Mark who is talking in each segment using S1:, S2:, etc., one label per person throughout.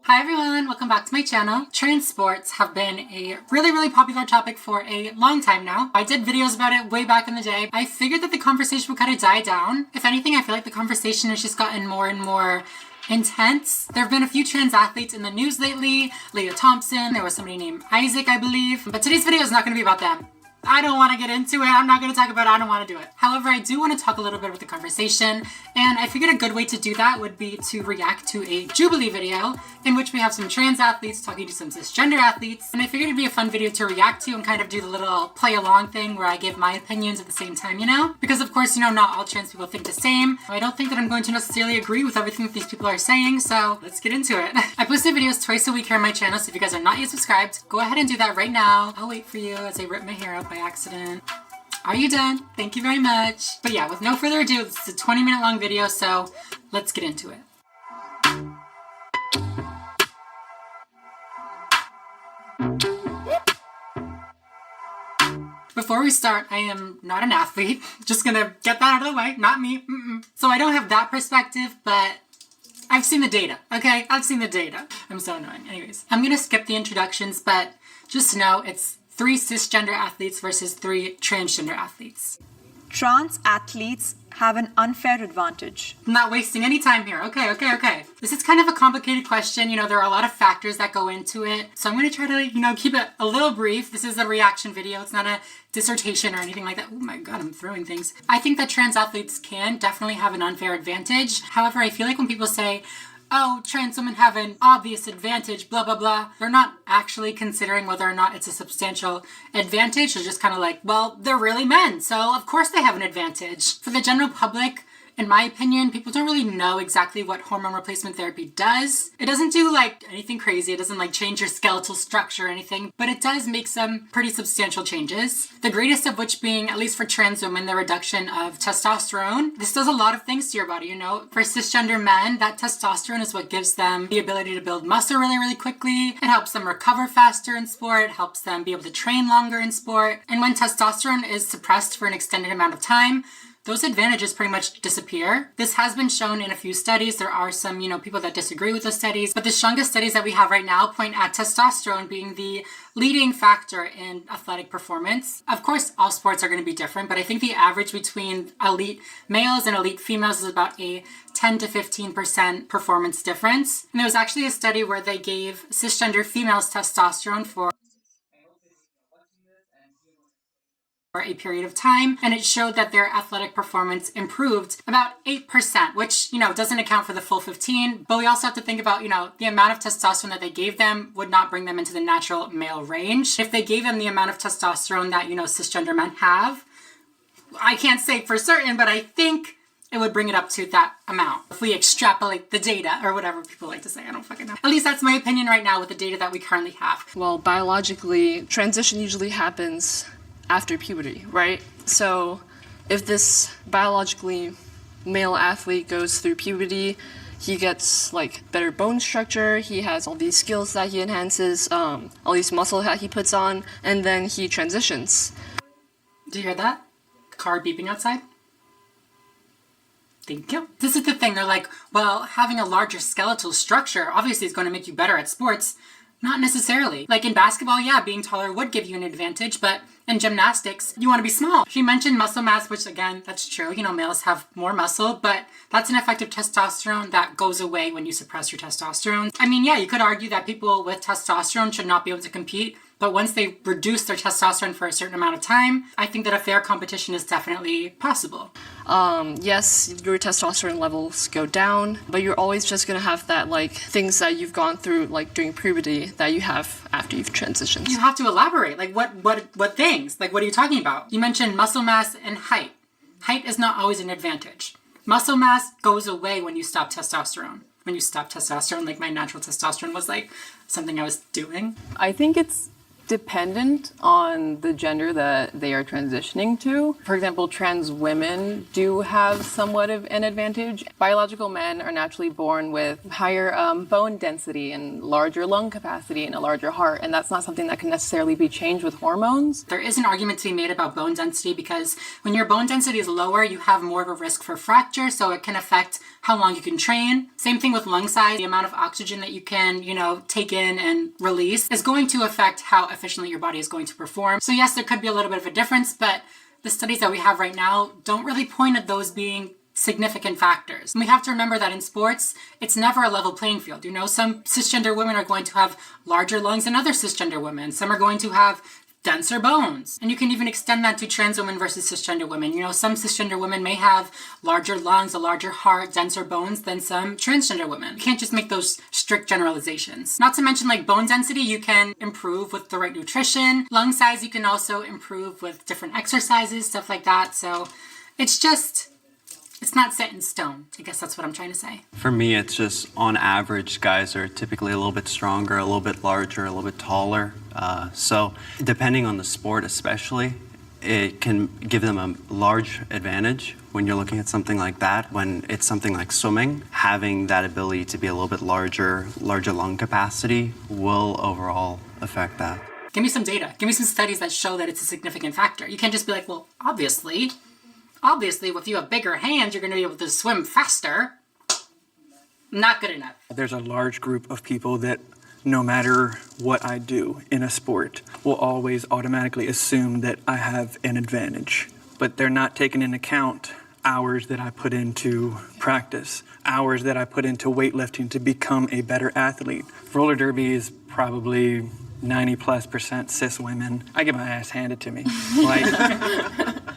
S1: Hi everyone, welcome back to my channel. Trans sports have been a really popular topic for a long time now. I did videos about it way back in the day. I figured that the conversation would kind of die down. If anything, I feel like the conversation has just gotten more and more intense. There have been a few trans athletes in the news lately. Leah Thompson, there was somebody named Isaac, I believe. But today's video is not going to be about them. I don't want to get into it. I'm not going to talk about it. I don't want to do it. However, I do want to talk a little bit about the conversation, and I figured a good way to do that would be to react to a Jubilee video in which we have some trans athletes talking to some cisgender athletes, and I figured it'd be a fun video to react to and kind of do the little play along thing where I give my opinions at the same time, you know? Because of course, you know, not all trans people think the same. I don't think that I'm going to necessarily agree with everything that these people are saying, so let's get into it. I post videos twice a week here on my channel, so if you guys are not yet subscribed, go ahead and do that right now. I'll wait for you as I rip my hair out by accident. Are you done? Thank you very much. But yeah, with no further ado, this is a 20-minute long video, so let's get into it. Before we start, I am not an athlete. Just gonna get that out of the way, not me. So I don't have that perspective, but I've seen the data, okay? I've seen the data. I'm so annoying. Anyways, I'm gonna skip the introductions, but just know it's 3 cisgender athletes versus 3 transgender athletes.
S2: Trans athletes have an unfair advantage.
S1: I'm not wasting any time here. Okay. This is kind of a complicated question. You know, there are a lot of factors that go into it. So I'm going to try to, you know, keep it a little brief. This is a reaction video. It's not a dissertation or anything like that. Oh my God, I'm throwing things. I think that trans athletes can definitely have an unfair advantage. However, I feel like when people say, oh, trans women have an obvious advantage, blah, blah, blah, they're not actually considering whether or not it's a substantial advantage. They're just kind of like, well, they're really men, so of course they have an advantage. For the general public, in my opinion, people don't really know exactly what hormone replacement therapy does. It doesn't do like anything crazy. It doesn't like change your skeletal structure or anything, but it does make some pretty substantial changes. The greatest of which being, at least for trans women, the reduction of testosterone. This does a lot of things to your body, you know. For cisgender men, that testosterone is what gives them the ability to build muscle really quickly. It helps them recover faster in sport. It helps them be able to train longer in sport. And when testosterone is suppressed for an extended amount of time, those advantages pretty much disappear. This has been shown in a few studies. There are some, you know, people that disagree with those studies, but the strongest studies that we have right now point at testosterone being the leading factor in athletic performance. Of course, all sports are going to be different, but I think the average between elite males and elite females is about a 10 to 15% performance difference. And there was actually a study where they gave cisgender females testosterone for a period of time, and it showed that their athletic performance improved about 8%, which, you know, doesn't account for the full 15, but we also have to think about, you know, the amount of testosterone that they gave them would not bring them into the natural male range. If they gave them the amount of testosterone that, you know, cisgender men have, I can't say for certain, but I think it would bring it up to that amount if we extrapolate the data, or whatever people like to say. I don't fucking know. At least that's my opinion right now with the data that we currently have.
S3: Well, biologically, transition usually happens after puberty, right? So if this biologically male athlete goes through puberty, he gets like better bone structure, he has all these skills that he enhances, all these muscle that he puts on, and then he transitions.
S1: Do you hear that? Car beeping outside? Thank you. This is the thing, they're like, well, having a larger skeletal structure obviously is going to make you better at sports. Not necessarily. Like in basketball, yeah, being taller would give you an advantage, but in gymnastics, you want to be small. She mentioned muscle mass, which again, that's true. You know, males have more muscle, but that's an effect of testosterone that goes away when you suppress your testosterone. I mean, yeah, you could argue that people with testosterone should not be able to compete, but once they reduce their testosterone for a certain amount of time, I think that a fair competition is definitely possible.
S3: Yes, your testosterone levels go down, but you're always just gonna have that, like, things that you've gone through, like, during puberty that you have after you've transitioned.
S1: You have to elaborate. Like, what things? Like, what are you talking about? You mentioned muscle mass and height. Height is not always an advantage. Muscle mass goes away when you stop testosterone. When you stop testosterone, like, my natural testosterone was, like, something I was doing.
S4: I think it's dependent on the gender that they are transitioning to. For example, trans women do have somewhat of an advantage. Biological men are naturally born with higher bone density and larger lung capacity and a larger heart, and that's not something that can necessarily be changed with hormones.
S1: There is an argument to be made about bone density because when your bone density is lower, you have more of a risk for fracture, so it can affect how long you can train. Same thing with lung size. The amount of oxygen that you can, take in and release is going to affect how efficiently your body is going to perform. So yes, there could be a little bit of a difference, but the studies that we have right now don't really point at those being significant factors. And we have to remember that in sports, it's never a level playing field. Some cisgender women are going to have larger lungs than other cisgender women. Some are going to have denser bones. And you can even extend that to trans women versus cisgender women. Some cisgender women may have larger lungs, a larger heart, denser bones than some transgender women. You can't just make those strict generalizations. Not to mention, like, bone density, you can improve with the right nutrition. Lung size, you can also improve with different exercises, stuff like that. So it's not set in stone. I guess that's what I'm trying to say.
S5: For me, it's just on average, guys are typically a little bit stronger, a little bit larger, a little bit taller. So depending on the sport especially, it can give them a large advantage when you're looking at something like that. When it's something like swimming, having that ability to be a little bit larger lung capacity will overall affect that.
S1: Give me some data. Give me some studies that show that it's a significant factor. You can't just be like, well, obviously, if you have bigger hands, you're going to be able to swim faster. Not good enough.
S6: There's a large group of people that, no matter what I do in a sport, will always automatically assume that I have an advantage. But they're not taking into account hours that I put into practice, hours that I put into weightlifting to become a better athlete. Roller derby is probably 90+% cis women. I get my ass handed to me.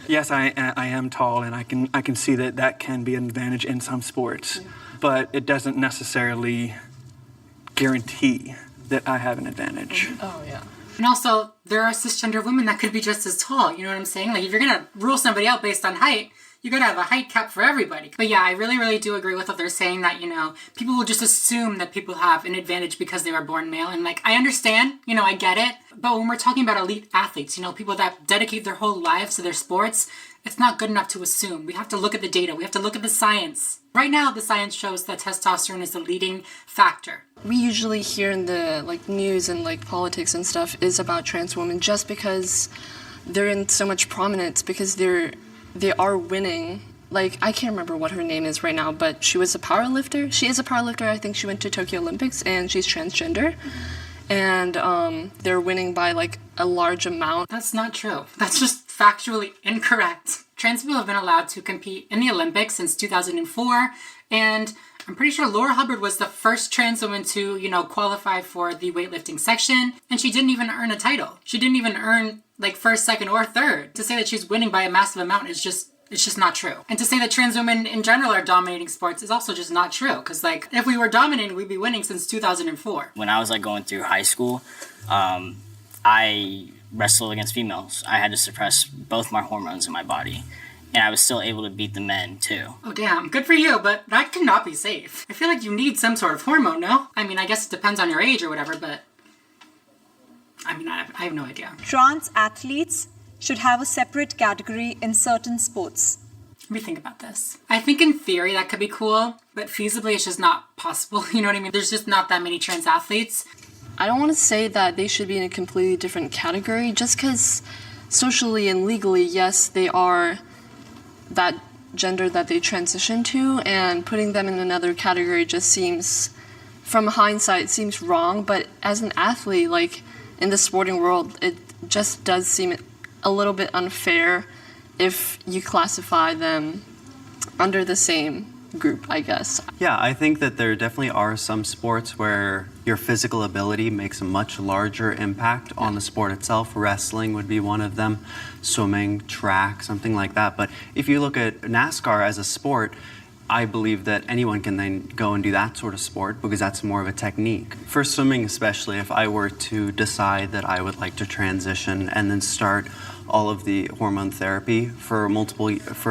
S6: Yes, I am tall, and I can see that can be an advantage in some sports, but it doesn't necessarily guarantee that I have an advantage.
S3: Oh, yeah.
S1: And also, there are cisgender women that could be just as tall. You know what I'm saying? Like, if you're going to rule somebody out based on height, you got to have a height cap for everybody. But yeah, I really, really do agree with what they're saying that, people will just assume that people have an advantage because they were born male. And I understand, I get it. But when we're talking about elite athletes, people that dedicate their whole lives to their sports, it's not good enough to assume. We have to look at the data. We have to look at the science. Right now, the science shows that testosterone is the leading factor.
S3: We usually hear in the news and politics and stuff is about trans women just because they're in so much prominence, because they are winning. I can't remember what her name is right now, but she was a power lifter. She is a power lifter. I think she went to Tokyo Olympics, and she's transgender. And they're winning by a large amount.
S1: That's not true. That's just factually incorrect. Trans people have been allowed to compete in the Olympics since 2004, and I'm pretty sure Laura Hubbard was the first trans woman to, qualify for the weightlifting section, and she didn't even earn a title. She didn't even earn first, second, or third. To say that she's winning by a massive amount is just not true. And to say that trans women in general are dominating sports is also just not true. Because if we were dominating, we'd be winning since 2004.
S7: When I was going through high school, I wrestled against females. I had to suppress both my hormones in my body. And I was still able to beat the men too.
S1: Oh damn, good for you, but that cannot be safe. I feel like you need some sort of hormone, no? I mean, I guess it depends on your age or whatever, but I have no idea.
S2: Trans athletes should have a separate category in certain sports.
S1: Let me think about this. I think in theory that could be cool, but feasibly it's just not possible. You know what I mean? There's just not that many trans athletes.
S3: I don't want to say that they should be in a completely different category just because socially and legally, yes, they are that gender that they transition to, and putting them in another category just seems, from hindsight, seems wrong. But as an athlete, in the sporting world, it just does seem a little bit unfair if you classify them under the same group, I guess.
S5: Yeah, I think that there definitely are some sports where your physical ability makes a much larger impact on the sport itself. Wrestling would be one of them, swimming, track, something like that. But if you look at NASCAR as a sport, I believe that anyone can then go and do that sort of sport because that's more of a technique. For swimming especially, if I were to decide that I would like to transition and then start all of the hormone therapy for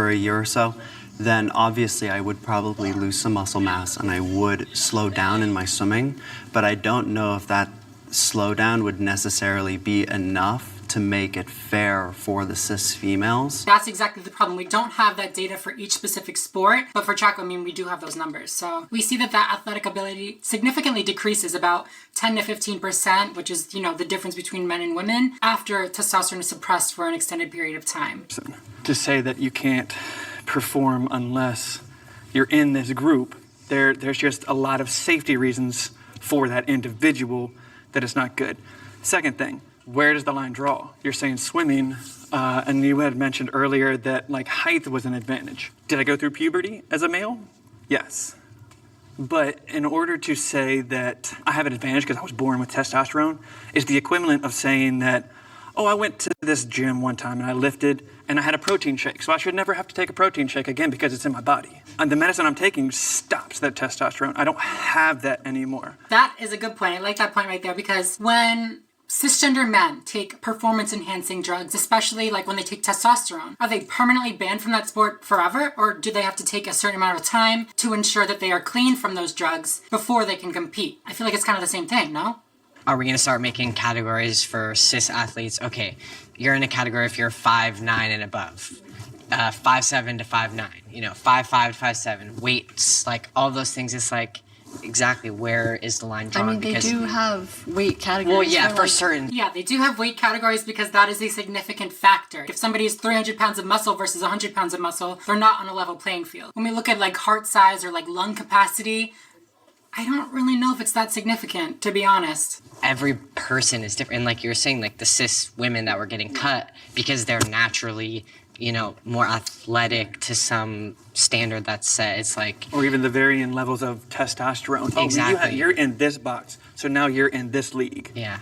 S5: a year or so, then obviously I would probably lose some muscle mass and I would slow down in my swimming, but I don't know if that slowdown would necessarily be enough to make it fair for the cis females.
S1: That's exactly the problem. We don't have that data for each specific sport, but for track, I mean, we do have those numbers. So we see that athletic ability significantly decreases about 10 to 15%, which is, the difference between men and women after testosterone is suppressed for an extended period of time.
S6: To say that you can't perform unless you're in this group, there's just a lot of safety reasons for that individual that it's not good. Second thing, where does the line draw? You're saying swimming, and you had mentioned earlier that height was an advantage. Did I go through puberty as a male? Yes. But in order to say that I have an advantage because I was born with testosterone is the equivalent of saying that, oh, I went to this gym one time and I lifted and I had a protein shake, so I should never have to take a protein shake again because it's in my body. And the medicine I'm taking stops that testosterone. I don't have that anymore.
S1: That is a good point. I like that point right there, because when cisgender men take performance-enhancing drugs, especially when they take testosterone, are they permanently banned from that sport forever, or do they have to take a certain amount of time to ensure that they are clean from those drugs before they can compete? I feel like it's kind of the same thing, no?
S8: Are we going to start making categories for cis athletes? Okay, you're in a category if you're 5'9" and above, 5'7" to 5'9", 5'5" to 5'7", weights, all those things. It's exactly where is the line drawn?
S3: I mean, they do have weight categories.
S8: Well, yeah, for certain.
S1: Yeah, they do have weight categories because that is a significant factor. If somebody is 300 pounds of muscle versus 100 pounds of muscle, they're not on a level playing field. When we look at heart size or lung capacity, I don't really know if it's that significant, to be honest.
S8: Every person is different. And like you were saying, the cis women that were getting cut because they're naturally, more athletic to some standard that's set. It's
S6: or even the varying levels of testosterone.
S8: Exactly.
S6: You're in this box, so now you're in this league.
S8: Yeah.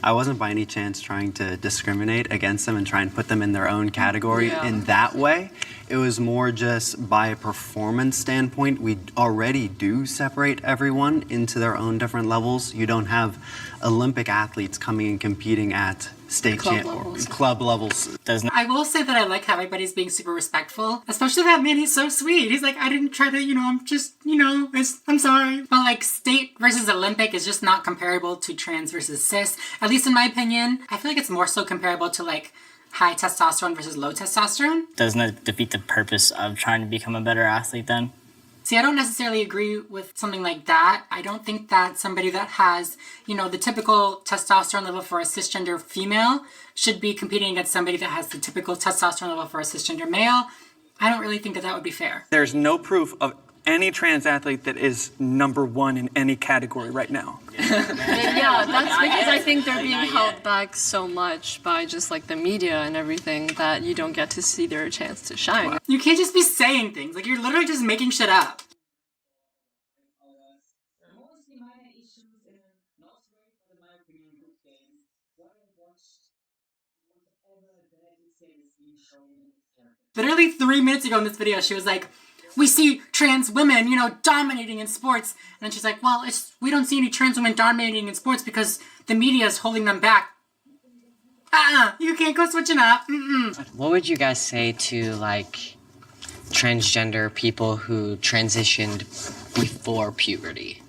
S5: I wasn't by any chance trying to discriminate against them and try and put them in their own category in that way. It was more just by a performance standpoint, we already do separate everyone into their own different levels. You don't have Olympic athletes coming and competing at state club levels.
S1: I will say that I like how everybody's being super respectful, especially that man. He's so sweet. He's I didn't try to, I'm just, I'm sorry. But state versus Olympic is just not comparable to trans versus cis, at least in my opinion. I feel like it's more so comparable to high testosterone versus low testosterone.
S7: Doesn't it defeat the purpose of trying to become a better athlete then?
S1: See, I don't necessarily agree with something like that. I don't think that somebody that has, the typical testosterone level for a cisgender female should be competing against somebody that has the typical testosterone level for a cisgender male. I don't really think that would be fair.
S6: There's no proof of any trans athlete that is number one in any category right now.
S3: Yeah, that's because I think they're being held back so much by just the media and everything that you don't get to see their chance to shine.
S1: You can't just be saying things. You're literally just making shit up. Literally 3 minutes ago in this video, she was we see trans women, dominating in sports. And then she's well, we don't see any trans women dominating in sports because the media is holding them back. You can't go switching up.
S8: What would you guys say to transgender people who transitioned before puberty?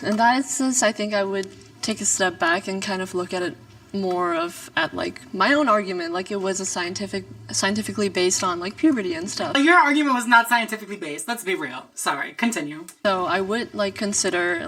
S3: In that instance, I think I would take a step back and kind of look at it more at my own argument, it was a scientifically based on puberty and stuff.
S1: Your argument was not scientifically based. Let's be real. Sorry. Continue.
S3: So I would consider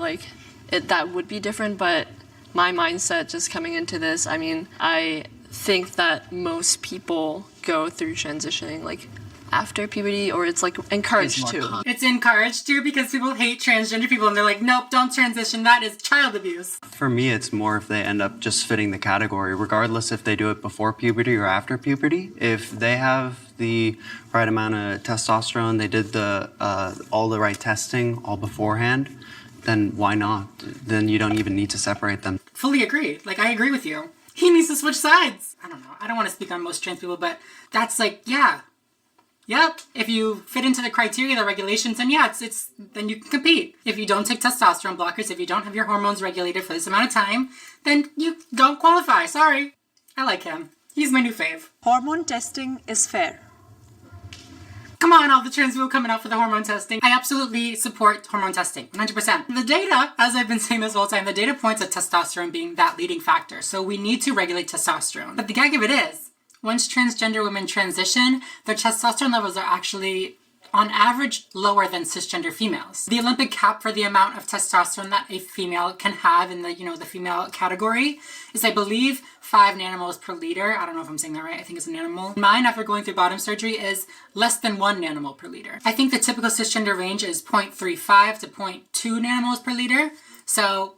S3: that would be different, but my mindset just coming into this, I think that most people go through transitioning after puberty, or it's encouraged to.
S1: It's encouraged to because people hate transgender people and they're nope, don't transition. That is child abuse.
S5: For me, it's more if they end up just fitting the category, regardless if they do it before puberty or after puberty. If they have the right amount of testosterone, they did all the right testing all beforehand, then why not? Then you don't even need to separate them.
S1: Fully agree. I agree with you. He needs to switch sides. I don't know. I don't want to speak on most trans people, but that's yeah. Yep, if you fit into the criteria, the regulations, then then you can compete. If you don't take testosterone blockers, if you don't have your hormones regulated for this amount of time, then you don't qualify. Sorry. I like him. He's my new fave.
S2: Hormone testing is fair.
S1: Come on, all the trans people coming out for the hormone testing. I absolutely support hormone testing, 100%. The data, as I've been saying this whole time, the data points at testosterone being that leading factor. So we need to regulate testosterone. But the gag of it is, once transgender women transition, their testosterone levels are actually on average lower than cisgender females. The Olympic cap for the amount of testosterone that a female can have in the, the female category is, I believe, 5 nanomoles per liter. I don't know if I'm saying that right. I think it's a nanomole. Mine, after going through bottom surgery, is less than 1 nanomole per liter. I think the typical cisgender range is 0.35 to 0.2 nanomoles per liter. So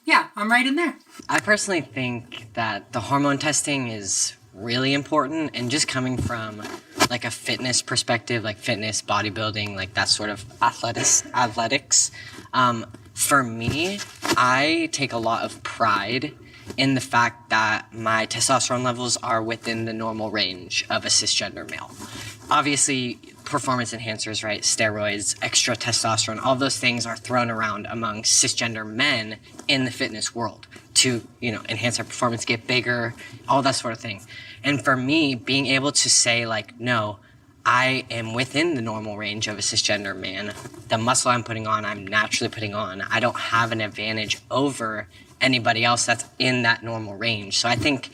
S1: yeah, I'm right in there.
S8: I personally think that the hormone testing is really important, and just coming from like a fitness perspective, like fitness, bodybuilding, like that sort of athletics. For me, I take a lot of pride in the fact that my testosterone levels are within the normal range of a cisgender male. Obviously, performance enhancers, right? Steroids, extra testosterone, all those things are thrown around among cisgender men in the fitness world to, enhance our performance, get bigger, all that sort of thing. And for me, being able to say, like, no, I am within the normal range of a cisgender man. The muscle I'm putting on, I'm naturally putting on. I don't have an advantage over anybody else that's in that normal range. So I think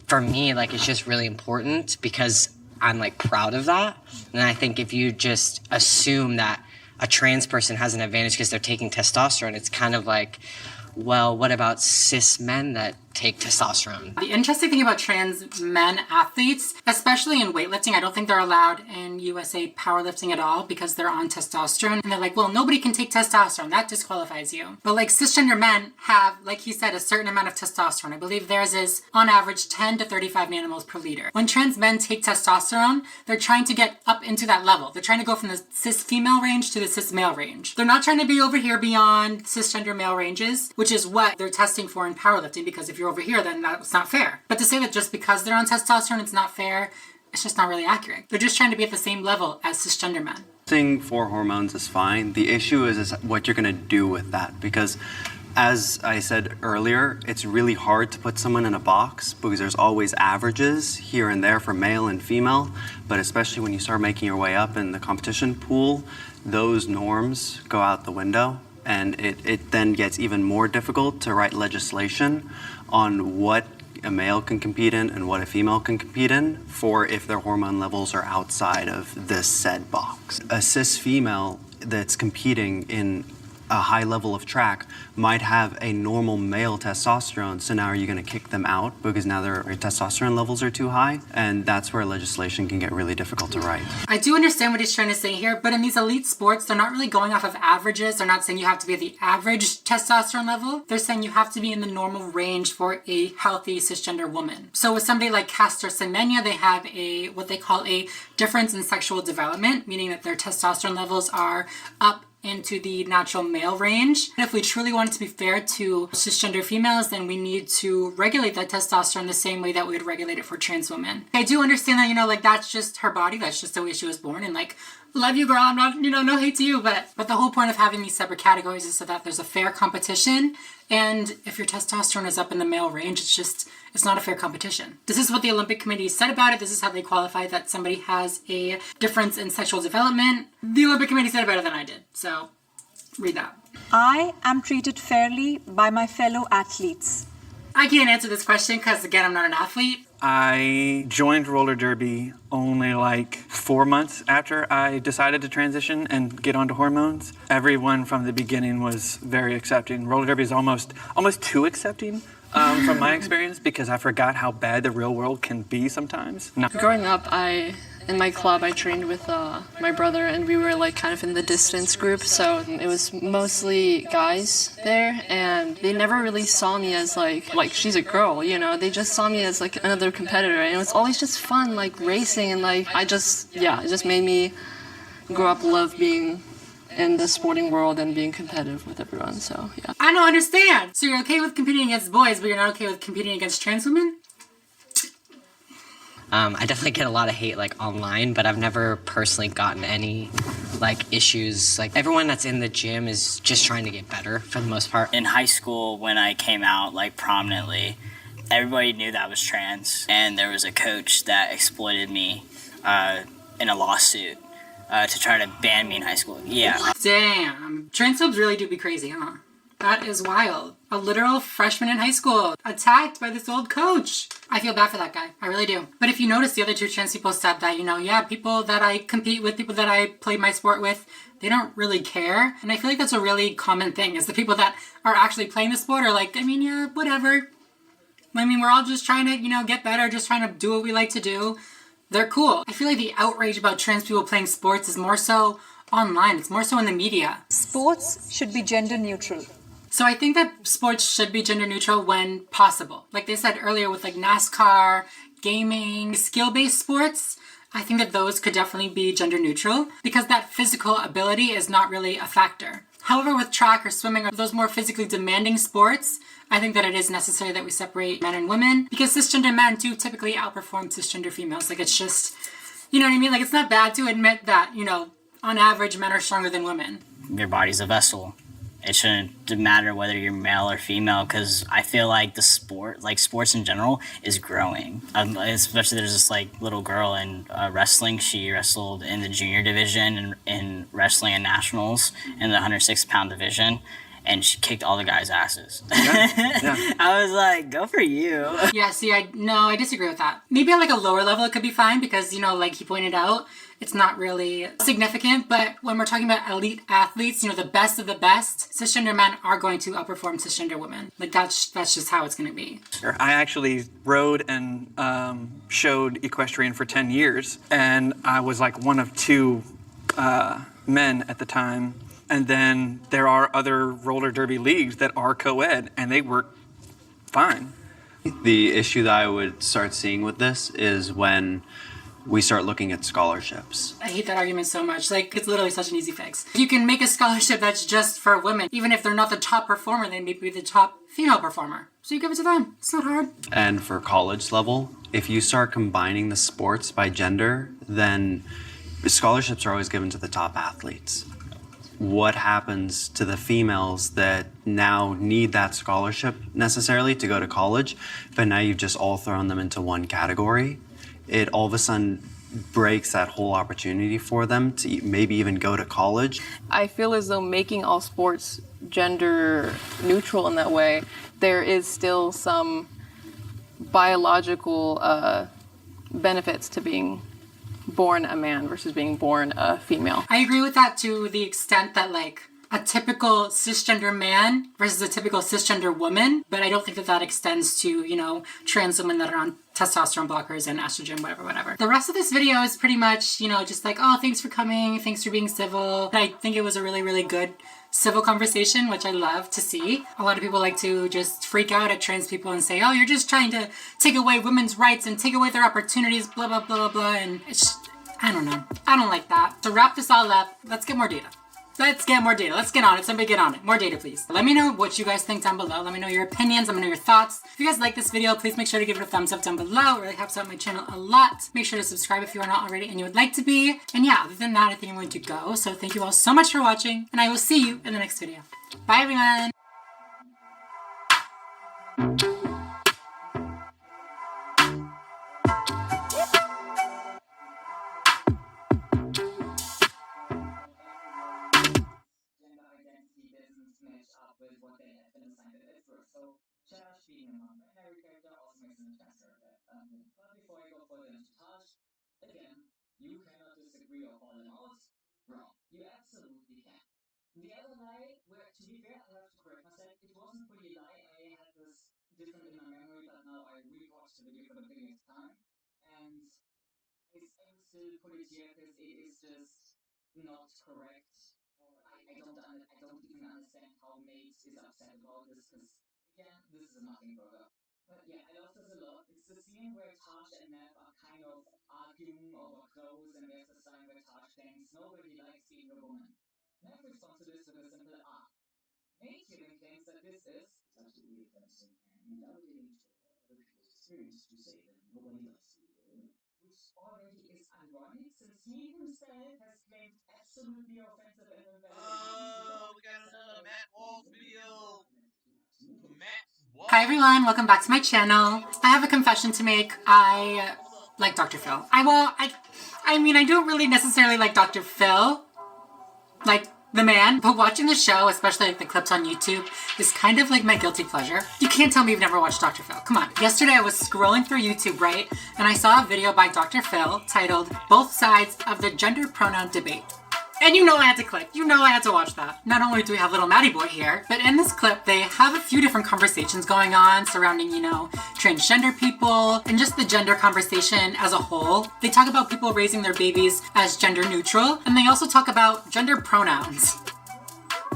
S8: for me, like, it's just really important because I'm like proud of that. And I think if you just assume that a trans person has an advantage because they're taking testosterone, it's kind of like, well, what about cis men that take testosterone?
S1: The interesting thing about trans men athletes, especially in weightlifting, I don't think they're allowed in USA powerlifting at all because they're on testosterone. And they're like, well, nobody can take testosterone. That disqualifies you. But like cisgender men have, like he said, a certain amount of testosterone. I believe theirs is on average 10 to 35 nanomoles per liter. When trans men take testosterone, they're trying to get up into that level. They're trying to go from the cis female range to the cis male range. They're not trying to be over here beyond cisgender male ranges, which is what they're testing for in powerlifting, because if you're over here, then that's not fair. But to say that just because they're on testosterone, it's not fair, it's just not really accurate. They're just trying to be at the same level as cisgender men.
S5: Testing for hormones is fine. The issue is what you're going to do with that, because as I said earlier, it's really hard to put someone in a box because there's always averages here and there for male and female, but especially when you start making your way up in the competition pool, those norms go out the window. And it then gets even more difficult to write legislation on what a male can compete in and what a female can compete in for if their hormone levels are outside of this said box. A cis female that's competing in a high level of track might have a normal male testosterone, so now are you going to kick them out because now their testosterone levels are too high? And that's where legislation can get really difficult to write.
S1: I do understand what he's trying to say here, but in these elite sports, they're not really going off of averages. They're not saying you have to be at the average testosterone level. They're saying you have to be in the normal range for a healthy cisgender woman. So with somebody like Caster Semenya, they have what they call a difference in sexual development, meaning that their testosterone levels are up into the natural male range. And if we truly want it to be fair to cisgender females, then we need to regulate that testosterone the same way that we would regulate it for trans women. I do understand that, like, that's just her body, that's just the way she was born, and like, love you, girl, I'm not, no hate to you, but the whole point of having these separate categories is so that there's a fair competition, and if your testosterone is up in the male range, it's not a fair competition. This is what the Olympic Committee said about it. This is how they qualify that somebody has a difference in sexual development. The Olympic Committee said it better than I did, so read that.
S2: I am treated fairly by my fellow athletes.
S1: I can't answer this question because, again, I'm not an athlete.
S6: I joined roller derby only like 4 months after I decided to transition and get onto hormones. Everyone from the beginning was very accepting. Roller derby is almost too accepting from my experience, because I forgot how bad the real world can be sometimes. No.
S3: Growing up, in my club, I trained with my brother, and we were like kind of in the distance group, so it was mostly guys there, and they never really saw me as like she's a girl, they just saw me as like another competitor, and it was always just fun, like racing, and like it just made me grow up love being in the sporting world and being competitive with everyone, so yeah.
S1: I don't understand. So you're okay with competing against boys, but you're not okay with competing against trans women?
S8: I definitely get a lot of hate like online, but I've never personally gotten any like issues. Like everyone that's in the gym is just trying to get better for the most part.
S7: In high school, when I came out like prominently, everybody knew that I was trans, and there was a coach that exploited me in a lawsuit to try to ban me in high school. Yeah.
S1: Damn. Transphobes really do be crazy, huh? That is wild. A literal freshman in high school attacked by this old coach. I feel bad for that guy. I really do. But if you notice, the other two trans people said that, yeah, people that I compete with, people that I play my sport with, they don't really care. And I feel like that's a really common thing, is the people that are actually playing the sport are like, yeah, whatever. We're all just trying to, get better, just trying to do what we like to do. They're cool. I feel like the outrage about trans people playing sports is more so online. It's more so in the media.
S2: Sports should be gender neutral.
S1: So I think that sports should be gender neutral when possible. Like they said earlier with like NASCAR, gaming, skill-based sports, I think that those could definitely be gender neutral because that physical ability is not really a factor. However, with track or swimming or those more physically demanding sports, I think that it is necessary that we separate men and women because cisgender men do typically outperform cisgender females. Like it's just, you know what I mean? Like it's not bad to admit that, on average, men are stronger than women.
S7: Your body's a vessel. It shouldn't matter whether you're male or female because I feel like sports in general, is growing. Especially there's this little girl in wrestling. She wrestled in the junior division in wrestling and nationals in the 106-pound division. And she kicked all the guys' asses. Yeah. I was like, go for you.
S1: Yeah, see, I disagree with that. Maybe at a lower level it could be fine because, like he pointed out, it's not really significant. But when we're talking about elite athletes, the best of the best, cisgender men are going to outperform cisgender women. That's just how it's going to be.
S6: I actually rode and showed equestrian for 10 years. And I was one of two men at the time. And then there are other roller derby leagues that are co-ed, and they work fine.
S5: The issue that I would start seeing with this is when we start looking at scholarships.
S1: I hate that argument so much. It's literally such an easy fix. You can make a scholarship that's just for women. Even if they're not the top performer, they may be the top female performer. So you give it to them. It's not hard.
S5: And for college level, if you start combining the sports by gender, then scholarships are always given to the top athletes. What happens to the females that now need that scholarship necessarily to go to college, but now you've just all thrown them into one category? It all of a sudden breaks that whole opportunity for them to maybe even go to college.
S4: I feel as though making all sports gender neutral in that way, there is still some biological benefits to being born a man versus being born a female.
S1: I agree with that to the extent that a typical cisgender man versus a typical cisgender woman, but I don't think that extends to, trans women that are on testosterone blockers and estrogen, whatever. The rest of this video is pretty much, just oh, thanks for coming, thanks for being civil. I think it was a really, really good civil conversation, which I love to see. A lot of people like to just freak out at trans people and say, oh, you're just trying to take away women's rights and take away their opportunities, blah, blah, blah, blah, blah. And it's just, I don't know. I don't like that. To wrap this all up, let's get more data. Let's get more data. Let's get on it. Somebody get on it. More data, please. Let me know what you guys think down below. Let me know your opinions. Let me know your thoughts. If you guys like this video, please make sure to give it a thumbs up down below. It really helps out my channel a lot. Make sure to subscribe if you are not already and you would like to be. And yeah, other than that, I think I'm going to go. So thank you all so much for watching, and I will see you in the next video. Bye, everyone. With what they have been assigned at its birth. So, Josh being a non-binary character also makes him a trans character. But before I go further into Tosh, again, you cannot disagree or call him out. Wrong. You absolutely can. The other lie, where, to be fair, I have to correct myself, it wasn't fully a lie. I had this different in my memory, but now I rewatched the video for the millionth time. And I would still put it here because it is just not correct. I don't even understand how Mates is upset about this, because, again, this is a nothing burger. But yeah, I love this a lot. It's the scene where Tosh and Nev are kind of arguing over clothes, and there's a sign where Tosh thinks, nobody likes being a woman. Nev responds to this with a simple ah. Mate even claims that this is absolutely offensive and invalidating to other people's experience to say that nobody likes being a woman. Which already is ironic, since he himself has claimed absolutely offensive and invalidating.
S9: Oh, we got another Matt Walsh video. Matt Walsh.
S1: Hi everyone, welcome back to my channel. I have a confession to make. I like Dr. Phil. I mean, I don't really necessarily like Dr. Phil, like the man, but watching the show, especially like the clips on YouTube, is kind of like my guilty pleasure. You can't tell me you've never watched Dr. Phil. Come on. Yesterday I was scrolling through YouTube, right? And I saw a video by Dr. Phil titled Both Sides of the Gender Pronoun Debate. And you know I had to click. You know I had to watch that. Not only do we have little Maddie boy here, but in this clip they have a few different conversations going on surrounding, you know, transgender people and just the gender conversation as a whole. They talk about people raising their babies as gender neutral, and they also talk about gender pronouns.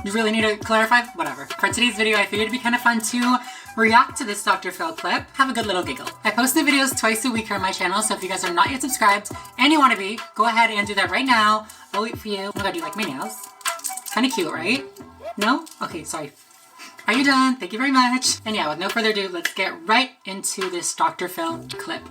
S1: You really need to clarify? Whatever. For today's video, I figured it'd be kind of fun to react to this Dr. Phil clip, have a good little giggle. I post the videos twice a week here on my channel, so if you guys are not yet subscribed and you want to be, go ahead and do that right now. I'll wait for you. Oh my god, do you like my nails? Kind of cute, right? No? Okay, sorry. Are you done? Thank you very much. And yeah, with no further ado, let's get right into this Dr. Phil clip.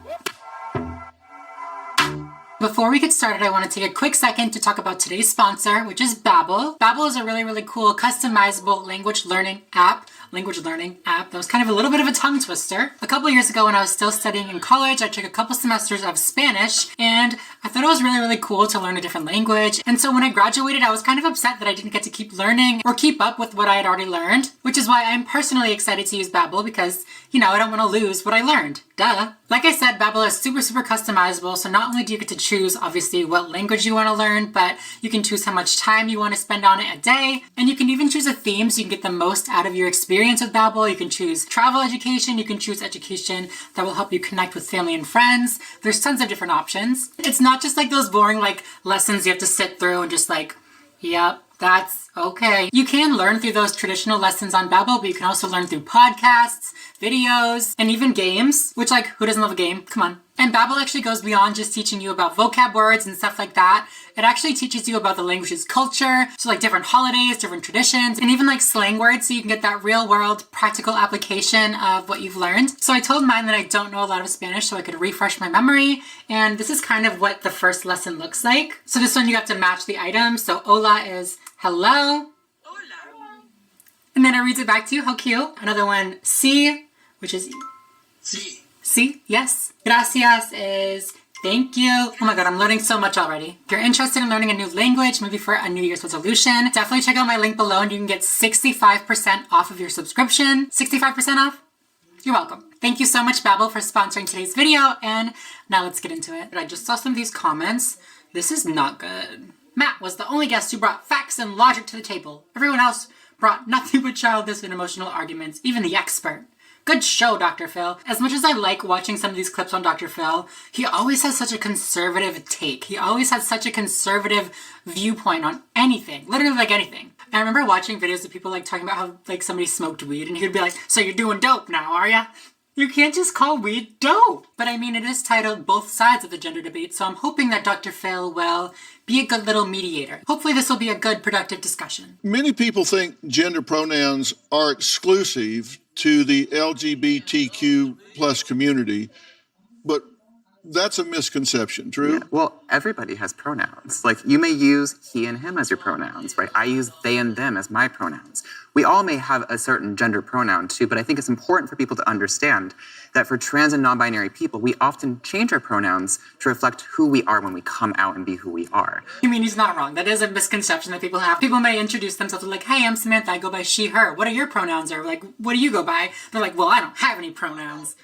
S1: Before we get started, I want to take a quick second to talk about today's sponsor, which is Babbel. Babbel is a really cool customizable language learning app that was kind of a little bit of a tongue twister. A couple years ago when I was still studying in college, I took a couple semesters of Spanish, and I thought it was really cool to learn a different language. And so when I graduated, I was kind of upset that I didn't get to keep learning or keep up with what I had already learned, which is why I'm personally excited to use Babbel because, you know, I don't want to lose what I learned. Duh. Like I said, Babbel is super customizable, so not only do you get to choose, obviously, what language you want to learn, but you can choose how much time you want to spend on it a day, and you can even choose a theme so you can get the most out of your experience with Babbel. You can choose travel education, you can choose education that will help you connect with family and friends. There's tons of different options. It's not just like those boring like lessons you have to sit through and just like, yep, that's okay. You can learn through those traditional lessons on Babbel, but you can also learn through podcasts, videos, and even games, which like, who doesn't love a game? Come on. And Babbel actually goes beyond just teaching you about vocab words and stuff like that. It actually teaches you about the language's culture, so like different holidays, different traditions, and even like slang words so you can get that real world practical application of what you've learned. So I told mine that I don't know a lot of Spanish so I could refresh my memory, and this is kind of what the first lesson looks like. So this one you have to match the items. So hola is hello. Hola. And then it reads it back to you. How cute. Another one, sí, which is
S9: Sí.
S1: sí, yes. Gracias is thank you. Oh my god, I'm learning so much already. If you're interested in learning a new language, maybe for a New Year's resolution, definitely check out my link below and you can get 65% off of your subscription. 65% off? You're welcome. Thank you so much, Babbel, for sponsoring today's video, and now let's get into it. I just saw some of these comments. This is not good. Matt was the only guest who brought facts and logic to the table. Everyone else brought nothing but childish and emotional arguments, even the expert. Good show, Dr. Phil. As much as I like watching some of these clips on Dr. Phil, he always has such a conservative take. He always has such a conservative viewpoint on anything, literally like anything. I remember watching videos of people like talking about how like somebody smoked weed and he would be like, so you're doing dope now, are ya? You can't just call weed dope. But I mean, it is titled Both Sides of the Gender Debate, so I'm hoping that Dr. Phil will be a good little mediator. Hopefully this will be a good, productive discussion.
S10: Many people think gender pronouns are exclusive to the LGBTQ plus community, but that's a misconception, true?
S11: Yeah, well, everybody has pronouns. Like, you may use he and him as your pronouns, right? I use they and them as my pronouns. We all may have a certain gender pronoun too, but I think it's important for people to understand that for trans and non-binary people, we often change our pronouns to reflect who we are when we come out and be who we are.
S1: I mean, he's not wrong. That is a misconception that people have. People may introduce themselves like, hey, I'm Samantha, I go by she, her. What are your pronouns? Or like, what do you go by? They're like, well, I don't have any pronouns.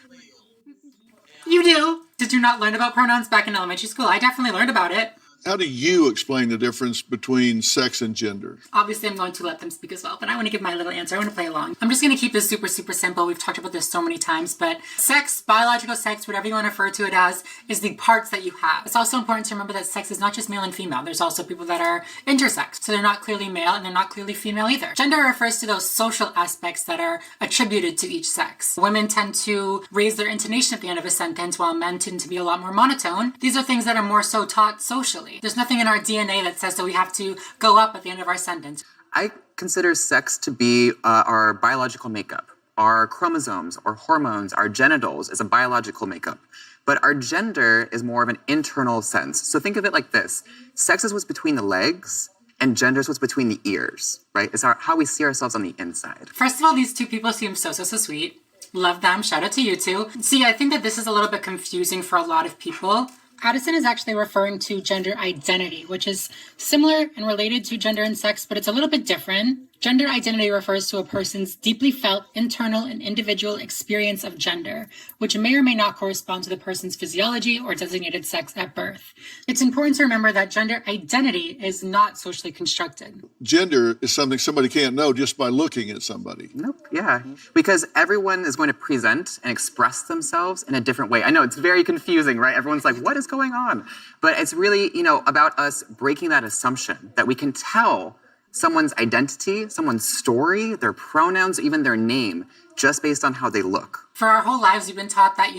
S1: You do. Did you not learn about pronouns back in elementary school? I definitely learned about it.
S10: How do you explain the difference between sex and gender?
S1: Obviously, I'm going to let them speak as well, but I want to give my little answer. I want to play along. I'm just going to keep this super simple. We've talked about this so many times, but sex, biological sex, whatever you want to refer to it as, is the parts that you have. It's also important to remember that sex is not just male and female. There's also people that are intersex, so they're not clearly male and they're not clearly female either. Gender refers to those social aspects that are attributed to each sex. Women tend to raise their intonation at the end of a sentence, while men tend to be a lot more monotone. These are things that are more so taught socially. There's nothing in our DNA that says that we have to go up at the end of our sentence.
S11: I consider sex to be our biological makeup. Our chromosomes, our hormones, our genitals is a biological makeup. But our gender is more of an internal sense. So think of it like this. Sex is what's between the legs, and gender is what's between the ears, right? It's how we see ourselves on the inside.
S1: First of all, these two people seem so sweet. Love them. Shout out to you too. See, I think that this is a little bit confusing for a lot of people. Addison is actually referring to gender identity, which is similar and related to gender and sex, but it's a little bit different. Gender identity refers to a person's deeply felt internal and individual experience of gender, which may or may not correspond to the person's physiology or designated sex at birth. It's important to remember that gender identity is not socially constructed.
S10: Gender is something somebody can't know just by looking at somebody.
S11: Nope, yeah. Because everyone is going to present and express themselves in a different way. I know it's very confusing, right? Everyone's like, what is going on? But it's really, about us breaking that assumption that we can tell someone's identity, someone's story, their pronouns, even their name, just based on how they look.
S1: For our whole lives, we've been taught that,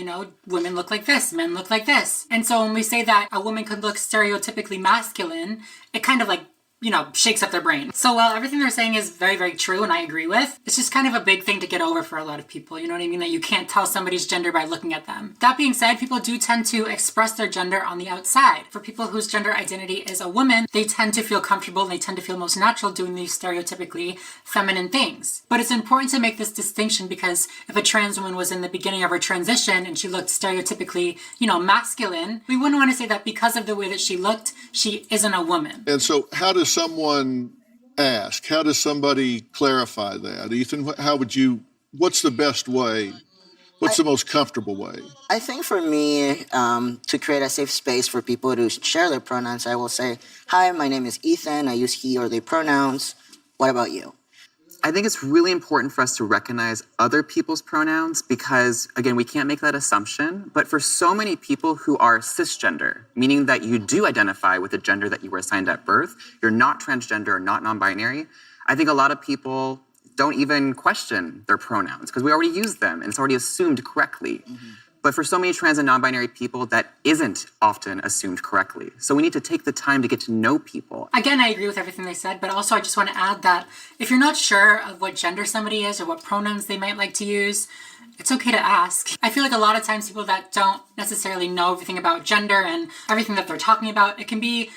S1: women look like this, men look like this. And so when we say that a woman could look stereotypically masculine, it kind of shakes up their brain. So while everything they're saying is very, very true and I agree with, it's just kind of a big thing to get over for a lot of people. You know what I mean? That you can't tell somebody's gender by looking at them. That being said, people do tend to express their gender on the outside. For people whose gender identity is a woman, they tend to feel comfortable and they tend to feel most natural doing these stereotypically feminine things. But it's important to make this distinction because if a trans woman was in the beginning of her transition and she looked stereotypically, masculine, we wouldn't want to say that because of the way that she looked, she isn't a woman.
S10: And so how does someone ask? How does somebody clarify that? Ethan, what's the best way? What's the most comfortable way?
S12: I think for me, to create a safe space for people to share their pronouns, I will say, hi, my name is Ethan. I use he or they pronouns. What about you?
S11: I think it's really important for us to recognize other people's pronouns because, again, we can't make that assumption. But for so many people who are cisgender, meaning that you do identify with the gender that you were assigned at birth, you're not transgender or not non-binary, I think a lot of people don't even question their pronouns because we already use them and it's already assumed correctly. Mm-hmm. But for so many trans and non-binary people, that isn't often assumed correctly. So we need to take the time to get to know people.
S1: Again, I agree with everything they said, but also I just want to add that if you're not sure of what gender somebody is or what pronouns they might like to use, it's okay to ask. I feel like a lot of times people that don't necessarily know everything about gender and everything that they're talking about, it can be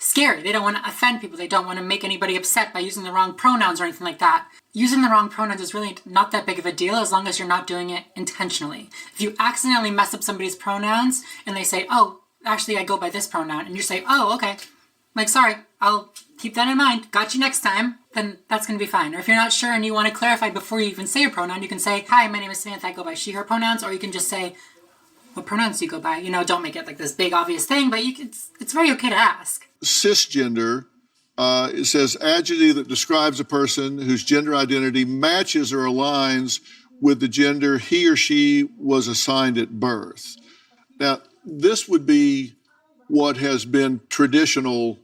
S1: scary. They don't want to offend people. They don't want to make anybody upset by using the wrong pronouns or anything like that. Using the wrong pronouns is really not that big of a deal as long as you're not doing it intentionally. If you accidentally mess up somebody's pronouns and they say, oh, actually I go by this pronoun, and you say, oh, okay, sorry, I'll keep that in mind, got you next time, then that's going to be fine. Or if you're not sure and you want to clarify before you even say a pronoun, you can say, hi, my name is Samantha, I go by she, her pronouns, or you can just say, what pronouns do you go by? Don't make it like this big obvious thing, but it's very okay to ask.
S10: Cisgender, it says adjective that describes a person whose gender identity matches or aligns with the gender he or she was assigned at birth. Now, this would be what has been traditional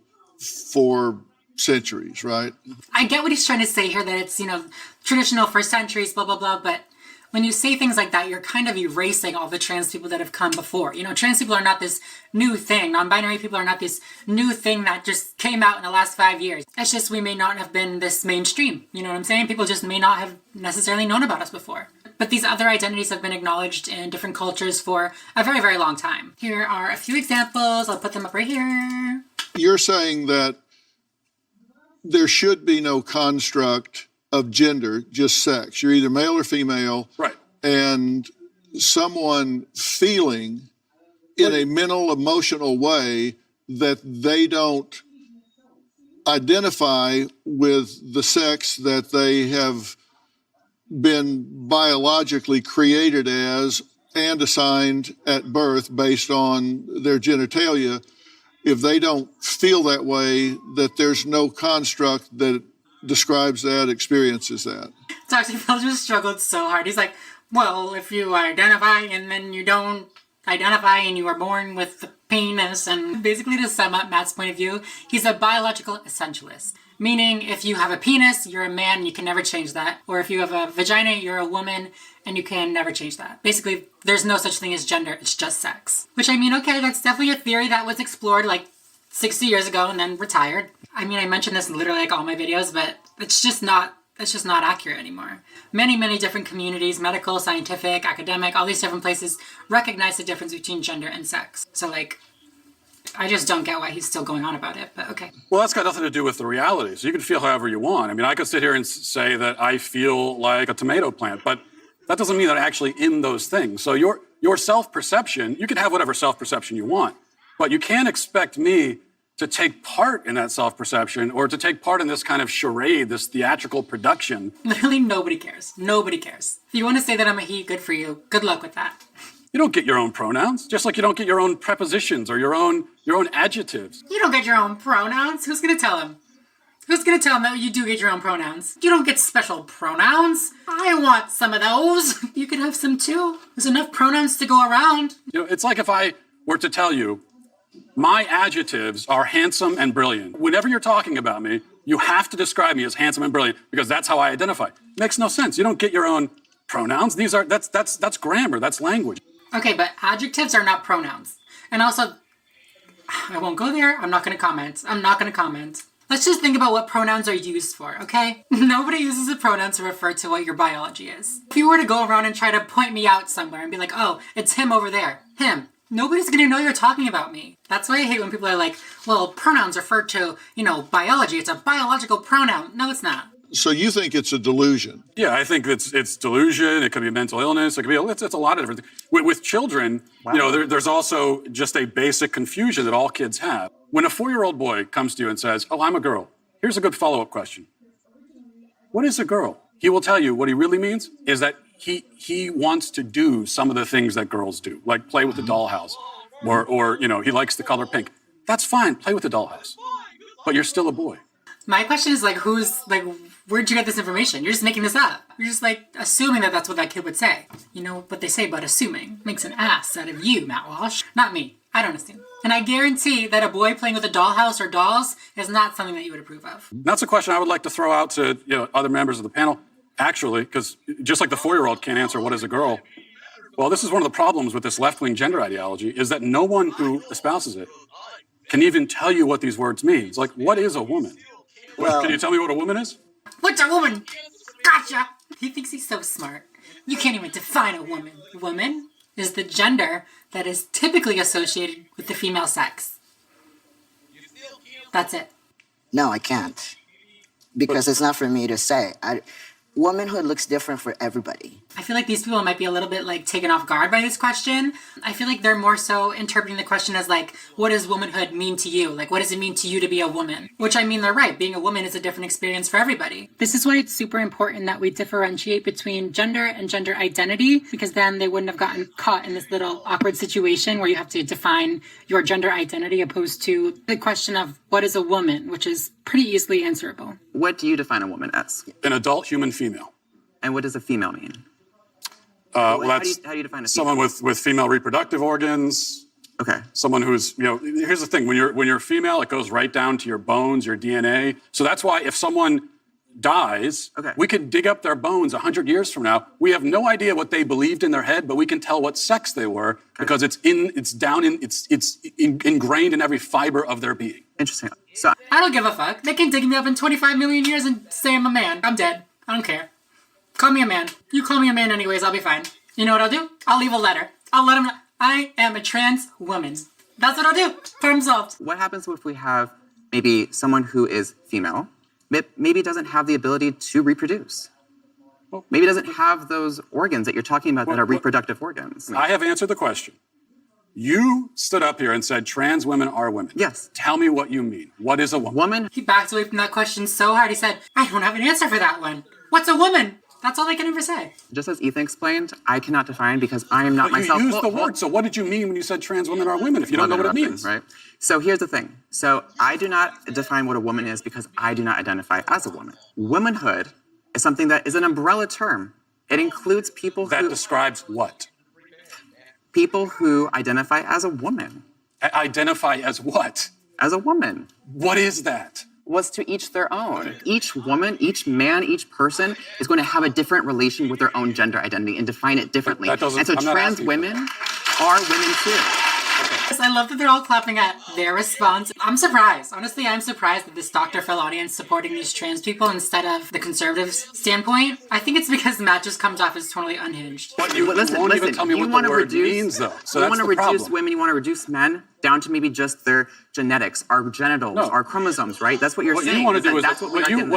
S10: for centuries, right?
S1: I get what he's trying to say here, that it's, traditional for centuries, blah, blah, blah, but when you say things like that, you're kind of erasing all the trans people that have come before. Trans people are not this new thing. Non-binary people are not this new thing that just came out in the last 5 years. It's just we may not have been this mainstream. You know what I'm saying? People just may not have necessarily known about us before. But these other identities have been acknowledged in different cultures for a very, very long time. Here are a few examples. I'll put them up right here.
S10: You're saying that there should be no construct of gender, just sex. You're either male or female.
S13: Right.
S10: And someone feeling in a mental, emotional way that they don't identify with the sex that they have been biologically created as and assigned at birth based on their genitalia. If they don't feel that way, that there's no construct that describes that, experiences that.
S1: Dr. Phil just struggled so hard. He's like, well, if you identify and then you don't identify and you are born with the penis, and basically to sum up Matt's point of view, he's a biological essentialist. Meaning if you have a penis, you're a man and you can never change that. Or if you have a vagina, you're a woman and you can never change that. Basically, there's no such thing as gender, it's just sex. Which okay, that's definitely a theory that was explored 60 years ago and then retired. I mentioned this in literally all my videos, but it's just not accurate anymore. Many, many different communities, medical, scientific, academic, all these different places recognize the difference between gender and sex. So I just don't get why he's still going on about it, but okay.
S13: Well, that's got nothing to do with the reality. So you can feel however you want. I could sit here and say that I feel like a tomato plant, but That doesn't mean that I'm actually in those things. So your self-perception, you can have whatever self-perception you want, but you can't expect me to take part in that self-perception or to take part in this kind of charade, this theatrical production.
S1: Literally nobody cares. Nobody cares. If you want to say that I'm a he, good for you. Good luck with that.
S13: You don't get your own pronouns, just like you don't get your own prepositions or your own adjectives.
S1: You don't get your own pronouns. Who's going to tell him? Who's going to tell him that you do get your own pronouns? You don't get special pronouns. I want some of those. You can have some too. There's enough pronouns to go around.
S13: You know, it's like if I were to tell you, my adjectives are handsome and brilliant. Whenever you're talking about me, you have to describe me as handsome and brilliant because that's how I identify. Makes no sense. You don't get your own pronouns. That's grammar. That's language.
S1: Okay, but adjectives are not pronouns. And also, I won't go there. I'm not going to comment. Let's just think about what pronouns are used for, okay? Nobody uses a pronoun to refer to what your biology is. If you were to go around and try to point me out somewhere and be like, oh, it's him over there, him. Nobody's gonna know you're talking about me. That's why I hate when people are like, well, pronouns refer to, biology. It's a biological pronoun. No, it's not.
S10: So you think it's a delusion?
S13: Yeah, I think it's delusion. It could be a mental illness. It could be it's a lot of different things. With children, there's also just a basic confusion that all kids have. When a 4-year-old boy comes to you and says, oh, I'm a girl, here's a good follow-up question. What is a girl? He will tell you what he really means is that he wants to do some of the things that girls do, like play with the dollhouse, or he likes the color pink. That's fine, play with the dollhouse, but you're still a boy.
S1: My question is where'd you get this information? You're just making this up. You're just assuming that that's what that kid would say. You know what they say about assuming makes an ass out of you, Matt Walsh. Not me. I don't assume. And I guarantee that a boy playing with a dollhouse or dolls is not something that you would approve of.
S13: That's a question I would like to throw out to other members of the panel. Actually, because just like the 4-year-old can't answer what is a girl, well, this is one of the problems with this left-wing gender ideology is that no one who espouses it can even tell you what these words mean. It's like, what is a woman? Well, can you tell me what a woman is?
S1: What's a woman? Gotcha! He thinks he's so smart. You can't even define a woman. Woman is the gender that is typically associated with the female sex. That's it.
S12: No, I can't. Because it's not for me to say. Womanhood looks different for everybody.
S1: I feel like these people might be a little bit taken off guard by this question. I feel like they're more so interpreting the question as what does womanhood mean to you? What does it mean to you to be a woman? Which I mean, they're right. Being a woman is a different experience for everybody. This is why it's super important that we differentiate between gender and gender identity, because then they wouldn't have gotten caught in this little awkward situation where you have to define your gender identity opposed to the question of what is a woman, which is pretty easily answerable.
S11: What do you define a woman as?
S13: An adult human female.
S11: And what does a female mean?
S13: Well,
S11: how do you define a female?
S13: Someone with female reproductive organs.
S11: Okay.
S13: Someone who's, here's the thing. When you're female, it goes right down to your bones, your DNA. So that's why if someone dies, we could dig up their bones 100 years from now. We have no idea what they believed in their head, but we can tell what sex they were because it's ingrained in every fiber of their being.
S11: Interesting. So
S1: I don't give a fuck. They can dig me up in 25 million years and say I'm a man. I'm dead. I don't care. Call me a man. You call me a man anyways, I'll be fine. You know what I'll do? I'll leave a letter. I'll let them know I am a trans woman. That's what I'll do. Problem solved.
S11: What happens if we have maybe someone who is female, maybe doesn't have the ability to reproduce? Maybe doesn't have those organs that you're talking about that are reproductive organs.
S13: I have answered the question. You stood up here and said trans women are women.
S11: Yes.
S13: Tell me what you mean. What is a woman?
S1: He backed away from that question so hard. He said, I don't have an answer for that one. What's a woman? That's all I can ever say.
S11: Just as Ethan explained, I cannot define because I am not
S13: but
S11: myself.
S13: You used the word, so what did you mean when you said trans women are women if you don't know what it means?
S11: Right. So here's the thing. So I do not define what a woman is because I do not identify as a woman. Womanhood is something that is an umbrella term. It includes people
S13: that describes what?
S11: People who identify as a woman.
S13: Identify as what?
S11: As a woman.
S13: What is that?
S11: Was to each their own. Each woman, each man, each person is going to have a different relation with their own gender identity and define it differently. And so trans women are women too.
S1: I love that they're all clapping at their response. I'm surprised. Honestly, I'm surprised that this Dr. Phil audience supporting these trans people instead of the conservatives' standpoint. I think it's because Matt just comes off as totally unhinged.
S13: But you won't even tell me what the word means, though. So
S11: you want to reduce women, you want to reduce men down to maybe just their genetics, our genitals, our chromosomes, right? That's what you're saying.
S13: What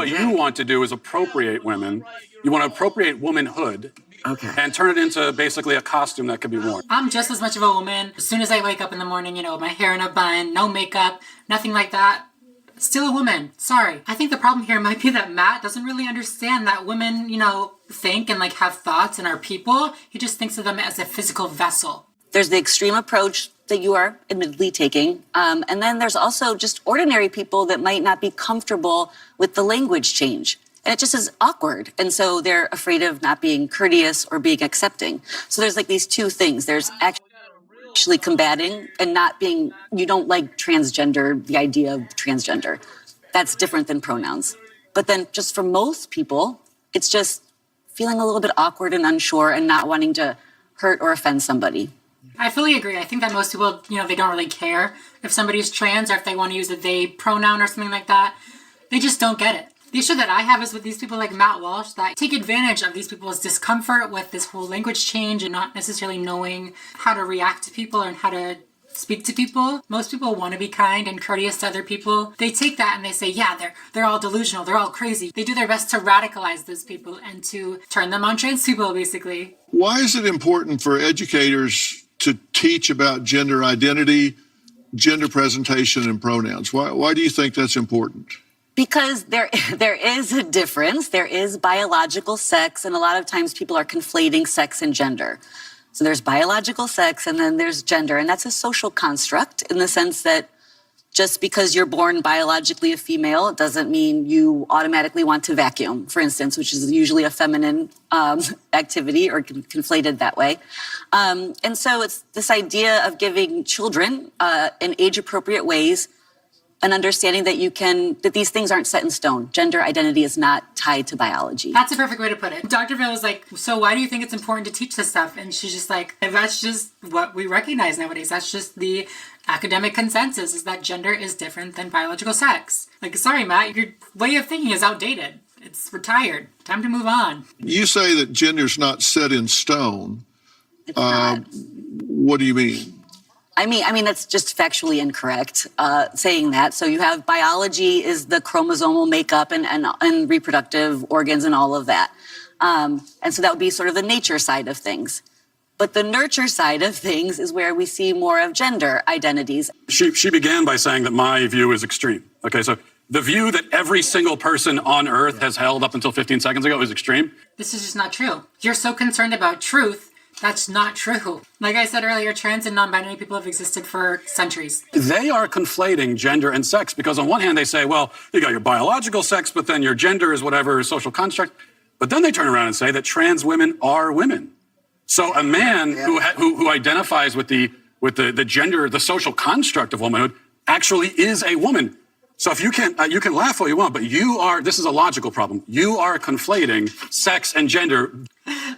S13: you want to do is appropriate women. You want to appropriate womanhood
S11: Okay.
S13: and turn it into basically a costume that could be worn.
S1: I'm just as much of a woman. As soon as I wake up in the morning, my hair in a bun, no makeup, nothing like that. Still a woman. Sorry. I think the problem here might be that Matt doesn't really understand that women, think and have thoughts and are people. He just thinks of them as a physical vessel.
S14: There's the extreme approach that you are admittedly taking. And then there's also just ordinary people that might not be comfortable with the language change. And it just is awkward. And so they're afraid of not being courteous or being accepting. So there's these two things. There's actually combating and not being, you don't like transgender, the idea of transgender. That's different than pronouns. But then just for most people, it's just feeling a little bit awkward and unsure and not wanting to hurt or offend somebody.
S1: I fully agree. I think that most people, they don't really care if somebody's trans or if they want to use a they pronoun or something like that. They just don't get it. The issue that I have is with these people like Matt Walsh that take advantage of these people's discomfort with this whole language change and not necessarily knowing how to react to people and how to speak to people. Most people want to be kind and courteous to other people. They take that and they say, yeah, they're all delusional, they're all crazy. They do their best to radicalize those people and to turn them on trans people, basically.
S10: Why is it important for educators to teach about gender identity, gender presentation, and pronouns? Why do you think that's important?
S14: Because there is a difference. There is biological sex, and a lot of times people are conflating sex and gender. So there's biological sex, and then there's gender, and that's a social construct in the sense that just because you're born biologically a female doesn't mean you automatically want to vacuum, for instance, which is usually a feminine activity or conflated that way. And so it's this idea of giving children in age-appropriate ways an understanding that these things aren't set in stone. Gender identity is not tied to biology.
S1: That's a perfect way to put it. Dr. Phil was like, so why do you think it's important to teach this stuff? And she's just like, that's just what we recognize nowadays. That's just the academic consensus, is that gender is different than biological sex. Sorry, Matt, your way of thinking is outdated. It's retired. Time to move on.
S10: You say that gender's not set in stone.
S14: It's not.
S10: What do you mean?
S14: I mean, that's just factually incorrect, saying that. So you have biology is the chromosomal makeup and reproductive organs and all of that. And so that would be sort of the nature side of things. But the nurture side of things is where we see more of gender identities.
S13: She began by saying that my view is extreme. Okay, so the view that every single person on Earth has held up until 15 seconds ago is extreme.
S1: This is just not true. You're so concerned about truth. That's not true. Like I said earlier, trans and non-binary people have existed for centuries.
S13: They are conflating gender and sex because on one hand they say, well, you got your biological sex, but then your gender is whatever social construct. But then they turn around and say that trans women are women. So a man who identifies with the gender, the social construct of womanhood, actually is a woman. So if you can laugh all you want, but this is a logical problem. You are conflating sex and gender.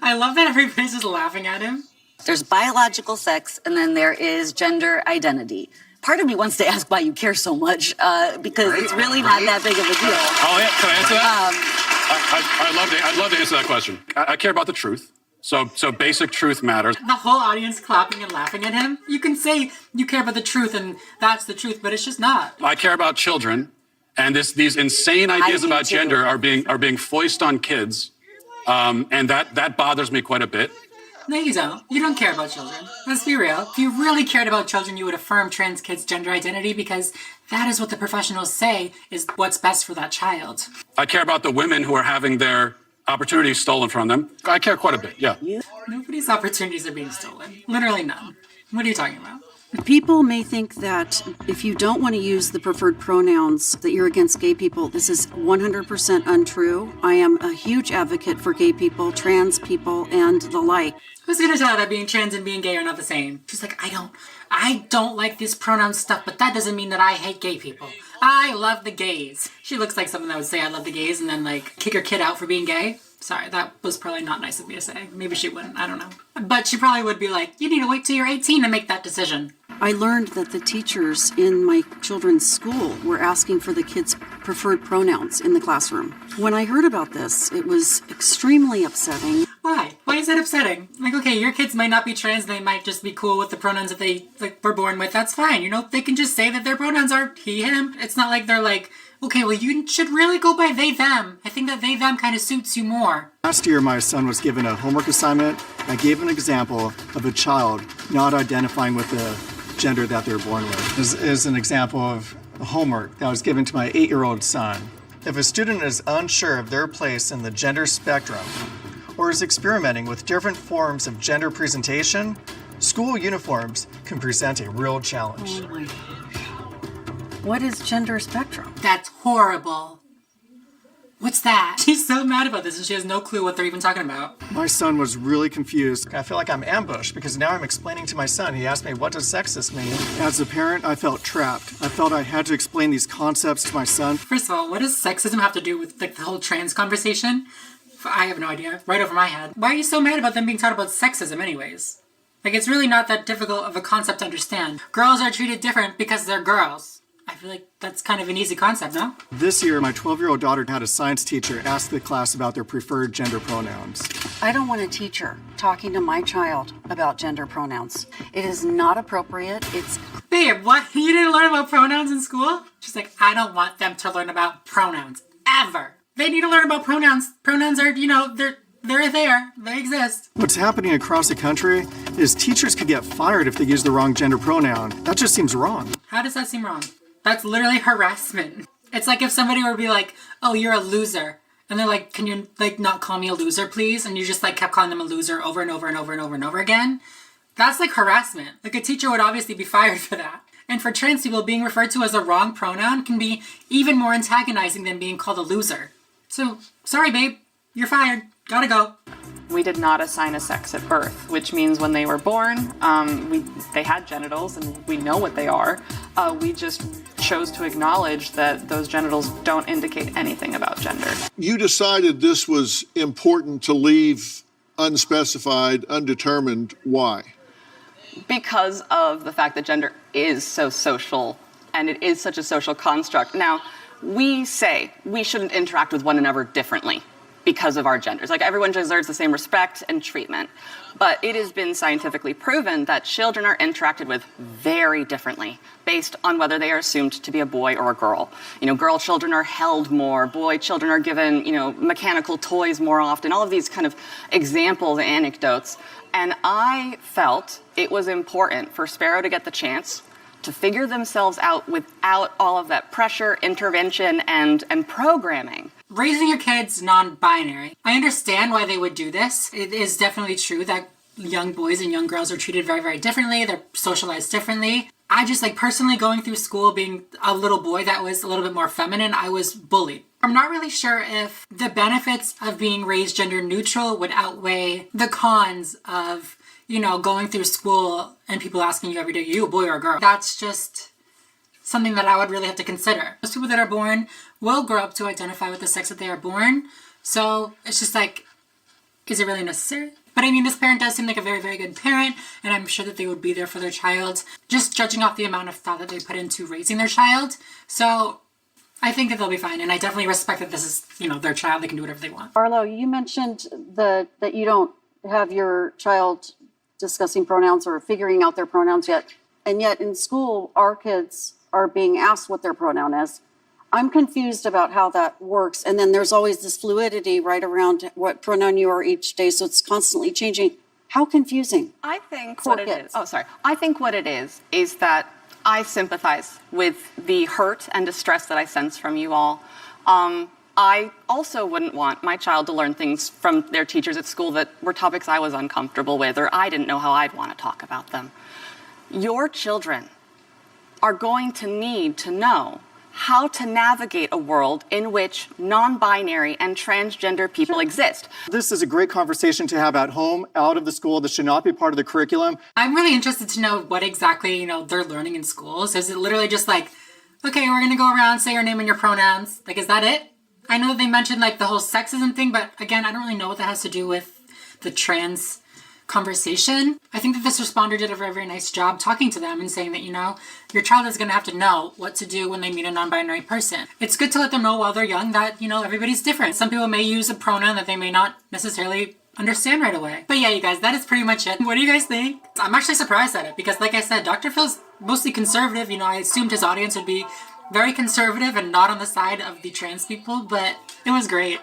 S1: I love that everybody's just laughing at him.
S14: There's biological sex, and then there is gender identity. Part of me wants to ask why you care so much, because it's really not that big of a deal.
S13: Oh, yeah. Can I answer that? I'd love to answer that question. I care about the truth. So basic truth matters.
S1: The whole audience clapping and laughing at him. You can say you care about the truth and that's the truth, but it's just not.
S13: I care about children, and these insane ideas about gender are being foisted on kids, and that bothers me quite a bit.
S1: No, you don't. You don't care about children. Let's be real. If you really cared about children, you would affirm trans kids' gender identity because that is what the professionals say is what's best for that child.
S13: I care about the women who are having their opportunities stolen from them. I care quite a bit, yeah.
S1: Nobody's opportunities are being stolen. Literally none. What are you talking about?
S15: People may think that if you don't want to use the preferred pronouns, that you're against gay people. This is 100% untrue. I am a huge advocate for gay people, trans people, and the like.
S1: Who's going to tell her that being trans and being gay are not the same? She's like, I don't like this pronoun stuff, but that doesn't mean that I hate gay people. I love the gays. She looks like someone that would say I love the gays and then kick her kid out for being gay. Sorry, that was probably not nice of me to say. Maybe she wouldn't, I don't know. But she probably would be like, you need to wait till you're 18 to make that decision.
S15: I learned that the teachers in my children's school were asking for the kids' preferred pronouns in the classroom. When I heard about this, it was extremely upsetting.
S1: Why? Why is that upsetting? Like, okay, your kids might not be trans, they might just be cool with the pronouns that they were born with. That's fine. They can just say that their pronouns are he, him. It's not like they're like, okay, well, you should really go by they, them. I think that they, them kind of suits you more.
S16: Last year, my son was given a homework assignment. I gave an example of a child not identifying with the gender that they were born with. This is an example of the homework that was given to my 8-year-old son. If a student is unsure of their place in the gender spectrum or is experimenting with different forms of gender presentation, school uniforms can present a real challenge.
S15: Oh my gosh. What is gender spectrum?
S1: That's horrible. What's that? She's so mad about this and she has no clue what they're even talking about.
S16: My son was really confused. I feel like I'm ambushed because now I'm explaining to my son. He asked me, what does sexist mean? As a parent, I felt trapped. I felt I had to explain these concepts to my son.
S1: First of all, what does sexism have to do with the whole trans conversation? I have no idea. Right over my head. Why are you so mad about them being taught about sexism anyways? It's really not that difficult of a concept to understand. Girls are treated different because they're girls. I feel like that's kind of an easy concept, no?
S16: This year, my 12-year-old daughter had a science teacher ask the class about their preferred gender pronouns.
S15: I don't want a teacher talking to my child about gender pronouns. It is not appropriate.
S1: Babe, what? You didn't learn about pronouns in school? She's like, I don't want them to learn about pronouns. Ever. They need to learn about pronouns. Pronouns are, they're there. They exist.
S16: What's happening across the country is teachers could get fired if they use the wrong gender pronoun. That just seems wrong.
S1: How does that seem wrong? That's literally harassment. It's like if somebody were to be like, oh, you're a loser. And they're like, can you not call me a loser, please? And you just kept calling them a loser over and over and over and over and over again. That's harassment. A teacher would obviously be fired for that. And for trans people, being referred to as a wrong pronoun can be even more antagonizing than being called a loser. So, sorry, babe. You're fired. Gotta go.
S17: We did not assign a sex at birth, which means when they were born, they had genitals and we know what they are. We just chose to acknowledge that those genitals don't indicate anything about gender.
S10: You decided this was important to leave unspecified, undetermined. Why?
S4: Because of the fact that gender is so social and it is such a social construct. Now, we say we shouldn't interact with one another differently because of our genders. Everyone deserves the same respect and treatment. But it has been scientifically proven that children are interacted with very differently based on whether they are assumed to be a boy or a girl. Girl children are held more, boy children are given, mechanical toys more often, all of these kind of examples and anecdotes. And I felt it was important for Sparrow to get the chance to figure themselves out without all of that pressure, intervention, and programming.
S1: Raising your kids non-binary. I understand why they would do this. It is definitely true that young boys and young girls are treated very, very differently. They're socialized differently. I just personally going through school being a little boy that was a little bit more feminine, I was bullied. I'm not really sure if the benefits of being raised gender neutral would outweigh the cons of, going through school and people asking you every day, are you a boy or a girl? That's just something that I would really have to consider. Most people that are born will grow up to identify with the sex that they are born. So it's just is it really necessary? But this parent does seem like a very, very good parent, and I'm sure that they would be there for their child, just judging off the amount of thought that they put into raising their child. So I think that they'll be fine, and I definitely respect that this is, their child. They can do whatever they want.
S15: Arlo, you mentioned that you don't have your child discussing pronouns or figuring out their pronouns yet, and yet in school, our kids are being asked what their pronoun is. I'm confused about how that works. And then there's always this fluidity right around what pronoun you are each day. So it's constantly changing. How confusing.
S4: I think what it is that I sympathize with the hurt and distress that I sense from you all. I also wouldn't want my child to learn things from their teachers at school that were topics I was uncomfortable with or I didn't know how I'd want to talk about them. Your children are going to need to know how to navigate a world in which non-binary and transgender people exist.
S16: This is a great conversation to have at home, out of the school. This should not be part of the curriculum.
S1: I'm really interested to know what exactly, they're learning in schools. Is it literally just okay, we're going to go around, say your name and your pronouns? Is that it? I know they mentioned the whole sexism thing, but again, I don't really know what that has to do with the trans conversation. I think that this responder did a very, very nice job talking to them and saying that, your child is going to have to know what to do when they meet a non-binary person. It's good to let them know while they're young that, everybody's different. Some people may use a pronoun that they may not necessarily understand right away. But yeah, you guys, that is pretty much it. What do you guys think? I'm actually surprised at it because like I said, Dr. Phil's mostly conservative. You know, I assumed his audience would be very conservative and not on the side of the trans people, but it was great.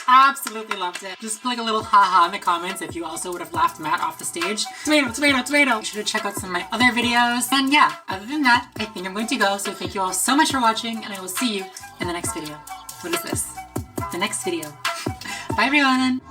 S1: Absolutely loved it. Just put like a little haha in the comments if you also would have laughed Matt off the stage. Tomato, tomato, tomato. You should check out some of my other videos. And yeah, other than that, I think I'm going to go. So thank you all so much for watching and I will see you in the next video. What is this? The next video. Bye everyone.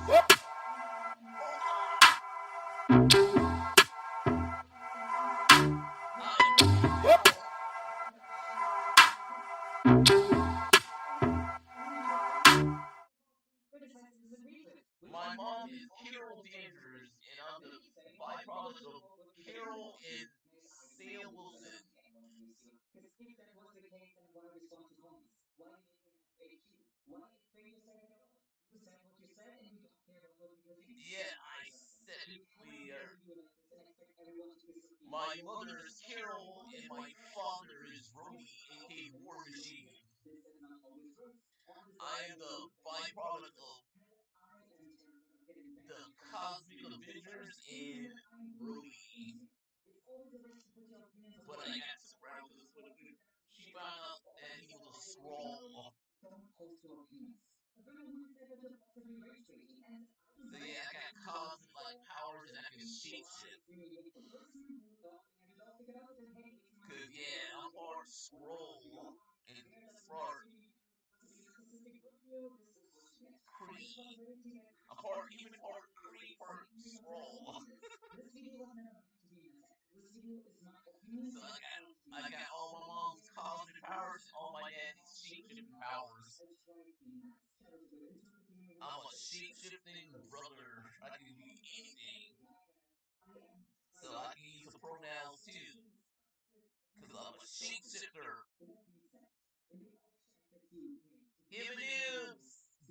S9: My mom is Carol Danvers, and I'm the byproduct of Carol and Sam Wilson. Yeah, I said it clear. My mother is Carol, and my father is Rhodey, aka War Machine. I am the byproduct of the Cosmic Avengers and Rhodey. But I got took around because when she found out that he was a Skrull. So yeah, I got cosmic like powers and I can shapeshift. Cause yeah, I'm part Skrull and part Kree. I'm part human, part Kree, part Skrull. So I got all my mom's cosmic powers and all my daddy's shapeshifting powers. I'm a shapeshifting brother. I can be anything. So I can use the pronouns too. Cause I'm a shapeshifter.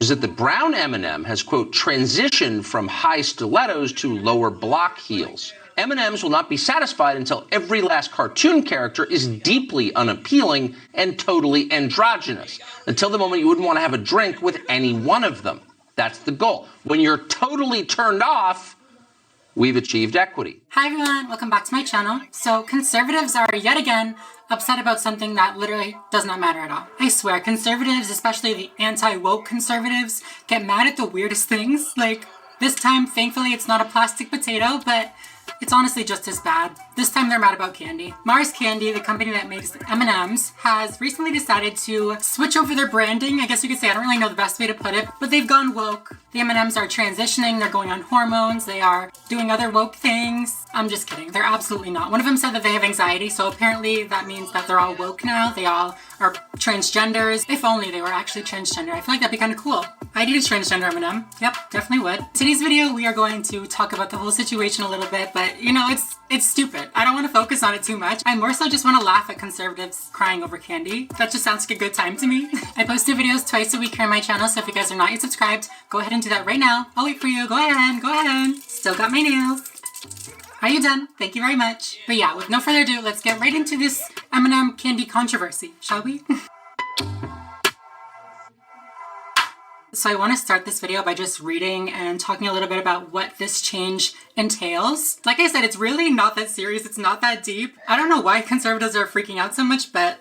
S18: Is that the brown M&M has, quote, transitioned from high stilettos to lower block heels. M&Ms will not be satisfied until every last cartoon character is deeply unappealing and totally androgynous. Until the moment you wouldn't want to have a drink with any one of them. That's the goal. When you're totally turned off, we've achieved equity.
S1: Hi everyone, welcome back to my channel. So conservatives are yet again upset about something that literally does not matter at all. I swear, conservatives, especially the anti-woke conservatives, get mad at the weirdest things. Like this time, thankfully it's not a plastic potato, but it's honestly just as bad. This time they're mad about candy. Mars Candy, the company that makes M&Ms, has recently decided to switch over their branding. I guess you could say, I don't really know the best way to put it, but they've gone woke. The M&Ms are transitioning, they're going on hormones, they are doing other woke things. I'm just kidding, they're absolutely not. One of them said that they have anxiety, so apparently that means that they're all woke now. They all are transgenders. If only they were actually transgender. I feel like that'd be kind of cool. I'd eat a transgender M&M. Yep, definitely would. Today's video, we are going to talk about the whole situation a little bit, but you know, it's stupid. I don't want to focus on it too much. I more so just want to laugh at conservatives crying over candy. That just sounds like a good time to me. I post new videos twice a week here on my channel, so if you guys are not yet subscribed, go ahead and do that right now. I'll wait for you. Go ahead, go ahead. Still got my nails. Are you done? Thank you very much. But yeah, with no further ado, let's get right into this M&M candy controversy, shall we? So I want to start this video by just reading and talking a little bit about what this change entails. Like I said, it's really not that serious. It's not that deep. I don't know why conservatives are freaking out so much, but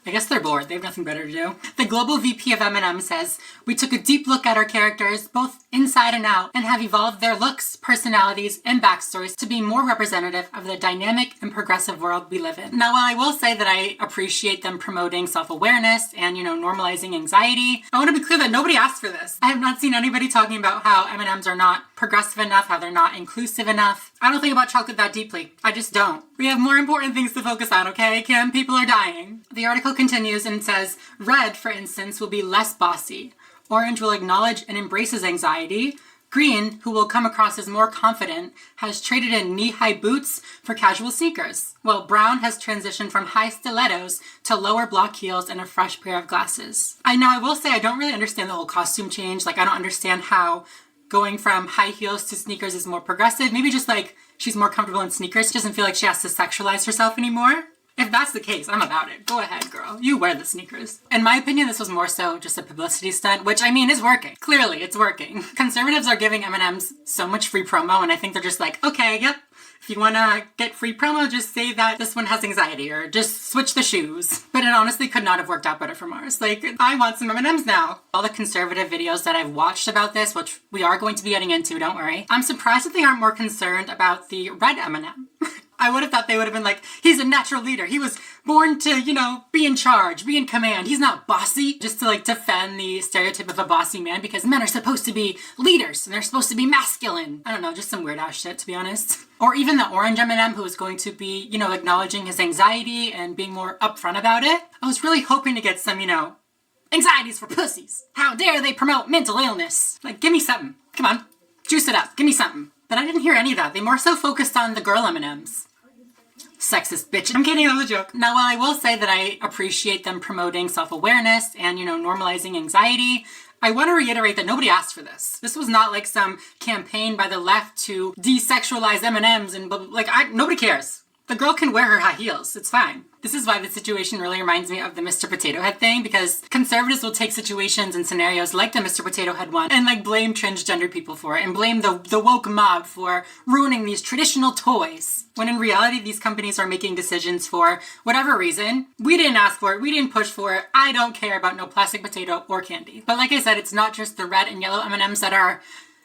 S1: I guess they're bored. They have nothing better to do. The global VP of M&M says, "We took a deep look at our characters, both inside and out, and have evolved their looks, personalities, and backstories to be more representative of the dynamic and progressive world we live in." Now, while I will say that I appreciate them promoting self-awareness and, you know, normalizing anxiety, I want to be clear that nobody asked for this. I have not seen anybody talking about how M&Ms are not progressive enough, how they're not inclusive enough. I don't think about chocolate that deeply. I just don't. We have more important things to focus on, okay, Kim? People are dying. The article continues and says, red, for instance, will be less bossy. Orange will acknowledge and embrace his anxiety. Green, who will come across as more confident, has traded in knee-high boots for casual sneakers, while brown has transitioned from high stilettos to lower block heels and a fresh pair of glasses. I will say I don't really understand the whole costume change. Like, I don't understand how going from high heels to sneakers is more progressive. Maybe just like she's more comfortable in sneakers. She doesn't feel like she has to sexualize herself anymore. If that's the case, I'm about it. Go ahead, girl. You wear the sneakers. In my opinion, this was more so just a publicity stunt, which I mean is working. Clearly, it's working. Conservatives are giving M&Ms so much free promo, and I think they're just like, okay, yep. If you want to get free promo, just say that this one has anxiety, or just switch the shoes. But it honestly could not have worked out better for Mars. Like, I want some M&Ms now. All the conservative videos that I've watched about this, which we are going to be getting into, don't worry. I'm surprised that they aren't more concerned about the red M&M. I would have thought they would have been like, he's a natural leader. He was born to, you know, be in charge, be in command. He's not bossy. Just to like defend the stereotype of a bossy man, because men are supposed to be leaders and they're supposed to be masculine. I don't know, just some weird ass shit, to be honest. Or even the orange M&M, who is going to be, you know, acknowledging his anxiety and being more upfront about it. I was really hoping to get some, you know, anxieties for pussies. How dare they promote mental illness? Like, give me something. Come on, juice it up. Give me something. But I didn't hear any of that. They more so focused on the girl M&Ms. Sexist bitch. I'm kidding, that was a joke. Now, while I will say that I appreciate them promoting self-awareness and, you know, normalizing anxiety, I want to reiterate that nobody asked for this. This was not like some campaign by the left to desexualize M&Ms and nobody cares. The girl can wear her high heels. It's fine. This is why the situation really reminds me of the Mr. Potato Head thing, because conservatives will take situations and scenarios like the Mr. Potato Head one and like blame transgender people for it and blame the woke mob for ruining these traditional toys. When in reality, these companies are making decisions for whatever reason. We didn't ask for it. We didn't push for it. I don't care about no plastic potato or candy. But like I said, it's not just the red and yellow M&Ms that are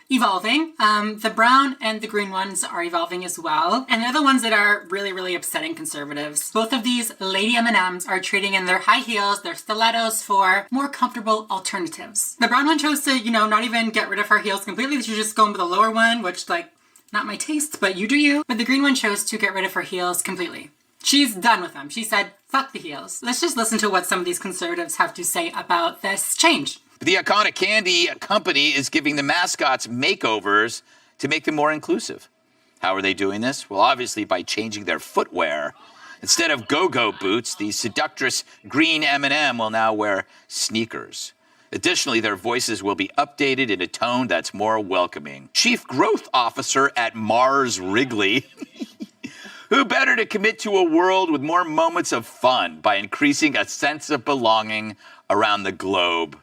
S1: evolving. The brown and the green ones are evolving as well. And they're the ones that are really, really upsetting conservatives. Both of these lady M&Ms are trading in their high heels, their stilettos for more comfortable alternatives. The brown one chose to, you know, not even get rid of her heels completely. She's just going with the lower one, which like, not my taste, but you do you. But the green one chose to get rid of her heels completely. She's done with them. She said, fuck the heels. Let's just listen to what some of these conservatives have to say about this change.
S19: The iconic candy company is giving the mascots makeovers to make them more inclusive. How are they doing this? Well, obviously by changing their footwear. Instead of go-go boots, the seductress green M&M will now wear sneakers. Additionally, their voices will be updated in a tone that's more welcoming. Chief Growth Officer at Mars Wrigley. Who better to commit to a world with more moments of fun by increasing a sense of belonging around the globe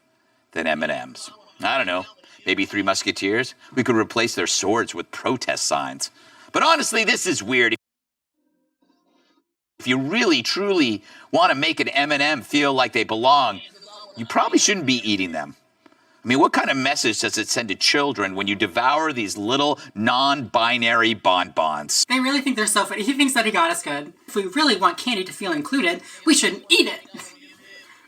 S19: than M&Ms? I don't know, maybe Three Musketeers? We could replace their swords with protest signs. But honestly, this is weird. If you really, truly want to make an M&M feel like they belong, you probably shouldn't be eating them. I mean, what kind of message does it send to children when you devour these little non-binary bonbons?
S1: They really think they're so funny. He thinks that he got us good. If we really want candy to feel included, we shouldn't eat it.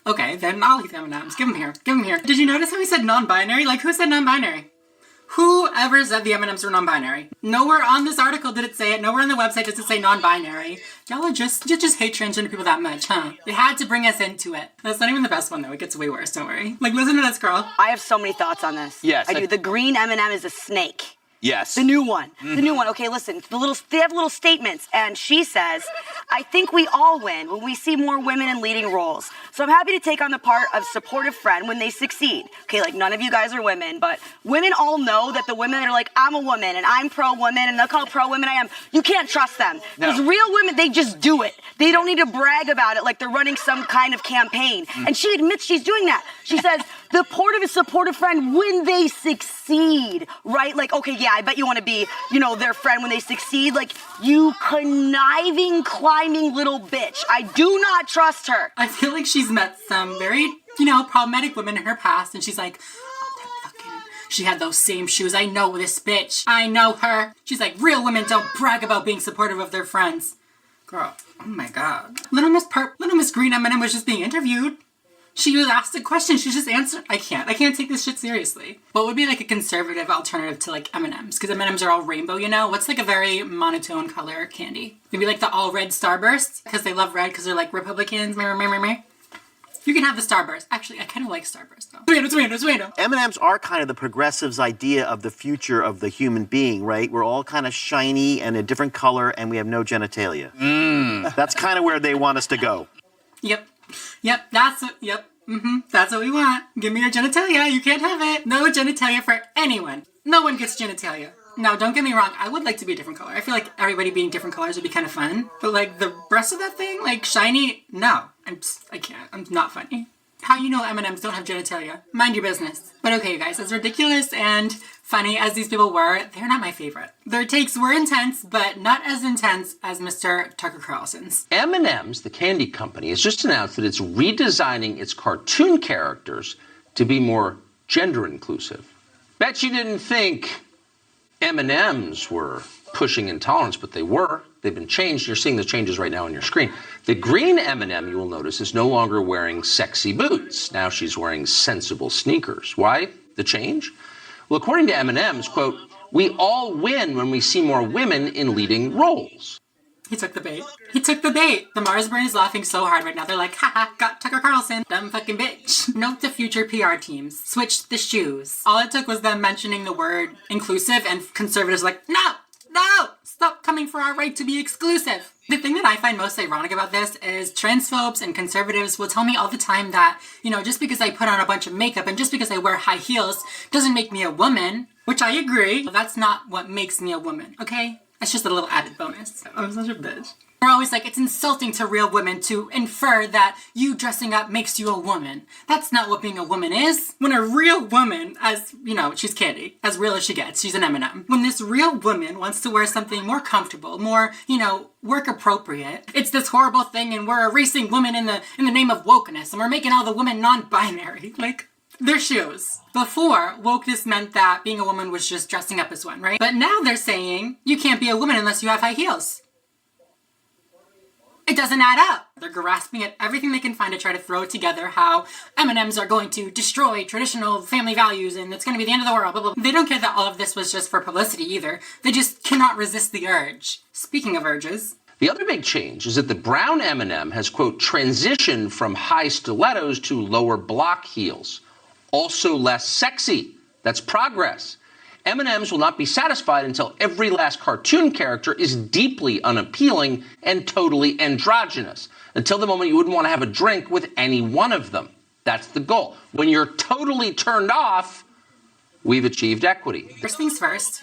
S1: Okay, then I'll eat the M&Ms. Give them here. Give them here. Did you notice how he said non-binary? Like, who said non-binary? Whoever said the M&Ms were non-binary. Nowhere on this article did it say it. Nowhere on the website does it say non-binary. Y'all just hate transgender people that much, huh? They had to bring us into it. That's not even the best one, though. It gets way worse, don't worry. Like, listen to this girl.
S20: I have so many thoughts on this.
S19: Yes.
S20: I do. The green M&M is a snake.
S19: Yes.
S20: The new one. The new one. Okay, listen. They have little statements, and she says, I think we all win when we see more women in leading roles. So I'm happy to take on the part of supportive friend when they succeed. Okay, like none of you guys are women, but women all know that the women that are like, I'm a woman and I'm pro-woman and look how pro-women I am. You can't trust them. Because real women, they just do it. They don't need to brag about it like they're running some kind of campaign. And she admits she's doing that. She says, the supportive friend when they succeed, right? Like, okay, yeah, I bet you want to be, you know, their friend when they succeed. Like, you conniving, climbing little bitch. I do not trust her.
S1: I feel like she's met some very, you know, problematic women in her past, and she's like, she had those same shoes. I know this bitch. I know her. She's like, real women don't brag about being supportive of their friends. Girl, oh my God. Little Miss Green M&M was just being interviewed. She was asked a question. She just answered. I can't take this shit seriously. What would be like a conservative alternative to like M&Ms? Because M&Ms are all rainbow, you know? What's like a very monotone color candy? Maybe like the all red Starburst because they love red because they're like Republicans. You can have the Starburst. Actually, I kind of like Starburst though. Tomato.
S21: M&Ms are kind of the progressives' idea of the future of the human being, right? We're all kind of shiny and a different color and we have no genitalia. That's kind of where they want us to go.
S1: Yep, that's what we want. Give me your genitalia. You can't have it. No genitalia for anyone. No one gets genitalia. Now, don't get me wrong, I would like to be a different color. I feel like everybody being different colors would be kind of fun. But like the rest of that thing, like shiny, no. I can't. I'm not funny. How you know M&Ms don't have genitalia? Mind your business. But okay, you guys, as ridiculous and funny as these people were, they're not my favorite. Their takes were intense, but not as intense as Mr. Tucker Carlson's.
S18: M&M's, the candy company, has just announced that it's redesigning its cartoon characters to be more gender inclusive. Bet you didn't think M&M's were pushing intolerance, but they were. They've been changed. You're seeing the changes right now on your screen. The green M&M, you will notice, is no longer wearing sexy boots. Now she's wearing sensible sneakers. Why the change? Well, according to M&M's, quote, "We all win when we see more women in leading roles."
S1: He took the bait. He took the bait. The Mars brain is laughing so hard right now. They're like, haha, got Tucker Carlson. Dumb fucking bitch. Note to future PR teams. Switch the shoes. All it took was them mentioning the word inclusive and conservatives like, no, stop coming for our right to be exclusive. The thing that I find most ironic about this is transphobes and conservatives will tell me all the time that, you know, just because I put on a bunch of makeup and just because I wear high heels doesn't make me a woman, which I agree. That's not what makes me a woman, okay? That's just a little added bonus. I'm such a bitch. We're always like, it's insulting to real women to infer that you dressing up makes you a woman. That's not what being a woman is. When a real woman, as, you know, she's Candy, as real as she gets, she's an M&M. When this real woman wants to wear something more comfortable, more, you know, work appropriate, it's this horrible thing and we're erasing women in the name of wokeness and we're making all the women non-binary. Like, their shoes. Before, wokeness meant that being a woman was just dressing up as one, right? But now they're saying you can't be a woman unless you have high heels. It doesn't add up. They're grasping at everything they can find to try to throw together how M&Ms are going to destroy traditional family values and it's going to be the end of the world, blah, blah, blah. They don't care that all of this was just for publicity either. They just cannot resist the urge. Speaking of urges.
S18: The other big change is that the brown M&M has, quote, transitioned from high stilettos to lower block heels. Also less sexy. That's progress. M&M's will not be satisfied until every last cartoon character is deeply unappealing and totally androgynous. Until the moment you wouldn't want to have a drink with any one of them. That's the goal. When you're totally turned off, we've achieved equity.
S1: First things first,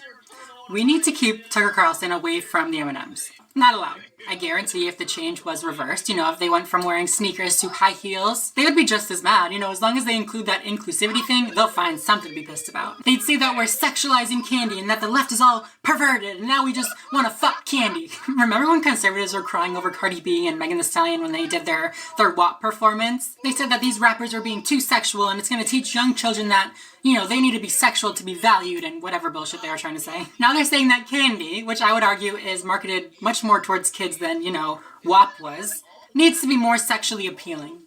S1: we need to keep Tucker Carlson away from the M&Ms. Not allowed. I guarantee if the change was reversed, you know, if they went from wearing sneakers to high heels, they would be just as mad. You know, as long as they include that inclusivity thing, they'll find something to be pissed about. They'd say that we're sexualizing Candy and that the left is all perverted and now we just want to fuck Candy. Remember when conservatives were crying over Cardi B and Megan Thee Stallion when they did their WAP performance? They said that these rappers are being too sexual and it's going to teach young children that, you know, they need to be sexual to be valued and whatever bullshit they were trying to say. Now they're saying that Candy, which I would argue is marketed much more towards kids than, you know, WAP was, needs to be more sexually appealing.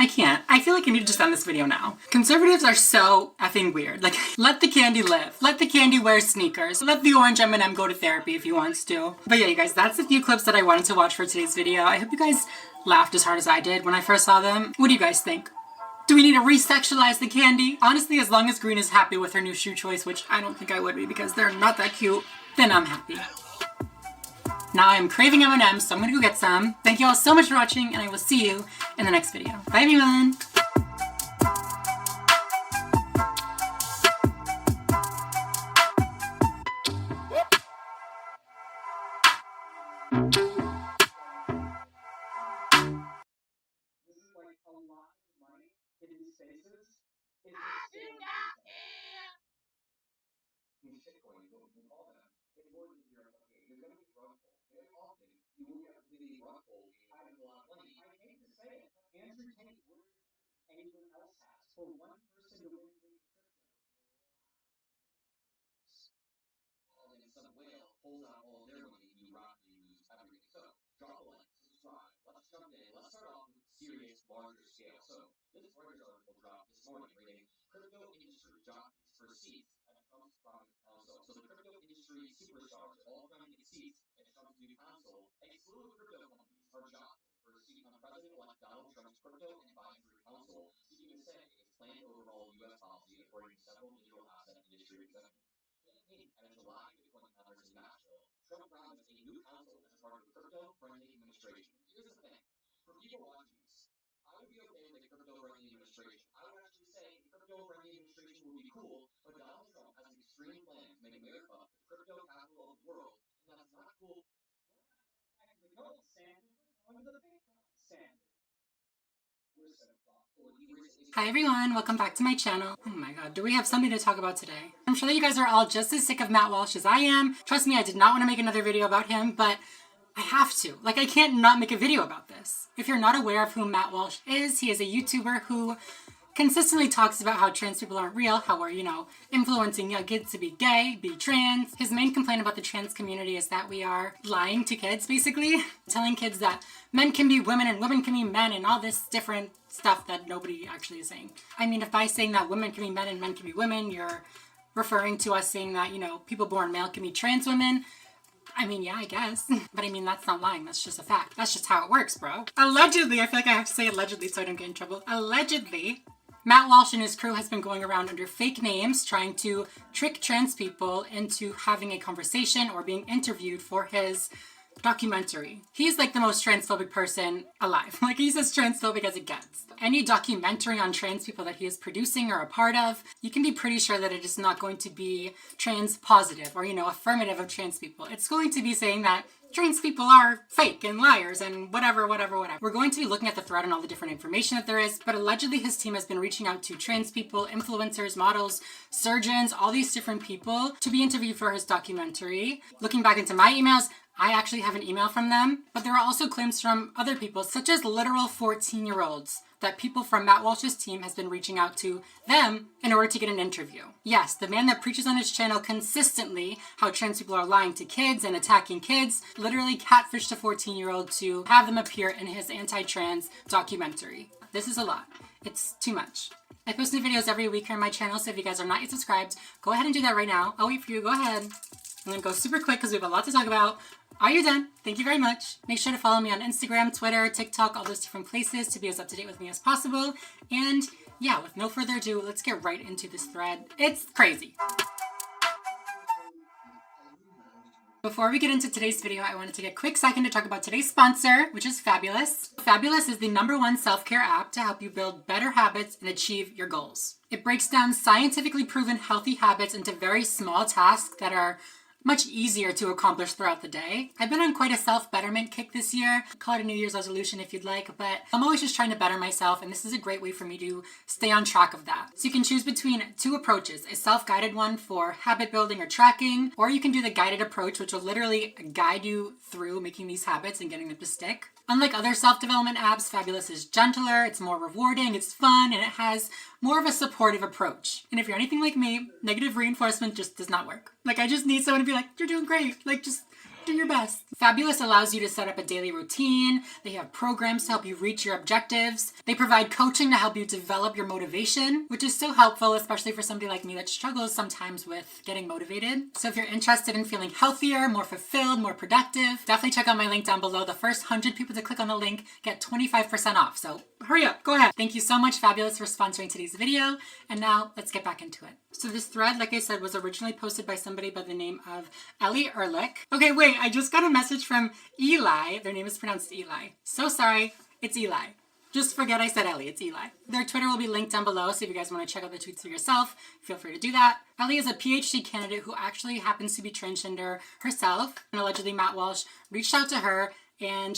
S1: I can't. I feel like I need to just end this video now. Conservatives are so effing weird. Like, let the Candy live. Let the Candy wear sneakers. Let the orange M&M go to therapy if he wants to. But yeah, you guys, that's a few clips that I wanted to watch for today's video. I hope you guys laughed as hard as I did when I first saw them. What do you guys think? Do we need to re-sexualize the Candy? Honestly, as long as Green is happy with her new shoe choice, which I don't think I would be because they're not that cute, then I'm happy. Now I'm craving M&Ms, so I'm gonna go get some. Thank you all so much for watching, and I will see you in the next video. Bye, everyone! Hi everyone, welcome back to my channel. Oh my god, do we have something to talk about today? I'm sure that you guys are all just as sick of Matt Walsh as I am. Trust me, I did not want to make another video about him, but I have to. Like, I can't not make a video about this. If you're not aware of who Matt Walsh is, he is a YouTuber who consistently talks about how trans people aren't real, how we're, influencing young kids to be gay, be trans. His main complaint about the trans community is that we are lying to kids, basically. Telling kids that men can be women and women can be men and all this different stuff that nobody actually is saying. I mean, if by saying that women can be men and men can be women, you're referring to us saying that, people born male can be trans women, I mean, yeah, I guess. But I mean, that's not lying. That's just a fact. That's just how it works, bro. Allegedly, I feel like I have to say allegedly so I don't get in trouble. Allegedly, Matt Walsh and his crew has been going around under fake names trying to trick trans people into having a conversation or being interviewed for his documentary. He's like the most transphobic person alive. Like, he's as transphobic as it gets. Any documentary on trans people that he is producing or a part of, you can be pretty sure that it is not going to be trans positive or, affirmative of trans people. It's going to be saying that trans people are fake and liars and whatever. We're going to be looking at the thread and all the different information that there is, but allegedly his team has been reaching out to trans people, influencers, models, surgeons, all these different people to be interviewed for his documentary. Looking back into my emails, I actually have an email from them, but there are also claims from other people, such as literal 14-year-olds, that people from Matt Walsh's team has been reaching out to them in order to get an interview. Yes, the man that preaches on his channel consistently how trans people are lying to kids and attacking kids, literally catfished a 14-year-old to have them appear in his anti-trans documentary. This is a lot. It's too much. I post new videos every week on my channel, so if you guys are not yet subscribed, go ahead and do that right now. I'll wait for you. Go ahead. I'm gonna go super quick because we have a lot to talk about. Are you done? Thank you very much. Make sure to follow me on Instagram, Twitter, TikTok, all those different places to be as up to date with me as possible. And yeah, with no further ado, let's get right into this thread. It's crazy. Before we get into today's video, I want to take a quick second to talk about today's sponsor, which is Fabulous. Fabulous is the #1 self-care app to help you build better habits and achieve your goals. It breaks down scientifically proven healthy habits into very small tasks that are much easier to accomplish throughout the day. I've been on quite a self-betterment kick this year. Call it a New Year's resolution if you'd like, but I'm always just trying to better myself, and this is a great way for me to stay on track of that. So you can choose between two approaches, a self-guided one for habit building or tracking, or you can do the guided approach, which will literally guide you through making these habits and getting them to stick. Unlike other self-development apps, Fabulous is gentler, it's more rewarding, it's fun, and it has more of a supportive approach. And if you're anything like me, negative reinforcement just does not work. Like, I just need someone to be like, you're doing great. Like, just do your best. Fabulous allows you to set up a daily routine. They have programs to help you reach your objectives. They provide coaching to help you develop your motivation, which is so helpful, especially for somebody like me that struggles sometimes with getting motivated. So if you're interested in feeling healthier, more fulfilled, more productive, definitely check out my link down below. The first 100 people to click on the link get 25% off. So hurry up, go ahead. Thank you so much, Fabulous, for sponsoring today's video. And now let's get back into it. So this thread, like I said, was originally posted by somebody by the name of Ellie Ehrlich. Okay, wait, I just got a message from Eli. Their name is pronounced Eli. So sorry, it's Eli. Just forget I said Ellie, it's Eli. Their Twitter will be linked down below, so if you guys want to check out the tweets for yourself, feel free to do that. Ellie is a PhD candidate who actually happens to be transgender herself, and allegedly Matt Walsh reached out to her, and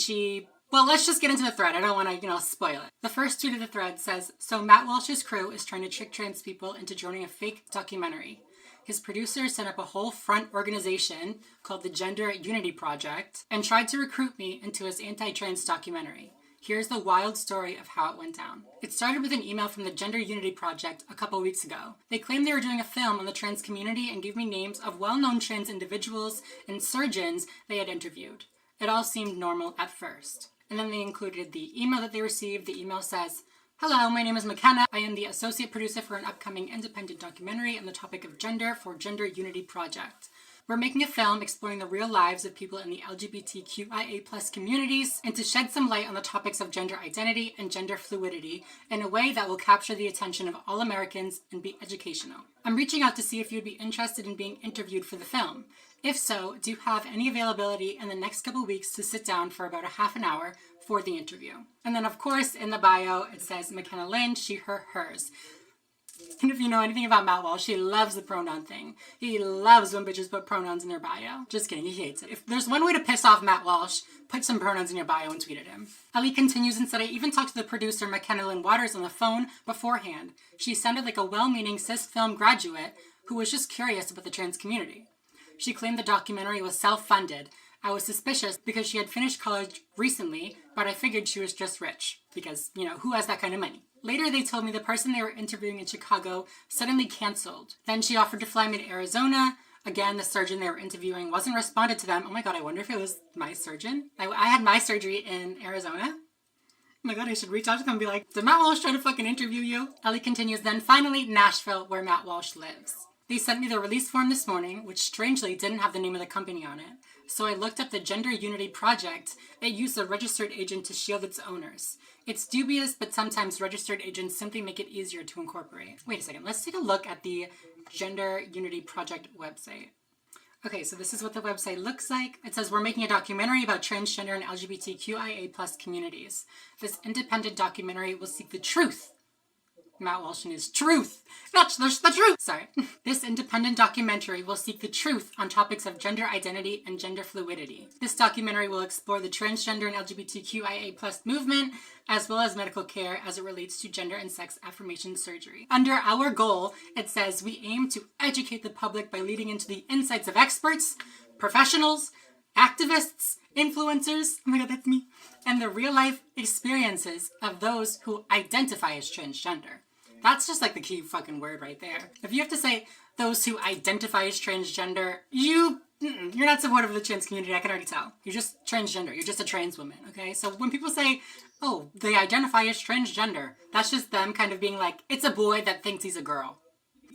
S1: well, let's just get into the thread. I don't want to, spoil it. The first tweet of the thread says, so Matt Walsh's crew is trying to trick trans people into joining a fake documentary. His producers set up a whole front organization called the Gender Unity Project and tried to recruit me into his anti-trans documentary. Here's the wild story of how it went down. It started with an email from the Gender Unity Project a couple weeks ago. They claimed they were doing a film on the trans community and gave me names of well-known trans individuals and surgeons they had interviewed. It all seemed normal at first. And then they included the email that they received. The email says, hello, my name is McKenna. I am the associate producer for an upcoming independent documentary on the topic of gender for Gender Unity Project. We're making a film exploring the real lives of people in the LGBTQIA+ communities and to shed some light on the topics of gender identity and gender fluidity in a way that will capture the attention of all Americans and be educational. I'm reaching out to see if you'd be interested in being interviewed for the film. If so, do you have any availability in the next couple weeks to sit down for about a half an hour for the interview? And then, of course, in the bio, it says McKenna Lynn, she, her, hers. And if you know anything about Matt Walsh, he loves the pronoun thing. He loves when bitches put pronouns in their bio. Just kidding, he hates it. If there's one way to piss off Matt Walsh, put some pronouns in your bio and tweet at him. Ellie continues and said, I even talked to the producer McKenna Lynn Waters on the phone beforehand. She sounded like a well-meaning cis film graduate who was just curious about the trans community. She claimed the documentary was self-funded. I was suspicious because she had finished college recently, but I figured she was just rich. Because, you know, who has that kind of money? Later, they told me the person they were interviewing in Chicago suddenly canceled. Then she offered to fly me to Arizona. Again, the surgeon they were interviewing wasn't responded to them. Oh my god, I wonder if it was my surgeon. I had my surgery in Arizona. Oh my god, I should reach out to them and be like, did Matt Walsh try to fucking interview you? Ellie continues, then finally, Nashville, where Matt Walsh lives. They sent me the release form this morning, which strangely didn't have the name of the company on it. So I looked up the Gender Unity Project. It used a registered agent to shield its owners. It's dubious, but sometimes registered agents simply make it easier to incorporate. Wait a second, let's take a look at the Gender Unity Project website. Okay, so this is what the website looks like. It says, we're making a documentary about transgender and LGBTQIA+ communities. This independent documentary will seek the truth. Matt Walsh and his truth. That's the truth. Sorry. This independent documentary will seek the truth on topics of gender identity and gender fluidity. This documentary will explore the transgender and LGBTQIA+ movement, as well as medical care as it relates to gender and sex affirmation surgery. Under our goal, it says we aim to educate the public by leading into the insights of experts, professionals, activists, influencers, oh my god, that's me, and the real-life experiences of those who identify as transgender. That's just like the key fucking word right there. If you have to say those who identify as transgender, you're not supportive of the trans community, I can already tell. You're just transgender, you're just a trans woman, okay? So when people say, oh, they identify as transgender, that's just them kind of being like, it's a boy that thinks he's a girl.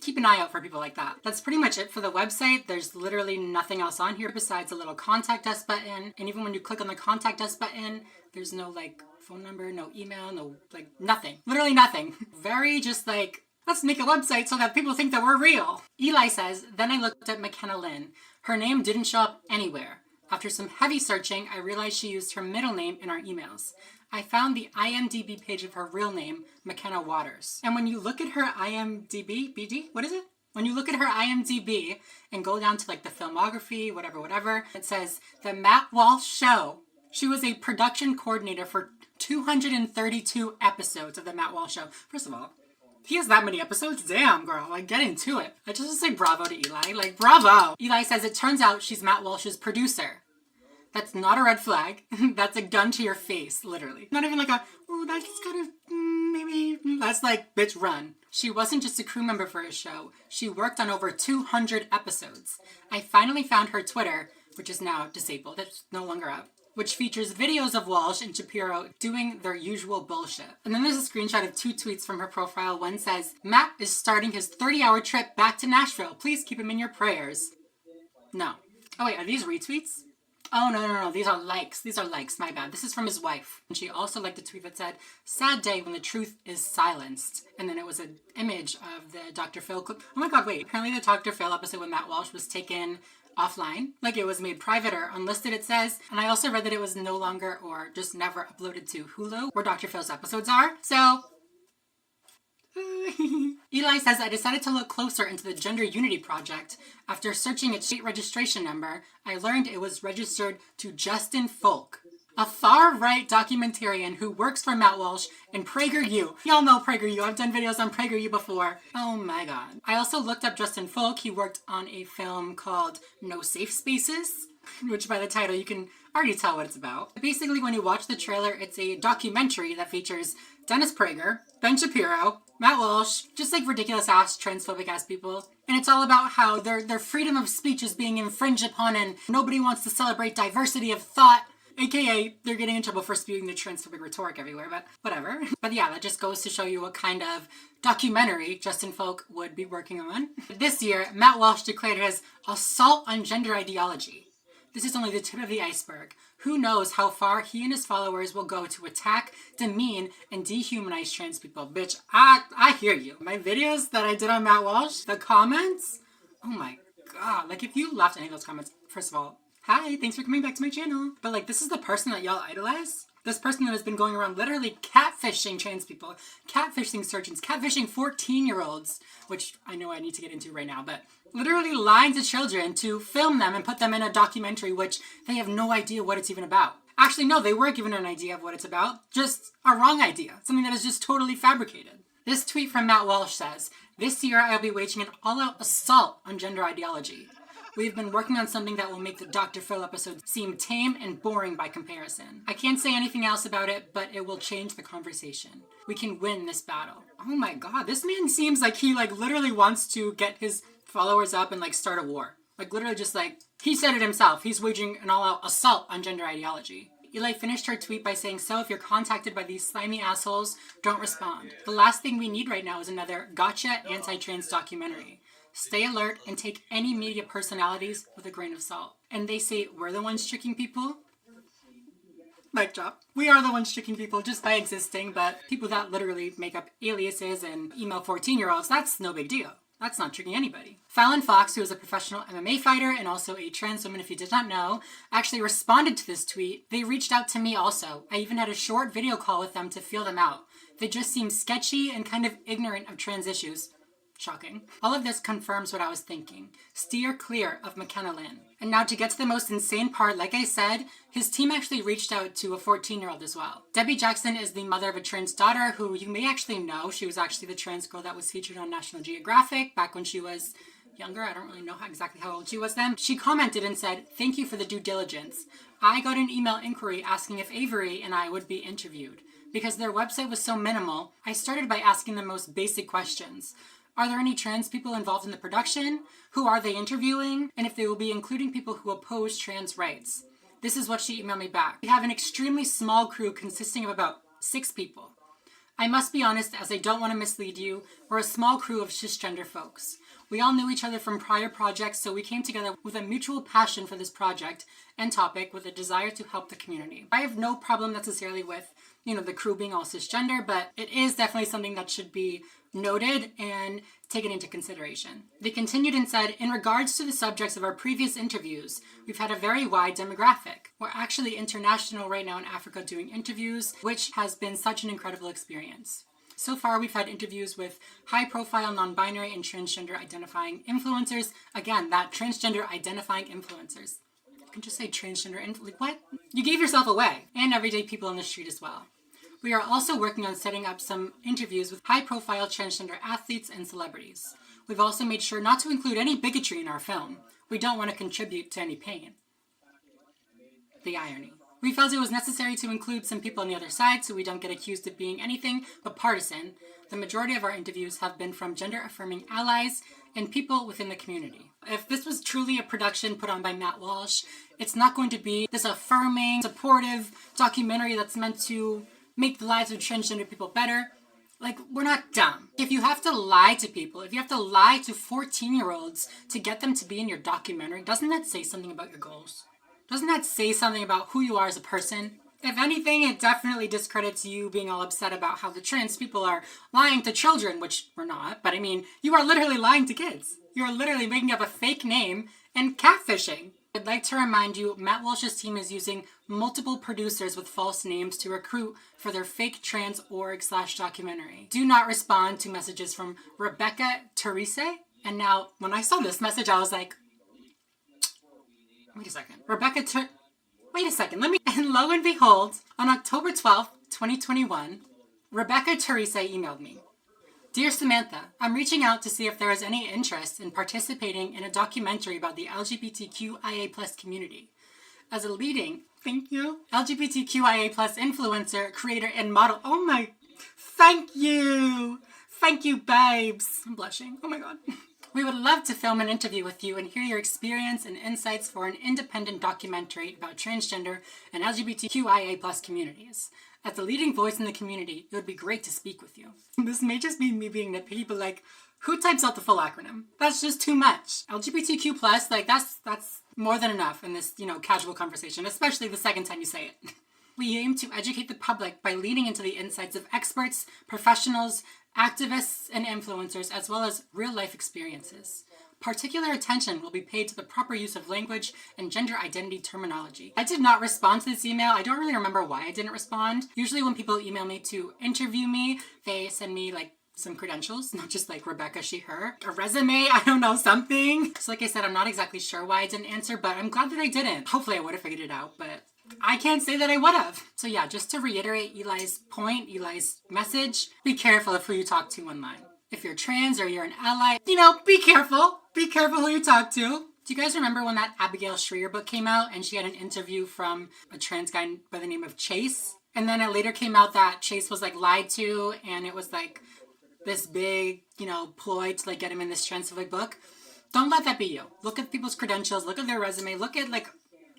S1: Keep an eye out for people like that. That's pretty much it for the website. There's literally nothing else on here besides a little contact us button. And even when you click on the contact us button, there's no like phone number, no email, no like nothing. Literally nothing. Very just like, let's make a website so that people think that we're real. Eli says, then I looked at McKenna Lynn. Her name didn't show up anywhere. After some heavy searching, I realized she used her middle name in our emails. I found the IMDb page of her real name, McKenna Waters. And when you look at her IMDb, BD, what is it? When you look at her IMDb and go down to like the filmography, whatever, it says The Matt Walsh Show. She was a production coordinator for 232 episodes of The Matt Walsh Show. First of all, he has that many episodes? Damn, girl, like get into it. I just want to say bravo to Eli, like bravo. Eli says it turns out she's Matt Walsh's producer. That's not a red flag. That's a gun to your face, literally. Not even like a, oh, that's kind of, maybe. That's like, bitch, run. She wasn't just a crew member for his show. She worked on over 200 episodes. I finally found her Twitter, which is now disabled. It's no longer up. Which features videos of Walsh and Shapiro doing their usual bullshit. And then there's a screenshot of 2 tweets from her profile. One says, Matt is starting his 30-hour trip back to Nashville. Please keep him in your prayers. No. Oh wait, are these retweets? Oh, no. These are likes. These are likes. My bad. This is from his wife. And she also liked a tweet that said, sad day when the truth is silenced. And then it was an image of the Dr. Phil clip. Oh my god, wait. Apparently the Dr. Phil episode with Matt Walsh was taken offline. Like it was made private or unlisted, it says. And I also read that it was no longer or just never uploaded to Hulu, where Dr. Phil's episodes are. So... Eli says, I decided to look closer into the Gender Unity Project. After searching its state registration number, I learned it was registered to Justin Folk, a far-right documentarian who works for Matt Walsh and PragerU. Y'all know PragerU. I've done videos on PragerU before. Oh my god. I also looked up Justin Folk. He worked on a film called No Safe Spaces, which by the title you can already tell what it's about. Basically, when you watch the trailer, it's a documentary that features Dennis Prager, Ben Shapiro, Matt Walsh, just like ridiculous-ass, transphobic-ass people. And it's all about how their freedom of speech is being infringed upon and nobody wants to celebrate diversity of thought, aka they're getting in trouble for spewing the transphobic rhetoric everywhere, but whatever. But yeah, that just goes to show you what kind of documentary Justin Folk would be working on. This year, Matt Walsh declared it as assault on gender ideology. This is only the tip of the iceberg. Who knows how far he and his followers will go to attack, demean, and dehumanize trans people. Bitch, I hear you. My videos that I did on Matt Walsh, the comments, oh my god. Like, if you left any of those comments, first of all, hi, thanks for coming back to my channel. But like, this is the person that y'all idolize? This person that has been going around literally catfishing trans people, catfishing surgeons, catfishing 14-year-olds, which I know I need to get into right now, but literally lying to children to film them and put them in a documentary which they have no idea what it's even about. Actually, no, they were given an idea of what it's about, just a wrong idea, something that is just totally fabricated. This tweet from Matt Walsh says, "This year I'll be waging an all-out assault on gender ideology. We've been working on something that will make the Dr. Phil episode seem tame and boring by comparison. I can't say anything else about it, but it will change the conversation. We can win this battle." Oh my god, this man seems like he literally wants to get his followers up and start a war. Literally just he said it himself. He's waging an all-out assault on gender ideology. Eli finished her tweet by saying, "So if you're contacted by these slimy assholes, don't respond. The last thing we need right now is another gotcha anti-trans documentary. Stay alert and take any media personalities with a grain of salt." And they say, we're the ones tricking people? Mic drop. We are the ones tricking people just by existing, but people that literally make up aliases and email 14-year-olds, that's no big deal. That's not tricking anybody. Fallon Fox, who is a professional MMA fighter and also a trans woman, if you did not know, actually responded to this tweet. They reached out to me also. I even had a short video call with them to feel them out. They just seem sketchy and kind of ignorant of trans issues. Shocking. All of this confirms what I was thinking. Steer clear of McKenna Lynn. And now to get to the most insane part, like I said, his team actually reached out to a 14-year-old as well. Debbie Jackson is the mother of a trans daughter who you may actually know. She was actually the trans girl that was featured on National Geographic back when she was younger. I don't really know exactly how old she was then. She commented and said, "Thank you for the due diligence. I got an email inquiry asking if Avery and I would be interviewed. Because their website was so minimal, I started by asking the most basic questions. Are there any trans people involved in the production? Who are they interviewing? And if they will be including people who oppose trans rights." This is what she emailed me back. "We have an extremely small crew consisting of about 6 people. I must be honest, as I don't want to mislead you, we're a small crew of cisgender folks. We all knew each other from prior projects, so we came together with a mutual passion for this project and topic with a desire to help the community. I have no problem necessarily with, the crew being all cisgender, but it is definitely something that should be noted and taken into consideration." They continued and said, "In regards to the subjects of our previous interviews, we've had a very wide demographic. We're actually international right now in Africa doing interviews, which has been such an incredible experience. So far, we've had interviews with high-profile non-binary and transgender-identifying influencers." Again, that transgender-identifying influencers. You can just say transgender what? You gave yourself away. And everyday people on the street as well. "We are also working on setting up some interviews with high-profile transgender athletes and celebrities. We've also made sure not to include any bigotry in our film. We don't want to contribute to any pain." The irony. "We felt it was necessary to include some people on the other side so we don't get accused of being anything but partisan. The majority of our interviews have been from gender-affirming allies and people within the community." If this was truly a production put on by Matt Walsh, it's not going to be this affirming, supportive documentary that's meant to make the lives of transgender people better. We're not dumb. If you have to lie to people, if you have to lie to 14-year-olds to get them to be in your documentary, doesn't that say something about your goals? Doesn't that say something about who you are as a person? If anything, it definitely discredits you being all upset about how the trans people are lying to children, which we're not, but you are literally lying to kids. You're literally making up a fake name and catfishing. I'd like to remind you, Matt Walsh's team is using multiple producers with false names to recruit for their fake trans org/documentary. Do not respond to messages from Rebecca Therese. And now, when I saw this message, I was like, wait a second. And lo and behold, on October 12th, 2021, Rebecca Therese emailed me. "Dear Samantha, I'm reaching out to see if there is any interest in participating in a documentary about the LGBTQIA+ community. As a leading, thank you, LGBTQIA+ influencer, creator, and model." Oh my, thank you. Thank you, babes. I'm blushing. Oh my god. "We would love to film an interview with you and hear your experience and insights for an independent documentary about transgender and LGBTQIA+ communities. As a leading voice in the community, it would be great to speak with you." This may just be me being nitpicky, but who types out the full acronym? That's just too much. LGBTQ+, that's more than enough in this, casual conversation, especially the second time you say it. "We aim to educate the public by leaning into the insights of experts, professionals, activists, and influencers, as well as real-life experiences. particular attention will be paid to the proper use of language and gender identity terminology. I did not respond to this email. I don't really remember why I didn't respond. Usually when people email me to interview me, they send me like some credentials, not just like Rebecca, she, her, a resume, I don't know, something. So like I said, I'm not exactly sure why I didn't answer, but I'm glad that I didn't. Hopefully I would have figured it out, but I can't say that I would have. So yeah, just to reiterate Eli's point, Eli's message, be careful of who you talk to online. If you're trans or you're an ally, you know, be careful. Be careful who you talk to. Do you guys remember when that Abigail Shrier book came out and she had an interview from a trans guy by the name of Chase? And then it later came out that Chase was like lied to and it was like this big, you know, ploy to like get him in this transphobic book. Don't let that be you. Look at people's credentials, look at their resume, look at like,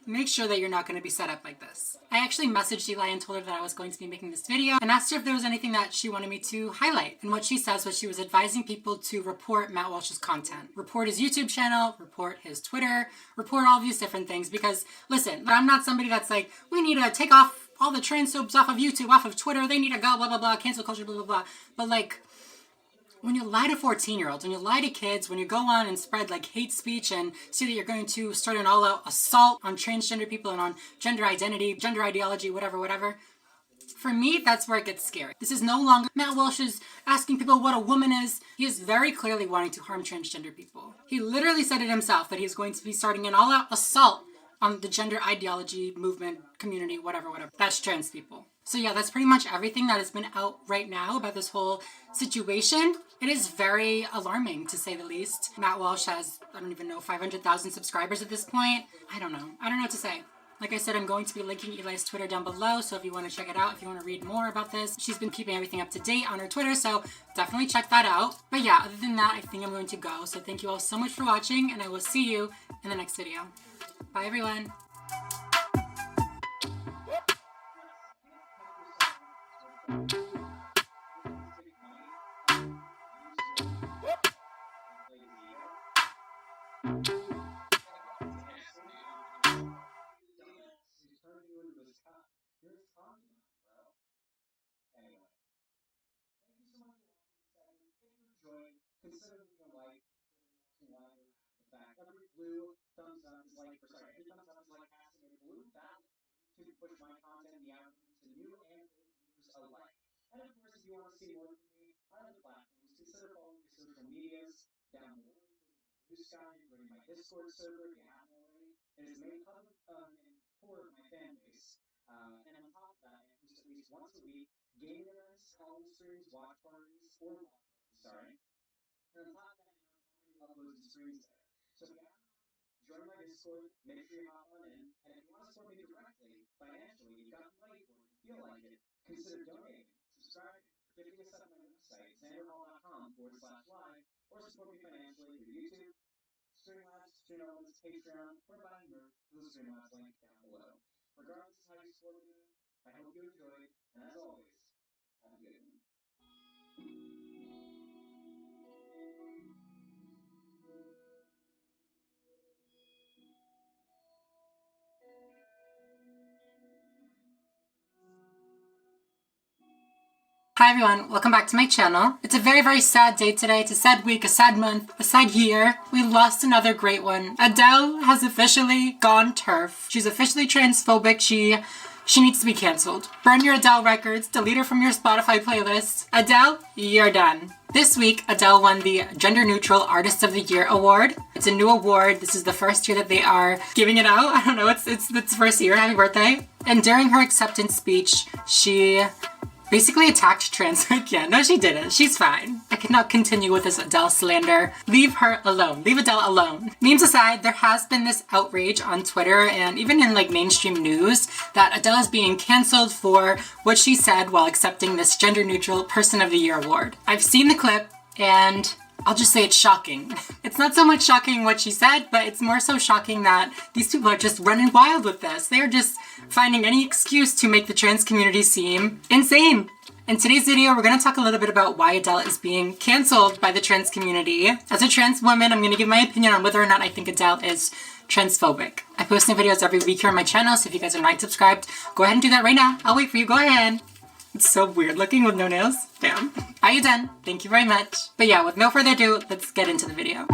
S1: make sure that you're not going to be set up like this. I actually messaged Eli and told her that I was going to be making this video and asked her if there was anything that she wanted me to highlight. And what she says was she was advising people to report Matt Walsh's content. Report his YouTube channel, report his Twitter, report all these different things because, listen, I'm not somebody that's like, we need to take off all the transophobes off of YouTube, off of Twitter, they need to go, blah, blah, blah, cancel culture, blah, blah, blah. But like, when you lie to 14-year-olds, when you lie to kids, when you go on and spread like hate speech and say that you're going to start an all-out assault on transgender people and on gender identity, gender ideology, whatever, for me, that's where it gets scary. This is no longer Matt Walsh is asking people what a woman is. He is very clearly wanting to harm transgender people. He literally said it himself that he's going to be starting an all-out assault on the gender ideology movement, community, whatever. That's trans people. So yeah, that's pretty much everything that has been out right now about this whole situation. It is very alarming, to say the least. Matt Walsh has, I don't even know, 500,000 subscribers at this point. I don't know what to say. Like I said, I'm going to be linking Eli's Twitter down below, so if you want to check it out, if you want to read more about this, she's been keeping everything up to date on her Twitter, so definitely check that out. But yeah, other than that, I think I'm going to go. So thank you all so much for watching, and I will see you in the next video. Bye, everyone. Consider leaving a like, the fact every blue thumbs up is like, or sorry, every thumbs up is like casting a blue ballot to push my content, the algorithm, to new and old viewers alike. And of course, if you want to see more from me on other platforms, consider following my social medias down below, including Blue Sky, joining my Discord server if you haven't already. It is the main hub and core of my fan base. And on top of that, I host at least once a week gaming events, call-in streams, watch parties, or block parties, sorry. And on top of that, I have uploads and streams there. So if you haven't join my Discord, make sure you hop on in. And if you want to support me directly, financially, you've got the money for it, you feel like it, consider donating, subscribing, or gifting us up on my website, xanderhall.com/live, or support me financially through YouTube, Streamlabs, Stream Elements, Patreon, or buying merch through the Streamlabs link down below. Regardless of how you support me, I hope you enjoyed, and as always, have a good one. Hi everyone, welcome back to my channel. It's a very, very sad day today. It's a sad week, a sad month, a sad year. We lost another great one. Adele has officially gone TERF. She's officially transphobic. She needs to be canceled. Burn your Adele records, delete her from your Spotify playlist. Adele, you're done. This week, Adele won the Gender Neutral Artist of the Year award. It's a new award. This is the first year that they are giving it out. I don't know, it's first year. Happy birthday. And during her acceptance speech, she basically attacked trans. Yeah, no, she didn't. She's fine. I cannot continue with this Adele slander. Leave her alone. Leave Adele alone. Memes aside, there has been this outrage on Twitter and even in like mainstream news that Adele is being canceled for what she said while accepting this Gender Neutral Person of the Year award. I've seen the clip and I'll just say it's shocking. It's not so much shocking what she said, but it's more so shocking that these people are just running wild with this. They are just finding any excuse to make the trans community seem insane. In today's video, we're going to talk a little bit about why Adele is being canceled by the trans community. As a trans woman, I'm going to give my opinion on whether or not I think Adele is transphobic. I post new videos every week here on my channel, so if you guys are not subscribed, go ahead and do that right now. I'll wait for you. Go ahead. It's so weird looking with no nails. Damn. Are you done? Thank you very much. But yeah, with no further ado, let's get into the video.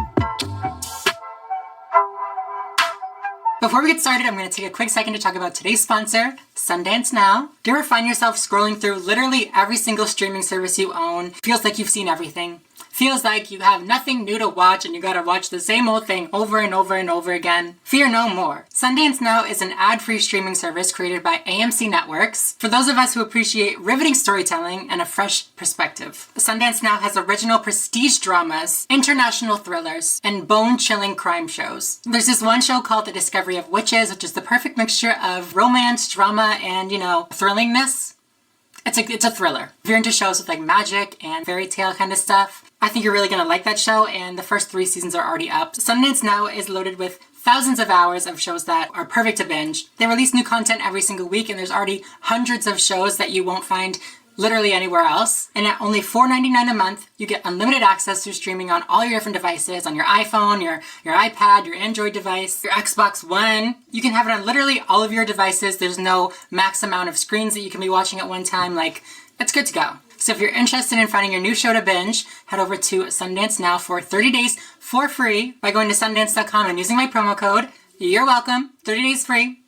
S1: Before we get started, I'm going to take a quick second to talk about today's sponsor, Sundance Now. Do you ever find yourself scrolling through literally every single streaming service you own? Feels like you've seen everything. Feels like you have nothing new to watch and you gotta watch the same old thing over and over and over again. Fear no more. Sundance Now is an ad-free streaming service created by AMC Networks for those of us who appreciate riveting storytelling and a fresh perspective. Sundance Now has original prestige dramas, international thrillers, and bone-chilling crime shows. There's this one show called The Discovery of Witches, which is the perfect mixture of romance, drama, and, you know, thrillingness. It's a thriller. If you're into shows with like magic and fairy tale kind of stuff, I think you're really gonna like that show, and the first 3 seasons are already up. Sundance Now is loaded with thousands of hours of shows that are perfect to binge. They release new content every single week, and there's already hundreds of shows that you won't find literally anywhere else. And at only $4.99 a month, you get unlimited access to streaming on all your different devices, on your iPhone, your iPad, your Android device, your Xbox One. You can have it on literally all of your devices. There's no max amount of screens that you can be watching at one time. Like, it's good to go. So if you're interested in finding your new show to binge, head over to Sundance Now for 30 days for free by going to Sundance.com and using my promo code. You're welcome. 30 days free.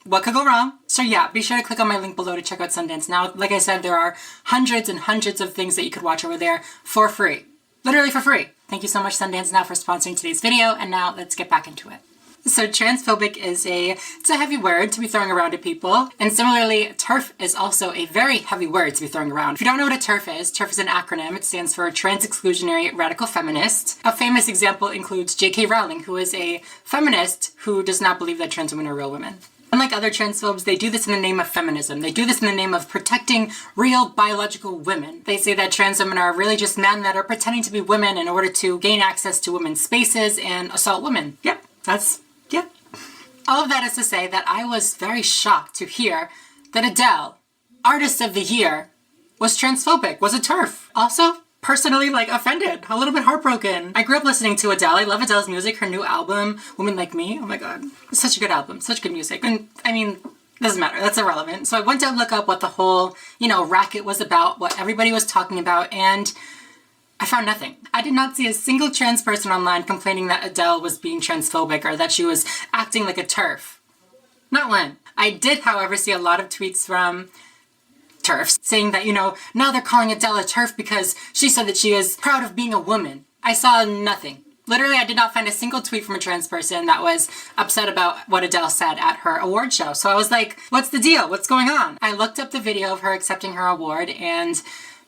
S1: What could go wrong? So yeah, be sure to click on my link below to check out Sundance Now. Like I said, there are hundreds and hundreds of things that you could watch over there for free. Literally for free. Thank you so much, Sundance Now, for sponsoring today's video. And now let's get back into it. So transphobic is it's a heavy word to be throwing around to people. And similarly, TERF is also a very heavy word to be throwing around. If you don't know what a TERF is an acronym. It stands for Trans Exclusionary Radical Feminist. A famous example includes J.K. Rowling, who is a feminist who does not believe that trans women are real women. Unlike other transphobes, they do this in the name of feminism. They do this in the name of protecting real biological women. They say that trans women are really just men that are pretending to be women in order to gain access to women's spaces and assault women. Yep, yep. All of that is to say that I was very shocked to hear that Adele, Artist of the Year, was transphobic, was a TERF. Also, personally, offended, a little bit heartbroken. I grew up listening to Adele. I love Adele's music. Her new album, Women Like Me, oh my god. It's such a good album, such good music. And, I mean, doesn't matter, that's irrelevant. So I went to look up what the whole, racket was about, what everybody was talking about, and I found nothing. I did not see a single trans person online complaining that Adele was being transphobic or that she was acting like a TERF. Not one. I did, however, see a lot of tweets from TERFs saying that, now they're calling Adele a TERF because she said that she is proud of being a woman. I saw nothing. Literally, I did not find a single tweet from a trans person that was upset about what Adele said at her award show. So I was like, what's the deal? What's going on? I looked up the video of her accepting her award, and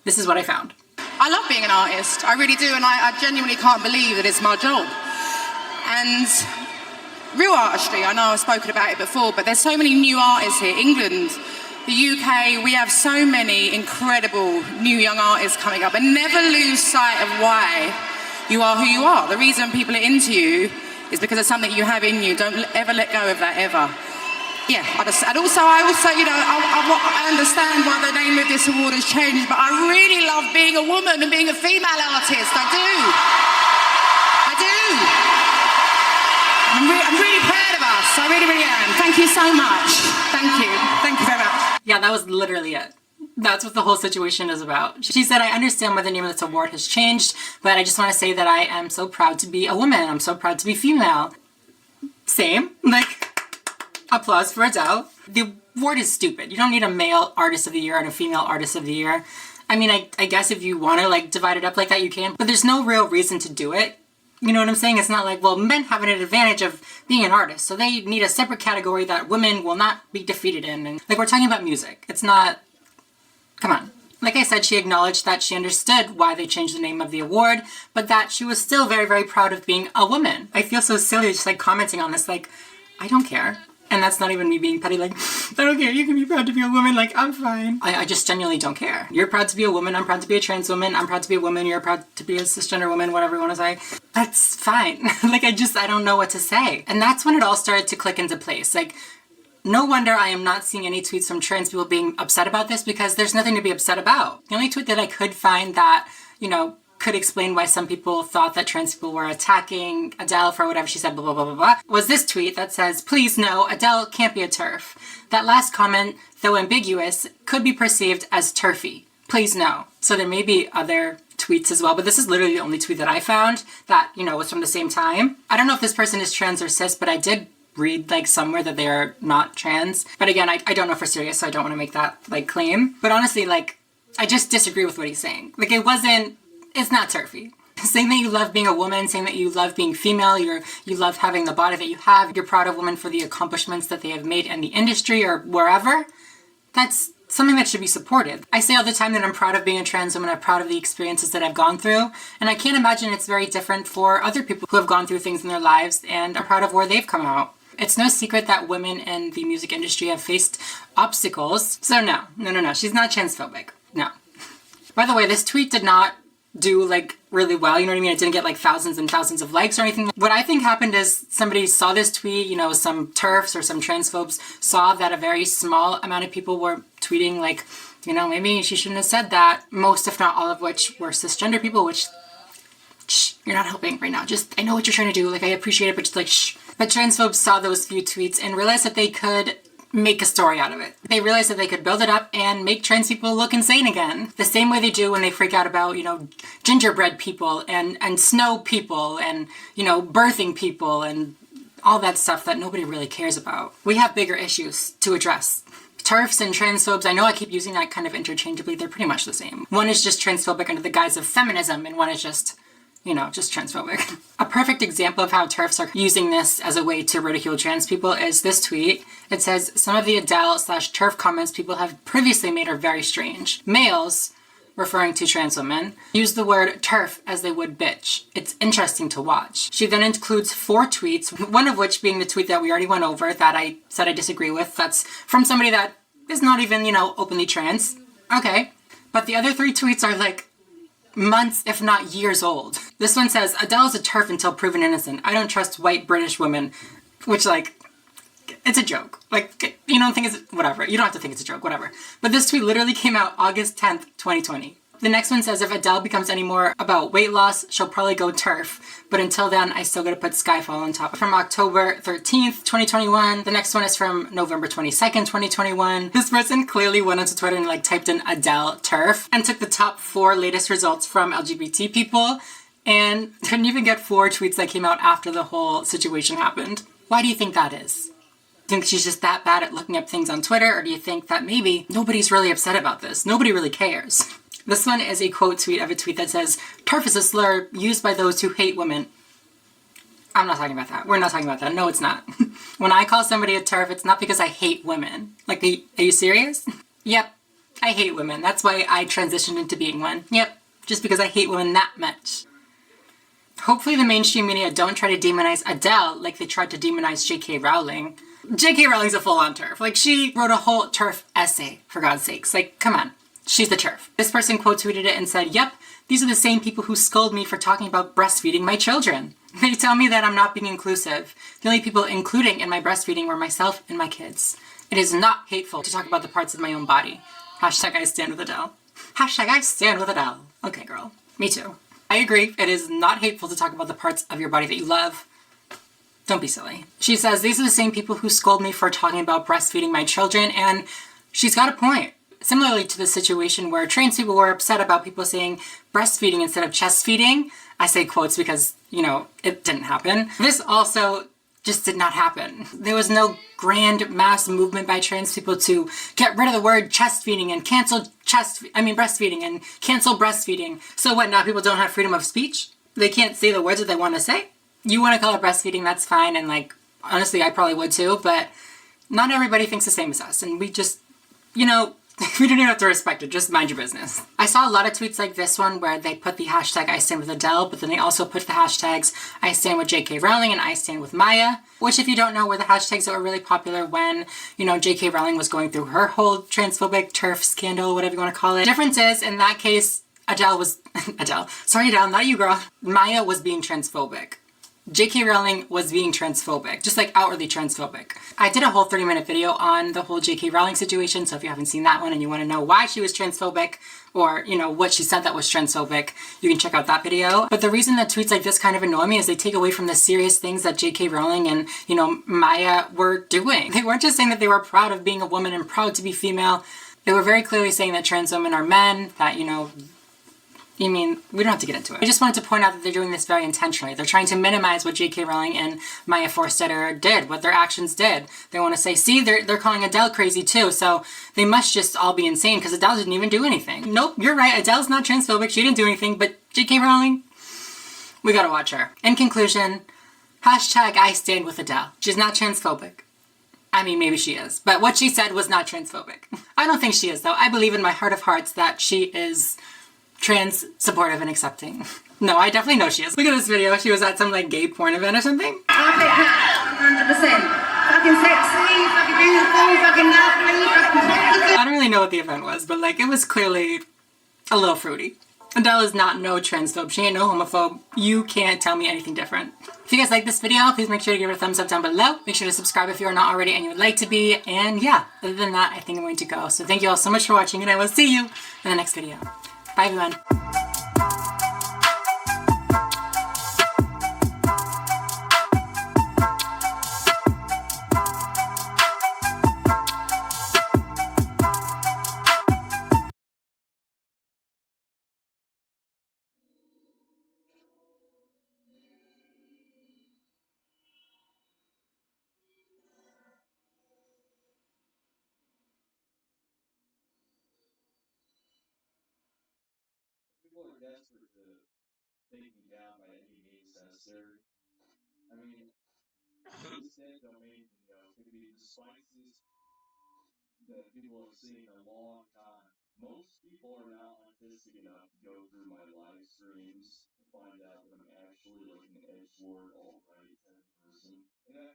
S1: this is what I found.
S3: I love being an artist, I really do, and I genuinely can't believe that it's my job. And real artistry, I know I've spoken about it before, but there's so many new artists here. England, the UK, we have so many incredible new young artists coming up, and never lose sight of why you are who you are. The reason people are into you is because of something you have in you. Don't ever let go of that, ever. Yeah, I understand why the name of this award has changed, but I really love being a woman and being a female artist. I do. I'm really proud of us. I really, really am. Thank you so much. Thank you. Thank you very much.
S1: Yeah, that was literally it. That's what the whole situation is about. She said, I understand why the name of this award has changed, but I just want to say that I am so proud to be a woman. I'm so proud to be female. Same. Applause for Adele. The award is stupid. You don't need a male artist of the year and a female artist of the year. I mean, I guess if you want to divide it up like that, you can, but there's no real reason to do it. You know what I'm saying? It's not like, well, men have an advantage of being an artist, so they need a separate category that women will not be defeated in. And we're talking about music. It's not, come on. Like I said, she acknowledged that she understood why they changed the name of the award, but that she was still very, very proud of being a woman. I feel so silly just commenting on this, I don't care. And that's not even me being petty, I don't care, you can be proud to be a woman, I'm fine. I just genuinely don't care. You're proud to be a woman, I'm proud to be a trans woman, I'm proud to be a woman, you're proud to be a cisgender woman, whatever you want to say. That's fine. I don't know what to say. And that's when it all started to click into place. No wonder I am not seeing any tweets from trans people being upset about this, because there's nothing to be upset about. The only tweet that I could find that, could explain why some people thought that trans people were attacking Adele for whatever she said, blah, blah, blah, blah, blah, was this tweet that says, please no, Adele can't be a TERF. That last comment, though ambiguous, could be perceived as TERFy. Please no. So there may be other tweets as well, but this is literally the only tweet that I found that, was from the same time. I don't know if this person is trans or cis, but I did read like somewhere that they are not trans. But again, I don't know for serious, so I don't want to make that like claim. But honestly, like, I just disagree with what he's saying. Like, it's not turfy. Saying that you love being a woman, saying that you love being female, you love having the body that you have, you're proud of women for the accomplishments that they have made in the industry or wherever, that's something that should be supported. I say all the time that I'm proud of being a trans woman, I'm proud of the experiences that I've gone through, and I can't imagine it's very different for other people who have gone through things in their lives and are proud of where they've come out. It's no secret that women in the music industry have faced obstacles, so no, she's not transphobic, no. By the way, this tweet did not do like really well, you know what I mean? It didn't get like thousands and thousands of likes or anything. What I think happened is somebody saw this tweet, you know, some TERFs or some transphobes saw that a very small amount of people were tweeting like, you know, maybe she shouldn't have said that. Most, if not all of which were cisgender people, which, shh, you're not helping right now. Just, I know what you're trying to do, like I appreciate it, but just like, shh. But transphobes saw those few tweets and realized that they could make a story out of it. They realized that they could build it up and make trans people look insane again. The same way they do when they freak out about, you know, gingerbread people and snow people and, you know, birthing people and all that stuff that nobody really cares about. We have bigger issues to address. TERFs and transphobes, I know I keep using that kind of interchangeably, they're pretty much the same. One is just transphobic under the guise of feminism and one is just, you know, just transphobic. A perfect example of how TERFs are using this as a way to ridicule trans people is this tweet. It says, some of the Adele/TERF comments people have previously made are very strange. Males, referring to trans women, use the word TERF as they would bitch. It's interesting to watch. She then includes 4 tweets, one of which being the tweet that we already went over that I said I disagree with. That's from somebody that is not even, you know, openly trans. Okay. But the other 3 tweets are like months, if not years old. This one says, Adele's a TERF until proven innocent. I don't trust white British women, which like, it's a joke. Like, you don't think it's, whatever. You don't have to think it's a joke, whatever. But this tweet literally came out August 10th, 2020. The next one says, if Adele becomes any more about weight loss, she'll probably go TERF. But until then, I still gotta put Skyfall on top. From October 13th, 2021. The next one is from November 22nd, 2021. This person clearly went onto Twitter and like typed in Adele TERF and took the top 4 latest results from LGBT people and couldn't even get 4 tweets that came out after the whole situation happened. Why do you think that is? Do you think she's just that bad at looking up things on Twitter, or do you think that maybe nobody's really upset about this? Nobody really cares. This one is a quote tweet of a tweet that says, TERF is a slur used by those who hate women. I'm not talking about that. We're not talking about that. No, it's not. When I call somebody a TERF, it's not because I hate women. Like, are you serious? Yep, I hate women. That's why I transitioned into being one. Yep, just because I hate women that much. Hopefully the mainstream media don't try to demonize Adele like they tried to demonize J.K. Rowling. J.K. Rowling's a full-on TERF. Like, she wrote a whole TERF essay, for God's sakes. Like, come on. She's the TERF. This person quote tweeted it and said, yep, these are the same people who scold me for talking about breastfeeding my children. They tell me that I'm not being inclusive. The only people including in my breastfeeding were myself and my kids. It is not hateful to talk about the parts of my own body. Hashtag I stand with Adele. Hashtag I stand with Adele. Okay, girl. Me too. I agree. It is not hateful to talk about the parts of your body that you love. Don't be silly. She says, these are the same people who scold me for talking about breastfeeding my children, and she's got a point. Similarly to the situation where trans people were upset about people saying breastfeeding instead of chest feeding, I say quotes because, you know, it didn't happen. This also just did not happen. There was no grand mass movement by trans people to get rid of the word chest feeding and cancel breastfeeding and cancel breastfeeding. So what, now people don't have freedom of speech? They can't say the words that they want to say? You want to call it breastfeeding, that's fine, and like, honestly, I probably would too, but not everybody thinks the same as us, and we just, you know, we don't even have to respect it, just mind your business. I saw a lot of tweets like this one where they put the hashtag I stand with Adele, but then they also put the hashtags I stand with J.K. Rowling and I stand with Maya, which if you don't know were the hashtags that were really popular when, you know, J.K. Rowling was going through her whole transphobic TERF scandal, whatever you want to call it. Difference is, in that case, Adele, not you girl. Maya was being transphobic. J.K. Rowling was being transphobic, just like outwardly transphobic. I did a whole 30-minute video on the whole J.K. Rowling situation, so if you haven't seen that one and you want to know why she was transphobic or, you know, what she said that was transphobic, you can check out that video. But the reason that tweets like this kind of annoy me is they take away from the serious things that J.K. Rowling and, you know, Maya were doing. They weren't just saying that they were proud of being a woman and proud to be female. They were very clearly saying that trans women are men, that, you know, I mean, we don't have to get into it. I just wanted to point out that they're doing this very intentionally. They're trying to minimize what J.K. Rowling and Maya Forstetter did, what their actions did. They want to say, see, they're calling Adele crazy too, so they must just all be insane because Adele didn't even do anything. Nope, you're right, Adele's not transphobic, she didn't do anything, but J.K. Rowling, we gotta watch her. In conclusion, hashtag I stand with Adele. She's not transphobic. I mean, maybe she is, but what she said was not transphobic. I don't think she is, though. I believe in my heart of hearts that she is trans supportive and accepting. No, I definitely know she is. Look at this video. She was at some like gay porn event or something.
S8: 100%. Fucking sexy, fucking beautiful, fucking lovely, fucking...
S1: I don't really know what the event was, but like it was clearly a little fruity. Adele is not no transphobe. She ain't no homophobe. You can't tell me anything different. If you guys like this video, please make sure to give it a thumbs up down below. Make sure to subscribe if you are not already and you would like to be. And yeah, other than that, I think I'm going to go. So thank you all so much for watching and I will see you in the next video. Bye everyone.
S22: People are desperate to take me down by any means necessary. I mean, this dead domain video could be the spiciest that people have seen in a long time. Most people are not autistic enough to go through my live streams to find out that I'm actually like an edgelord, alt-right type of person. And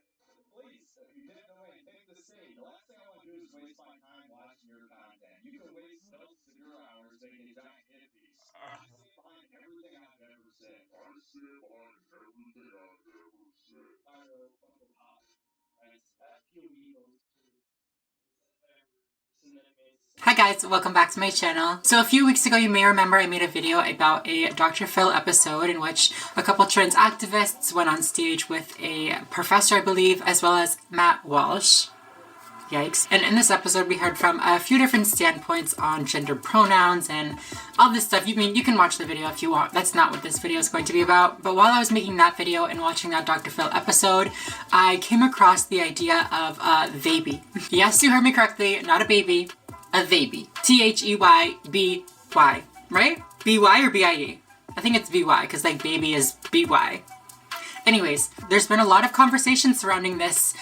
S22: please, if you didn't know anything to say, the last thing I want to do is waste my time watching your content. You can waste dozens of your hours making a giant hit piece. I stand behind everything I've ever said. I stand behind everything I've ever said. I know, Uncle Pop. Right?
S1: Hi guys, welcome back to my channel. So a few weeks ago you may remember I made a video about a Dr. Phil episode in which a couple trans activists went on stage with a professor, I believe, as well as Matt Walsh. Yikes. And in this episode we heard from a few different standpoints on gender pronouns and all this stuff. You can watch the video if you want. That's not what this video is going to be about. But while I was making that video and watching that Dr. Phil episode, I came across the idea of a baby. Yes, you heard me correctly, not a baby, a baby. T-H-E-Y-B-Y, right? B-Y or B-I-E? I think it's B-Y because like baby is B-Y. Anyways, there's been a lot of conversation surrounding this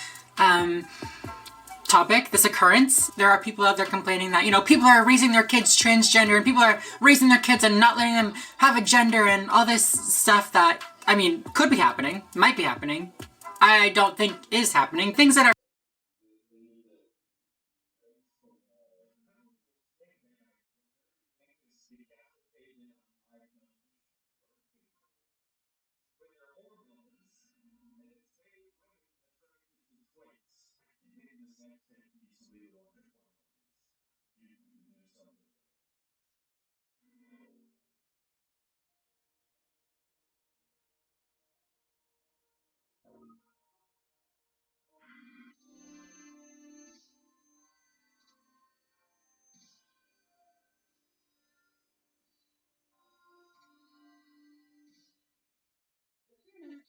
S1: topic, this occurrence. There are people out there complaining that, you know, people are raising their kids transgender and people are raising their kids and not letting them have a gender and all this stuff that, I mean, could be happening, might be happening. I don't think is happening. Things that are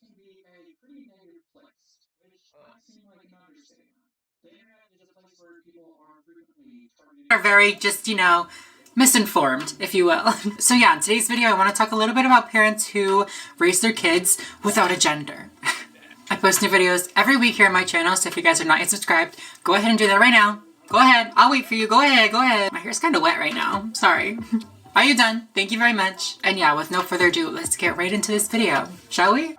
S1: can be a pretty negative place, which might seem like an understatement. The internet is a place where people are frequently targeted. Are very just, you know, misinformed, if you will. So yeah, in today's video I want to talk a little bit about parents who raise their kids without a gender. I post new videos every week here on my channel, so if you guys are not yet subscribed, go ahead and do that right now. Go ahead, I'll wait for you, go ahead, go ahead. My hair's kind of wet right now, sorry. Are you done? Thank you very much. And yeah, with no further ado, let's get right into this video, shall we?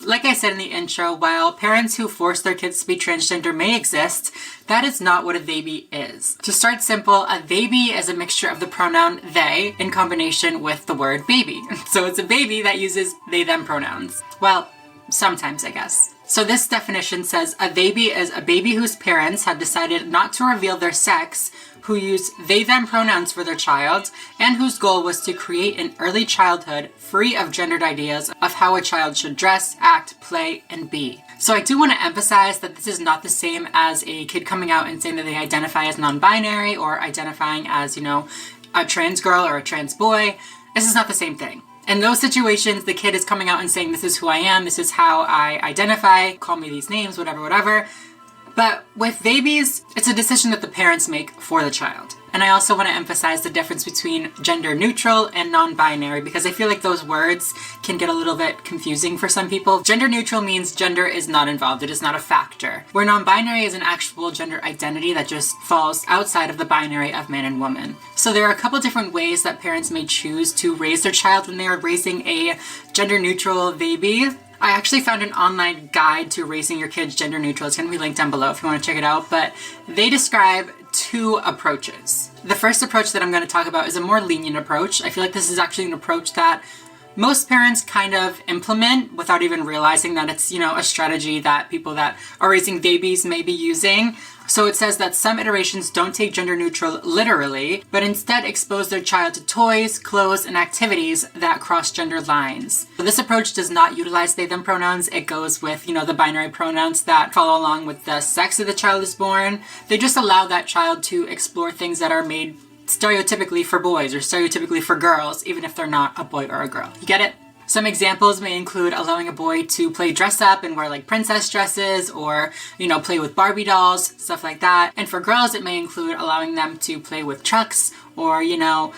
S1: Like I said in the intro, while parents who force their kids to be transgender may exist, that is not what a baby is. To start simple, a baby is a mixture of the pronoun they in combination with the word baby. So it's a baby that uses they them pronouns. Well, sometimes I guess. So this definition says a baby is a baby whose parents have decided not to reveal their sex, who use they/them pronouns for their child, and whose goal was to create an early childhood free of gendered ideas of how a child should dress, act, play, and be. So I do want to emphasize that this is not the same as a kid coming out and saying that they identify as non-binary or identifying as, you know, a trans girl or a trans boy. This is not the same thing. In those situations, the kid is coming out and saying, this is who I am, this is how I identify, call me these names, whatever, whatever. But with babies, it's a decision that the parents make for the child. And I also want to emphasize the difference between gender neutral and non-binary, because I feel like those words can get a little bit confusing for some people. Gender neutral means gender is not involved, it is not a factor. Where non-binary is an actual gender identity that just falls outside of the binary of man and woman. So there are a couple different ways that parents may choose to raise their child when they are raising a gender neutral baby. I actually found an online guide to raising your kids gender neutral. It's going to be linked down below if you want to check it out. But they describe two approaches. The first approach that I'm going to talk about is a more lenient approach. I feel like this is actually an approach that most parents kind of implement without even realizing that it's, you know, a strategy that people that are raising babies may be using. So it says that some iterations don't take gender neutral literally, but instead expose their child to toys, clothes, and activities that cross gender lines. So this approach does not utilize they/them pronouns. It goes with, you know, the binary pronouns that follow along with the sex that the child is born. They just allow that child to explore things that are made stereotypically for boys or stereotypically for girls, even if they're not a boy or a girl. You get it? Some examples may include allowing a boy to play dress up and wear like princess dresses, or, you know, play with Barbie dolls, stuff like that. And for girls, it may include allowing them to play with trucks or, you know,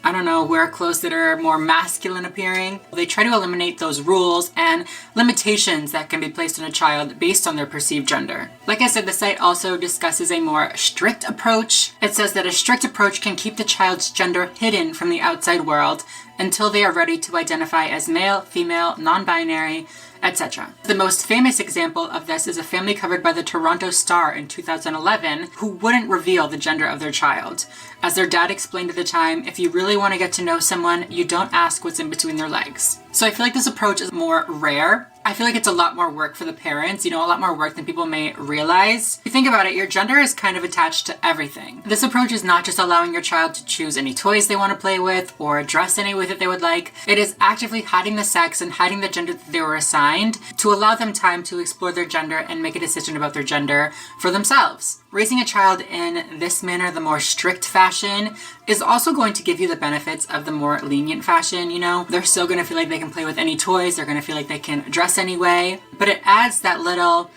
S1: I don't know, wear clothes that are more masculine appearing. They try to eliminate those rules and limitations that can be placed on a child based on their perceived gender. Like I said, the site also discusses a more strict approach. It says that a strict approach can keep the child's gender hidden from the outside world until they are ready to identify as male, female, non-binary, etc. The most famous example of this is a family covered by the Toronto Star in 2011 who wouldn't reveal the gender of their child. As their dad explained at the time, if you really want to get to know someone, you don't ask what's in between their legs. So I feel like this approach is more rare. I feel like it's a lot more work for the parents, you know, a lot more work than people may realize. If you think about it, your gender is kind of attached to everything. This approach is not just allowing your child to choose any toys they want to play with or dress any way that they would like. It is actively hiding the sex and hiding the gender that they were assigned to allow them time to explore their gender and make a decision about their gender for themselves. Raising a child in this manner, the more strict fashion, is also going to give you the benefits of the more lenient fashion, you know? They're still gonna feel like they can play with any toys, they're gonna feel like they can dress anyway, but it adds that little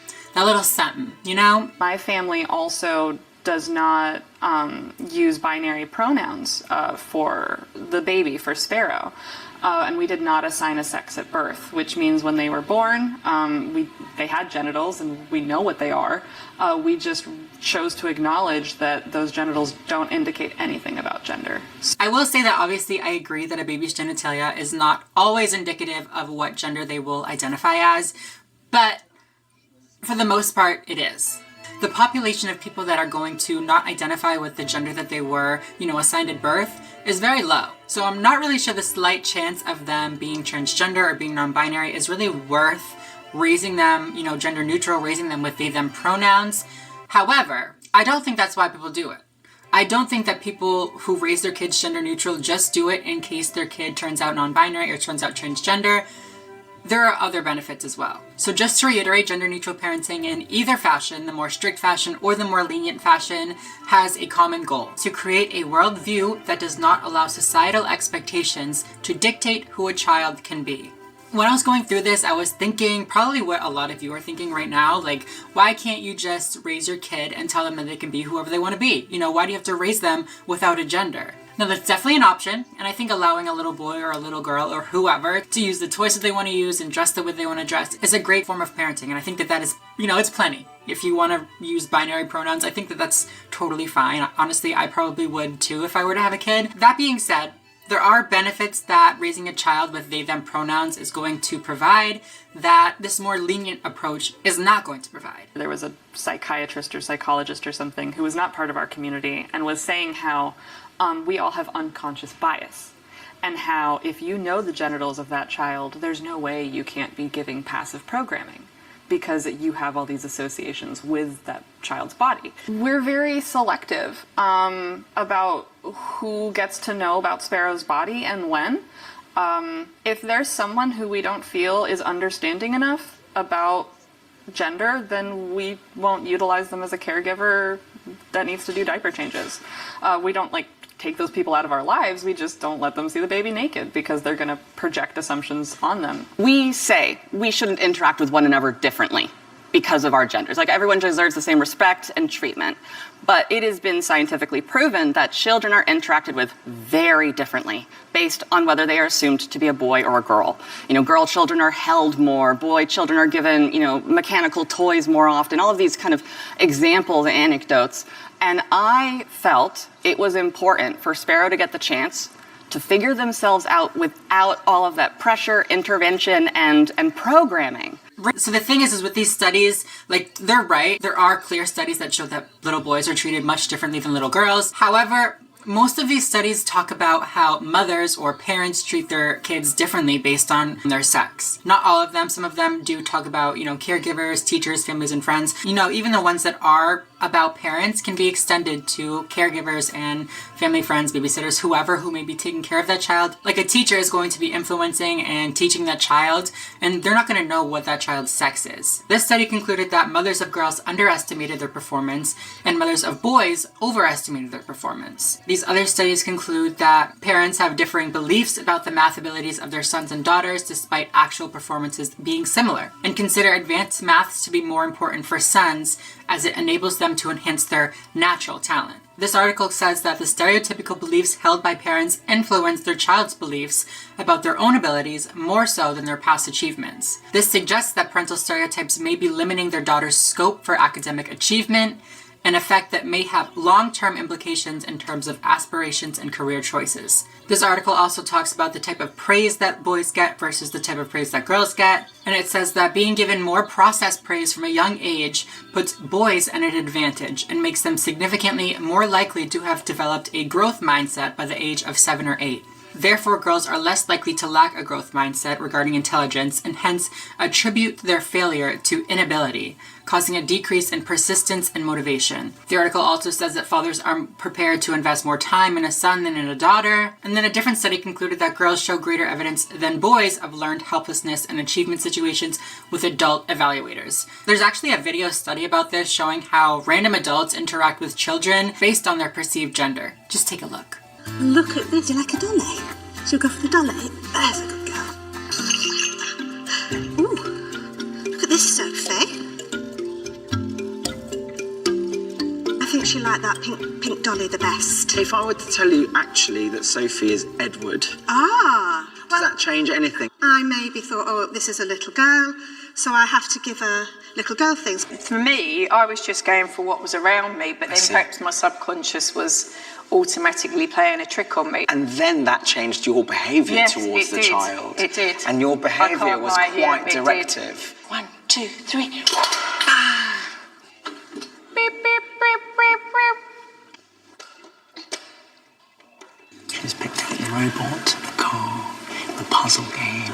S1: something, you know?
S17: My family also does not use binary pronouns for the baby, for Sparrow. And we did not assign a sex at birth, which means when they were born, they had genitals and we know what they are. We just chose to acknowledge that those genitals don't indicate anything about gender.
S1: I will say that obviously I agree that a baby's genitalia is not always indicative of what gender they will identify as, but for the most part, it is. The population of people that are going to not identify with the gender that they were, you know, assigned at birth is very low. So I'm not really sure the slight chance of them being transgender or being non-binary is really worth raising them, you know, gender neutral, raising them with they/them pronouns. However, I don't think that's why people do it. I don't think that people who raise their kids gender neutral just do it in case their kid turns out non-binary or turns out transgender. There are other benefits as well. So just to reiterate, gender neutral parenting in either fashion, the more strict fashion or the more lenient fashion, has a common goal: to create a worldview that does not allow societal expectations to dictate who a child can be. When I was going through this, I was thinking probably what a lot of you are thinking right now, like, why can't you just raise your kid and tell them that they can be whoever they want to be? You know, why do you have to raise them without a gender? Now, that's definitely an option, and I think allowing a little boy or a little girl or whoever to use the toys that they want to use and dress the way they want to dress is a great form of parenting, and I think that is, you know, it's plenty. If you want to use binary pronouns, I think that that's totally fine. Honestly, I probably would too if I were to have a kid. That being said, there are benefits that raising a child with they/them pronouns is going to provide that this more lenient approach is not going to provide.
S17: There was a psychiatrist or psychologist or something who was not part of our community and was saying how we all have unconscious bias, and how if you know the genitals of that child, there's no way you can't be giving passive programming. because you have all these associations with that child's body. We're very selective about who gets to know about Sparrow's body and when. If there's someone who we don't feel is understanding enough about gender, then we won't utilize them as a caregiver that needs to do diaper changes. We don't take those people out of our lives. We just don't let them see the baby naked because they're going to project assumptions on them.
S2: We say we shouldn't interact with one another differently because of our genders. Everyone deserves the same respect and treatment. But it has been scientifically proven that children are interacted with very differently based on whether they are assumed to be a boy or a girl. Girl children are held more, boy children are given, mechanical toys more often, all of these kind of examples and anecdotes. And I felt it was important for Sparrow to get the chance to figure themselves out without all of that pressure, intervention, and programming.
S1: So the thing is with these studies, they're right. There are clear studies that show that little boys are treated much differently than little girls. However, most of these studies talk about how mothers or parents treat their kids differently based on their sex. Not all of them. Some of them do talk about, caregivers, teachers, families, and friends. Even the ones that are about parents can be extended to caregivers and family, friends, babysitters, whoever who may be taking care of that child. A teacher is going to be influencing and teaching that child, and they're not going to know what that child's sex is. This study concluded that mothers of girls underestimated their performance and mothers of boys overestimated their performance. These other studies conclude that parents have differing beliefs about the math abilities of their sons and daughters despite actual performances being similar, and consider advanced maths to be more important for sons as it enables them to enhance their natural talent. This article says that the stereotypical beliefs held by parents influence their child's beliefs about their own abilities more so than their past achievements. This suggests that parental stereotypes may be limiting their daughter's scope for academic achievement, an effect that may have long-term implications in terms of aspirations and career choices. This article also talks about the type of praise that boys get versus the type of praise that girls get, and it says that being given more processed praise from a young age puts boys at an advantage and makes them significantly more likely to have developed a growth mindset by the age of 7 or 8. Therefore, girls are less likely to lack a growth mindset regarding intelligence and hence attribute their failure to inability, causing a decrease in persistence and motivation. The article also says that fathers are prepared to invest more time in a son than in a daughter. And then a different study concluded that girls show greater evidence than boys of learned helplessness and achievement situations with adult evaluators. There's actually a video study about this showing how random adults interact with children based on their perceived gender. Just take a look.
S7: Look at this. Do you like a dolly? She'll go for the dolly. There's a good girl. Ooh, look at this, Sophie. I think she liked that pink dolly the best.
S23: If I were to tell you actually that Sophie is Edward,
S7: Ah, well,
S23: does that change anything?
S7: I maybe thought, oh, this is a little girl, so I have to give her little girl things.
S24: For me, I was just going for what was around me, but then perhaps my subconscious was automatically playing a trick on me.
S23: And then that changed your behaviour towards the child.
S24: It did.
S23: And your behaviour was quite directive.
S24: 1, 2, 3.
S23: Beep, beep, beep, beep, beep. She's picked up the robot, the car, the puzzle game.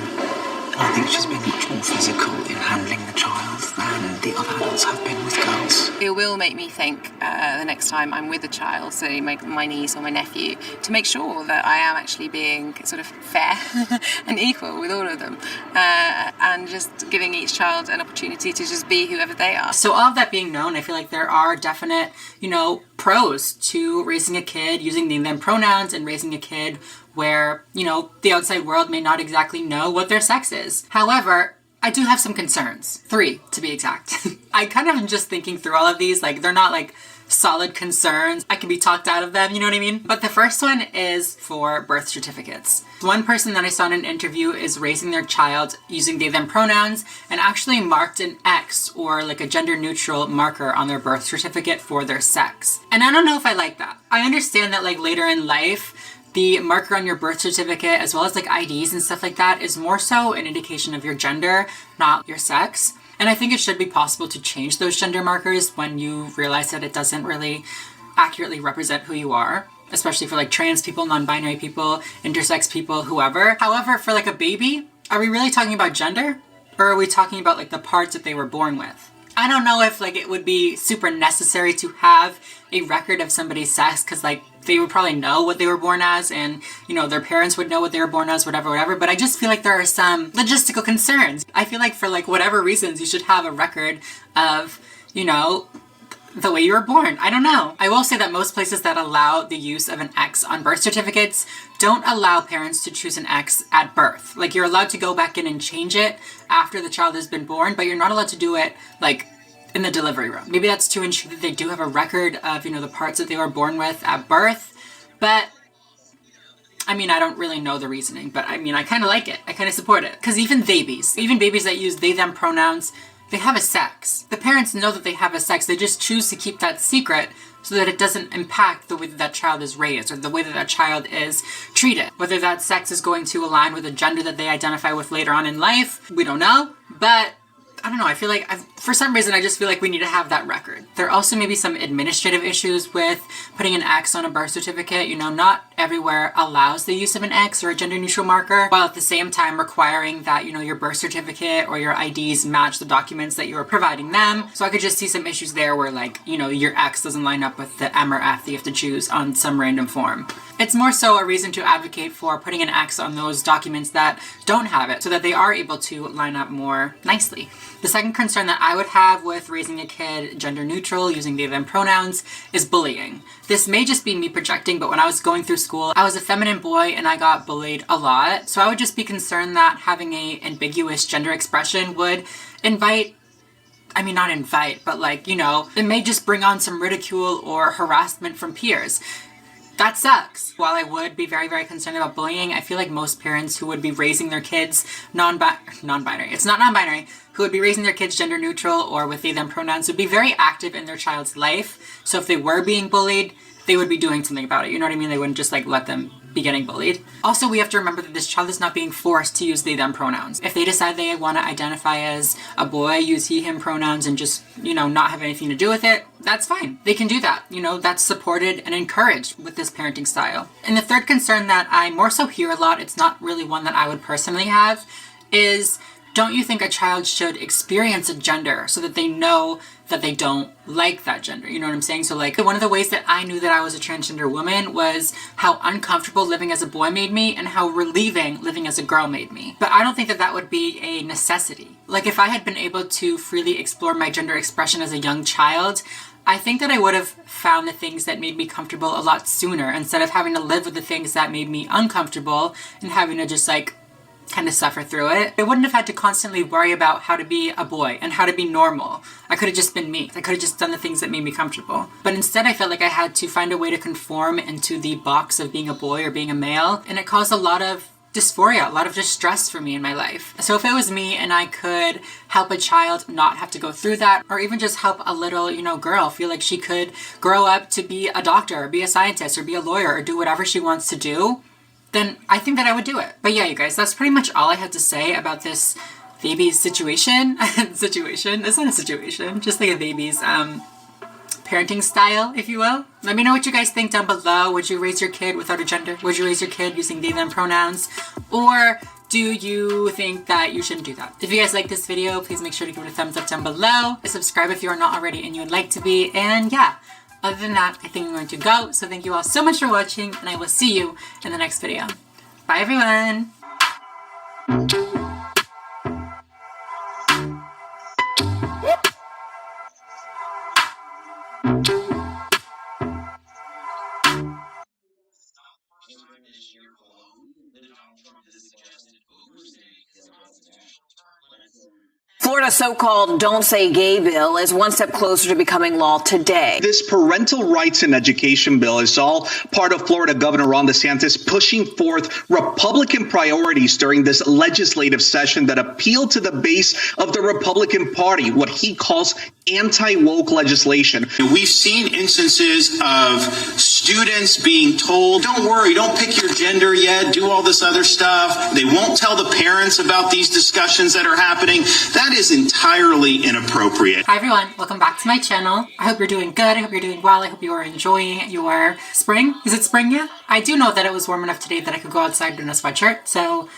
S23: And I think she's been much more physical in handling the child than the other adults have been with girls.
S4: It will make me think the next time I'm with a child, so my niece or my nephew, to make sure that I am actually being sort of fair and equal with all of them, and just giving each child an opportunity to just be whoever they are.
S1: So all of that being known, I feel like there are definite, pros to raising a kid using they/them pronouns and raising a kid where, the outside world may not exactly know what their sex is. However, I do have some concerns. 3, to be exact. I kind of am just thinking through all of these, they're not solid concerns. I can be talked out of them, you know what I mean? But the first one is for birth certificates. One person that I saw in an interview is raising their child using they/them pronouns and actually marked an X or a gender neutral marker on their birth certificate for their sex. And I don't know if I like that. I understand that later in life, the marker on your birth certificate, as well as IDs and stuff like that, is more so an indication of your gender, not your sex. And I think it should be possible to change those gender markers when you realize that it doesn't really accurately represent who you are, especially for trans people, non-binary people, intersex people, whoever. However, for a baby, are we really talking about gender? Or are we talking about like the parts that they were born with? I don't know if like it would be super necessary to have a record of somebody's sex, because like they would probably know what they were born as, and you know, their parents would know what they were born as, whatever, but I just feel like there are some logistical concerns. I feel like for like whatever reasons you should have a record of, you know, the way you were born. I don't know. I will say that most places that allow the use of an X on birth certificates don't allow parents to choose an X at birth. Like, you're allowed to go back in and change it after the child has been born, but you're not allowed to do it like in the delivery room. Maybe that's to ensure that they do have a record of, you know, the parts that they were born with at birth. But I mean, I don't really know the reasoning, but I mean, I kind of like it. I kind of support it. Because even babies that use they, them pronouns, they have a sex. The parents know that they have a sex. They just choose to keep that secret so that it doesn't impact the way that that child is raised or the way that that child is treated. Whether that sex is going to align with the gender that they identify with later on in life, we don't know. But I don't know, I feel like, for some reason, I just feel like we need to have that record. There also may be some administrative issues with putting an X on a birth certificate. You know, not everywhere allows the use of an X or a gender neutral marker, while at the same time requiring that, you know, your birth certificate or your IDs match the documents that you are providing them. So I could just see some issues there where, like, you know, your X doesn't line up with the M or F that you have to choose on some random form. It's more so a reason to advocate for putting an X on those documents that don't have it so that they are able to line up more nicely. The second concern that I would have with raising a kid gender neutral using they, them pronouns is bullying. This may just be me projecting, but when I was going through school, I was a feminine boy and I got bullied a lot. So I would just be concerned that having a ambiguous gender expression would not invite, but like, you know, it may just bring on some ridicule or harassment from peers. That sucks. While I would be very, very concerned about bullying, I feel like most parents who would be raising their kids non-binary, it's not non-binary, who would be raising their kids gender neutral or with they, them pronouns would be very active in their child's life. So if they were being bullied, they would be doing something about it. You know what I mean? They wouldn't just like let them be getting bullied. Also, we have to remember that this child is not being forced to use they, them pronouns. If they decide they want to identify as a boy, use he, him pronouns and just, you know, not have anything to do with it, that's fine. They can do that. You know, that's supported and encouraged with this parenting style. And the third concern that I more so hear a lot, it's not really one that I would personally have, is don't you think a child should experience a gender so that they know that they don't like that gender? You know what I'm saying? So like, one of the ways that I knew that I was a transgender woman was how uncomfortable living as a boy made me and how relieving living as a girl made me. But I don't think that that would be a necessity. Like, if I had been able to freely explore my gender expression as a young child, I think that I would have found the things that made me comfortable a lot sooner instead of having to live with the things that made me uncomfortable and having to just like kind of suffer through it. I wouldn't have had to constantly worry about how to be a boy and how to be normal. I could have just been me. I could have just done the things that made me comfortable. But instead I felt like I had to find a way to conform into the box of being a boy or being a male, and it caused a lot of dysphoria, a lot of distress for me in my life. So if it was me and I could help a child not have to go through that, or even just help a little, you know, girl feel like she could grow up to be a doctor or be a scientist or be a lawyer or do whatever she wants to do, then I think that I would do it. But yeah, you guys, that's pretty much all I had to say about this baby's situation. It's not a situation, just like a baby's parenting style, if you will. Let me know what you guys think down below. Would you raise your kid without a gender? Would you raise your kid using they, them pronouns? Or do you think that you shouldn't do that? If you guys like this video, please make sure to give it a thumbs up down below. Subscribe if you are not already and you would like to be. And yeah, other than that, I think I'm going to go. So thank you all so much for watching, and I will see you in the next video. Bye, everyone.
S5: Florida's so-called Don't Say Gay bill is one step closer to becoming law today.
S6: This parental rights and education bill is all part of Florida Governor Ron DeSantis pushing forth Republican priorities during this legislative session that appeal to the base of the Republican Party, what he calls anti-woke legislation.
S11: We've seen instances of students being told, don't worry, don't pick your gender yet, do all this other stuff. They won't tell the parents about these discussions that are happening. That is entirely inappropriate.
S1: Hi everyone, welcome back to my channel. I hope you're doing good, I hope you're doing well, I hope you are enjoying your spring. Is it spring yet? I do know that it was warm enough today that I could go outside in a sweatshirt, so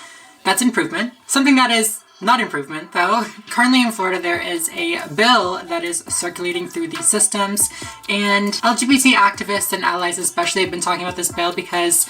S1: that's improvement. Something that is not improvement though. Currently in Florida, there is a bill that is circulating through these systems, and LGBT activists and allies especially have been talking about this bill because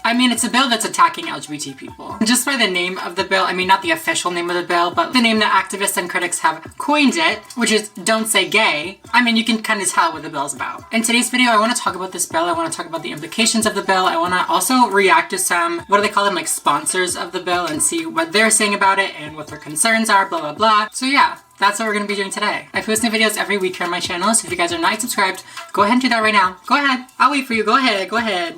S1: I mean, it's a bill that's attacking LGBT people. Just by the name of the bill, I mean, not the official name of the bill, but the name that activists and critics have coined it, which is Don't Say Gay. I mean, you can kind of tell what the bill's about. In today's video, I want to talk about this bill. I want to talk about the implications of the bill. I want to also react to some, what do they call them, like sponsors of the bill, and see what they're saying about it and what their concerns are, blah, blah, blah. So yeah, that's what we're going to be doing today. I post new videos every week here on my channel, so if you guys are not subscribed, go ahead and do that right now. Go ahead. I'll wait for you. Go ahead. Go ahead.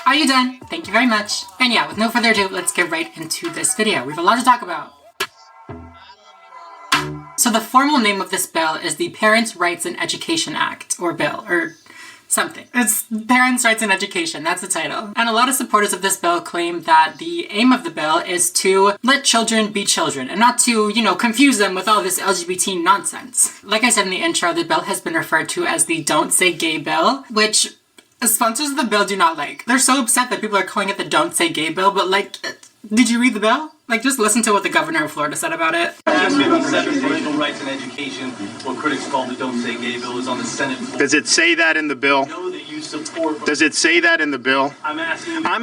S1: Are you done? Thank you very much. And yeah, with no further ado, let's get right into this video. We have a lot to talk about. So the formal name of this bill is the Parents' Rights in Education Act, or bill, or something. It's Parents' Rights in Education, that's the title. And a lot of supporters of this bill claim that the aim of the bill is to let children be children and not to, you know, confuse them with all this LGBT nonsense. Like I said in the intro, the bill has been referred to as the Don't Say Gay bill, which sponsors of the bill do not like. They're so upset that people are calling it the Don't Say Gay bill, but like, did you read the bill? Like, just listen to what the governor of Florida said about it.
S10: 57 parental rights in education, what critics call the Don't Say Gay bill, is on the Senate floor.
S11: Does it say that in the bill?
S10: I know that you support.
S11: Does it say that in the bill?
S10: I'm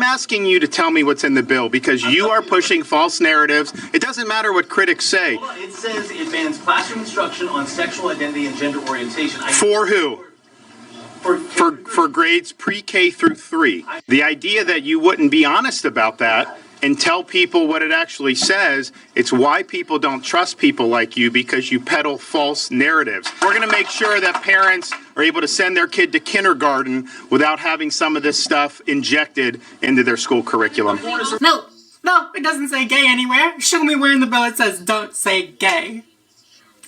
S11: asking you to tell me what's in the bill because you are pushing false narratives. It doesn't matter what critics say.
S10: Well, it says it bans classroom instruction on sexual identity and gender orientation.
S11: For who? For grades pre-K through 3. The idea that you wouldn't be honest about that and tell people what it actually says, it's why people don't trust people like you, because you peddle false narratives. We're going to make sure that parents are able to send their kid to kindergarten without having some of this stuff injected into their school curriculum.
S1: No, it doesn't say gay anywhere. Show me where in the bill it says don't say gay.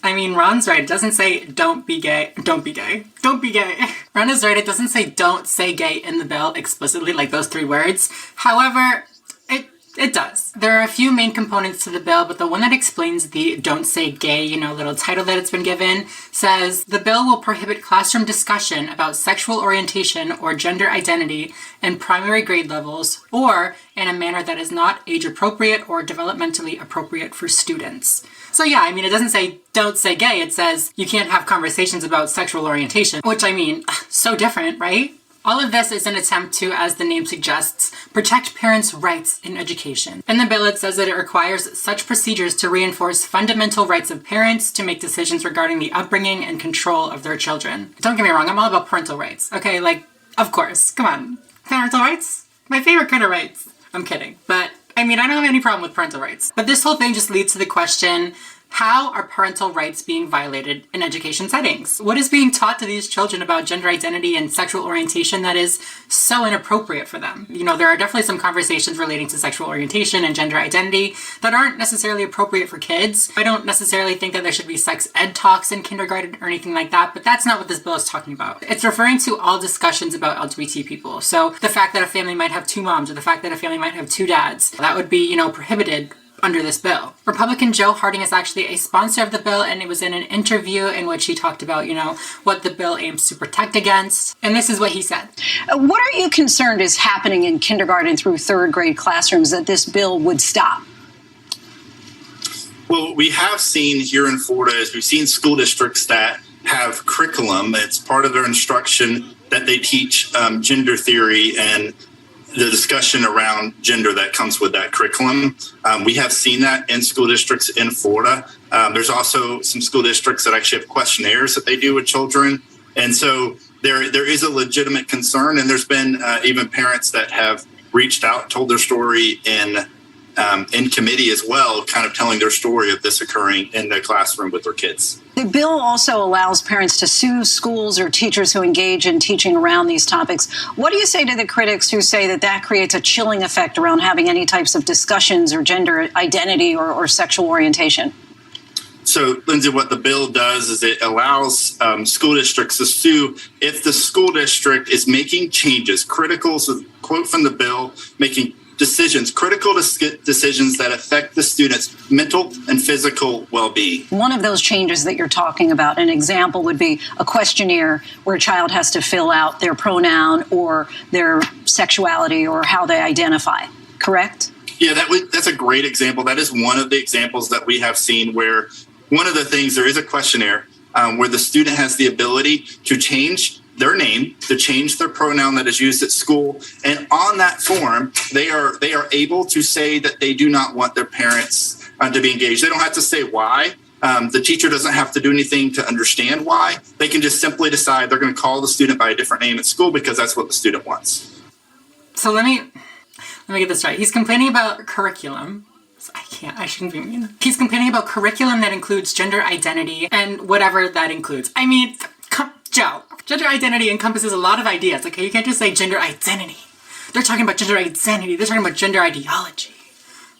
S1: I mean, Ron's right. It doesn't say don't be gay. Don't be gay. Don't be gay. Ron is right. It doesn't say don't say gay in the bill explicitly, like those 3 words. However, it does. There are a few main components to the bill, but the one that explains the Don't Say Gay, you know, little title that it's been given, says the bill will prohibit classroom discussion about sexual orientation or gender identity in primary grade levels or in a manner that is not age appropriate or developmentally appropriate for students. So yeah, I mean, it doesn't say don't say gay, it says you can't have conversations about sexual orientation, which I mean, so different, right? All of this is an attempt to, as the name suggests, protect parents' rights in education. In the bill, it says that it requires such procedures to reinforce fundamental rights of parents to make decisions regarding the upbringing and control of their children. Don't get me wrong, I'm all about parental rights. Okay, like, of course, come on. Parental rights? My favorite kind of rights. I'm kidding. But, I mean, I don't have any problem with parental rights. But this whole thing just leads to the question, how are parental rights being violated in education settings? What is being taught to these children about gender identity and sexual orientation that is so inappropriate for them? You know, there are definitely some conversations relating to sexual orientation and gender identity that aren't necessarily appropriate for kids. I don't necessarily think that there should be sex ed talks in kindergarten or anything like that, but that's not what this bill is talking about. It's referring to all discussions about LGBT people. So the fact that a family might have 2 moms or the fact that a family might have 2 dads, that would be, you know, prohibited under this bill. Republican Joe Harding is actually a sponsor of the bill, and it was in an interview in which he talked about, you know, what the bill aims to protect against. And this is what he said.
S12: What are you concerned is happening in kindergarten through 3rd grade classrooms that this bill would stop?
S13: Well, what we have seen here in Florida is we've seen school districts that have curriculum. It's part of their instruction that they teach gender theory and the discussion around gender that comes with that curriculum. We have seen that in school districts in Florida. There's also some school districts that actually have questionnaires that they do with children. And so there is a legitimate concern. And there's been even parents that have reached out, told their story in committee as well, kind of telling their story of this occurring in the classroom with their kids.
S12: The bill also allows parents to sue schools or teachers who engage in teaching around these topics. What do you say to the critics who say that that creates a chilling effect around having any types of discussions or gender identity or sexual orientation?
S13: So, Lindsay, what the bill does is it allows school districts to sue if the school district is making changes, critical, so quote from the bill, making critical decisions that affect the student's mental and physical well-being.
S12: One of those changes that you're talking about, an example would be a questionnaire where a child has to fill out their pronoun or their sexuality or how they identify, correct?
S13: Yeah, that's a great example. That is one of the examples that we have seen where one of the things, there is a questionnaire where the student has the ability to change their name, to change their pronoun that is used at school. And on that form, they are able to say that they do not want their parents to be engaged. They don't have to say why. The teacher doesn't have to do anything to understand why. They can just simply decide they're going to call the student by a different name at school because that's what the student wants.
S1: So let me get this right. He's complaining about curriculum. I shouldn't be mean. He's complaining about curriculum that includes gender identity and whatever that includes. I mean, Joe, gender identity encompasses a lot of ideas. Okay, you can't just say gender identity. They're talking about gender identity. They're talking about gender ideology.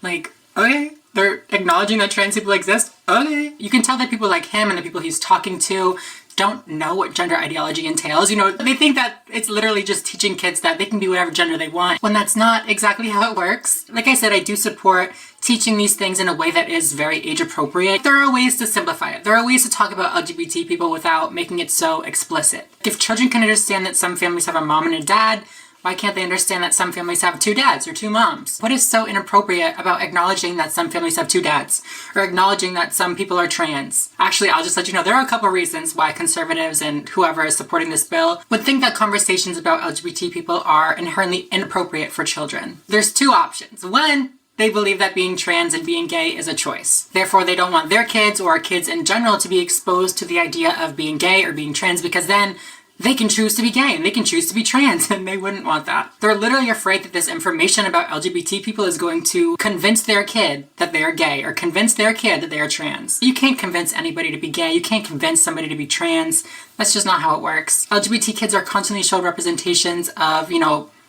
S1: Like, okay, they're acknowledging that trans people exist. Okay, you can tell that people like him and the people he's talking to don't know what gender ideology entails. You know, they think that it's literally just teaching kids that they can be whatever gender they want, when that's not exactly how it works. Like I said, I do support teaching these things in a way that is very age appropriate. There are ways to simplify it. There are ways to talk about LGBT people without making it so explicit. If children can understand that some families have a mom and a dad, why can't they understand that some families have two dads or two moms? What is so inappropriate about acknowledging that some families have two dads or acknowledging that some people are trans? Actually, I'll just let you know, there are a couple reasons why conservatives and whoever is supporting this bill would think that conversations about LGBT people are inherently inappropriate for children. There's two options. One, they believe that being trans and being gay is a choice. Therefore, they don't want their kids or kids in general to be exposed to the idea of being gay or being trans, because then they can choose to be gay and they can choose to be trans, and they wouldn't want that. They're literally afraid that this information about LGBT people is going to convince their kid that they are gay or convince their kid that they are trans. You can't convince anybody to be gay. You can't convince somebody to be trans. That's just not how it works. LGBT kids are constantly showed representations of,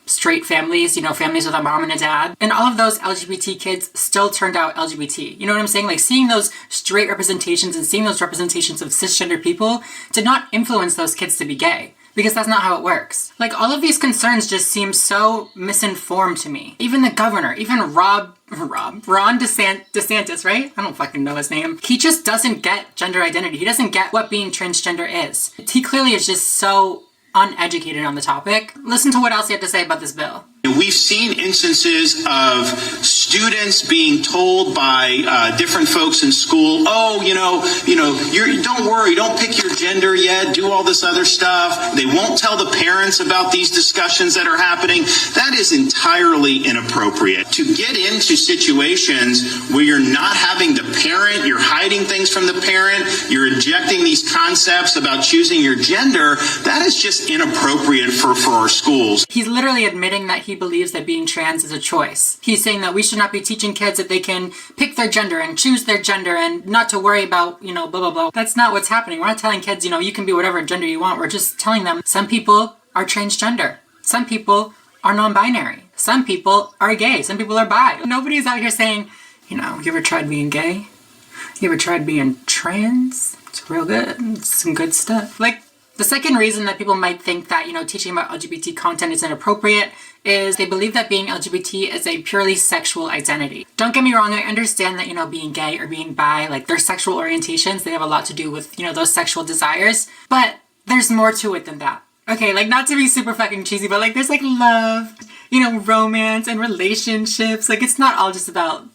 S1: straight families, families with a mom and a dad. And all of those LGBT kids still turned out LGBT. You know what I'm saying? Like, seeing those straight representations and seeing those representations of cisgender people did not influence those kids to be gay, because that's not how it works. Like, all of these concerns just seem so misinformed to me. Even the governor, even Ron DeSantis, right? I don't fucking know his name. He just doesn't get gender identity. He doesn't get what being transgender is. He clearly is just so uneducated on the topic. Listen to what else he had to say about this bill.
S11: We've seen instances of students being told by different folks in school, don't worry, don't pick your gender yet, do all this other stuff. They won't tell the parents about these discussions that are happening. That is entirely inappropriate. To get into situations where you're not having the parent, you're hiding things from the parent, you're injecting these concepts about choosing your gender, that is just inappropriate for our schools.
S1: He's literally admitting that he believes that being trans is a choice. He's saying that we should not be teaching kids that they can pick their gender and choose their gender and not to worry about, blah, blah, blah. That's not what's happening. We're not telling kids, you can be whatever gender you want. We're just telling them some people are transgender. Some people are non-binary. Some people are gay. Some people are bi. Nobody's out here saying, you ever tried being gay? You ever tried being trans? It's real good. It's some good stuff. Like, the second reason that people might think that, teaching about LGBT content is inappropriate is they believe that being LGBT is a purely sexual identity. Don't get me wrong, I understand that, being gay or being bi, like, their sexual orientations, they have a lot to do with, those sexual desires, but there's more to it than that. Okay, like, not to be super fucking cheesy, but, like, there's, like, love, romance and relationships. Like, it's not all just about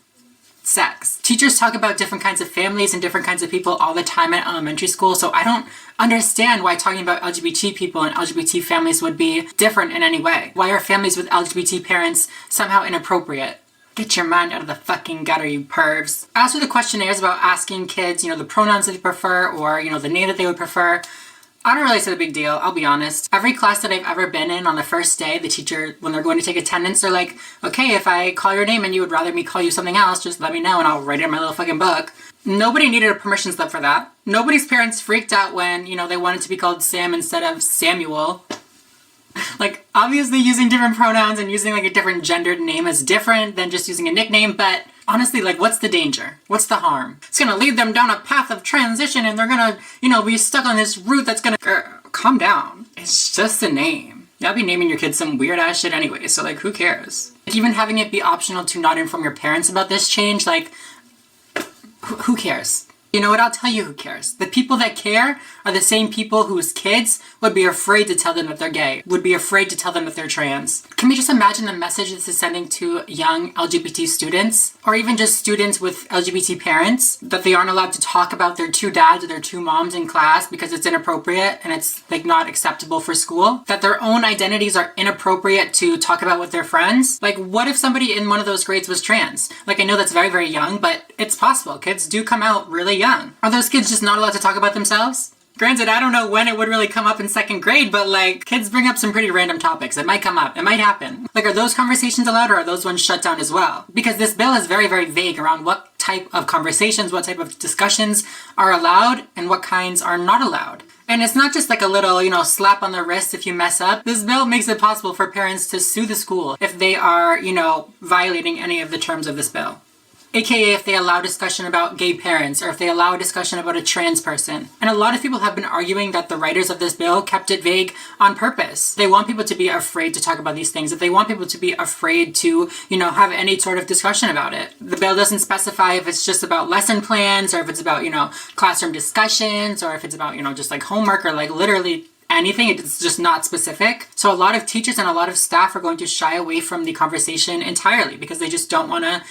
S1: sex. Teachers talk about different kinds of families and different kinds of people all the time at elementary school, so I don't understand why talking about LGBT people and LGBT families would be different in any way. Why are families with LGBT parents somehow inappropriate? Get your mind out of the fucking gutter, you pervs. As for the questionnaires about asking kids, the pronouns that they prefer or, the name that they would prefer, I don't really see the big deal, I'll be honest. Every class that I've ever been in on the first day, the teacher, when they're going to take attendance, they're like, okay, if I call your name and you would rather me call you something else, just let me know and I'll write it in my little fucking book. Nobody needed a permission slip for that. Nobody's parents freaked out when, they wanted to be called Sam instead of Samuel. Like, obviously using different pronouns and using, like, a different gendered name is different than just using a nickname, but honestly, like, what's the danger? What's the harm? It's gonna lead them down a path of transition and they're gonna, be stuck on this route that's gonna... calm down. It's just a name. Y'all be naming your kids some weird ass shit anyway, so, like, who cares? Like, even having it be optional to not inform your parents about this change, like, who cares? You know what? I'll tell you who cares. The people that care are the same people whose kids would be afraid to tell them that they're gay, would be afraid to tell them that they're trans. Can we just imagine the message this is sending to young LGBT students, or even just students with LGBT parents, that they aren't allowed to talk about their two dads or their two moms in class because it's inappropriate and it's like not acceptable for school, that their own identities are inappropriate to talk about with their friends? Like, what if somebody in one of those grades was trans? Like, I know that's very, very young, but it's possible. Kids do come out really young. Are those kids just not allowed to talk about themselves? Granted, I don't know when it would really come up in second grade, but like, kids bring up some pretty random topics. It might come up. It might happen. Like, are those conversations allowed, or are those ones shut down as well? Because this bill is very, very vague around what type of conversations, what type of discussions are allowed and what kinds are not allowed. And it's not just like a little, slap on the wrist if you mess up. This bill makes it possible for parents to sue the school if they are, violating any of the terms of this bill. AKA if they allow discussion about gay parents, or if they allow a discussion about a trans person. And a lot of people have been arguing that the writers of this bill kept it vague on purpose. They want people to be afraid to talk about these things, that they want people to be afraid to, have any sort of discussion about it. The bill doesn't specify if it's just about lesson plans, or if it's about, classroom discussions, or if it's about, just like homework, or like literally anything. It's just not specific. So a lot of teachers and a lot of staff are going to shy away from the conversation entirely because they just don't want to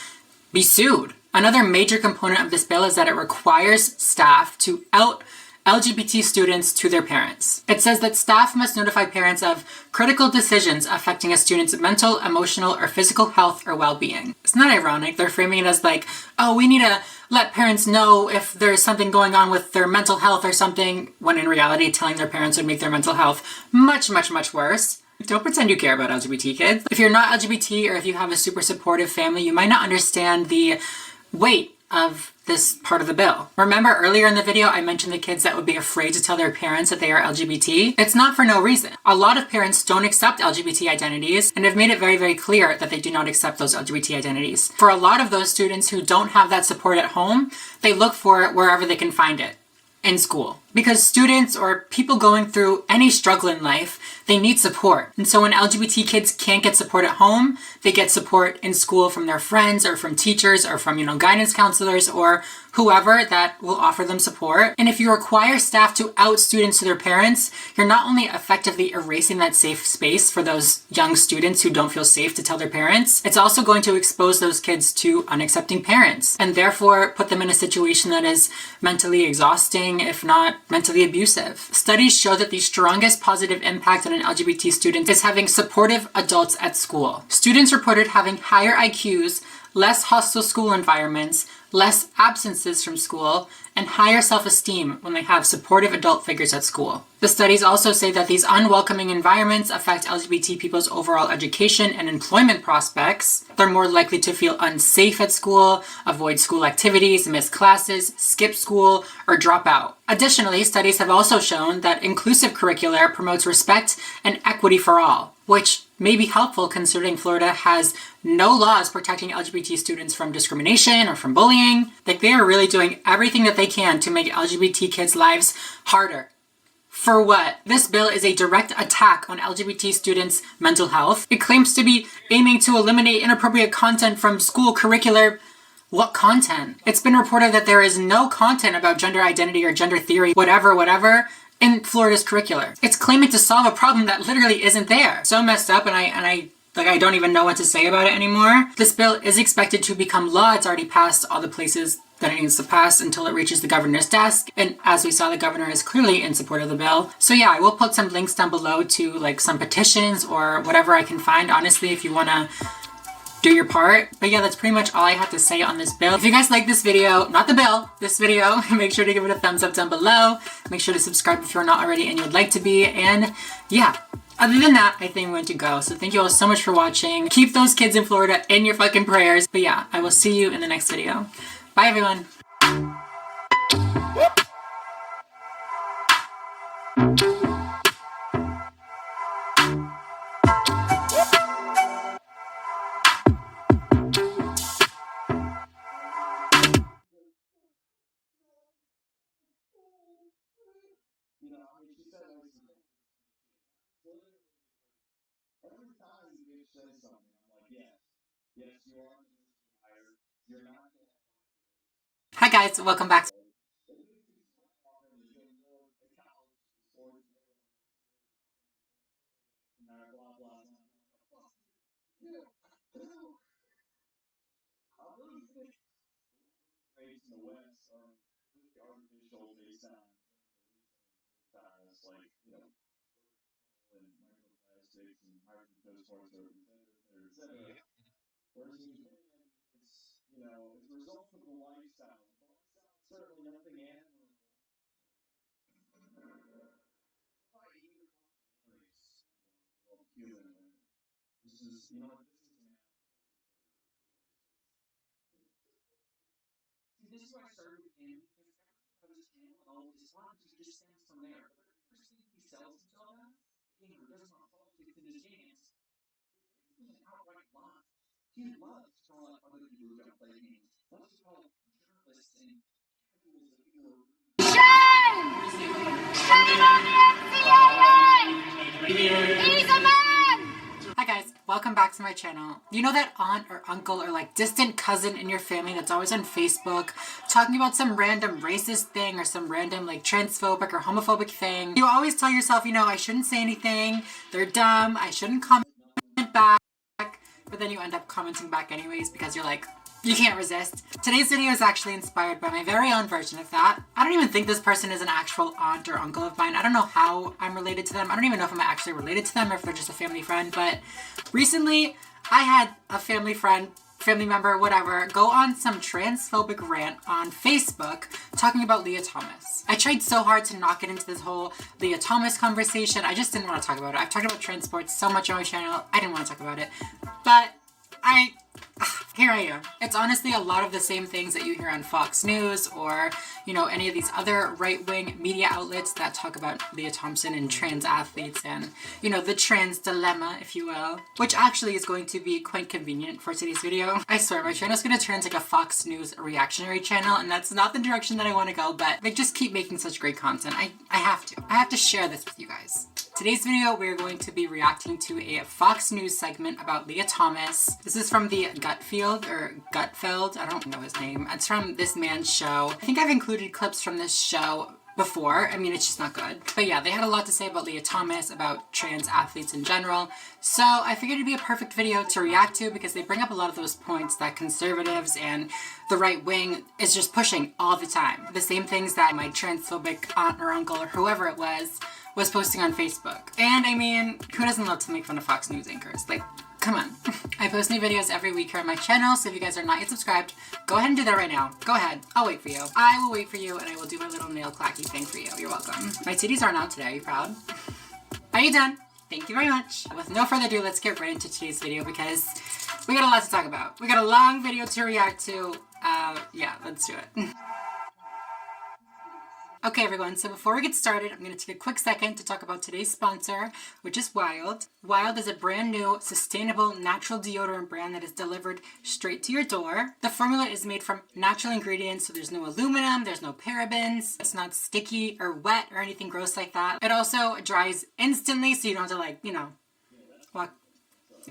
S1: be sued. Another major component of this bill is that it requires staff to out LGBT students to their parents. It says that staff must notify parents of critical decisions affecting a student's mental, emotional, or physical health or well-being. It's not ironic. They're framing it as like, oh, we need to let parents know if there's something going on with their mental health or something, when in reality, telling their parents would make their mental health much, much, much worse. Don't pretend you care about LGBT kids. If you're not LGBT, or if you have a super supportive family, you might not understand the weight of this part of the bill. Remember earlier in the video, I mentioned the kids that would be afraid to tell their parents that they are LGBT? It's not for no reason. A lot of parents don't accept LGBT identities and have made it very, very clear that they do not accept those LGBT identities. For a lot of those students who don't have that support at home, they look for it wherever they can find it. In school. Because students or people going through any struggle in life, they need support. And so when LGBT kids can't get support at home, they get support in school from their friends or from teachers or from, guidance counselors or whoever that will offer them support. And if you require staff to out students to their parents, you're not only effectively erasing that safe space for those young students who don't feel safe to tell their parents, it's also going to expose those kids to unaccepting parents and therefore put them in a situation that is mentally exhausting, if not mentally abusive. Studies show that the strongest positive impact on an LGBT student is having supportive adults at school. Students reported having higher IQs, less hostile school environments, less absences from school, and higher self-esteem when they have supportive adult figures at school. The studies also say that these unwelcoming environments affect LGBT people's overall education and employment prospects. They're more likely to feel unsafe at school, avoid school activities, miss classes, skip school, or drop out. Additionally, studies have also shown that inclusive curricula promotes respect and equity for all, which may be helpful considering Florida has no laws protecting LGBT students from discrimination or from bullying. Like, they are really doing everything that they can to make LGBT kids' lives harder. For what? This bill is a direct attack on LGBT students' mental health. It claims to be aiming to eliminate inappropriate content from school curricular. What content? It's been reported that there is no content about gender identity or gender theory, whatever, in Florida's curricular. It's claiming to solve a problem that literally isn't there. So messed up, and I don't even know what to say about it anymore. This bill is expected to become law. It's already passed all the places that it needs to pass until it reaches the governor's desk. And as we saw, the governor is clearly in support of the bill. So yeah, I will put some links down below to like some petitions or whatever I can find, honestly, if you want to do your part. But yeah, that's pretty much all I have to say on this bill. If you guys like this video, not the bill, this video, make sure to give it a thumbs up down below. Make sure to subscribe if you're not already and you would like to be. And yeah, other than that, I think I'm going to go. So thank you all so much for watching. Keep those kids in Florida in your fucking prayers. But yeah, I will see you in the next video. Bye everyone.
S22: Every time you say something, I'm like, yes, you are. You're not.
S1: Hi guys, welcome back.
S22: the West are artificial based on like, and microplastics and high fructose corn syrup, et cetera. Whereas in Japan, it's, it's a result of the lifestyle. The lifestyle is certainly nothing animal. Human. This is, this is an See, this is why I started with Candace, because everything about his channel and all of his talk, he just stems from there. But every person he sells himself as, again, regardless of politics in his games, is basically an outright lie. He loves to call out other people who don't play games. Loves to call journalists and casuals and people who are Shame! Shame on the NCAA! He's a man!
S1: Hi guys, welcome back to my channel. You know that aunt or uncle or like distant cousin in your family that's always on Facebook talking about some random racist thing or some random like transphobic or homophobic thing? You always tell yourself, I shouldn't say anything, they're dumb, I shouldn't comment back, but then you end up commenting back anyways because you're like, you can't resist. Today's video is actually inspired by my very own version of that. I don't even think this person is an actual aunt or uncle of mine. I don't know how I'm related to them. I don't even know if I'm actually related to them or if they're just a family friend, but recently I had a family member, whatever, go on some transphobic rant on Facebook talking about Leah Thomas. I tried so hard to not get into this whole Leah Thomas conversation. I just didn't want to talk about it. I've talked about transport so much on my channel. I didn't want to talk about it, but here I am. It's honestly a lot of the same things that you hear on Fox News or, any of these other right-wing media outlets that talk about Leah Thompson and trans athletes and, the trans dilemma, if you will, which actually is going to be quite convenient for today's video. I swear, my channel is going to turn into like a Fox News reactionary channel, and that's not the direction that I want to go, but they just keep making such great content. I have to share this with you guys. Today's video, we're going to be reacting to a Fox News segment about Leah Thomas. This is from the Gutfeld, I don't know his name. It's from this man's show. I think I've included clips from this show before. I mean, it's just not good. But yeah, they had a lot to say about Leah Thomas, about trans athletes in general. So I figured it'd be a perfect video to react to because they bring up a lot of those points that conservatives and the right wing is just pushing all the time. The same things that my transphobic aunt or uncle or whoever it was posting on Facebook. And I mean, who doesn't love to make fun of Fox News anchors? Like, come on. I post new videos every week here on my channel, so if you guys are not yet subscribed, go ahead and do that right now. Go ahead. I'll wait for you. I will wait for you, and I will do my little nail clacky thing for you. You're welcome. My titties aren't out today. Are you proud? Are you done? Thank you very much. With no further ado, let's get right into today's video because we got a lot to talk about. We got a long video to react to. Yeah, let's do it. Okay everyone, so before we get started, I'm going to take a quick second to talk about today's sponsor, which is Wild. Wild is a brand new, sustainable, natural deodorant brand that is delivered straight to your door. The formula is made from natural ingredients, so there's no aluminum, there's no parabens, it's not sticky or wet or anything gross like that. It also dries instantly, so you don't have to walk.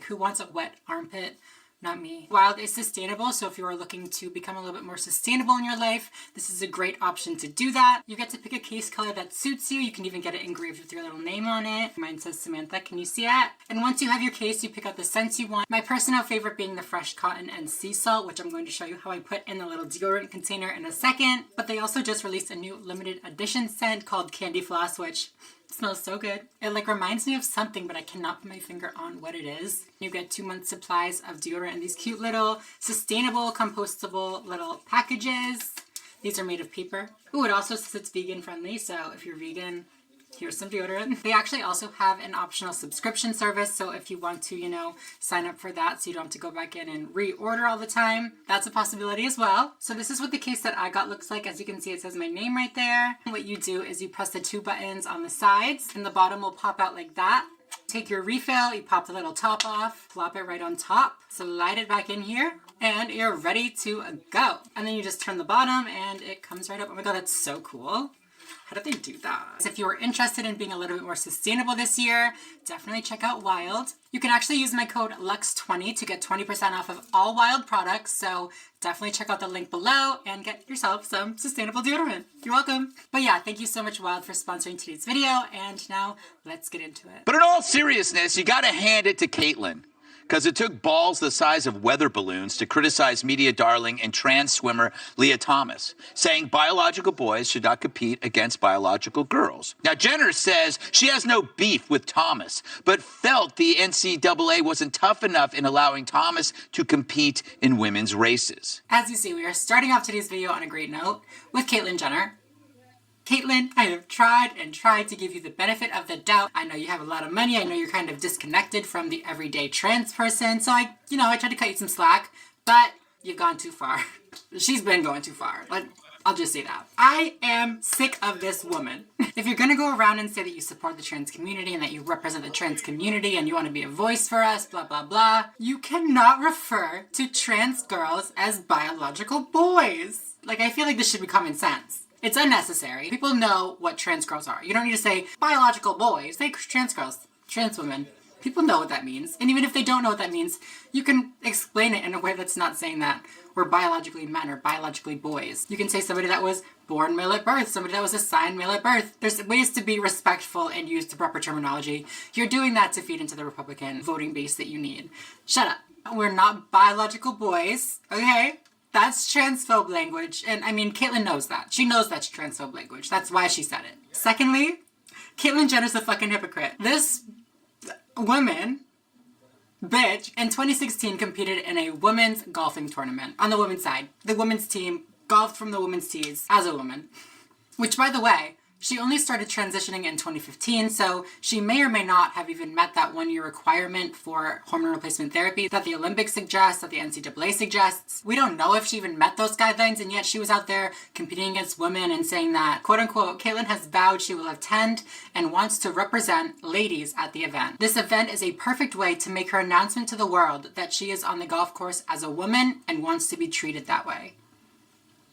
S1: Who wants a wet armpit? Not me. Wild is sustainable, so if you are looking to become a little bit more sustainable in your life, this is a great option to do that. You get to pick a case color that suits you. You can even get it engraved with your little name on it. Mine says Samantha, can you see it? And once you have your case, you pick out the scents you want. My personal favorite being the fresh cotton and sea salt, which I'm going to show you how I put in the little deodorant container in a second. But they also just released a new limited edition scent called Candy Floss, which smells so good. It reminds me of something, but I cannot put my finger on what it is. You get 2 months supplies of deodorant in these cute little sustainable, compostable little packages. These are made of paper. Ooh, it also says it's vegan friendly, so if you're vegan, here's some deodorant. They actually also have an optional subscription service, so if you want to, sign up for that so you don't have to go back in and reorder all the time, that's a possibility as well. So this is what the case that I got looks like. As you can see, it says my name right there. What you do is you press the 2 buttons on the sides, and the bottom will pop out like that. Take your refill, you pop the little top off, plop it right on top, slide it back in here, and you're ready to go. And then you just turn the bottom and it comes right up. Oh my god, that's so cool. How did they do that? If you are interested in being a little bit more sustainable this year, definitely check out Wild. You can actually use my code LUX20 to get 20% off of all Wild products, so definitely check out the link below and get yourself some sustainable deodorant. You're welcome. But yeah, thank you so much Wild for sponsoring today's video, and now let's get into it.
S19: But in all seriousness, you got to hand it to Caitlyn. Because it took balls the size of weather balloons to criticize media darling and trans swimmer Leah Thomas, saying biological boys should not compete against biological girls. Now, Jenner says she has no beef with Thomas, but felt the NCAA wasn't tough enough in allowing Thomas to compete in women's races.
S1: As you see, we are starting off today's video on a great note with Caitlyn Jenner. Caitlyn, I have tried and tried to give you the benefit of the doubt. I know you have a lot of money. I know you're kind of disconnected from the everyday trans person. So I tried to cut you some slack, but you've gone too far. She's been going too far. I'll just say that. I am sick of this woman. If you're gonna go around and say that you support the trans community and that you represent the trans community and you want to be a voice for us, blah, blah, blah, you cannot refer to trans girls as biological boys. I feel like this should be common sense. It's unnecessary. People know what trans girls are. You don't need to say biological boys. Say trans girls, trans women. People know what that means. And even if they don't know what that means, you can explain it in a way that's not saying that we're biologically men or biologically boys. You can say somebody that was born male at birth, somebody that was assigned male at birth. There's ways to be respectful and use the proper terminology. You're doing that to feed into the Republican voting base that you need. Shut up. We're not biological boys, okay? That's transphobe language, and Caitlyn knows that. She knows that's transphobe language. That's why she said it. Secondly, Caitlyn Jenner's a fucking hypocrite. This woman, bitch, in 2016 competed in a women's golfing tournament on the women's side. The women's team golfed from the women's tees as a woman. Which, by the way, she only started transitioning in 2015, so she may or may not have even met that 1-year requirement for hormone replacement therapy that the Olympics suggests, that the NCAA suggests. We don't know if she even met those guidelines, and yet she was out there competing against women and saying that, quote unquote, Caitlyn has vowed she will attend and wants to represent ladies at the event. This event is a perfect way to make her announcement to the world that she is on the golf course as a woman and wants to be treated that way.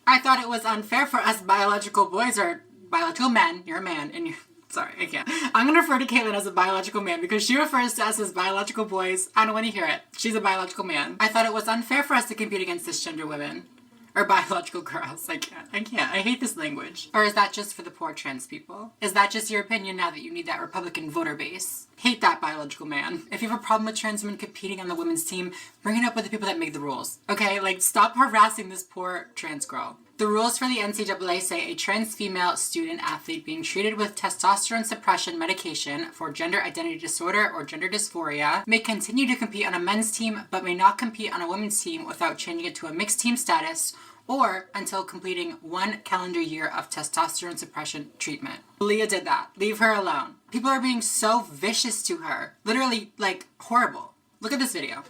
S1: I thought it was unfair for us biological boys or biological men, you're a man, and sorry, I can't. I'm gonna refer to Caitlyn as a biological man because she refers to us as biological boys. I don't want to hear it. She's a biological man. I thought it was unfair for us to compete against cisgender women. Or biological girls. I can't. I hate this language. Or is that just for the poor trans people? Is that just your opinion now that you need that Republican voter base? Hate that biological man. If you have a problem with trans women competing on the women's team, bring it up with the people that make the rules. Okay? Stop harassing this poor trans girl. The rules for the NCAA say a trans female student athlete being treated with testosterone suppression medication for gender identity disorder or gender dysphoria may continue to compete on a men's team but may not compete on a women's team without changing it to a mixed team status or until completing 1 calendar year of testosterone suppression treatment. Leah did that. Leave her alone. People are being so vicious to her. Literally, horrible. Look at this video.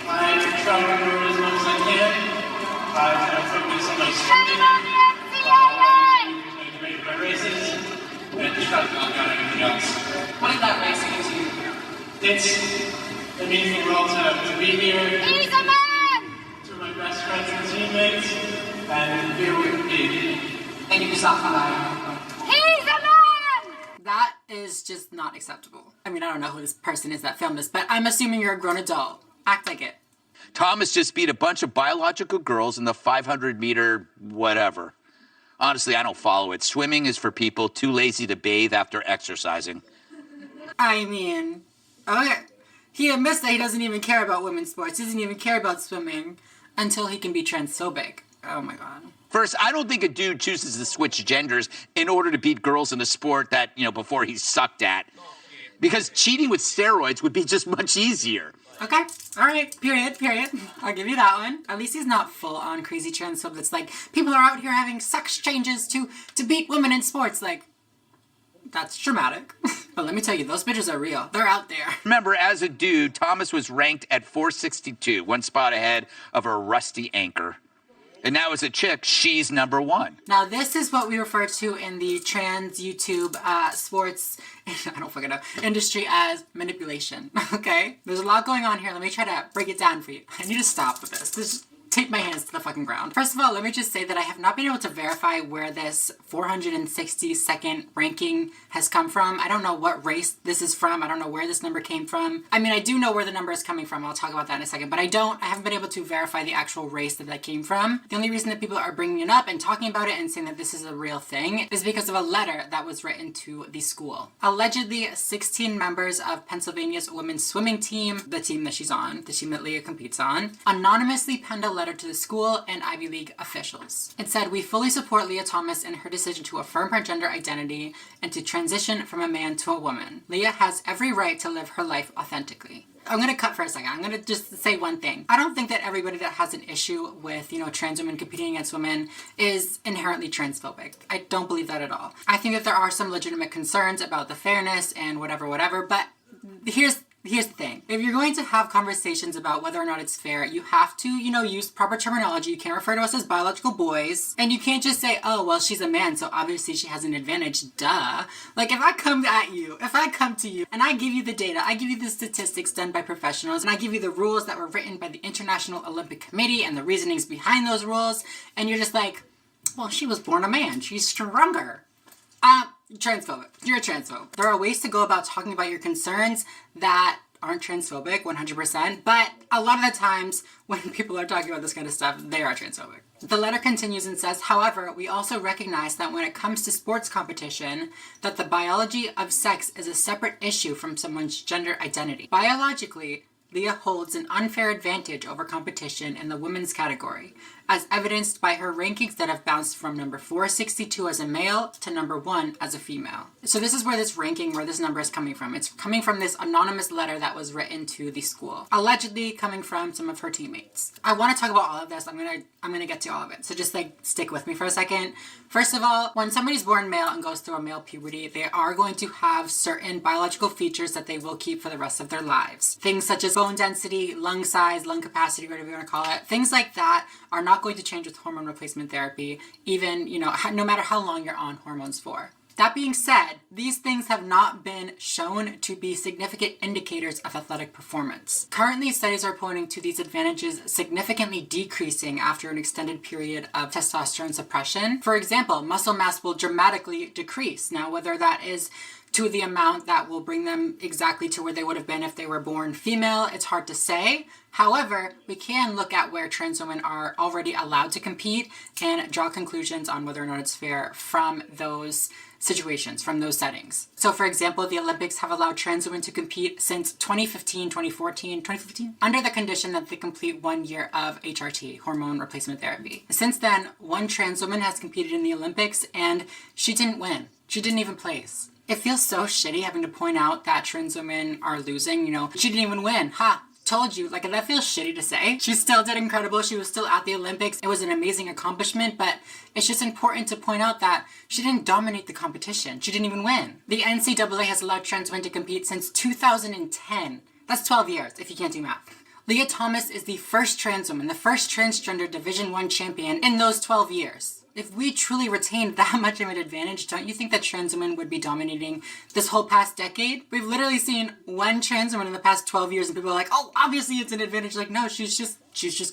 S10: I try to remember as much as I can. I try to focus on my swimming, my races, and just try to knock out everything else.
S1: What does that race mean to you?
S10: It means the world to be here.
S8: He's a man!
S10: To my best friends and teammates, and be able to compete.
S1: And you can stop lying.
S8: He's a man!
S1: That is just not acceptable. I don't know who this person is that filmed this, but I'm assuming you're a grown adult. Act like it.
S19: Thomas just beat a bunch of biological girls in the 500-meter whatever. Honestly, I don't follow it. Swimming is for people too lazy to bathe after exercising.
S1: Okay. He admits that he doesn't even care about women's sports. He doesn't even care about swimming until he can be transphobic. Oh my God.
S19: First, I don't think a dude chooses to switch genders in order to beat girls in a sport that, before he's sucked at. Because cheating with steroids would be just much easier.
S1: Okay, all right, period. I'll give you that one. At least he's not full-on crazy transphobe that's people are out here having sex changes to beat women in sports. That's dramatic. But let me tell you, those bitches are real. They're out there.
S19: Remember, as a dude, Thomas was ranked at 462, 1 spot ahead of her rusty anchor. And now as a chick, she's #1.
S1: Now this is what we refer to in the trans YouTube sports, I don't fucking know, industry as manipulation, okay? There's a lot going on here. Let me try to break it down for you. I need to stop with this. tape my hands to the fucking ground. First of all, let me just say that I have not been able to verify where this 460-second ranking has come from. I don't know what race this is from. I don't know where this number came from. I mean, I do know where the number is coming from. I'll talk about that in a second, but I haven't been able to verify the actual race that came from. The only reason that people are bringing it up and talking about it and saying that this is a real thing is because of a letter that was written to the school. Allegedly, 16 members of Pennsylvania's women's swimming team, the team that she's on, the team that Leah competes on, anonymously penned a letter to the school and Ivy League officials. It said, "We fully support Leah Thomas in her decision to affirm her gender identity and to transition from a man to a woman. Leah has every right to live her life authentically." I'm going to cut for a second. I'm going to just say one thing. I don't think that everybody that has an issue with, trans women competing against women is inherently transphobic. I don't believe that at all. I think that there are some legitimate concerns about the fairness and whatever, but here's the thing. If you're going to have conversations about whether or not it's fair, you have to, use proper terminology. You can't refer to us as biological boys. And you can't just say, oh, well, she's a man, so obviously she has an advantage. Duh. Like, if I come to you, and I give you the data, I give you the statistics done by professionals, and I give you the rules that were written by the International Olympic Committee and the reasonings behind those rules, and you're just like, well, she was born a man. She's stronger. Transphobic. You're a transphobe. There are ways to go about talking about your concerns that aren't transphobic 100%, but a lot of the times when people are talking about this kind of stuff, they are transphobic. The letter continues and says, however, we also recognize that when it comes to sports competition, that the biology of sex is a separate issue from someone's gender identity. Biologically, Leah holds an unfair advantage over competition in the women's category, as evidenced by her rankings that have bounced from number 462 as a male to number 1 as a female. So this is where this number is coming from. It's coming from this anonymous letter that was written to the school, allegedly coming from some of her teammates. I want to talk about all of this. I'm gonna get to all of it. So just stick with me for a second. First of all, when somebody's born male and goes through a male puberty, they are going to have certain biological features that they will keep for the rest of their lives. Things such as bone density, lung size, lung capacity, whatever you want to call it. Things like that are not going to change with hormone replacement therapy, even, no matter how long you're on hormones for. That being said, these things have not been shown to be significant indicators of athletic performance. Currently, studies are pointing to these advantages significantly decreasing after an extended period of testosterone suppression. For example, muscle mass will dramatically decrease. Now, whether that is to the amount that will bring them exactly to where they would have been if they were born female, it's hard to say. However, we can look at where trans women are already allowed to compete and draw conclusions on whether or not it's fair from those situations, from those settings. So for example, the Olympics have allowed trans women to compete since 2015, under the condition that they complete 1 year of HRT, hormone replacement therapy. Since then, one trans woman has competed in the Olympics and she didn't win. She didn't even place. It feels so shitty having to point out that trans women are losing, she didn't even win. Ha! Told you. That feels shitty to say. She still did incredible. She was still at the Olympics. It was an amazing accomplishment, but it's just important to point out that she didn't dominate the competition. She didn't even win. The NCAA has allowed trans women to compete since 2010. That's 12 years, if you can't do math. Leah Thomas is the first trans woman, the first transgender Division I champion in those 12 years. If we truly retained that much of an advantage, don't you think that trans women would be dominating this whole past decade? We've literally seen one trans woman in the past 12 years and people are like, oh, obviously it's an advantage. No, she's just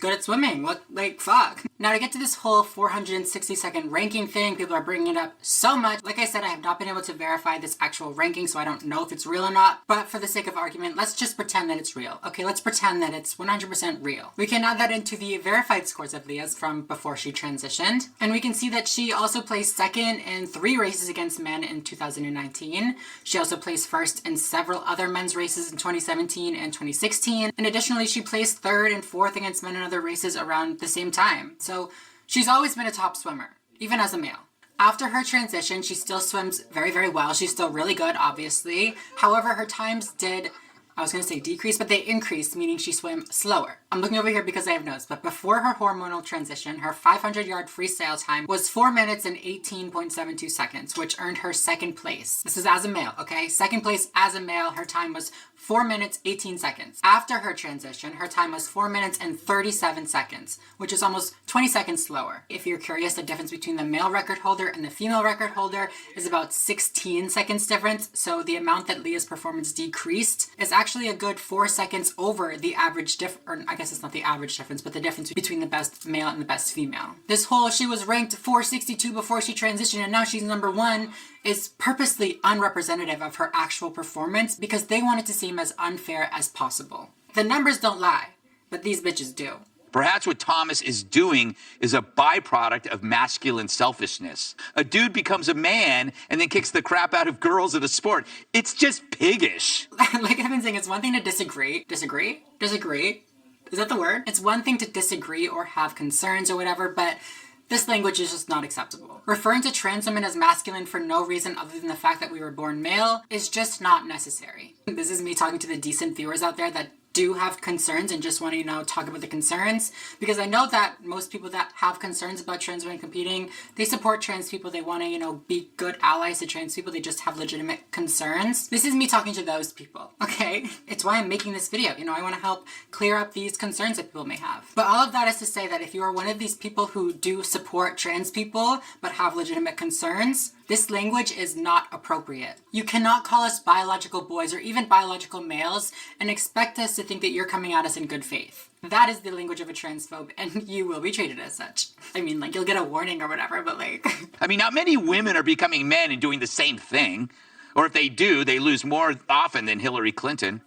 S1: good at swimming. What, fuck. Now to get to this whole 460-second ranking thing, people are bringing it up so much. Like I said, I have not been able to verify this actual ranking, so I don't know if it's real or not. But for the sake of argument, let's just pretend that it's real. Okay, let's pretend that it's 100% real. We can add that into the verified scores of Leah's from before she transitioned. And we can see that she also placed second in 3 races against men in 2019. She also placed first in several other men's races in 2017 and 2016. And additionally, she placed 3rd and 4th against men in other races around the same time. So she's always been a top swimmer, even as a male. After her transition, she still swims very, very well. She's still really good, obviously. However, her times did, I was going to say decrease, but they increased, meaning she swam slower. I'm looking over here because I have notes, but before her hormonal transition, her 500-yard freestyle time was 4 minutes and 18.72 seconds, which earned her 2nd place. This is as a male, okay? 2nd place as a male, her time was 4 minutes, 18 seconds. After her transition, her time was 4 minutes and 37 seconds, which is almost 20 seconds slower. If you're curious, the difference between the male record holder and the female record holder is about 16 seconds difference, so the amount that Leah's performance decreased is actually actually a good 4 seconds over the average or I guess it's not the average difference, but the difference between the best male and the best female. This whole she was ranked 462 before she transitioned and now she's number 1 is purposely unrepresentative of her actual performance because they want it to seem as unfair as possible. The numbers don't lie, but these bitches do.
S19: Perhaps what Thomas is doing is a byproduct of masculine selfishness. A dude becomes a man and then kicks the crap out of girls in a sport. It's just piggish.
S1: Like I've been saying, it's one thing to disagree. Disagree? Is that the word? It's one thing to disagree or have concerns or whatever, but this language is just not acceptable. Referring to trans women as masculine for no reason other than the fact that we were born male is just not necessary. This is me talking to the decent viewers out there that do have concerns and just want to, talk about the concerns, because I know that most people that have concerns about trans women competing, they support trans people, they want to, be good allies to trans people, they just have legitimate concerns. This is me talking to those people, okay? It's why I'm making this video, I want to help clear up these concerns that people may have. But all of that is to say that if you are one of these people who do support trans people but have legitimate concerns, this language is not appropriate. You cannot call us biological boys or even biological males and expect us to think that you're coming at us in good faith. That is the language of a transphobe, and you will be treated as such. I mean, you'll get a warning or whatever, but
S19: I mean, not many women are becoming men and doing the same thing. Or if they do, they lose more often than Hillary Clinton.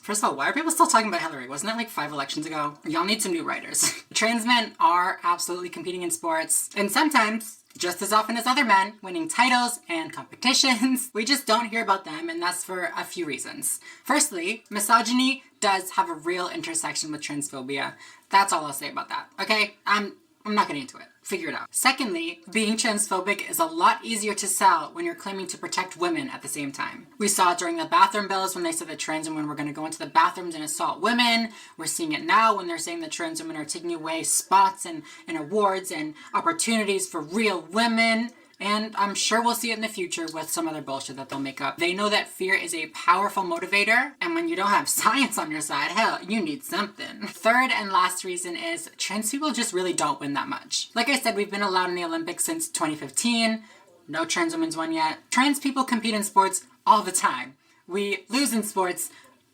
S1: First of all, why are people still talking about Hillary? Wasn't that 5 elections ago? Y'all need some new writers. Trans men are absolutely competing in sports, and sometimes just as often as other men, winning titles and competitions. We just don't hear about them, and that's for a few reasons. Firstly, misogyny does have a real intersection with transphobia. That's all I'll say about that, okay? I'm not getting into it. Figure it out. Secondly, being transphobic is a lot easier to sell when you're claiming to protect women at the same time. We saw it during the bathroom bills when they said that trans women were going to go into the bathrooms and assault women. We're seeing it now when they're saying that trans women are taking away spots and awards and opportunities for real women. And I'm sure we'll see it in the future with some other bullshit that they'll make up. They know that fear is a powerful motivator, and when you don't have science on your side, hell, you need something. Third and last reason is trans people just really don't win that much. Like I said, we've been allowed in the Olympics since 2015. No trans women's won yet. Trans people compete in sports all the time. We lose in sports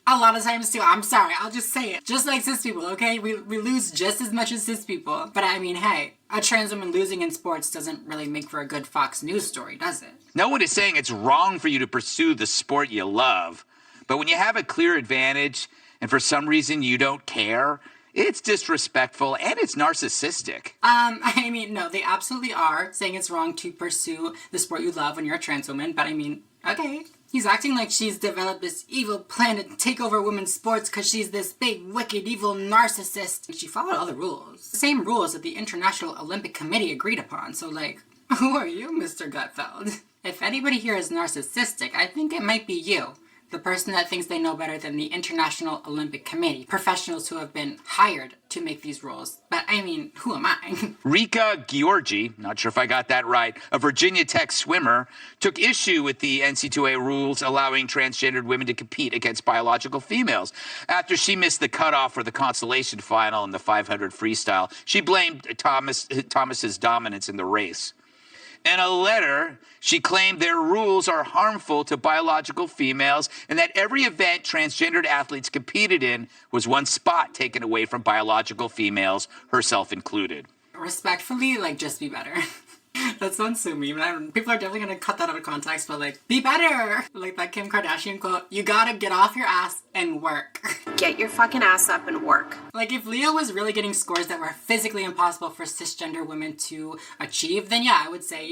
S1: a lot of times too. I'm sorry, I'll just say it. Just like cis people, okay? We lose just as much as cis people. But I mean, hey, a trans woman losing in sports doesn't really make for a good Fox News story, does it?
S19: No one is saying it's wrong for you to pursue the sport you love. But when you have a clear advantage and for some reason you don't care, it's disrespectful and it's narcissistic.
S1: I mean, no, they absolutely are saying it's wrong to pursue the sport you love when you're a trans woman. But I mean, okay. He's acting like she's developed this evil plan to take over women's sports because she's this big, wicked, evil narcissist. She followed all the rules. The same rules that the International Olympic Committee agreed upon. So, who are you, Mr. Gutfeld? If anybody here is narcissistic, I think it might be you. The person that thinks they know better than the International Olympic Committee. Professionals who have been hired to make these rules. But I mean, who am I?
S19: Rika Giorgi, not sure if I got that right, a Virginia Tech swimmer, took issue with the NCAA rules allowing transgendered women to compete against biological females. After she missed the cutoff for the consolation final in the 500 freestyle, she blamed Thomas's dominance in the race. In a letter, she claimed their rules are harmful to biological females and that every event transgendered athletes competed in was one spot taken away from biological females, herself included.
S1: Respectfully, just be better. That sounds so mean. People are definitely going to cut that out of context, but be better. Like that Kim Kardashian quote, you gotta get off your ass and work.
S9: Get your fucking ass up and work.
S1: If Leo was really getting scores that were physically impossible for cisgender women to achieve, then yeah, I would say,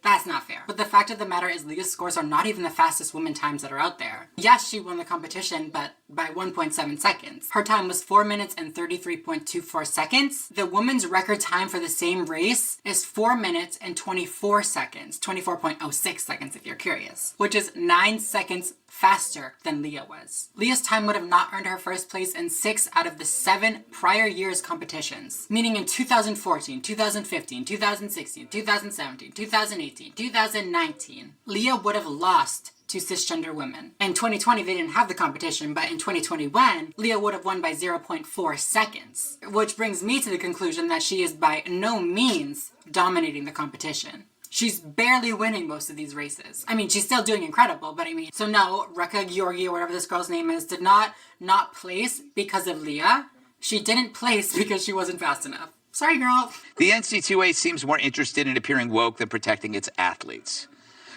S1: that's not fair. But the fact of the matter is Leah's scores are not even the fastest women times that are out there. Yes, she won the competition, but by 1.7 seconds. Her time was 4 minutes and 33.24 seconds. The women's record time for the same race is 4 minutes and 24 seconds. 24.06 seconds if you're curious. Which is 9 seconds faster than Leah was. Leah's time would have not earned her first place in 6 out of the 7 prior years' competitions. Meaning in 2014, 2015, 2016, 2017, 2018, 2019, Leah would have lost to cisgender women. In 2020, they didn't have the competition, but in 2021, Leah would have won by 0.4 seconds. Which brings me to the conclusion that she is by no means dominating the competition. She's barely winning most of these races. I mean, she's still doing incredible, but I mean, so no, Rekha Georgi, or whatever this girl's name is, did not place because of Leah. She didn't place because she wasn't fast enough. Sorry, girl.
S19: The NCAA seems more interested in appearing woke than protecting its athletes.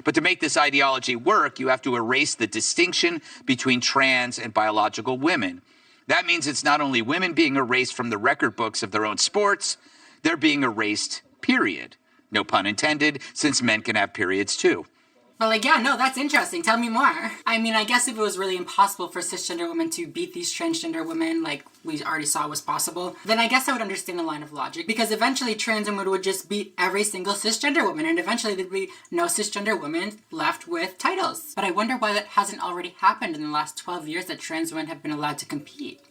S19: But to make this ideology work, you have to erase the distinction between trans and biological women. That means it's not only women being erased from the record books of their own sports, they're being erased, period. No pun intended, since men can have periods too.
S1: But like, yeah, no, that's interesting. Tell me more. I mean, I guess if it was really impossible for cisgender women to beat these transgender women, like we already saw was possible, then I guess I would understand the line of logic. Because eventually trans women would just beat every single cisgender woman, and eventually there'd be no cisgender women left with titles. But I wonder why that hasn't already happened in the last 12 years that trans women have been allowed to compete.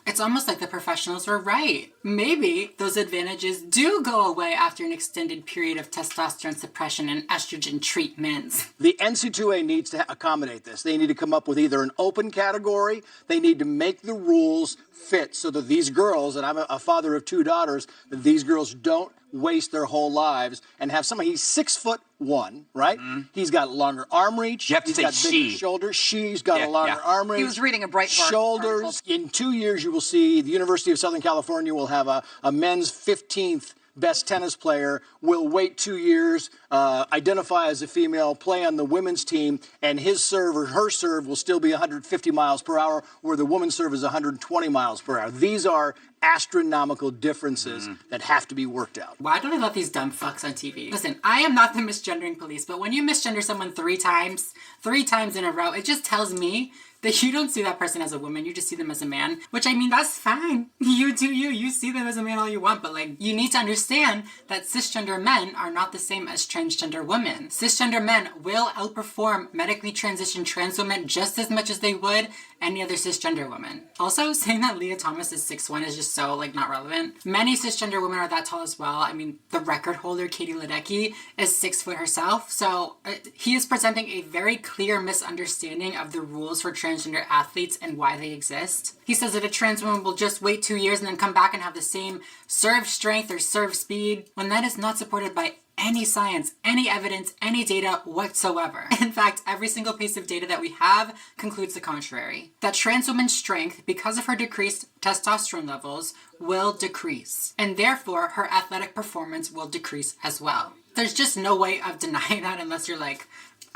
S1: It's almost like the professionals were right. Maybe those advantages do go away after an extended period of testosterone suppression and estrogen treatments.
S14: The NCAA needs to accommodate this. They need to come up with either an open category, they need to make the rules fit so that these girls, and I'm a father of 2 daughters, that these girls don't waste their whole lives and have somebody, he's 6'1", right? Mm-hmm. He's got longer arm reach.
S19: You have to
S14: he's
S19: say
S14: got bigger
S19: she.
S14: Shoulders. She's got a longer arm reach.
S5: He was reading a Breitbart
S14: shoulders. In 2 years, you will see the University of Southern California will have a men's 15th best tennis player, will wait 2 years, identify as a female, play on the women's team, and his serve or her serve will still be 150 miles per hour, where the women's serve is 120 miles per hour. These are astronomical differences that have to be worked out.
S1: Why don't they let these dumb fucks on TV? Listen, I am not the misgendering police, but when you misgender someone 3 times in a row, it just tells me that you don't see that person as a woman, you just see them as a man, which I mean, that's fine. You do you see them as a man all you want, but like, you need to understand that cisgender men are not the same as transgender women. Cisgender men will outperform medically transitioned trans women just as much as they would any other cisgender woman. Also, saying that Leah Thomas is 6'1" is just so like not relevant. Many cisgender women are that tall as well. I mean, the record holder, Katie Ledecky, is 6 foot herself, so he is presenting a very clear misunderstanding of the rules for transgender athletes and why they exist. He says that a trans woman will just wait 2 years and then come back and have the same serve strength or serve speed, when that is not supported by any science, any evidence, any data whatsoever. In fact, every single piece of data that we have concludes the contrary. That trans woman's strength, because of her decreased testosterone levels, will decrease, and therefore her athletic performance will decrease as well. There's just no way of denying that unless you're like,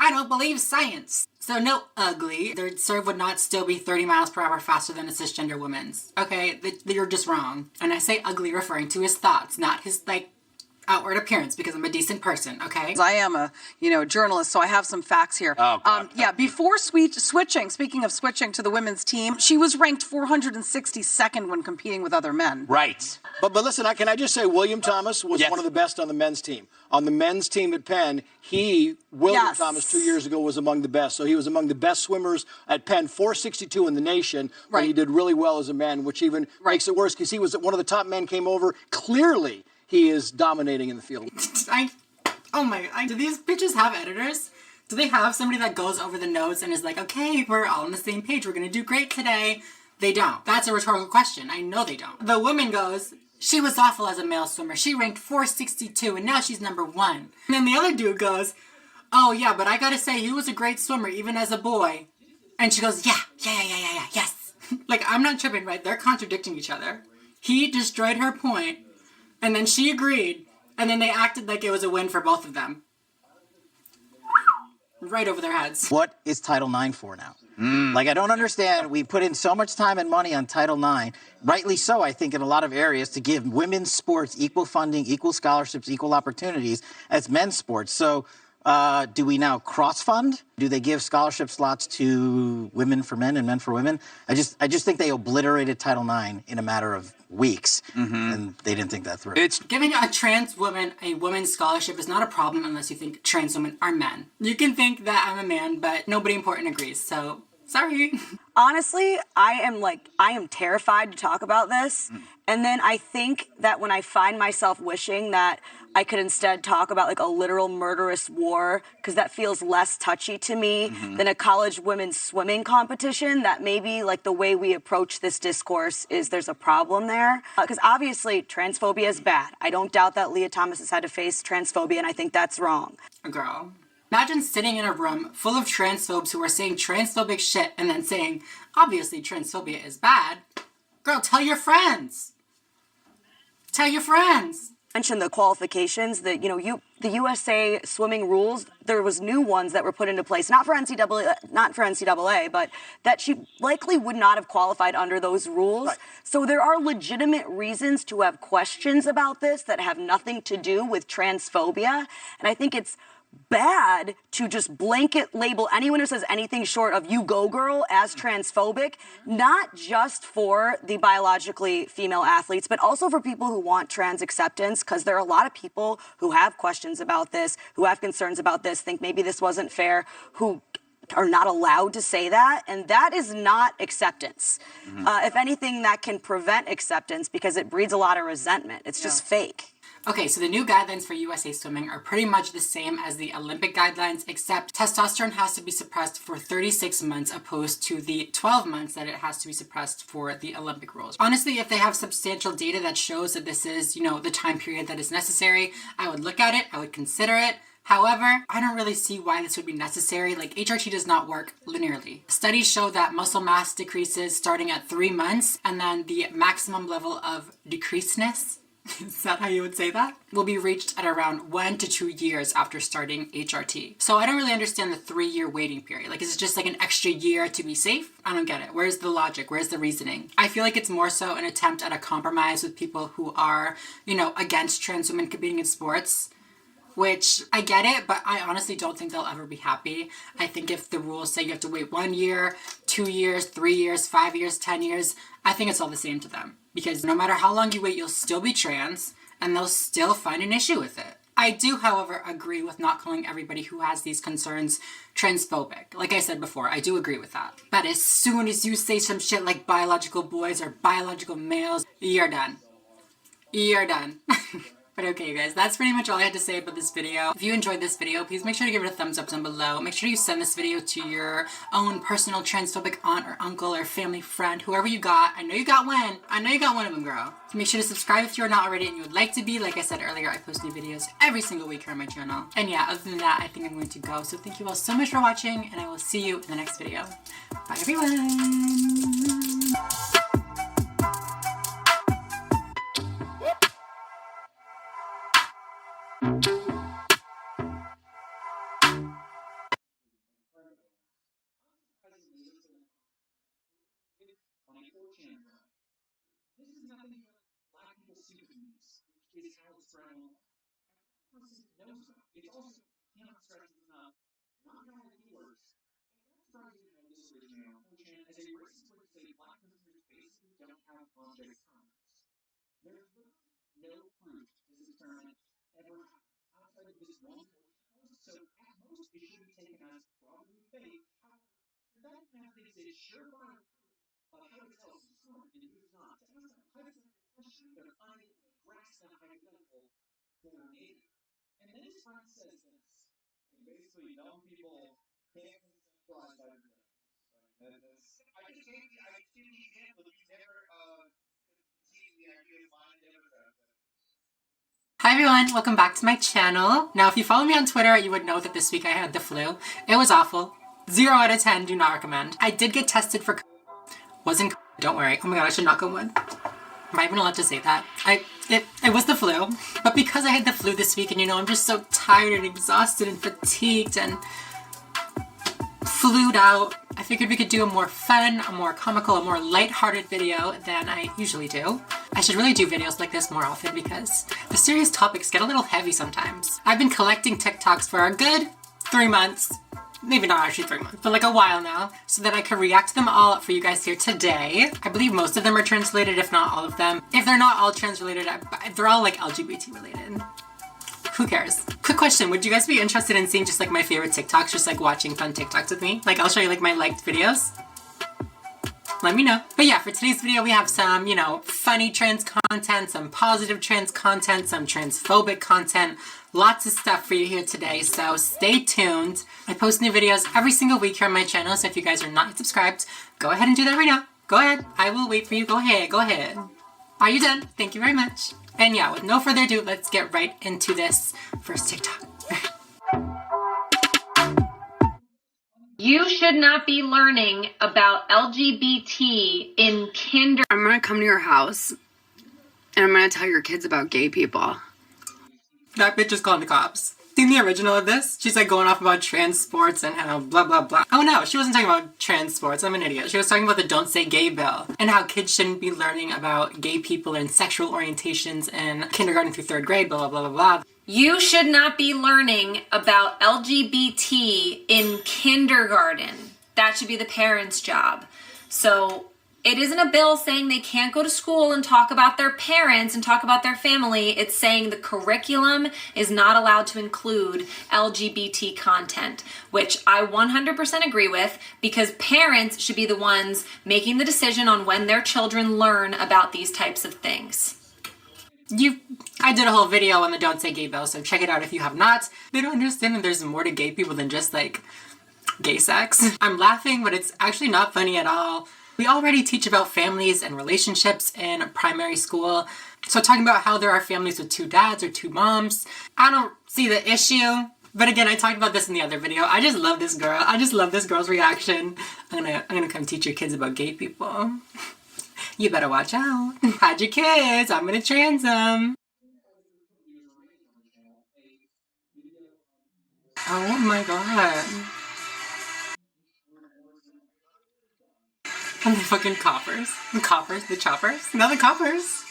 S1: I don't believe science. So no, ugly. Their serve would not still be 30 miles per hour faster than a cisgender woman's. Okay, you're just wrong. And I say ugly referring to his thoughts, not his like outward appearance, because I'm a decent person, okay?
S15: I am a, journalist, so I have some facts here.
S19: Oh, God.
S15: Before switching, speaking of switching to the women's team, she was ranked 462nd when competing with other men.
S19: Right.
S14: But listen, can I just say William Thomas was one of the best on the men's team. On the men's team at Penn, William Thomas 2 years ago was among the best. So he was among the best swimmers at Penn, 462 in the nation, but he did really well as a man, which even makes it worse because he was one of the top men, came over. Clearly, he is dominating in the field.
S1: Do these bitches have editors? Do they have somebody that goes over the notes and is like, okay, we're all on the same page, we're gonna do great today? They don't. That's a rhetorical question. I know they don't. The woman goes, she was awful as a male swimmer. She ranked 462 and now she's number 1. And then the other dude goes, oh yeah, but I gotta say he was a great swimmer even as a boy. And she goes, yeah, yes. Like, I'm not tripping, right? They're contradicting each other. He destroyed her point, and then she agreed, and then they acted like it was a win for both of them. Right over their heads.
S16: What is Title IX for now? Like, I don't understand. We put in so much time and money on Title IX, rightly so, I think, in a lot of areas, to give women's sports equal funding, equal scholarships, equal opportunities as men's sports. So do we now cross-fund? Do they give scholarship slots to women for men and men for women? I just think they obliterated Title IX in a matter of weeks, and they didn't think that through.
S1: Giving a trans woman a women's scholarship is not a problem unless you think trans women are men. You can think that I'm a man, but nobody important agrees, so Sorry.
S3: Honestly, I am terrified to talk about this. And then I think that when I find myself wishing that I could instead talk about like a literal murderous war, because that feels less touchy to me than a college women's swimming competition, that maybe like the way we approach this discourse is there's a problem there. Because obviously transphobia is bad. I don't doubt that Leah Thomas has had to face transphobia, and I think that's wrong.
S1: Girl. Imagine sitting in a room full of transphobes who are saying transphobic shit and then saying, obviously transphobia is bad. Girl, tell your friends. Tell your friends.
S3: Mention the qualifications that, the USA swimming rules, there was new ones that were put into place, not for NCAA, but that she likely would not have qualified under those rules. Right. So there are legitimate reasons to have questions about this that have nothing to do with transphobia. And I think it's bad to just blanket label anyone who says anything short of "you go girl" as transphobic, not just for the biologically female athletes, but also for people who want trans acceptance, because there are a lot of people who have questions about this, who have concerns about this, think maybe this wasn't fair, who are not allowed to say that, and that is not acceptance. If anything, that can prevent acceptance because it breeds a lot of resentment. It's just fake.
S1: Okay, so the new guidelines for USA swimming are pretty much the same as the Olympic guidelines, except testosterone has to be suppressed for 36 months opposed to the 12 months that it has to be suppressed for the Olympic rules. Honestly, if they have substantial data that shows that this is, the time period that is necessary, I would look at it, I would consider it. However, I don't really see why this would be necessary. Like, HRT does not work linearly. Studies show that muscle mass decreases starting at 3 months, and then the maximum level of decreasedness, is that how you would say that? Will be reached at around 1 to 2 years after starting HRT. So I don't really understand the 3-year waiting period. Like, is it just like an extra year to be safe? I don't get it. Where's the logic? Where's the reasoning? I feel like it's more so an attempt at a compromise with people who are, against trans women competing in sports. Which, I get it, but I honestly don't think they'll ever be happy. I think if the rules say you have to wait 1 year, 2 years, 3 years, 5 years, 10 years, I think it's all the same to them. Because no matter how long you wait, you'll still be trans, and they'll still find an issue with it. I do, however, agree with not calling everybody who has these concerns transphobic. Like I said before, I do agree with that. But as soon as you say some shit like biological boys or biological males, you're done. You're done. But okay, you guys, that's pretty much all I had to say about this video. If you enjoyed this video, please make sure to give it a thumbs up down below. Make sure you send this video to your own personal transphobic aunt or uncle or family friend, whoever you got. I know you got one. I know you got one of them, girl. So make sure to subscribe if you're not already and you would like to be. Like I said earlier, I post new videos every single week here on my channel. And yeah, other than that, I think I'm going to go. So thank you all so much for watching, and I will see you in the next video. Bye, everyone. This is nothing but Black people sympathies, which is how it's thrown. Knows that. It's also cannot stress enough. Not how it works. Trying to know this original function as a racist way to say Black Christians basically don't have object terms. There's no proof this experiment ever happened outside of this one post, so at most it should be taken as probably fake. However, that makes it surefire proof of how to tell who's smart and who's not. To ask a hypothetical question, they're unable to grasp that hypothetical for maybe. And then his friend says this. Basically, dumb people can't conceptualize hypotheticals. I just gave the example. You never conceived the idea of mind Democrat. Hi everyone, welcome back to my channel. Now if you follow me on Twitter, you would know that this week I had the flu. It was awful. 0 out of 10, do not recommend. I did get tested for wasn't don't worry. Oh my god, I should knock on wood. Am I even allowed to say that? It was the flu. But because I had the flu this week and I'm just so tired and exhausted and fatigued and flued out, I figured we could do a more fun, a more comical, a more lighthearted video than I usually do. I should really do videos like this more often because the serious topics get a little heavy sometimes. I've been collecting TikToks for a good 3 months. Maybe not actually 3 months, but like a while now, so that I could react to them all for you guys here today. I believe most of them are translated, if not all of them. If they're not all translated, they're all like LGBT related. Who cares? Quick question, would you guys be interested in seeing just like my favorite TikToks, just like watching fun TikToks with me? Like I'll show you like my liked videos. Let me know. But yeah, for today's video, we have some, you know, funny trans content, some positive trans content, some transphobic content, lots of stuff for you here today. So stay tuned. I post new videos every single week here on my channel. So if you guys are not subscribed, go ahead and do that right now. Go ahead. I will wait for you. Go ahead. Go ahead. Are you done? Thank you very much. And yeah, with no further ado, let's get right into this first TikTok.
S17: You should not be learning about LGBT in kinder.
S18: I'm gonna come to your house and I'm gonna tell your kids about gay people.
S1: That bitch is calling the cops. Seen the original of this? She's like going off about trans sports and how blah blah blah. Oh no, she wasn't talking about trans sports. I'm an idiot. She was talking about the Don't Say Gay bill and how kids shouldn't be learning about gay people and sexual orientations in kindergarten through 3rd grade, blah blah blah blah.
S17: You should not be learning about LGBT in kindergarten. That should be the parents' job. So it isn't a bill saying they can't go to school and talk about their parents and talk about their family. It's saying the curriculum is not allowed to include LGBT content, which I 100% agree with, because parents should be the ones making the decision on when their children learn about these types of things.
S1: I did a whole video on the Don't Say Gay bill, so check it out if you have not. They don't understand that there's more to gay people than just like gay sex. I'm laughing, but it's actually not funny at all. We already teach about families and relationships in primary school. So talking about how there are families with 2 dads or 2 moms, I don't see the issue. But again, I talked about this in the other video. I just love this girl. I just love this girl's reaction. I'm gonna come teach your kids about gay people. You better watch out. Hide your kids. I'm gonna trans them. Oh my god. And the fucking coppers. The coppers. The choppers. No, the coppers.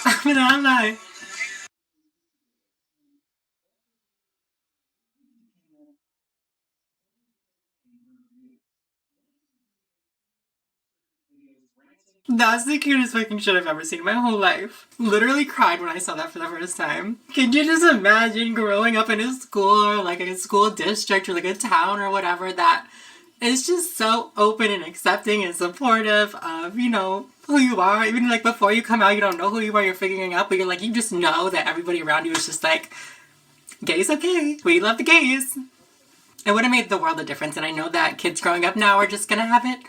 S1: I'm an ally. That's the cutest fucking shit I've ever seen in my whole life. Literally cried when I saw that for the first time. Can you just imagine growing up in a school or like a school district or like a town or whatever that is just so open and accepting and supportive of, you know, who you are. Even like before you come out, you don't know who you are, you're figuring out, but you're like, you just know that everybody around you is just like, gay's okay, we love the gays. It would have made the world a difference, and I know that kids growing up now are just gonna have it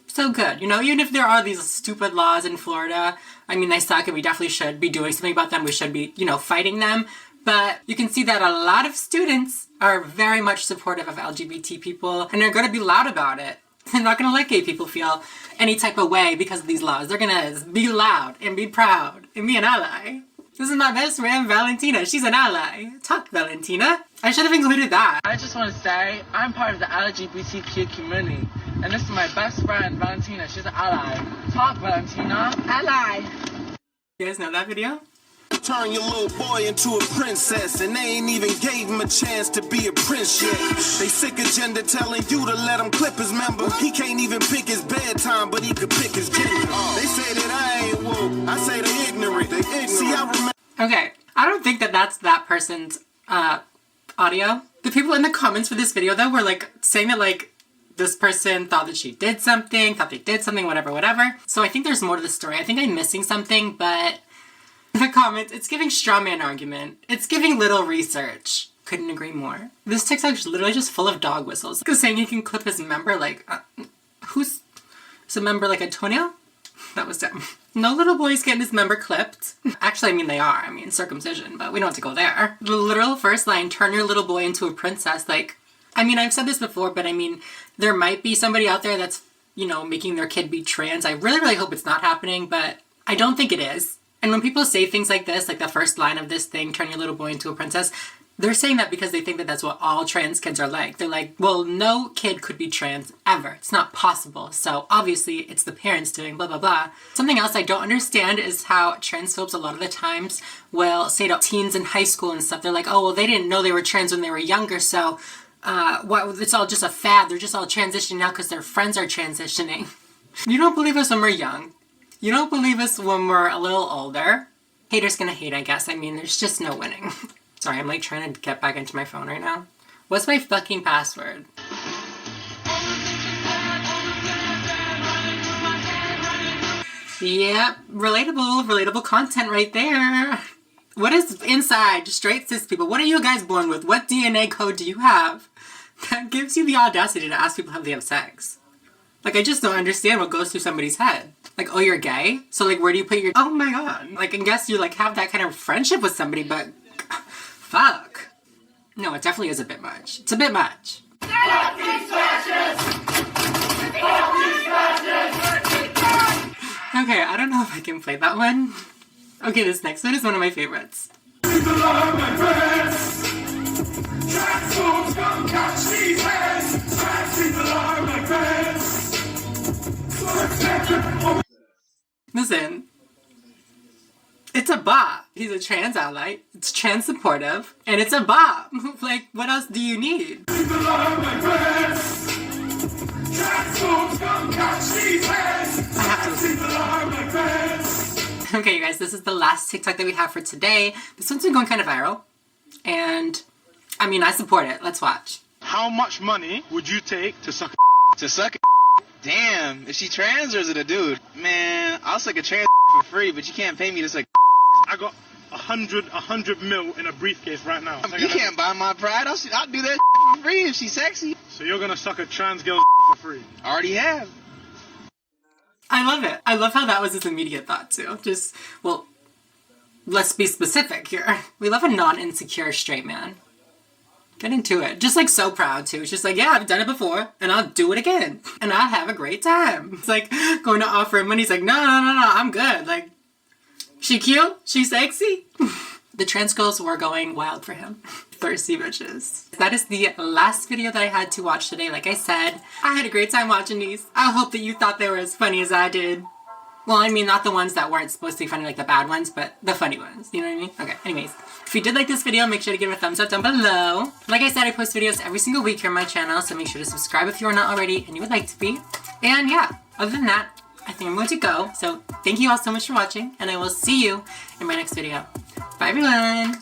S1: so good. You know, even if there are these stupid laws in Florida, I mean, they suck and we definitely should be doing something about them. We should be, you know, fighting them. But you can see that a lot of students are very much supportive of LGBT people and they're going to be loud about it. They're not going to let gay people feel any type of way because of these laws. They're going to be loud and be proud and be an ally. This is my best friend, Valentina. She's an ally. Talk, Valentina. I should have included that.
S20: I just want to say, I'm part of the LGBTQ community. And this is my best friend, Valentina. She's an ally. Talk, Valentina. Ally.
S1: You guys know that video?
S21: Turn your little boy into a princess, and they ain't even gave him a chance to be a prince yet. They sick of gender telling you to let him clip his member. He can't even pick his bedtime, but he could pick his gender. They say that I ain't woke. I say they ignorant. They ignorant. See, I remember.
S1: Okay, I don't think that that's that person's audio. The people in the comments for this video, though, were like saying that like this person thought that she did something, thought they did something, whatever. So I think there's more to the story. I think I'm missing something, but in the comments, it's giving straw man argument. It's giving little research. Couldn't agree more. This TikTok is literally just full of dog whistles. Because saying you can clip his member, like, is a member like a toenail? That was dumb. No little boy's getting his member clipped. Actually, I mean, they are. I mean, circumcision, but we don't have to go there. The literal first line, turn your little boy into a princess, like, I mean, I've said this before, but I mean, there might be somebody out there that's, you know, making their kid be trans. I really, really hope it's not happening, but I don't think it is. And when people say things like this, like the first line of this thing, turn your little boy into a princess, They're saying that because they think that that's what all trans kids are like. They're like, well, no kid could be trans ever. It's not possible. So obviously it's the parents doing blah, blah, blah. Something else I don't understand is how transphobes a lot of the times will say to teens in high school and stuff, they're like, oh, well, they didn't know they were trans when they were younger. So it's all just a fad. They're just all transitioning now because their friends are transitioning. You don't believe us when we're young. You don't believe us when we're a little older. Haters gonna hate, I guess. I mean, there's just no winning. Sorry, I'm like trying to get back into my phone right now. What's my fucking password? Yep, relatable content right there. What is inside straight cis people? What are you guys born with? What DNA code do you have that gives you the audacity to ask people how they have sex? Like, I just don't understand what goes through somebody's head. Like, oh, you're gay? So, like, where do you put your... Oh, my God. Like, I guess you, like, have that kind of friendship with somebody, but... Fuck. No, it definitely is a bit much. It's a bit much. Okay, I don't know if I can play that one. Okay, this next one is one of my favorites. Listen, it's a bop. He's a trans ally, it's trans supportive, and it's a bop. Like, what else do you need? Okay, you guys, this is the last TikTok that we have for today. This one's been going kind of viral, and I mean, I support it. Let's watch.
S2: How much money would you take to suck
S7: To suck a Damn, is she trans or is it a dude? Man, I'll suck a trans for free, but you can't pay me to suck.
S2: I got 100 mil in a briefcase right now.
S7: You can't buy my pride. I'll do that for free if she's sexy.
S2: So you're gonna suck a trans girl for free?
S7: Already have.
S1: I love it. I love how that was his immediate thought too. Just, well, let's be specific here. We love a non-insecure straight man. Get into it. Just like so proud too. It's just like, yeah, I've done it before and I'll do it again. And I'll have a great time. It's like going to offer him money. He's like, no, I'm good. Like, she cute? She sexy? The trans girls were going wild for him. Thirsty bitches. That is the last video that I had to watch today. Like I said, I had a great time watching these. I hope that you thought they were as funny as I did. Well, I mean, not the ones that weren't supposed to be funny, like the bad ones, but the funny ones. You know what I mean? Okay, anyways. If you did like this video, make sure to give it a thumbs up down below. Like I said, I post videos every single week here on my channel, so make sure to subscribe if you are not already and you would like to be. And yeah, other than that, I think I'm going to go. So thank you all so much for watching, and I will see you in my next video. Bye, everyone.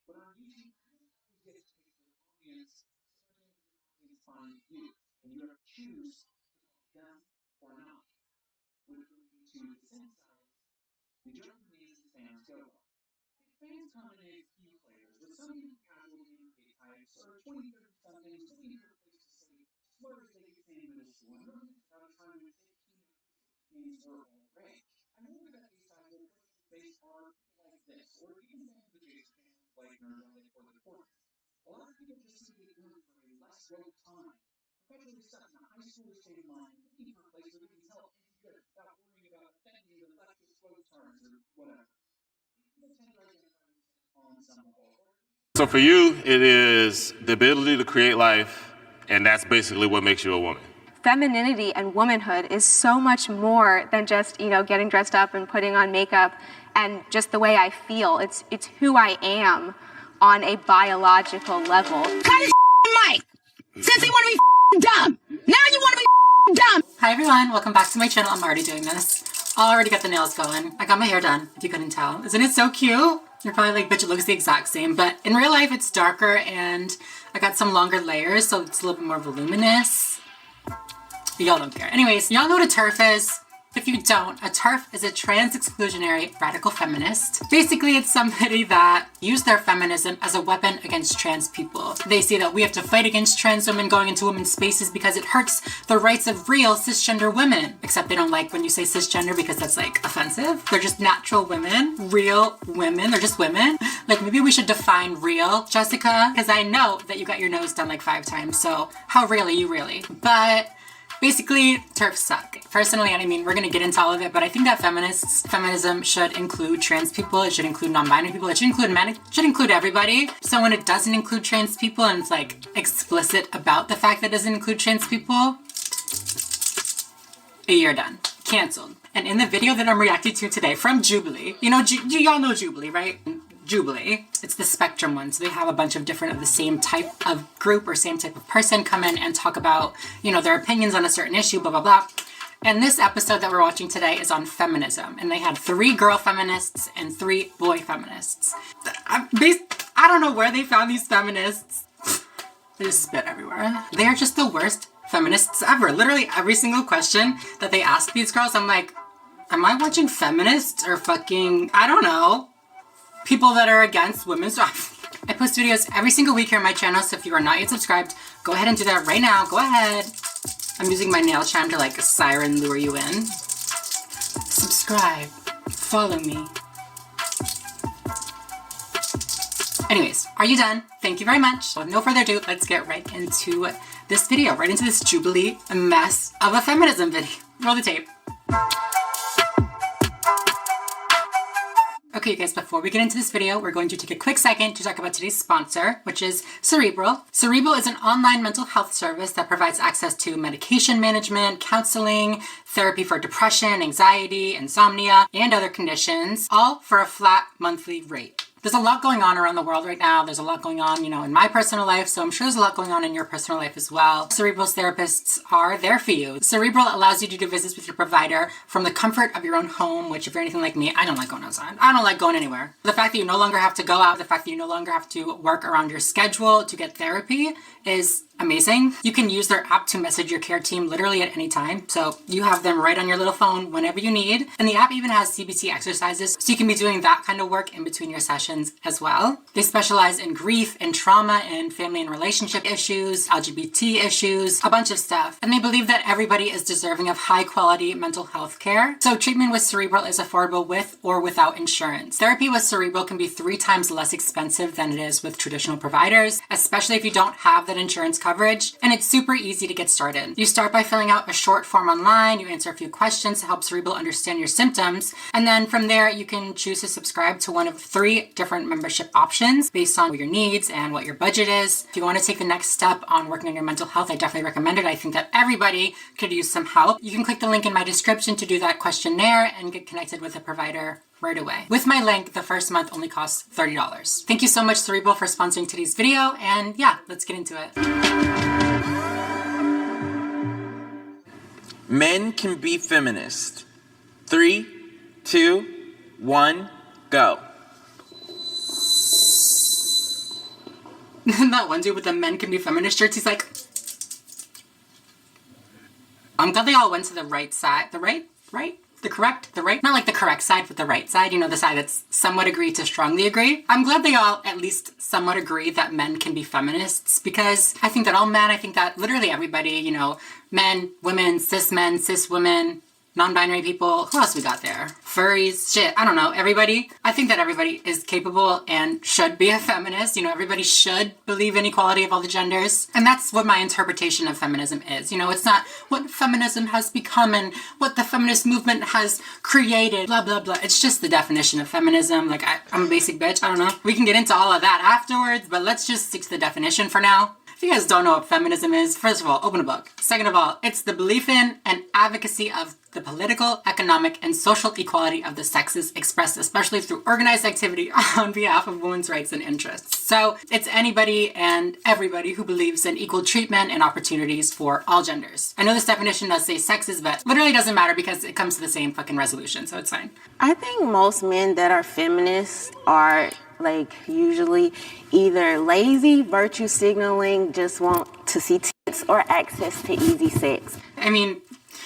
S1: But on YouTube, you get to pick the audience, find you, and you have to choose them or not. Which brings me to the same side. The German names fans go on. Fans come in a few flavors, with some being casual gameplay types, or 20, 30 somethings, so we hear a place to say slurs they could say in middle school, and really about a time when 15 games were all rage. I remember that A-side will based on people like this, or even fans of the Jason fans like Nerdonic or the Cortez. A lot of people just seem to get good for a less woke time. Perpetually stuck in a high school state of mind, looking for a place where they can tell any good without worrying about offending the leftist woke turns or whatever.
S23: So for you, it is the ability to create life, and that's basically what makes you a woman.
S9: Femininity and womanhood is so much more than just, getting dressed up and putting on makeup and just the way I feel. It's who I am on a biological level.
S8: Cut his mic! Since he want to be dumb, now you want to be dumb!
S1: Hi everyone, welcome back to my channel. I'm already doing this. Already got the nails going. I got my hair done, if you couldn't tell. Isn't it so cute? You're probably like, bitch, it looks the exact same, but in real life it's darker and I got some longer layers, so it's a little bit more voluminous. Y'all don't care. Anyways, y'all know what a turf is? If you don't, a TERF is a trans exclusionary radical feminist. Basically, it's somebody that used their feminism as a weapon against trans people. They say that we have to fight against trans women going into women's spaces because it hurts the rights of real cisgender women. Except they don't like when you say cisgender because that's like offensive. They're just natural women, real women. They're just women. Like maybe we should define real, Jessica, because I know that you got your nose done like 5 times. So how really you really? But basically, TERFs suck. Personally, and I mean, we're gonna get into all of it, but I think that feminism should include trans people, it should include non-binary people, it should include men, it should include everybody. So when it doesn't include trans people and it's like explicit about the fact that it doesn't include trans people, you're done. Canceled. And in the video that I'm reacting to today from Jubilee, you know, y'all know Jubilee, right? Jubilee. It's the spectrum one. So they have a bunch of different of the same type of group or same type of person come in and talk about, you know, their opinions on a certain issue, blah, blah, blah. And this episode that we're watching today is on feminism. And they had 3 girl feminists and 3 boy feminists. I don't know where they found these feminists. They just spit everywhere. They are just the worst feminists ever. Literally every single question that they ask these girls, I'm like, am I watching feminists or fucking, I don't know, people that are against women's rights? I post videos every single week here on my channel, so if you are not yet subscribed, go ahead and do that right now. Go ahead. I'm using my nail chime to like siren lure you in. Subscribe. Follow me. Anyways, are you done? Thank you very much. With no further ado, let's get right into this video, right into this Jubilee mess of a feminism video. Roll the tape. Okay, you guys, before we get into this video, we're going to take a quick second to talk about today's sponsor, which is Cerebral. Cerebral is an online mental health service that provides access to medication management, counseling, therapy for depression, anxiety, insomnia, and other conditions, all for a flat monthly rate. There's a lot going on around the world right now. There's a lot going on, you know, in my personal life, so I'm sure there's a lot going on in your personal life as well. Cerebral's therapists are there for you. Cerebral allows you to do visits with your provider from the comfort of your own home, which if you're anything like me, I don't like going outside. I don't like going anywhere. The fact that you no longer have to go out, the fact that you no longer have to work around your schedule to get therapy is amazing. You can use their app to message your care team literally at any time. So you have them right on your little phone whenever you need. And the app even has CBT exercises, so you can be doing that kind of work in between your sessions as well. They specialize in grief and trauma and family and relationship issues, LGBT issues, a bunch of stuff. And they believe that everybody is deserving of high quality mental health care. So treatment with Cerebral is affordable with or without insurance. Therapy with Cerebral can be 3 times less expensive than it is with traditional providers, especially if you don't have that insurance coverage, and it's super easy to get started. You start by filling out a short form online, you answer a few questions to help Cerebral understand your symptoms, and then from there you can choose to subscribe to one of 3 different membership options based on your needs and what your budget is. If you want to take the next step on working on your mental health, I definitely recommend it. I think that everybody could use some help. You can click the link in my description to do that questionnaire and get connected with a provider right away. With my link, the first month only costs $30. Thank you so much, Cerebral, for sponsoring today's video, and yeah, let's get into it.
S4: Men can be feminist. 3, 2, 1, go.
S1: That one dude with the men can be feminist shirts, he's like, I'm glad they all went to the right side. The right? Not like the correct side, but the right side. You know, the side that's somewhat agree to strongly agree. I'm glad they all at least somewhat agree that men can be feminists, because I think that all men, I think that literally everybody, you know, men, cis women, non-binary people, who else we got there? Furries, shit, I don't know, everybody. I think that everybody is capable and should be a feminist. You know, everybody should believe in equality of all the genders. And that's what my interpretation of feminism is. You know, it's not what feminism has become and what the feminist movement has created, blah, blah, blah. It's just the definition of feminism. Like, I'm a basic bitch, I don't know. We can get into all of that afterwards, but let's just stick to the definition for now. If you guys don't know what feminism is, first of all, open a book. Second of all, it's the belief in and advocacy of the political, economic, and social equality of the sexes, expressed especially through organized activity on behalf of women's rights and interests. So it's anybody and everybody who believes in equal treatment and opportunities for all genders. I know this definition does say sexes, but literally doesn't matter because it comes to the same fucking resolution, so it's fine.
S6: I think most men that are feminists are like usually either lazy, virtue signaling, just want to see tits, or access to easy sex.
S1: I mean,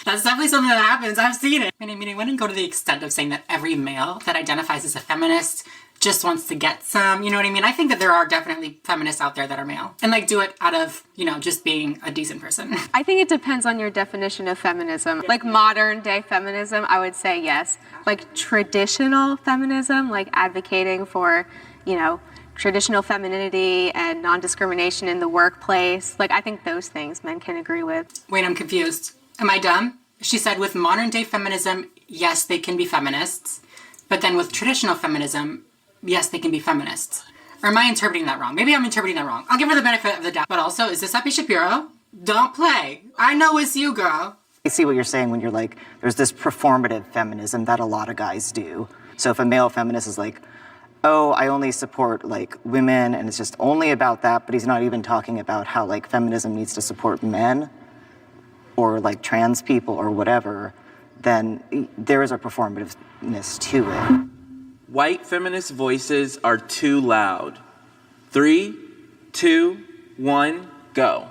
S1: That's definitely something that happens. I've seen it. I mean, I wouldn't go to the extent of saying that every male that identifies as a feminist just wants to get some, you know what I mean? I think that there are definitely feminists out there that are male and like do it out of, you know, just being a decent person.
S9: I think it depends on your definition of feminism. Like modern day feminism, I would say yes. Like traditional feminism, like advocating for, you know, traditional femininity and non-discrimination in the workplace. Like I think those things men can agree with.
S1: Wait, I'm confused. Am I dumb? She said with modern day feminism, yes, they can be feminists. But then with traditional feminism, yes, they can be feminists. Or am I interpreting that wrong? Maybe I'm interpreting that wrong. I'll give her the benefit of the doubt. But also, is this Happy Shapiro? Don't play. I know it's you, girl.
S11: I see what you're saying when you're like, there's this performative feminism that a lot of guys do. So if a male feminist is like, oh, I only support like women and it's just only about that, but he's not even talking about how like feminism needs to support men or like trans people or whatever, then there is a performativeness to it.
S4: White feminist voices are too loud. 3, 2, 1, go.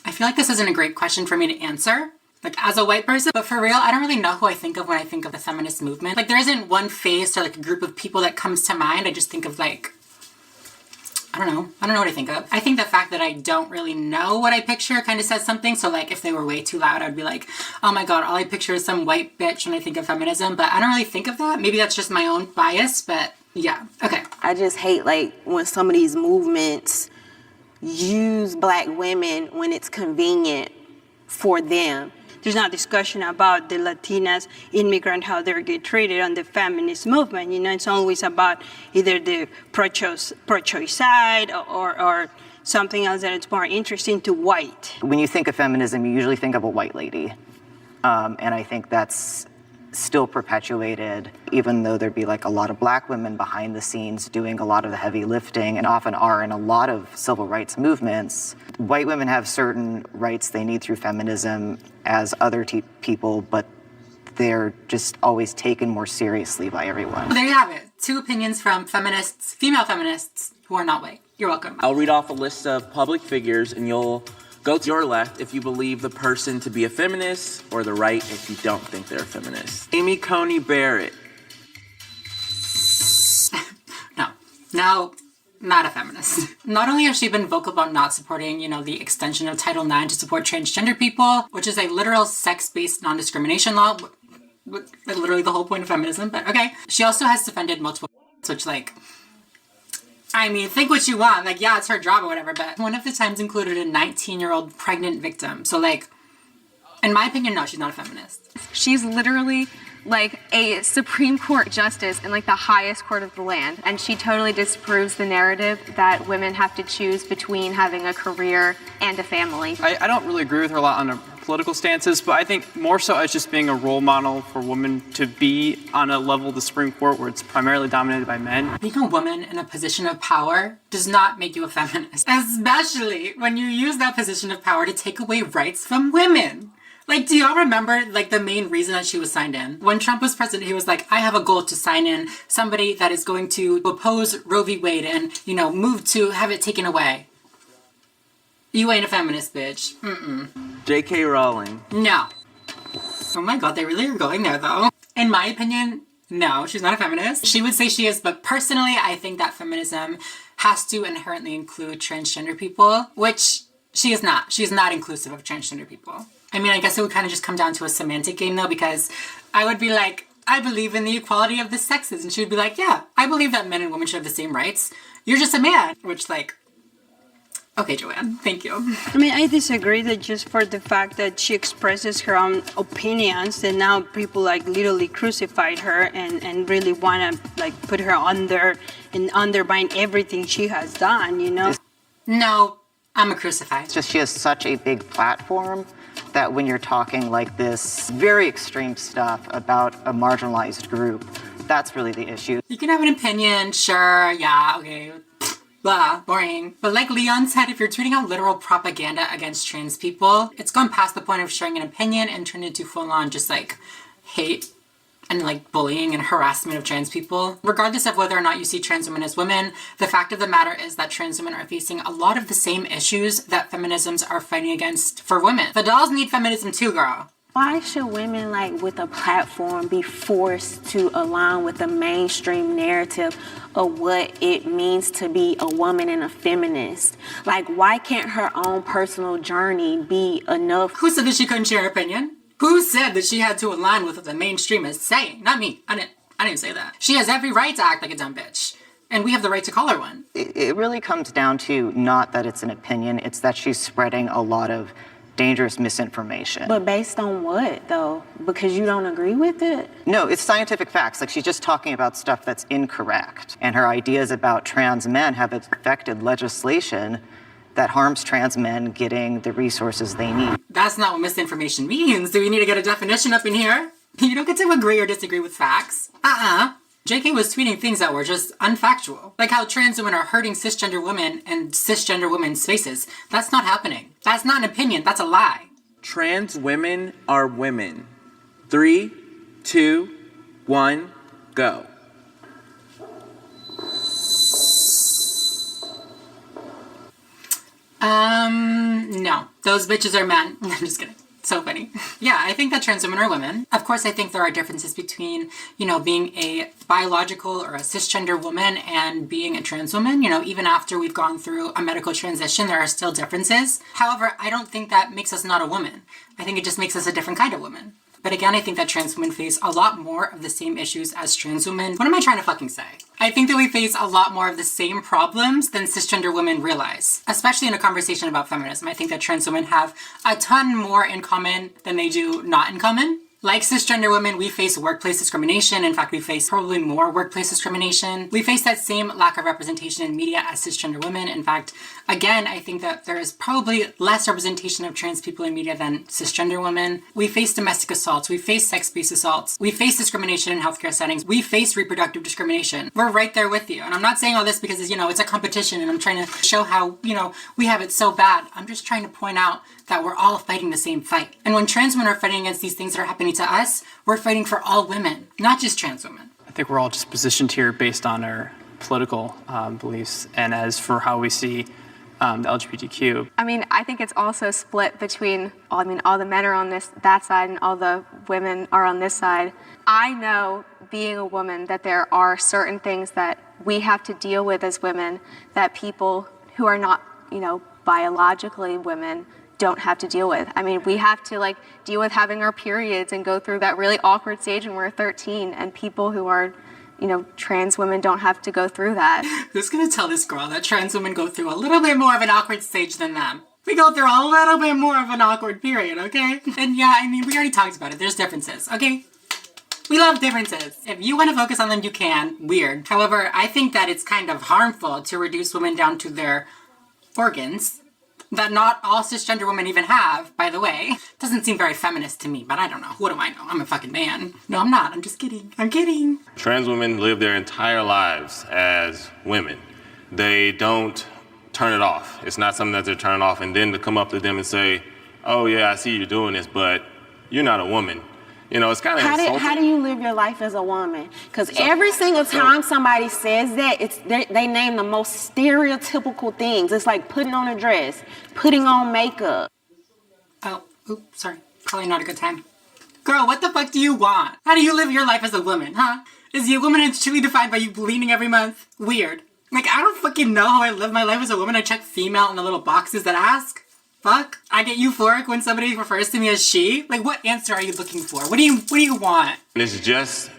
S1: I feel like this isn't a great question for me to answer, like as a white person, but for real, I don't really know who I think of when I think of the feminist movement. Like there isn't one face or like a group of people that comes to mind. I just think of like, I don't know what I think of. I think the fact that I don't really know what I picture kind of says something. So like if they were way too loud, I'd be like, oh my God, all I picture is some white bitch when I think of feminism, but I don't really think of that. Maybe that's just my own bias, but yeah, okay.
S6: I just hate like when some of these movements use black women when it's convenient for them.
S12: There's not discussion about the Latinas, immigrant, how they get treated on the feminist movement. You know, it's always about either the pro-choice side or something else that it's more interesting to white.
S11: When you think of feminism, you usually think of a white lady. And I think that's still perpetuated, even though there'd be like a lot of black women behind the scenes doing a lot of the heavy lifting and often are in a lot of civil rights movements. White women have certain rights they need through feminism as other people, but they're just always taken more seriously by everyone.
S1: Well, there you have it. 2 opinions from feminists, female feminists who are not white. You're welcome.
S4: I'll read off a list of public figures and you'll go to your left if you believe the person to be a feminist, or the right if you don't think they're a feminist. Amy Coney Barrett.
S1: No, not a feminist. Not only has she been vocal about not supporting, you know, the extension of Title IX to support transgender people, which is a literal sex-based non-discrimination law, literally the whole point of feminism, but okay. She also has defended multiple, which like, I mean, think what you want. Like, yeah, it's her job or whatever, but one of the times included a 19-year-old pregnant victim. So, like, in my opinion, no, she's not a feminist.
S9: She's literally like a Supreme Court justice in like the highest court of the land. And she totally disproves the narrative that women have to choose between having a career and a family.
S13: I don't really agree with her a lot on her political stances, but I think more so as just being a role model for women to be on a level of the Supreme Court where it's primarily dominated by men.
S1: Being a woman in a position of power does not make you a feminist, especially when you use that position of power to take away rights from women. Like, do y'all remember, like, the main reason that she was signed in? When Trump was president, he was like, I have a goal to sign in somebody that is going to oppose Roe v. Wade and, you know, move to have it taken away. You ain't a feminist, bitch. Mm-mm.
S4: J.K. Rowling.
S1: No. Oh my God, they really are going there, though. In my opinion, no, she's not a feminist. She would say she is, but personally, I think that feminism has to inherently include transgender people, which she is not. She's not inclusive of transgender people. I mean, I guess it would kind of just come down to a semantic game, though, because I would be like, I believe in the equality of the sexes. And she would be like, yeah, I believe that men and women should have the same rights. You're just a man. Which, like, okay, Joanne, thank you.
S12: I mean, I disagree that just for the fact that she expresses her own opinions, that now people, like, literally crucified her and really want to, like, put her under and undermine everything she has done, you know?
S1: No, I'm a crucified.
S11: It's just she has such a big platform that when you're talking like this very extreme stuff about a marginalized group, that's really the issue.
S1: You can have an opinion, sure, yeah, okay, blah, boring. But like Leon said, if you're tweeting out literal propaganda against trans people, it's gone past the point of sharing an opinion and turned into full-on just like hate and like bullying and harassment of trans people. Regardless of whether or not you see trans women as women, the fact of the matter is that trans women are facing a lot of the same issues that feminisms are fighting against for women. The dolls need feminism too, girl.
S6: Why should women, like, with a platform be forced to align with the mainstream narrative of what it means to be a woman and a feminist? Like, why can't her own personal journey be enough?
S1: Who said that she couldn't share her opinion? Who said that she had to align with what the mainstream is saying? Not me. I didn't say that. She has every right to act like a dumb bitch. And we have the right to call her one.
S11: It really comes down to not that it's an opinion, it's that she's spreading a lot of dangerous misinformation.
S6: But based on what, though? Because you don't agree with it?
S11: No, it's scientific facts. Like, she's just talking about stuff that's incorrect. And her ideas about trans men have affected legislation that harms trans men getting the resources they need.
S1: That's not what misinformation means. Do we need to get a definition up in here? You don't get to agree or disagree with facts. JK was tweeting things that were just unfactual. Like how trans women are hurting cisgender women and cisgender women's faces. That's not happening. That's not an opinion. That's a lie.
S4: Trans women are women. 3, 2, 1, go.
S1: No. Those bitches are men. I'm just kidding. So funny. Yeah, I think that trans women are women. Of course, I think there are differences between, being a biological or a cisgender woman and being a trans woman. Even after we've gone through a medical transition, there are still differences. However, I don't think that makes us not a woman. I think it just makes us a different kind of woman. But again, I think that trans women face a lot more of the same issues as trans women. What am I trying to fucking say? I think that we face a lot more of the same problems than cisgender women realize, especially in a conversation about feminism. I think that trans women have a ton more in common than they do not in common. Like cisgender women, we face workplace discrimination. In fact, we face probably more workplace discrimination. We face that same lack of representation in media as cisgender women. In fact, again, I think that there is probably less representation of trans people in media than cisgender women. We face domestic assaults. We face sex-based assaults. We face discrimination in healthcare settings. We face reproductive discrimination. We're right there with you. And I'm not saying all this because, it's a competition and I'm trying to show how, we have it so bad. I'm just trying to point out that we're all fighting the same fight. And when trans women are fighting against these things that are happening to us, we're fighting for all women, not just trans women.
S13: I think we're all just positioned here based on our political beliefs and as for how we see the LGBTQ.
S9: I think it's also split between, all the men are on that side and all the women are on this side. I know, being a woman, that there are certain things that we have to deal with as women that people who are not, biologically women don't have to deal with. We have to deal with having our periods and go through that really awkward stage when we're 13, and people who are, trans women don't have to go through that.
S1: Who's gonna tell this girl that trans women go through a little bit more of an awkward stage than them? We go through a little bit more of an awkward period, okay? And yeah, we already talked about it. There's differences, okay? We love differences. If you want to focus on them, you can. Weird. However, I think that it's kind of harmful to reduce women down to their organs that not all cisgender women even have, by the way. Doesn't seem very feminist to me, but I don't know. What do I know? I'm a fucking man. No, I'm not. I'm just kidding. I'm kidding.
S23: Trans women live their entire lives as women. They don't turn it off. It's not something that they're turning off. And then to come up to them and say, oh yeah, I see you doing this, but you're not a woman. It's kind of insulting.
S6: How do you live your life as a woman? Because every single time somebody says that, they name the most stereotypical things. It's like putting on a dress, putting on makeup.
S1: Oh, oops, sorry. Probably not a good time. Girl, what the fuck do you want? How do you live your life as a woman, huh? Is your womanhood truly defined by you bleeding every month? Weird. I don't fucking know how I live my life as a woman. I check female in the little boxes that ask. Fuck. I get euphoric when somebody refers to me as she. What answer are you looking for? What do you want?
S23: It's just,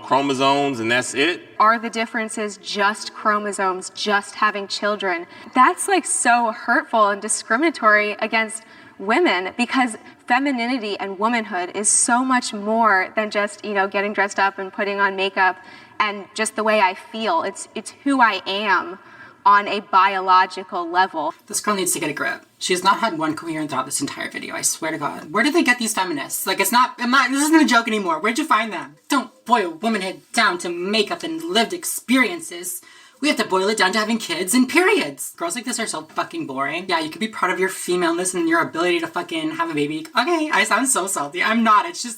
S23: chromosomes and that's it.
S9: Are the differences just chromosomes, just having children? That's so hurtful and discriminatory against women, because femininity and womanhood is so much more than just, getting dressed up and putting on makeup and just the way I feel. It's who I am on a biological level.
S1: This girl needs to get a grip. She has not had one coherent thought this entire video, I swear to God. Where did they get these feminists? This isn't a joke anymore. Where'd you find them? Don't boil womanhood down to makeup and lived experiences. We have to boil it down to having kids and periods. Girls like this are so fucking boring. Yeah, you could be proud of your femaleness and your ability to fucking have a baby. Okay, I sound so salty. I'm not. It's just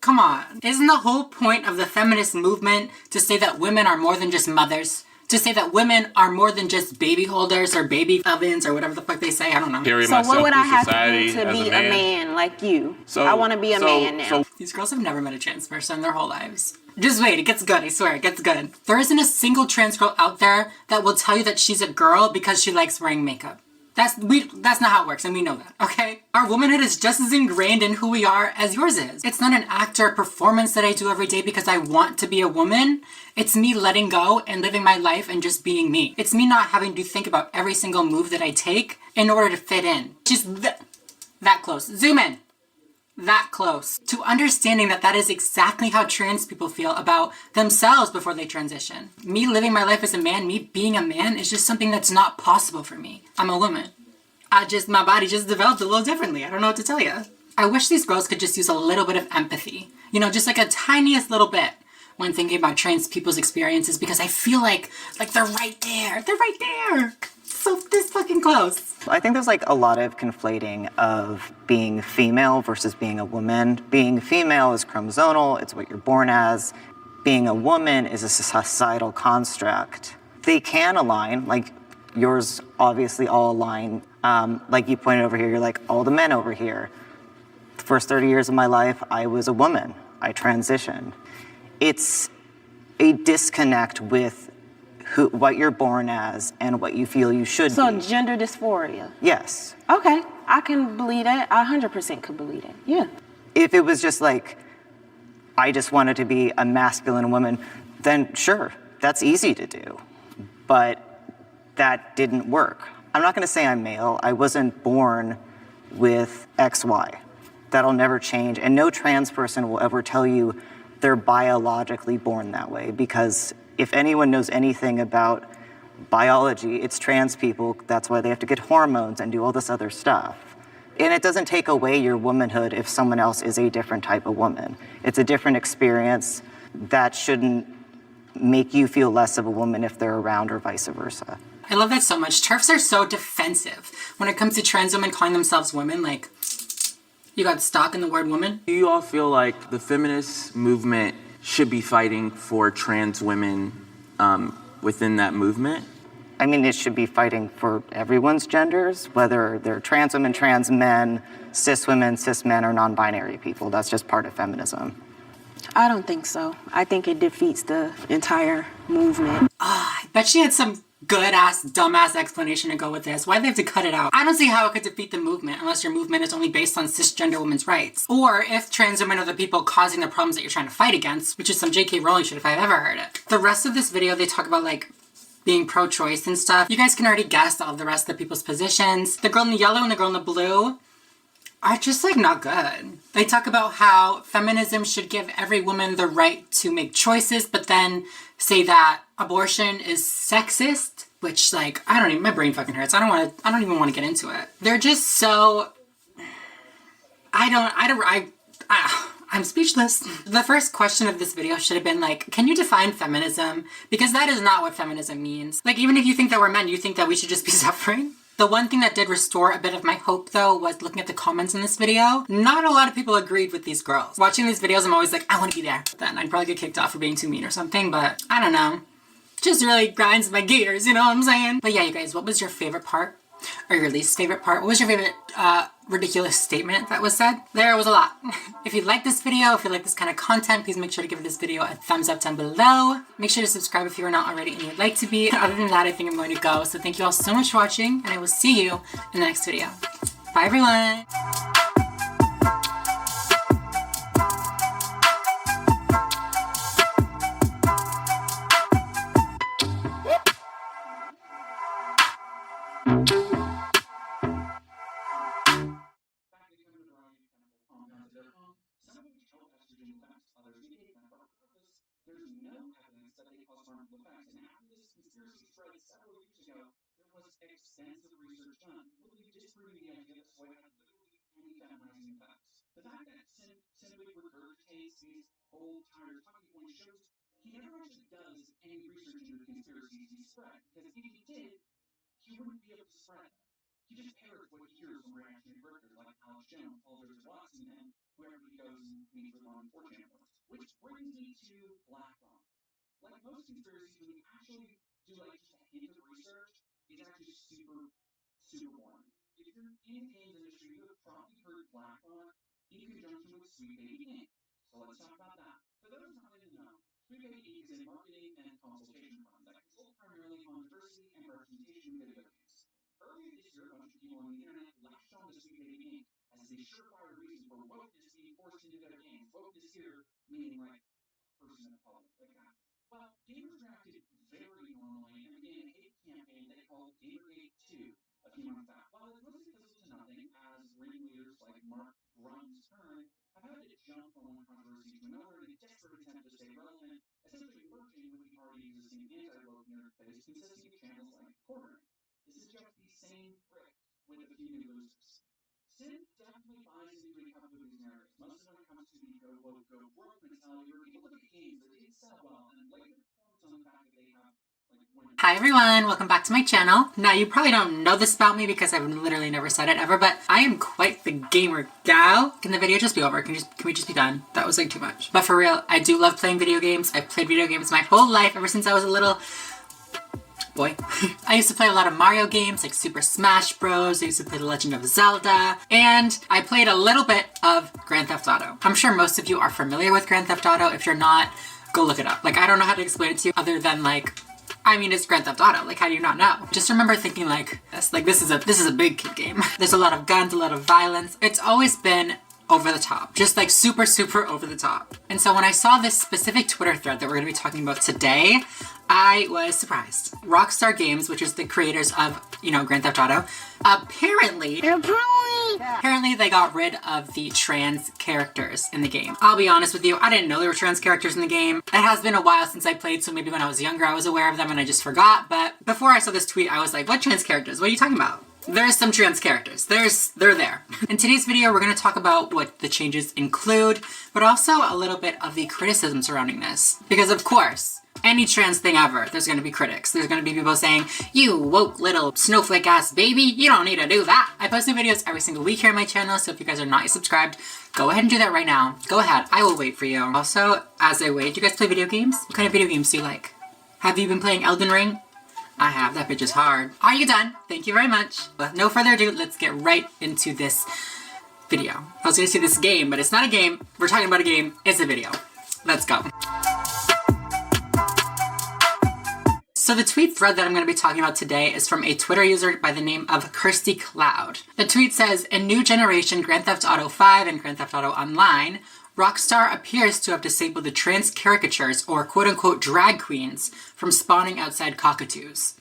S1: Come on. Isn't the whole point of the feminist movement to say that women are more than just mothers? To say that women are more than just baby holders or baby ovens or whatever the fuck they say? I don't know.
S6: So what would I have to do to be a man like you? I want to be a man now.
S1: These girls have never met a trans person in their whole lives. Just wait, it gets good, I swear, it gets good. There isn't a single trans girl out there that will tell you that she's a girl because she likes wearing makeup. That's not how it works, and we know that, okay? Our womanhood is just as ingrained in who we are as yours is. It's not an act or a performance that I do every day because I want to be a woman. It's me letting go and living my life and just being me. It's me not having to think about every single move that I take in order to fit in. Just that close. Zoom in. That close to understanding that that is exactly how trans people feel about themselves before they transition. Me living my life as a man, me being a man is just something that's not possible for me. I'm a woman. My body just developed a little differently. I don't know what to tell you. I wish these girls could just use a little bit of empathy. You know, just like a tiniest little bit when thinking about trans people's experiences because I feel like they're right there. They're right there. So this fucking close.
S11: I think there's like a lot of conflating of being female versus being a woman. Being female is chromosomal, it's what you're born as. Being a woman is a societal construct. They can align, like yours obviously all align. Like you pointed over here, you're like, all the men over here. The first 30 years of my life, I was a woman. I transitioned. It's a disconnect with what you're born as and what you feel you should be.
S6: So gender dysphoria?
S11: Yes.
S6: Okay, I can believe that. I 100% could believe that, yeah.
S11: If it was just like, I just wanted to be a masculine woman, then sure, that's easy to do. But that didn't work. I'm not gonna say I'm male. I wasn't born with XY. That'll never change. And no trans person will ever tell you they're biologically born that way, because if anyone knows anything about biology, it's trans people. That's why they have to get hormones and do all this other stuff. And it doesn't take away your womanhood if someone else is a different type of woman. It's a different experience that shouldn't make you feel less of a woman if they're around or vice versa.
S1: I love that so much. TERFs are so defensive when it comes to trans women calling themselves women. Like, you got stock in the word woman?
S4: Do you all feel like the feminist movement should be fighting for trans women within that movement?
S11: I mean, it should be fighting for everyone's genders, whether they're trans women, trans men, cis women, cis men, or non-binary people. That's just part of feminism.
S6: I don't think so. I think it defeats the entire movement.
S1: I bet she had some good-ass, dumbass explanation to go with this. Why'd they have to cut it out? I don't see how it could defeat the movement unless your movement is only based on cisgender women's rights. Or if trans women are the people causing the problems that you're trying to fight against, which is some J.K. Rowling shit if I've ever heard it. The rest of this video, they talk about, like, being pro-choice and stuff. You guys can already guess all the rest of the people's positions. The girl in the yellow and the girl in the blue are just, like, not good. They talk about how feminism should give every woman the right to make choices, but then say that abortion is sexist, which, like, my brain fucking hurts. I don't even want to get into it. They're just so, I'm speechless. The first question of this video should have been like, can you define feminism? Because that is not what feminism means. Like, even if you think that we're men, you think that we should just be suffering? The one thing that did restore a bit of my hope, though, was looking at the comments in this video. Not a lot of people agreed with these girls. Watching these videos, I'm always like, I want to be there. Then I'd probably get kicked off for being too mean or something, but I don't know. Just really grinds my gears, you know what I'm saying? But yeah, you guys, what was your favorite part? Or your least favorite part? What was your favorite ridiculous statement that was said? There was a lot. If you like this video, if you like this kind of content, please make sure to give this video a thumbs up down below. Make sure to subscribe if you are not already and you'd like to be. Other than that, I think I'm going to go. So thank you all so much for watching, and I will see you in the next video. Bye, everyone. There's no evidence that they cause harmful effects. And after this conspiracy spread several years ago, there was extensive research done, completely disproving the idea that soy had literally anti-feminizing effects. The fact that simply regurgitates these old, tired talking points shows he never actually does any research into the conspiracies he spread, because if he did, he wouldn't be able to spread them. He just parrots what he hears from reactionary grifters like Alex Jones, Paul Joseph Watson, and whoever he goes and meets with on
S5: unfortunate ones. Which brings me to BlackRock. Like most conspiracies, when you actually do like just a hint of research, it's actually super boring. If you're in the games industry, you have probably heard BlackRock in conjunction with Sweet Baby Inc. So let's talk about that. For those not in the know, Sweet Baby Inc. is a marketing and consultation firm that consult primarily on diversity and representation in video games. Earlier this year, a bunch of people on the internet latched on to Sweet Baby Inc. as a surefire reason for wokeness being forced into their games. Wokeness here meaning like person of color, like that. Well, gamers reacted very normally and began a hate campaign they called Gamergate 2 a few months back. While it's mostly fizzled to nothing, as ringleaders like Mark Grimes' turn have had to jump from one controversy to another in a desperate attempt to stay relevant, essentially merging with the already existing anti-woke nerd phase consisting of channels like Quartering. This is just the same brick with a few new losers. Sid definitely buys into a couple of these narratives, mostly when it comes to the go woke, go broke mentality, where people look at games that didn't sell well and lay the performance on the fact that they have like women.
S1: Hi everyone, welcome back to my channel. Now you probably don't know this about me because I've literally never said it ever, but I am quite the gamer gal. Can the video just be over? Can we just be done? That was like too much. But for real, I do love playing video games. I've played video games my whole life ever since I was a little boy. I used to play a lot of Mario games like Super Smash Bros. I used to play The Legend of Zelda, and I played a little bit of Grand Theft Auto. I'm sure most of you are familiar with Grand Theft Auto. If you're not, go look it up. Like, I don't know how to explain it to you other than like, I mean, it's Grand Theft Auto. Like, how do you not know? Just remember thinking like this is a big kid game. There's a lot of guns, a lot of violence. It's always been over the top, just like super over the top. And so when I saw this specific Twitter thread that we're gonna be talking about today, I was surprised. Rockstar Games, which is the creators of, you know, Grand Theft Auto, apparently they got rid of the trans characters in the game. I'll be honest with you, I didn't know there were trans characters in the game. It has been a while since I played, so maybe when I was younger I was aware of them and I just forgot, but before I saw this tweet I was like, what trans characters? What are you talking about? There's some trans characters. They're there. In today's video, we're going to talk about what the changes include, but also a little bit of the criticism surrounding this. Because of course, any trans thing ever, there's going to be critics. There's going to be people saying, you woke little snowflake ass baby, you don't need to do that. I post new videos every single week here on my channel, so if you guys are not yet subscribed, go ahead and do that right now. Go ahead, I will wait for you. Also, as I wait, do you guys play video games? What kind of video games do you like? Have you been playing Elden Ring? I have, that bitch is hard. Are you done? Thank you very much. With no further ado, let's get right into this video. I was gonna say this game, but it's not a game. We're talking about a game, it's a video. Let's go. So the tweet thread that I'm going to be talking about today is from a Twitter user by the name of Kirsty Cloud. The tweet says, in new generation Grand Theft Auto 5 and Grand Theft Auto Online, Rockstar appears to have disabled the trans caricatures, or quote-unquote drag queens, from spawning outside cockatoos.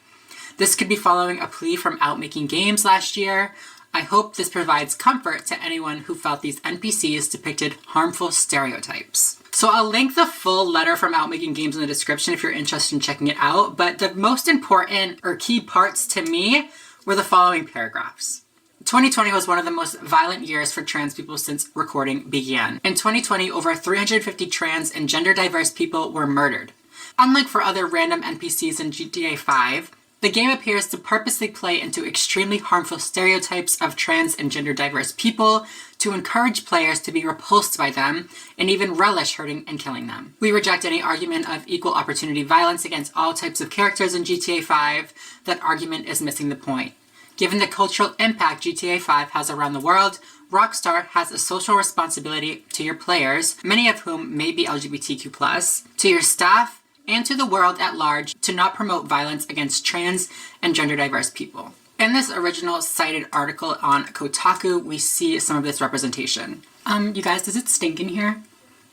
S1: This could be following a plea from Outmaking Games last year. I hope this provides comfort to anyone who felt these NPCs depicted harmful stereotypes. So I'll link the full letter from Outmaking Games in the description if you're interested in checking it out, but the most important or key parts to me were the following paragraphs. 2020 was one of the most violent years for trans people since recording began. In 2020, over 350 trans and gender diverse people were murdered. Unlike for other random NPCs in GTA 5, the game appears to purposely play into extremely harmful stereotypes of trans and gender diverse people to encourage players to be repulsed by them and even relish hurting and killing them. We reject any argument of equal opportunity violence against all types of characters in GTA 5. That argument is missing the point. Given the cultural impact GTA 5 has around the world, Rockstar has a social responsibility to your players, many of whom may be LGBTQ+, to your staff, and to the world at large to not promote violence against trans and gender diverse people. In this original cited article on Kotaku, we see some of this representation. You guys, does it stink in here?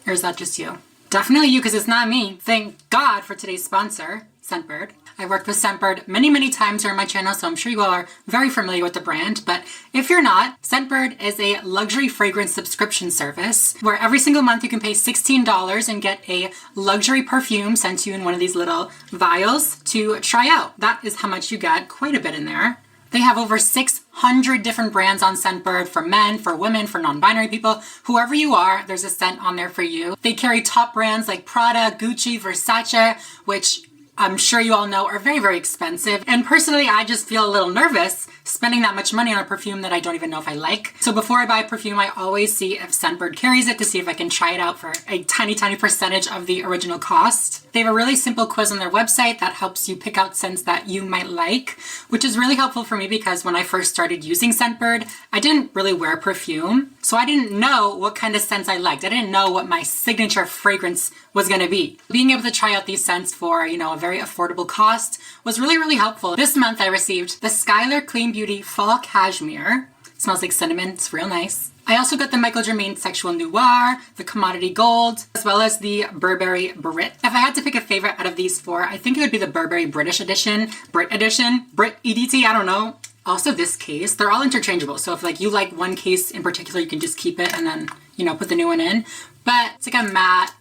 S1: Or is that just you? Definitely you, because it's not me. Thank God for today's sponsor, Scentbird. I've worked with Scentbird many times here on my channel, so I'm sure you all are very familiar with the brand, but if you're not, Scentbird is a luxury fragrance subscription service where every single month you can pay $16 and get a luxury perfume sent to you in one of these little vials to try out. That is how much you get, quite a bit in there. They have over 600 different brands on Scentbird for men, for women, for non-binary people. Whoever you are, there's a scent on there for you. They carry top brands like Prada, Gucci, Versace, which I'm sure you all know are very expensive. And personally, I just feel a little nervous spending that much money on a perfume that I don't even know if I like. So before I buy a perfume, I always see if Scentbird carries it to see if I can try it out for a tiny, tiny percentage of the original cost. They have a really simple quiz on their website that helps you pick out scents that you might like, which is really helpful for me because when I first started using Scentbird, I didn't really wear perfume. So I didn't know what kind of scents I liked. I didn't know what my signature fragrance was gonna be. Being able to try out these scents for, you know, a very affordable cost was really, really helpful. This month I received the Skylar Clean Beauty Fall Cashmere. It smells like cinnamon, it's real nice. I also got the Michael Germain Sexual Noir, the Commodity Gold, as well as the Burberry Brit. If I had to pick a favorite out of these four, I think it would be the Burberry British Edition, Brit EDT, I don't know. Also this case, they're all interchangeable. So if like you like one case in particular, you can just keep it and then, you know, put the new one in. But it's like a matte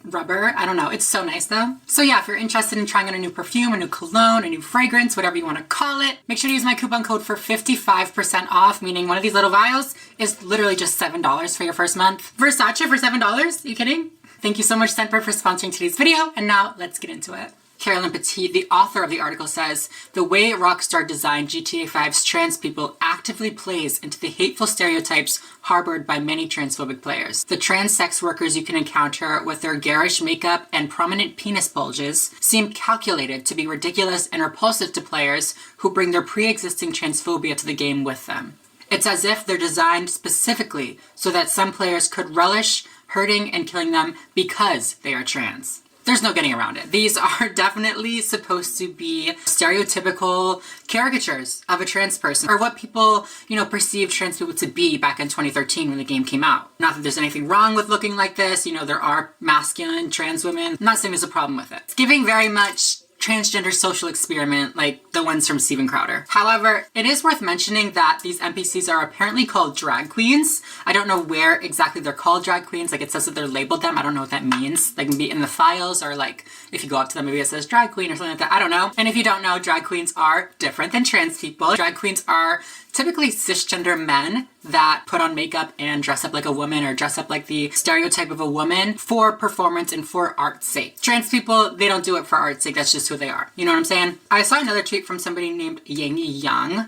S1: rubber. I don't know. It's so nice though. So yeah, if you're interested in trying out a new perfume, a new cologne, a new fragrance, whatever you want to call it, make sure to use my coupon code for 55% off, meaning one of these little vials is literally just $7 for your first month. Versace for $7? Are you kidding? Thank you so much, Scentbird, for sponsoring today's video. And now let's get into it. Carolyn Petit, the author of the article, says, the way Rockstar designed GTA 5's trans people actively plays into the hateful stereotypes harbored by many transphobic players. The trans sex workers you can encounter with their garish makeup and prominent penis bulges seem calculated to be ridiculous and repulsive to players who bring their pre-existing transphobia to the game with them. It's as if they're designed specifically so that some players could relish hurting and killing them because they are trans. There's no getting around it. These are definitely supposed to be stereotypical caricatures of a trans person, or what people, you know, perceived trans people to be back in 2013 when the game came out. Not that there's anything wrong with looking like this. You know, there are masculine trans women. I'm not saying there's a problem with it. It's giving very much transgender social experiment like the ones from Steven Crowder. However, it is worth mentioning that these NPCs are apparently called drag queens. I don't know where exactly they're called drag queens. Like it says that they're labeled them. I don't know what that means. Like maybe in the files, or like if you go up to them, maybe it says drag queen or something like that. I don't know. And if you don't know, drag queens are different than trans people. Drag queens are typically cisgender men that put on makeup and dress up like a woman, or dress up like the stereotype of a woman for performance and for art's sake. Trans people, they don't do it for art's sake. That's just who they are. You know what I'm saying? I saw another tweet from somebody named Yangi Young,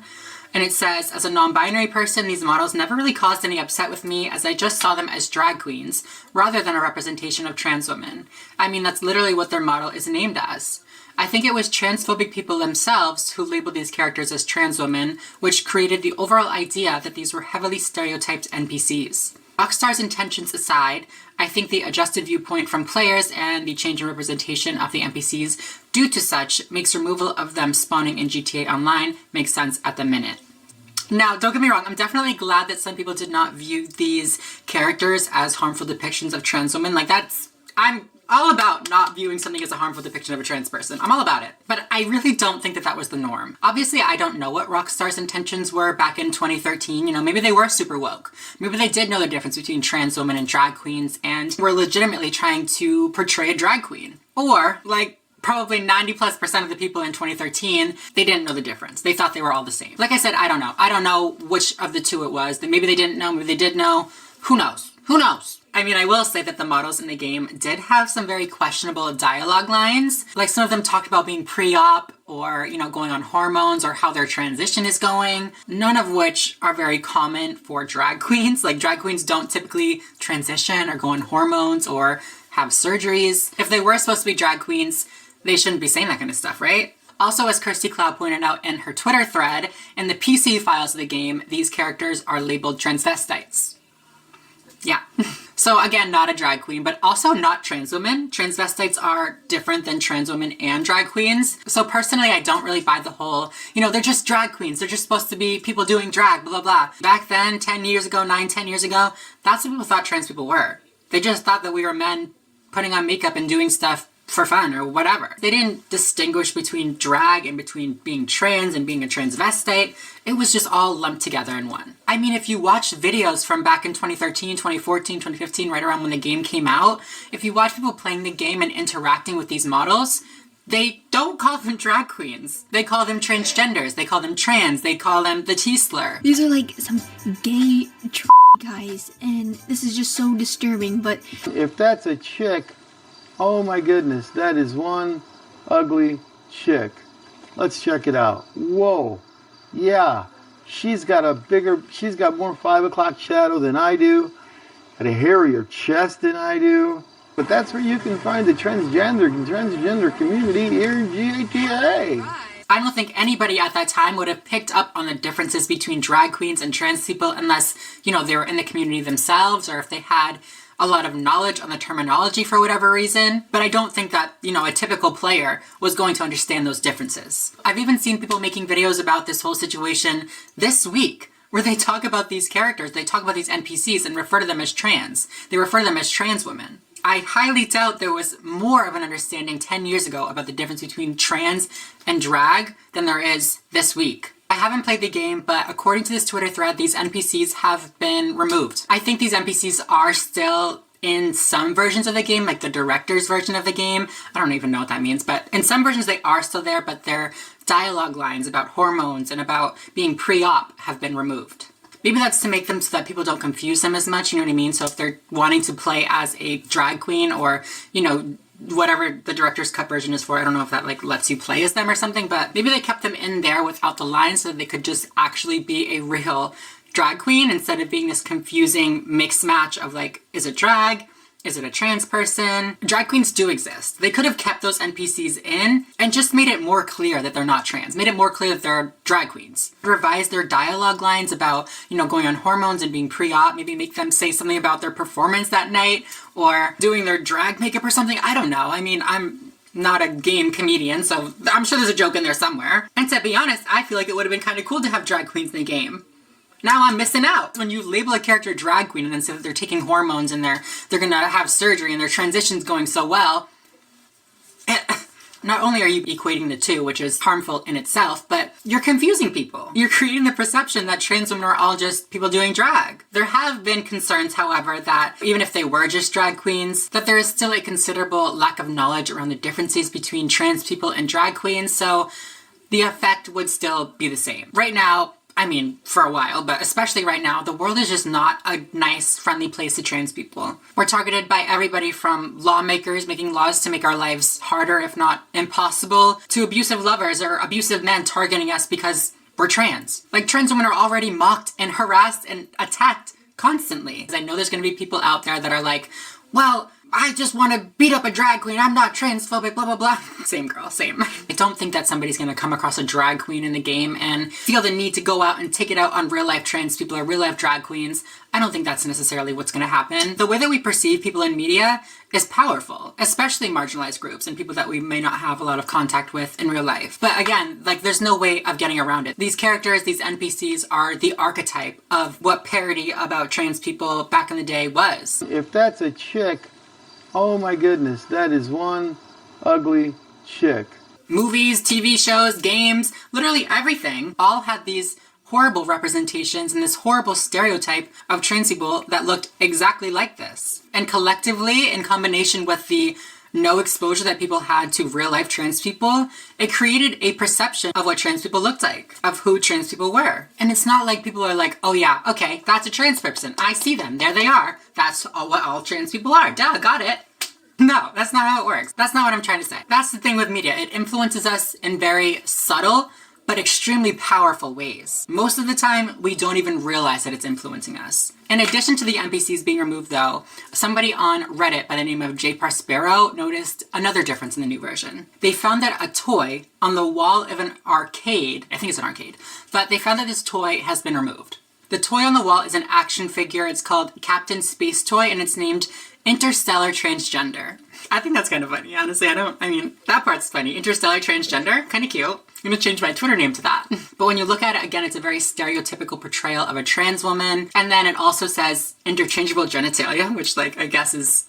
S1: and it says, as a non-binary person, these models never really caused any upset with me, as I just saw them as drag queens rather than a representation of trans women. I mean, that's literally what their model is named as. I think it was transphobic people themselves who labeled these characters as trans women, which created the overall idea that these were heavily stereotyped NPCs. Rockstar's intentions aside, I think the adjusted viewpoint from players and the change in representation of the NPCs due to such makes removal of them spawning in GTA Online make sense at the minute. Now, don't get me wrong, I'm definitely glad that some people did not view these characters as harmful depictions of trans women. Like I'm all about not viewing something as a harmful depiction of a trans person. I'm all about it. But I really don't think that that was the norm. Obviously, I don't know what Rockstar's intentions were back in 2013. You know, maybe they were super woke. Maybe they did know the difference between trans women and drag queens and were legitimately trying to portray a drag queen. Or, like, probably 90+% of the people in 2013, they didn't know the difference. They thought they were all the same. Like I said, I don't know. I don't know which of the two it was. Maybe they didn't know, maybe they did know. Who knows? Who knows? I mean, I will say that the models in the game did have some very questionable dialogue lines. Like some of them talked about being pre-op or, you know, going on hormones or how their transition is going. None of which are very common for drag queens. Like drag queens don't typically transition or go on hormones or have surgeries. If they were supposed to be drag queens, they shouldn't be saying that kind of stuff, right? Also, as Kirsty Cloud pointed out in her Twitter thread, in the PC files of the game, these characters are labeled transvestites. Yeah. So again, not a drag queen, but also not trans women. Transvestites are different than trans women and drag queens. So personally, I don't really buy the whole, you know, they're just drag queens. They're just supposed to be people doing drag, blah, blah, blah. Back then, 10 years ago, 10 years ago, that's what people thought trans people were. They just thought that we were men putting on makeup and doing stuff for fun or whatever. They didn't distinguish between drag and between being trans and being a transvestite. It was just all lumped together in one. I mean, if you watch videos from back in 2013, 2014, 2015, right around when the game came out, if you watch people playing the game and interacting with these models, they don't call them drag queens. They call them transgenders. They call them trans. They call them the T-slur.
S10: These are like some gay guys, and this is just so disturbing, but...
S15: If that's a chick, oh my goodness, that is one ugly chick. Let's check it out. Whoa. Yeah, She's got more 5 o'clock shadow than I do, got a hairier chest than I do. But that's where you can find the transgender community here in GATA.
S1: I don't think anybody at that time would have picked up on the differences between drag queens and trans people unless, you know, they were in the community themselves or if they had a lot of knowledge on the terminology for whatever reason. But I don't think that, you know, a typical player was going to understand those differences. I've even seen people making videos about this whole situation this week where they talk about these characters, they talk about these NPCs and refer to them as trans. They refer to them as trans women. I highly doubt there was more of an understanding 10 years ago about the difference between trans and drag than there is this week. I haven't played the game, but according to this Twitter thread, these NPCs have been removed. I think these NPCs are still in some versions of the game, like the director's version of the game. I don't even know what that means, but in some versions they are still there, but their dialogue lines about hormones and about being pre-op have been removed. Maybe that's to make them so that people don't confuse them as much, you know what I mean? So if they're wanting to play as a drag queen or, you know, whatever the director's cut version is for, I don't know if that like lets you play as them or something, but maybe they kept them in there without the lines so that they could just actually be a real drag queen instead of being this confusing mixed match of like, is it drag? Is it a trans person? Drag queens do exist. They could have kept those NPCs in and just made it more clear that they're not trans. Made it more clear that they're drag queens. Revised their dialogue lines about, you know, going on hormones and being pre-op. Maybe make them say something about their performance that night or doing their drag makeup or something. I don't know. I mean, I'm not a game comedian, so I'm sure there's a joke in there somewhere. And to be honest, I feel like it would have been kind of cool to have drag queens in the game. Now I'm missing out. When you label a character drag queen and then say that they're taking hormones and they're gonna have surgery and their transition's going so well, not only are you equating the two, which is harmful in itself, but you're confusing people. You're creating the perception that trans women are all just people doing drag. There have been concerns, however, that even if they were just drag queens, that there is still a considerable lack of knowledge around the differences between trans people and drag queens, so the effect would still be the same. Right now, I mean, for a while, but especially right now, the world is just not a nice, friendly place to trans people. We're targeted by everybody from lawmakers making laws to make our lives harder, if not impossible, to abusive lovers or abusive men targeting us because we're trans. Like, trans women are already mocked and harassed and attacked constantly. I know there's gonna be people out there that are like, well, I just want to beat up a drag queen. I'm not transphobic, blah, blah, blah. Same girl, same. I don't think that somebody's going to come across a drag queen in the game and feel the need to go out and take it out on real life trans people or real life drag queens. I don't think that's necessarily what's going to happen. The way that we perceive people in media is powerful, especially marginalized groups and people that we may not have a lot of contact with in real life. But again, like, there's no way of getting around it. These characters, these NPCs are the archetype of what parody about trans people back in the day was.
S15: If that's a chick, oh my goodness, that is one ugly chick.
S1: Movies, TV shows, games, literally everything all had these horrible representations and this horrible stereotype of trans people that looked exactly like this. And collectively, in combination with the no exposure that people had to real life trans people, it created a perception of what trans people looked like, of who trans people were. And it's not like people are like, oh yeah, okay, that's a trans person. I see them, there they are. That's what all trans people are. Duh, got it. No, that's not how it works. That's not what I'm trying to say. That's the thing with media. It influences us in very subtle but extremely powerful ways. Most of the time, we don't even realize that it's influencing us. In addition to the NPCs being removed though, somebody on Reddit by the name of J. Prospero noticed another difference in the new version. They found that a toy on the wall of an arcade, I think it's an arcade, but they found that this toy has been removed. The toy on the wall is an action figure. It's called Captain Space Toy and it's named Interstellar Transgender. I think that's kind of funny, honestly. I mean, that part's funny. Interstellar Transgender, kind of cute. I'm gonna change my Twitter name to that. But when you look at it, again, it's a very stereotypical portrayal of a trans woman. And then it also says interchangeable genitalia, which, like, I guess is,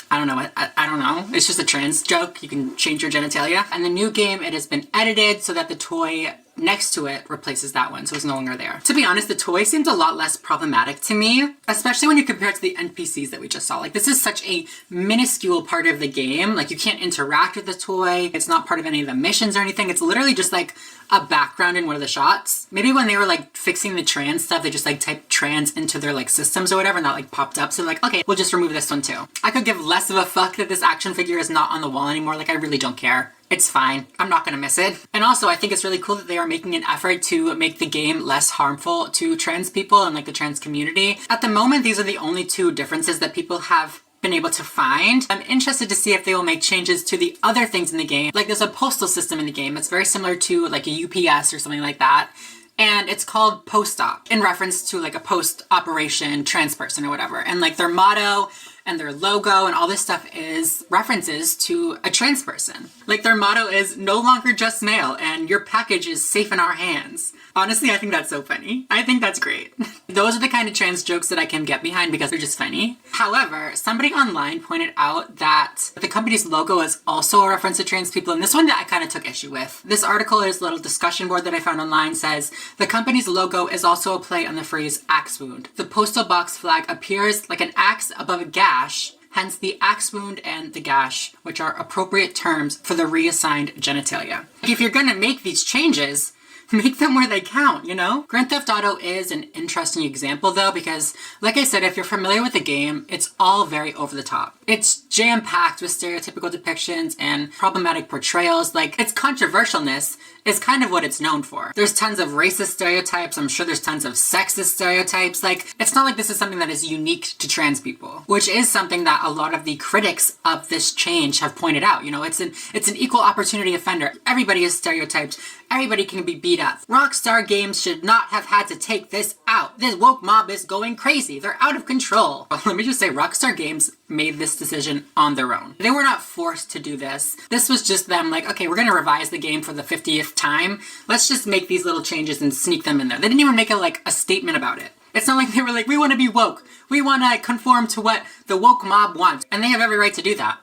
S1: I don't know. I don't know. It's just a trans joke. You can change your genitalia. And the new game, it has been edited so that the toy next to it replaces that one, so it's no longer there. To be honest, the toy seems a lot less problematic to me, especially when you compare it to the NPCs that we just saw. Like, this is such a minuscule part of the game. Like, you can't interact with the toy. It's not part of any of the missions or anything. It's literally just like a background in one of the shots. Maybe when they were like fixing the trans stuff, they just like typed trans into their like systems or whatever and that like popped up. So like, okay, we'll just remove this one too. I could give less of a fuck that this action figure is not on the wall anymore. Like, I really don't care. It's fine. I'm not gonna miss it. And also, I think it's really cool that they are making an effort to make the game less harmful to trans people and like the trans community. At the moment, these are the only two differences that people have been able to find. I'm interested to see if they will make changes to the other things in the game. Like there's a postal system in the game. It's very similar to like a UPS or something like that. And it's called post-op in reference to like a post-operation trans person or whatever. And like their motto and their logo and all this stuff is references to a trans person. Like their motto is no longer just mail and your package is safe in our hands. Honestly, I think that's so funny. I think that's great. Those are the kind of trans jokes that I can get behind because they're just funny. However, somebody online pointed out that the company's logo is also a reference to trans people, and this one that I kind of took issue with. This article, this little discussion board that I found online says, the company's logo is also a play on the phrase axe wound. The postal box flag appears like an axe above a gash, hence the axe wound and the gash, which are appropriate terms for the reassigned genitalia. If you're gonna make these changes, make them where they count, you know? Grand Theft Auto is an interesting example though, because like I said, if you're familiar with the game, it's all very over the top. It's jam-packed with stereotypical depictions and problematic portrayals. Like, its controversialness is kind of what it's known for. There's tons of racist stereotypes. I'm sure there's tons of sexist stereotypes. Like, it's not like this is something that is unique to trans people, which is something that a lot of the critics of this change have pointed out. You know, it's an equal opportunity offender. Everybody is stereotyped. Everybody can be beat up. Rockstar Games should not have had to take this out. This woke mob is going crazy. They're out of control. Well, let me just say, Rockstar Games made this decision on their own. They were not forced to do this. This was just them like, okay, we're gonna revise the game for the 50th time. Let's just make these little changes and sneak them in there. They didn't even make a statement about it. It's not like they were like, we want to be woke. We want to conform to what the woke mob wants. And they have every right to do that.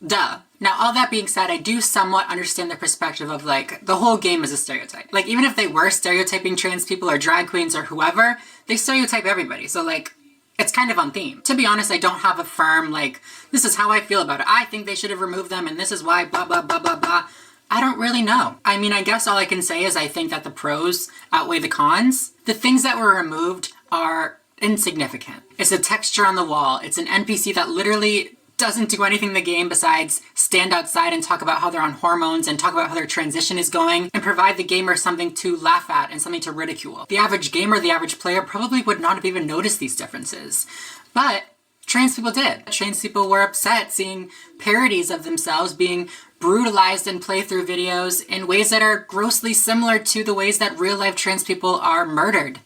S1: Duh. Now, all that being said, I do somewhat understand the perspective of like, the whole game is a stereotype. Like, even if they were stereotyping trans people or drag queens or whoever, they stereotype everybody. So like, it's kind of on theme. To be honest, I don't have a firm, like, this is how I feel about it. I think they should have removed them and this is why, blah, blah, blah, blah, blah. I don't really know. I mean, I guess all I can say is I think that the pros outweigh the cons. The things that were removed are insignificant. It's a texture on the wall. It's an NPC that literally doesn't do anything in the game besides stand outside and talk about how they're on hormones and talk about how their transition is going and provide the gamer something to laugh at and something to ridicule. The average gamer, the average player probably would not have even noticed these differences. But trans people did. Trans people were upset seeing parodies of themselves being brutalized in playthrough videos in ways that are grossly similar to the ways that real-life trans people are murdered,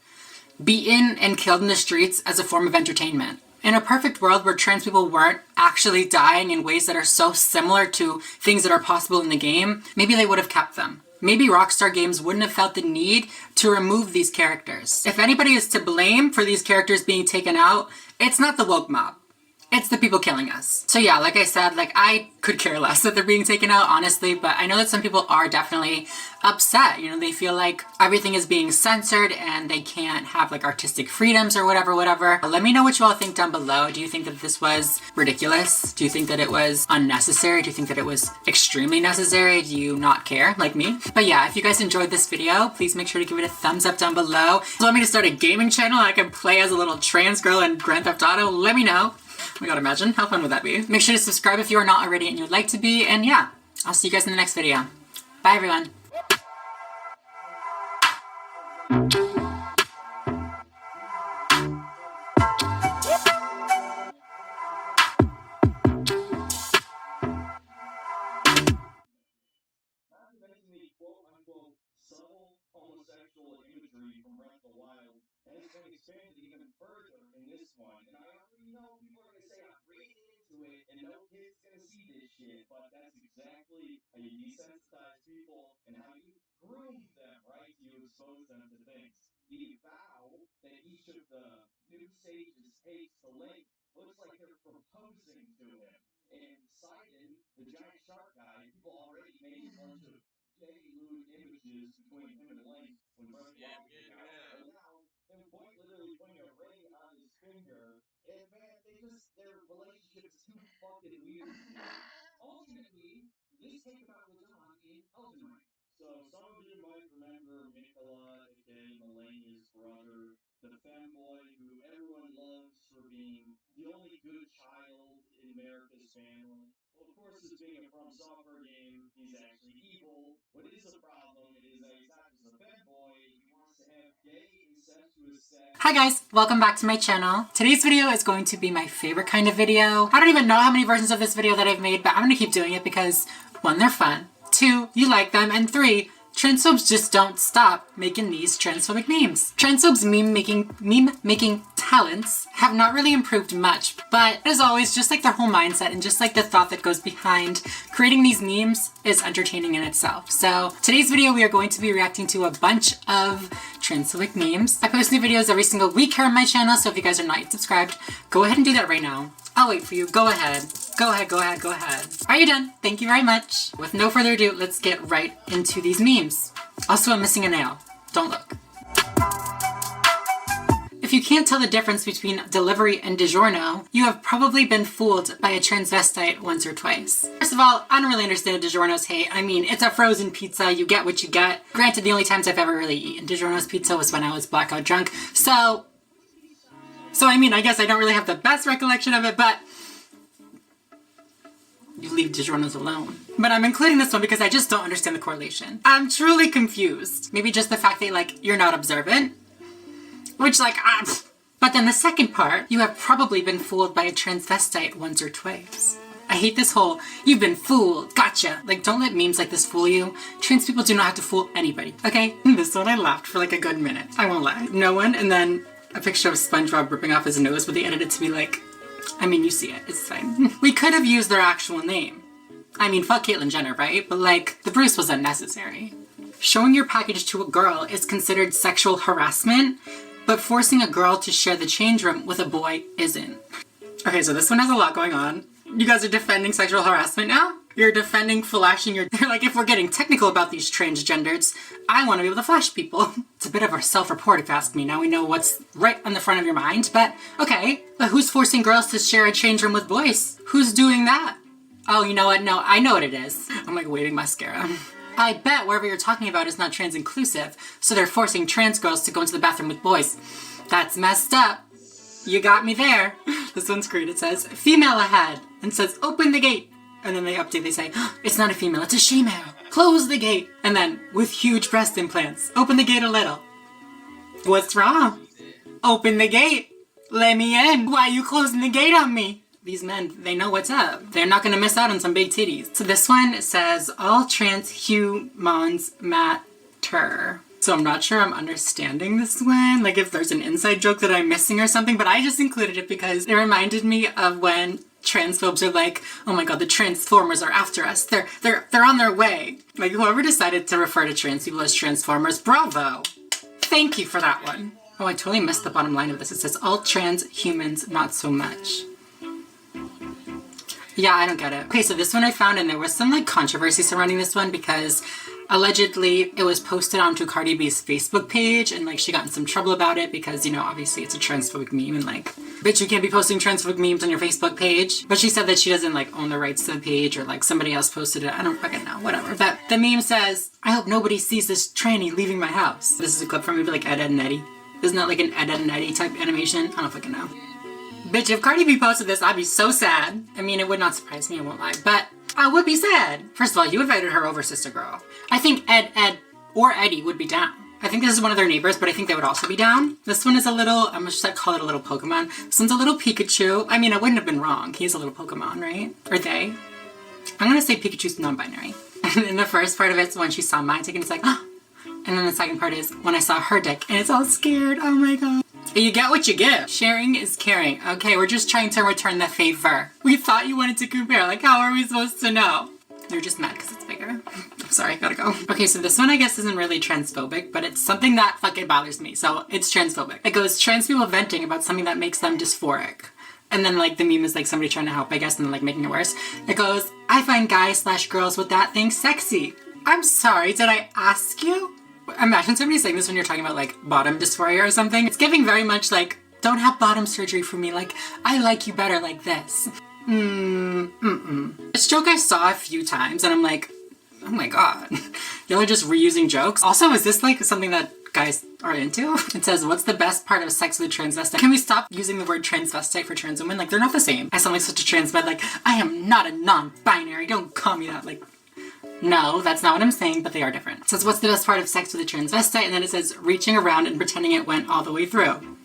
S1: beaten, and killed in the streets as a form of entertainment. In a perfect world where trans people weren't actually dying in ways that are so similar to things that are possible in the game, maybe they would have kept them. Maybe Rockstar Games wouldn't have felt the need to remove these characters. If anybody is to blame for these characters being taken out, it's not the woke mob. It's the people killing us. So yeah, like I said, like I could care less that they're being taken out, honestly, but I know that some people are definitely upset. You know, they feel like everything is being censored and they can't have like artistic freedoms or whatever. Let me know what you all think down below. Do you think that this was ridiculous? Do you think that it was unnecessary? Do you think that it was extremely necessary? Do you not care like me? But yeah, if you guys enjoyed this video, please make sure to give it a thumbs up down below. If you want me to start a gaming channel and I can play as a little trans girl in Grand Theft Auto, let me know. Oh my god, imagine. How fun would that be? Make sure to subscribe if you are not already and you'd like to be. And yeah, I'll see you guys in the next video. Bye everyone.
S5: Not to mention the quote-unquote subtle homosexual imagery from Breath of the Wild, and it's been expanded even further in this one. And I already know people are going to say I'm reading into it, and no kid's going to see this shit, but that's exactly how you desensitize people and how you groom them, right? You expose them to things. The vow that each of the new sages takes to Link looks like they're proposing to him. And Sidon, the giant shark guy, people already made a bunch of gay lewd images between him and Link when Breath of the Wild came out. And now, him quite literally putting a ring on his finger, and man, their relationship is too fucking weird. Ultimately, this came about later on in Elden Ring. So some of you might remember Mikola, aka Melania's brother, the femboy who everyone loves for being the only good child in America's family. Well, of course, this being a From Software game is actually evil. What is a problem? It is that he's not just a bad boy, he wants to have gay, incestuous sex.
S1: Hi guys, welcome back to my channel. Today's video is going to be my favorite kind of video. I don't even know how many versions of this video that I've made, but I'm gonna keep doing it because 1, they're fun, 2, you like them, and 3, transphobes just don't stop making these transphobic memes. Transphobes meme making talents have not really improved much, but as always, just like their whole mindset and just like the thought that goes behind creating these memes is entertaining in itself. So today's video, we are going to be reacting to a bunch of transphobic memes. I post new videos every single week here on my channel, so if you guys are not yet subscribed, go ahead and do that right now. I'll wait for you. Go ahead. Go ahead, go ahead, go ahead. Are you done? Thank you very much. With no further ado, let's get right into these memes. Also, I'm missing a nail. Don't look. If you can't tell the difference between delivery and DiGiorno, you have probably been fooled by a transvestite once or twice. First of all, I don't really understand DiGiorno's hate. I mean, it's a frozen pizza, you get what you get. Granted, the only times I've ever really eaten DiGiorno's pizza was when I was blackout drunk. So I mean, I guess I don't really have the best recollection of it, but you leave DiGiorno's alone. But I'm including this one because I just don't understand the correlation. I'm truly confused. Maybe just the fact that, like, you're not observant. Which, like, But then the second part, you have probably been fooled by a transvestite once or twice. I hate this whole, you've been fooled, gotcha. Like, don't let memes like this fool you. Trans people do not have to fool anybody, okay? This one I laughed for like a good minute. I won't lie. No one, and then a picture of SpongeBob ripping off his nose, but they edited it to be like, I mean, you see it, it's fine. We could have used their actual name. I mean, fuck Caitlyn Jenner, right? But like, the Bruce was unnecessary. Showing your package to a girl is considered sexual harassment, but forcing a girl to share the change room with a boy isn't. Okay, so this one has a lot going on. You guys are defending sexual harassment now? You're defending flashing your... You're like, if we're getting technical about these transgenders, I want to be able to flash people. It's a bit of a self-report if you ask me. Now we know what's right on the front of your mind, but okay. But who's forcing girls to share a change room with boys? Who's doing that? Oh, you know what? No, I know what it is. I'm like waving mascara. I bet wherever you're talking about is not trans-inclusive, so they're forcing trans girls to go into the bathroom with boys. That's messed up. You got me there. This one's great. It says, female ahead, and says, open the gate. And then they update, they say, oh, it's not a female, it's a she-male. Close the gate. And then, with huge breast implants, open the gate a little. What's wrong? Open the gate. Let me in. Why are you closing the gate on me? These men, they know what's up. They're not gonna miss out on some big titties. So this one says, all trans humans matter. So I'm not sure I'm understanding this one, like if there's an inside joke that I'm missing or something, but I just included it because it reminded me of when transphobes are like, oh my god, the transformers are after us. They're on their way. Like whoever decided to refer to trans people as transformers, bravo. Thank you for that one. Oh, I totally missed the bottom line of this. It says, all trans humans, not so much. Yeah, I don't get it. Okay, so this one I found, and there was some like controversy surrounding this one because allegedly it was posted onto Cardi B's Facebook page and like she got in some trouble about it because, you know, obviously it's a transphobic meme and like, bitch, you can't be posting transphobic memes on your Facebook page. But she said that she doesn't like own the rights to the page or like somebody else posted it. I don't fucking know, whatever. But the meme says, I hope nobody sees this tranny leaving my house. This is a clip from maybe like Ed, Edd and Eddy. Isn't that like an Ed, Edd and Eddy type animation? I don't fucking know. Bitch, if Cardi B posted this, I'd be so sad. I mean, it would not surprise me, I won't lie, but I would be sad. First of all, you invited her over, sister girl. I think Ed, or Eddie would be down. I think this is one of their neighbors, but I think they would also be down. This one is a little, I'm just gonna call it a little Pokemon. This one's a little Pikachu. I mean, I wouldn't have been wrong. He's a little Pokemon, right? Or they. I'm gonna say Pikachu's non-binary. And in the first part of it's when she saw my dick and it's like, oh. And then the second part is when I saw her dick and it's all scared. Oh my god. You get what you give. Sharing is caring. Okay, we're just trying to return the favor. We thought you wanted to compare. Like, how are we supposed to know? They're just mad because it's bigger. I'm sorry, gotta go. Okay, so this one I guess isn't really transphobic, but it's something that fucking bothers me. So it's transphobic. It goes, trans people venting about something that makes them dysphoric. And then like the meme is like somebody trying to help, I guess, and then like making it worse. It goes, I find guys/girls with that thing sexy. I'm sorry, did I ask you? Imagine somebody saying this when you're talking about like bottom dysphoria or something. It's giving very much like, don't have bottom surgery for me, like, I like you better like this. This joke I saw a few times and I'm like, oh my god. Y'all are just reusing jokes. Also, is this like something that guys are into. It says, what's the best part of sex with a transvestite? Can we stop using the word transvestite for trans women? Like, they're not the same. I sound like such a trans med, like, I am not a non-binary, don't call me that. Like, no, that's not what I'm saying, but they are different. It says, what's the best part of sex with a transvestite? And then it says, reaching around and pretending it went all the way through.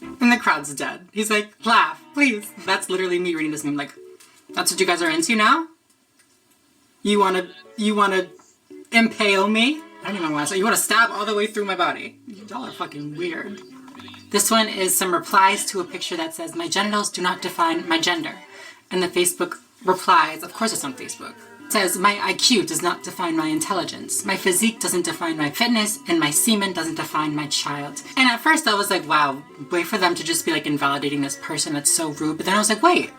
S1: And the crowd's dead. He's like, laugh, please. That's literally me reading this meme, like, that's what you guys are into now? You wanna impale me? I don't even want to say, you wanna stab all the way through my body? Y'all are fucking weird. This one is some replies to a picture that says, my genitals do not define my gender. And the Facebook replies, of course it's on Facebook. It says, my IQ does not define my intelligence. My physique doesn't define my fitness, and my semen doesn't define my child. And at first I was like, wow, wait for them to just be like invalidating this person, that's so rude. But then I was like, wait,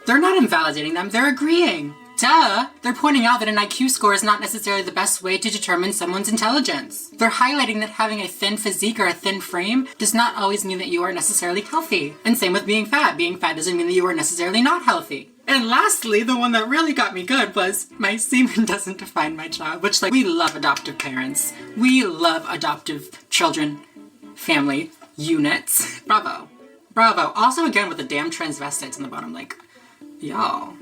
S1: they're not invalidating them, they're agreeing. Duh! They're pointing out that an IQ score is not necessarily the best way to determine someone's intelligence. They're highlighting that having a thin physique or a thin frame does not always mean that you are necessarily healthy. And same with being fat. Being fat doesn't mean that you are necessarily not healthy. And lastly, the one that really got me good was, my semen doesn't define my child, which, like, we love adoptive parents. We love adoptive children, family, units. Bravo. Bravo. Also, again, with the damn transvestites on the bottom, like, y'all,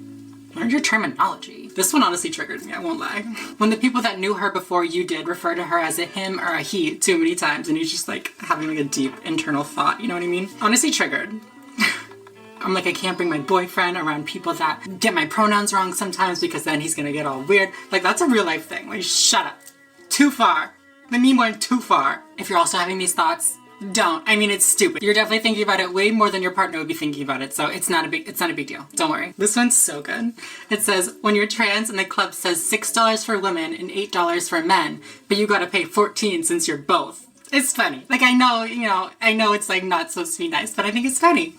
S1: learn your terminology. This one honestly triggered me, I won't lie. When the people that knew her before you did refer to her as a him or a he too many times, and you're just, like, having, like, a deep internal thought, you know what I mean? Honestly triggered. I'm like, I can't bring my boyfriend around people that get my pronouns wrong sometimes because then he's gonna get all weird. Like, that's a real life thing. Like, shut up. Too far. The meme went too far. If you're also having these thoughts, don't. I mean, it's stupid. You're definitely thinking about it way more than your partner would be thinking about it, so it's not a big deal. Don't worry. This one's so good. It says, when you're trans and the club says $6 for women and $8 for men, but you gotta pay $14 since you're both. It's funny. Like, I know, I know it's like not supposed to be nice, but I think it's funny.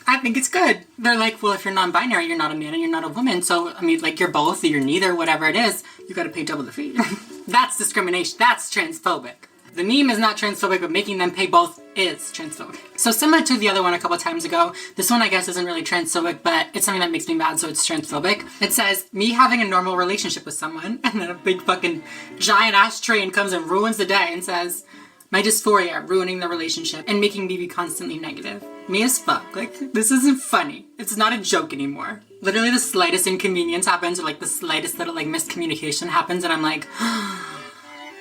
S1: I think it's good. They're like, well, if you're non-binary, you're not a man and you're not a woman. So, I mean, like, you're both, you're neither, whatever it is, you gotta pay double the fee. That's discrimination. That's transphobic. The meme is not transphobic, but making them pay both is transphobic. So similar to the other one a couple times ago, this one I guess isn't really transphobic, but it's something that makes me mad, so it's transphobic. It says, me having a normal relationship with someone, and then a big fucking giant ass train comes and ruins the day and says, my dysphoria ruining the relationship and making me be constantly negative. Me as fuck. Like, this isn't funny. It's not a joke anymore. Literally the slightest inconvenience happens, or like the slightest little like miscommunication happens, and I'm like,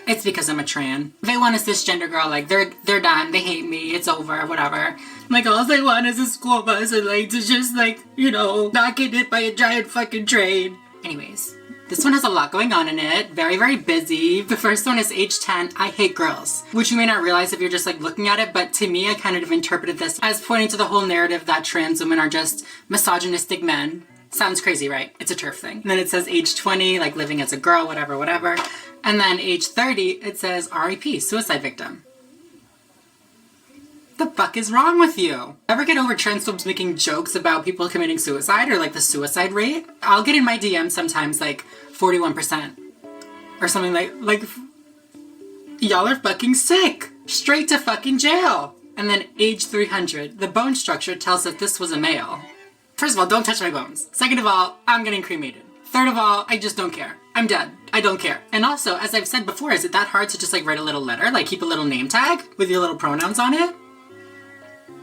S1: it's because I'm a tran. They want a cisgender girl, like they're done, they hate me, it's over, whatever. Like, all they want is a school bus and like to just like, not get hit by a giant fucking train. Anyways. This one has a lot going on in it, very, very busy. The first one is age 10, I hate girls, which you may not realize if you're just like looking at it, but to me, I kind of interpreted this as pointing to the whole narrative that trans women are just misogynistic men. Sounds crazy, right? It's a TERF thing. And then it says age 20, like living as a girl, whatever, whatever. And then age 30, it says RIP, suicide victim. The fuck is wrong with you? Ever get over transphobes making jokes about people committing suicide or like the suicide rate? I'll get in my DM sometimes like 41% or something like y'all are fucking sick. Straight to fucking jail. And then age 300, the bone structure tells that this was a male. First of all, don't touch my bones. Second of all, I'm getting cremated. Third of all, I just don't care. I'm dead. I don't care. And also, as I've said before, is it that hard to just like write a little letter? Like keep a little name tag with your little pronouns on it?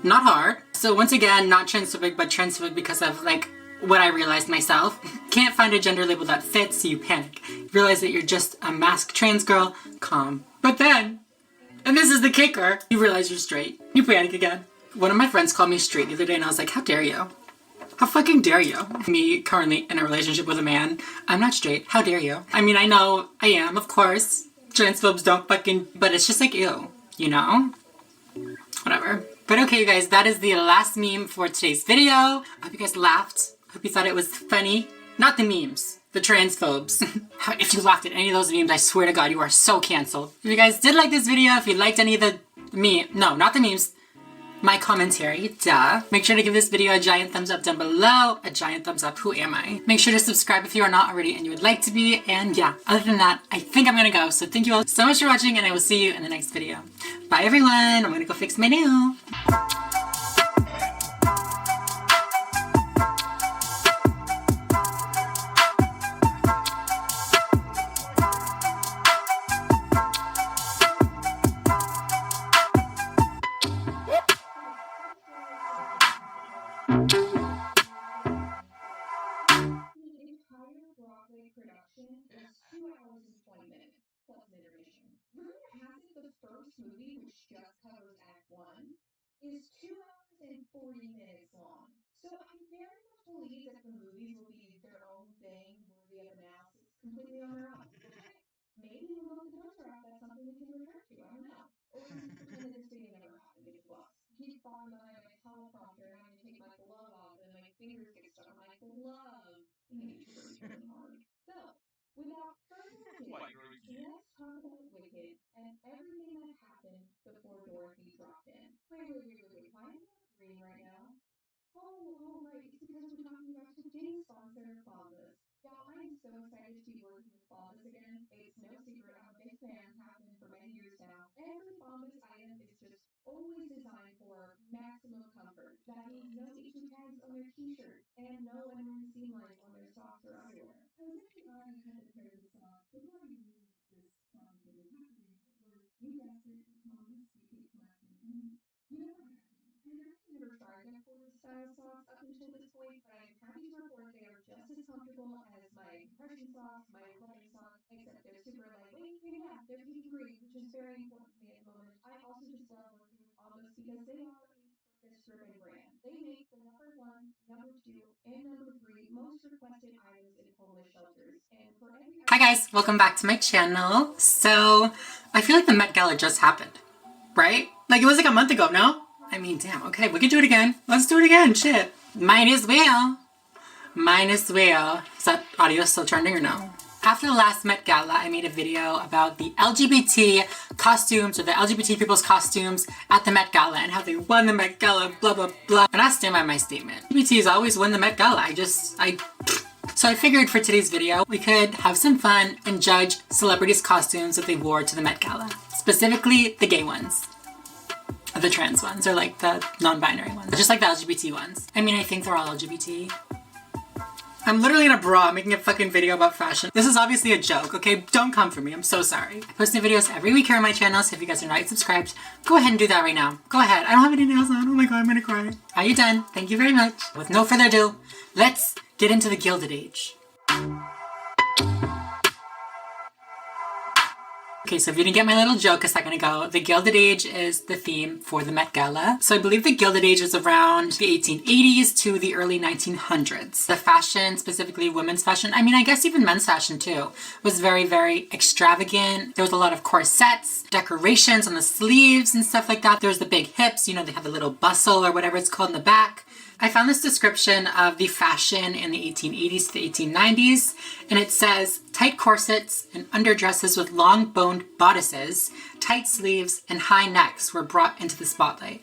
S1: Not hard. So once again, not transphobic, but transphobic because of like what I realized myself. Can't find a gender label that fits, so you panic. You realize that you're just a masked trans girl, calm. But then, and this is the kicker, you realize you're straight. You panic again. One of my friends called me straight the other day and I was like, how dare you? How fucking dare you? Me currently in a relationship with a man. I'm not straight. How dare you? I mean, I know I am, of course. Transphobes don't fucking, but it's just like, ew, Whatever. But okay, you guys, that is the last meme for today's video. I hope you guys laughed. I hope you thought it was funny. Not the memes, the transphobes. If you laughed at any of those memes, I swear to God, you are so canceled. If you guys did like this video, if you liked any of the no, not the memes, my commentary, duh. Make sure to give this video a giant thumbs up down below. A giant thumbs up, who am I? Make sure to subscribe if you are not already and you would like to be. And yeah, other than that, I think I'm gonna go. So thank you all so much for watching and I will see you in the next video. Bye everyone, I'm gonna go fix my nail.
S5: completely on their own. Maybe when both adults are off, that's something we can return to. I don't know. Or pretend that this dating never happened and get lost. Keep falling behind my teleprompter and having to take my glove off, and then my fingers get stuck on my glove. Being a YouTuber is really hard. So, without further ado, let's talk about Wicked and everything that happened before Dorothy dropped in. Wait. Why am I green right now? Oh, right. It's because we're talking about today's sponsor, Bombas. Y'all, I'm so excited to be working with Bombas again. It's no secret, I'm a big fan, have been for many years now. Every Bombas item is just always designed for maximum comfort. That means no issue tags on their t-shirts and no unruly seam lines on their socks or underwear. I was actually buying a couple pairs of socks before I even knew this sponsor was happening. It was, you guessed it, Bombas. You keep collecting. And you know what happened? I had actually never tried their forward style socks up until this point, but I am happy to report they are just as comfortable as my compression socks, my running socks, except they're super lightweight. And yeah, they're pink and green, which is very important to me at the moment. I also just love working with Bombas because they are a purpose-driven brand. They make the number 1, number 2, and number 3 most requested items in homeless shelters. And for every
S1: Hi guys, welcome back to my channel. So, I feel like the Met Gala just happened, right? Like it was like a month ago, no? I mean, damn, okay, we can do it again. Let's do it again, shit. Mine as well. Is that audio still trending or no? After the last Met Gala, I made a video about the LGBT costumes or the LGBT people's costumes at the Met Gala and how they won the Met Gala, blah, blah, blah. And I stand by my statement. LGBTs always win the Met Gala. So I figured for today's video, we could have some fun and judge celebrities' costumes that they wore to the Met Gala. Specifically, the gay ones. The trans ones, or like the non-binary ones. Just like the LGBT ones. I mean, I think they're all LGBT. I'm literally in a bra making a fucking video about fashion. This is obviously a joke, okay? Don't come for me, I'm so sorry. I post new videos every week here on my channel, so if you guys are not yet subscribed, go ahead and do that right now. Go ahead, I don't have any nails on, oh my god, I'm gonna cry. Are you done? Thank you very much. With no further ado, let's get into the Gilded Age. Okay, so if you didn't get my little joke a second ago, the Gilded Age is the theme for the Met Gala. So I believe the Gilded Age was around the 1880s to the early 1900s. The fashion, specifically women's fashion, I mean, I guess even men's fashion too, was very, very extravagant. There was a lot of corsets, decorations on the sleeves and stuff like that. There was the big hips, you know, they have the little bustle or whatever it's called in the back. I found this description of the fashion in the 1880s to the 1890s, and it says, tight corsets and underdresses with long boned bodices, tight sleeves, and high necks were brought into the spotlight.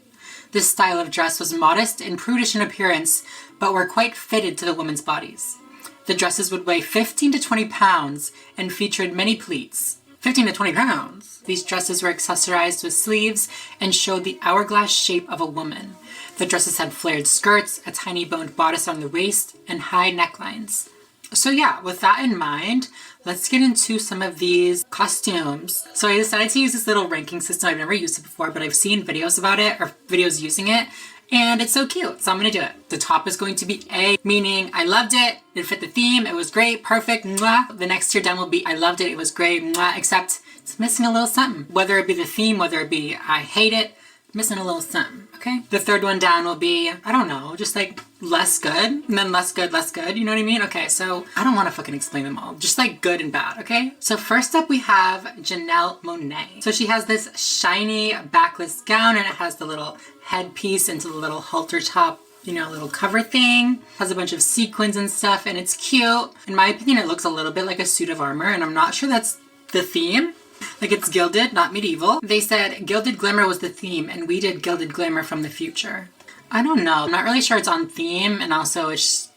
S1: This style of dress was modest and prudish in appearance, but were quite fitted to the women's bodies. The dresses would weigh 15 to 20 pounds and featured many pleats. 15 to 20 pounds! These dresses were accessorized with sleeves and showed the hourglass shape of a woman. The dresses had flared skirts, a tiny boned bodice on the waist, and high necklines. So yeah, with that in mind, let's get into some of these costumes. So I decided to use this little ranking system. I've never used it before, but I've seen videos about it, or videos using it, and it's so cute, so I'm gonna do it. The top is going to be A, meaning I loved it, it fit the theme, it was great, perfect, mwah. The next tier down will be I loved it, it was great, mwah, except it's missing a little something. Whether it be the theme, whether it be I hate it, missing a little something, okay? The third one down will be, I don't know, just like less good, and then less good, you know what I mean? Okay, so I don't want to fucking explain them all, just like good and bad, okay? So first up we have Janelle Monáe. So she has this shiny backless gown and it has the little headpiece into the little halter top, you know, little cover thing. Has a bunch of sequins and stuff and it's cute. In my opinion, it looks a little bit like a suit of armor and I'm not sure that's the theme. Like it's gilded, not medieval. They said gilded glamour was the theme and we did gilded glamour from the future. I don't know. I'm not really sure it's on theme and also it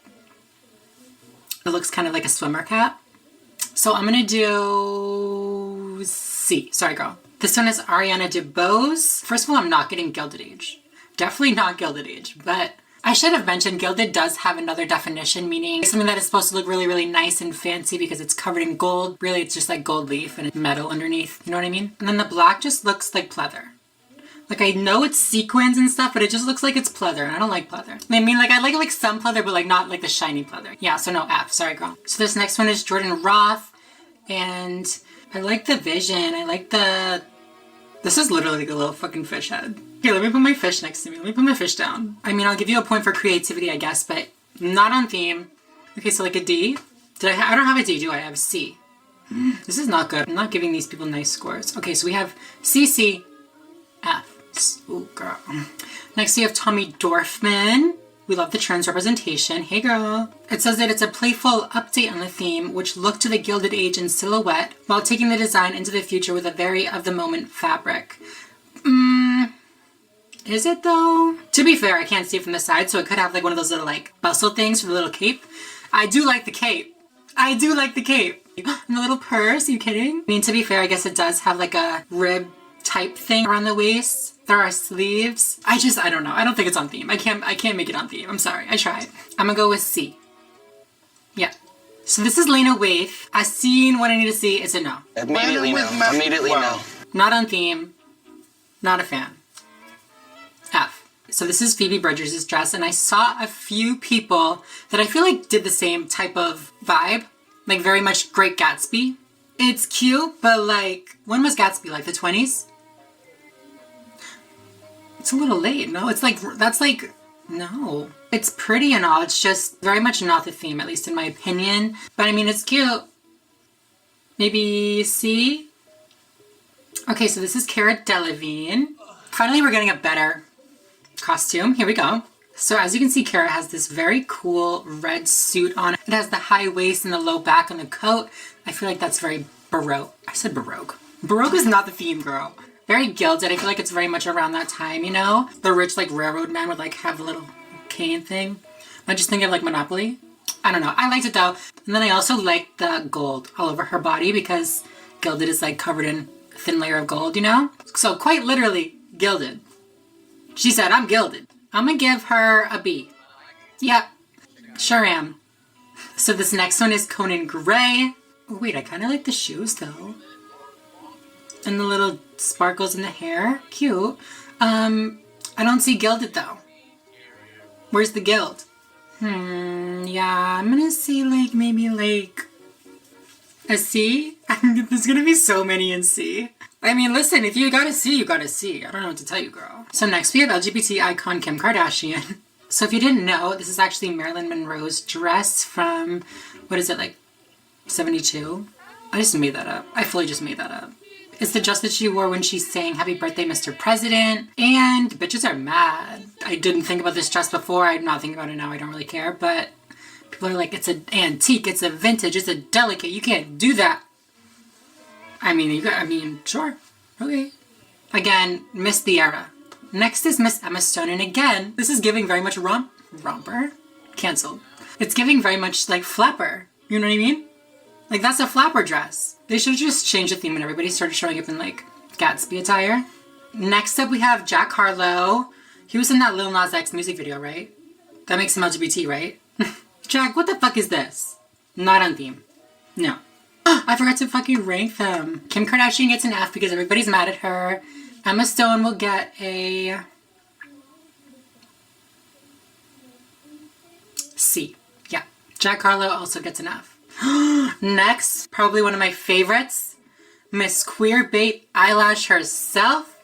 S1: looks kind of like a swimmer cap. So I'm gonna do C. Sorry, girl. This one is Ariana DeBose. First of all, I'm not getting Gilded Age. Definitely not Gilded Age, but I should have mentioned gilded does have another definition, meaning something that is supposed to look really, really nice and fancy because it's covered in gold. Really, it's just like gold leaf and metal underneath, you know what I mean? And then the black just looks like pleather. Like I know it's sequins and stuff, but it just looks like it's pleather and I don't like pleather. I mean, like I like some pleather, but like not like the shiny pleather. Yeah, so no F, sorry girl. So this next one is Jordan Roth and I like the vision. I like the, this is literally like a little fucking fish head. Here, let me put my fish next to me. Let me put my fish down. I mean, I'll give you a point for creativity, I guess, but not on theme. Okay, so like a D. I don't have a D, do I? I have a C. This is not good. I'm not giving these people nice scores. Okay, so we have C, C, F. Ooh, girl. Next we have Tommy Dorfman. We love the trans representation. Hey, girl. It says that it's a playful update on the theme, which looked to the Gilded Age in silhouette, while taking the design into the future with a very of-the-moment fabric. Is it, though? To be fair, I can't see it from the side, so it could have, like, one of those little, like, bustle things for the little cape. I do like the cape. I do like the cape. And the little purse, are you kidding? I mean, to be fair, I guess it does have, like, a rib type thing around the waist. There are sleeves. I don't know. I don't think it's on theme. I can't make it on theme. I'm sorry. I tried. I'm gonna go with C. Yeah. So this is Lena Waithe. I've seen what I need to see. It's a no.
S14: Immediately no. Immediately no.
S1: Not on theme. Not a fan. F. So this is Phoebe Bridgers' dress, and I saw a few people that I feel like did the same type of vibe. Like very much Great Gatsby. It's cute, but like, when was Gatsby? Like the 20s? It's a little late, no? It's like, that's like, no. It's pretty and all, it's just very much not the theme, at least in my opinion. But I mean, it's cute. Maybe C? Okay, so this is Cara Delevingne. Finally, we're getting a better costume. Here we go. So as you can see, Cara has this very cool red suit on. It has the high waist and the low back on the coat. I feel like that's very Baroque. I said Baroque. Baroque is not the theme, girl. Very gilded. I feel like it's very much around that time, you know? The rich, like, railroad man would, like, have the little cane thing. I just think of, like, Monopoly. I don't know. I liked it, though. And then I also liked the gold all over her body because gilded is, like, covered in a thin layer of gold, you know? So, quite literally, gilded. She said, I'm gilded. I'm gonna give her a B. Yep. Sure am. So this next one is Conan Gray. Oh, wait, I kind of like the shoes, though. And the little sparkles in the hair. Cute. I don't see gilded though. Where's the gild? Yeah, I'm gonna see like maybe like a C. There's gonna be so many in C. I mean, listen, if you got a C, you got a C. I don't know what to tell you, girl. So next we have LGBT icon Kim Kardashian. So if you didn't know, this is actually Marilyn Monroe's dress from, what is it, like 72? I just made that up. I fully just made that up. It's the dress that she wore when she sang Happy Birthday, Mr. President. And bitches are mad. I didn't think about this dress before. I'm not thinking about it now. I don't really care. But people are like, it's an antique. It's a vintage. It's a delicate. You can't do that. I mean, sure. Okay. Again, missed the era. Next is Miss Emma Stone. And again, this is giving very much romper. Canceled. It's giving very much like flapper. You know what I mean? Like, that's a flapper dress. They should have just changed the theme and everybody started showing up in, like, Gatsby attire. Next up, we have Jack Harlow. He was in that Lil Nas X music video, right? That makes him LGBT, right? Jack, what the fuck is this? Not on theme. No. I forgot to fucking rank them. Kim Kardashian gets an F because everybody's mad at her. Emma Stone will get a C. Yeah. Jack Harlow also gets an F. Next, probably one of my favorites, Miss Queerbait Eyelash herself,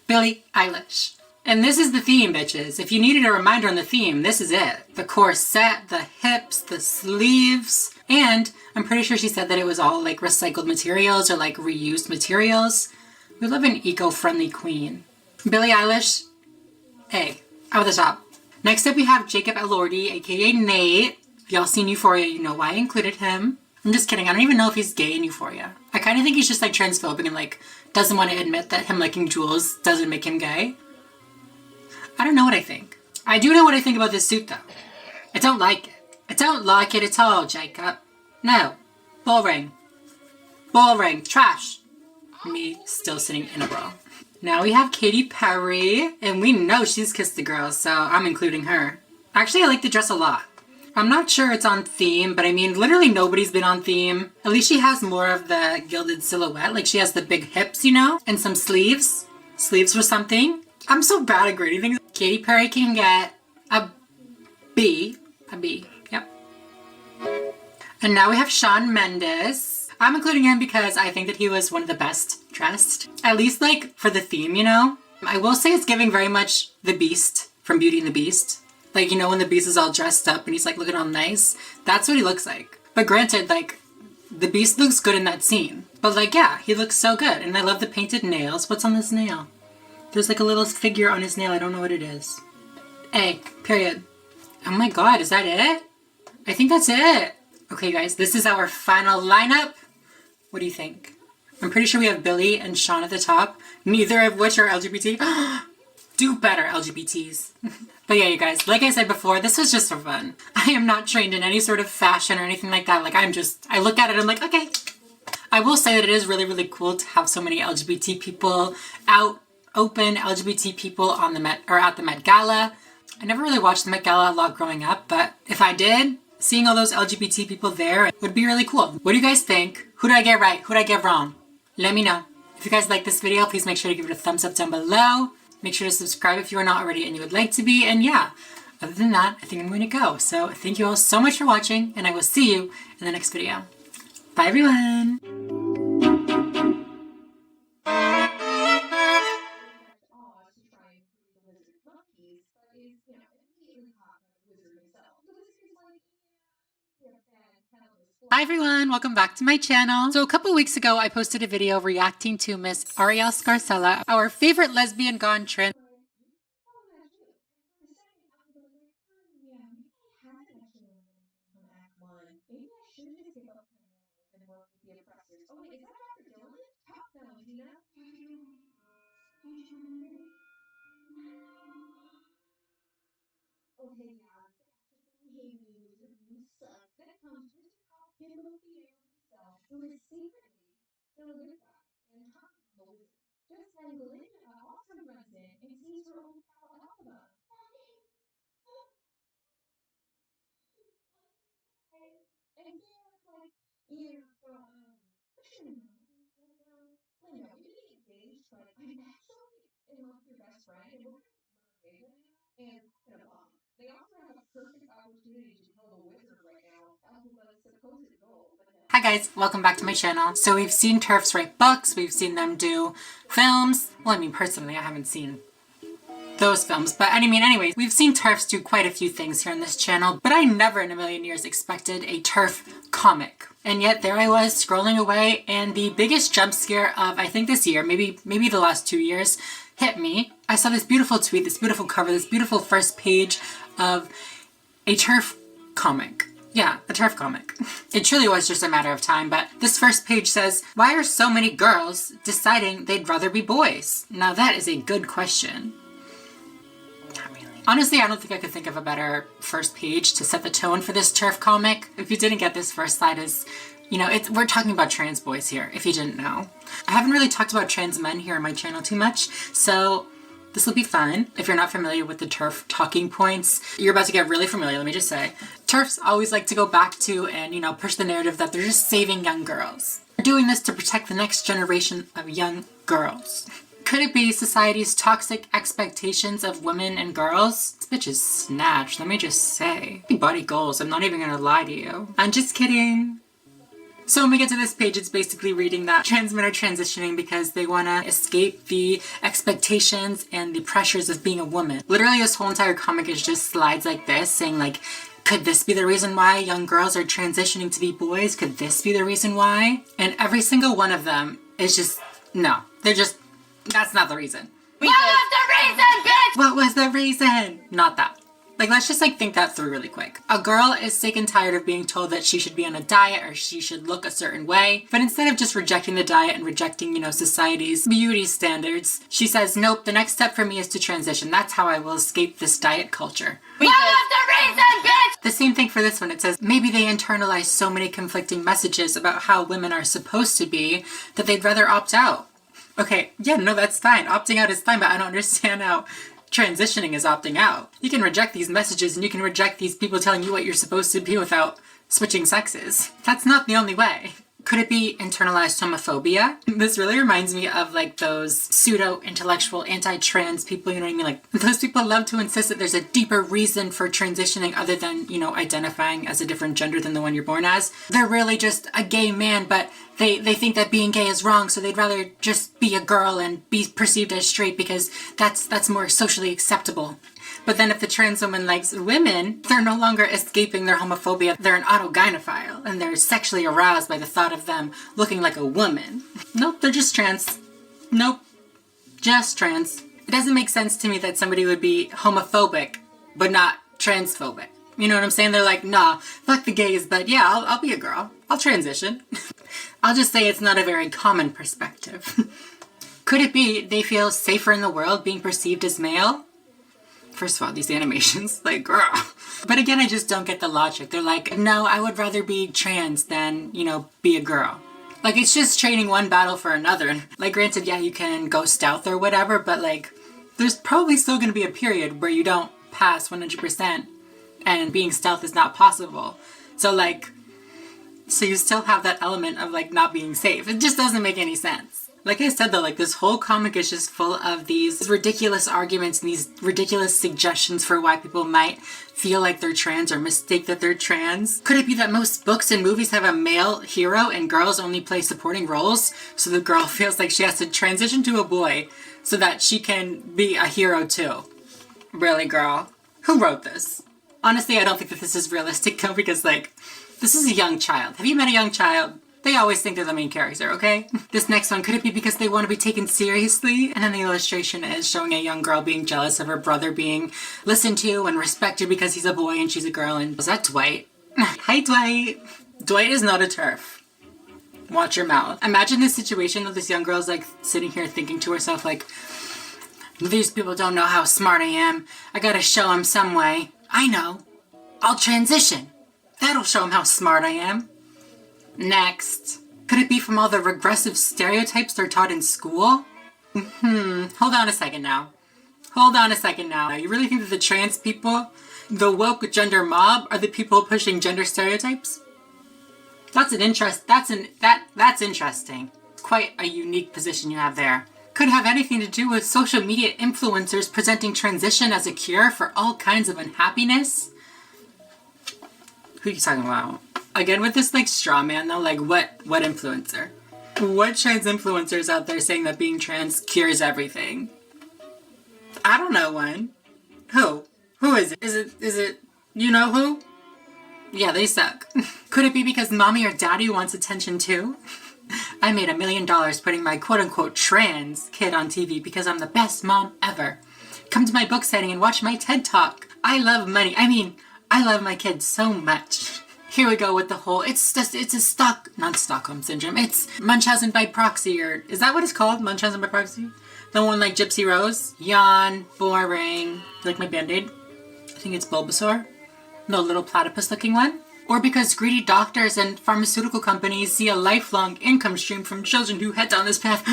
S1: Billie Eilish. And this is the theme, bitches. If you needed a reminder on the theme, this is it. The corset, the hips, the sleeves, and I'm pretty sure she said that it was all like recycled materials or like reused materials. We love an eco-friendly queen. Billie Eilish, A, out of the top. Next up we have Jacob Elordi, aka Nate. If y'all seen Euphoria, you know why I included him. I'm just kidding. I don't even know if he's gay in Euphoria. I kind of think he's just like transphobic and like doesn't want to admit that him liking Jules doesn't make him gay. I don't know what I think. I do know what I think about this suit though. I don't like it. I don't like it at all, Jacob. No. Boring. Boring. Trash. Me still sitting in a bra. Now we have Katy Perry, and we know she's kissed a girl, so I'm including her. Actually, I like the dress a lot. I'm not sure it's on theme, but I mean, literally nobody's been on theme. At least she has more of the gilded silhouette. Like, she has the big hips, you know? And some sleeves. Sleeves for something. I'm so bad at grading things. Katy Perry can get a B. A B. Yep. And now we have Shawn Mendes. I'm including him because I think that he was one of the best dressed. At least, like, for the theme, you know? I will say it's giving very much the Beast from Beauty and the Beast. Like, you know, when the Beast is all dressed up and he's like looking all nice? That's what he looks like. But granted, like, the Beast looks good in that scene. But like, yeah, he looks so good. And I love the painted nails. What's on this nail? There's like a little figure on his nail. I don't know what it is. A, period. Oh my god, is that it? I think that's it. Okay guys, this is our final lineup. What do you think? I'm pretty sure we have Billy and Sean at the top, neither of which are LGBT. Do better, LGBTs. But yeah, you guys, like I said before, this was just for fun. I am not trained in any sort of fashion or anything like that. Like, I look at it, I'm like, okay. I will say that it is really, really cool to have so many LGBT people out, open LGBT people on the Met, or at the Met Gala. I never really watched the Met Gala a lot growing up, but if I did, seeing all those LGBT people there would be really cool. What do you guys think? Who did I get right? Who did I get wrong? Let me know. If you guys like this video, please make sure to give it a thumbs up down below. Make sure to subscribe if you are not already and you would like to be. And yeah, other than that, I think I'm going to go. So thank you all so much for watching, and I will see you in the next video. Bye, everyone. Hi everyone, welcome back to my channel. So a couple weeks ago, I posted a video reacting to Miss Ariel Scarcella, our favorite lesbian gone trans. Hi guys, welcome back to my channel. So we've seen TERFs write books, we've seen them do films. Well, I mean, personally, I haven't seen those films, but I mean, anyways, we've seen TERFs do quite a few things here on this channel, but I never in a million years expected a TERF comic. And yet there I was scrolling away, and the biggest jump scare of, I think this year, maybe the last 2 years, hit me. I saw this beautiful tweet, this beautiful cover, this beautiful first page of a TERF comic. Yeah, a TERF comic. It truly was just a matter of time, but this first page says, why are so many girls deciding they'd rather be boys? Now that is a good question. Not really. Honestly, I don't think I could think of a better first page to set the tone for this TERF comic. If you didn't get this first slide is, you know, we're talking about trans boys here, if you didn't know. I haven't really talked about trans men here on my channel too much, so this will be fun. If you're not familiar with the TERF talking points, you're about to get really familiar, let me just say. TERFs always like to go back to and, you know, push the narrative that they're just saving young girls. They're doing this to protect the next generation of young girls. Could it be society's toxic expectations of women and girls? This bitch is snatched, let me just say. Body goals, I'm not even gonna lie to you. I'm just kidding. So when we get to this page, it's basically reading that trans men are transitioning because they want to escape the expectations and the pressures of being a woman. Literally, this whole entire comic is just slides like this saying like, could this be the reason why young girls are transitioning to be boys? Could this be the reason why? And every single one of them is just, no, they're just, that's not the reason.
S8: What was the reason, bitch?
S1: What was the reason? Not that. Like, let's just like think that through really quick. A girl is sick and tired of being told that she should be on a diet or she should look a certain way. But instead of just rejecting the diet and rejecting, you know, society's beauty standards, she says, nope, the next step for me is to transition. That's how I will escape this diet culture.
S8: What was the reason, bitch?
S1: The same thing for this one. It says, maybe they internalize so many conflicting messages about how women are supposed to be that they'd rather opt out. Okay, yeah, no, that's fine. Opting out is fine, but I don't understand how transitioning is opting out. You can reject these messages and you can reject these people telling you what you're supposed to be without switching sexes. That's not the only way. Could it be internalized homophobia? This really reminds me of like those pseudo-intellectual anti-trans people, you know what I mean? Like those people love to insist that there's a deeper reason for transitioning other than, you know, identifying as a different gender than the one you're born as. They're really just a gay man, but they think that being gay is wrong, so they'd rather just be a girl and be perceived as straight because that's more socially acceptable. But then if the trans woman likes women, they're no longer escaping their homophobia. They're an autogynephile, and they're sexually aroused by the thought of them looking like a woman. Nope, they're just trans. Nope, just trans. It doesn't make sense to me that somebody would be homophobic, but not transphobic. You know what I'm saying? They're like, nah, fuck the gays, but yeah, I'll be a girl. I'll transition. I'll just say it's not a very common perspective. Could it be they feel safer in the world being perceived as male? First of all, these animations, like, girl. But again, I just don't get the logic. They're like, no, I would rather be trans than, you know, be a girl. Like, it's just trading one battle for another. And, like, granted, yeah, you can go stealth or whatever, but, like, there's probably still going to be a period where you don't pass 100% and being stealth is not possible. So, like, so you still have that element of, like, not being safe. It just doesn't make any sense. Like I said though, like this whole comic is just full of these ridiculous arguments and these ridiculous suggestions for why people might feel like they're trans or mistake that they're trans. Could it be that most books and movies have a male hero and girls only play supporting roles? So the girl feels like she has to transition to a boy so that she can be a hero too. Really, girl? Who wrote this? Honestly, I don't think that this is realistic though, because like, this is a young child. Have you met a young child? They always think they're the main character, okay? This next one, could it be because they want to be taken seriously? And then the illustration is showing a young girl being jealous of her brother being listened to and respected because he's a boy and she's a girl. And was that Dwight? Hi, Dwight. Dwight is not a TERF. Watch your mouth. Imagine this situation that this young girl's like sitting here thinking to herself like, these people don't know how smart I am. I gotta show them some way. I know. I'll transition. That'll show them how smart I am. Next. Could it be from all the regressive stereotypes they're taught in school? Hold on a second now. You really think that the trans people, the woke gender mob, are the people pushing gender stereotypes? That's interesting. Quite a unique position you have there. Could have anything to do with social media influencers presenting transition as a cure for all kinds of unhappiness? Who are you talking about? Again, with this, like, straw man, though, like, what influencer? What trans influencers out there saying that being trans cures everything? I don't know one. Who? Who is it? Is it, you know who? Yeah, they suck. Could it be because mommy or daddy wants attention, too? I made $1 million putting my quote-unquote trans kid on TV because I'm the best mom ever. Come to my book signing and watch my TED Talk. I love money. I mean, I love my kids so much. Here we go with the whole, it's not Stockholm Syndrome, it's Munchausen by proxy, or is that what it's called? Munchausen by proxy? The one like Gypsy Rose? Yawn, boring. You like my Band-Aid? I think it's Bulbasaur. No, little platypus looking one. Or because greedy doctors and pharmaceutical companies see a lifelong income stream from children who head down this path.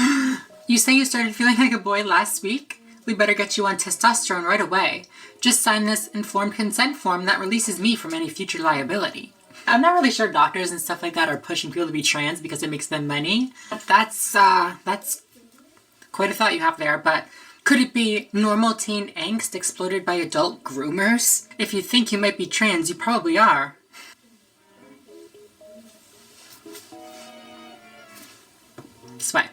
S1: You say you started feeling like a boy last week? We better get you on testosterone right away. Just sign this informed consent form that releases me from any future liability. I'm not really sure doctors and stuff like that are pushing people to be trans because it makes them money. That's quite a thought you have there, but could it be normal teen angst exploded by adult groomers? If you think you might be trans, you probably are. Swipe.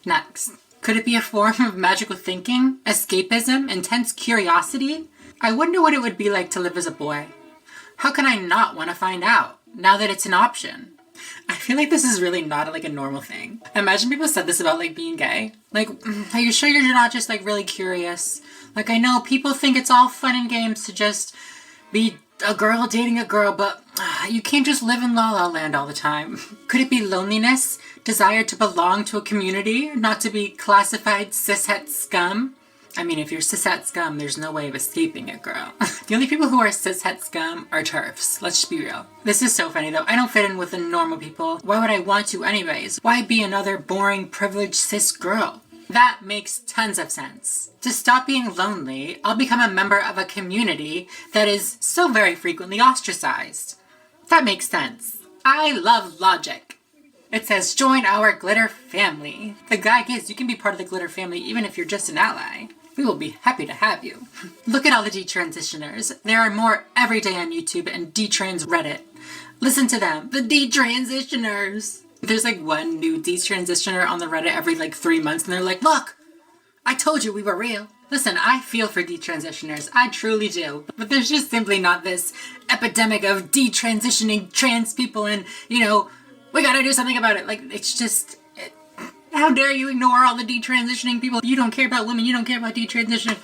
S1: Next. Could it be a form of magical thinking, escapism, intense curiosity? I wonder what it would be like to live as a boy. How can I not want to find out, now that it's an option? I feel like this is really not like a normal thing. Imagine people said this about like being gay. Like, are you sure you're not just like really curious? Like, I know people think it's all fun and games to just be a girl dating a girl, but you can't just live in La La Land all the time. Could it be loneliness, desire to belong to a community, not to be classified cishet scum? I mean, if you're cishet scum, there's no way of escaping it, girl. The only people who are cishet scum are TERFs. Let's just be real. This is so funny, though. I don't fit in with the normal people. Why would I want to anyways? Why be another boring, privileged cis girl? That makes tons of sense. To stop being lonely, I'll become a member of a community that is so very frequently ostracized. That makes sense. I love logic. It says, join our glitter family. The gag is, you can be part of the glitter family even if you're just an ally. We will be happy to have you. Look at all the detransitioners. There are more every day on YouTube and detrans Reddit. Listen to them, the detransitioners. There's like one new detransitioner on the Reddit every like 3 months and they're like, look, I told you we were real. Listen, I feel for detransitioners. I truly do. But there's just simply not this epidemic of detransitioning trans people and, you know, we gotta do something about it. Like, it's just... How dare you ignore all the detransitioning people? You don't care about women, you don't care about detransitioning.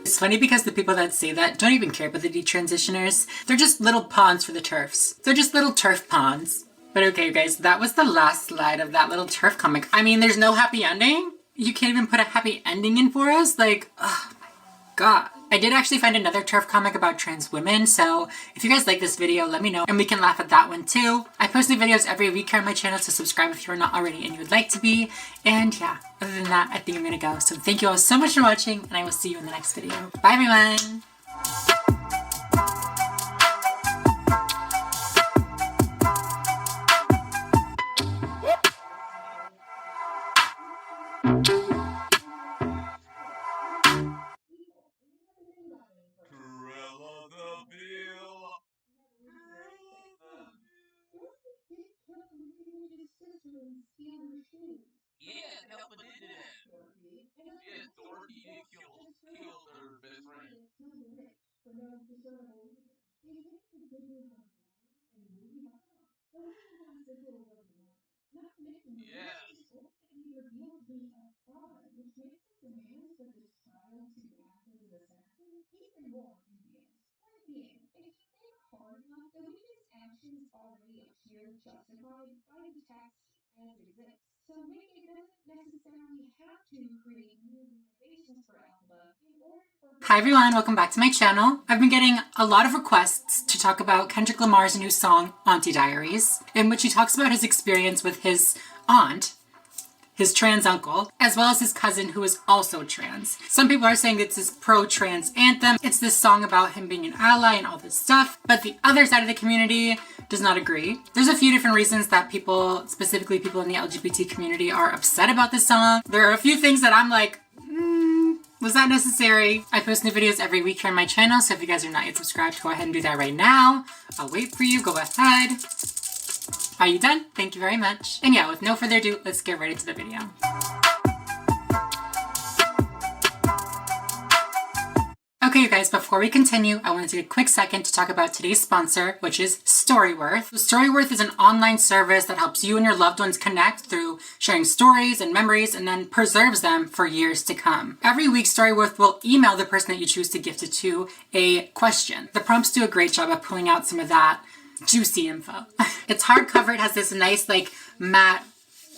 S1: It's funny because the people that say that don't even care about the detransitioners. They're just little pawns for the TERFs. They're just little TERF pawns. But okay, guys, that was the last slide of that little TERF comic. I mean, there's no happy ending? You can't even put a happy ending in for us? Like, oh my god. I did actually find another TERF comic about trans women, so if you guys like this video, let me know, and we can laugh at that one too. I post new videos every week here on my channel, so subscribe if you're not already and you would like to be. And yeah, other than that, I think I'm gonna go. So thank you all so much for watching, and I will see you in the next video. Bye everyone!
S5: Yeah, Alpha did that. Yeah, Dorothy killed her best friend.
S1: Hi everyone, welcome back to my channel. I've been getting a lot of requests to talk about Kendrick Lamar's new song, Auntie Diaries, in which he talks about his experience with his aunt, his trans uncle, as well as his cousin who is also trans. Some people are saying it's his pro-trans anthem. It's this song about him being an ally and all this stuff, but the other side of the community does not agree. There's a few different reasons that people, specifically people in the LGBT community, are upset about this song. There are a few things that I'm like, was that necessary? I post new videos every week here on my channel, so if you guys are not yet subscribed, go ahead and do that right now. I'll wait for you, go ahead. Are you done? Thank you very much. And yeah, with no further ado, let's get right into the video. Okay, you guys, before we continue, I want to take a quick second to talk about today's sponsor, which is Storyworth. Storyworth is an online service that helps you and your loved ones connect through sharing stories and memories and then preserves them for years to come. Every week, Storyworth will email the person that you choose to gift it to a question. The prompts do a great job of pulling out some of that juicy info. It's hardcover. It has this nice, like, matte,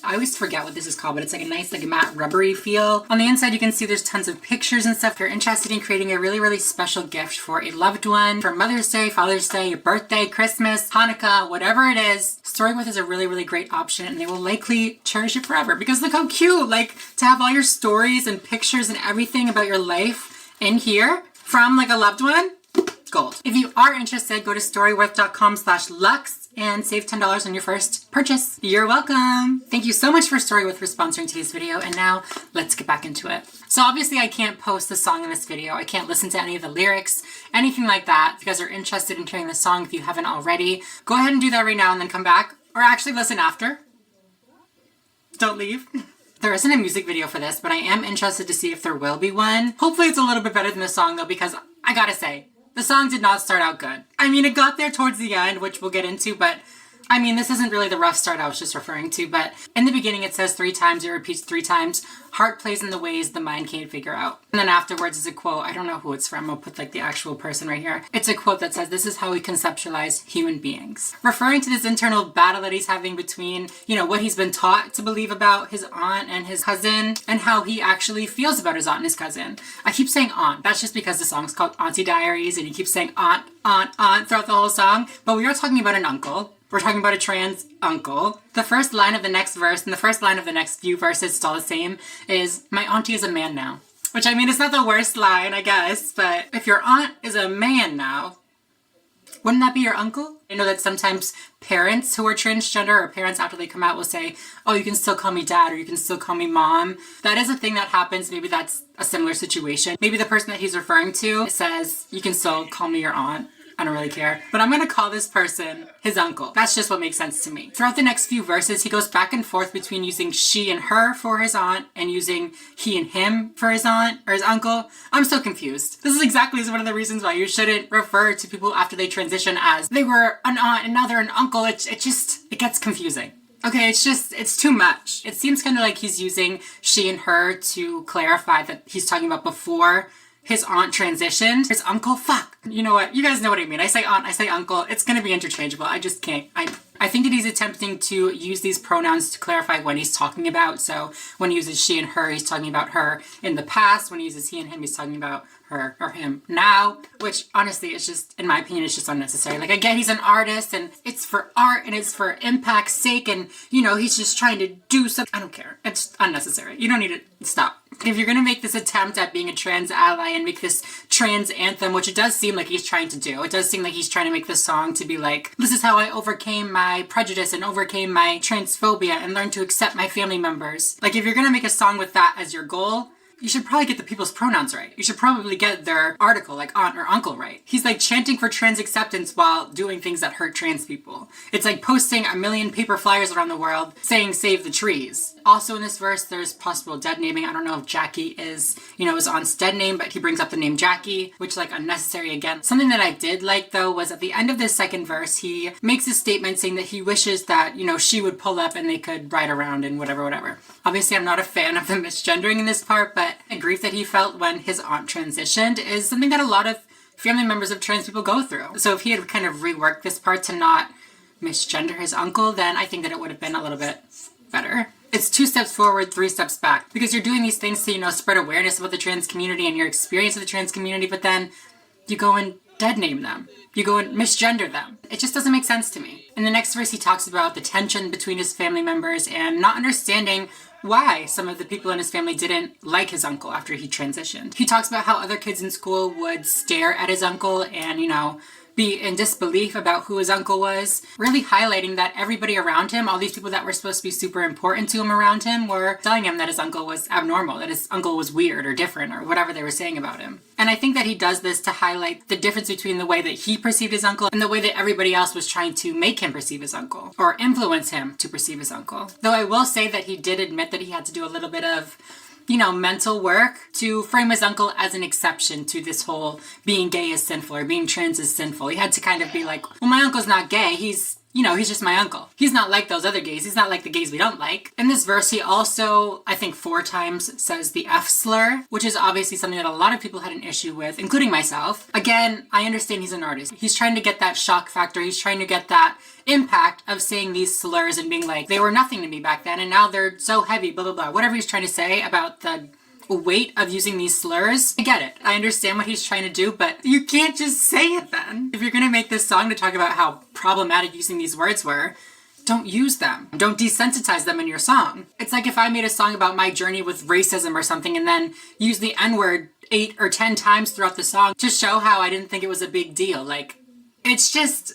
S1: I always forget what this is called, but it's like a nice, like, matte rubbery feel. On the inside, you can see there's tons of pictures and stuff. If you're interested in creating a really, really special gift for a loved one, for Mother's Day, Father's Day, your birthday, Christmas, Hanukkah, whatever it is, Storyworth is a really, really great option, and they will likely cherish it forever. Because look how cute, like, to have all your stories and pictures and everything about your life in here from, like, a loved one. Gold. If you are interested, go to storyworth.com/lux and save $10 on your first purchase. You're welcome. Thank you so much for Storyworth for sponsoring today's video, and now let's get back into it. So obviously I can't post the song in this video. I can't listen to any of the lyrics, anything like that. If you guys are interested in hearing the song, if you haven't already, go ahead and do that right now and then come back, or actually listen after. Don't leave. There isn't a music video for this, but I am interested to see if there will be one. Hopefully it's a little bit better than the song though, because I gotta say, the song did not start out good. I mean, it got there towards the end, which we'll get into, but I mean, this isn't really the rough start I was just referring to, but in the beginning it says 3 times, it repeats 3 times, heart plays in the ways the mind can't figure out. And then afterwards is a quote, I don't know who it's from, I'll put like the actual person right here. It's a quote that says, "This is how we conceptualize human beings." Referring to this internal battle that he's having between, you know, what he's been taught to believe about his aunt and his cousin, and how he actually feels about his aunt and his cousin. I keep saying aunt, that's just because the song's called Auntie Diaries, and he keeps saying aunt, aunt, aunt throughout the whole song, but we are talking about an uncle. We're talking about a trans uncle. The first line of the next verse and the first line of the next few verses, it's all the same, is, "My auntie is a man now." Which, I mean, it's not the worst line, I guess, but if your aunt is a man now, wouldn't that be your uncle? I know that sometimes parents who are transgender, or parents after they come out, will say, "Oh, you can still call me dad," or "You can still call me mom." That is a thing that happens. Maybe that's a similar situation. Maybe the person that he's referring to says, "You can still call me your aunt." I don't really care. But I'm gonna call this person his uncle. That's just what makes sense to me. Throughout the next few verses, he goes back and forth between using she and her for his aunt and using he and him for his aunt or his uncle. I'm so confused. This is exactly one of the reasons why you shouldn't refer to people after they transition as they were an aunt and now they're an uncle. It gets confusing. Okay, it's too much. It seems kind of like he's using she and her to clarify that he's talking about before his aunt transitioned. His uncle, fuck. You know what? You guys know what I mean. I say aunt, I say uncle. It's gonna be interchangeable. I just can't. I think that he's attempting to use these pronouns to clarify when he's talking about. So when he uses she and her, he's talking about her in the past. When he uses he and him, he's talking about her or him now, which honestly is just, in my opinion, it's just unnecessary. Like, I get he's an artist and it's for art and it's for impact's sake and, you know, he's just trying to do something. I don't care. It's unnecessary. You don't need to stop. If you're gonna make this attempt at being a trans ally and make this trans anthem, which it does seem like he's trying to do, it does seem like he's trying to make this song to be like, this is how I overcame my prejudice and overcame my transphobia and learned to accept my family members. Like, if you're gonna make a song with that as your goal, you should probably get the people's pronouns right. You should probably get their article, like aunt or uncle, right. He's like chanting for trans acceptance while doing things that hurt trans people. It's like posting 1 million paper flyers around the world saying save the trees. Also in this verse, there's possible dead naming. I don't know if Jackie is aunt's dead name, but he brings up the name Jackie, which like unnecessary again. Something that I did like though was at the end of this second verse, he makes a statement saying that he wishes that, she would pull up and they could ride around and whatever. Obviously, I'm not a fan of the misgendering in this part, but the grief that he felt when his aunt transitioned is something that a lot of family members of trans people go through. So if he had kind of reworked this part to not misgender his uncle, then I think that it would have been a little bit better. It's 2 steps forward, 3 steps back, because you're doing these things to, spread awareness about the trans community and your experience of the trans community, but then you go and dead name them. You go and misgender them. It just doesn't make sense to me. In the next verse, he talks about the tension between his family members and not understanding why some of the people in his family didn't like his uncle after he transitioned. He talks about how other kids in school would stare at his uncle and, be in disbelief about who his uncle was, really highlighting that everybody around him, all these people that were supposed to be super important to him around him, were telling him that his uncle was abnormal, that his uncle was weird or different or whatever they were saying about him. And I think that he does this to highlight the difference between the way that he perceived his uncle and the way that everybody else was trying to make him perceive his uncle or influence him to perceive his uncle. Though I will say that he did admit that he had to do a little bit of mental work to frame his uncle as an exception to this whole being gay is sinful or being trans is sinful. He had to kind of be like, well, my uncle's not gay. He's just my uncle. He's not like those other gays. He's not like the gays we don't like. In this verse, he also, I think 4 times says the F slur, which is obviously something that a lot of people had an issue with, including myself. Again, I understand he's an artist. He's trying to get that shock factor. He's trying to get that impact of saying these slurs and being like, they were nothing to me back then and now they're so heavy, blah, blah, blah. Whatever he's trying to say about the weight of using these slurs, I get it. I understand what he's trying to do, but you can't just say it then. If you're gonna make this song to talk about how problematic using these words were, don't use them. Don't desensitize them in your song. It's like if I made a song about my journey with racism or something and then use the N-word 8 or 10 times throughout the song to show how I didn't think it was a big deal. Like, it's just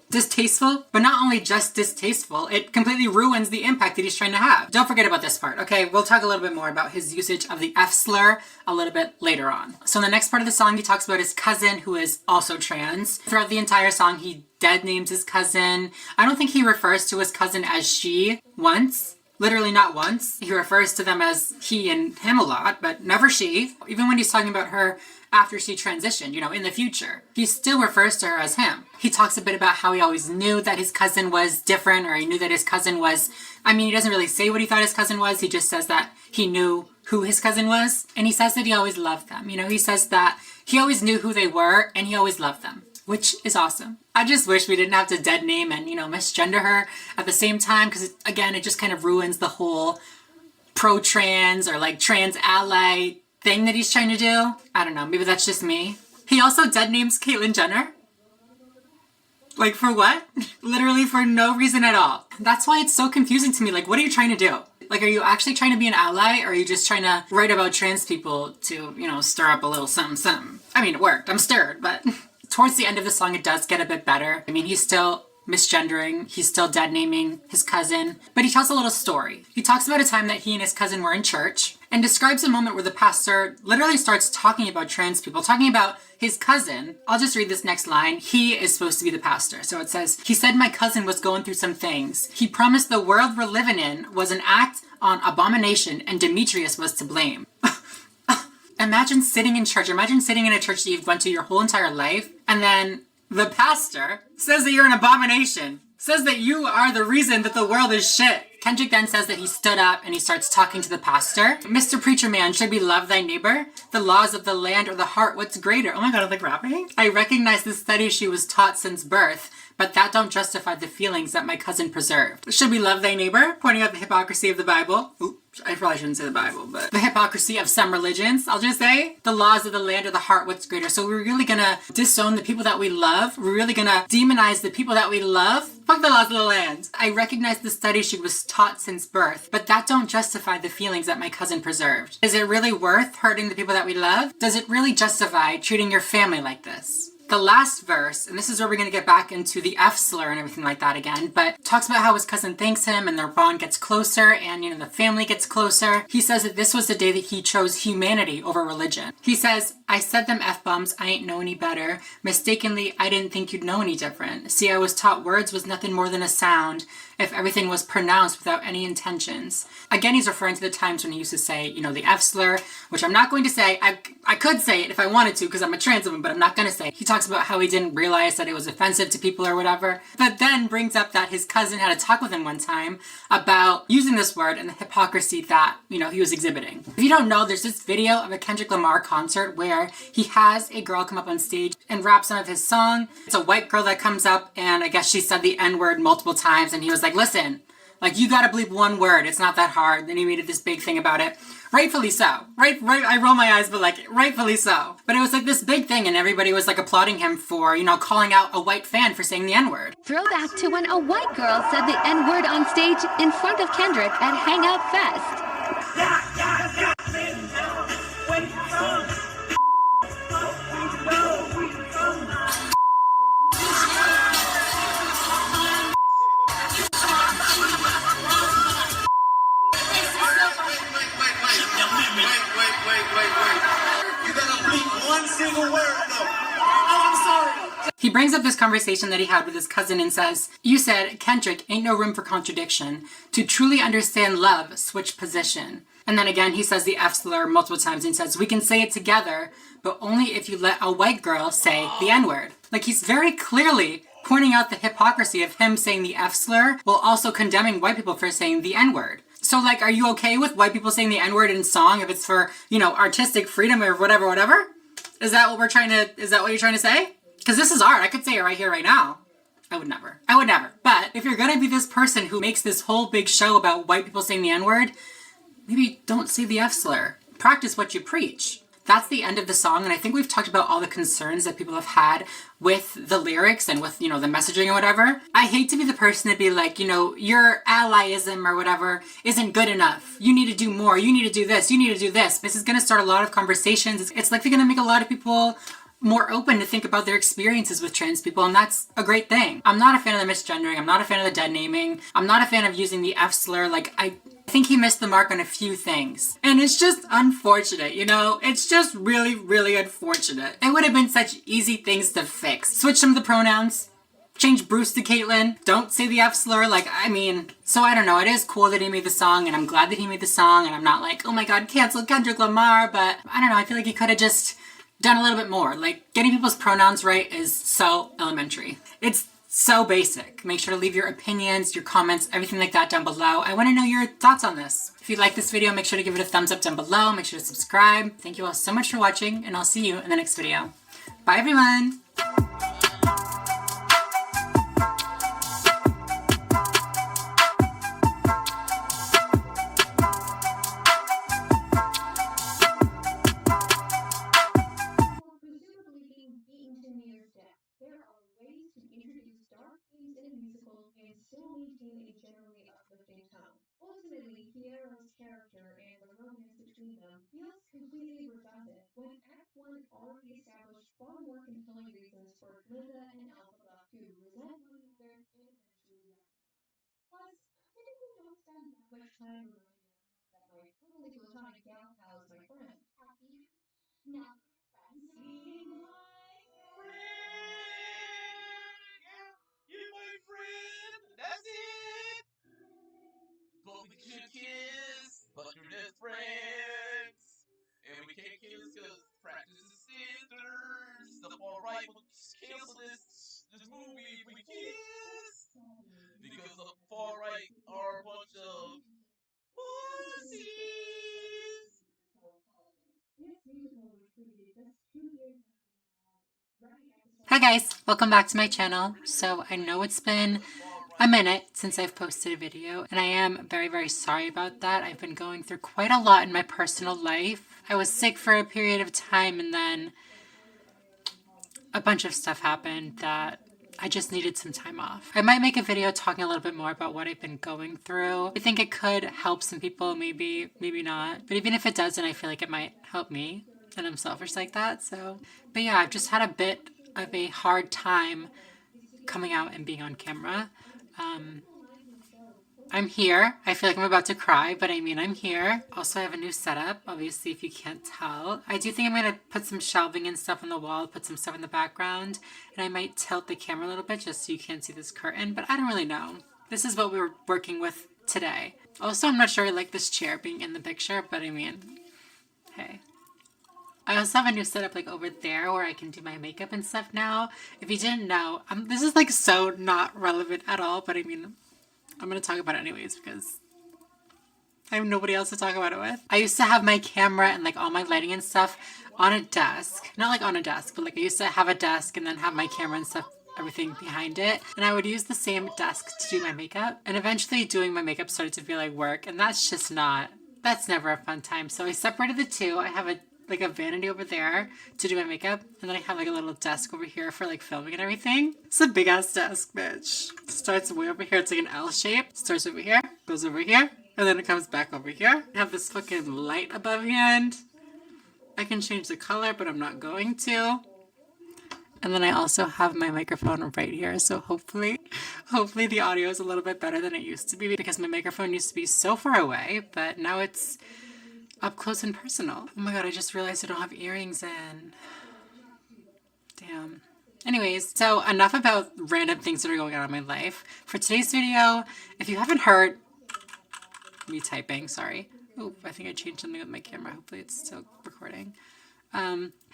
S1: distasteful, but not only just distasteful, it completely ruins the impact that he's trying to have. Don't forget about this part, okay? We'll talk a little bit more about his usage of the F slur a little bit later on. So in the next part of the song, he talks about his cousin who is also trans. Throughout the entire song, he dead names his cousin. I don't think he refers to his cousin as she once. Literally not once. He refers to them as he and him a lot, but never she. Even when he's talking about her after she transitioned, in the future, he still refers to her as him. He talks a bit about how he always knew that his cousin was different, or he knew that his cousin was, he doesn't really say what he thought his cousin was. He just says that he knew who his cousin was. And he says that he always loved them. He says that he always knew who they were and he always loved them, which is awesome. I just wish we didn't have to dead name and, misgender her at the same time, because again, it just kind of ruins the whole pro-trans or like trans ally thing that he's trying to do. I don't know, maybe that's just me. He also dead names Caitlyn Jenner. Like, for what? Literally for no reason at all. That's why it's so confusing to me. Like, what are you trying to do? Like, are you actually trying to be an ally, or are you just trying to write about trans people to, stir up a little something? It worked. I'm stirred, but towards the end of the song, it does get a bit better. He's still misgendering. He's still dead naming his cousin. But he tells a little story. He talks about a time that he and his cousin were in church and describes a moment where the pastor literally starts talking about trans people, talking about his cousin. I'll just read this next line. He is supposed to be the pastor. So it says, he said my cousin was going through some things. He promised the world we're living in was an act on abomination and Demetrius was to blame. Imagine sitting in church. Imagine sitting in a church that you've went to your whole entire life and then the pastor says that you're an abomination, says that you are the reason that the world is shit. Kendrick then says that he stood up and he starts talking to the pastor. Mr. Preacher Man, should we love thy neighbor? The laws of the land or the heart, what's greater? Oh my God, I'm like rapping. I recognize the study she was taught since birth, but that don't justify the feelings that my cousin preserved. Should we love thy neighbor? Pointing out the hypocrisy of the Bible. Ooh, I probably shouldn't say the Bible, but the hypocrisy of some religions. I'll just say the laws of the land or the heart, what's greater? So we're really gonna disown the people that we love. We're really gonna demonize the people that we love. Fuck the laws of the land. I recognize the study she was taught since birth, but that don't justify the feelings that my cousin preserved. Is it really worth hurting the people that we love? Does it really justify treating your family like this? The last verse, and this is where we're going to get back into the F slur and everything like that again, but talks about how his cousin thanks him and their bond gets closer and, you know, the family gets closer. He says that this was the day that he chose humanity over religion. He says, I said them F-bombs, I ain't know any better. Mistakenly, I didn't think you'd know any different. See, I was taught words was nothing more than a sound if everything was pronounced without any intentions. Again, he's referring to the times when he used to say, you know, the F slur, which I'm not going to say. I could say it if I wanted to because I'm a trans woman, but I'm not going to say it. He talks about how he didn't realize that it was offensive to people or whatever, but then brings up that his cousin had a talk with him one time about using this word and the hypocrisy that, you know, he was exhibiting. If you don't know, there's this video of a Kendrick Lamar concert where he has a girl come up on stage and rap some of his song. It's a white girl that comes up and I guess she said the N-word multiple times and he was like, listen, like you gotta bleep one word, it's not that hard. Then he made this big thing about it. Rightfully so. Right, I roll my eyes, but like, rightfully so. But it was like this big thing and everybody was like applauding him for, you know, calling out a white fan for saying the N-word.
S16: Throwback to when a white girl said the N-word on stage in front of Kendrick at Hangout Fest.
S21: You gotta bleep one single word though. Oh, I'm sorry.
S1: He brings up this conversation that he had with his cousin and says, you said, Kendrick, ain't no room for contradiction. To truly understand love, switch position. And then again, he says the F slur multiple times and says, we can say it together, but only if you let a white girl say the N-word. Like he's very clearly pointing out the hypocrisy of him saying the F slur while also condemning white people for saying the N-word. So like, are you okay with white people saying the N-word in song if it's for, you know, artistic freedom or whatever? Is that what you're trying to say? Because this is art. I could say it right here, right now. I would never. But if you're gonna be this person who makes this whole big show about white people saying the N-word, maybe don't say the F slur. Practice what you preach. That's the end of the song, and I think we've talked about all the concerns that people have had with the lyrics and with, you know, the messaging or whatever. I hate to be the person to be like, you know, your allyism or whatever isn't good enough. You need to do more. You need to do this. You need to do this. This is going to start a lot of conversations. It's likely going to make a lot of people more open to think about their experiences with trans people, and that's a great thing. I'm not a fan of the misgendering. I'm not a fan of the dead naming. I'm not a fan of using the F slur. Like, I think he missed the mark on a few things. And it's just unfortunate, you know? It's just really, really unfortunate. It would have been such easy things to fix. Switch some of the pronouns. Change Bruce to Caitlyn. Don't say the F slur. Like, I mean, so I don't know. It is cool that he made the song, and I'm glad that he made the song, and I'm not like, oh my God, cancel Kendrick Lamar, but I don't know. I feel like he could have just done a little bit more. Like, getting people's pronouns right is so elementary. It's so basic. Make sure to leave your opinions, your comments, everything like that down below. I want to know your thoughts on this. If you like this video, make sure to give it a thumbs up down below. Make sure to subscribe. Thank you all so much for watching, and I'll see you in the next video. Bye, everyone.
S9: Ultimately, Fiero's character and the romance between them feels completely redundant when Act 1 already established far more compelling reasons for
S4: You're my friend. That's it. But we should kiss, but you're just friends. And we can't kiss because practice is sisters. The far right will cancel this movie if we kiss. Because the far right are a bunch of pussies.
S1: Hi guys, welcome back to my channel. So I know it's been a minute since I've posted a video, and I am very, very sorry about that. I've been going through quite a lot in my personal life. I was sick for a period of time, and then a bunch of stuff happened that I just needed some time off. I might make a video talking a little bit more about what I've been going through. I think it could help some people, maybe not. But even if it doesn't, I feel like it might help me, and I'm selfish like that. But yeah, I've just had a bit of a hard time coming out and being on camera. I'm here. I feel like I'm about to cry, but I mean, I'm here. Also, I have a new setup, obviously, if you can't tell. I do think I'm going to put some shelving and stuff on the wall, put some stuff in the background, and I might tilt the camera a little bit just so you can't see this curtain, but I don't really know. This is what we were working with today. Also, I'm not sure I like this chair being in the picture, but I mean, hey. I also have a new setup like over there where I can do my makeup and stuff now. If you didn't know, this is like so not relevant at all, but I mean, I'm going to talk about it anyways because I have nobody else to talk about it with. I used to have my camera and like all my lighting and stuff on a desk. Not like on a desk, but like I used to have a desk and then have my camera and stuff, everything behind it. And I would use the same desk to do my makeup. And eventually doing my makeup started to feel like work, and that's just not, that's never a fun time. So I separated the two. I have a vanity over there to do my makeup, and then I have like a little desk over here for like filming and everything. It's a big ass desk, bitch. Starts way over here. It's like an L shape. Starts over here, goes over here, and then it comes back over here. I have this fucking light above hand. I can change the color, but I'm not going to. And then I also have my microphone right here, so hopefully the audio is a little bit better than it used to be, because my microphone used to be so far away, but now it's up close and personal. Oh my god, I just realized I don't have earrings in. Damn. Anyways, so enough about random things that are going on in my life. For today's video, if you haven't heard, me typing, sorry. Oh, I think I changed something with my camera. Hopefully it's still recording.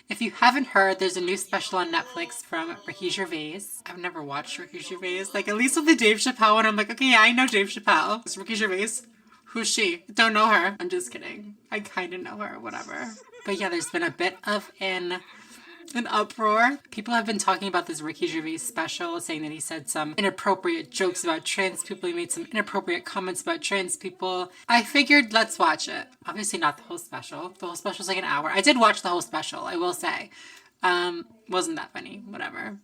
S1: If you haven't heard, there's a new special on Netflix from Ricky Gervais. I've never watched Ricky Gervais. Like, at least with the Dave Chappelle one, I'm like, okay, yeah, I know Dave Chappelle. It's Ricky Gervais. Who's she? Don't know her. I'm just kidding. I kind of know her, whatever. But yeah, there's been a bit of an uproar. People have been talking about this Ricky Gervais special, saying that he said some inappropriate jokes about trans people. He made some inappropriate comments about trans people. I figured, let's watch it. Obviously not the whole special. The whole special's like an hour. I did watch the whole special, I will say. Wasn't that funny. Whatever.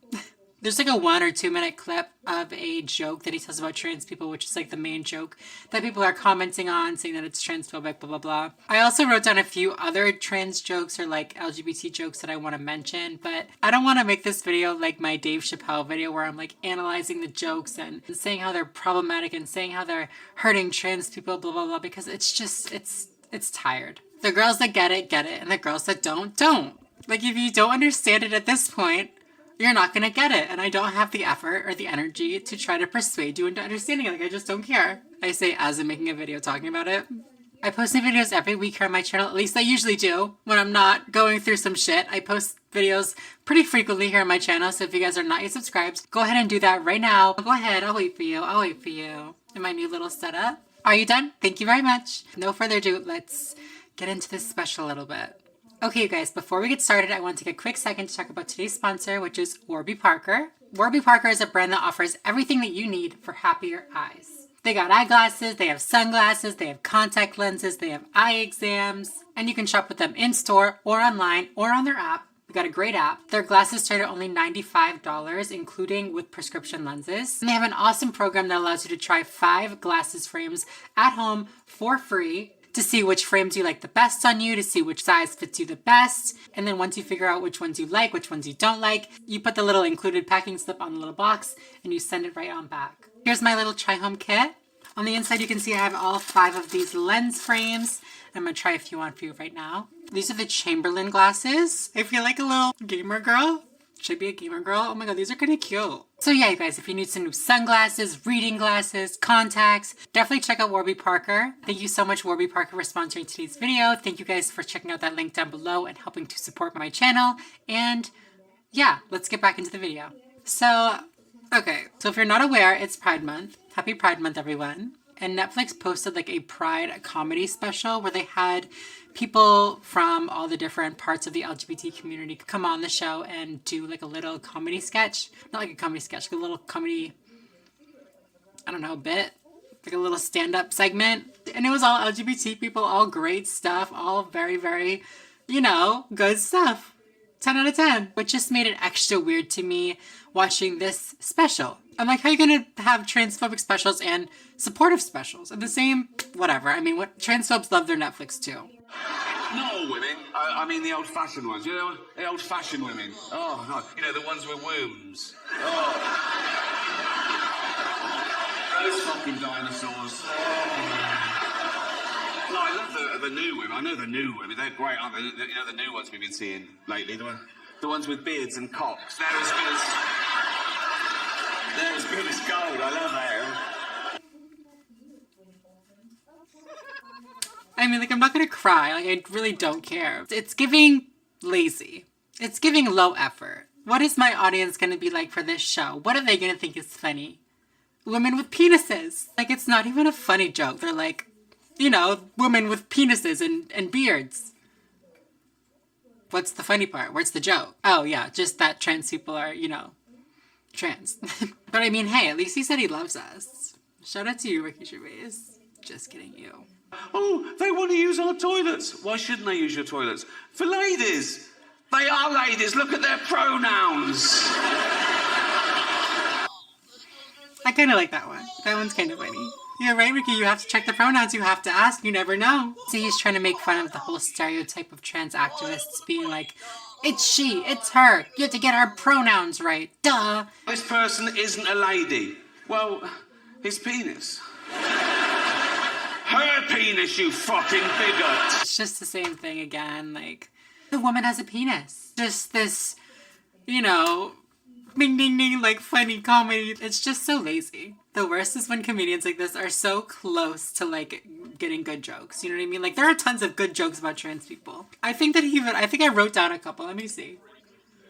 S1: There's like a 1 or 2 minute clip of a joke that he tells about trans people, which is like the main joke that people are commenting on, saying that it's transphobic, blah, blah, blah. I also wrote down a few other trans jokes or like LGBT jokes that I want to mention, but I don't want to make this video like my Dave Chappelle video where I'm like analyzing the jokes and saying how they're problematic and saying how they're hurting trans people, blah, blah, blah, because it's just, it's tired. The girls that get it, and the girls that don't. Like, if you don't understand it at this point, you're not going to get it. And I don't have the effort or the energy to try to persuade you into understanding it. Like, I just don't care. I say as I'm making a video talking about it. I post new videos every week here on my channel. At least I usually do when I'm not going through some shit. I post videos pretty frequently here on my channel. So if you guys are not yet subscribed, go ahead and do that right now. Go ahead. I'll wait for you. I'll wait for you in my new little setup. Are you done? Thank you very much. No further ado. Let's get into this special a little bit. Okay, you guys, before we get started, I want to take a quick second to talk about today's sponsor, which is Warby Parker. Warby Parker is a brand that offers everything that you need for happier eyes. They got eyeglasses, they have sunglasses, they have contact lenses, they have eye exams, and you can shop with them in-store or online or on their app. We got a great app. Their glasses start at only $95, including with prescription lenses. And they have an awesome program that allows you to try 5 glasses frames at home for free, to see which frames you like the best on you, to see which size fits you the best. And then once you figure out which ones you like, which ones you don't like, you put the little included packing slip on the little box and you send it right on back. Here's my little try home kit. On the inside, you can see I have all 5 of these lens frames. I'm gonna try a few on for you right now. These are the Chamberlain glasses. I feel like a little gamer girl. Should I be a gamer girl? Oh my god, these are kind of cute. So yeah, you guys, if you need some new sunglasses, reading glasses, contacts, definitely check out Warby Parker. Thank you so much, Warby Parker, for sponsoring today's video. Thank you guys for checking out that link down below and helping to support my channel. And yeah, let's get back into the video. So, okay, so if you're not aware, it's Pride Month. Happy Pride Month, everyone. And Netflix posted like a Pride comedy special where they had people from all the different parts of the LGBT community come on the show and do like a little comedy sketch. Not like a comedy sketch, like a little comedy, I don't know, bit. Like a little stand-up segment. And it was all LGBT people, all great stuff, all very, very, you know, good stuff. 10 out of 10. Which just made it extra weird to me watching this special. I'm like, how are you gonna have transphobic specials and supportive specials? And the same, whatever. I mean, what transphobes love their Netflix too.
S3: Not all women. I mean the old-fashioned ones. You know, the old-fashioned women. Oh, no. You know, the ones with wombs. Oh. Those fucking dinosaurs. Oh. No, I love the new women. I know the new women. They're great, aren't they? You know, the new ones we've been seeing lately. The ones with beards and cocks. They're as good as... They're as good as gold. I love that.
S1: I mean, like, I'm not gonna cry. Like, I really don't care. It's giving lazy. It's giving low effort. What is my audience gonna be like for this show? What are they gonna think is funny? Women with penises. Like, it's not even a funny joke. They're like, you know, women with penises and beards. What's the funny part? Where's the joke? Oh, yeah, just that trans people are, you know, trans. But I mean, hey, at least he said he loves us. Shout out to you, Ricky Gervais. Just kidding, you.
S3: Oh, they want to use our toilets. Why shouldn't they use your toilets? For ladies. They are ladies. Look at their pronouns.
S1: I kind of like that one. That one's kind of funny. Yeah, right, Ricky? You have to check the pronouns. You have to ask. You never know. So he's trying to make fun of the whole stereotype of trans activists being like, it's she, it's her. You have to get our pronouns right. Duh.
S3: This person isn't a lady. Well, his penis. Her penis, you fucking bigot.
S1: It's just the same thing again. Like, the woman has a penis. Just this, you know, ding ding ding, like funny comedy. It's just so lazy. The worst is when comedians like this are so close to like getting good jokes. You know what I mean? Like, there are tons of good jokes about trans people. I think I wrote down a couple. Let me see.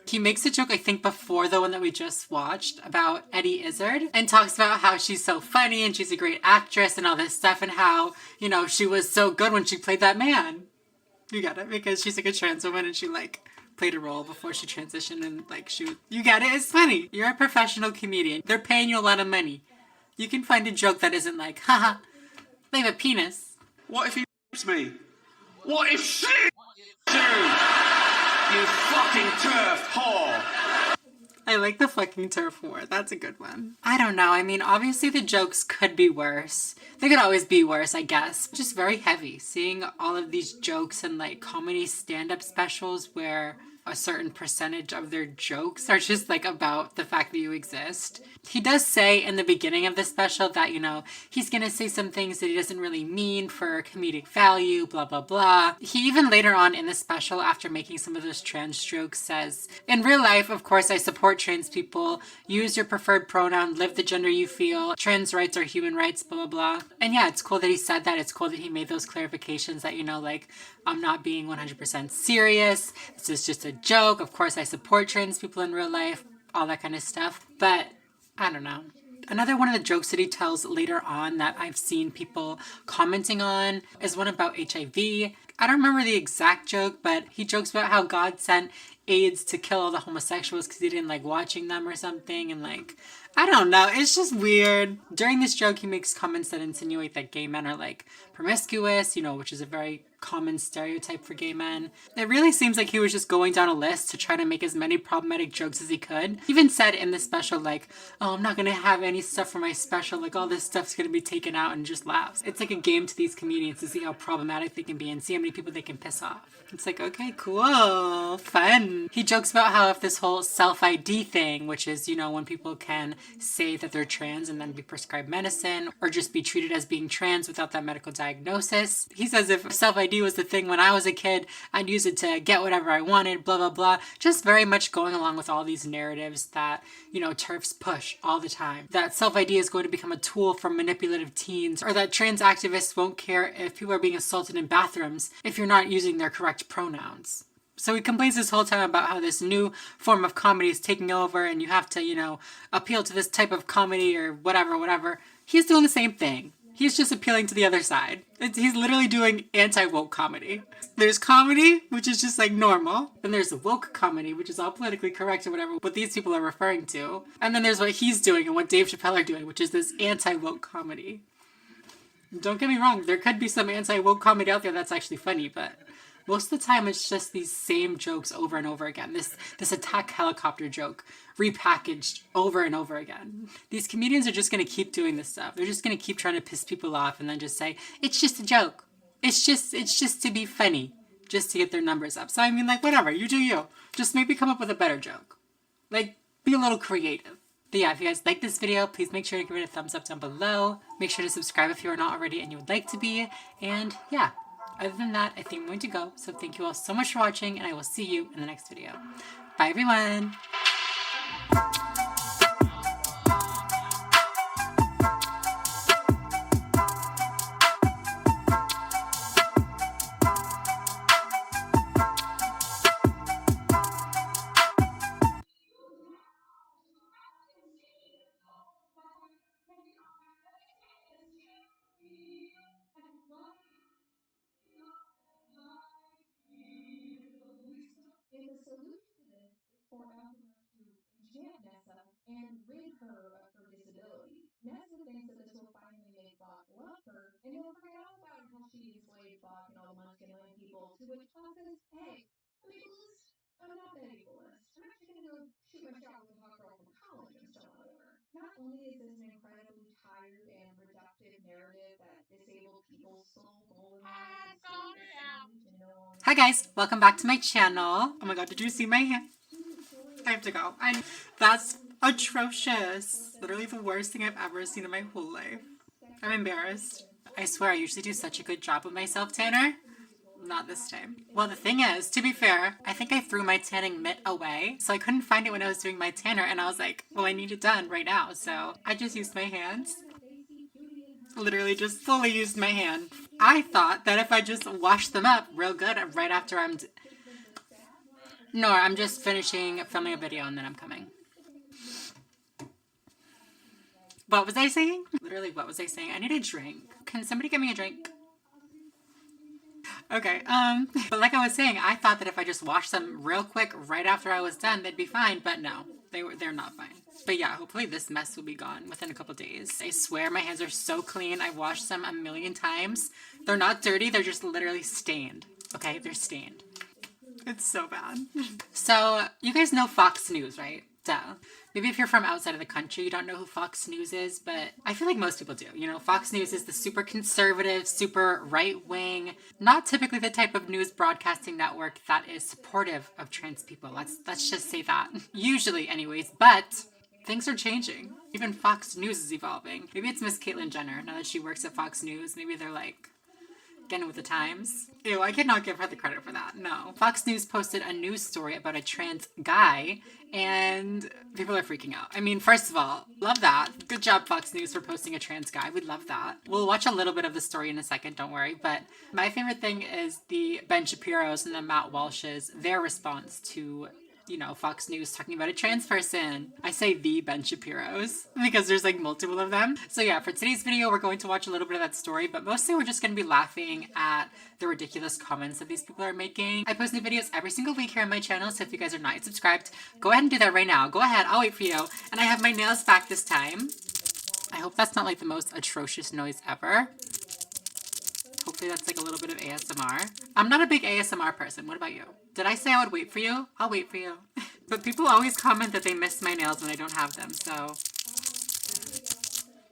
S1: He makes a joke, I think, before the one that we just watched about Eddie Izzard and talks about how she's so funny and she's a great actress and all this stuff and how, you know, she was so good when she played that man. You get it? Because she's like a trans woman and she like played a role before she transitioned and like you get it? It's funny. You're a professional comedian. They're paying you a lot of money. You can find a joke that isn't like, haha, they have a penis.
S3: What if he me? What if she you? You fucking turf whore!
S1: I like the fucking turf whore. That's a good one. I don't know. I mean, obviously the jokes could be worse. They could always be worse, I guess. Just very heavy. Seeing all of these jokes and like comedy stand-up specials where a certain percentage of their jokes are just like about the fact that you exist. He does say in the beginning of the special that, you know, he's gonna say some things that he doesn't really mean for comedic value, blah, blah, blah. He even later on in the special, after making some of those trans jokes, says, in real life, of course, I support trans people. Use your preferred pronoun, live the gender you feel. Trans rights are human rights, blah, blah, blah. And yeah, it's cool that he said that. It's cool that he made those clarifications that, you know, like, I'm not being 100% serious. This is just a joke. Of course, I support trans people in real life, all that kind of stuff. But I don't know. Another one of the jokes that he tells later on that I've seen people commenting on is one about HIV. I don't remember the exact joke, but he jokes about how God sent AIDS to kill all the homosexuals because he didn't like watching them or something. And like, I don't know. It's just weird. During this joke, he makes comments that insinuate that gay men are like promiscuous, you know, which is a very common stereotype for gay men. It really seems like he was just going down a list to try to make as many problematic jokes as he could. He even said in the special, like, oh, I'm not gonna have any stuff for my special, like all this stuff's gonna be taken out, and just laughs. It's like a game to these comedians to see how problematic they can be and see how many people they can piss off. It's like, okay, cool, fun. He jokes about how if this whole self-ID thing, which is, you know, when people can say that they're trans and then be prescribed medicine or just be treated as being trans without that medical diagnosis. He says if self-ID was the thing when I was a kid, I'd use it to get whatever I wanted, blah, blah, blah. Just very much going along with all these narratives that, you know, TERFs push all the time. That self-ID is going to become a tool for manipulative teens, or that trans activists won't care if people are being assaulted in bathrooms if you're not using their correct pronouns. So he complains this whole time about how this new form of comedy is taking over and you have to, you know, appeal to this type of comedy or whatever. He's doing the same thing. He's just appealing to the other side. He's literally doing anti-woke comedy. There's comedy, which is just like normal. Then there's woke comedy, which is all politically correct or whatever, what these people are referring to. And then there's what he's doing and what Dave Chappelle are doing, which is this anti-woke comedy. Don't get me wrong, there could be some anti-woke comedy out there that's actually funny, but most of the time it's just these same jokes over and over again. This attack helicopter joke repackaged over and over again. These comedians are just going to keep doing this stuff. They're just going to keep trying to piss people off and then just say, it's just a joke. It's just to be funny, just to get their numbers up. So I mean, like, whatever, you do you. Just maybe come up with a better joke. Like, be a little creative. But yeah, if you guys like this video, please make sure to give it a thumbs up down below. Make sure to subscribe if you are not already and you would like to be. And yeah, other than that, I think I'm going to go. So thank you all so much for watching, and I will see you in the next video. Bye, everyone.
S5: And the solution to this is for everyone to enchant Nessa and rid her of her disability. Nessa thinks that this will finally make Bach love her, and he'll forget all about how she enslaved Bach and all the Munchkin Land people, to which Bach says, hey, I'm ableist. I'm not that ableist. I'm actually going to go shoot my shot with a hot girl from college I'm still on over. Not only is this an incredibly tired and reductive narrative that disabled people's sole goal in life is to assimilate and no longer...
S1: Hi guys, welcome back to my channel. Oh my god, did you see my hand? I have to go. That's atrocious. Literally the worst thing I've ever seen in my whole life. I'm embarrassed. I swear I usually do such a good job with myself, Tanner. Not this time. Well, the thing is, to be fair, I think I threw my tanning mitt away, so I couldn't find it when I was doing my tanner, and I was like, well, I need it done right now, so I just used my hands. Literally just fully used my hand. I thought that if I just washed them up real good right after No, I'm just finishing filming a video and then I'm coming. What was I saying? Literally, what was I saying? I need a drink. Can somebody get me a drink? Okay, but like I was saying, I thought that if I just washed them real quick right after I was done, they'd be fine, but no, they're not fine. But yeah, hopefully this mess will be gone within a couple days. I swear my hands are so clean. I've washed them a million times. They're not dirty, they're just literally stained. Okay, they're stained. It's so bad. So, you guys know Fox News, right? Duh. Maybe if you're from outside of the country, you don't know who Fox News is, but I feel like most people do. You know, Fox News is the super conservative, super right-wing, not typically the type of news broadcasting network that is supportive of trans people. Let's just say that. Usually, anyways, but things are changing. Even Fox News is evolving. Maybe it's Miss Caitlyn Jenner, now that she works at Fox News. Maybe they're like, getting with the times. Ew, I cannot give her the credit for that, no. Fox News posted a news story about a trans guy, and people are freaking out. I mean, first of all, love that. Good job, Fox News, for posting a trans guy. We'd love that. We'll watch a little bit of the story in a second, don't worry, but my favorite thing is the Ben Shapiro's and the Matt Walsh's, their response to, you know, Fox News talking about a trans person. I say the Ben Shapiro's because there's like multiple of them. So yeah, for today's video, we're going to watch a little bit of that story, but mostly we're just going to be laughing at the ridiculous comments that these people are making. I post new videos every single week here on my channel, so if you guys are not yet subscribed, go ahead and do that right now. Go ahead, I'll wait for you. And I have my nails back this time. I hope that's not like the most atrocious noise ever. Hopefully that's like a little bit of ASMR. I'm not a big ASMR person. What about you? Did I say I would wait for you? I'll wait for you. But people always comment that they miss my nails when I don't have them, so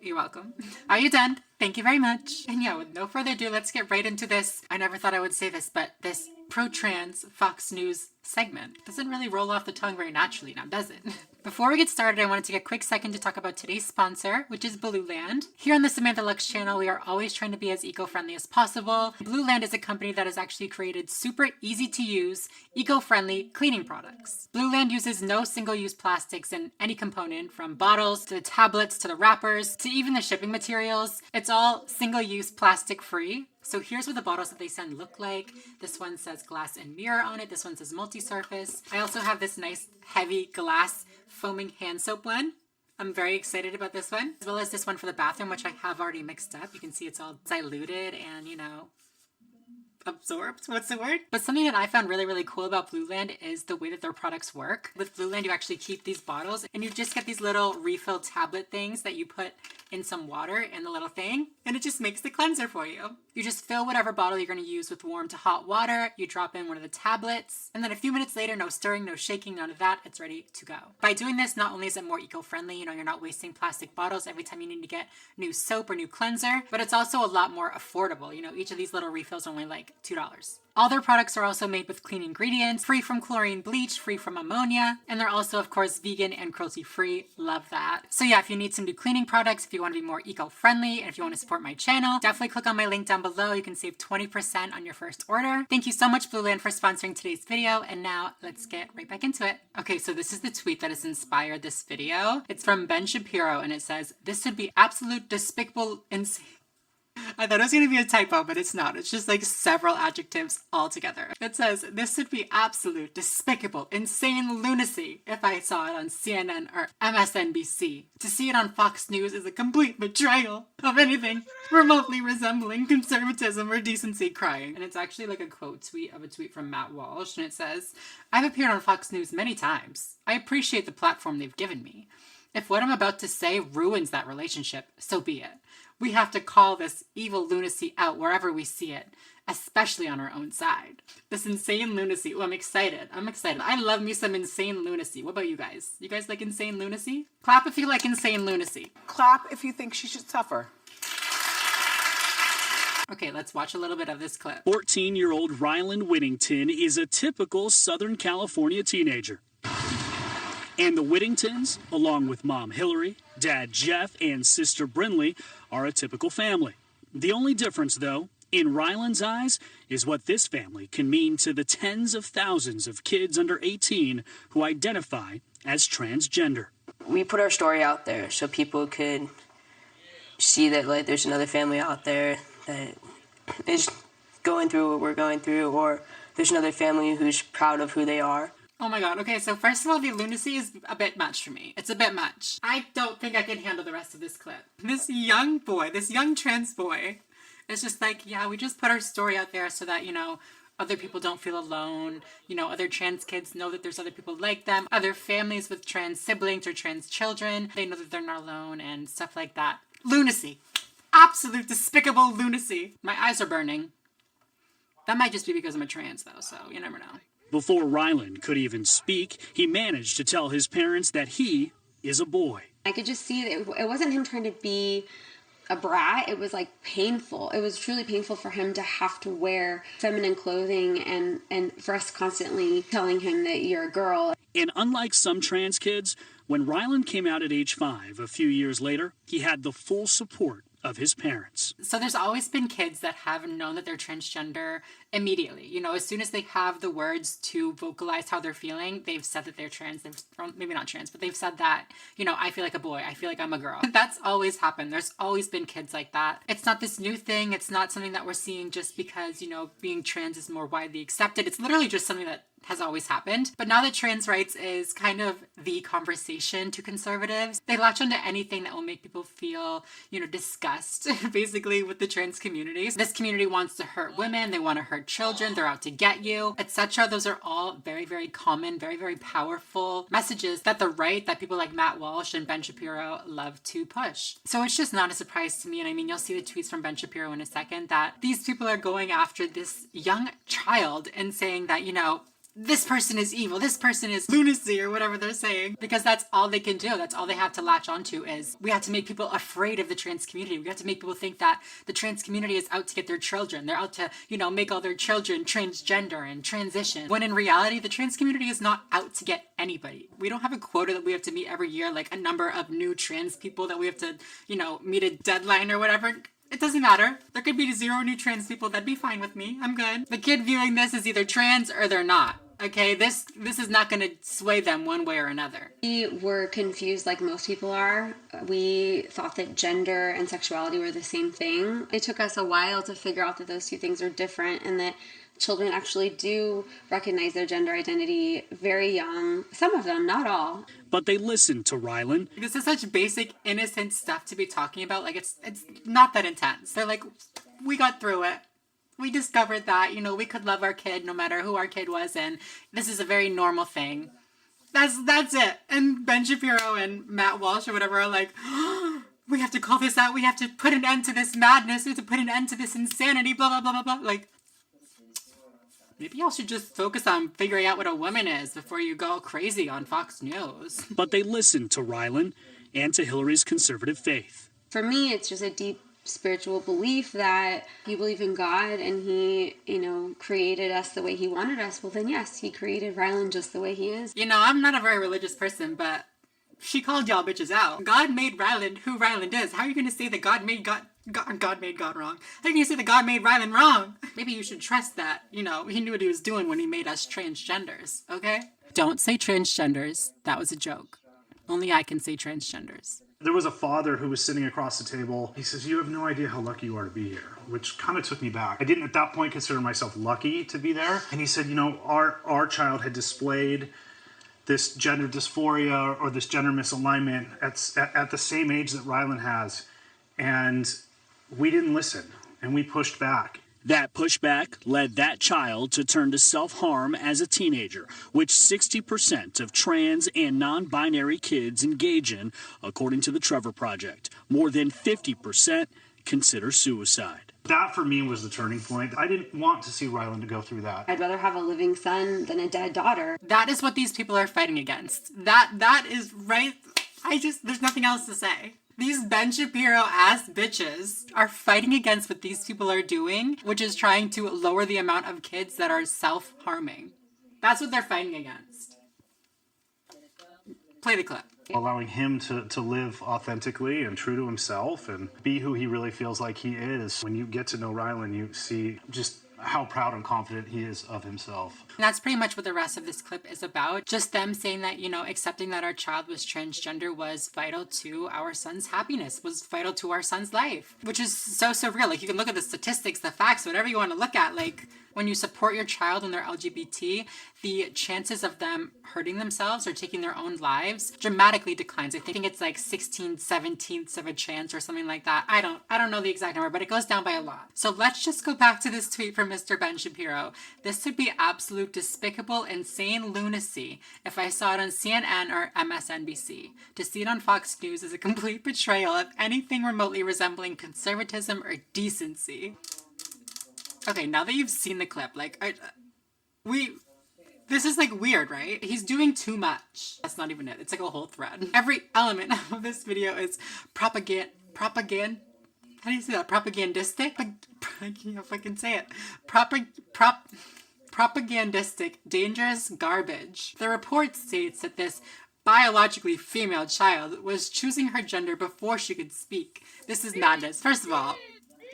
S1: you're welcome. Are you done? Thank you very much. And yeah, with no further ado, let's get right into this. I never thought I would say this, but this pro-trans Fox News segment doesn't really roll off the tongue very naturally now, does it? Before we get started, I want to take a quick second to talk about today's sponsor, which is Blue Land. Here on the Samantha Lux channel, we are always trying to be as eco-friendly as possible. Blue Land is a company that has actually created super easy to use, eco-friendly cleaning products. Blue Land uses no single-use plastics in any component, from bottles to the tablets to the wrappers to even the shipping materials. It's all single-use plastic free. So here's what the bottles that they send look like. This one says glass and mirror on it. This one says multi-surface. I also have this nice heavy glass foaming hand soap one. I'm very excited about this one, as well as this one for the bathroom, which I have already mixed up. You can see it's all diluted and, you know, absorbed. What's the word? But something that I found really, really cool about Blue Land is the way that their products work. With Blue Land, you actually keep these bottles and you just get these little refill tablet things that you put in some water in the little thing, and it just makes the cleanser for you. You just fill whatever bottle you're going to use with warm to hot water, you drop in one of the tablets, and then a few minutes later, no stirring, no shaking, none of that, it's ready to go. By doing this, not only is it more eco-friendly, you know, you're not wasting plastic bottles every time you need to get new soap or new cleanser, but it's also a lot more affordable. You know, each of these little refills are only like $2. All their products are also made with clean ingredients, free from chlorine bleach, free from ammonia, and they're also, of course, vegan and cruelty-free. Love that. So yeah, if you need some new cleaning products, if you want to be more eco-friendly, and if you want to support my channel, definitely click on my link down below. You can save 20% on your first order. Thank you so much, Blue Land, for sponsoring today's video, and now let's get right back into it. Okay, so this is the tweet that has inspired this video. It's from Ben Shapiro, and it says, "This would be absolute despicable insane." I thought it was going to be a typo, but it's not. It's just like several adjectives all together. It says, "This would be absolute, despicable, insane lunacy if I saw it on CNN or MSNBC. To see it on Fox News is a complete betrayal of anything remotely resembling conservatism or decency, crying." And it's actually like a quote tweet of a tweet from Matt Walsh, and it says, "I've appeared on Fox News many times. I appreciate the platform they've given me. If what I'm about to say ruins that relationship, so be it. We have to call this evil lunacy out wherever we see it, especially on our own side." This insane lunacy. Oh, I'm excited. I'm excited. I love me some insane lunacy. What about you guys? You guys like insane lunacy? Clap if you like insane lunacy.
S18: Clap if you think she should suffer.
S1: Okay, let's watch a little bit of this clip.
S19: 14-year-old Ryland Whittington is a typical Southern California teenager. And the Whittingtons, along with Mom Hillary, Dad Jeff, and Sister Brinley, are a typical family. The only difference, though, in Ryland's eyes, is what this family can mean to the tens of thousands of kids under 18 who identify as transgender.
S14: We put our story out there so people could see that, like, there's another family out there that is going through what we're going through, or there's another family who's proud of who they are.
S1: Oh my god, okay, so first of all, the lunacy is a bit much for me. It's a bit much. I don't think I can handle the rest of this clip. This young boy, this young trans boy, is just like, yeah, we just put our story out there so that, you know, other people don't feel alone. You know, other trans kids know that there's other people like them. Other families with trans siblings or trans children, they know that they're not alone and stuff like that. Lunacy. Absolute despicable lunacy. My eyes are burning. That might just be because I'm a trans, though, so you never know.
S19: Before Ryland could even speak, he managed to tell his parents that he is a boy.
S22: I could just see that it wasn't him trying to be a brat. It was like painful. It was truly painful for him to have to wear feminine clothing and for us constantly telling him that you're a girl.
S19: And unlike some trans kids, when Ryland came out at age 5 a few years later, he had the full support of his parents.
S1: So there's always been kids that have known that they're transgender immediately. You know, as soon as they have the words to vocalize how they're feeling, they've said that they're trans. Maybe not trans, but they've said that, you know, I feel like a boy. I feel like I'm a girl. That's always happened. There's always been kids like that. It's not this new thing. It's not something that we're seeing just because, you know, being trans is more widely accepted. It's literally just something that has always happened. But now that trans rights is kind of the conversation to conservatives, they latch onto anything that will make people feel, you know, disgust basically with the trans community. This community wants to hurt women, they want to hurt children, they're out to get you, etc. Those are all very, very common, very, very powerful messages that the right, that people like Matt Walsh and Ben Shapiro love to push. So it's just not a surprise to me, and I mean, you'll see the tweets from Ben Shapiro in a second, that these people are going after this young child and saying that, you know, this person is evil, this person is lunacy, or whatever they're saying, because that's all they can do. That's all they have to latch onto, is we have to make people afraid of the trans community. We have to make people think that the trans community is out to get their children. They're out to, you know, make all their children transgender and transition. When in reality, the trans community is not out to get anybody. We don't have a quota that we have to meet every year, like a number of new trans people that we have to, you know, meet a deadline or whatever. It doesn't matter. There could be 0 new trans people. That'd be fine with me. I'm good. The kid viewing this is either trans or they're not. Okay, this is not going to sway them one way or another.
S22: We were confused like most people are. We thought that gender and sexuality were the same thing. It took us a while to figure out that those two things are different, and that children actually do recognize their gender identity very young. Some of them, not all.
S19: But they listened to Rylan.
S1: This is such basic, innocent stuff to be talking about. Like, it's not that intense. They're like, we got through it. We discovered that, you know, we could love our kid no matter who our kid was, and this is a very normal thing. That's it. And Ben Shapiro and Matt Walsh or whatever are like, oh, we have to call this out. We have to put an end to this madness. We have to put an end to this insanity, blah, blah, blah, blah, blah. Like, maybe y'all should just focus on figuring out what a woman is before you go crazy on Fox News.
S19: But they listened to Rylan and to Hillary's conservative faith.
S22: For me, it's just a deep spiritual belief that you believe in God and he, you know, created us the way he wanted us. Well, then yes, he created Rylan just the way he is.
S1: You know, I'm not a very religious person, but she called y'all bitches out. God made Rylan who Rylan is. How are you going to say that God made God made God wrong? How are you going to say that God made Rylan wrong? Maybe you should trust that, you know, he knew what he was doing when he made us transgenders, okay? Don't say transgenders. That was a joke. Only I can say transgenders.
S2: There was a father who was sitting across the table. He says, you have no idea how lucky you are to be here, which kind of took me back. I didn't at that point consider myself lucky to be there. And he said, you know, our child had displayed this gender dysphoria or this gender misalignment at the same age that Rylan has. And we didn't listen, and we pushed back.
S19: That pushback led that child to turn to self-harm as a teenager, which 60% of trans and non-binary kids engage in, according to the Trevor Project. More than 50% consider suicide.
S2: That, for me, was the turning point. I didn't want to see Rylan to go through that.
S22: I'd rather have a living son than a dead daughter.
S1: That is what these people are fighting against. That is right. There's nothing else to say. These Ben Shapiro-ass bitches are fighting against what these people are doing, which is trying to lower the amount of kids that are self-harming. That's what they're fighting against. Play the clip.
S2: Allowing him to live authentically and true to himself and be who he really feels like he is. When you get to know Rylan, you see just how proud and confident he is of himself.
S1: And that's pretty much what the rest of this clip is about. Just them saying that, you know, accepting that our child was transgender was vital to our son's happiness, was vital to our son's life, which is so surreal. Like, you can look at the statistics, the facts, whatever you want to look at. Like, when you support your child when they're LGBT, the chances of them hurting themselves or taking their own lives dramatically declines. I think it's like 16/17 of a chance or something like that. I don't know the exact number, but it goes down by a lot. So let's just go back to this tweet from Mr. Ben Shapiro. This would be absolute despicable, insane lunacy if I saw it on CNN or MSNBC. To see it on Fox News is a complete betrayal of anything remotely resembling conservatism or decency. Okay, now that you've seen the clip, like, this is like weird, right? He's doing too much. That's not even it. It's like a whole thread. Every element of this video is how do you say that? Propagandistic? I can't fucking say it. Propagandistic, dangerous garbage. The report states that this biologically female child was choosing her gender before she could speak. This is madness. First of all,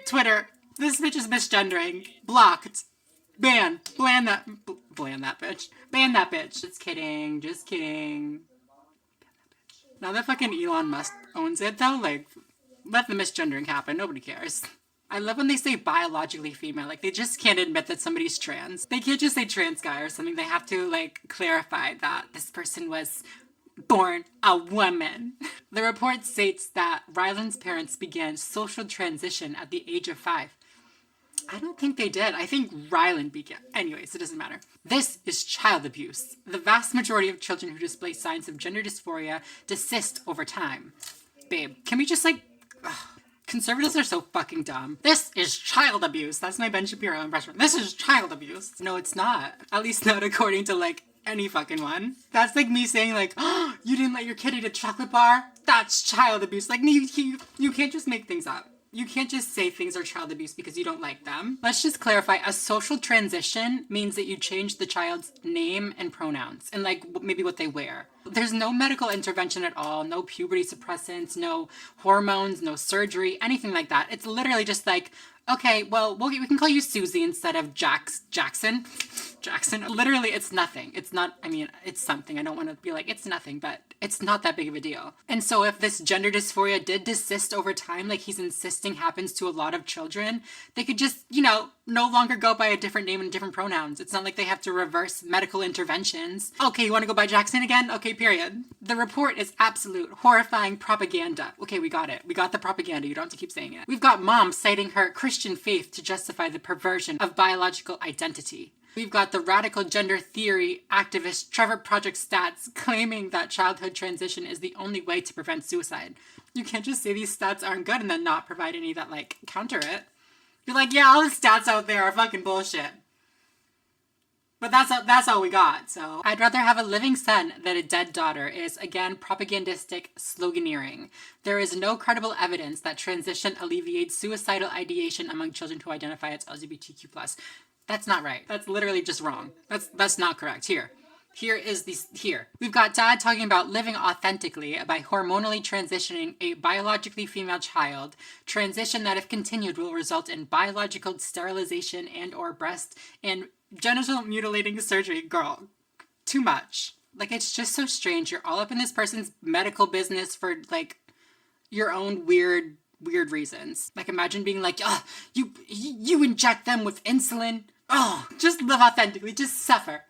S1: Twitter, this bitch is misgendering. Blocked. Ban that bitch. Ban that bitch. Just kidding. Now that fucking Elon Musk owns it though, like, let the misgendering happen. Nobody cares. I love when they say biologically female. Like, they just can't admit that somebody's trans. They can't just say trans guy or something. They have to, like, clarify that this person was born a woman. The report states that Ryland's parents began social transition at the age of 5. I don't think they did. I think Ryland began. Anyways, it doesn't matter. This is child abuse. The vast majority of children who display signs of gender dysphoria desist over time. Babe, can we just like... Ugh. Conservatives are so fucking dumb. This is child abuse. That's my Ben Shapiro impression. This is child abuse. No, it's not. At least not according to like any fucking one. That's like me saying like, oh, you didn't let your kid eat a chocolate bar? That's child abuse. Like, you can't just make things up. You can't just say things are child abuse because you don't like them. Let's just clarify. A social transition means that you change the child's name and pronouns and like maybe what they wear. There's no medical intervention at all, no puberty suppressants, no hormones, no surgery, anything like that. It's literally just like, okay, well, we can call you Susie instead of Jackson. Jackson. Literally, it's nothing. It's not, I mean, it's something. I don't want to be like, it's nothing, but it's not that big of a deal. And so if this gender dysphoria did desist over time, like he's insisting happens to a lot of children, they could just, you know, no longer go by a different name and different pronouns. It's not like they have to reverse medical interventions. Okay, you want to go by Jackson again? Okay, period. The report is absolute horrifying propaganda. Okay, we got it. We got the propaganda. You don't have to keep saying it. We've got mom citing her Christian faith to justify the perversion of biological identity. We've got the radical gender theory activist Trevor Project Stats claiming that childhood transition is the only way to prevent suicide. You can't just say these stats aren't good and then not provide any that like counter it. You're like, yeah, all the stats out there are fucking bullshit. But that's all we got, so. I'd rather have a living son than a dead daughter is, again, propagandistic sloganeering. There is no credible evidence that transition alleviates suicidal ideation among children who identify as LGBTQ+. That's not right. That's literally just wrong. That's not correct. Here. We've got dad talking about living authentically by hormonally transitioning a biologically female child, transition that if continued will result in biological sterilization and or breast and genital mutilating surgery. Girl, too much. Like, it's just so strange. You're all up in this person's medical business for like your own weird reasons. Like, imagine being like, oh, you inject them with insulin. Oh, just live authentically, just suffer.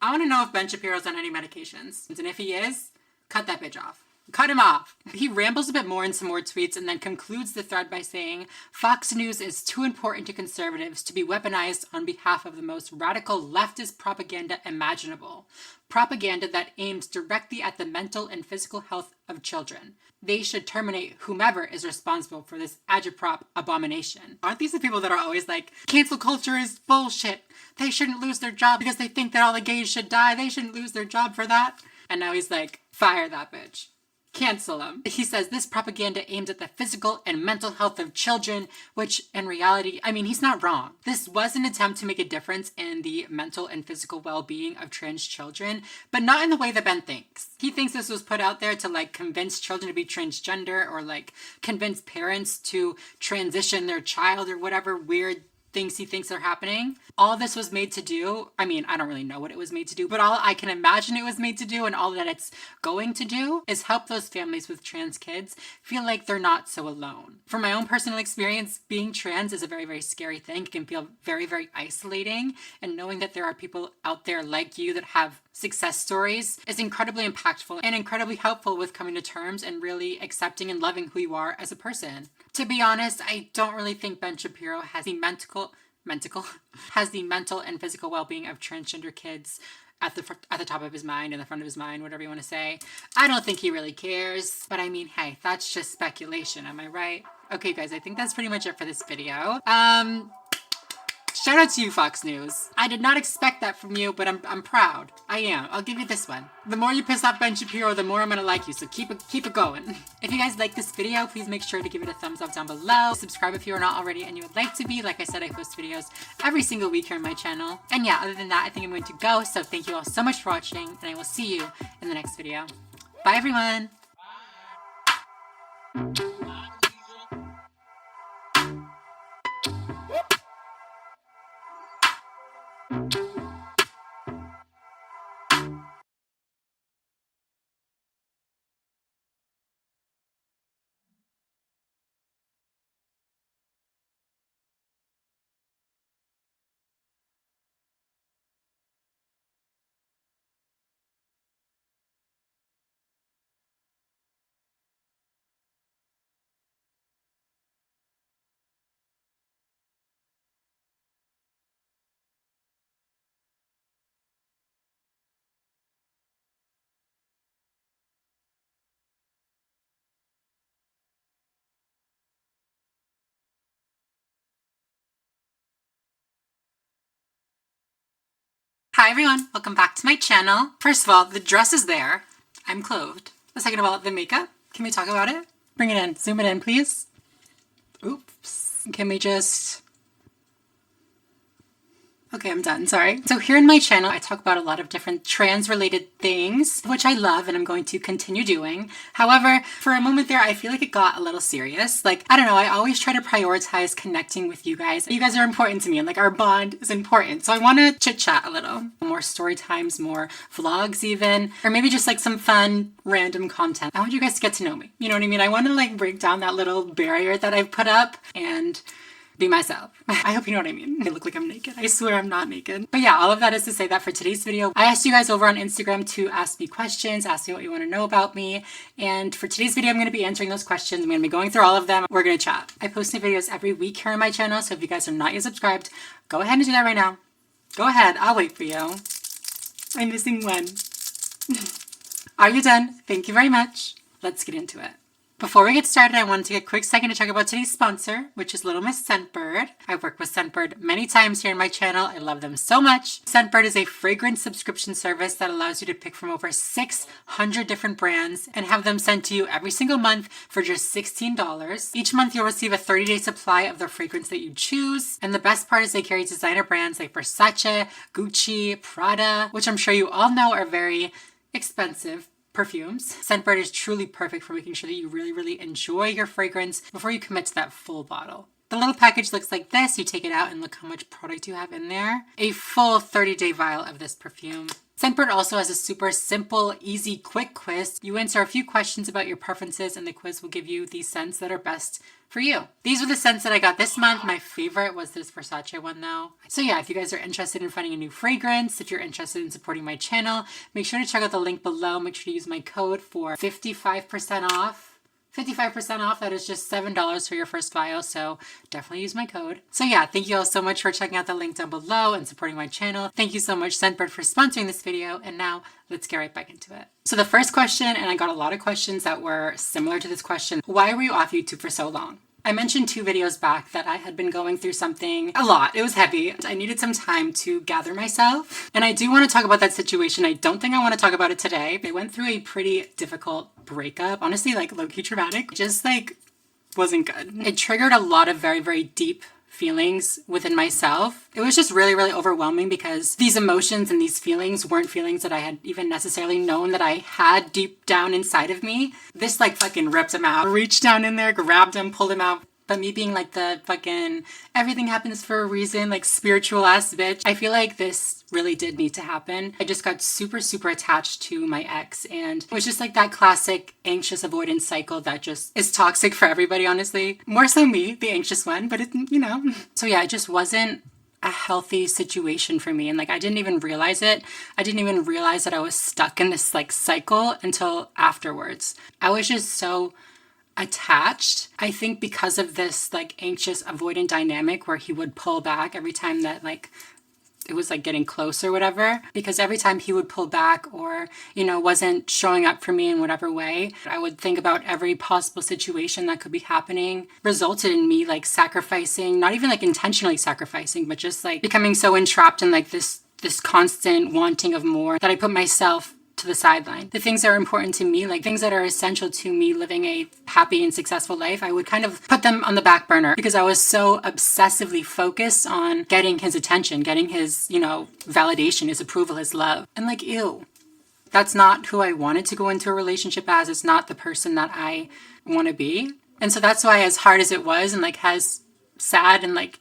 S1: I want to know if Ben Shapiro's on any medications. And if he is, cut that bitch off. Cut him off. He rambles a bit more in some more tweets and then concludes the thread by saying, Fox News is too important to conservatives to be weaponized on behalf of the most radical leftist propaganda imaginable. Propaganda that aims directly at the mental and physical health of children. They should terminate whomever is responsible for this agitprop abomination. Aren't these the people that are always like, cancel culture is bullshit. They shouldn't lose their job because they think that all the gays should die. They shouldn't lose their job for that. And now he's like, fire that bitch. Cancel him. He says this propaganda aims at the physical and mental health of children, which in reality, I mean, he's not wrong. This was an attempt to make a difference in the mental and physical well-being of trans children, but not in the way that Ben thinks. He thinks this was put out there to like convince children to be transgender or like convince parents to transition their child or whatever weird things he thinks are happening. All this was made to do, I mean, I don't really know what it was made to do, but all I can imagine it was made to do and all that it's going to do is help those families with trans kids feel like they're not so alone. From my own personal experience, being trans is a very, very scary thing. It can feel very, very isolating, and knowing that there are people out there like you that have success stories is incredibly impactful and incredibly helpful with coming to terms and really accepting and loving who you are as a person. To be honest, I don't really think Ben Shapiro has the mental and physical well-being of transgender kids at the top of his mind, in the front of his mind, whatever you want to say. I don't think he really cares, but I mean, hey, that's just speculation, am I right? Okay, guys, I think that's pretty much it for this video. Shout out to you, Fox News. I did not expect that from you, but I'm proud. I am. I'll give you this one. The more you piss off Ben Shapiro, the more I'm gonna like you, so keep it going. If you guys like this video, please make sure to give it a thumbs up down below. Subscribe if you are not already and you would like to be. Like I said, I post videos every single week here on my channel. And yeah, other than that, I think I'm going to go. So thank you all so much for watching, and I will see you in the next video. Bye, everyone. everyone, welcome back to my channel. First of all, the dress is there. I'm clothed. The second of all, the makeup. Can we talk about it? Bring it in, zoom it in, please. Oops. Can we just... Okay, I'm done, sorry. So here in my channel, I talk about a lot of different trans-related things, which I love and I'm going to continue doing. However, for a moment there, I feel like it got a little serious. Like, I don't know, I always try to prioritize connecting with you guys. You guys are important to me and like our bond is important. So I want to chit-chat a little. More story times, more vlogs even, or maybe just like some fun, random content. I want you guys to get to know me. You know what I mean? I want to like break down that little barrier that I've put up and be myself. I hope you know what I mean. I look like I'm naked. I swear I'm not naked. But yeah, all of that is to say that for today's video, I asked you guys over on Instagram to ask me questions, ask me what you want to know about me. And for today's video, I'm going to be answering those questions. I'm going to be going through all of them. We're going to chat. I post new videos every week here on my channel. So if you guys are not yet subscribed, go ahead and do that right now. Go ahead. I'll wait for you. I'm missing one. Are you done? Thank you very much. Let's get into it. Before we get started, I want to take a quick second to talk about today's sponsor, which is Little Miss Scentbird. I've worked with Scentbird many times here in my channel. I love them so much. Scentbird is a fragrance subscription service that allows you to pick from over 600 different brands and have them sent to you every single month for just $16. Each month you'll receive a 30-day supply of the fragrance that you choose. And the best part is they carry designer brands like Versace, Gucci, Prada, which I'm sure you all know are very expensive perfumes. Scentbird is truly perfect for making sure that you really enjoy your fragrance before you commit to that full bottle. The little package looks like this. You take it out and look how much product you have in there. A full 30-day vial of this perfume. Scentbird also has a super simple, easy, quick quiz. You answer a few questions about your preferences and the quiz will give you the scents that are best for you. These were the scents that I got this month. My favorite was this Versace one though. So yeah, if you guys are interested in finding a new fragrance, if you're interested in supporting my channel, make sure to check out the link below. Make sure to use my code for 55% off. 55% off, that is just $7 for your first vial, so definitely use my code. So yeah, thank you all so much for checking out the link down below and supporting my channel. Thank you so much, Scentbird, for sponsoring this video, and now let's get right back into it. So the first question, and I got a lot of questions that were similar to this question, why were you off YouTube for so long? I mentioned 2 videos back that I had been going through something a lot. It was heavy. I needed some time to gather myself. And I do want to talk about that situation. I don't think I want to talk about it today. I went through a pretty difficult breakup. Honestly, like low-key traumatic. Just like wasn't good. It triggered a lot of very deep feelings within myself. It was just really overwhelming because these emotions and these feelings weren't feelings that I had even necessarily known that I had deep down inside of me. This like fucking ripped him out. Reached down in there, grabbed him, pulled him out. But me being like the fucking everything happens for a reason, like spiritual ass bitch, I feel like this really did need to happen. I just got super attached to my ex, and it was just like that classic anxious avoidance cycle that just is toxic for everybody, honestly. More so me, the anxious one, but it, you know. So yeah, it just wasn't a healthy situation for me, and like I didn't even realize it. I didn't even realize that I was stuck in this like cycle until afterwards. I was just so attached, I think, because of this like anxious avoidant dynamic where he would pull back every time that like it was like getting close or whatever, because every time he would pull back or, you know, wasn't showing up for me in whatever way, I would think about every possible situation that could be happening, resulted in me like sacrificing, not even like intentionally sacrificing, but just like becoming so entrapped in like this constant wanting of more that I put myself to the sideline. The things that are important to me, like things that are essential to me living a happy and successful life, I would kind of put them on the back burner because I was so obsessively focused on getting his attention, getting his, you know, validation, his approval, his love. And like, ew, that's not who I wanted to go into a relationship as. It's not the person that I want to be. And so that's why, as hard as it was and like as sad and like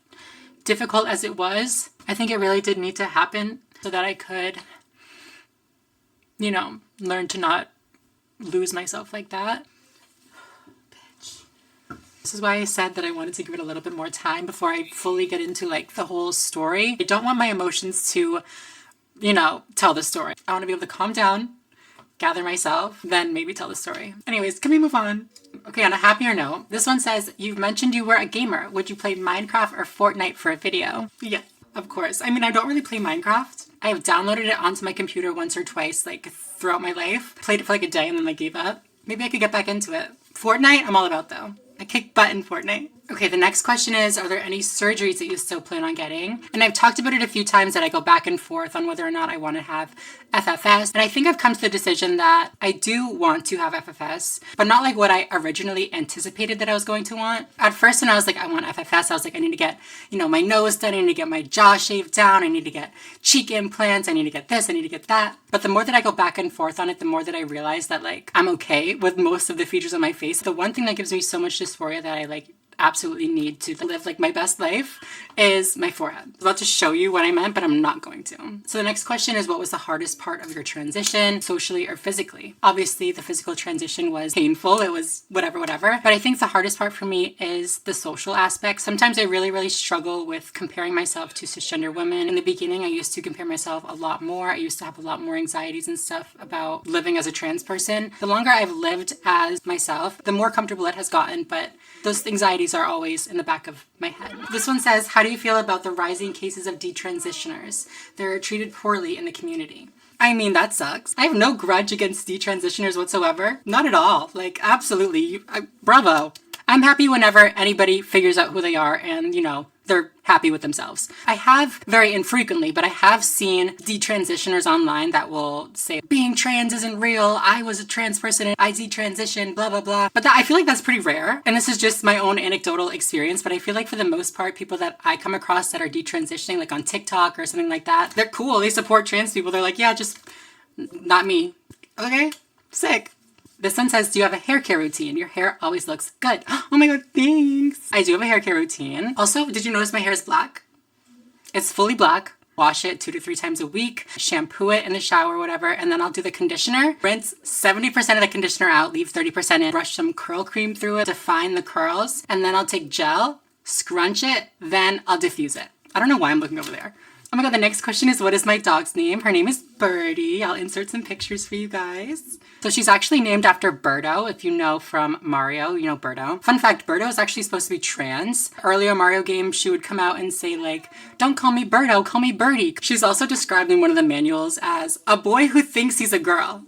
S1: difficult as it was, I think it really did need to happen so that I could, you know, learn to not lose myself like that. Bitch. This is why I said that I wanted to give it a little bit more time before I fully get into like the whole story. I don't want my emotions to, you know, tell the story. I want to be able to calm down, gather myself, then maybe tell the story. Anyways, can we move on? Okay, on a happier note, this one says, you've mentioned you were a gamer. Would you play Minecraft or Fortnite for a video? Yeah, of course. I mean, I don't really play Minecraft. I have downloaded it onto my computer once or twice, like throughout my life. Played it for like a day and then like gave up. Maybe I could get back into it. Fortnite, I'm all about though. I kick butt in Fortnite. Okay, the next question is, are there any surgeries that you still plan on getting? And I've talked about it a few times that I go back and forth on whether or not I want to have FFS. And I think I've come to the decision that I do want to have FFS, but not like what I originally anticipated that I was going to want. At first, when I was like, I want FFS, I was like, I need to get, my nose done, I need to get my jaw shaved down, I need to get cheek implants, I need to get this, I need to get that. But the more that I go back and forth on it, the more that I realize that like, I'm okay with most of the features on my face. The one thing that gives me so much dysphoria that I like absolutely need to live like my best life is my forehead. I was about to show you what I meant, but I'm not going to. So the next question is, what was the hardest part of your transition, socially or physically? Obviously, the physical transition was painful. It was whatever. But I think the hardest part for me is the social aspect. Sometimes I really struggle with comparing myself to cisgender women. In the beginning, I used to compare myself a lot more. I used to have a lot more anxieties and stuff about living as a trans person. The longer I've lived as myself, the more comfortable it has gotten, but those anxieties are always in the back of my head. This one says, how do you feel about the rising cases of detransitioners? They're treated poorly in the community. I mean, that sucks. I have no grudge against detransitioners whatsoever. Not at all. Like, absolutely. Bravo. I'm happy whenever anybody figures out who they are and, they're happy with themselves. I have, very infrequently, but I have seen detransitioners online that will say, being trans isn't real, I was a trans person and I detransitioned, blah, blah, blah. But I feel like that's pretty rare. And this is just my own anecdotal experience, but I feel like for the most part, people that I come across that are detransitioning, like on TikTok or something like that, they're cool. They support trans people. They're like, yeah, just not me. Okay, sick. This one says, do you have a hair care routine? Your hair always looks good. Oh my god, thanks. I do have a hair care routine. Also, did you notice my hair is black? It's fully black. Wash it 2 to 3 times a week, shampoo it in the shower, whatever, and then I'll do the conditioner. Rinse 70% of the conditioner out, leave 30% in, brush some curl cream through it, define the curls, and then I'll take gel, scrunch it, then I'll diffuse it. I don't know why I'm looking over there. Oh my god, the next question is, what is my dog's name? Her name is Birdie. I'll insert some pictures for you guys. So she's actually named after Birdo. If you know from Mario, you know Birdo. Fun fact, Birdo is actually supposed to be trans. Earlier Mario games, she would come out and say like, don't call me Birdo, call me Birdie. She's also described in one of the manuals as a boy who thinks he's a girl.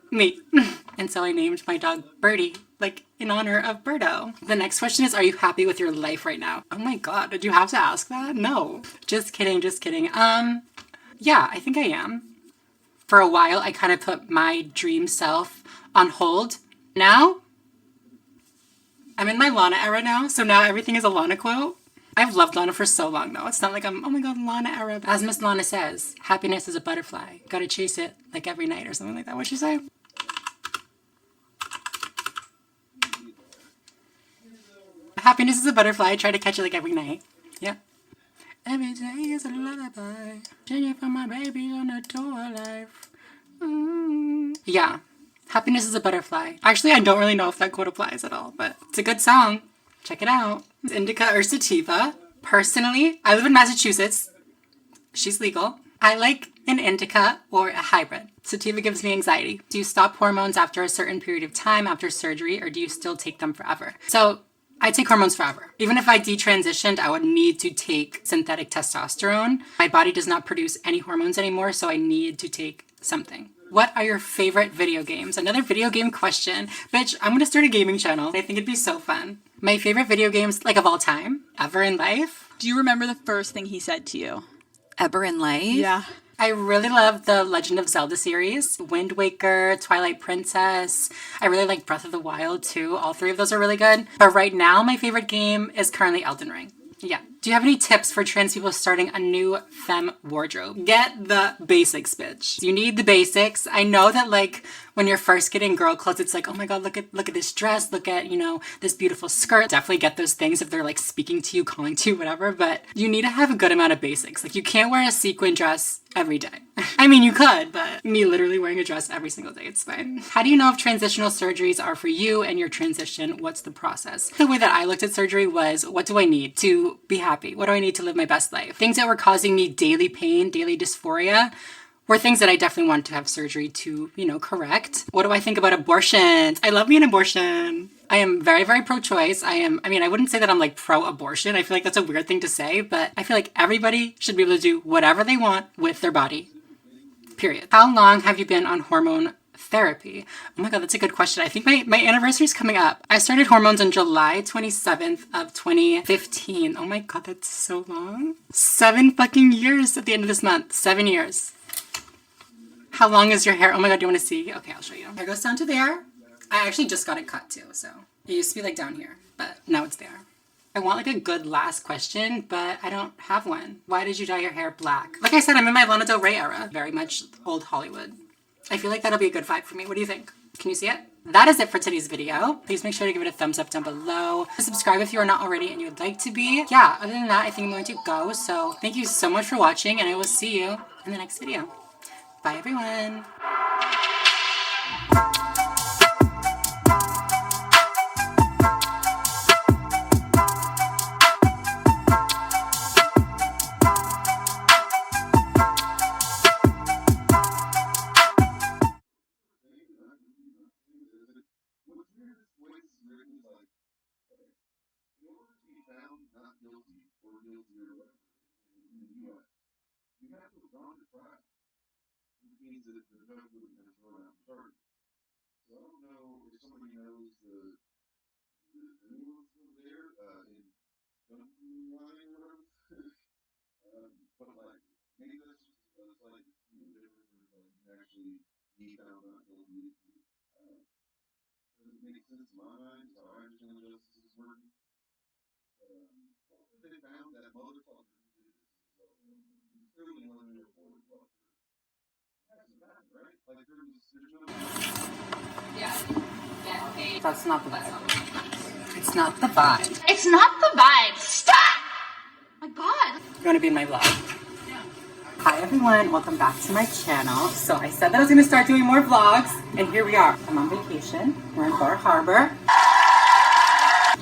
S1: Me. And so I named my dog Birdie, like in honor of Birdo. The next question is, are you happy with your life right now? Oh my god, did you have to ask that? No. Just kidding, just kidding. Yeah, I think I am. For a while, I kind of put my dream self on hold. Now, I'm in my Lana era now, so now everything is a Lana quote. I've loved Lana for so long though. It's not like I'm, oh my god, Lana era. As Miss Lana says, happiness is a butterfly. Gotta chase it like every night or something like that. What'd she say? Happiness is a butterfly. Try to catch it like every night. Yeah. Every day is a lullaby. Singing for my baby on the tour life. Yeah. Happiness is a butterfly. Actually, I don't really know if that quote applies at all, but it's a good song. Check it out. It's indica or sativa. Personally, I live in Massachusetts. She's legal. I like an indica or a hybrid. Sativa gives me anxiety. Do you stop hormones after a certain period of time after surgery, or do you still take them forever? So I take hormones forever. Even if I detransitioned, I would need to take synthetic testosterone. My body does not produce any hormones anymore, so I need to take something. What are your favorite video games? Another video game question. Bitch, I'm gonna start a gaming channel. I think it'd be so fun. My favorite video games, like of all time, ever in life.
S7: Do you remember the first thing he said to you?
S17: Ever in life?
S7: Yeah.
S1: I really love the Legend of Zelda series. Wind Waker, Twilight Princess. I really like Breath of the Wild too. All 3 of those are really good. But right now, my favorite game is currently Elden Ring. Yeah. Do you have any tips for trans people starting a new femme wardrobe? Get the basics, bitch. You need the basics. I know that like when you're first getting girl clothes, it's like, oh my god, look at this dress, look at, this beautiful skirt. Definitely get those things if they're like speaking to you, calling to you, whatever, but you need to have a good amount of basics. Like you can't wear a sequin dress every day. I mean, you could, but me literally wearing a dress every single day, it's fine. How do you know if transitional surgeries are for you and your transition? What's the process? The way that I looked at surgery was, what do I need to be happy? What do I need to live my best life? Things that were causing me daily pain, daily dysphoria, were things that I definitely wanted to have surgery to, correct. What do I think about abortions? I love me an abortion. I am very, very pro-choice. I wouldn't say that I'm like pro-abortion. I feel like that's a weird thing to say, but I feel like everybody should be able to do whatever they want with their body. Period. How long have you been on hormone therapy? Oh my god, that's a good question. I think my anniversary is coming up. I started hormones on July 27th of 2015. Oh my god, that's so long. 7 fucking years at the end of this month. 7 years. How long is your hair? Oh my god, do you want to see? Okay, I'll show you. Hair goes down to there. I actually just got it cut too, so it used to be like down here, but now it's there. I want like a good last question, but I don't have one. Why did you dye your hair black? Like I said, I'm in my Lana Del Rey era. Very much old Hollywood. I feel like that'll be a good vibe for me. What do you think? Can you see it? That is it for today's video. Please make sure to give it a thumbs up down below. Subscribe if you are not already and you would like to be. Yeah, other than that, I think I'm going to go. So thank you so much for watching and I will see you in the next video. Bye everyone. That's not the vibe. It's not the vibe.
S8: It's not the vibe. Stop! My God.
S1: You're gonna be in my vlog. Hi everyone, welcome back to my channel. So I said that I was gonna start doing more vlogs, and here we are. I'm on vacation. We're in Bar Harbor.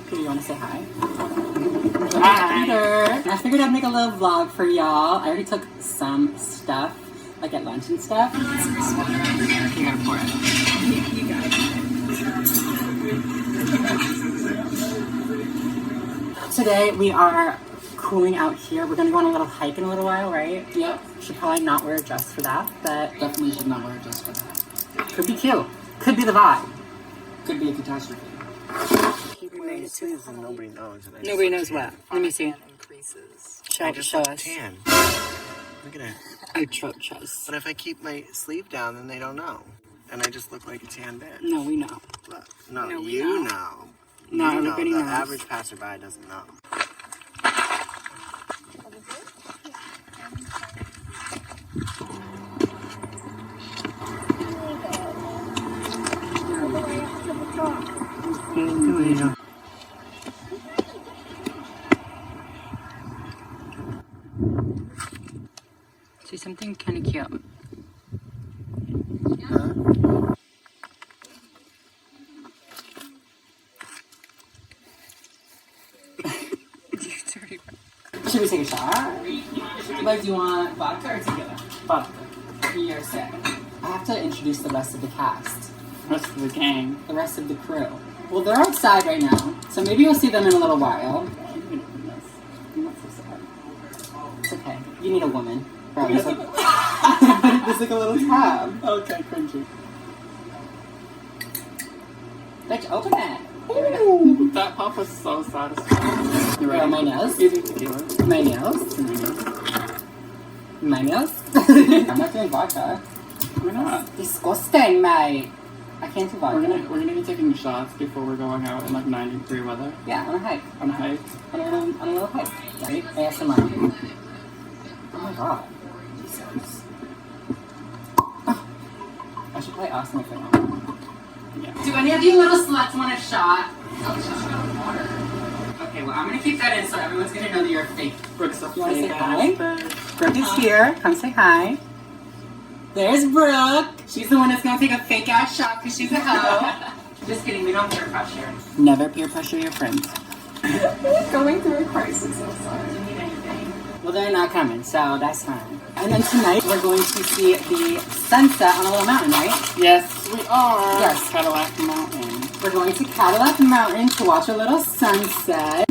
S1: Okay, you wanna say hi? Hi. I figured I'd make a little vlog for y'all. I already took some stuff, like at lunch and stuff. You gotta pour it. You got it. Today we are cooling out here. We're gonna go on a little hike in a little while, right? Yep. Should probably not wear a dress for that, but definitely should not wear a dress for that. Could be cute. Could be the vibe. Could be a catastrophe.
S12: As soon as nobody knows.
S1: Nobody knows what. Let me see. Show us.
S12: Tan. Look at it.
S1: I trust.
S12: But if I keep my sleeve down, then they don't know. And I just look like a tan bitch.
S1: No, we know.
S12: Look, no,
S1: No, we
S12: you
S1: know.
S12: know.
S1: No,
S12: You know.
S1: everybody
S12: The
S1: knows.
S12: average passerby doesn't know.
S1: See something kind of cute. Should we take a shot? Like, do you want vodka or tequila? Vodka. You're sick. I have to introduce the rest of the cast. The rest of the gang. The rest of the crew. Well, they're outside right now, so maybe you'll see them in a little while. I'm not so sad. It's okay. You need a woman. Right, there's like, there's like a little tab. Okay, cringy. Bitch, open it. Ooh, that pop was so satisfying. You ready? My nails? Easy tequila. My nails? My nails? I'm not doing vodka. Why not? Disgusting, mate. I can't do vodka. We're gonna be taking shots before we're going out in like 90-degree weather. Yeah, on a hike. On a hike? On a little hike. Right? ASMR. Oh my god. Jesus. Oh. I should play Austin if I know. Yeah. Do any of you little sluts want a shot? Okay, well, I'm gonna keep that in so everyone's gonna know that you're a fake. Brooke's a fake. You wanna say hi? Brooke is here. Come say hi. There's Brooke. She's the one that's gonna take a fake ass shot because she's a hoe. Just kidding, we don't peer pressure. Never peer pressure your friends. Going through a crisis, I'm sorry. Do you need anything? Well, they're not coming, so that's fine. And then tonight, we're going to see the sunset on a little mountain, right? Yes, we are. Yes. Cadillac Mountain. We're going to Cadillac Mountain to watch a little sunset.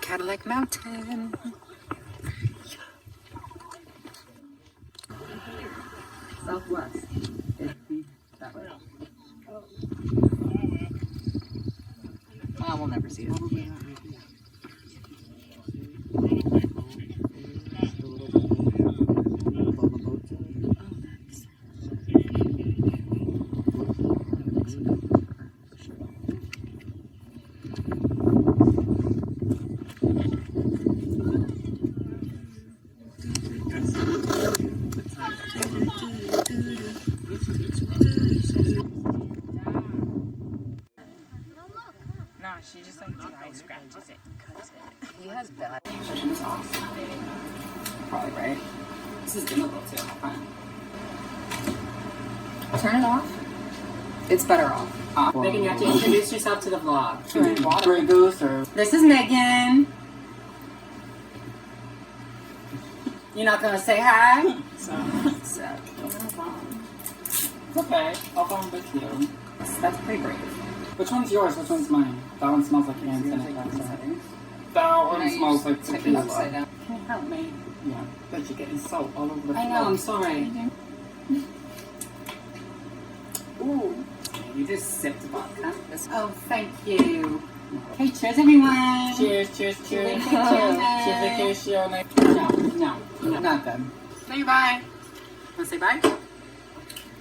S1: Cadillac Mountain.
S18: Southwest. That way. We'll never see it.
S13: No, she just like dry scratches it and cuts it.
S18: He has bad.
S1: Probably right. This is dimmable too. Fine. Turn it off. It's better off. Megan, you have to introduce yourself to the vlog.
S18: Grey Goose or...
S1: This is Megan. You're not gonna say hi? So,
S18: Okay, I'll come with you.
S1: that's pretty brave.
S18: Which one's yours? Which one's mine? That one smells like antidepressant. That one smells like tequila.
S1: Can you help me?
S18: Yeah, but you're getting salt all over the floor.
S1: I know, I'm sorry. Ooh.
S18: You just sipped vodka.
S1: Oh, thank you. Okay, cheers, everyone.
S18: Cheers, cheers, cheers.
S1: Cheers.
S18: Cheers. No, not them.
S1: Say bye. Want to say bye?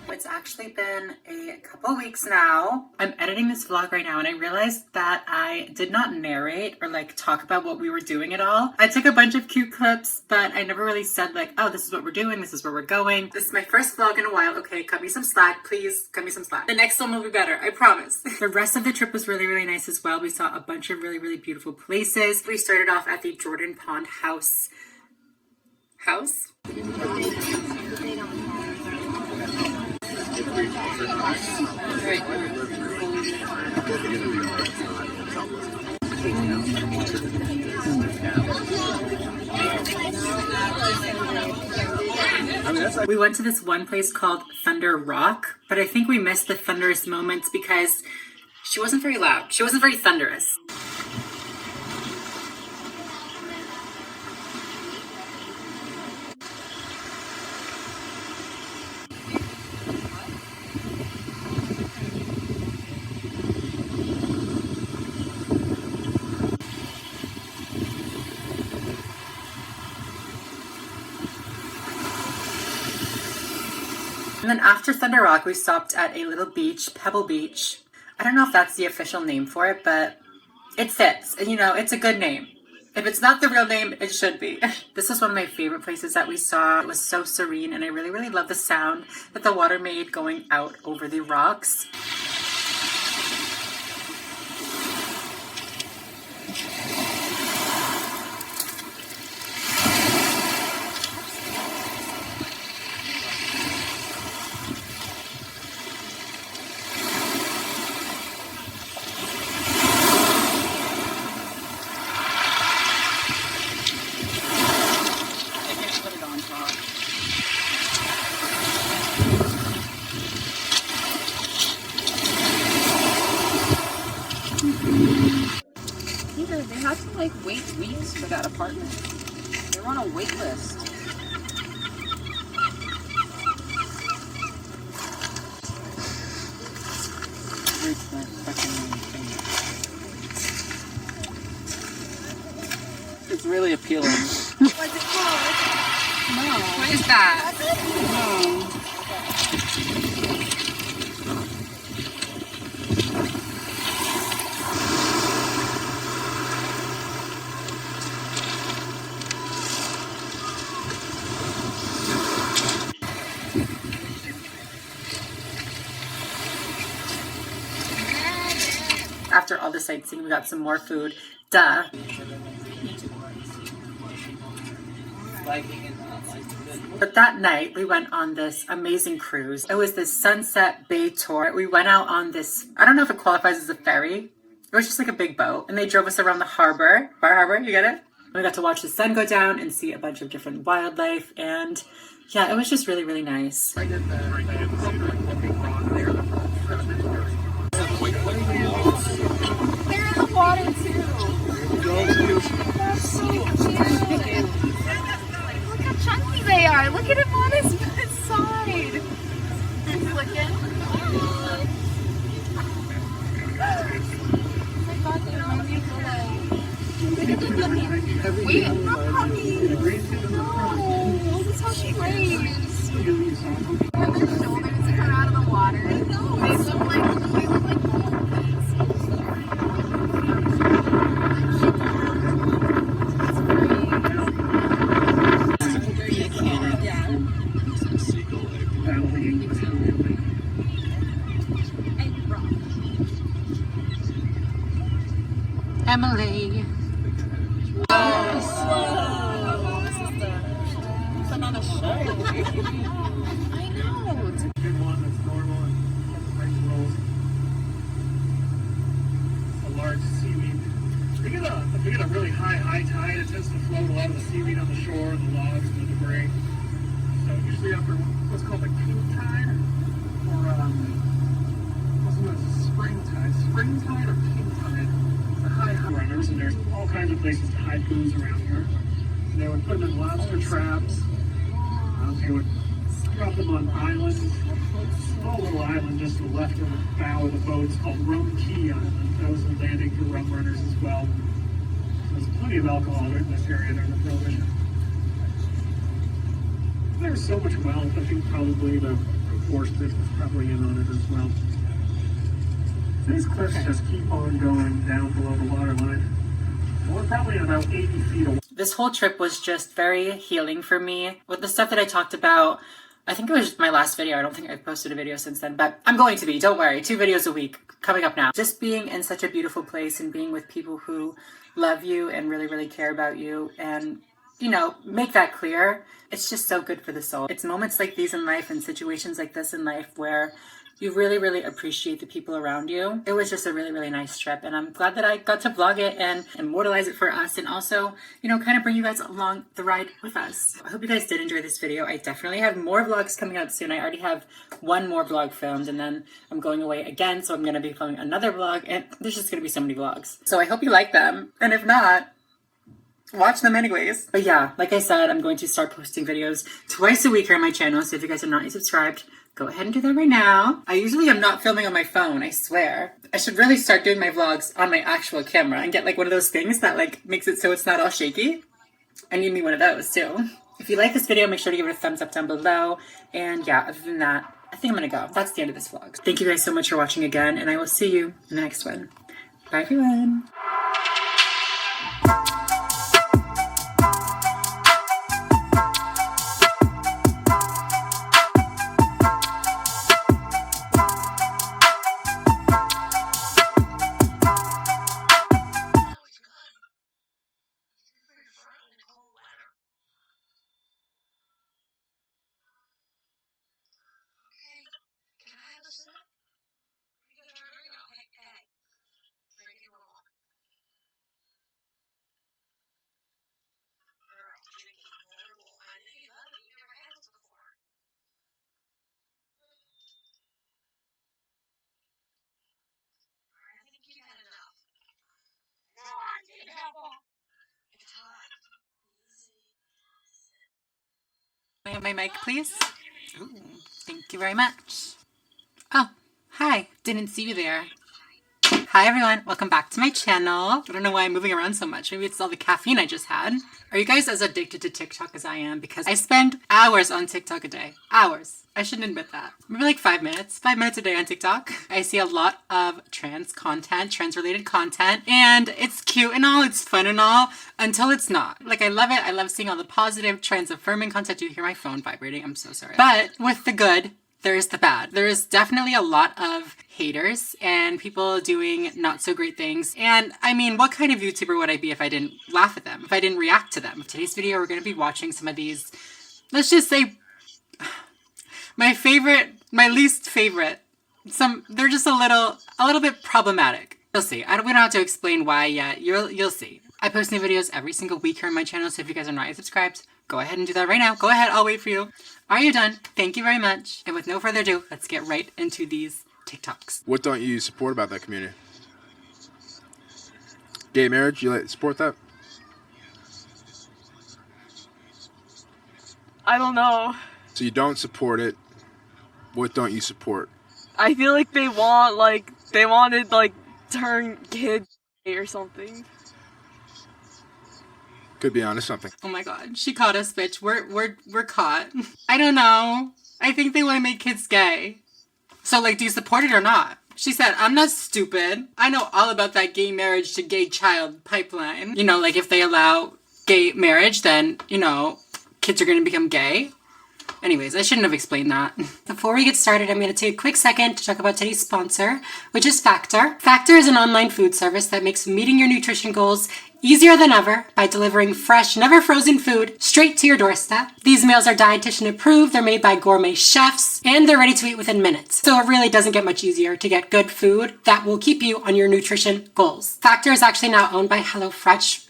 S1: It's actually been a couple weeks now. I'm editing this vlog right now and I realized that I did not narrate or like talk about what we were doing at all. I took a bunch of cute clips, but I never really said like, oh, this is what we're doing, this is where we're going. This is my first vlog in a while. Okay, cut me some slack, please. Cut me some slack. The next one will be better, I promise. The rest of the trip was really, really nice as well. We saw a bunch of really, really beautiful places. We started off at the Jordan Pond House. We went to this one place called Thunder Rock, but I think we missed the thunderous moments because she wasn't very loud. She wasn't very thunderous. And then after Thunder Rock, we stopped at a little beach, Pebble Beach. I don't know if that's the official name for it, but it fits. And you know, it's a good name. If it's not the real name, it should be. This was one of my favorite places that we saw. It was so serene, and I really, really love the sound that the water made going out over the rocks.
S18: They had to like wait weeks for that apartment. They were on a wait list. It's really appealing.
S13: What's it called?
S18: No.
S13: What is that?
S18: No.
S1: After all the sightseeing, we got some more food. Duh. But that night, we went on this amazing cruise. It was this Sunset Bay tour. We went out on this, I don't know if it qualifies as a ferry. It was just like a big boat. And they drove us around the harbor. Bar Harbor, you get it? We got to watch the sun go down and see a bunch of different wildlife. And yeah, it was just really, really nice.
S13: They're in the water too.
S9: Look how chunky they are. Look at him on his side. He's looking. Look at the puppy. Wait, not puppy. No, this is how she lays. When their shoulders come out of the water, they look like
S1: Emily.
S13: Another show. I know.
S2: Good one that's normal and breaks rules. A large seaweed. If we get a really high tide, it tends to float a lot of the seaweed on the shore, the logs, and the debris. So usually after what's called a king tide, or what's known as a spring tide. Spring tide or king tide. It's a high runners, and there's all kinds of places to hide booze around here. And they would put them in lobster traps. They would drop them on islands, a small little island just to the left of the bow of the boat. It's called Rum Key Island. That was a landing for rum runners as well. There's plenty of alcohol in this area during the Prohibition. There's so much wealth, I think probably the force business is probably in on it as well. These cliffs just keep on going down below the water line. We're probably about 80 feet away.
S1: This whole trip was just very healing for me. With the stuff that I talked about, I think it was just my last video. I don't think I've posted a video since then, but I'm going to be, don't worry. 2 videos a week coming up now. Just being in such a beautiful place and being with people who love you and really, really care about you and, you know, make that clear. It's just so good for the soul. It's moments like these in life and situations like this in life where you really, really appreciate the people around you. It was just a really, really nice trip, and I'm glad that I got to vlog it and immortalize it for us, and also, you know, kind of bring you guys along the ride with us. I hope you guys did enjoy this video. I definitely have more vlogs coming out soon. I already have 1 more vlog filmed, and then I'm going away again, so I'm going to be filming another vlog, and there's just going to be so many vlogs. So I hope you like them, and if not, watch them anyways. But yeah, like I said, I'm going to start posting videos twice a week here on my channel, so if you guys are not yet subscribed, go ahead and do that right now. I usually am not filming on my phone, I swear. I should really start doing my vlogs on my actual camera and get like one of those things that like makes it so it's not all shaky. I need me one of those too. If you like this video, make sure to give it a thumbs up down below. And yeah, other than that, I think I'm gonna go. That's the end of this vlog. Thank you guys so much for watching again, and I will see you in the next one. Bye everyone. May I have my mic, please? Ooh, thank you very much. Oh, hi. Didn't see you there. Hi everyone, welcome back to my channel. I don't know why I'm moving around so much. Maybe it's all the caffeine I just had. Are you guys as addicted to TikTok as I am? Because I spend hours on TikTok a day. Hours. I shouldn't admit that. Maybe like 5 minutes. 5 minutes a day on TikTok. I see a lot of trans content, trans-related content, and it's cute and all, it's fun and all, until it's not. Like, I love it. I love seeing all the positive, trans-affirming content. Do you hear my phone vibrating? I'm so sorry. But with the good, there's the bad. There is definitely a lot of haters and people doing not so great things. And I mean, what kind of YouTuber would I be if I didn't laugh at them, if I didn't react to them? Today's video, we're going to be watching some of these, let's just say, my favorite, my least favorite. They're just a little bit problematic. You'll see. We don't have to explain why yet. You'll see. I post new videos every single week here on my channel, so if you guys are not yet subscribed, go ahead and do that right now. Go ahead, I'll wait for you. Are you done? Thank you very much. And with no further ado, let's get right into these TikToks.
S17: What don't you support about that community? Gay marriage, you support that? I don't know.
S20: So you don't support it. What don't you support?
S17: I feel like they wanted like turn kids or something.
S20: Could be onto something.
S1: Oh my god, she caught us, bitch. We're caught. I don't know. I think they want to make kids gay. So like, do you support it or not? She said, I'm not stupid. I know all about that gay marriage to gay child pipeline. You know, like if they allow gay marriage, then, you know, kids are gonna become gay. Anyways, I shouldn't have explained that. Before we get started, I'm going to take a quick second to talk about today's sponsor, which is Factor. Factor is an online food service that makes meeting your nutrition goals easier than ever by delivering fresh, never frozen food straight to your doorstep. These meals are dietitian approved, they're made by gourmet chefs, and they're ready to eat within minutes. So it really doesn't get much easier to get good food that will keep you on your nutrition goals. Factor is actually now owned by HelloFresh,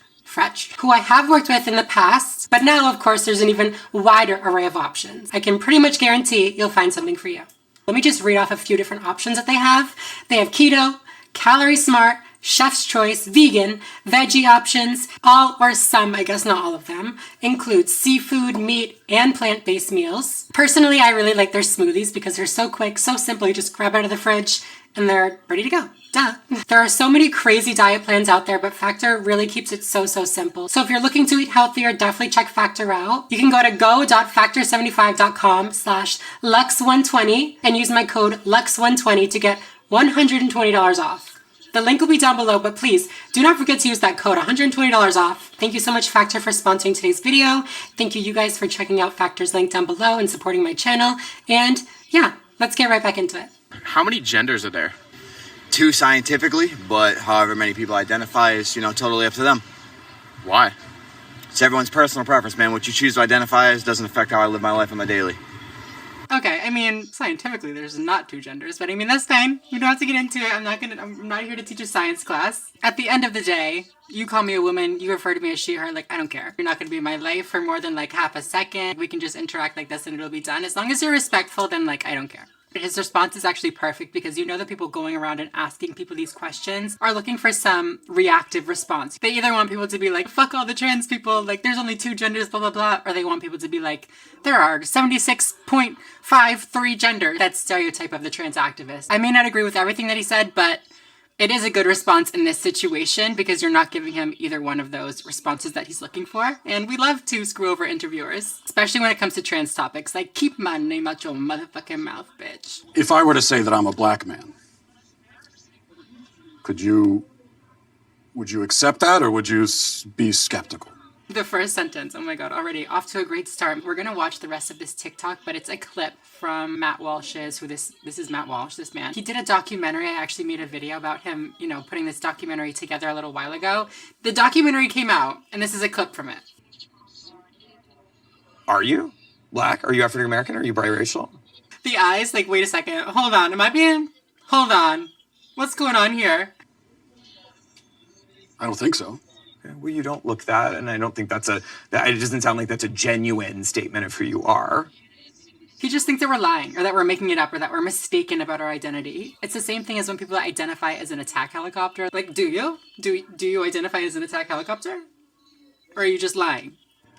S1: who I have worked with in the past, but now, of course, there's an even wider array of options. I can pretty much guarantee you'll find something for you. Let me just read off a few different options that they have. They have keto, calorie smart, chef's choice, vegan, veggie options, all or some, I guess not all of them, include seafood, meat, and plant-based meals. Personally, I really like their smoothies because they're so quick, so simple. You just grab out of the fridge and they're ready to go. Duh. There are so many crazy diet plans out there, but Factor really keeps it so simple. So if you're looking to eat healthier, definitely check Factor out. You can go to go.factor75.com/lux120 and use my code lux120 to get $120 off. The link will be down below, but please do not forget to use that code, $120 off. Thank you so much, Factor, for sponsoring today's video. Thank you guys for checking out Factor's link down below and supporting my channel. And yeah, let's get right back into it.
S23: How many genders are there?
S24: 2 scientifically, but however many people identify is, totally up to them.
S23: Why?
S24: It's everyone's personal preference, man. What you choose to identify as doesn't affect how I live my life on the daily.
S1: Okay, I mean, scientifically there's not 2 genders, but I mean, that's fine. We don't have to get into it. I'm not here to teach a science class. At the end of the day, you call me a woman, you refer to me as she, her, like, I don't care. You're not gonna be in my life for more than like half a second. We can just interact like this and it'll be done. As long as you're respectful, then like, I don't care. His response is actually perfect because the people going around and asking people these questions are looking for some reactive response. They either want people to be like, fuck all the trans people, like there's only 2 genders, blah, blah, blah, or they want people to be like, there are 76.53 genders. That stereotype of the trans activist. I may not agree with everything that he said, but it is a good response in this situation because you're not giving him either one of those responses that he's looking for. And we love to screw over interviewers, especially when it comes to trans topics. Like, keep my name out your motherfucking mouth, bitch.
S25: If I were to say that I'm a black man, would you accept that or would you be skeptical?
S1: The first sentence, oh my god, already off to a great start. We're gonna watch the rest of this TikTok, but it's a clip from Matt Walsh's, this is Matt Walsh, this man. He did a documentary. I actually made a video about him, putting this documentary together a little while ago. The documentary came out, and this is a clip from it.
S26: Are you black? Are you African American? Are you biracial?
S1: The eyes, like, wait a second, hold on, hold on. What's going on here?
S25: I don't think so.
S26: Well, you don't look that, and I don't think it doesn't sound like that's a genuine statement of who you are.
S1: He just thinks that we're lying, or that we're making it up, or that we're mistaken about our identity. It's the same thing as when people identify as an attack helicopter. Like, do you? Do you identify as an attack helicopter? Or are you just lying?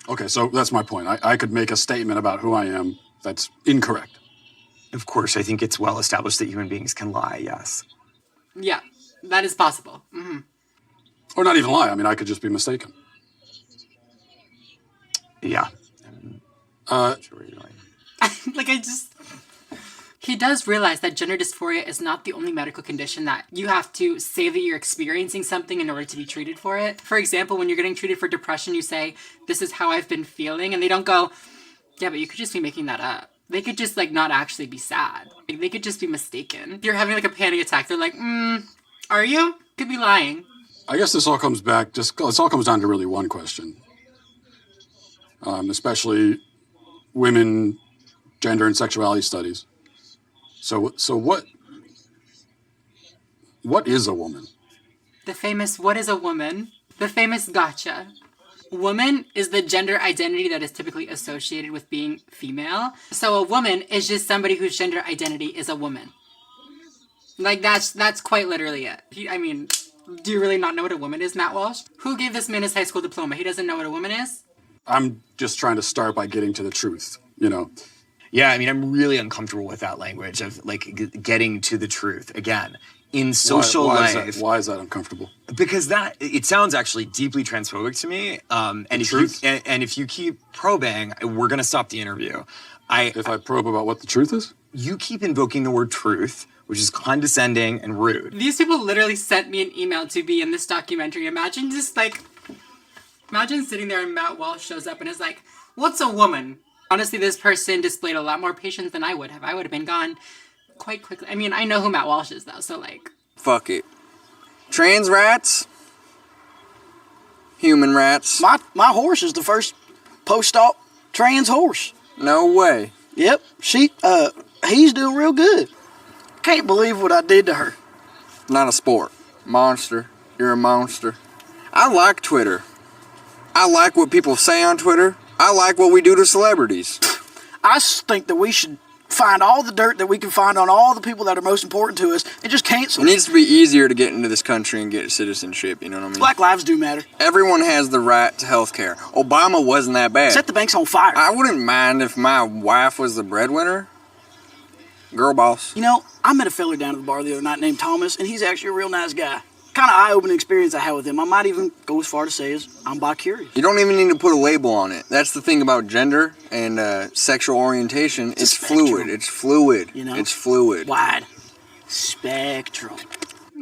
S25: Okay, so that's my point. I could make a statement about who I am that's incorrect.
S26: Of course, I think it's well established that human beings can lie, yes.
S1: Yeah, that is possible. Mm-hmm.
S25: Or not even lie. I mean, I could just be mistaken.
S26: Yeah.
S1: He does realize that gender dysphoria is not the only medical condition that you have to say that you're experiencing something in order to be treated for it. For example, when you're getting treated for depression, you say, this is how I've been feeling, and they don't go, yeah, but you could just be making that up. They could just, like, not actually be sad. Like, they could just be mistaken. If you're having, like, a panic attack, they're like, are you? Could be lying.
S25: I guess this all comes down to really one question. Especially women, gender, and sexuality studies. So what is a woman?
S1: The famous, what is a woman? The famous gotcha. Woman is the gender identity that is typically associated with being female. So a woman is just somebody whose gender identity is a woman. Like, that's quite literally it. Do you really not know what a woman is, Matt Walsh? Who gave this man his high school diploma? He doesn't know what a woman is?
S25: I'm just trying to start by getting to the truth, you know.
S26: Yeah, I mean, I'm really uncomfortable with that language of like getting to the truth. Again, in social life.
S25: Why is that uncomfortable?
S26: Because it sounds actually deeply transphobic to me. And if you keep probing, we're gonna stop the interview.
S25: If I probe about what the truth is?
S26: You keep invoking the word truth, which is condescending and rude.
S1: These people literally sent me an email to be in this documentary. Imagine sitting there and Matt Walsh shows up and is like, "What's a woman?" Honestly, this person displayed a lot more patience than I would have. I would have been gone quite quickly. I mean, I know who Matt Walsh is, though, so, like...
S6: Fuck it. Trans rats? Human rats?
S10: My horse is the first post-op trans horse.
S6: No way.
S10: Yep. He's doing real good. Can't believe what I did to her.
S6: Not a sport. Monster. You're a monster. I like Twitter. I like what people say on Twitter. I like what we do to celebrities.
S10: I think that we should find all the dirt that we can find on all the people that are most important to us and just cancel
S6: it. It needs to be easier to get into this country and get citizenship, you know what I mean?
S10: Black lives do matter.
S6: Everyone has the right to health care. Obama wasn't that bad.
S10: Set the banks on fire.
S6: I wouldn't mind if my wife was the breadwinner. Girl boss.
S10: You know, I met a fella down at the bar the other night named Thomas, and he's actually a real nice guy. Kind of eye-opening experience I had with him. I might even go as far to say as I'm bi-curious.
S6: You don't even need to put a label on it. That's the thing about gender and sexual orientation. It's fluid. It's fluid.
S10: You know?
S6: It's fluid.
S10: Wide spectrum.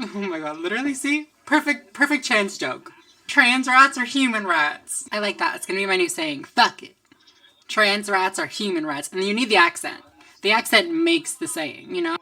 S1: Oh my god, literally, see? Perfect trans joke. Trans rats are human rats. I like that. It's gonna be my new saying. Fuck it. Trans rats are human rats. And you need the accent. The accent makes the saying, you know?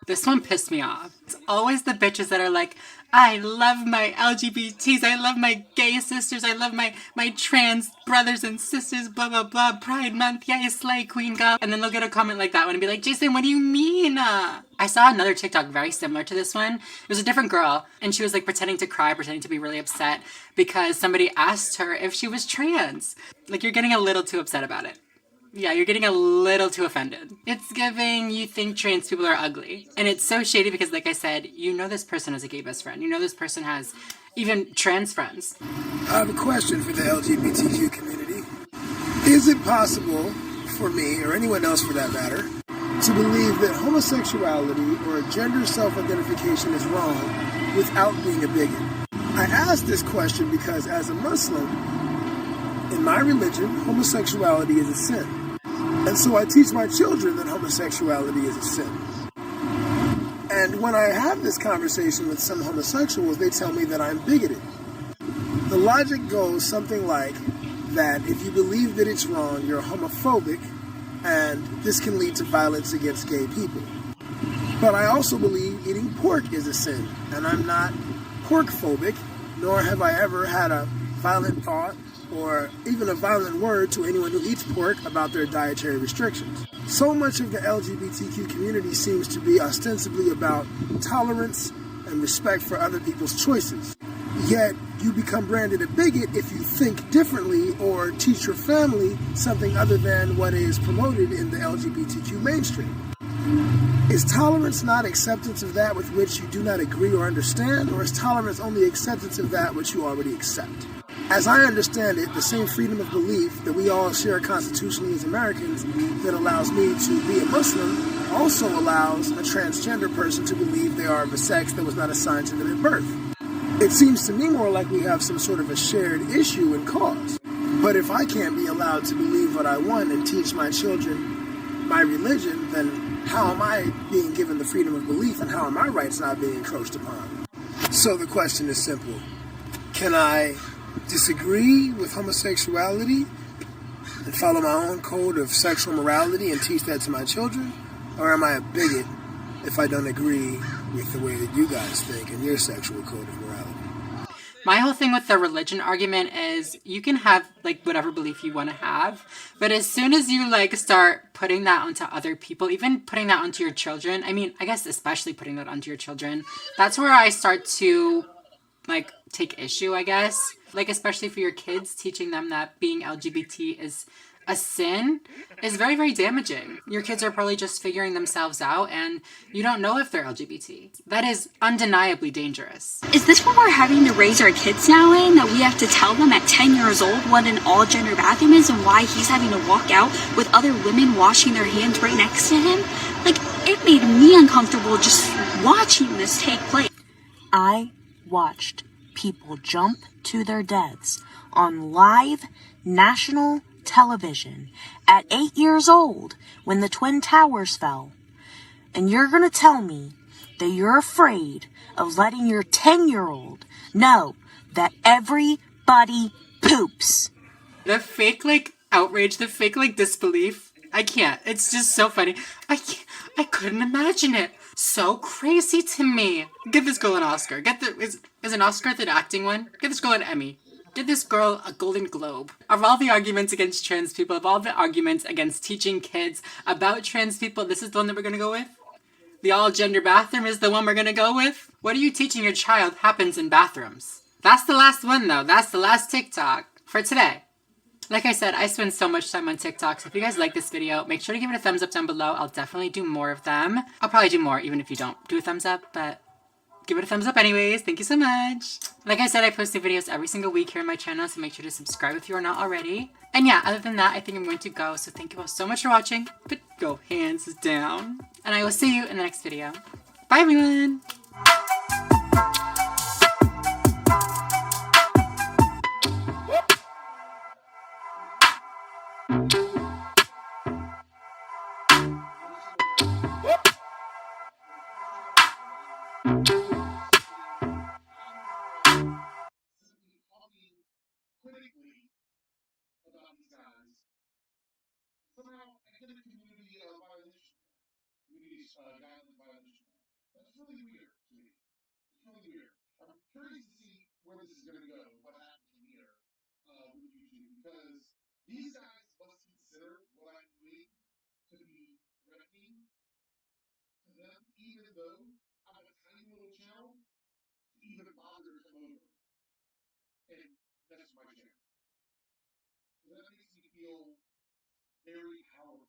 S1: This one pissed me off. It's always the bitches that are like, I love my LGBTs, I love my gay sisters, I love my trans brothers and sisters, blah, blah, blah, Pride Month, yay, slay, queen, go. And then they'll get a comment like that one and be like, Jason, what do you mean? I saw another TikTok very similar to this one. It was a different girl, and she was like pretending to cry, pretending to be really upset because somebody asked her if she was trans. Like, you're getting a little too upset about it. Yeah, you're getting a little too offended. It's giving you think trans people are ugly. And it's so shady because, like I said, you know this person has a gay best friend. You know this person has even trans friends.
S11: I have a question for the LGBTQ community. Is it possible for me, or anyone else for that matter, to believe that homosexuality or gender self-identification is wrong without being a bigot? I ask this question because as a Muslim, in my religion, homosexuality is a sin. And so I teach my children that homosexuality is a sin. And when I have this conversation with some homosexuals, they tell me that I'm bigoted. The logic goes something like that if you believe that it's wrong, you're homophobic, and this can lead to violence against gay people. But I also believe eating pork is a sin, and I'm not pork phobic, nor have I ever had a violent thought or even a violent word to anyone who eats pork about their dietary restrictions. So much of the LGBTQ community seems to be ostensibly about tolerance and respect for other people's choices. Yet, you become branded a bigot if you think differently or teach your family something other than what is promoted in the LGBTQ mainstream. Is tolerance not acceptance of that with which you do not agree or understand, or is tolerance only acceptance of that which you already accept? As I understand it, the same freedom of belief that we all share constitutionally as Americans that allows me to be a Muslim also allows a transgender person to believe they are of a sex that was not assigned to them at birth. It seems to me more like we have some sort of a shared issue and cause. But if I can't be allowed to believe what I want and teach my children my religion, then how am I being given the freedom of belief and how are my rights not being encroached upon? So the question is simple. Can I disagree with homosexuality and follow my own code of sexual morality and teach that to my children? Or am I a bigot if I don't agree with the way that you guys think and your sexual code of morality?
S1: My whole thing with the religion argument is you can have like whatever belief you want to have, but as soon as you like start putting that onto other people, even putting that onto your children, I mean, I guess especially putting that onto your children, that's where I start to like take issue, I guess. Like especially for your kids, teaching them that being LGBT is a sin is very, very damaging. Your kids are probably just figuring themselves out and you don't know if they're LGBT. That is undeniably dangerous.
S7: Is this what we're having to raise our kids now in? That we have to tell them at 10 years old what an all-gender bathroom is and why he's having to walk out with other women washing their hands right next to him? Like, it made me uncomfortable just watching this take place.
S3: I watched people jump to their deaths on live national television at 8 years old when the Twin Towers fell. And you're gonna tell me that you're afraid of letting your 10-year-old know that everybody poops.
S1: The fake, like, outrage, the fake, like, disbelief. I can't. It's just so funny. I couldn't imagine it. So crazy to me. Give this girl an Oscar. Is an Oscar the acting one? Give this girl an Emmy. Give this girl a Golden Globe. Of all the arguments against trans people, of all the arguments against teaching kids about trans people, this is the one that we're gonna go with? The all-gender bathroom is the one we're gonna go with? What are you teaching your child happens in bathrooms? That's the last one, though. That's the last TikTok for today. Like I said, I spend so much time on TikTok, so if you guys like this video, make sure to give it a thumbs up down below. I'll definitely do more of them. I'll probably do more even if you don't do a thumbs up, but give it a thumbs up anyways. Thank you so much. Like I said, I post new videos every single week here on my channel, so make sure to subscribe if you are not already. And yeah, other than that, I think I'm going to go, so thank you all so much for watching. But go hands down. And I will see you in the next video. Bye, everyone!
S11: That's really weird to me. It's really weird. I'm curious to see where this is going to go, what happens from here with YouTube, because these guys must consider what I'm doing to be threatening to them, even though I'm a tiny little channel, to even bother to come over and mess with my channel. So that makes me feel very powerful.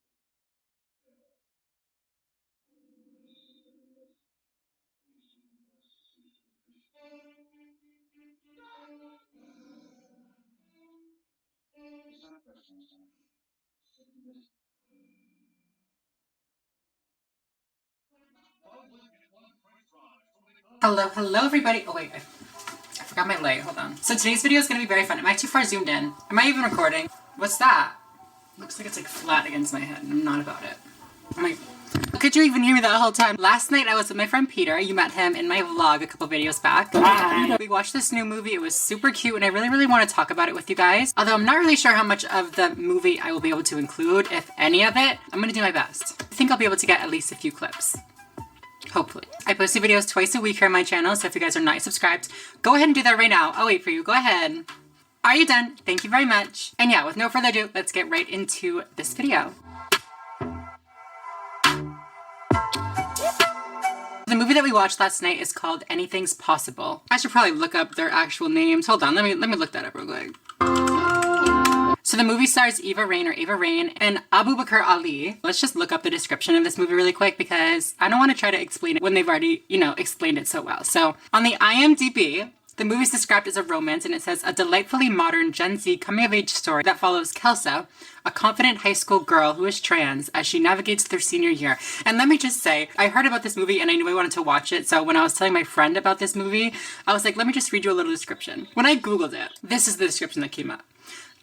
S1: Hello everybody. Oh wait, I forgot my light, hold on. So today's video is gonna be very fun. Am I too far zoomed in? Am I even recording? What's that? Looks like it's like flat against my head and I'm not about it. I'm like, could you even hear me that whole time? Last night I was with my friend Peter. You met him in my vlog a couple videos back. We watched this new movie. It was super cute and I really want to talk about it with you guys. Although I'm not really sure how much of the movie I will be able to include, if any of it. I'm gonna do my best. I think I'll be able to get at least a few clips. Hopefully. I post videos twice a week here on my channel, so if you guys are not subscribed, go ahead and do that right now. I'll wait for you. Go ahead. Are you done? Thank you very much. And yeah, with no further ado, let's get right into this video. The movie that we watched last night is called Anything's Possible. I should probably look up their actual names. Hold on, let me look that up real quick. So the movie stars Eva Rain and Abu Bakr Ali. Let's just look up the description of this movie really quick because I don't want to try to explain it when they've already, explained it so well. So on the IMDb, the movie's described as a romance and it says a delightfully modern Gen Z coming-of-age story that follows Kelsa, a confident high school girl who is trans as she navigates their senior year. And let me just say, I heard about this movie and I knew I wanted to watch it. So when I was telling my friend about this movie, I was like, let me just read you a little description. When I Googled it, this is the description that came up.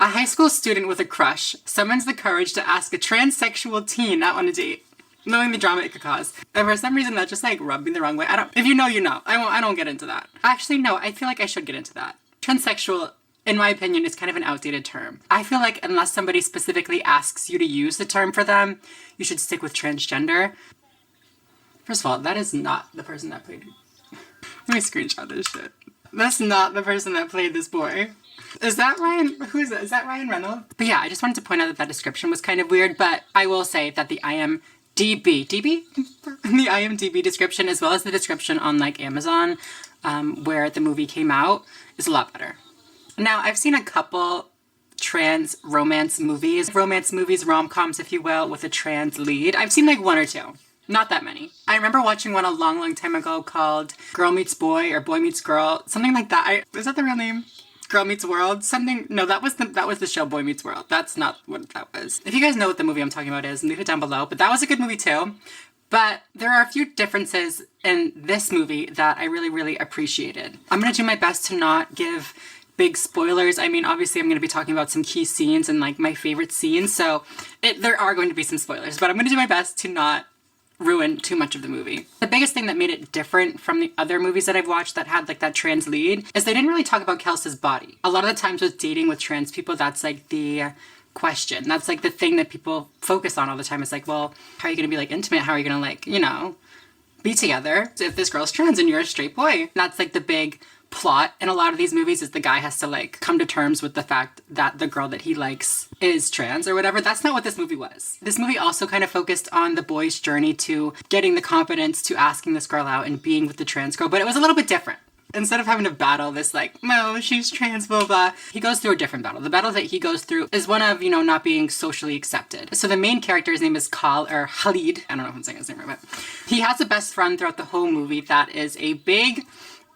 S1: A high school student with a crush summons the courage to ask a transsexual teen out on a date, knowing the drama it could cause. And for some reason that just like rubbed me the wrong way. If you know, you know. I don't get into that. Actually, no, I feel like I should get into that. Transsexual, in my opinion, is kind of an outdated term. I feel like unless somebody specifically asks you to use the term for them, you should stick with transgender. First of all, that is not the person that played. Let me screenshot this shit. That's not the person that played this boy. Is that Ryan? Who is that? Is that Ryan Reynolds? But yeah, I just wanted to point out that that description was kind of weird, but I will say that the IMDb description, as well as the description on like Amazon, where the movie came out, is a lot better. Now, I've seen a couple trans romance movies, rom-coms, if you will, with a trans lead. I've seen like one or two. Not that many. I remember watching one a long, long time ago called Girl Meets Boy or Boy Meets Girl, something like that. Is that the real name? Girl Meets World? Something? No, that was the show Boy Meets World. That's not what that was. If you guys know what the movie I'm talking about is, leave it down below. But that was a good movie too. But there are a few differences in this movie that I really, really appreciated. I'm gonna do my best to not give big spoilers. I mean, obviously I'm going to be talking about some key scenes and like my favorite scenes, so there are going to be some spoilers, but I'm going to do my best to not ruin too much of the movie. The biggest thing that made it different from the other movies that I've watched that had like that trans lead is they didn't really talk about Kelsa's body. A lot of the times with dating with trans people, that's like the question. That's like the thing that people focus on all the time. It's like, well, how are you going to be like intimate? How are you going to like, you know, be together if this girl's trans and you're a straight boy? That's like the big plot in a lot of these movies, is the guy has to like come to terms with the fact that the girl that he likes is trans or whatever. That's not what this movie was. This movie also kind of focused on the boy's journey to getting the confidence to asking this girl out and being with the trans girl, but it was a little bit different. Instead of having to battle this like, no, she's trans, blah, blah, he goes through a different battle. The battle that he goes through is one of, you know, not being socially accepted. So the main character, his name is Khalid. I don't know if I'm saying his name right, but he has a best friend throughout the whole movie that is a big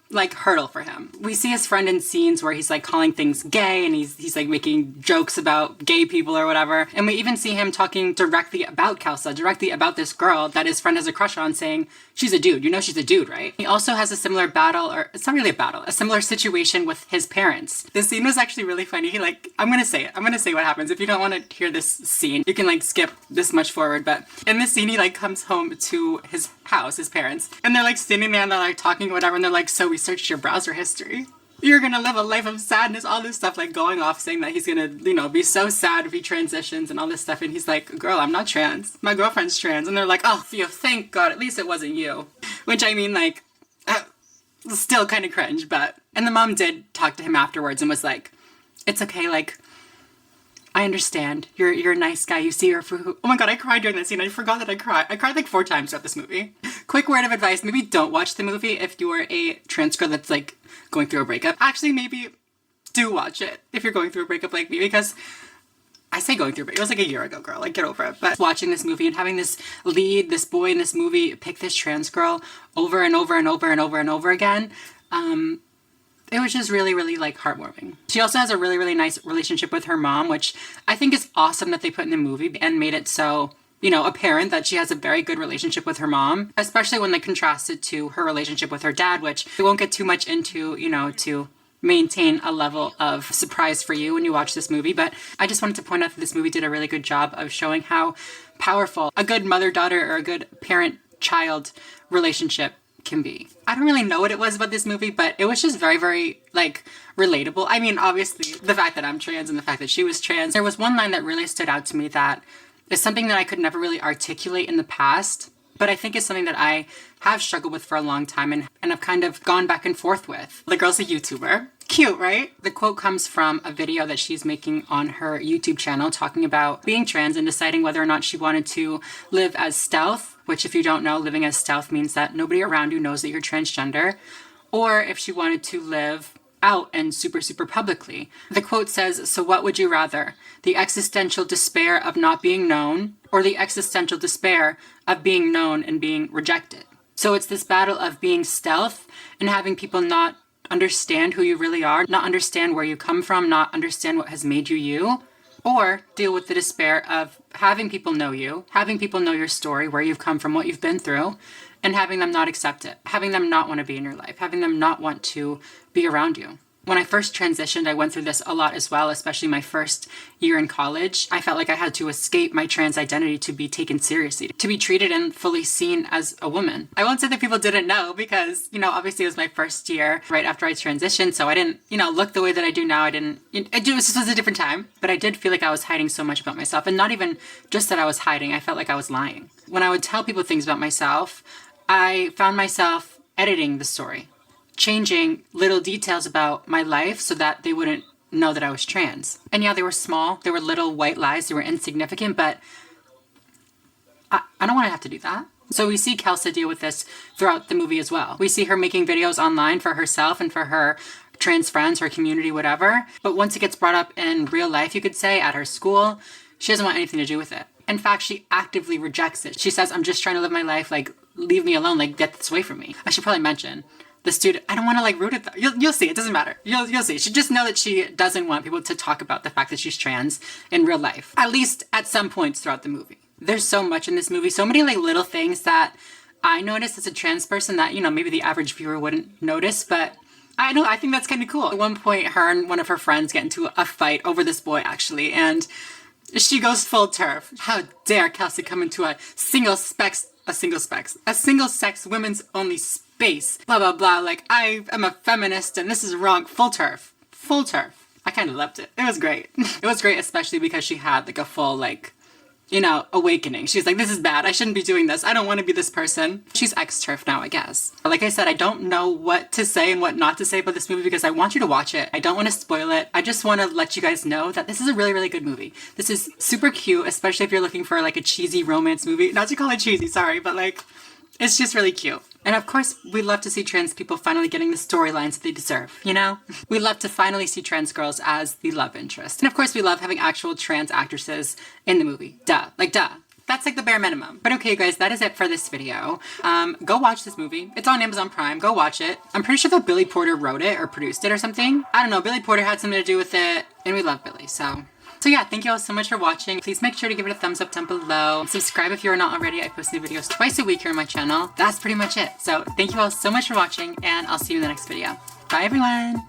S1: like hurdle for him. We see his friend in scenes where he's like calling things gay and he's like making jokes about gay people or whatever. And we even see him talking directly about Kelsa, directly about this girl that his friend has a crush on, saying, she's a dude, you know she's a dude, right? He also has a similar battle, or it's not really a battle, a similar situation with his parents. This scene was actually really funny. He like, I'm gonna say what happens. If you don't want to hear this scene, you can like skip this much forward, but in this scene he like comes home to his house, his parents, and they're like standing there and they're like talking whatever, and they're like, so we searched your browser history. You're gonna live a life of sadness, all this stuff, like going off saying that he's gonna, you know, be so sad if he transitions and all this stuff. And he's like, girl, I'm not trans. My girlfriend's trans. And they're like, oh, Theo, thank God, at least it wasn't you. Which I mean, like, still kind of cringe, but. And the mom did talk to him afterwards and was like, it's okay, like, I understand. You're a nice guy. You see her for who. Oh my God, I cried during that scene. I forgot that I cried. I cried like 4 times throughout this movie. Quick word of advice. Maybe don't watch the movie if you're a trans girl that's like going through a breakup. Actually, maybe do watch it if you're going through a breakup like me, because I say going through a breakup. It was like a year ago, girl. Like, get over it. But watching this movie and having this lead, this boy in this movie pick this trans girl over and over and over and over and over again, it was just really, really like heartwarming. She also has a really, really nice relationship with her mom, which I think is awesome that they put in the movie and made it so, you know, apparent that she has a very good relationship with her mom, especially when they contrast it to her relationship with her dad, which we won't get too much into, you know, to maintain a level of surprise for you when you watch this movie. But I just wanted to point out that this movie did a really good job of showing how powerful a good mother-daughter or a good parent-child relationship can be. I don't really know what it was about this movie, but it was just very, very like relatable. I mean, obviously the fact that I'm trans and the fact that she was trans. There was one line that really stood out to me that is something that I could never really articulate in the past, but I think it's something that I have struggled with for a long time and I've kind of gone back and forth with. The girl's a YouTuber. Cute, right? The quote comes from a video that she's making on her YouTube channel talking about being trans and deciding whether or not she wanted to live as stealth, which if you don't know, living as stealth means that nobody around you knows that you're transgender, or if she wanted to live out and super, super publicly. The quote says, so what would you rather? The existential despair of not being known, or the existential despair of being known and being rejected? So it's this battle of being stealth and having people not understand who you really are, not understand where you come from, not understand what has made you you, or deal with the despair of having people know you, having people know your story, where you've come from, what you've been through, and having them not accept it, having them not want to be in your life, having them not want to be around you. When I first transitioned, I went through this a lot as well, especially my first year in college. I felt like I had to escape my trans identity to be taken seriously, to be treated and fully seen as a woman. I won't say that people didn't know because, you know, obviously it was my first year right after I transitioned, so I didn't, you know, look the way that I do now. This was a different time, but I did feel like I was hiding so much about myself, and not even just that I was hiding, I felt like I was lying. When I would tell people things about myself, I found myself editing the story, changing little details about my life so that they wouldn't know that I was trans. And yeah, they were small, they were little white lies, they were insignificant, but I don't want to have to do that. So we see Kelsa deal with this throughout the movie as well. We see her making videos online for herself and for her trans friends, her community, whatever. But once it gets brought up in real life, you could say, at her school, she doesn't want anything to do with it. In fact, she actively rejects it. She says, I'm just trying to live my life, like, leave me alone, like, get this away from me. I should probably mention, the student, I don't want to like root it though. You'll see, it doesn't matter. You'll see. She just know that she doesn't want people to talk about the fact that she's trans in real life, at least at some points throughout the movie. There's so much in this movie, so many like little things that I noticed as a trans person that, you know, maybe the average viewer wouldn't notice, but I think that's kind of cool. At one point, her and one of her friends get into a fight over this boy actually, and she goes full turf. How dare Kelsey come into a single sex women's only space, blah blah blah, like I am a feminist and this is wrong. Full turf. I kind of loved it. It was great. It was great, especially because she had like a full like, you know, awakening. She's like, this is bad, I shouldn't be doing this, I don't want to be this person. She's ex-turf now, I guess. Like I said, I don't know what to say and what not to say about this movie because I want you to watch it. I don't want to spoil it. I just want to let you guys know that this is a really, really good movie. This is super cute, especially if you're looking for like a cheesy romance movie. Not to call it cheesy, sorry, but like, it's just really cute. And of course, we love to see trans people finally getting the storylines that they deserve, you know? We love to finally see trans girls as the love interest. And of course, we love having actual trans actresses in the movie. Duh. That's like the bare minimum. But okay, you guys, that is it for this video. Go watch this movie. It's on Amazon Prime. Go watch it. I'm pretty sure that Billy Porter wrote it or produced it or something. I don't know. Billy Porter had something to do with it, and we love Billy, so yeah, thank you all so much for watching. Please make sure to give it a thumbs up down below. Subscribe if you are not already. I post new videos twice a week here on my channel. That's pretty much it. So thank you all so much for watching, and I'll see you in the next video. Bye, everyone.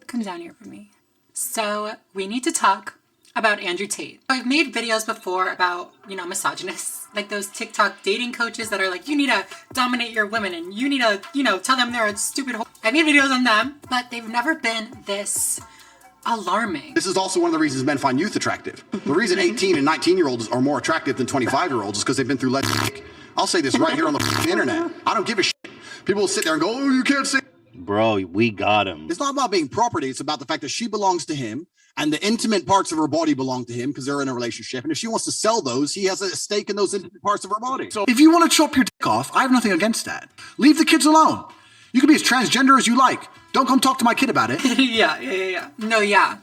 S1: Come down here for me. So we need to talk about Andrew Tate. I've made videos before about, you know, misogynists, like those TikTok dating coaches that are like, you need to dominate your women and you need to, you know, tell them they're a stupid whore. I made videos on them, but they've never been this alarming.
S25: This is also one of the reasons men find youth attractive. The reason 18 and 19-year-olds are more attractive than 25-year-olds is because they've been through legislation. I'll say this right here on the internet. I don't give a shit. People will sit there and go, oh, you can't say.
S4: Bro, we got him.
S25: It's not about being property. It's about the fact that she belongs to him and the intimate parts of her body belong to him because they're in a relationship. And if she wants to sell those, he has a stake in those intimate parts of her body.
S5: So if you want to chop your dick off, I have nothing against that. Leave the kids alone. You can be as transgender as you like. Don't come talk to my kid about it.
S1: Yeah. No, yeah.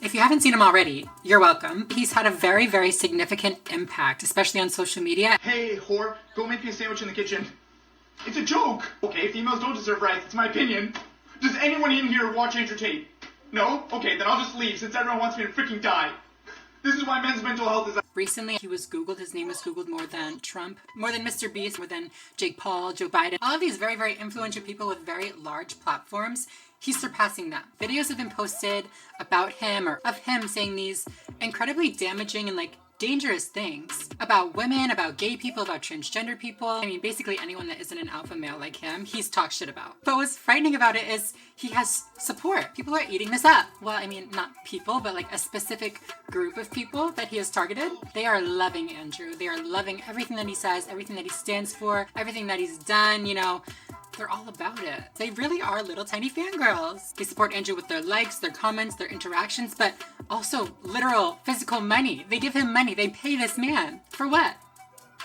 S1: If you haven't seen him already, you're welcome. He's had a very, very significant impact, especially on social media.
S14: Hey, whore, go make me a sandwich in the kitchen. It's a joke. Okay, females don't deserve rights. It's my opinion. Does anyone in here watch Andrew Tate? No? Okay, then I'll just leave since everyone wants me to freaking die. This is why men's mental health is...
S1: Recently, he was Googled. His name was Googled more than Trump, more than Mr. Beast, more than Jake Paul, Joe Biden. All of these very, very influential people with very large platforms, he's surpassing them. Videos have been posted about him or of him saying these incredibly damaging and like dangerous things about women, about gay people, about transgender people. I mean, basically anyone that isn't an alpha male like him, he's talked shit about. But what's frightening about it is he has support. People are eating this up. Well, I mean, not people, but like a specific group of people that he has targeted. They are loving Andrew. They are loving everything that he says, everything that he stands for, everything that he's done, you know. They're all about it. They really are little tiny fangirls. They support Andrew with their likes, their comments, their interactions, but also literal physical money. They give him money. They pay this man. For what?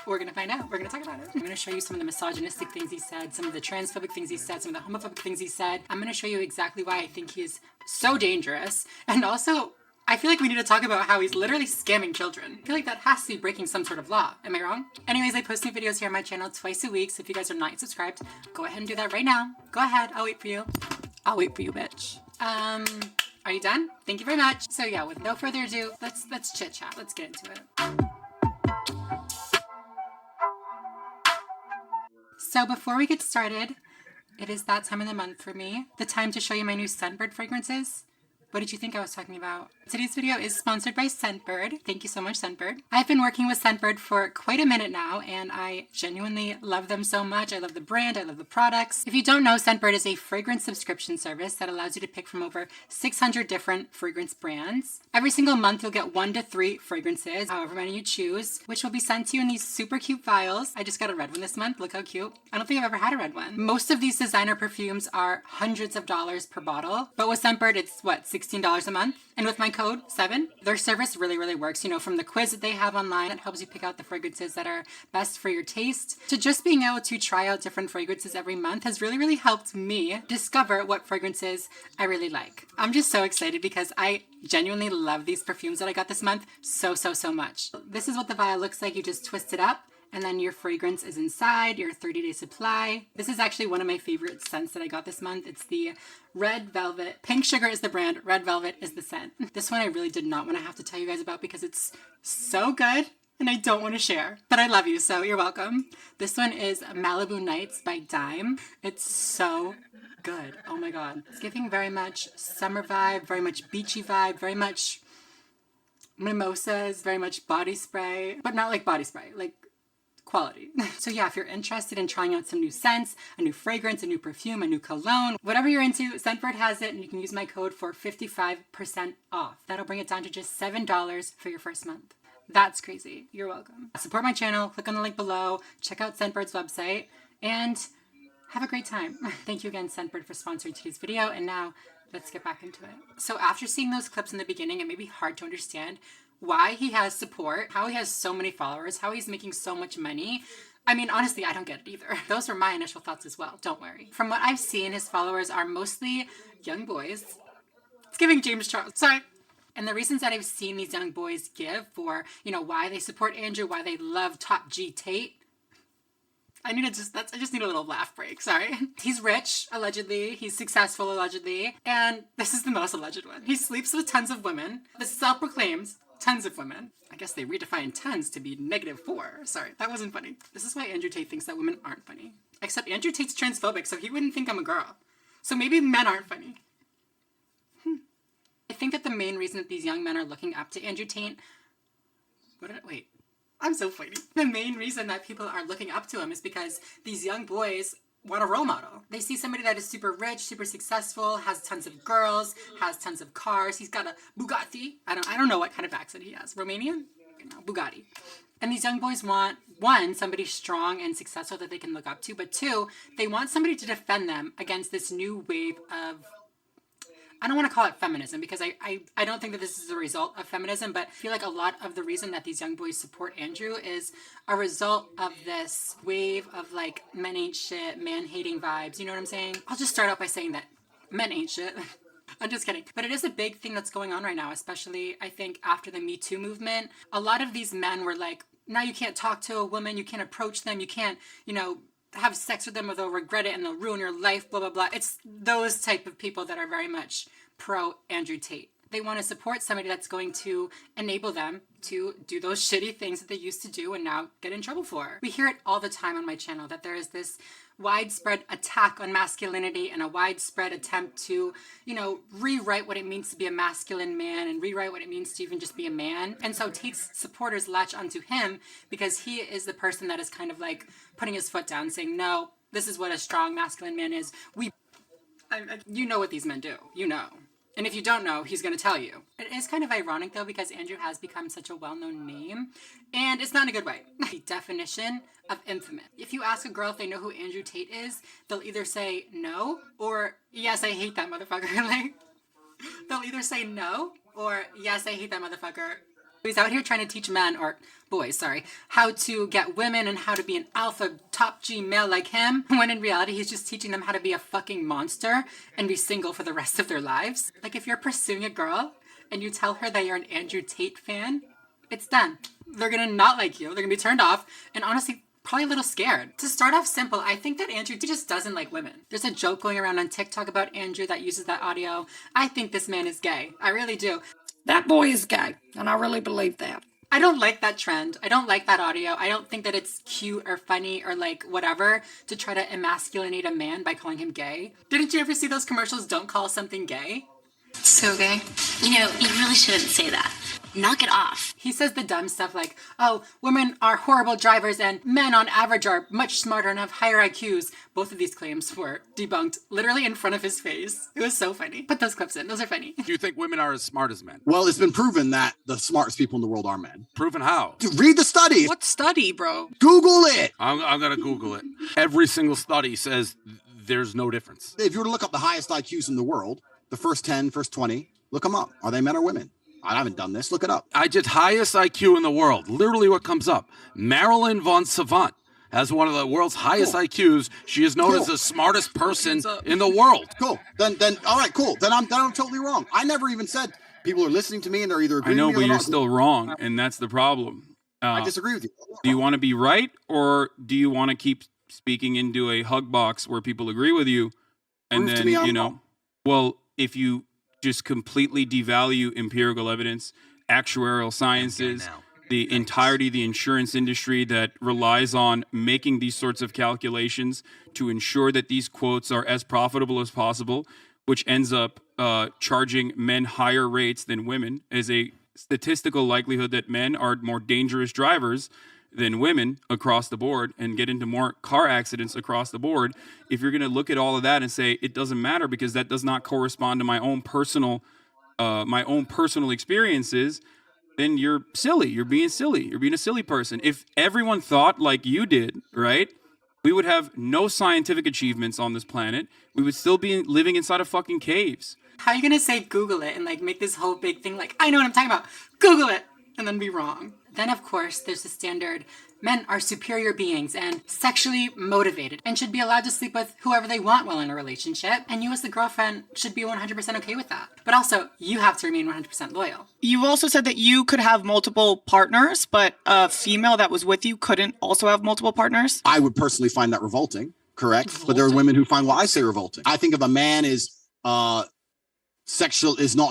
S1: We're gonna find out. We're gonna talk about it. I'm gonna show you some of the misogynistic things he said, some of the transphobic things he said, some of the homophobic things he said. I'm gonna show you exactly why I think he is so dangerous. And also, I feel like we need to talk about how he's literally scamming children. I feel like that has to be breaking some sort of law. Am I wrong? Anyways, I post new videos here on my channel twice a week, so if you guys are not subscribed, go ahead and do that right now. Go ahead, I'll wait for you. I'll wait for you, bitch. Are you done? Thank you very much. So yeah, with no further ado, let's chit chat. Let's get into it. So before we get started, it is that time of the month for me. The time to show you my new Scentbird fragrances. What did you think I was talking about? Today's video is sponsored by Scentbird. Thank you so much, Scentbird. I've been working with Scentbird for quite a minute now, and I genuinely love them so much. I love the brand, I love the products. If you don't know, Scentbird is a fragrance subscription service that allows you to pick from over 600 different fragrance brands. Every single month, you'll get 1 to 3 fragrances, however many you choose, which will be sent to you in these super cute vials. I just got a red one this month. Look how cute. I don't think I've ever had a red one. Most of these designer perfumes are hundreds of dollars per bottle, but with Scentbird, it's what, $16 a month? And with my code 7, their service really works. You know, from the quiz that they have online that helps you pick out the fragrances that are best for your taste, to just being able to try out different fragrances every month has really helped me discover what fragrances I really like. I'm just so excited because I genuinely love these perfumes that I got this month so much. This is what the vial looks like. You just twist it up, and then your fragrance is inside, your 30-day supply. This is actually one of my favorite scents that I got this month. It's the Red Velvet. Pink Sugar is the brand, Red Velvet is the scent. This one I really did not want to have to tell you guys about because it's so good and I don't want to share. But I love you, so you're welcome. This one is Malibu Nights by Dime. It's so good. Oh my god. It's giving very much summer vibe, very much beachy vibe, very much mimosas, very much body spray, but not like body spray, like quality. So yeah, if you're interested in trying out some new scents, a new fragrance, a new perfume, a new cologne, whatever you're into, Scentbird has it, and you can use my code for 55% off. That'll bring it down to just $7 for your first month. That's crazy. You're welcome. Support my channel, click on the link below, check out Scentbird's website, and have a great time. Thank you again, Scentbird, for sponsoring today's video, and now let's get back into it. So after seeing those clips in the beginning, it may be hard to understand why he has support, how he has so many followers, how he's making so much money. I mean, honestly, I don't get it either. Those were my initial thoughts as well, don't worry. From what I've seen, his followers are mostly young boys. It's giving James Charles, sorry. And the reasons that I've seen these young boys give for, you know, why they support Andrew, why they love Top G Tate, I just need a little laugh break, sorry. He's rich, allegedly. He's successful, allegedly. And this is the most alleged one. He sleeps with tons of women. This self-proclaims tons of women. I guess they redefine tons to be -4. Sorry, that wasn't funny. This is why Andrew Tate thinks that women aren't funny. Except Andrew Tate's transphobic, so he wouldn't think I'm a girl. So maybe men aren't funny. I think that the main reason that these young men are looking up to Andrew Tate... Wait. I'm so funny. The main reason that people are looking up to him is because these young boys want a role model. They see somebody that is super rich, super successful, has tons of girls, has tons of cars. He's got a Bugatti. I don't know what kind of accent he has. Romanian? No, Bugatti. And these young boys want, 1, somebody strong and successful that they can look up to, but 2, they want somebody to defend them against this new wave of, I don't want to call it feminism because I don't think that this is a result of feminism, but I feel like a lot of the reason that these young boys support Andrew is a result of this wave of like men ain't shit, man hating vibes. You know what I'm saying? I'll just start out by saying that men ain't shit. I'm just kidding. But it is a big thing that's going on right now, especially I think after the Me Too movement. A lot of these men were like, now you can't talk to a woman, you can't approach them, you can't, you know, have sex with them or they'll regret it and they'll ruin your life, blah, blah, blah. It's those type of people that are very much pro Andrew Tate. They want to support somebody that's going to enable them to do those shitty things that they used to do and now get in trouble for. We hear it all the time on my channel that there is this widespread attack on masculinity and a widespread attempt to, you know, rewrite what it means to be a masculine man and rewrite what it means to even just be a man. And so Tate's supporters latch onto him because he is the person that is kind of like putting his foot down saying, no, this is what a strong masculine man is. You know what these men do, you know. And if you don't know, he's going to tell you. It is kind of ironic though, because Andrew has become such a well-known name, and it's not in a good way. The definition of infamous. If you ask a girl if they know who Andrew Tate is, they'll either say no or yes, I hate that motherfucker. Like, they'll either say no or yes, I hate that motherfucker. He's out here trying to teach men, or boys, sorry, how to get women and how to be an alpha top G male like him, when in reality he's just teaching them how to be a fucking monster and be single for the rest of their lives. Like, if you're pursuing a girl and you tell her that you're an Andrew Tate fan, it's done. They're gonna not like you, they're gonna be turned off, and honestly, probably a little scared. To start off simple, I think that Andrew just doesn't like women. There's a joke going around on TikTok about Andrew that uses that audio. I think this man is gay. I really do.
S8: That boy is gay, and I really believe that.
S1: I don't like that trend. I don't like that audio. I don't think that it's cute or funny or like whatever to try to emasculate a man by calling him gay. Didn't you ever see those commercials, don't call something gay?
S15: So gay. You know, you really shouldn't say that. Knock it off.
S1: He says the dumb stuff like, oh, women are horrible drivers and men on average are much smarter and have higher IQs. Both of these claims were debunked literally in front of his face. It was so funny. Put those clips in. Those are funny.
S20: Do you think women are as smart as men?
S25: Well, it's been proven that the smartest people in the world are men.
S20: Proven how?
S25: Dude, read the study.
S17: What study, bro?
S25: Google it.
S20: I'm going to Google it. Every single study says there's no difference.
S25: If you were to look up the highest IQs in the world, the first 10, first 20, look them up. Are they men or women? I haven't done this. Look it up.
S20: I did highest IQ in the world. Literally what comes up. Marilyn von Savant has one of the world's highest IQs. She is known as the smartest person in the world.
S25: Cool. Then, all right, cool. Then I'm totally wrong. I never even said people are listening to me and they're either agreeing
S16: I know,
S25: with me
S16: but
S25: or
S16: you're
S25: not.
S16: still wrong, and that's the problem.
S25: I disagree with you.
S16: Do you want to be right, or do you want to keep speaking into a hug box where people agree with you, and
S25: Prove to
S16: then
S25: me I'm wrong.
S16: well, if you just completely devalue empirical evidence, actuarial sciences, the entirety of the insurance industry that relies on making these sorts of calculations to ensure that these quotes are as profitable as possible, which ends up charging men higher rates than women, as a statistical likelihood that men are more dangerous drivers than women across the board and get into more car accidents across the board. If you're going to look at all of that and say it doesn't matter because that does not correspond to my own personal experiences, then you're silly. You're being silly. You're being a silly person. If everyone thought like you did, right, we would have no scientific achievements on this planet. We would still be living inside of fucking caves.
S1: How are you gonna say Google it and like make this whole big thing like, I know what I'm talking about, Google it, and then be wrong? Then of course there's the standard, men are superior beings and sexually motivated and should be allowed to sleep with whoever they want while in a relationship, and you as the girlfriend should be 100% okay with that. But also, you have to remain 100% loyal.
S17: You also said that you could have multiple partners, but a female that was with you couldn't also have multiple partners?
S25: I would personally find that revolting, correct? But there are women who find what I say revolting. I think if a man is not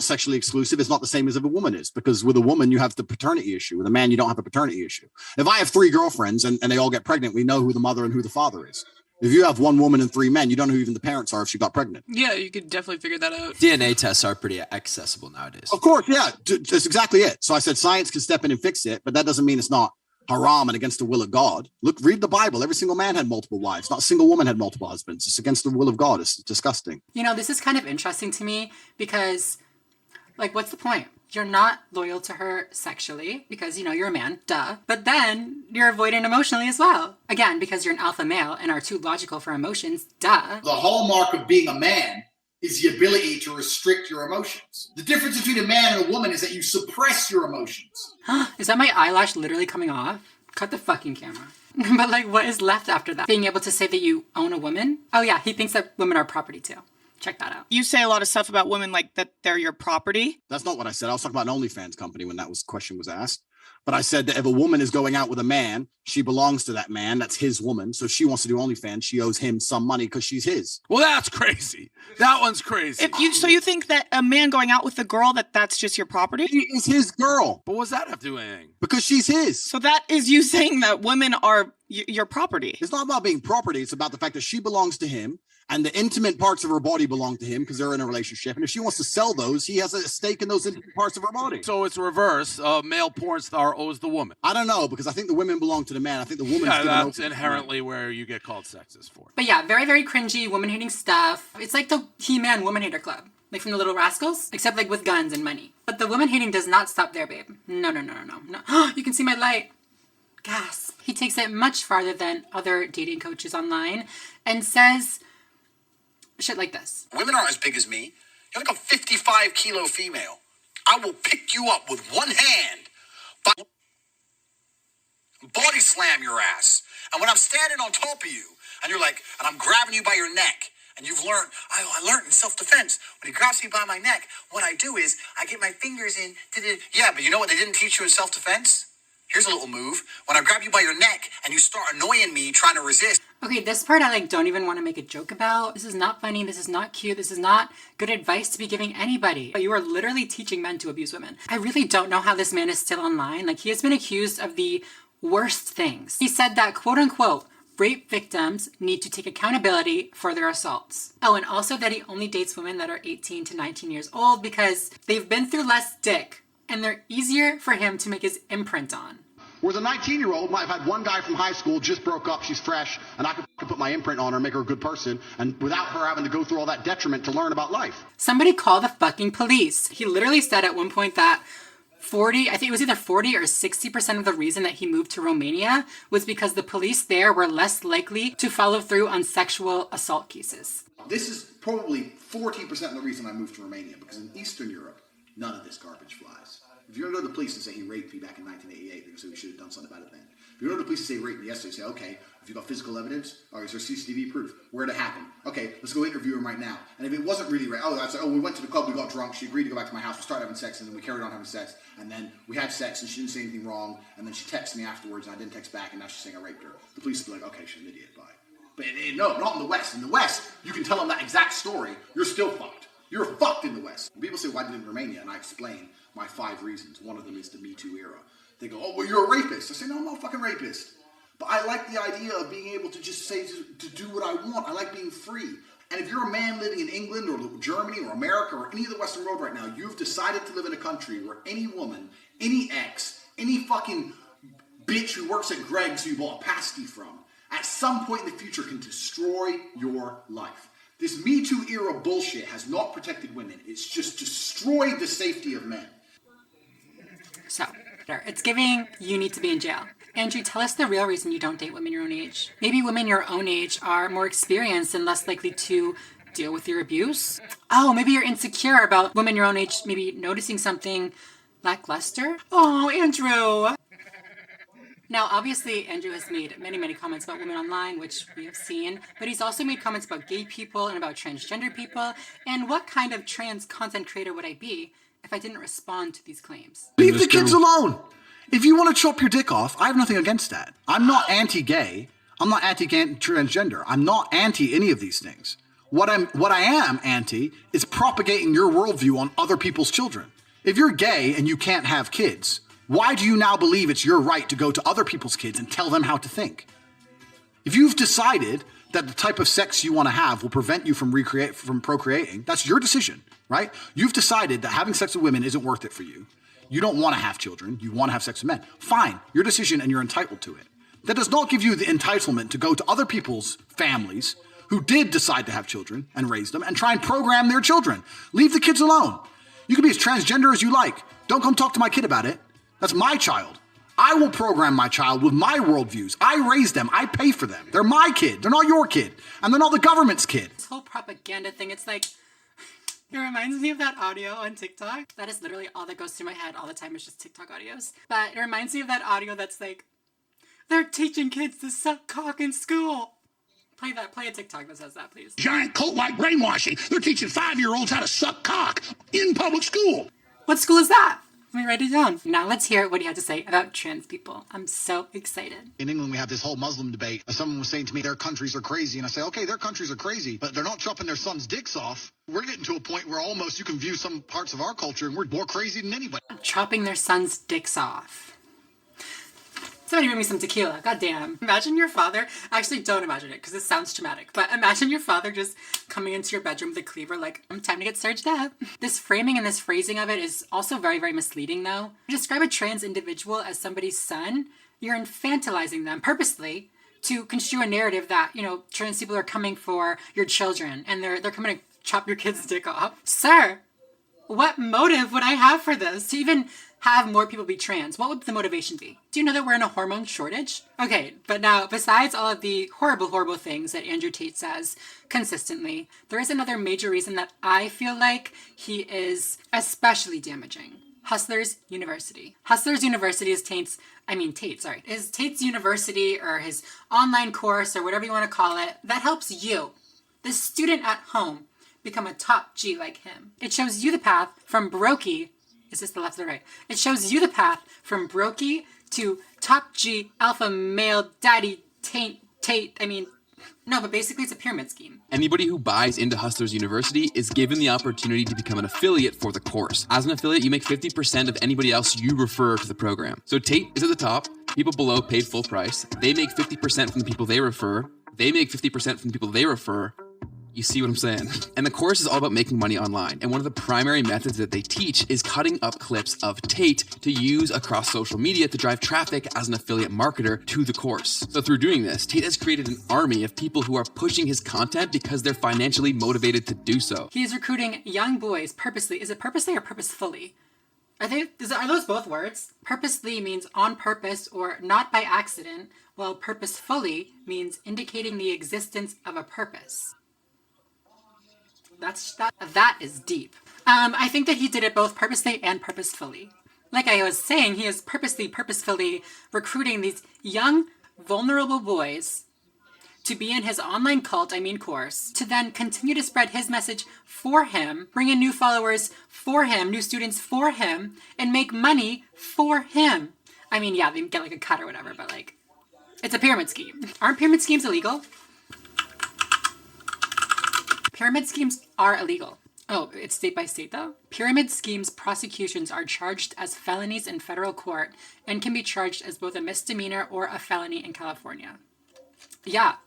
S25: sexually exclusive, it's not the same as if a woman is, because with a woman you have the paternity issue. With a man you don't have a paternity issue. If I have 3 girlfriends and they all get pregnant, we know who the mother and who the father is. If you have 1 woman and 3 men, you don't know who even the parents are if she got pregnant.
S19: Yeah, you could definitely figure that out.
S26: DNA tests are pretty accessible nowadays.
S25: Of course, yeah, that's exactly it. So I said science can step in and fix it, but that doesn't mean it's not haram and against the will of God. Look, read the Bible. Every single man had multiple wives. Not a single woman had multiple husbands. It's against the will of God. It's disgusting.
S1: You know, this is kind of interesting to me because, like, what's the point? You're not loyal to her sexually because, you know, you're a man, duh. But then you're avoidant emotionally as well. Again, because you're an alpha male and are too logical for emotions, duh.
S21: The hallmark of being a man is the ability to restrict your emotions. The difference between a man and a woman is that you suppress your emotions.
S1: Is that my eyelash literally coming off? Cut the fucking camera. But like, what is left after that? Being able to say that you own a woman? Oh yeah, he thinks that women are property too. Check that out.
S17: You say a lot of stuff about women like that they're your property.
S25: That's not what I said. I was talking about an OnlyFans company when that question was asked. But I said that if a woman is going out with a man, she belongs to that man. That's his woman. So if she wants to do OnlyFans, she owes him some money because she's his.
S20: Well, that's crazy. That one's crazy.
S17: So you think that a man going out with a girl, that's just your property?
S25: She is his girl.
S20: But what's that have to do with anything?
S25: Because she's his.
S17: So that is you saying that women are your property.
S25: It's not about being property. It's about the fact that she belongs to him. And the intimate parts of her body belong to him because they're in a relationship. And if she wants to sell those, he has a stake in those intimate parts of her body.
S20: So it's reverse. A male porn star owes the woman.
S25: I don't know, because I think the women belong to the man. I think the woman's
S20: that's inherently where you get called sexist for.
S1: But yeah, very, very cringy, woman-hating stuff. It's like the He-Man woman-hater club. Like from the Little Rascals, except like with guns and money. But the woman hating does not stop there, babe. No. You can see my light. Gasp. He takes it much farther than other dating coaches online and says shit like this.
S5: Women aren't as big as me. You're like a 55-kilo female. I will pick you up with one hand, body slam your ass. And when I'm standing on top of you, and you're like, and I'm grabbing you by your neck, and you've learned, I learned in self-defense, when he grabs me by my neck, what I do is I get my fingers in. Yeah, but you know what they didn't teach you in self-defense? Here's a little move. When I grab you by your neck and you start annoying me, trying to resist.
S1: Okay, this part I like don't even want to make a joke about. This is not funny. This is not cute. This is not good advice to be giving anybody. But you are literally teaching men to abuse women. I really don't know how this man is still online. Like, he has been accused of the worst things. He said that, quote unquote, rape victims need to take accountability for their assaults. Oh, and also that he only dates women that are 18 to 19 years old because they've been through less dick and they're easier for him to make his imprint on.
S25: Whereas a 19-year-old might have had one guy from high school, just broke up, she's fresh, and I could put my imprint on her, make her a good person, and without her having to go through all that detriment to learn about life.
S1: Somebody call the fucking police. He literally said at one point that 40 or 60% of the reason that he moved to Romania was because the police there were less likely to follow through on sexual assault cases.
S25: This is probably 40% of the reason I moved to Romania, because in Eastern Europe, none of this garbage flies. If you're going to go to the police and say he raped me back in 1988, they're going to say we should have done something about it then. If you go to the police and say he raped me yesterday, say, okay, have you got physical evidence? Or is there CCTV proof? Where'd it happen? Okay, let's go interview him right now. And if it wasn't really rape, we went to the club, we got drunk, she agreed to go back to my house, we started having sex, and then we carried on having sex, and then we had sex, and she didn't say anything wrong, and then she texted me afterwards, and I didn't text back, and now she's saying I raped her. The police would be like, okay, she's an idiot, bye. But no, not in the West. In the West, you can tell them that exact story, you're still fucked. You're fucked in the West. When people say, why did you live in Romania? And I explain my 5 reasons. One of them is the Me Too era. They go, oh, well, you're a rapist. I say, no, I'm not a fucking rapist. But I like the idea of being able to just say, to do what I want. I like being free. And if you're a man living in England or Germany or America or any of the Western world right now, you've decided to live in a country where any woman, any ex, any fucking bitch who works at Greg's who you bought a pasty from, at some point in the future can destroy your life. This Me Too era bullshit has not protected women. It's just destroyed the safety of men.
S1: So, it's giving you need to be in jail. Andrew, tell us the real reason you don't date women your own age. Maybe women your own age are more experienced and less likely to deal with your abuse. Oh, maybe you're insecure about women your own age maybe noticing something lackluster. Oh, Andrew. Now, obviously, Andrew has made many comments about women online, which we have seen, but he's also made comments about gay people and about transgender people. And what kind of trans content creator would I be if I didn't respond to these claims?
S5: Leave the kids alone. If you want to chop your dick off, I have nothing against that. I'm not anti-gay. I'm not anti-transgender. I'm not anti any of these things. What I am anti is propagating your worldview on other people's children. If you're gay and you can't have kids, why do you now believe it's your right to go to other people's kids and tell them how to think? If you've decided that the type of sex you want to have will prevent you from procreating, that's your decision, right? You've decided that having sex with women isn't worth it for you. You don't want to have children. You want to have sex with men. Fine, your decision and you're entitled to it. That does not give you the entitlement to go to other people's families who did decide to have children and raise them and try and program their children. Leave the kids alone. You can be as transgender as you like. Don't come talk to my kid about it. That's my child. I will program my child with my worldviews. I raise them. I pay for them. They're my kid. They're not your kid. And they're not the government's kid.
S1: This whole propaganda thing, it's like, it reminds me of that audio on TikTok. That is literally all that goes through my head all the time. It's just TikTok audios. But it reminds me of that audio that's like, they're teaching kids to suck cock in school. Play a TikTok that says that, please.
S2: Giant cult-like brainwashing. They're teaching 5-year-olds how to suck cock in public school.
S1: What school is that? Let me write it down. Now let's hear what he had to say about trans people. I'm so excited.
S25: In England, we have this whole Muslim debate. Someone was saying to me, their countries are crazy. And I say, okay, their countries are crazy, but they're not chopping their sons' dicks off. We're getting to a point where almost you can view some parts of our culture and we're more crazy than anybody.
S1: Chopping their sons' dicks off. Somebody bring me some tequila. Goddamn. Imagine your father. Actually, don't imagine it because it sounds traumatic. But imagine your father just coming into your bedroom with a cleaver like, time to get surged up. This framing and this phrasing of it is also very, very misleading though. To describe a trans individual as somebody's son, you're infantilizing them purposely to construe a narrative that, trans people are coming for your children and they're coming to chop your kid's dick off. Sir, what motive would I have for this? To even have more people be trans, what would the motivation be? Do you know that we're in a hormone shortage? Okay, but now, besides all of the horrible, horrible things that Andrew Tate says consistently, there is another major reason that I feel like he is especially damaging. Hustlers University. Hustlers University is Tate's university, or his online course, or whatever you want to call it, that helps you, the student at home, become a top G like him. It shows you the path from brokey. Is this the left or the right? It shows you the path from brokey to top G alpha male daddy Tate. No, but basically it's a pyramid scheme.
S9: Anybody who buys into Hustlers University is given the opportunity to become an affiliate for the course. As an affiliate, you make 50% of anybody else you refer to the program. So Tate is at the top. People below paid full price. They make 50% from the people they refer. They make 50% from the people they refer. You see what I'm saying? And the course is all about making money online. And one of the primary methods that they teach is cutting up clips of Tate to use across social media to drive traffic as an affiliate marketer to the course. So through doing this, Tate has created an army of people who are pushing his content because they're financially motivated to do so.
S1: He is recruiting young boys purposely. Is it purposely or purposefully? Are those both words? Purposely means on purpose or not by accident, while purposefully means indicating the existence of a purpose. That is deep. I think that he did it both purposely and purposefully. Like I was saying, he is purposefully recruiting these young, vulnerable boys to be in his online course, to then continue to spread his message for him, bring in new followers for him, new students for him, and make money for him. I mean, yeah, they get like a cut or whatever, but like, it's a pyramid scheme. Aren't pyramid schemes illegal? Pyramid schemes are illegal. Oh, it's state by state though? Pyramid schemes prosecutions are charged as felonies in federal court and can be charged as both a misdemeanor or a felony in California. Yeah,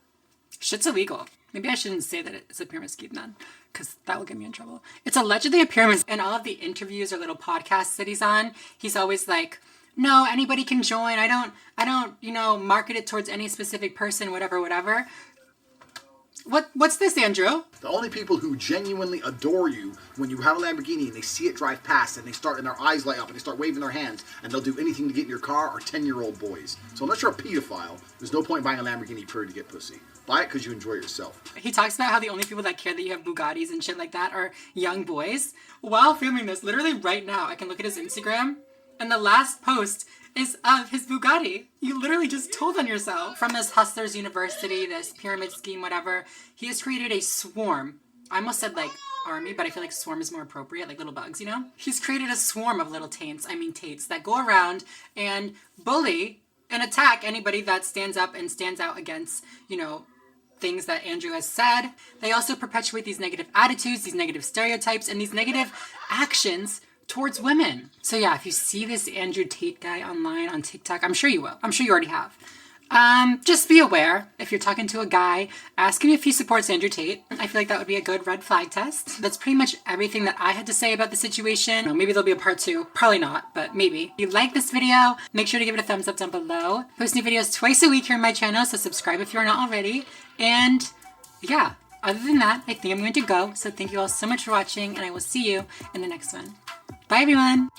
S1: shit's illegal. Maybe I shouldn't say that it's a pyramid scheme then, because that will get me in trouble. It's allegedly a pyramid. In all of the interviews or little podcasts that he's on, he's always like, no, anybody can join. I don't, market it towards any specific person, whatever. What's this, Andrew?
S5: The only people who genuinely adore you when you have a Lamborghini and they see it drive past and their eyes light up and they start waving their hands and they'll do anything to get in your car are 10-year-old boys. So unless you're a pedophile, there's no point buying a Lamborghini purely to get pussy. Buy it because you enjoy yourself. He
S1: talks about how the only people that care that you have Bugattis and shit like that are young boys. While filming this, literally right now, I can look at his Instagram and the last post is of his Bugatti. You literally just told on yourself. From this Hustlers University, this pyramid scheme, whatever, he has created a swarm. I almost said like army, but I feel like swarm is more appropriate, like little bugs, He's created a swarm of little Tates that go around and bully and attack anybody that stands up and stands out against, things that Andrew has said. They also perpetuate these negative attitudes, these negative stereotypes, and these negative actions towards women. So yeah, if you see this Andrew Tate guy online on TikTok, I'm sure you will. I'm sure you already have. Just be aware if you're talking to a guy, ask him if he supports Andrew Tate. I feel like that would be a good red flag test. That's pretty much everything that I had to say about the situation. Maybe there'll be a part 2. Probably not, but maybe. If you like this video, make sure to give it a thumbs up down below. I post new videos twice a week here on my channel, so subscribe if you're not already. And yeah, other than that, I think I'm going to go. So thank you all so much for watching, and I will see you in the next one. Bye, everyone.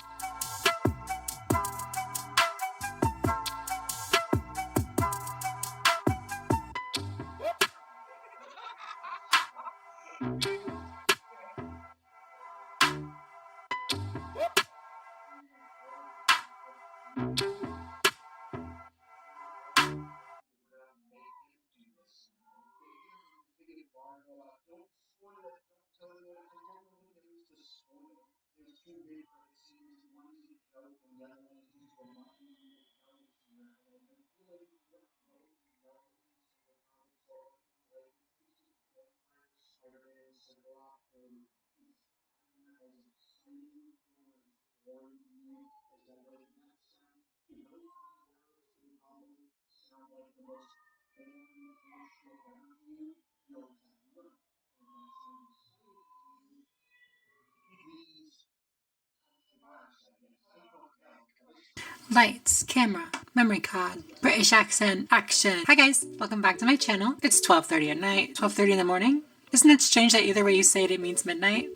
S1: Lights, camera, memory card, British accent, action. Hi guys, welcome back to my channel. It's 12:30 at night, 12:30 in the morning. Isn't it strange that either way you say it, it means midnight?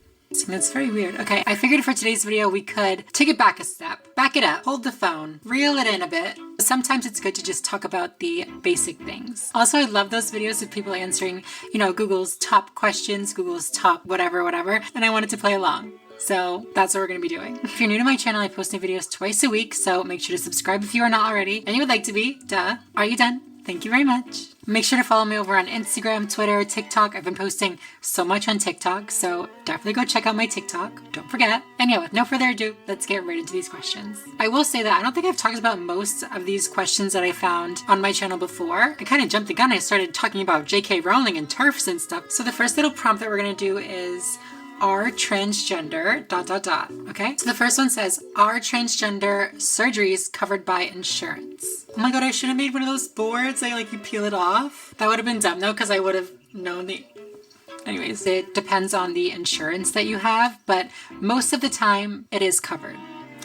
S1: That's very weird. Okay, I figured for today's video we could take it back a step, back it up, hold the phone, reel it in a bit. Sometimes it's good to just talk about the basic things. Also, I love those videos of people answering, you know, Google's top questions, Google's top whatever, and I wanted to play along. So that's what we're going to be doing. If you're new to my channel, I post new videos twice a week, so make sure to subscribe if you are not already, and you would like to be. Duh. Are you done? Thank you very much. Make sure to follow me over on Instagram, Twitter, TikTok. I've been posting so much on TikTok, so definitely go check out my TikTok. Don't forget. And yeah, with no further ado, let's get right into these questions. I will say that I don't think I've talked about most of these questions that I found on my channel before. I kind of jumped the gun. I started talking about J.K. Rowling and TERFs and stuff. So the first little prompt that we're going to do is, are transgender ... Okay, so the first one says, are transgender surgeries covered by insurance? Oh my god, I should have made one of those boards that like you peel it off. That would have been dumb though, because I would have known the... Anyways, it depends on the insurance that you have, but most of the time it is covered.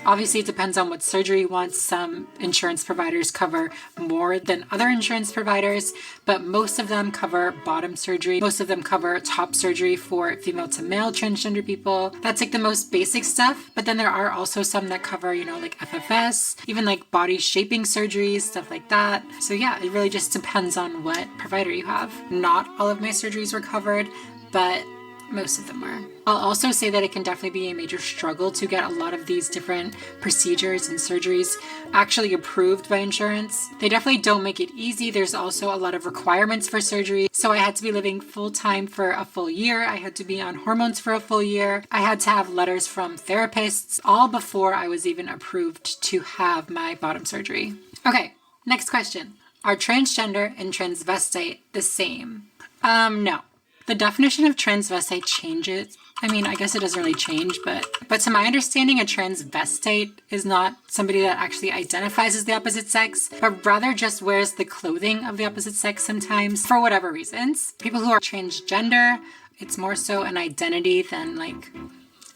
S1: Obviously, it depends on what surgery you want. Some insurance providers cover more than other insurance providers, but most of them cover bottom surgery. Most of them cover top surgery for female to male transgender people. That's like the most basic stuff, but then there are also some that cover, you know, like FFS, even like body shaping surgeries, stuff like that. So yeah, it really just depends on what provider you have. Not all of my surgeries were covered, but most of them were. I'll also say that it can definitely be a major struggle to get a lot of these different procedures and surgeries actually approved by insurance. They definitely don't make it easy. There's also a lot of requirements for surgery. So I had to be living full-time for a full year. I had to be on hormones for a full year. I had to have letters from therapists all before I was even approved to have my bottom surgery. Okay, next question. Are transgender and transvestite the same? No. The definition of transvestite changes. I mean, I guess it doesn't really change, but to my understanding, a transvestite is not somebody that actually identifies as the opposite sex, but rather just wears the clothing of the opposite sex sometimes for whatever reasons. People who are transgender, it's more so an identity than like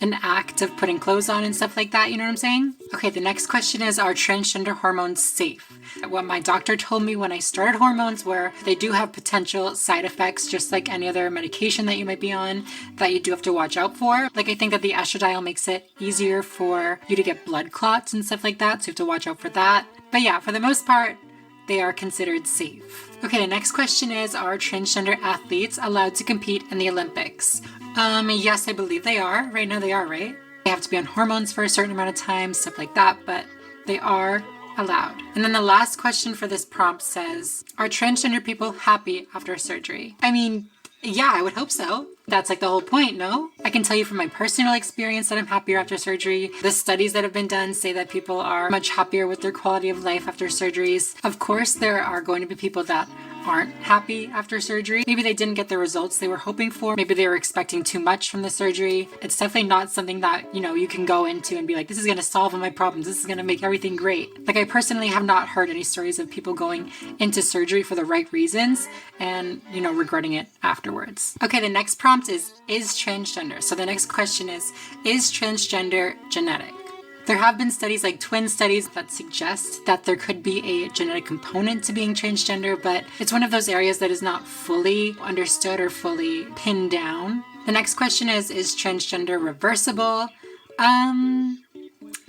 S1: an act of putting clothes on and stuff like that, you know what I'm saying? Okay, the next question is, are transgender hormones safe? What my doctor told me when I started hormones were they do have potential side effects, just like any other medication that you might be on, that you do have to watch out for. Like, I think that the estradiol makes it easier for you to get blood clots and stuff like that, so you have to watch out for that. But yeah, for the most part, they are considered safe. Okay, the next question is, are transgender athletes allowed to compete in the Olympics? Yes, I believe they are. Right now they are, right? They have to be on hormones for a certain amount of time, stuff like that, but they are allowed. And then the last question for this prompt says, are transgender people happy after surgery? I mean, yeah, I would hope so. That's like the whole point, no? I can tell you from my personal experience that I'm happier after surgery. The studies that have been done say that people are much happier with their quality of life after surgeries. Of course, there are going to be people that aren't happy after surgery. Maybe they didn't get the results they were hoping for. Maybe they were expecting too much from the surgery. It's definitely not something that, you know, you can go into and be like, this is going to solve all my problems. This is going to make everything great. Like, I personally have not heard any stories of people going into surgery for the right reasons and, you know, regretting it afterwards. Okay, the next prompt is transgender. So the next question is transgender genetic? There have been studies like twin studies that suggest that there could be a genetic component to being transgender, but it's one of those areas that is not fully understood or fully pinned down. The next question is transgender reversible? I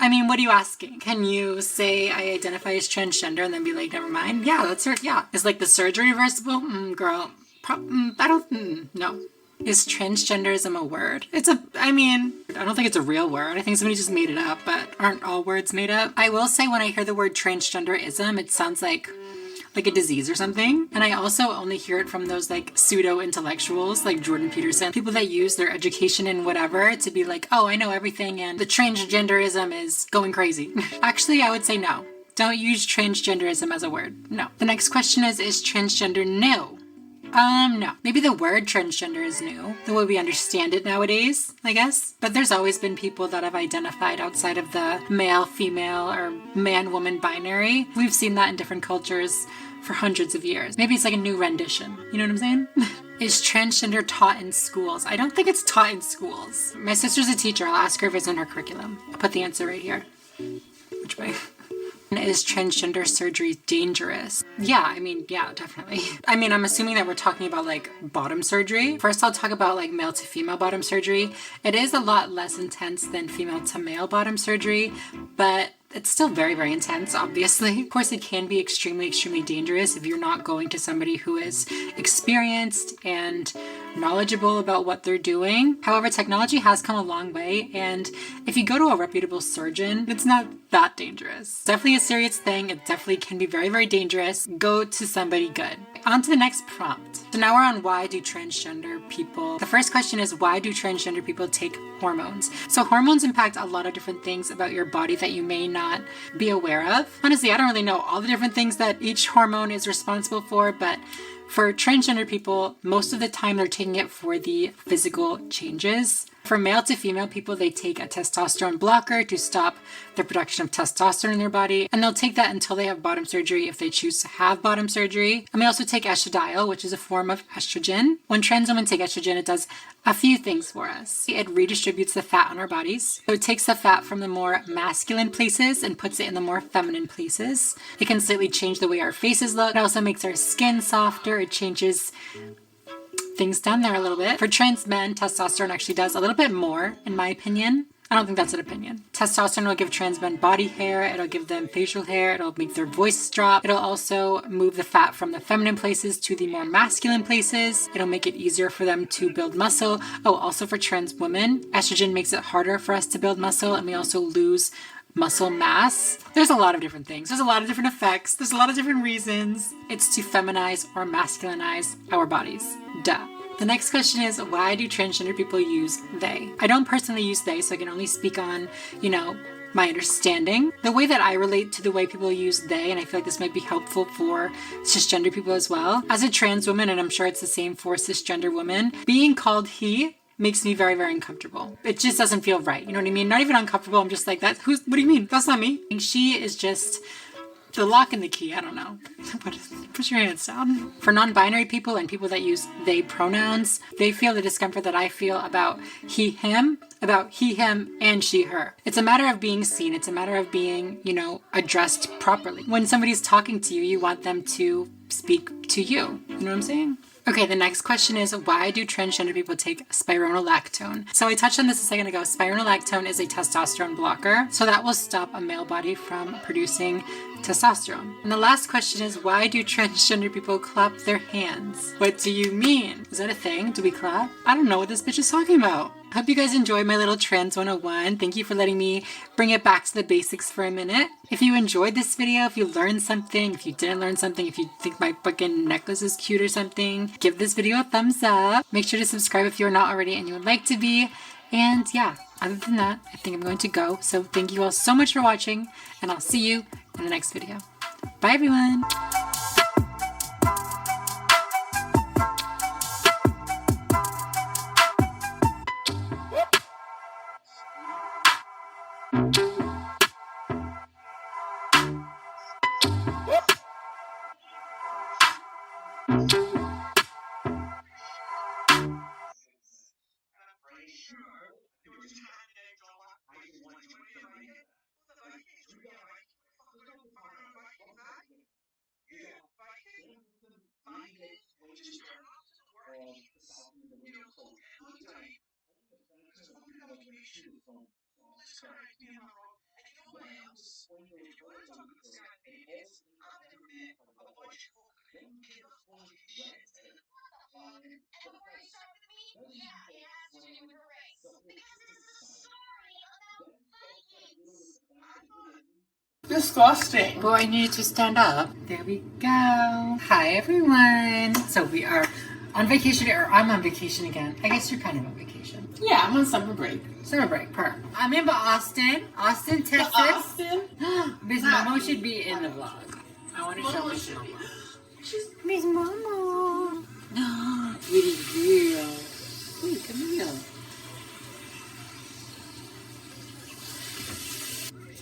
S1: mean, what are you asking? Can you say I identify as transgender and then be like, never mind? Yeah, that's right. Yeah. Is like the surgery reversible? Girl, no. Is transgenderism a word? I don't think it's a real word. I think somebody just made it up, but aren't all words made up? I will say when I hear the word transgenderism, it sounds like a disease or something. And I also only hear it from those like pseudo-intellectuals like Jordan Peterson, people that use their education and whatever to be like, oh, I know everything and the transgenderism is going crazy. Actually, I would say no. Don't use transgenderism as a word. No. The next question is transgender new? No. Maybe the word transgender is new, the way we understand it nowadays, I guess. But there's always been people that have identified outside of the male, female, or man-woman binary. We've seen that in different cultures for hundreds of years. Maybe it's like a new rendition. You know what I'm saying? Is transgender taught in schools? I don't think it's taught in schools. My sister's a teacher. I'll ask her if it's in her curriculum. I'll put the answer right here. Which way? Is transgender surgery dangerous? Yeah, I mean, yeah, definitely. I mean, I'm assuming that we're talking about like bottom surgery. First, I'll talk about like male to female bottom surgery. It is a lot less intense than female to male bottom surgery, but it's still very, very intense, obviously. Of course, it can be extremely, extremely dangerous if you're not going to somebody who is experienced and knowledgeable about what they're doing. However, technology has come a long way, and if you go to a reputable surgeon, it's not that dangerous. It's definitely a serious thing. It definitely can be very, very dangerous. Go to somebody good. On to the next prompt. So now we're on why do transgender people. The first question is, why do transgender people take hormones? So hormones impact a lot of different things about your body that you may not be aware of. Honestly, I don't really know all the different things that each hormone is responsible for, but for transgender people, most of the time they're taking it for the physical changes. For male to female people, they take a testosterone blocker to stop the production of testosterone in their body, and they'll take that until they have bottom surgery if they choose to have bottom surgery. And we also take estradiol, which is a form of estrogen. When trans women take estrogen, it does a few things for us. It redistributes the fat on our bodies. So it takes the fat from the more masculine places and puts it in the more feminine places. It can slightly change the way our faces look. It also makes our skin softer. It changes things down there a little bit. For trans men, testosterone actually does a little bit more, in my opinion. I don't think that's an opinion. Testosterone will give trans men body hair, it'll give them facial hair, it'll make their voices drop. It'll also move the fat from the feminine places to the more masculine places. It'll make it easier for them to build muscle. Oh, also for trans women, estrogen makes it harder for us to build muscle, and we also lose muscle mass. There's a lot of different things. There's a lot of different effects. There's a lot of different reasons. It's to feminize or masculinize our bodies. Duh. The next question is, why do transgender people use they? I don't personally use they, so I can only speak on, my understanding. The way that I relate to the way people use they, and I feel like this might be helpful for cisgender people as well. As a trans woman, and I'm sure it's the same for cisgender women, being called he makes me very, very uncomfortable. It just doesn't feel right. You know what I mean? Not even uncomfortable. I'm just like, what do you mean? That's not me. And she is just the lock and the key. I don't know. Put your hands down. For non-binary people and people that use they pronouns, they feel the discomfort that I feel about he, him, and she, her. It's a matter of being seen. It's a matter of being, addressed properly. When somebody's talking to you, you want them to speak to you. You know what I'm saying? Okay, the next question is, why do transgender people take spironolactone? So I touched on this a second ago. Spironolactone is a testosterone blocker, so that will stop a male body from producing testosterone. And the last question is, why do transgender people clap their hands? What do you mean? Is that a thing? Do we clap? I don't know what this bitch is talking about. I hope you guys enjoyed my little Trans 101. Thank you for letting me bring it back to the basics for a minute. If you enjoyed this video, if you learned something, if you didn't learn something, if you think my fucking necklace is cute or something, give this video a thumbs up. Make sure to subscribe if you're not already and you would like to be. And yeah, other than that, I think I'm going to go. So thank you all so much for watching, and I'll see you in the next video. Bye everyone!
S10: Disgusting.
S1: Boy, I needed to stand up. There we go. Hi, everyone. So we are on vacation, or I'm on vacation again. I guess you're kind of on vacation.
S12: Yeah, I'm on summer break.
S1: Summer break, I'm in Austin, Texas.
S12: Austin?
S1: Miss Momo should be in the vlog. I want to show Miss Momo. Miss Momo. Pretty girl. Wait, come here.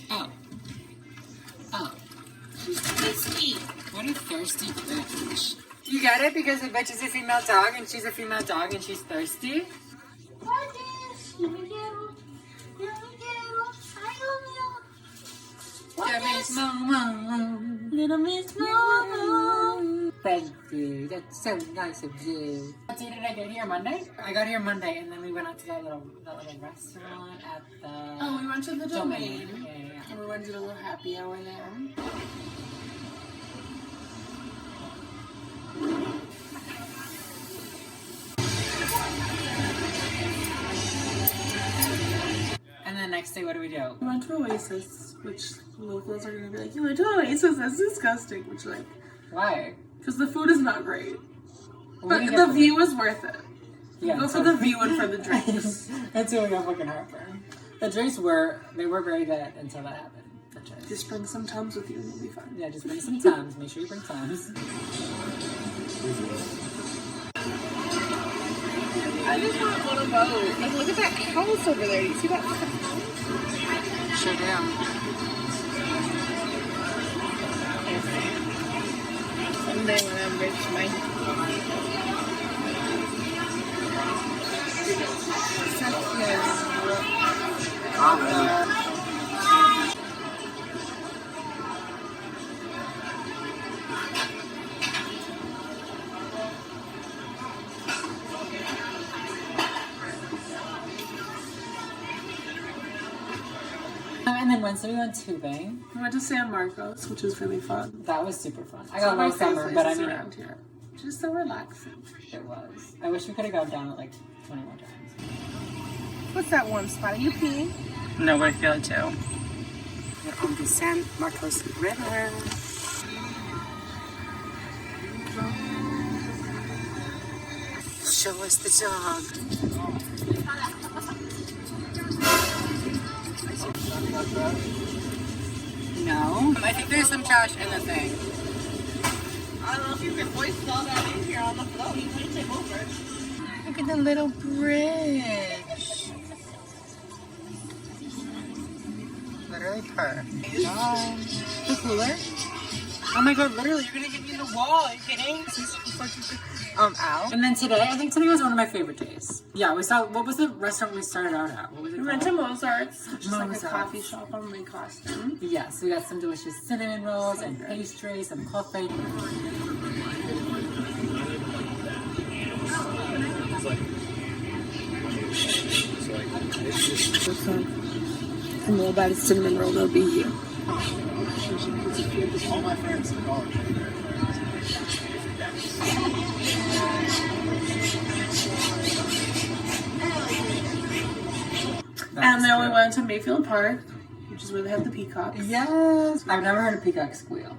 S1: Oh. She's thirsty. What a thirsty bitch. You get it? Because the bitch is a female dog and she's a female dog and she's thirsty?
S3: Little Miss Momo.
S1: Thank you. That's so nice of you. What day did I get here? Monday? I got here Monday, and then we went out to that little restaurant at the...
S3: Oh, we went to the Domain.
S1: Yeah.
S3: And we went to a little happy hour there.
S1: And then next day, what do we do?
S3: We went to Oasis, which locals are gonna be like, you went to Oasis, that's disgusting. Which, like,
S1: why?
S3: Because the food is not great.
S1: Well,
S3: but the view is worth it.
S1: Yeah,
S3: go for the view and for the drinks.
S1: That's why we got fucking heartburn. The drinks were very good until that happened.
S3: Just bring some Tums with you and you'll be fine.
S1: Yeah, just bring some Tums. Make sure you bring Tums.
S3: I just want one of those. Like, look at that house over there. Do you see that house?
S1: Sure do.
S3: Someday when I'm rich, my...
S1: And then Wednesday we went tubing.
S3: We went to San Marcos, which was really fun.
S1: That was super fun. I got low summer, but I mean,
S3: around here. Just so relaxing.
S1: It was. I wish we could have gone down it like 20 more times.
S3: What's that one spot? Are you peeing?
S1: No, but I feel it too.
S3: We're on the San Marcos River. Show us the dog.
S1: No. I think there's some trash in the thing.
S3: I don't know if you can hoist all that in here on the float. You might take over.
S1: Look at the little bridge. Literally perfect. The cooler. Oh my god, literally, you're gonna hit me in the wall. Are you kidding? Ow. And then today, I think today was one of my favorite days. Yeah, we saw, what was the restaurant we started out at? What was it
S3: We went to Mozart's, which is like a
S1: Mozart's.
S3: coffee shop on Lake Austin.
S1: Yes, we got some delicious cinnamon rolls and pastries, some coffee.
S3: And more about a cinnamon roll, they'll be here.
S5: All my friends in college.
S3: And then we went to Mayfield Park, which is where they have the peacocks.
S1: Yes! I've never heard a peacock squeal.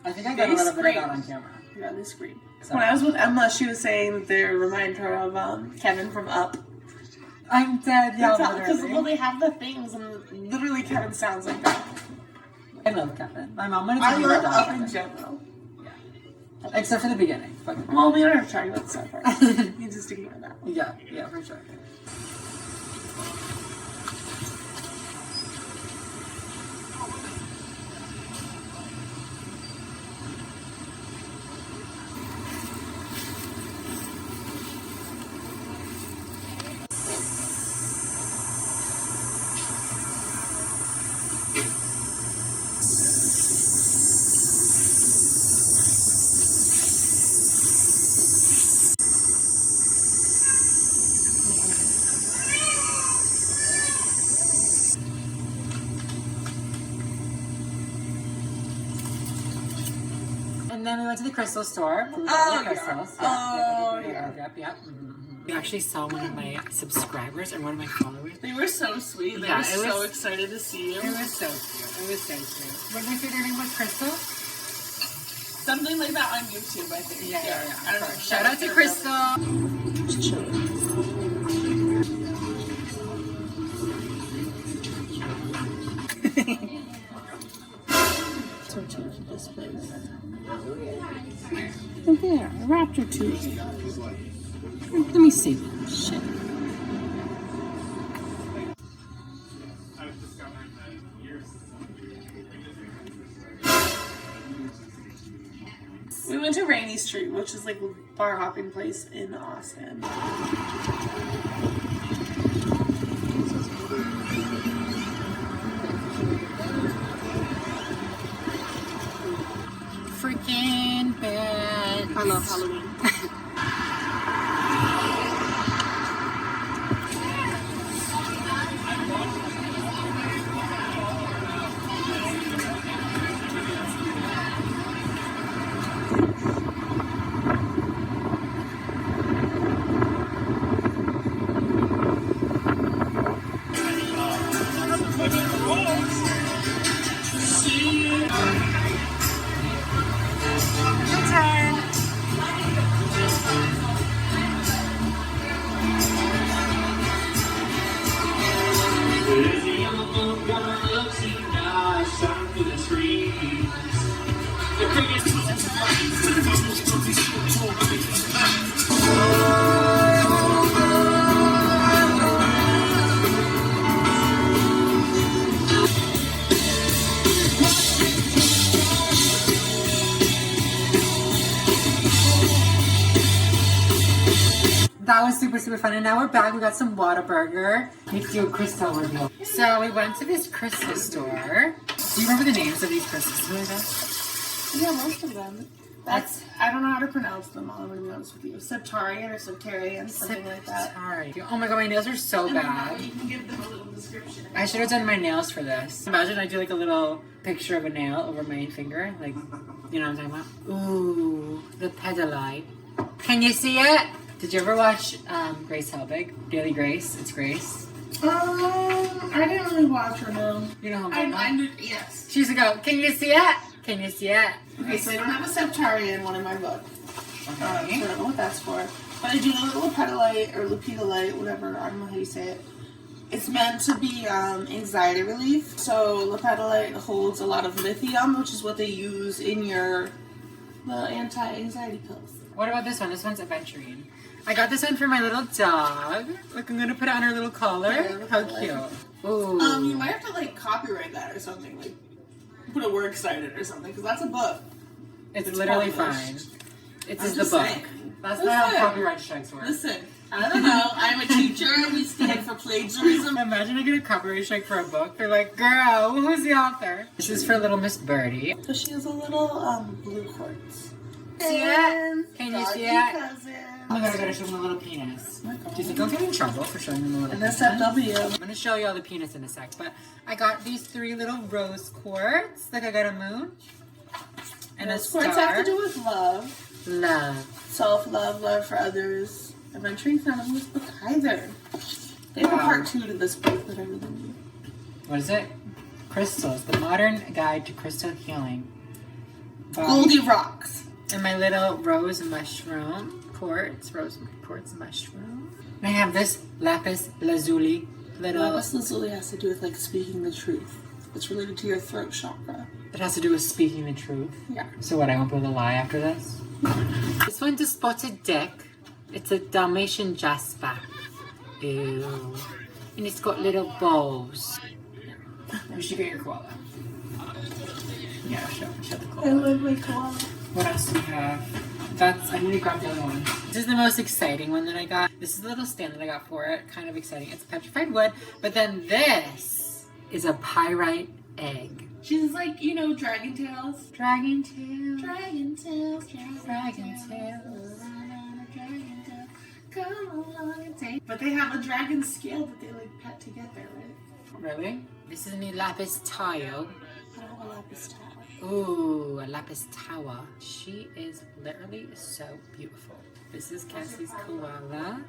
S1: I think I got a little bit of that on camera.
S3: Yeah, they scream.
S1: So.
S3: When I was with Emma, she was saying that they remind her of Kevin from Up.
S1: I'm dead, yeah,
S3: Because, well, they have the things, and literally Kevin sounds like that.
S1: I love Kevin. My mom wanted to
S3: I
S1: be
S3: love
S1: my
S3: Up
S1: dog.
S3: in general.
S1: Yeah. Except for the beginning.
S3: Well, we don't have to talk about stuff, right? You just ignore that.
S1: Yeah, for sure. And then we went to the crystal store.
S3: Oh,
S1: crystals. Yeah. We actually saw one of my subscribers and one of my followers.
S3: They were so sweet. They were so excited to see you.
S1: It was so cute. It was so cute. What did I say their name was? Crystal?
S3: Something like that on YouTube, I think.
S1: Yeah.
S3: I don't know.
S1: Shout out to Crystal.
S3: This place. Look there, a raptor tooth. Let me see. Shit. We went to Rainy Street, which is like a bar hopping place in Austin. I love Halloween.
S1: That was super, super fun. And now we're back. We got some Whataburger. Let's do a crystal review. So we went to this crystal store. Do you remember the names of these crystal stores?
S3: Yeah, most of them. I don't know how to pronounce them all, I'm going to be honest with you. Septarian or Septarian, something like that.
S1: Oh my god, my nails are so bad.
S3: You can give them a little description.
S1: I should have done my nails for this. Imagine I do like a little picture of a nail over my finger. Like, you know what I'm talking about? Ooh, the pedalite. Can you see it? Did you ever watch Grace Helbig? Daily Grace? It's Grace.
S3: I didn't really watch her, no.
S1: You know how
S3: I did, yes.
S1: She used to go, can you see it? Can you see it?
S3: Okay, so I don't have a Septarian one in my book.
S1: Okay.
S3: So I don't know what that's for. But I do know the lepidolite or lepidolite, whatever, I don't know how you say it. It's meant to be anxiety relief. So lepidolite holds a lot of lithium, which is what they use in the anti-anxiety pills.
S1: What about this one? This one's aventurine. I got this one for my little dog. Look, I'm gonna put it on her little collar.
S3: Yeah,
S1: how cute. Ooh.
S3: You might have to like copyright that or something. Like put a word cited or something, because that's a book.
S1: It's literally fine. It's just the book.
S3: Saying.
S1: That's not how copyright strikes work.
S3: Listen, I don't know. I'm a teacher. We stand for plagiarism.
S1: Imagine I get a copyright strike for a book. They're like, girl, who's the author? This is for little Miss Birdie.
S3: So she has a little blue quartz.
S1: See it? Can you see it?
S3: Cousin.
S1: Oh my god, I gotta show them a little penis. Do you think I'll get in trouble for showing them a little penis?
S3: NSFW.
S1: I'm gonna show you all the penis in a sec, but I got these 3 little rose quartz. Like I got a moon and a star.
S3: Quartz have to do with love.
S1: Love.
S3: Self-love, love for others. Adventuring's not in this book either. They have a part 2 to this book that I really need.
S1: What is it? Crystals, the modern guide to crystal healing.
S3: Goldie Rocks.
S1: And my little rose mushroom quartz, rose quartz mushroom. And I have this lapis lazuli.
S3: Lapis lazuli has to do with like speaking the truth. It's related to your throat chakra.
S1: It has to do with speaking the truth.
S3: Yeah.
S1: So what? I won't be able to lie after this. This one's a spotted dick. It's a Dalmatian jasper. Ew. And it's got little balls. You should get your koala. Yeah, show the koala.
S3: I love my koala.
S1: What else do we have? I need to grab the other one. This is the most exciting one that I got. This is the little stand that I got for it. Kind of exciting. It's petrified wood. But then this is a pyrite egg.
S3: She's like, you know, Dragon Tales.
S1: Dragon Tales.
S3: Dragon Tales.
S1: Dragon Tales.
S3: Come along and take. But they have a dragon scale that they like pet to get there, right?
S1: Really? This is a new lapis tayo.
S3: I don't have a lapis tower.
S1: Ooh, a lapis tower. She is literally so beautiful. This is Cassie's koala.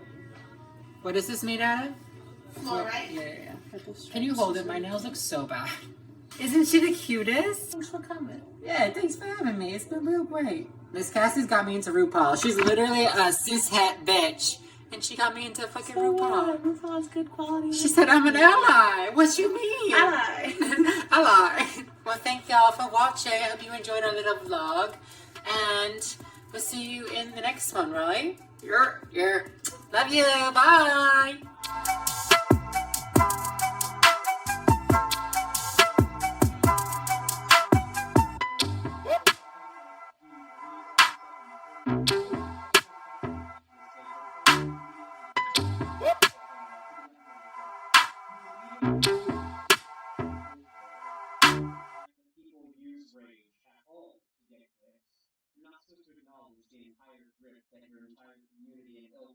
S1: What is this made out of?
S3: Fluorite.
S1: Yeah. Can you hold it? My nails look so bad. Isn't she the cutest?
S3: Thanks for coming.
S1: Yeah, thanks for having me. It's been real great. Miss Cassie's got me into RuPaul. She's literally a cishet bitch. And she got me into fucking RuPaul.
S3: RuPaul's good quality.
S1: She said I'm an ally. What you mean?
S3: Ally.
S1: Ally. Well, thank y'all for watching. I hope you enjoyed our little vlog. And we'll see you in the next one, right? Yeah. Love you. Bye.
S12: Rage at all to get clicks. You're not supposed to
S1: that your entire community and ilk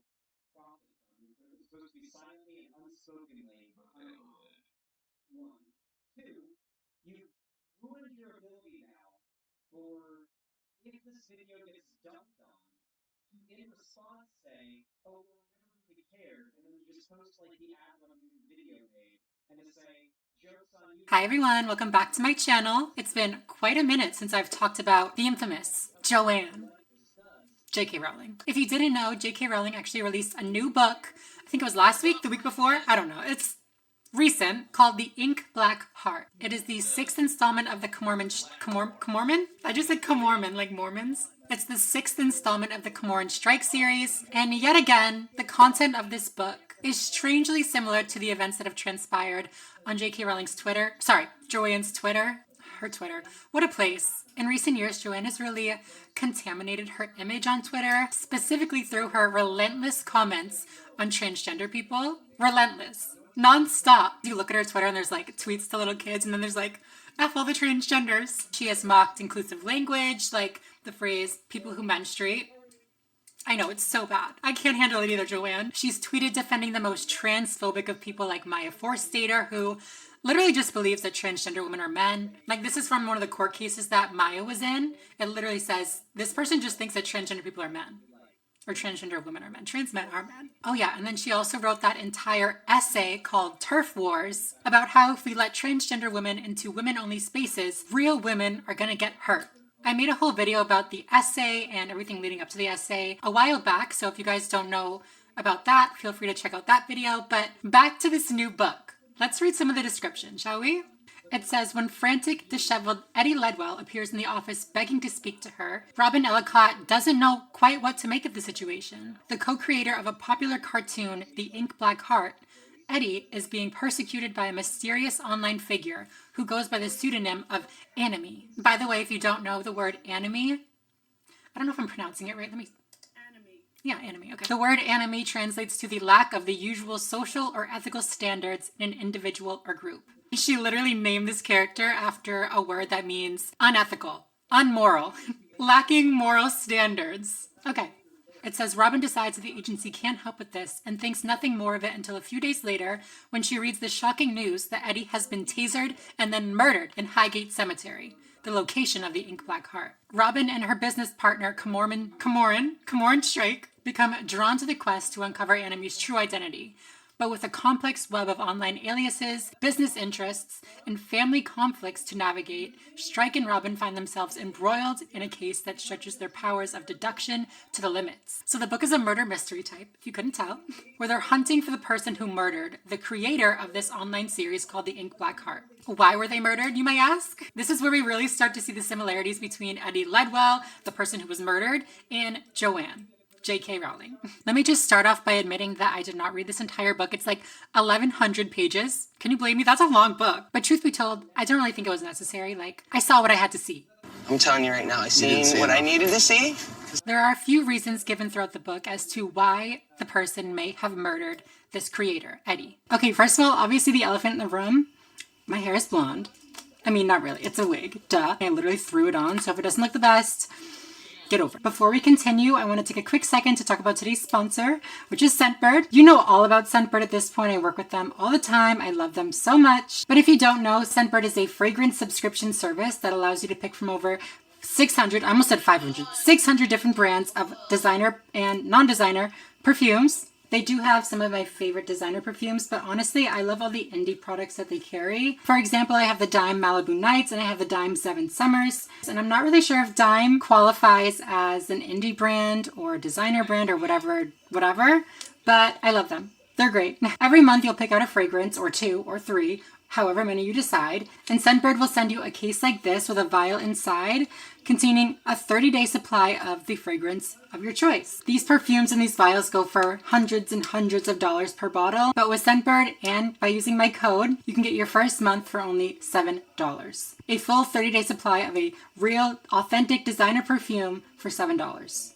S1: profit from. You're supposed to be silently and unspokenly unwrong. 1. 2. You've ruined your ability now for, if this video gets dumped on, to in response say, oh, well, I never really cared, and then just post like the ad on the video made, and to say, jokes on you. Hi everyone, welcome back to my channel. It's been quite a minute since I've talked about the infamous Joanne. J.K. Rowling. If you didn't know, J.K. Rowling actually released a new book, I think it was last week, the week before, I don't know. It's recent, called The Ink Black Heart. It is the 6th installment of the Comorman? I just said Comorman, like Mormons. It's the 6th installment of the Comoran Strike series, and yet again, the content of this book is strangely similar to the events that have transpired on J.K. Rowling's Twitter. Sorry, Joanne's Twitter. Her Twitter. What a place. In recent years, Joanne has really contaminated her image on Twitter, specifically through her relentless comments on transgender people. Relentless. Non-stop. You look at her Twitter and there's like tweets to little kids, and then there's like, F all the transgenders. She has mocked inclusive language, like the phrase, people who menstruate. I know, it's so bad. I can't handle it either, Joanne. She's tweeted defending the most transphobic of people like Maya Forstater, who literally just believes that transgender women are men. Like, this is from one of the court cases that Maya was in. It literally says, this person just thinks that transgender people are men. Or transgender women are men. Trans men are men. Oh yeah, and then she also wrote that entire essay called Turf Wars about how if we let transgender women into women-only spaces, real women are gonna get hurt. I made a whole video about the essay and everything leading up to the essay a while back, so if you guys don't know about that, feel free to check out that video. But back to this new book. Let's read some of the description, shall we? It says, when frantic, disheveled Eddie Ledwell appears in the office begging to speak to her, Robin Ellicott doesn't know quite what to make of the situation. The co-creator of a popular cartoon, The Ink Black Heart, Eddie is being persecuted by a mysterious online figure who goes by the pseudonym of Anime. By the way, if you don't know the word anime, I don't know if I'm pronouncing it right. Yeah, anime, okay. The word anime translates to the lack of the usual social or ethical standards in an individual or group. She literally named this character after a word that means unethical, unmoral, lacking moral standards. Okay. It says, Robin decides that the agency can't help with this and thinks nothing more of it until a few days later when she reads the shocking news that Eddie has been tasered and then murdered in Highgate Cemetery, the location of the Ink Black Heart. Robin and her business partner, Comoran Strike, become drawn to the quest to uncover Anime's true identity. But with a complex web of online aliases, business interests, and family conflicts to navigate, Strike and Robin find themselves embroiled in a case that stretches their powers of deduction to the limits. So the book is a murder mystery type, if you couldn't tell, where they're hunting for the person who murdered the creator of this online series called The Ink Black Heart. Why were they murdered, you may ask? This is where we really start to see the similarities between Eddie Ledwell, the person who was murdered, and Joanne. J.K. Rowling. Let me just start off by admitting that I did not read this entire book. It's like 1,100 pages. Can you blame me? That's a long book. But truth be told, I don't really think it was necessary. Like, I saw what I had to see.
S12: I'm telling you right now, I seen what I needed to see.
S1: There are a few reasons given throughout the book as to why the person may have murdered this creator, Eddie. Okay, first of all, obviously the elephant in the room. My hair is blonde. I mean, not really. It's a wig. Duh. I literally threw it on, so if it doesn't look the best, get over it. Before we continue, I want to take a quick second to talk about today's sponsor, which is Scentbird. You know all about Scentbird at this point. I work with them all the time. I love them so much. But if you don't know, Scentbird is a fragrance subscription service that allows you to pick from over 600, I almost said 500, 600 different brands of designer and non-designer perfumes. They do have some of my favorite designer perfumes, but honestly, I love all the indie products that they carry. For example, I have the Dime Malibu Nights and I have the Dime 7 Summers. And I'm not really sure if Dime qualifies as an indie brand or a designer brand or whatever, but I love them. They're great. Every month you'll pick out a fragrance or 2 or 3, however many you decide, and Scentbird will send you a case like this with a vial inside containing a 30-day supply of the fragrance of your choice. These perfumes and these vials go for hundreds and hundreds of dollars per bottle, but with Scentbird and by using my code, you can get your first month for only $7. A full 30-day supply of a real, authentic designer perfume for $7.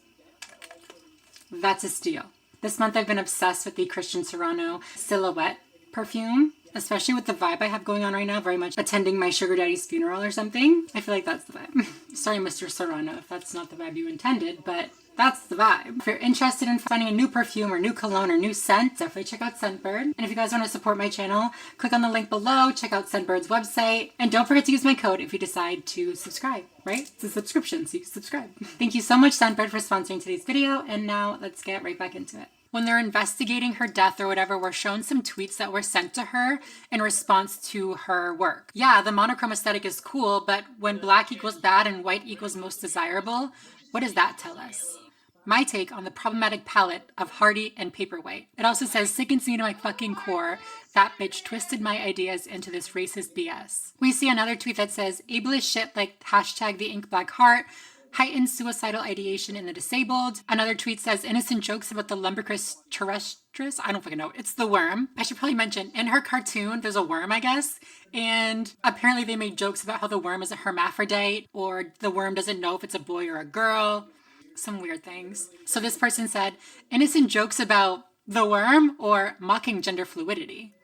S1: That's a steal. This month I've been obsessed with the Christian Serrano Silhouette perfume, especially with the vibe I have going on right now, very much attending my sugar daddy's funeral or something. I feel like that's the vibe. Sorry, Mr. Serrano, if that's not the vibe you intended, but That's the vibe. If you're interested in finding a new perfume or new cologne or new scent, definitely check out Scentbird. And if you guys want to support my channel, click on the link below, check out Scentbird's website, and don't forget to use my code if you decide to subscribe, right? It's a subscription, so you can subscribe. Thank you so much, Scentbird, for sponsoring today's video, and now let's get right back into it. When they're investigating her death or whatever, we're shown some tweets that were sent to her in response to her work. Yeah, the monochrome aesthetic is cool, but when black equals bad and white equals most desirable, what does that tell us? My take on the problematic palette of Hardy and Paperwhite. It also says, sickens me to my fucking core. That bitch twisted my ideas into this racist BS. We see another tweet that says, ableist shit like hashtag the ink black heart, heightened suicidal ideation in the disabled. Another tweet says, innocent jokes about the lumbricus terrestris. I don't fucking know. It's the worm. I should probably mention, in her cartoon, there's a worm, I guess. And apparently they made jokes about how the worm is a hermaphrodite, or the worm doesn't know if it's a boy or a girl. Some weird things. So this person said, innocent jokes about the worm or mocking gender fluidity.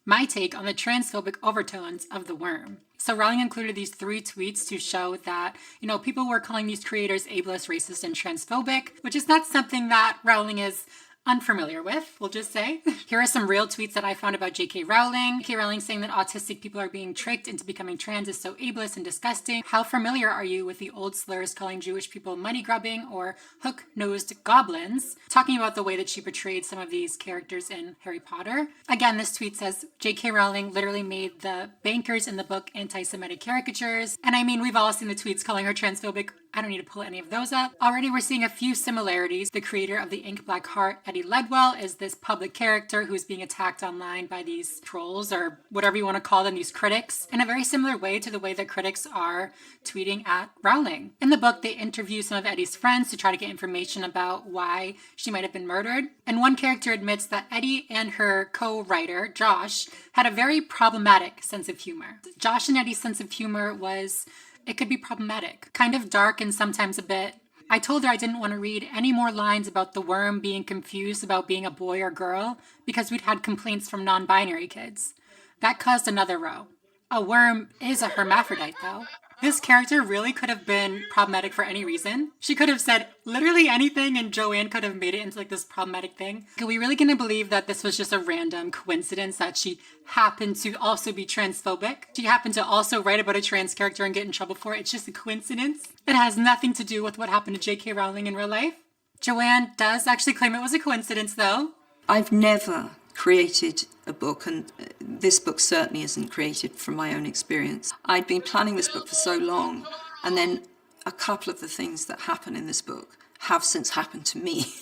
S1: My take on the transphobic overtones of the worm. So Rowling included these 3 tweets to show that, people were calling these creators ableist, racist, and transphobic, which is not something that Rowling is unfamiliar with, we'll just say. Here are some real tweets that I found about J.K. Rowling. J.K. Rowling saying that autistic people are being tricked into becoming trans is so ableist and disgusting. How familiar are you with the old slurs calling Jewish people money grubbing or hook-nosed goblins? Talking about the way that she portrayed some of these characters in Harry Potter. Again, this tweet says, J.K. Rowling literally made the bankers in the book anti-Semitic caricatures. And I mean, we've all seen the tweets calling her transphobic. I don't need to pull any of those up. Already we're seeing a few similarities. The creator of the Ink Black Heart, Eddie Ledwell, is this public character who's being attacked online by these trolls, or whatever you want to call them, these critics, in a very similar way to the way that critics are tweeting at Rowling. In the book, they interview some of Eddie's friends to try to get information about why she might have been murdered. And one character admits that Eddie and her co-writer, Josh, had a very problematic sense of humor. Josh and Eddie's sense of humor was, it could be problematic, kind of dark and sometimes a bit. I told her I didn't want to read any more lines about the worm being confused about being a boy or girl because we'd had complaints from non-binary kids. That caused another row. A worm is a hermaphrodite, though. This character really could have been problematic for any reason. She could have said literally anything and Joanne could have made it into this problematic thing. Are we really gonna believe that this was just a random coincidence that she happened to also be transphobic? She happened to also write about a trans character and get in trouble for it. It's just a coincidence. It has nothing to do with what happened to J.K. Rowling in real life. Joanne does actually claim it was a coincidence, though.
S6: I've never created a book, and this book certainly isn't created from my own experience. I'd been planning this book for so long, and then a couple of the things that happen in this book have since happened to me.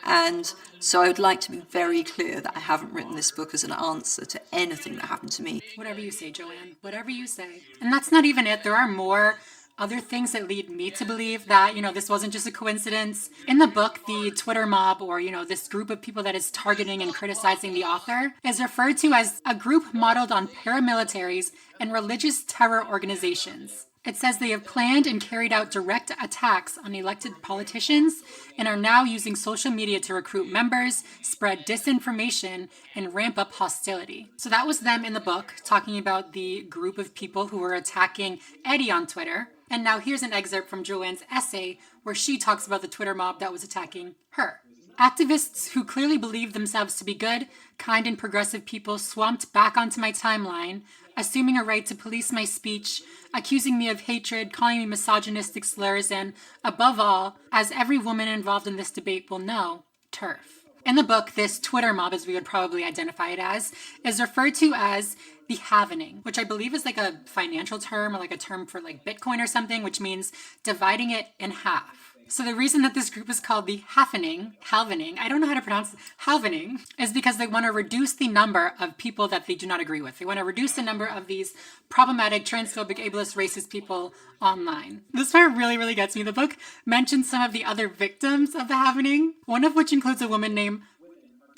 S6: And so I would like to be very clear that I haven't written this book as an answer to anything that happened to me.
S1: Whatever you say, Joanne. Whatever you say. And that's not even it. There are more other things that lead me to believe that, this wasn't just a coincidence. In the book, the Twitter mob, or, this group of people that is targeting and criticizing the author, is referred to as a group modeled on paramilitaries and religious terror organizations. It says they have planned and carried out direct attacks on elected politicians and are now using social media to recruit members, spread disinformation, and ramp up hostility. So that was them in the book, talking about the group of people who were attacking Eddie on Twitter. And now here's an excerpt from Joanne's essay where she talks about the Twitter mob that was attacking her. Activists who clearly believe themselves to be good, kind, and progressive people swamped back onto my timeline, assuming a right to police my speech, accusing me of hatred, calling me misogynistic slurs, and, above all, as every woman involved in this debate will know, TERF. In the book, this Twitter mob, as we would probably identify it as, is referred to as the halvening, which I believe is like a financial term or like a term for like Bitcoin or something, which means dividing it in half. So the reason that this group is called the halvening, I don't know how to pronounce it, halvening, is because they want to reduce the number of people that they do not agree with. They want to reduce the number of these problematic, transphobic, ableist, racist people online. This part really, really gets me. The book mentions some of the other victims of the halvening, one of which includes a woman named,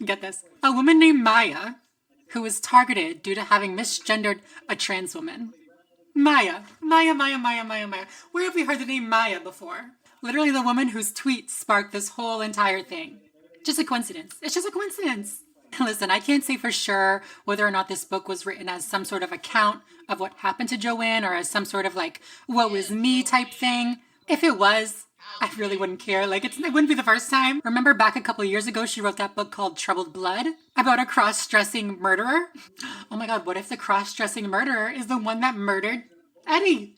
S1: get this, a woman named Maya, who was targeted due to having misgendered a trans woman. Maya. Where have we heard the name Maya before? Literally the woman whose tweets sparked this whole entire thing. Just a coincidence. It's just a coincidence. Listen, I can't say for sure whether or not this book was written as some sort of account of what happened to Joanne or as some sort of like, woe is me type thing. If it was, I really wouldn't care. Like, it wouldn't be the first time. Remember back a couple of years ago, she wrote that book called Troubled Blood about a cross-dressing murderer? Oh my God, what if the cross-dressing murderer is the one that murdered Eddie?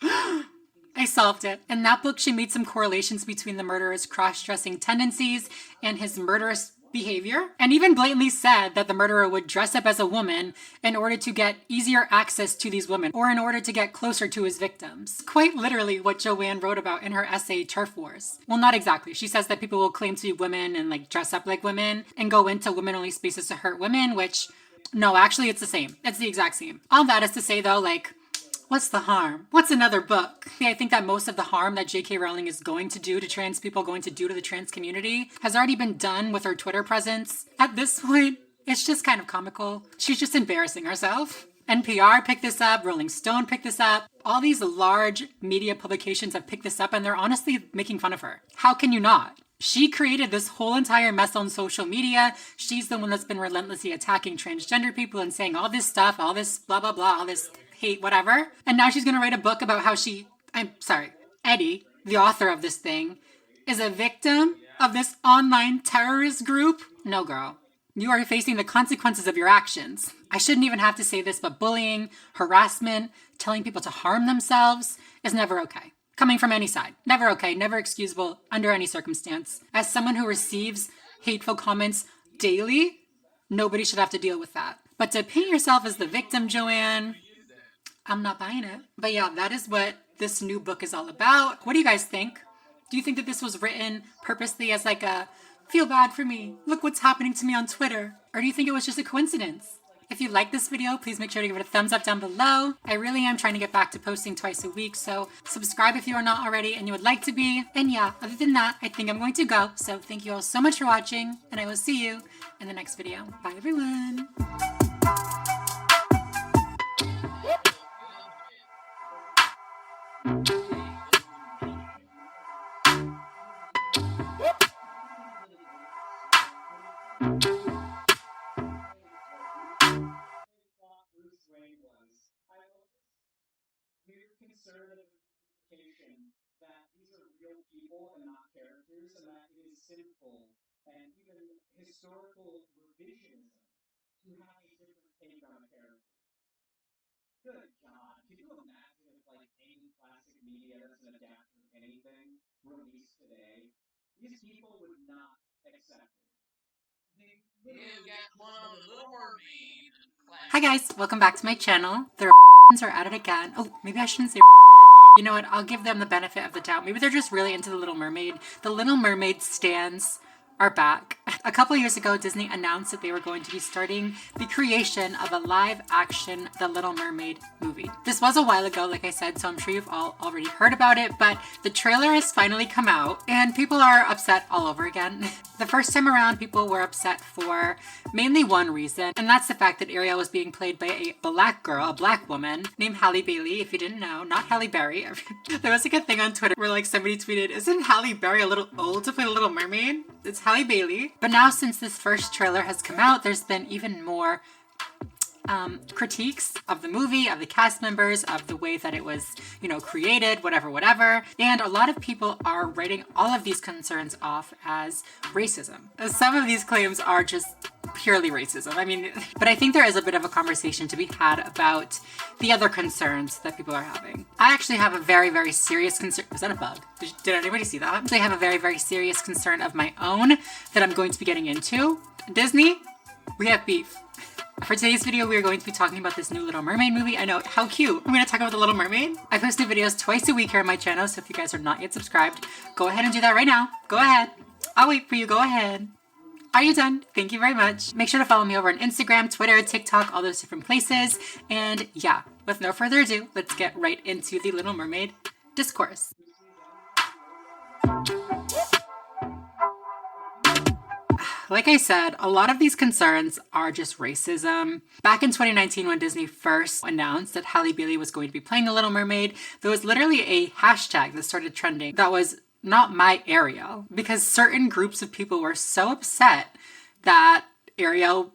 S1: I solved it. In that book, she made some correlations between the murderer's cross-dressing tendencies and his murderous behavior, and even blatantly said that the murderer would dress up as a woman in order to get easier access to these women, or in order to get closer to his victims. Quite literally what Joanne wrote about in her essay, Turf Wars. Well, not exactly. She says that people will claim to be women and like dress up like women and go into women-only spaces to hurt women, which, no, actually it's the same. It's the exact same. All that is to say though, like, what's the harm? What's another book? I think that most of the harm that J.K. Rowling is going to do to trans people, going to do to the trans community, has already been done with her Twitter presence. At this point, it's just kind of comical. She's just embarrassing herself. NPR picked this up, Rolling Stone picked this up. All these large media publications have picked this up, and they're honestly making fun of her. How can you not? She created this whole entire mess on social media. She's the one that's been relentlessly attacking transgender people and saying all this stuff, all this blah, blah, blah, all this hate, whatever. And now she's going to write a book about how Eddie, the author of this thing, is a victim of this online terrorist group. No, girl. You are facing the consequences of your actions. I shouldn't even have to say this, but bullying, harassment, telling people to harm themselves is never okay. Coming from any side. Never okay, never excusable under any circumstance. As someone who receives hateful comments daily, nobody should have to deal with that. But to paint yourself as the victim, Joanne, I'm not buying it. But yeah, that is what this new book is all about. What do you guys think? Do you think that this was written purposely as like a feel bad for me, look what's happening to me on Twitter? Or do you think it was just a coincidence? If you like this video, please make sure to give it a thumbs up down below. I really am trying to get back to posting twice a week, so subscribe if you are not already and you would like to be. And yeah, other than that, I think I'm going to go. So thank you all so much for watching, and I will see you in the next video. Bye everyone.
S7: Conservative implication that these are real people and not characters, and that it is sinful and even historical revisionism to have a different take on a character. Good God, could you imagine if like any classic media that's an adaptation of anything released today? These people would not accept it.
S8: You got one on the Little Mermaid.
S1: Hi guys, welcome back to my channel. The are at it again. Oh, maybe I shouldn't say. You know what? I'll give them the benefit of the doubt. Maybe they're just really into The Little Mermaid. The Little Mermaid stans are back. A couple years ago, Disney announced that they were going to be starting the creation of a live-action The Little Mermaid movie. This was a while ago, like I said, so I'm sure you've all already heard about it, but the trailer has finally come out, and people are upset all over again. The first time around, people were upset for mainly one reason, and that's the fact that Ariel was being played by a black girl, a black woman, named Halle Bailey, if you didn't know, not Halle Berry. There was like a thing on Twitter where like somebody tweeted, isn't Halle Berry a little old to play The Little Mermaid? It's Halle Bailey. But now since this first trailer has come out, there's been even more critiques of the movie, of the cast members, of the way that it was, you know, created, whatever. And a lot of people are writing all of these concerns off as racism. Some of these claims are just purely racism. I mean, but I think there is a bit of a conversation to be had about the other concerns that people are having. I actually have a very, very serious concern. Was that a bug? Did anybody see that? I actually have a very, very serious concern of my own that I'm going to be getting into. Disney, we have beef. For today's video, we are going to be talking about this new Little Mermaid movie. I know, how cute. I'm going to talk about The Little Mermaid. I post new videos twice a week here on my channel, so if you guys are not yet subscribed, go ahead and do that right now. Go ahead. I'll wait for you. Go ahead. Are you done? Thank you very much. Make sure to follow me over on Instagram, Twitter, TikTok, all those different places. And yeah, with no further ado, let's get right into the Little Mermaid discourse. Like I said, a lot of these concerns are just racism. Back in 2019, when Disney first announced that Halle Bailey was going to be playing The Little Mermaid, there was literally a hashtag that started trending that was "Not My Ariel," because certain groups of people were so upset that Ariel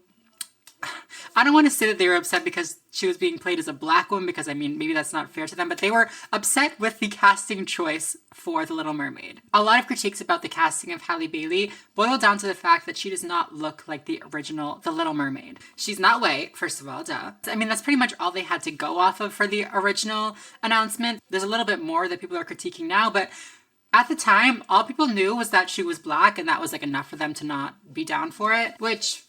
S1: I don't want to say that they were upset because she was being played as a black woman, because I mean, maybe that's not fair to them, but they were upset with the casting choice for The Little Mermaid. A lot of critiques about the casting of Halle Bailey boil down to the fact that she does not look like the original The Little Mermaid. She's not white, first of all, duh. I mean, that's pretty much all they had to go off of for the original announcement. There's a little bit more that people are critiquing now, but at the time, all people knew was that she was black, and that was like enough for them to not be down for it, which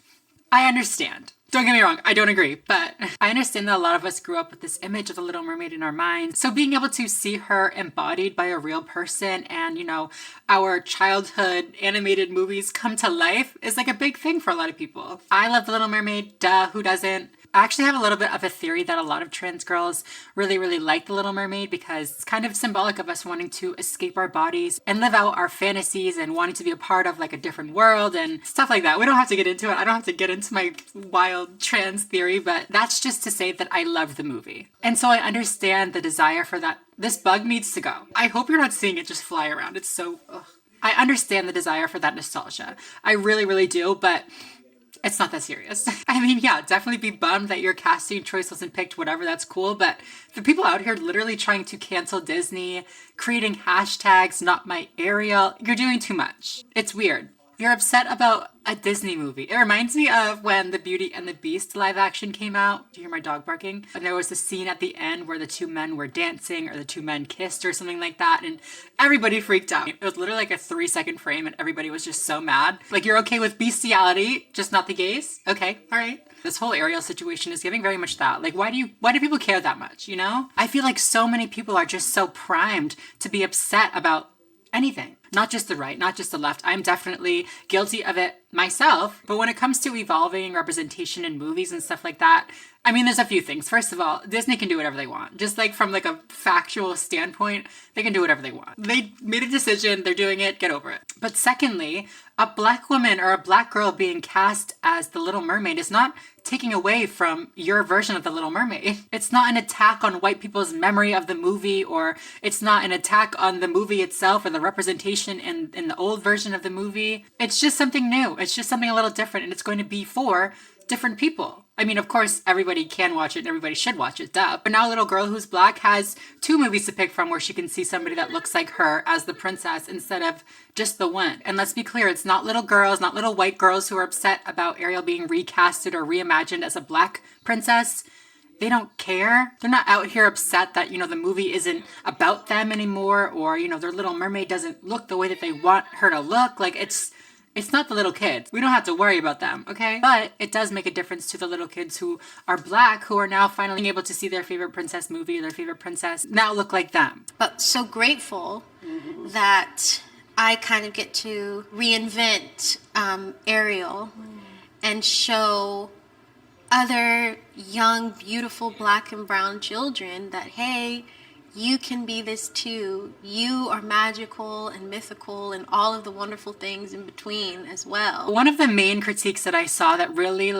S1: I understand. Don't get me wrong, I don't agree, but I understand that a lot of us grew up with this image of the Little Mermaid in our minds. So being able to see her embodied by a real person and, you know, our childhood animated movies come to life is like a big thing for a lot of people. I love The Little Mermaid, duh, who doesn't? I actually have a little bit of a theory that a lot of trans girls really, really like The Little Mermaid because it's kind of symbolic of us wanting to escape our bodies and live out our fantasies and wanting to be a part of like a different world and stuff like that. We don't have to get into it. I don't have to get into my wild trans theory, but that's just to say that I love the movie. And so I understand the desire for that. This bug needs to go. I hope you're not seeing it just fly around. It's so, ugh. I understand the desire for that nostalgia. I really, really do, but it's not that serious. I mean, yeah, definitely be bummed that your casting choice wasn't picked, whatever, that's cool. But the people out here literally trying to cancel Disney, creating hashtags, not my Ariel, you're doing too much. It's weird. You're upset about a Disney movie. It reminds me of when the Beauty and the Beast live action came out. Do you hear my dog barking? And there was a scene at the end where the two men were dancing or the two men kissed or something like that. And everybody freaked out. It was literally like a 3-second frame and everybody was just so mad. Like, you're okay with bestiality, just not the gays? Okay, all right. This whole Ariel situation is giving very much that. Like, why do people care that much, you know? I feel like so many people are just so primed to be upset about anything. Not just the right, not just the left. I'm definitely guilty of it myself. But when it comes to evolving representation in movies and stuff like that, I mean, there's a few things. First of all, Disney can do whatever they want. Just like from like a factual standpoint, they can do whatever they want. They made a decision, they're doing it, get over it. But secondly, a black woman or a black girl being cast as the Little Mermaid is not taking away from your version of the Little Mermaid. It's not an attack on white people's memory of the movie, or it's not an attack on the movie itself or the representation in the old version of the movie. It's just something new. It's just something a little different, and it's going to be for different people. I mean, of course, everybody can watch it and everybody should watch it, duh. But now a little girl who's black has 2 movies to pick from where she can see somebody that looks like her as the princess instead of just the one. And let's be clear, it's not little girls, not little white girls who are upset about Ariel being recasted or reimagined as a black princess. They don't care. They're not out here upset that, you know, the movie isn't about them anymore, or, you know, their Little Mermaid doesn't look the way that they want her to look. Like, it's not the little kids. We don't have to worry about them, okay? But it does make a difference to the little kids who are black, who are now finally able to see their favorite princess movie or their favorite princess now look like them.
S11: But so grateful that I kind of get to reinvent Ariel and show other young, beautiful black and brown children that, hey, you can be this too. You are magical and mythical and all of the wonderful things in between as well.
S1: One of the main critiques that I saw that really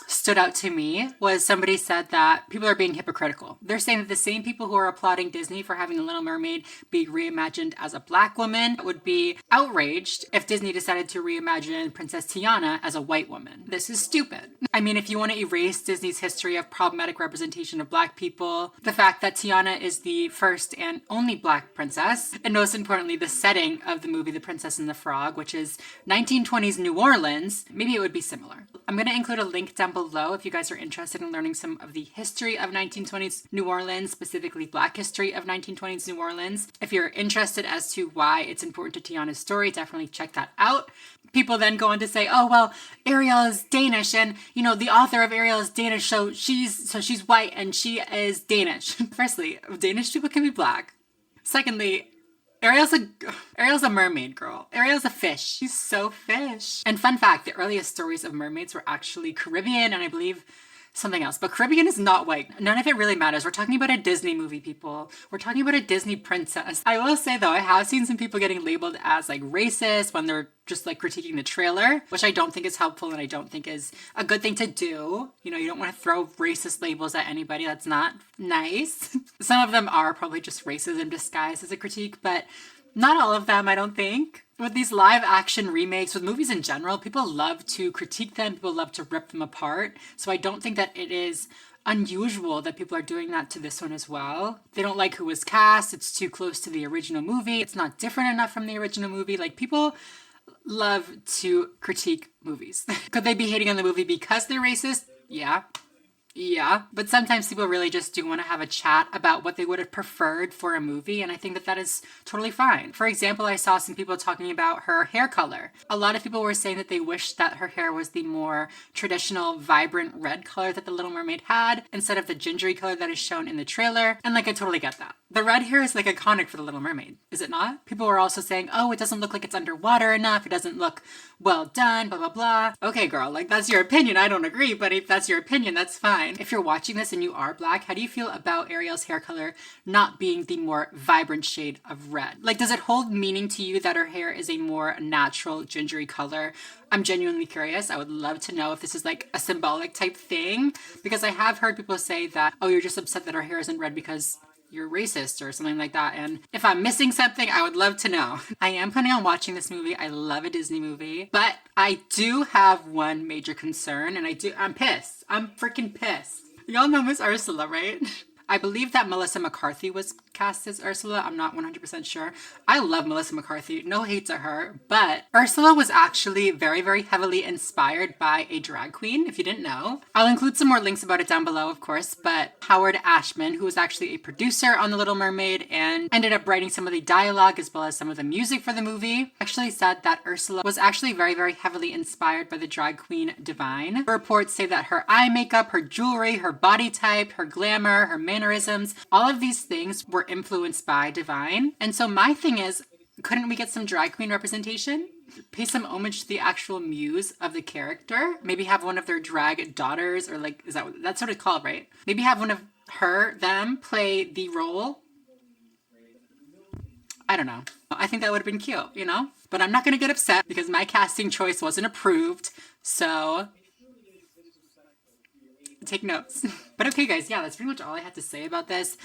S1: stood out to me was somebody said that people are being hypocritical. They're saying that the same people who are applauding Disney for having the Little Mermaid be reimagined as a black woman would be outraged if Disney decided to reimagine Princess Tiana as a white woman. This is stupid. I mean, if you want to erase Disney's history of problematic representation of black people, the fact that Tiana is the first and only black princess, and most importantly, the setting of the movie The Princess and the Frog, which is 1920s New Orleans, maybe it would be similar. I'm going to include a link down below if you guys are interested in learning some of the history of 1920s New Orleans, specifically black history of 1920s New Orleans. If you're interested as to why it's important to Tiana's story, definitely check that out. People then go on to say, oh, well, Ariel is Danish, and, you know, the author of Ariel is Danish, so she's white and she is Danish. Firstly, Danish people can be black. Secondly, Ariel's a mermaid girl. Ariel's a fish. She's so fish. And fun fact, the earliest stories of mermaids were actually Caribbean and I believe something else. But Caribbean is not white. None of it really matters. We're talking about a Disney movie, people. We're talking about a Disney princess. I will say though, I have seen some people getting labeled as racist when they're just critiquing the trailer, which I don't think is helpful and I don't think is a good thing to do. You know, you don't want to throw racist labels at anybody. That's not nice. Some of them are probably just racism disguised as a critique, but not all of them, I don't think. With these live action remakes, with movies in general, people love to critique them, people love to rip them apart. So I don't think that it is unusual that people are doing that to this one as well. They don't like who was cast, it's too close to the original movie, it's not different enough from the original movie. Like, people love to critique movies. Could they be hating on the movie because they're racist? Yeah. Yeah, but sometimes people really just do want to have a chat about what they would have preferred for a movie, and I think that that is totally fine. For example, I saw some people talking about her hair color. A lot of people were saying that they wished that her hair was the more traditional, vibrant red color that The Little Mermaid had, instead of the gingery color that is shown in the trailer, and like, I totally get that. The red hair is like iconic for The Little Mermaid, is it not? People were also saying, oh, it doesn't look like it's underwater enough, it doesn't look well done, blah, blah, blah. Okay, girl, like, that's your opinion, I don't agree, but if that's your opinion, that's fine. If you're watching this and you are black, how do you feel about Ariel's hair color not being the more vibrant shade of red? Like, does it hold meaning to you that her hair is a more natural gingery color? I'm genuinely curious. I would love to know if this is like a symbolic type thing, because I have heard people say that, oh, you're just upset that her hair isn't red because you're racist or something like that. And if I'm missing something, I would love to know. I am planning on watching this movie. I love a Disney movie, but I do have one major concern, and I'm pissed. I'm freaking pissed. Y'all know Miss Ursula, right? I believe that Melissa McCarthy was cast as Ursula. I'm not 100% sure. I love Melissa McCarthy. No hate to her. But Ursula was actually very, very heavily inspired by a drag queen, if you didn't know. I'll include some more links about it down below, of course. But Howard Ashman, who was actually a producer on The Little Mermaid and ended up writing some of the dialogue as well as some of the music for the movie, actually said that Ursula was actually very, very heavily inspired by the drag queen Divine. Reports say that her eye makeup, her jewelry, her body type, her glamour, her mannerisms, all of these things were influenced by Divine. And so my thing is, couldn't we get some drag queen representation? Pay some homage to the actual muse of the character? Maybe have one of their drag daughters, or like, that's what it's called, right? Maybe have one of them play the role. I don't know. I think that would have been cute, you know? But I'm not gonna get upset because my casting choice wasn't approved, so take notes. But okay, guys, yeah, that's pretty much all I had to say about this.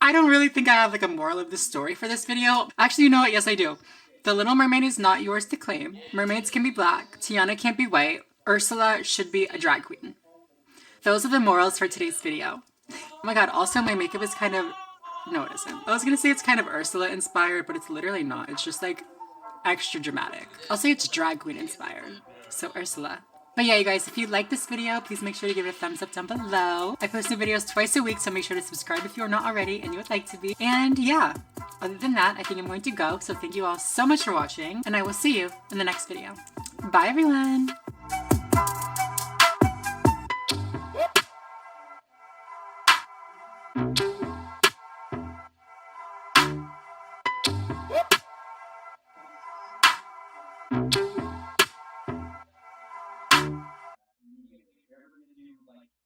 S1: I don't really think I have like a moral of the story for this video. Actually, you know what? Yes, I do. The Little Mermaid is not yours to claim. Mermaids can be black. Tiana can't be white. Ursula should be a drag queen. Those are the morals for today's video. Oh my god, also my makeup is kind of... No, it isn't. I was gonna say it's kind of Ursula inspired, but it's literally not. It's just like extra dramatic. I'll say it's drag queen inspired. So Ursula. But yeah, you guys, if you like this video, please make sure to give it a thumbs up down below. I post new videos twice a week, so make sure to subscribe if you are not already and you would like to be. And yeah, other than that, I think I'm going to go. So thank you all so much for watching, and I will see you in the next video. Bye, everyone.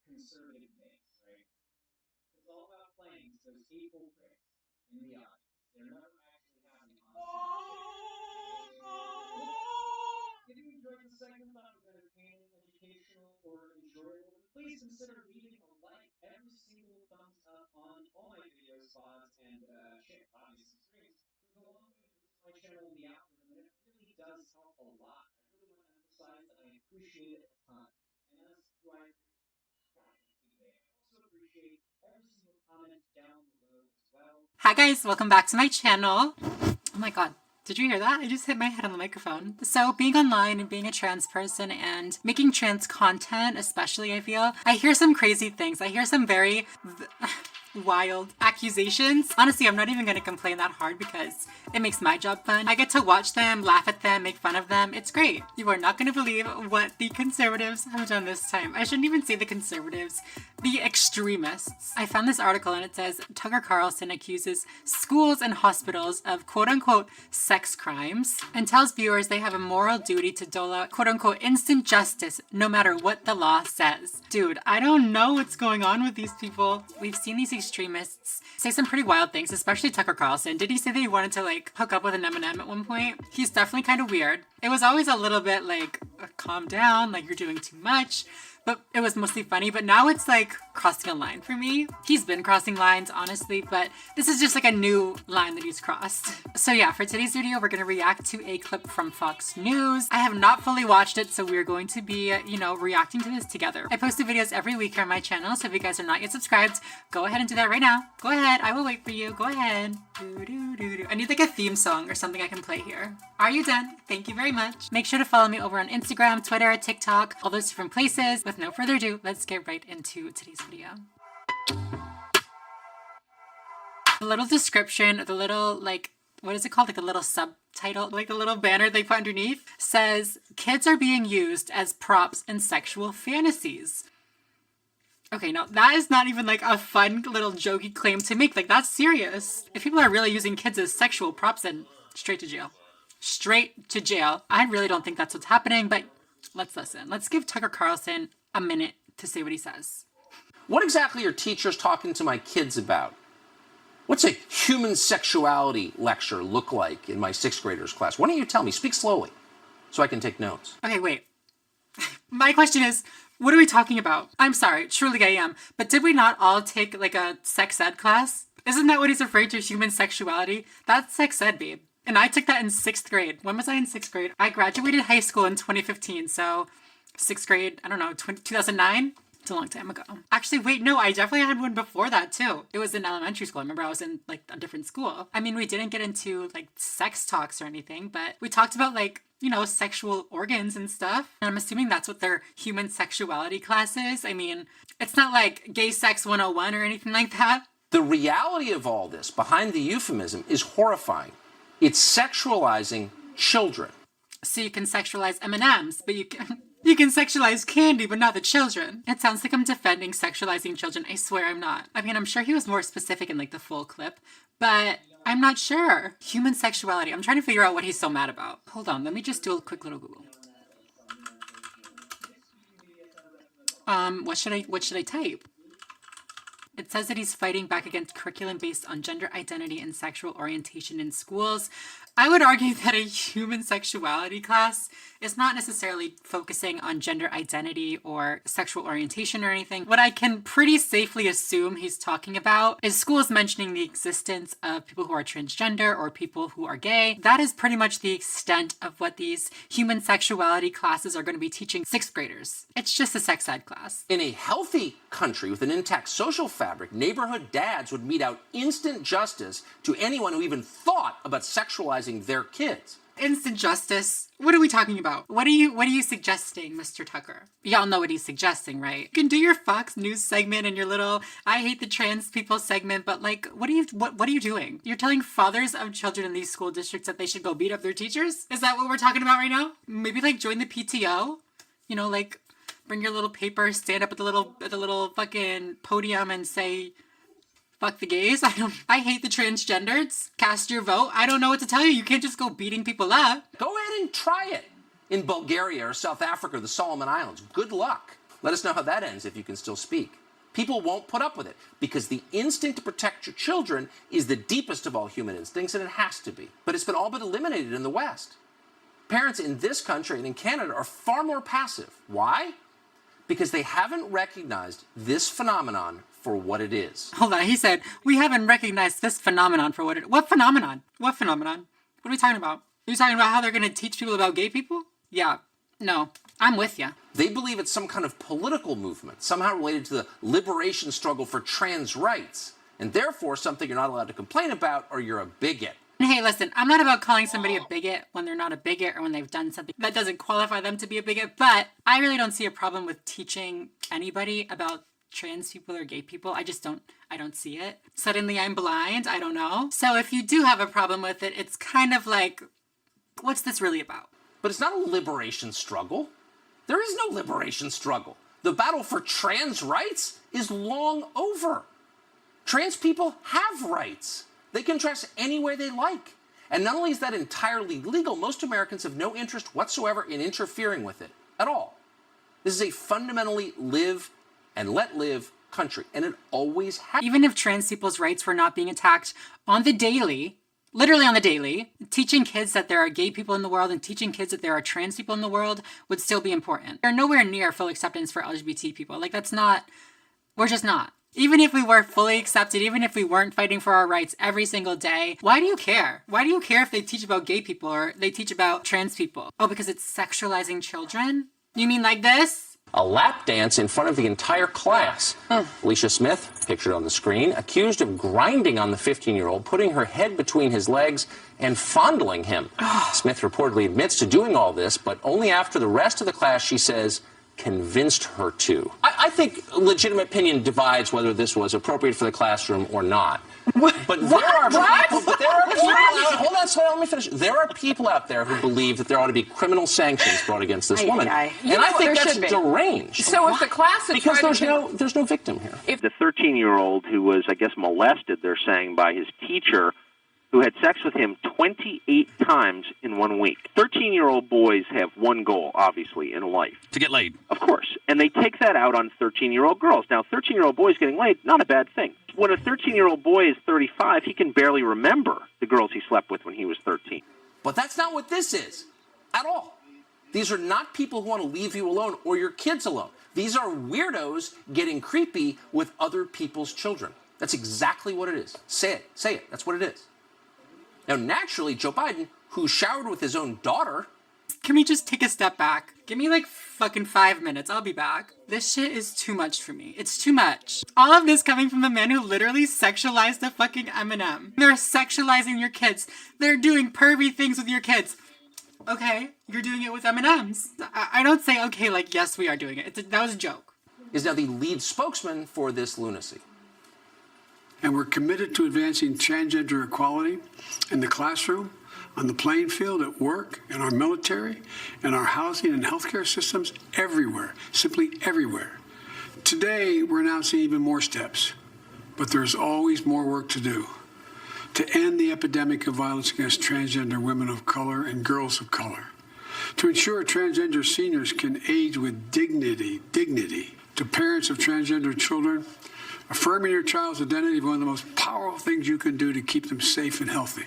S7: Conservative things, right? It's all about playing those hateful pricks in the audience. They're never actually having If you enjoyed the segment, that was entertaining, educational, or enjoyable, please consider leaving a like. Every single thumbs up on all my videos, VODs, and obviously streams goes a long way to boost my channel in the algorithm, and it really does help a lot. I really want to emphasize that I appreciate it a ton. And as do I also appreciate every single comment down below as well.
S1: Hi guys, welcome back to my channel. Oh my god, did you hear that? I just hit my head on the microphone. So being online and being a trans person and making trans content, especially, I hear some crazy things. I hear some very wild accusations. Honestly, I'm not even gonna complain that hard because it makes my job fun. I get to watch them, laugh at them, make fun of them. It's great. You are not gonna believe what the conservatives have done this time. I shouldn't even say the conservatives, the extremists. I found this article and it says Tucker Carlson accuses schools and hospitals of quote-unquote sex crimes and tells viewers they have a moral duty to dole out quote-unquote instant justice no matter what the law says. Dude, I don't know what's going on with these people. We've seen these extremists say some pretty wild things, especially Tucker Carlson. Did he say that he wanted to like hook up with an M&M at one point? He's definitely kind of weird. It was always a little bit like, calm down, like you're doing too much. But it was mostly funny. But now it's like crossing a line for me. He's been crossing lines, honestly, but this is just like a new line that he's crossed. So yeah, for today's video, we're gonna react to a clip from Fox News. I have not fully watched it, so we're going to be, you know, reacting to this together. I post videos every week here on my channel, so if you guys are not yet subscribed, go ahead and do that right now. Go ahead, I will wait for you. Go ahead. I need like a theme song or something I can play here. Are you done? Thank you very much. Make sure to follow me over on Instagram, Twitter, TikTok, all those different places. With no further ado, let's get right into today's video. The little description, the little like, what is it called? Like a little subtitle, like the little banner they put underneath says, kids are being used as props in sexual fantasies. Okay, now that is not even like a fun little jokey claim to make. Like, that's serious. If people are really using kids as sexual props, then straight to jail. Straight to jail. I really don't think that's what's happening, but let's listen. Let's give Tucker Carlson a minute to say what he says.
S4: What exactly are teachers talking to my kids about? What's a human sexuality lecture look like in my 6th graders class? Why don't you tell me? Speak slowly so I can take notes.
S1: Okay, wait. My question is, what are we talking about? I'm sorry, truly I am. But did we not all take like a sex ed class? Isn't that what he's referring to, human sexuality? That's sex ed, babe. And I took that in 6th grade. When was I in 6th grade? I graduated high school in 2015, so 6th grade, I don't know, 2009? It's a long time ago. Actually, wait, no, I definitely had one before that too. It was in elementary school. I remember I was in like a different school. I mean, we didn't get into like sex talks or anything, but we talked about like, you know, sexual organs and stuff. And I'm assuming that's what their human sexuality class is. I mean, it's not like gay sex 101 or anything like that.
S4: The reality of all this, behind the euphemism, is horrifying. It's sexualizing children.
S1: So you can sexualize M&Ms, but you can sexualize candy, but not the children. It sounds like I'm defending sexualizing children. I swear I'm not. I mean, I'm sure he was more specific in like the full clip, but I'm not sure. Human sexuality. I'm trying to figure out what he's so mad about. Hold on, let me just do a quick little Google. What should I type? It says that he's fighting back against curriculum based on gender identity and sexual orientation in schools. I would argue that a human sexuality class is not necessarily focusing on gender identity or sexual orientation or anything. What I can pretty safely assume he's talking about is schools mentioning the existence of people who are transgender or people who are gay. That is pretty much the extent of what these human sexuality classes are going to be teaching 6th graders. It's just a sex ed class.
S4: In a healthy country with an intact social fabric, neighborhood dads would mete out instant justice to anyone who even thought about sexualizing their kids.
S1: Instant justice? What are we talking about? What are you suggesting, Mr. Tucker? Y'all know what he's suggesting, right? You can do your Fox News segment and your little I hate the trans people segment, but like what are you doing? You're telling fathers of children in these school districts that they should go beat up their teachers? Is that what we're talking about right now? Maybe like join the PTO? You know, like bring your little paper, stand up at the little fucking podium and say fuck the gays. I hate the transgenders. Cast your vote. I don't know what to tell you. You can't just go beating people up.
S4: Go ahead and try it in Bulgaria or South Africa or the Solomon Islands. Good luck. Let us know how that ends if you can still speak. People won't put up with it because the instinct to protect your children is the deepest of all human instincts, and it has to be. But it's been all but eliminated in the West. Parents in this country and in Canada are far more passive. Why? Because they haven't recognized this phenomenon for what it is.
S1: Hold on, he said, we haven't recognized this phenomenon for what it is. What phenomenon? What phenomenon? What are we talking about? Are you talking about how they're going to teach people about gay people? Yeah, no, I'm with you.
S4: They believe it's some kind of political movement, somehow related to the liberation struggle for trans rights, and therefore something you're not allowed to complain about or you're a bigot.
S1: Hey, listen, I'm not about calling somebody a bigot when they're not a bigot or when they've done something that doesn't qualify them to be a bigot, but I really don't see a problem with teaching anybody about trans people or gay people. I don't see it. Suddenly I'm blind, I don't know. So if you do have a problem with it, it's kind of like, what's this really about?
S4: But it's not a liberation struggle. There is no liberation struggle. The battle for trans rights is long over. Trans people have rights. They can dress any way they like. And not only is that entirely legal, most Americans have no interest whatsoever in interfering with it at all. This is a fundamentally live and let live country, and it always has.
S1: Even if trans people's rights were not being attacked on the daily, literally on the daily, teaching kids that there are gay people in the world and teaching kids that there are trans people in the world would still be important. They're nowhere near full acceptance for LGBT people. Like, that's not, we're just not. Even if we were fully accepted, even if we weren't fighting for our rights every single day, why do you care? Why do you care if they teach about gay people or they teach about trans people? Oh, because it's sexualizing children? You mean like this?
S4: A lap dance in front of the entire class. Alicia Smith, pictured on the screen, accused of grinding on the 15-year-old, putting her head between his legs and fondling him. Smith reportedly admits to doing all this, but only after the rest of the class, she says, convinced her to. I think legitimate opinion divides whether this was appropriate for the classroom or not. But there are people out, hold on, let me finish. There are people out there who believe that there ought to be criminal sanctions brought against this woman. And I think that's deranged.
S13: So if the class had
S4: because
S13: tried
S4: there's no victim here.
S14: If the 13-year-old who was, I guess, molested, they're saying, by his teacher, who had sex with him 28 times in 1 week. 13-year-old boys have one goal, obviously, in life.
S2: To get laid.
S14: Of course. And they take that out on 13-year-old girls. Now, 13-year-old boys getting laid, not a bad thing. When a 13-year-old boy is 35, he can barely remember the girls he slept with when he was 13.
S4: But that's not what this is at all. These are not people who want to leave you alone or your kids alone. These are weirdos getting creepy with other people's children. That's exactly what it is. Say it. Say it. That's what it is. Now, naturally, Joe Biden, who showered with his own daughter...
S1: Can we just take a step back? Give me like fucking 5 minutes. I'll be back. This shit is too much for me. It's too much. All of this coming from the man who literally sexualized the fucking Eminem. They're sexualizing your kids. They're doing pervy things with your kids. Okay, you're doing it with M&Ms. I don't say, okay, like, yes, we are doing it. That was a joke.
S4: Is now the lead spokesman for this lunacy.
S18: And we're committed to advancing transgender equality in the classroom, on the playing field, at work, in our military, in our housing and healthcare systems, everywhere, simply everywhere. Today, we're announcing even more steps, but there's always more work to do to end the epidemic of violence against transgender women of color and girls of color, to ensure transgender seniors can age with dignity, to parents of transgender children. Affirming your child's identity is one of the most powerful things you can do to keep them safe and healthy.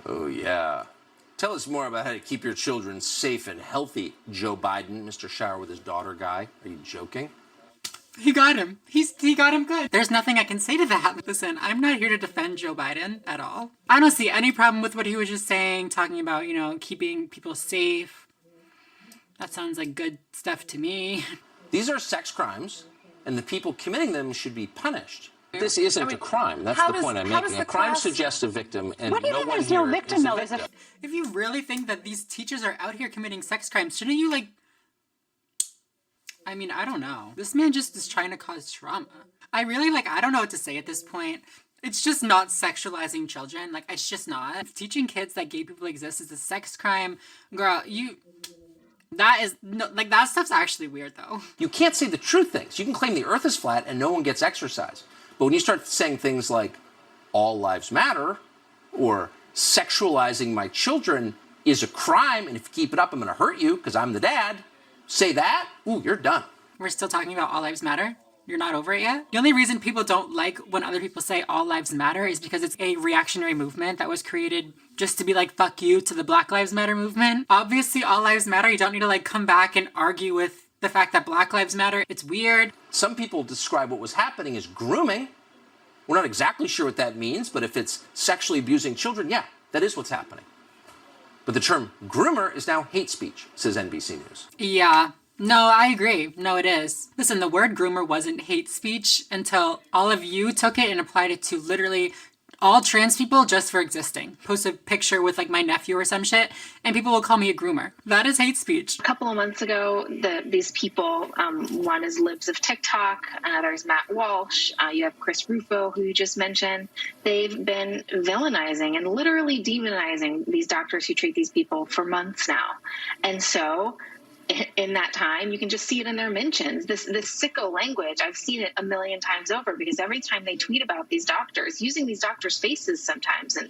S4: Oh, yeah. Tell us more about how to keep your children safe and healthy, Joe Biden, Mr. Shower with his daughter guy. Are you joking?
S1: He got him. He got him good. There's nothing I can say to that. Listen, I'm not here to defend Joe Biden at all. I don't see any problem with what he was just saying, talking about, keeping people safe. That sounds like good stuff to me.
S4: These are sex crimes, and the people committing them should be punished. This isn't a crime. That's the point I'm making. A crime suggests a victim, and
S1: What do you
S4: no
S1: mean
S4: one
S1: there's
S4: here
S1: no victim,
S4: is
S1: though?
S4: a victim.
S1: If you really think that these teachers are out here committing sex crimes, shouldn't you, I mean, I don't know. This man just is trying to cause trauma. I really, I don't know what to say at this point. It's just not sexualizing children. It's just not. If teaching kids that gay people exist is a sex crime, girl, that stuff's actually weird, though.
S4: You can't say the true things. You can claim the earth is flat and no one gets exercise. But when you start saying things like, all lives matter, or sexualizing my children is a crime, and if you keep it up, I'm going to hurt you because I'm the dad, say that, ooh, you're done.
S1: We're still talking about all lives matter? You're not over it yet? The only reason people don't like when other people say all lives matter is because it's a reactionary movement that was created just to be fuck you to the Black Lives Matter movement. Obviously, all lives matter. You don't need to come back and argue with the fact that Black Lives Matter. It's weird.
S4: Some people describe what was happening as grooming. We're not exactly sure what that means, but if it's sexually abusing children, yeah, that is what's happening. But the term groomer is now hate speech, says NBC News.
S1: Yeah. No, I agree. No, it is. Listen, the word groomer wasn't hate speech until all of you took it and applied it to literally all trans people just for existing. Post a picture with my nephew or some shit, and people will call me a groomer. That is hate speech.
S22: A couple of months ago, these people, one is Libs of TikTok, another is Matt Walsh, you have Chris Rufo, who you just mentioned. They've been villainizing and literally demonizing these doctors who treat these people for months now. And so in that time, you can just see it in their mentions. This sicko language, I've seen it a million times over, because every time they tweet about these doctors, using these doctors' faces sometimes, and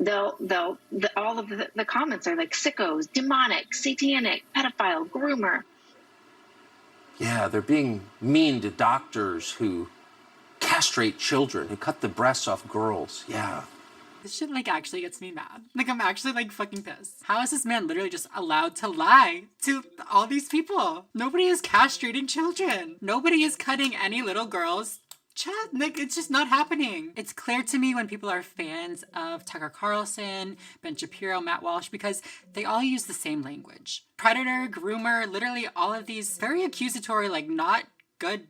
S22: all of the comments are like sickos, demonic, satanic, pedophile, groomer.
S4: Yeah, they're being mean to doctors who castrate children, who cut the breasts off girls. Yeah.
S1: This shit like actually gets me mad. Like I'm actually like fucking pissed. How is this man literally just allowed to lie to all these people? Nobody is castrating children. Nobody is cutting any little girls. Chat, like it's just not happening. It's clear to me when people are fans of Tucker Carlson, Ben Shapiro, Matt Walsh, because they all use the same language. Predator, groomer, literally all of these very accusatory, like not good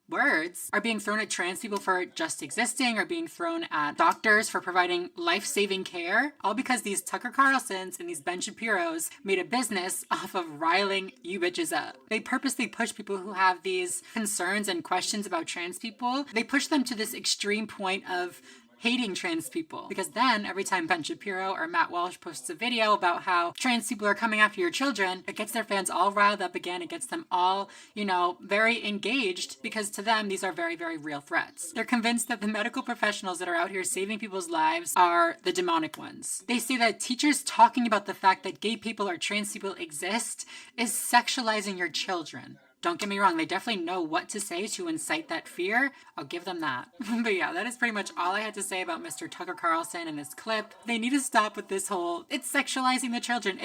S1: words are being thrown at trans people for just existing, or being thrown at doctors for providing life-saving care, all because these Tucker Carlsons and these Ben Shapiros made a business off of riling you bitches up. They purposely push people who have these concerns and questions about trans people. They push them to this extreme point of hating trans people, because then every time Ben Shapiro or Matt Walsh posts a video about how trans people are coming after your children, it gets their fans all riled up again. It gets them all, you know, very engaged, because to them these are very, very real threats. They're convinced that the medical professionals that are out here saving people's lives are the demonic ones. They say that teachers talking about the fact that gay people or trans people exist is sexualizing your children. Don't get me wrong, they definitely know what to say to incite that fear. I'll give them that. But yeah, that is pretty much all I had to say about Mr. Tucker Carlson in this clip. They need to stop with this whole, it's sexualizing the children.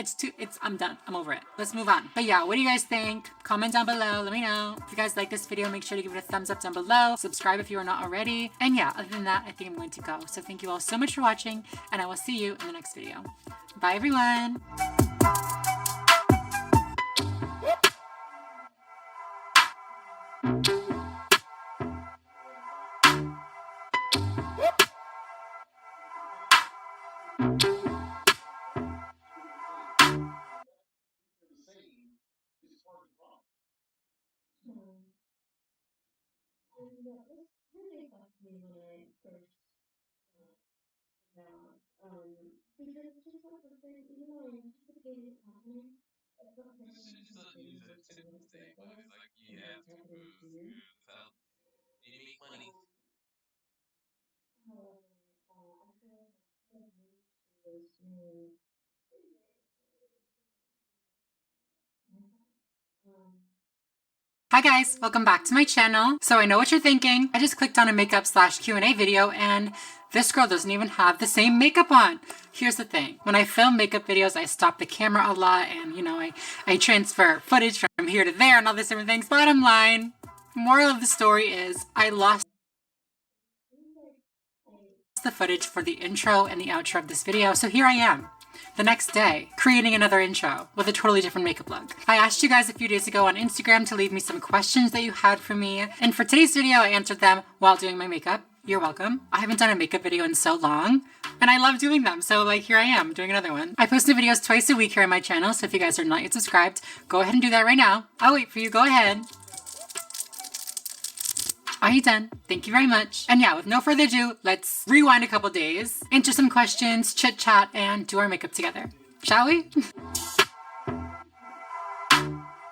S1: I'm done. I'm over it. Let's move on. But yeah, what do you guys think? Comment down below. Let me know. If you guys like this video, make sure to give it a thumbs up down below. Subscribe if you are not already. And yeah, other than that, I think I'm going to go. So thank you all so much for watching, and I will see you in the next video. Bye, everyone. Hi guys, welcome back to my channel. So I know what you're thinking. I just clicked on a makeup/Q&A video and this girl doesn't even have the same makeup on. Here's the thing. When I film makeup videos, I stop the camera a lot and, you know, I transfer footage from here to there and all these different things. Bottom line, moral of the story is I lost the footage for the intro and the outro of this video. So here I am, the next day, creating another intro with a totally different makeup look. I asked you guys a few days ago on Instagram to leave me some questions that you had for me. And for today's video, I answered them while doing my makeup. You're welcome. I haven't done a makeup video in so long, and I love doing them. So like, here I am doing another one. I post new videos twice a week here on my channel. So if you guys are not yet subscribed, go ahead and do that right now. I'll wait for you. Go ahead. Are you done? Thank you very much. And yeah, with no further ado, let's rewind a couple days, answer some questions, chit chat, and do our makeup together. Shall we?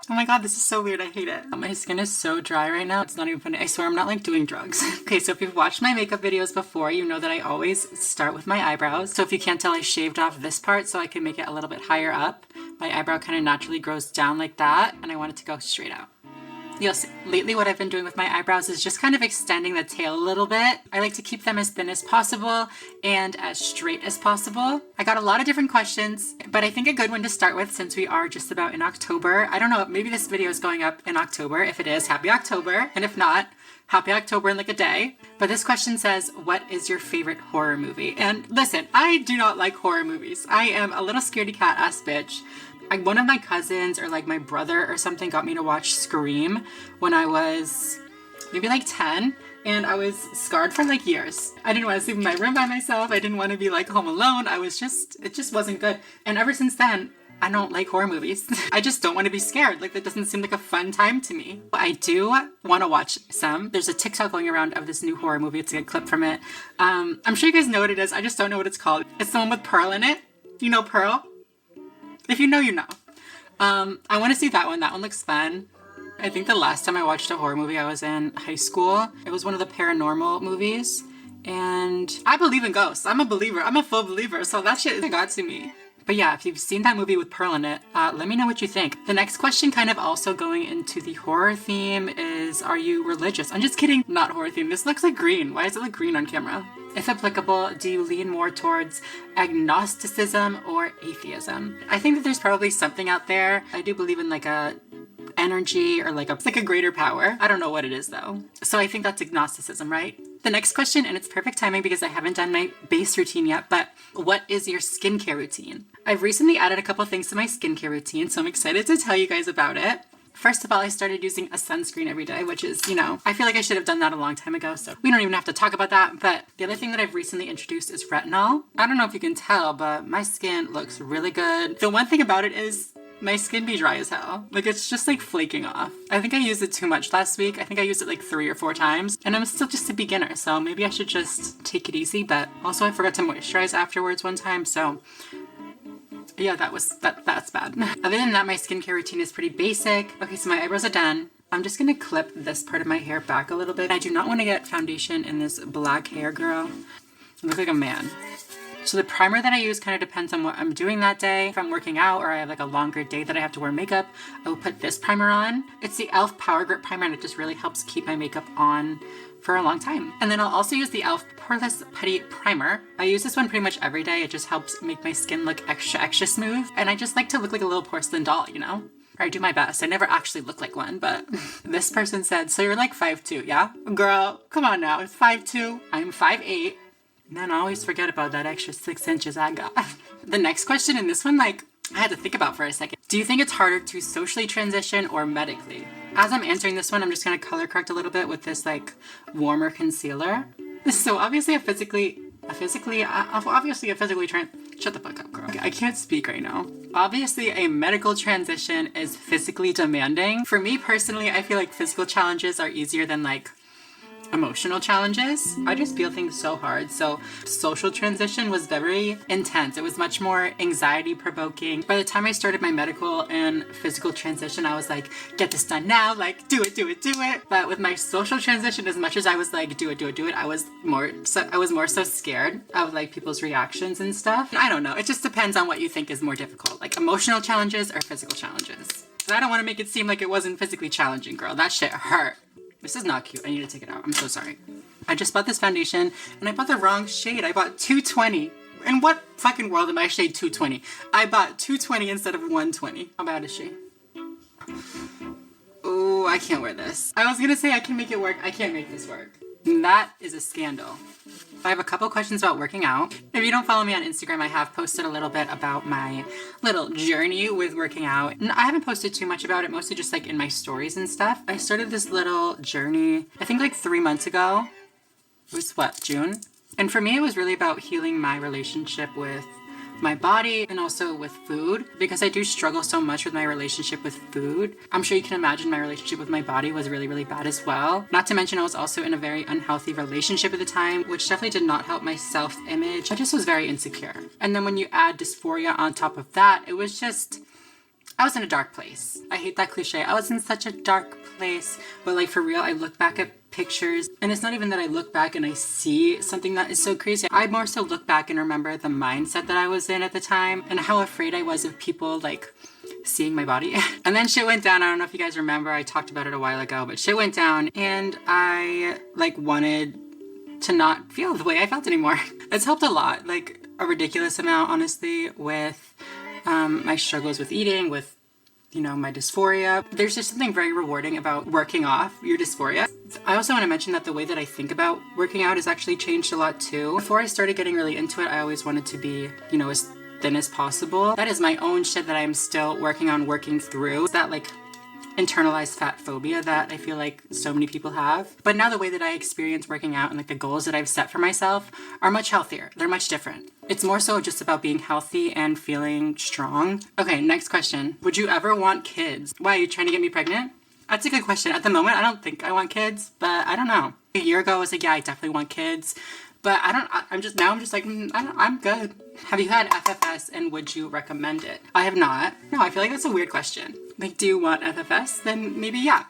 S1: Oh my god, this is so weird. I hate it. My skin is so dry right now. It's not even funny. I swear I'm not like doing drugs. Okay, so if you've watched my makeup videos before, you know that I always start with my eyebrows. So if you can't tell, I shaved off this part so I can make it a little bit higher up. My eyebrow kind of naturally grows down like that, and I want it to go straight out. You'll see, lately what I've been doing with my eyebrows is just kind of extending the tail a little bit. I like to keep them as thin as possible and as straight as possible. I got a lot of different questions, but I think a good one to start with, since we are just about in October. I don't know, maybe this video is going up in October. If it is, happy October. And if not, happy October in like a day. But this question says, what is your favorite horror movie? And listen, I do not like horror movies. I am a little scaredy cat ass bitch. One of my cousins or like my brother or something got me to watch Scream when I was maybe like 10, and I was scarred for like years. I didn't want to sleep in my room by myself. I didn't want to be like home alone. It just wasn't good. And ever since then, I don't like horror movies. I just don't want to be scared. Like, that doesn't seem like a fun time to me. I do want to watch some. There's a TikTok going around of this new horror movie. It's a good clip from it. I'm sure you guys know what it is. I just don't know what it's called. It's the one with Pearl in it. You know Pearl? If you know, you know. I want to see that one. That one looks fun. I think the last time I watched a horror movie, I was in high school. It was one of the paranormal movies. And I believe in ghosts. I'm a believer. I'm a full believer. So that shit got to me. But yeah, if you've seen that movie with Pearl in it, let me know what you think. The next question, kind of also going into the horror theme, is, are you religious? I'm just kidding. Not horror theme. This looks like green. Why does it look green on camera? If applicable, do you lean more towards agnosticism or atheism? I think that there's probably something out there. I do believe in like a energy or like a greater power. I don't know what it is though. So I think that's agnosticism, right? The next question, and it's perfect timing because I haven't done my base routine yet, but what is your skincare routine? I've recently added a couple things to my skincare routine, so I'm excited to tell you guys about it. First of all, I started using a sunscreen every day, which is, you know, I feel like I should have done that a long time ago, so we don't even have to talk about that. But the other thing that I've recently introduced is retinol. I don't know if you can tell, but my skin looks really good. The one thing about it is my skin be dry as hell. Like, it's just like flaking off. I think I used it too much last week. I think I used it like 3 or 4 times, and I'm still just a beginner, so maybe I should just take it easy. But also I forgot to moisturize afterwards one time, so yeah, that's bad. Other than that, my skincare routine is pretty basic. Okay, so my eyebrows are done. I'm just gonna clip this part of my hair back a little bit. I do not want to get foundation in this black hair, girl. I look like a man. So the primer that I use kind of depends on what I'm doing that day. If I'm working out or I have like a longer day that I have to wear makeup, I will put this primer on. It's the e.l.f. Power Grip Primer, and it just really helps keep my makeup on for a long time. And then I'll also use the e.l.f. Poreless Putty Primer. I use this one pretty much every day. It just helps make my skin look extra smooth. And I just like to look like a little porcelain doll, you know? Or I do my best. I never actually look like one, but this person said, so you're like 5'2", yeah? Girl, come on now, it's 5'2". I'm 5'8". And then I always forget about that extra 6 inches I got. The next question in this one, like, I had to think about for a second. Do you think it's harder to socially transition or medically? As I'm answering this one, I'm just gonna color correct a little bit with this like warmer concealer. So obviously shut the fuck up, girl. I can't speak right now. Obviously, a medical transition is physically demanding. For me personally, I feel like physical challenges are easier than like emotional challenges. I just feel things so hard. So social transition was very intense. It was much more anxiety provoking. By the time I started my medical and physical transition, I was like, get this done now, like do it. But with my social transition, as much as I was like, do it, I was more so scared of like people's reactions and stuff. I don't know. It just depends on what you think is more difficult, like emotional challenges or physical challenges. So I don't want to make it seem like it wasn't physically challenging, girl. That shit hurt. This is not cute. I need to take it out. I'm so sorry. I just bought this foundation and I bought the wrong shade. I bought 220. In what fucking world am I shade 220? I bought 220 instead of 120. How bad is she? Oh, I can't wear this. I was gonna say I can make it work. I can't make this work. And that is a scandal. I have a couple questions about working out. If you don't follow me on Instagram, I have posted a little bit about my little journey with working out. And I haven't posted too much about it, mostly just like in my stories and stuff. I started this little journey, I think like 3 months ago. It was what, June? And for me, it was really about healing my relationship with my body and also with food, because I do struggle so much with my relationship with food. I'm sure you can imagine my relationship with my body was really bad as well. Not to mention I was also in a very unhealthy relationship at the time, which definitely did not help my self-image. I just was very insecure. And then when you add dysphoria on top of that, it was just, I was in a dark place. I hate that cliche. I was in such a dark place, but like for real, I look back at pictures and it's not even that I look back and I see something that is so crazy. I more so look back and remember the mindset that I was in at the time and how afraid I was of people like seeing my body. And then shit went down. I don't know if you guys remember, I talked about it a while ago, but shit went down and I like wanted to not feel the way I felt anymore. It's helped a lot, like a ridiculous amount, honestly, with my struggles with eating, with, you know, my dysphoria. There's just something very rewarding about working off your dysphoria. I also want to mention that the way that I think about working out has actually changed a lot too. Before I started getting really into it, I always wanted to be, you know, as thin as possible. That is my own shit that I'm still working on working through. That like internalized fat phobia that I feel like so many people have. But now the way that I experience working out and like the goals that I've set for myself are much healthier. They're much different. It's more so just about being healthy and feeling strong. Okay, next question. Would you ever want kids? Why, are you trying to get me pregnant? That's a good question. At the moment, I don't think I want kids, but I don't know. A year ago, I was like, yeah, I definitely want kids. But I'm just like, I'm good. Have you had FFS and would you recommend it? I have not. No, I feel like that's a weird question. Like, do you want FFS? Then maybe, yeah.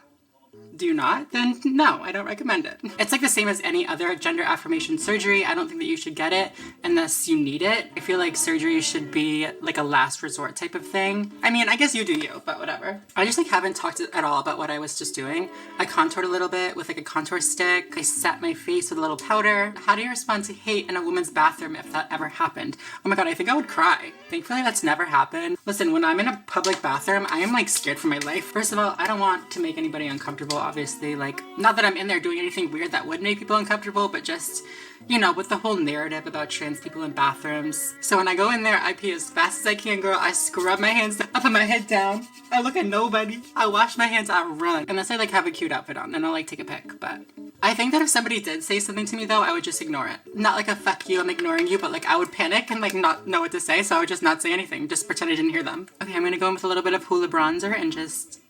S1: Do you not? Then no, I don't recommend it. It's like the same as any other gender affirmation surgery. I don't think that you should get it unless you need it. I feel like surgery should be like a last resort type of thing. I mean, I guess you do you, but whatever. I just like haven't talked at all about what I was just doing. I contoured a little bit with like a contour stick. I set my face with a little powder. How do you respond to hate in a woman's bathroom if that ever happened? Oh my God, I think I would cry. Thankfully that's never happened. Listen, when I'm in a public bathroom, I am like scared for my life. First of all, I don't want to make anybody uncomfortable, obviously. Like, not that I'm in there doing anything weird that would make people uncomfortable, but just, you know, with the whole narrative about trans people in bathrooms. So when I go in there, I pee as fast as I can, girl. I scrub my hands, I put my head down, I look at nobody, I wash my hands, I run. Unless I like have a cute outfit on, then I'll like take a pic. But I think that if somebody did say something to me though, I would just ignore it. Not like a fuck you, I'm ignoring you, but like I would panic and like not know what to say, so I would just not say anything, just pretend I didn't hear them. Okay, I'm gonna go in with a little bit of Hoola bronzer and just,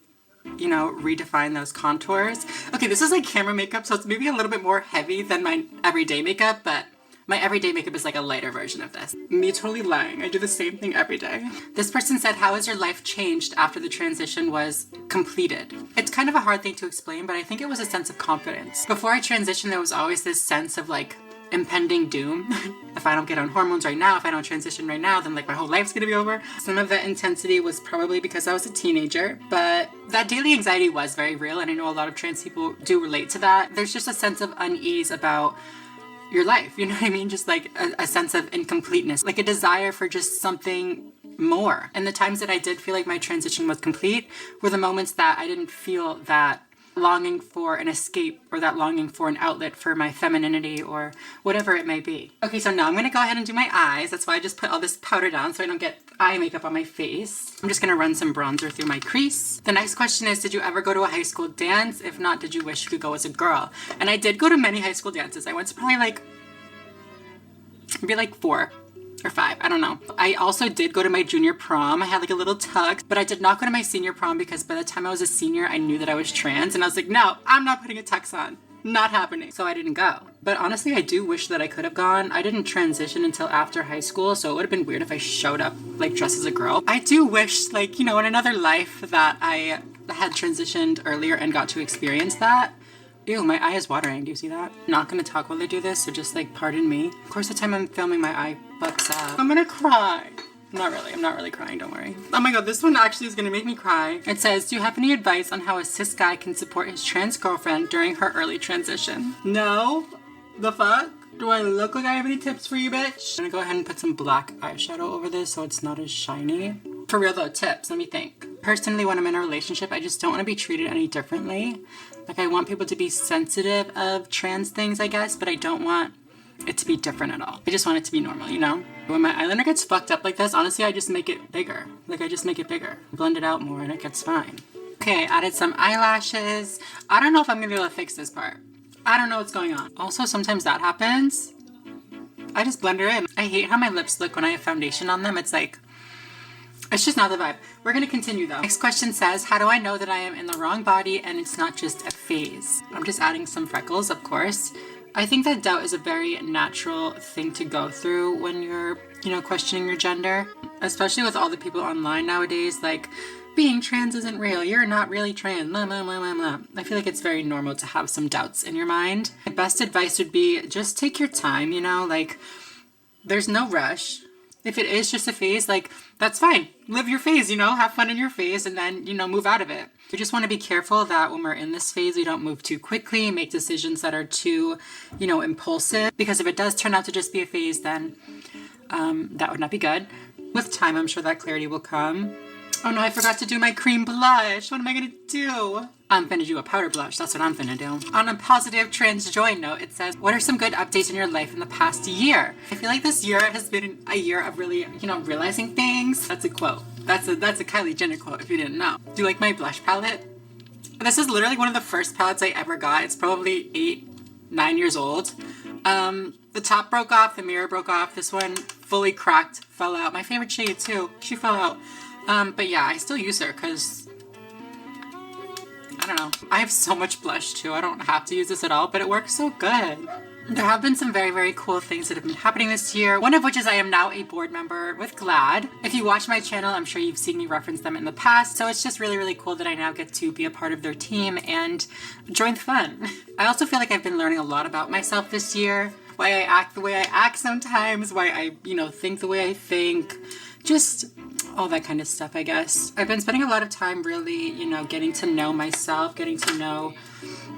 S1: you know, redefine those contours. Okay, this is like camera makeup, so it's maybe a little bit more heavy than my everyday makeup, but my everyday makeup is like a lighter version of this. Me totally lying. I do the same thing every day. This person said, how has your life changed after the transition was completed? It's kind of a hard thing to explain, but I think it was a sense of confidence. Before I transitioned, there was always this sense of like impending doom. If I don't get on hormones right now, if I don't transition right now, then like my whole life's gonna be over. Some of that intensity was probably because I was a teenager, but that daily anxiety was very real, and I know a lot of trans people do relate to that. There's just a sense of unease about your life, you know what I mean? Just like a sense of incompleteness, like a desire for just something more. And the times that I did feel like my transition was complete were the moments that I didn't feel that longing for an escape or that longing for an outlet for my femininity or whatever it may be. Okay, so now I'm gonna go ahead and do my eyes. That's why I just put all this powder down so I don't get eye makeup on my face. I'm just gonna run some bronzer through my crease. The next question is, did you ever go to a high school dance? If not, did you wish you could go as a girl? And I did go to many high school dances. I went to probably like, maybe like 4 or 5, I don't know. I also did go to my junior prom. I had like a little tux, but I did not go to my senior prom because by the time I was a senior, I knew that I was trans and I was like, no, I'm not putting a tux on. Not happening. So I didn't go. But honestly, I do wish that I could have gone. I didn't transition until after high school, so it would have been weird if I showed up like dressed as a girl. I do wish, like, you know, in another life that I had transitioned earlier and got to experience that. Ew, my eye is watering. Do you see that? I'm not gonna talk while I do this, so just like pardon me. Of course, the time I'm filming, my eye bucks up. I'm gonna cry. I'm not really crying, don't worry. Oh my God, this one actually is gonna make me cry. It says, do you have any advice on how a cis guy can support his trans girlfriend during her early transition? No? The fuck? Do I look like I have any tips for you, bitch? I'm gonna go ahead and put some black eyeshadow over this so it's not as shiny. For real though, tips, let me think. Personally, when I'm in a relationship, I just don't want to be treated any differently. Like, I want people to be sensitive of trans things, I guess, but I don't want it to be different at all. I just want it to be normal, you know? When my eyeliner gets fucked up like this, honestly, I just make it bigger. Like, I just make it bigger. Blend it out more and it gets fine. Okay, I added some eyelashes. I don't know if I'm gonna be able to fix this part. I don't know what's going on. Also, sometimes that happens. I just blend her in. I hate how my lips look when I have foundation on them. It's like, it's just not the vibe. We're gonna continue though. Next question says, how do I know that I am in the wrong body and it's not just a phase? I'm just adding some freckles, of course. I think that doubt is a very natural thing to go through when you're, you know, questioning your gender, especially with all the people online nowadays, like, being trans isn't real, you're not really trans, blah, blah, blah, blah, blah. I feel like it's very normal to have some doubts in your mind. My best advice would be just take your time, you know, like, there's no rush. If it is just a phase, like, that's fine. Live your phase, you know, have fun in your phase and then, you know, move out of it. We just want to be careful that when we're in this phase, we don't move too quickly, make decisions that are too, you know, impulsive. Because if it does turn out to just be a phase, then that would not be good. With time, I'm sure that clarity will come. Oh no, I forgot to do my cream blush. What am I gonna do? I'm gonna do a powder blush. That's what I'm gonna do. On a positive trans joy note, it says, what are some good updates in your life in the past year? I feel like this year has been a year of really, you know, realizing things. That's a quote. That's a Kylie Jenner quote if you didn't know. Do you like my blush palette? This is literally one of the first palettes I ever got. It's probably 8, 9 years old. The top broke off, the mirror broke off. This one fully cracked, fell out. My favorite shade too, she fell out. But yeah, I still use her because, I don't know. I have so much blush too. I don't have to use this at all, but it works so good. There have been some very, very cool things that have been happening this year. One of which is I am now a board member with GLAAD. If you watch my channel, I'm sure you've seen me reference them in the past. So it's just really, really cool that I now get to be a part of their team and join the fun. I also feel like I've been learning a lot about myself this year. Why I act the way I act sometimes, why I, think the way I think. Just all that kind of stuff, I guess. I've been spending a lot of time really, getting to know myself, getting to know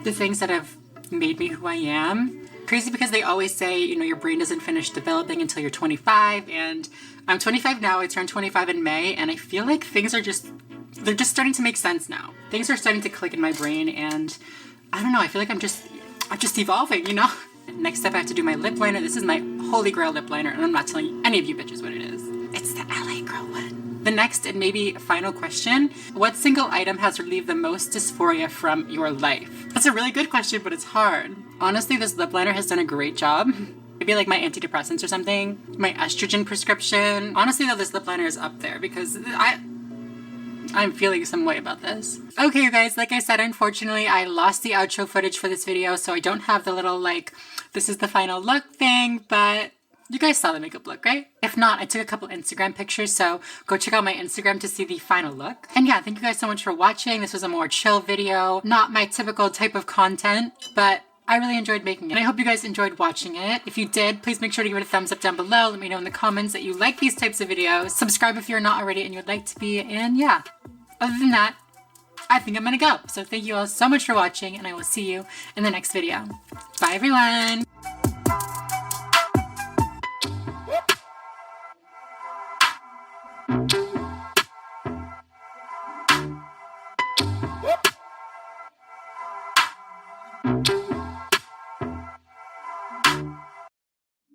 S1: the things that have made me who I am. Crazy because they always say, your brain doesn't finish developing until you're 25, and I'm 25 now. I turned 25 in May, and I feel like things are they're just starting to make sense now. Things are starting to click in my brain, and I don't know, I feel like I'm just evolving, Next up, I have to do my lip liner. This is my holy grail lip liner, and I'm not telling any of you bitches what it is. It's the LA Girl one. The next and maybe final question, what single item has relieved the most dysphoria from your life? That's a really good question, but it's hard. Honestly, this lip liner has done a great job. Maybe like my antidepressants or something, my estrogen prescription. Honestly though, this lip liner is up there because I'm feeling some way about this. Okay, you guys, like I said, unfortunately, I lost the outro footage for this video, so I don't have the little, this is the final look thing, but you guys saw the makeup look, right? If not, I took a couple Instagram pictures, so go check out my Instagram to see the final look. And yeah, thank you guys so much for watching. This was a more chill video, not my typical type of content, but I really enjoyed making it. And I hope you guys enjoyed watching it. If you did, please make sure to give it a thumbs up down below. Let me know in the comments that you like these types of videos. Subscribe if you're not already and you'd like to be. And yeah, other than that, I think I'm gonna go. So thank you all so much for watching, and I will see you in the next video. Bye everyone.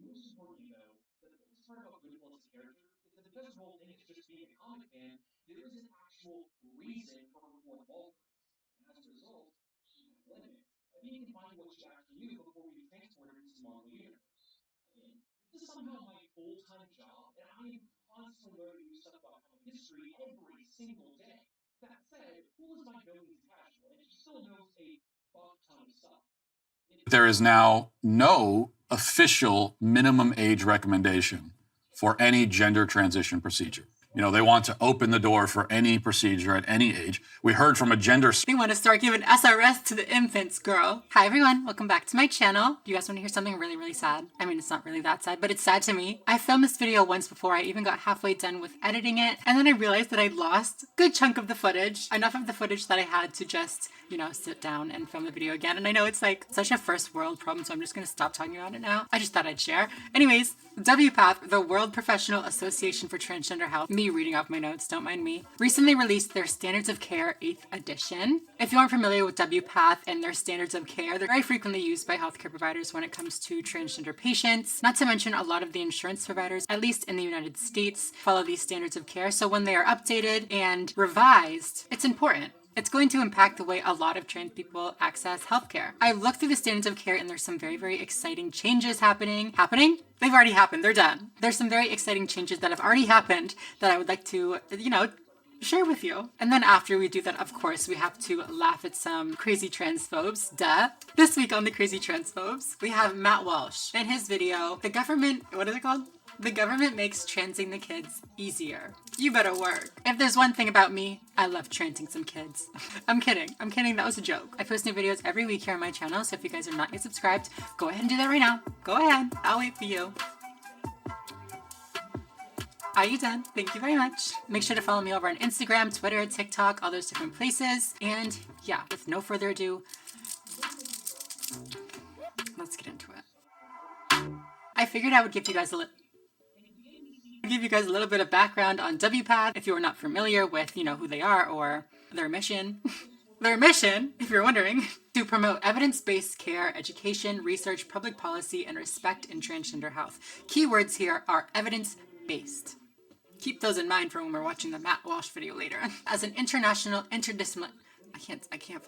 S7: Most importantly, though, the best part about Grindelwald's character is that because her whole thing is just being a comic fan, there is an actual reason for her born Walgreens. And as a result, she has limits. I mean, you can find what she actually knew before we transported into the Marvel Universe. I mean, this is somehow my full-time job, and I am constantly learning new stuff about comic history every single day. That said, Pool is by no means casual, and she still knows a fuck ton of stuff.
S13: There is now no official minimum age recommendation for any gender transition procedure. They want to open the door for any procedure at any age. We heard from a gender...
S1: They want to start giving SRS to the infants, girl. Hi everyone, welcome back to my channel. You guys want to hear something really, really sad? I mean, it's not really that sad, but it's sad to me. I filmed this video once before I even got halfway done with editing it, and then I realized that I'd lost a good chunk of the footage. Enough of the footage that I had to just, sit down and film the video again. And I know it's like such a first world problem, so I'm just gonna stop talking about it now. I just thought I'd share. Anyways, WPATH, the World Professional Association for Transgender Health, me reading off my notes, don't mind me, recently released their Standards of Care 8th edition. If you aren't familiar with WPATH and their standards of care, they're very frequently used by healthcare providers when it comes to transgender patients. Not to mention a lot of the insurance providers, at least in the United States, follow these standards of care. So when they are updated and revised, it's important. It's going to impact the way a lot of trans people access healthcare. I've looked through the standards of care and there's some very, very exciting changes happening. They've already happened. They're done. There's some very exciting changes that have already happened that I would like to, share with you. And then after we do that, of course, we have to laugh at some crazy transphobes. Duh. This week on the Crazy Transphobes, we have Matt Walsh. In his video, the government, what is it called? The government makes transing the kids easier. You better work. If there's one thing about me, I love transing some kids. I'm kidding. That was a joke. I post new videos every week here on my channel, so if you guys are not yet subscribed, go ahead and do that right now. Go ahead. I'll wait for you. Are you done? Thank you very much. Make sure to follow me over on Instagram, Twitter, TikTok, all those different places. And yeah, with no further ado, let's get into it. I figured I would give you guys a little bit of background on WPATH if you are not familiar with, who they are or their mission. Their mission, if you're wondering, to promote evidence-based care, education, research, public policy, and respect in transgender health. Keywords here are evidence-based. Keep those in mind for when we're watching the Matt Walsh video later. As an international interdisciplinary,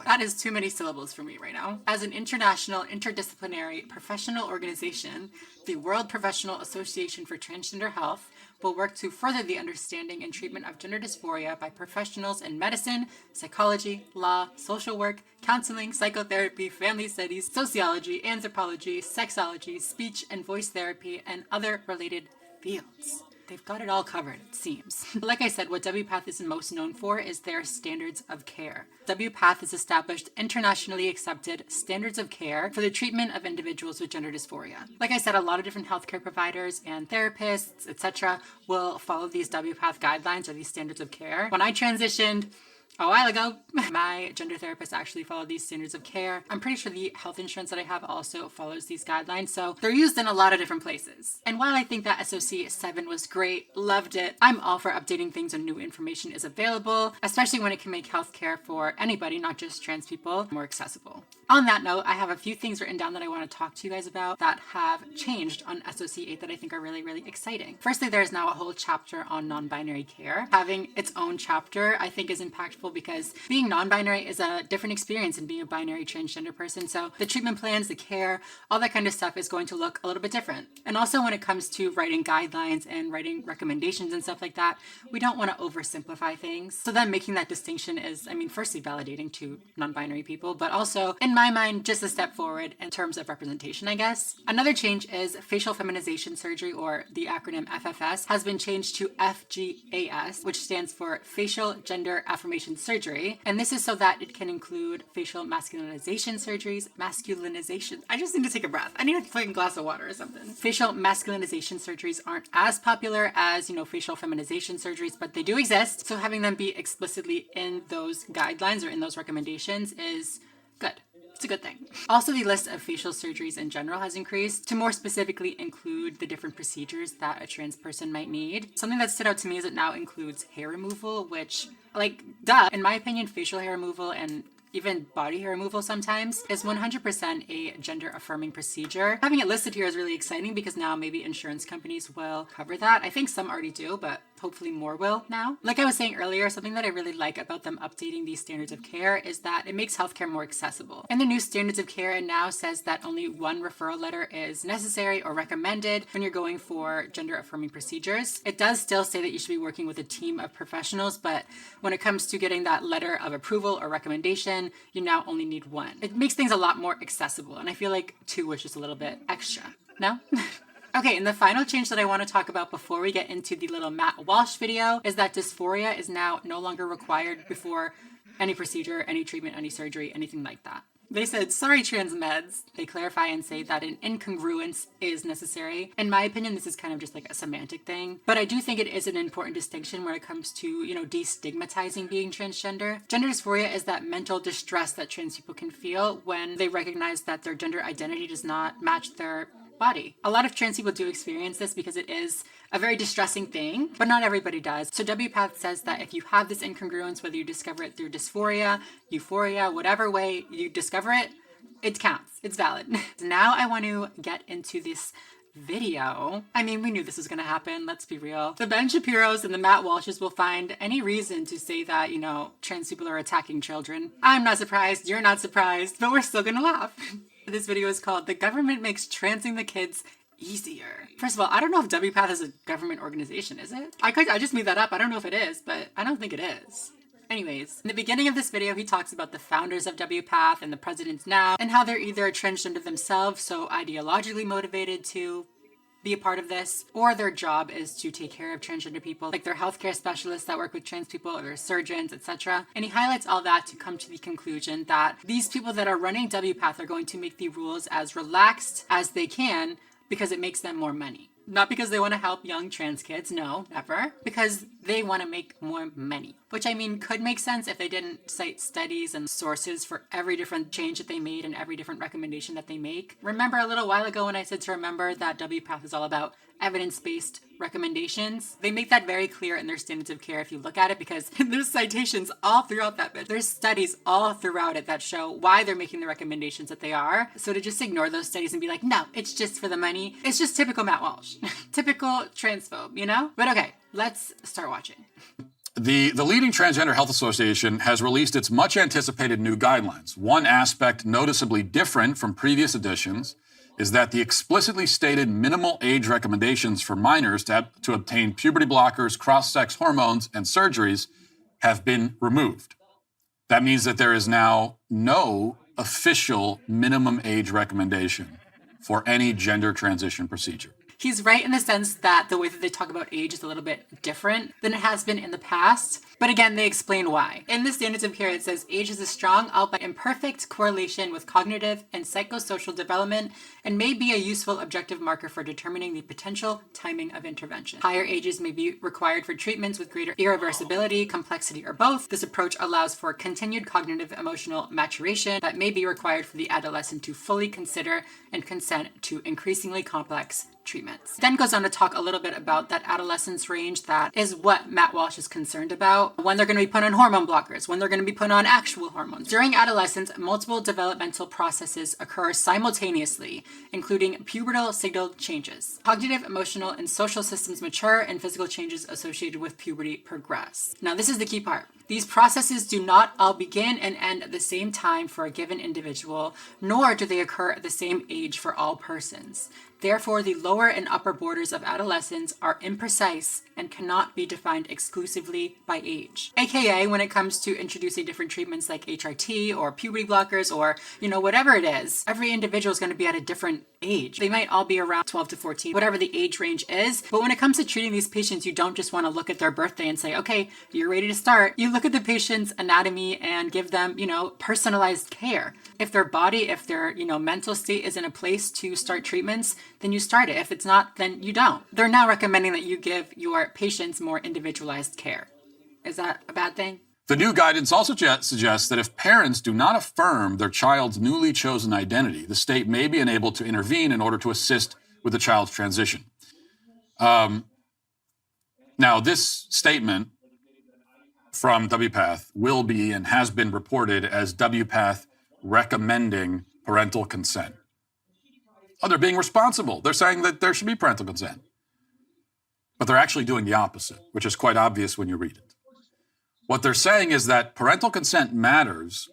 S1: that is too many syllables for me right now. As an international interdisciplinary professional organization, the World Professional Association for Transgender Health, will work to further the understanding and treatment of gender dysphoria by professionals in medicine, psychology, law, social work, counseling, psychotherapy, family studies, sociology, anthropology, sexology, speech and voice therapy, and other related fields. They've got it all covered, it seems. Like I said, what WPATH is most known for is their standards of care. WPATH has established internationally accepted standards of care for the treatment of individuals with gender dysphoria. Like I said, a lot of different healthcare providers and therapists, etc., will follow these WPATH guidelines or these standards of care. When I transitioned a while ago, my gender therapist actually followed these standards of care. I'm pretty sure the health insurance that I have also follows these guidelines, so they're used in a lot of different places. And while I think that SOC 7 was great, loved it, I'm all for updating things when new information is available, especially when it can make healthcare for anybody, not just trans people, more accessible. On that note, I have a few things written down that I want to talk to you guys about that have changed on SOC 8 that I think are really, really exciting. Firstly, there's now a whole chapter on non-binary care. Having its own chapter, I think, is impactful because being non-binary is a different experience than being a binary transgender person. So the treatment plans, the care, all that kind of stuff is going to look a little bit different. And also when it comes to writing guidelines and writing recommendations and stuff like that, we don't want to oversimplify things. So then making that distinction is, I mean, firstly validating to non-binary people, but also in my mind, just a step forward in terms of representation, I guess. Another change is facial feminization surgery, or the acronym FFS, has been changed to FGAS, which stands for facial gender affirmation surgery. And this is so that it can include facial masculinization surgeries, I just need to take a breath. I need a fucking glass of water or something. Facial masculinization surgeries aren't as popular as, facial feminization surgeries, but they do exist. So having them be explicitly in those guidelines or in those recommendations is good. It's a good thing. Also, the list of facial surgeries in general has increased to more specifically include the different procedures that a trans person might need. Something that stood out to me is it now includes hair removal, which, duh. In my opinion, facial hair removal and even body hair removal sometimes is 100% a gender affirming procedure. Having it listed here is really exciting because now maybe insurance companies will cover that. I think some already do, but hopefully more will now. Like I was saying earlier, something that I really like about them updating these standards of care is that it makes healthcare more accessible. In the new standards of care, it now says that only one referral letter is necessary or recommended when you're going for gender affirming procedures. It does still say that you should be working with a team of professionals, but when it comes to getting that letter of approval or recommendation, you now only need one. It makes things a lot more accessible, and I feel like 2 was just a little bit extra. No? Okay, and the final change that I want to talk about before we get into the little Matt Walsh video is that dysphoria is now no longer required before any procedure, any treatment, any surgery, anything like that. They said, sorry, trans meds. They clarify and say that an incongruence is necessary. In my opinion, this is kind of just like a semantic thing, but I do think it is an important distinction when it comes to, destigmatizing being transgender. Gender dysphoria is that mental distress that trans people can feel when they recognize that their gender identity does not match their body. A lot of trans people do experience this because it is a very distressing thing, but not everybody does. So WPATH says that if you have this incongruence, whether you discover it through dysphoria, euphoria, whatever way you discover it, it counts. It's valid. Now I want to get into this video. I mean, we knew this was going to happen. Let's be real. The Ben Shapiros and the Matt Walshes will find any reason to say that, trans people are attacking children. I'm not surprised. You're not surprised, but we're still going to laugh. This video is called "The Government Makes Transing the Kids Easier." First of all, I don't know if WPATH is a government organization, is it? I just made that up. I don't know if it is, but I don't think it is. Anyways, in the beginning of this video, he talks about the founders of WPATH and the presidents now, and how they're either transgender themselves, so ideologically motivated to be a part of this, or their job is to take care of transgender people, like they're healthcare specialists that work with trans people, or they're surgeons, etc. And he highlights all that to come to the conclusion that these people that are running WPATH are going to make the rules as relaxed as they can because it makes them more money. Not because they want to help young trans kids, no, never. Because they want to make more money. Which, I mean, could make sense if they didn't cite studies and sources for every different change that they made and every different recommendation that they make. Remember a little while ago when I said to remember that WPATH is all about evidence-based recommendations? They make that very clear in their standards of care if you look at it, because there's citations all throughout that bit. There's studies all throughout it that show why they're making the recommendations that they are. So to just ignore those studies and be like, no, it's just for the money, it's just typical Matt Walsh. Typical transphobe, But okay, let's start watching.
S13: The leading transgender health association has released its much anticipated new guidelines. One aspect noticeably different from previous editions is that the explicitly stated minimal age recommendations for minors to obtain puberty blockers, cross-sex hormones, and surgeries have been removed. That means that there is now no official minimum age recommendation for any gender transition procedure.
S1: He's right in the sense that the way that they talk about age is a little bit different than it has been in the past. But again, they explain why. In the Standards of Care, it says age is a strong, albeit imperfect, correlation with cognitive and psychosocial development and may be a useful objective marker for determining the potential timing of intervention. Higher ages may be required for treatments with greater irreversibility, complexity, or both. This approach allows for continued cognitive emotional maturation that may be required for the adolescent to fully consider and consent to increasingly complex treatments. Then goes on to talk a little bit about that adolescence range that is what Matt Walsh is concerned about, when they're going to be put on hormone blockers, when they're going to be put on actual hormones. During adolescence, multiple developmental processes occur simultaneously, including pubertal signal changes. Cognitive, emotional, and social systems mature and physical changes associated with puberty progress. Now, this is the key part. These processes do not all begin and end at the same time for a given individual, nor do they occur at the same age for all persons. Therefore, the lower and upper borders of adolescence are imprecise and cannot be defined exclusively by age. AKA, when it comes to introducing different treatments like HRT or puberty blockers or, whatever it is, every individual is going to be at a different age. They might all be around 12 to 14, whatever the age range is. But when it comes to treating these patients, you don't just want to look at their birthday and say, okay, you're ready to start. You look at the patient's anatomy and give them, personalized care. If their body, if their, mental state is in a place to start treatments, then you start it. If it's not, then you don't. They're now recommending that you give your patients more individualized care. Is that a bad thing?
S13: The new guidance also suggests that if parents do not affirm their child's newly chosen identity, the state may be enabled to intervene in order to assist with the child's transition. Now, this statement from WPATH will be and has been reported as WPATH recommending parental consent. Oh, they're being responsible. They're saying that there should be parental consent. But they're actually doing the opposite, which is quite obvious when you read it. What they're saying is that parental consent matters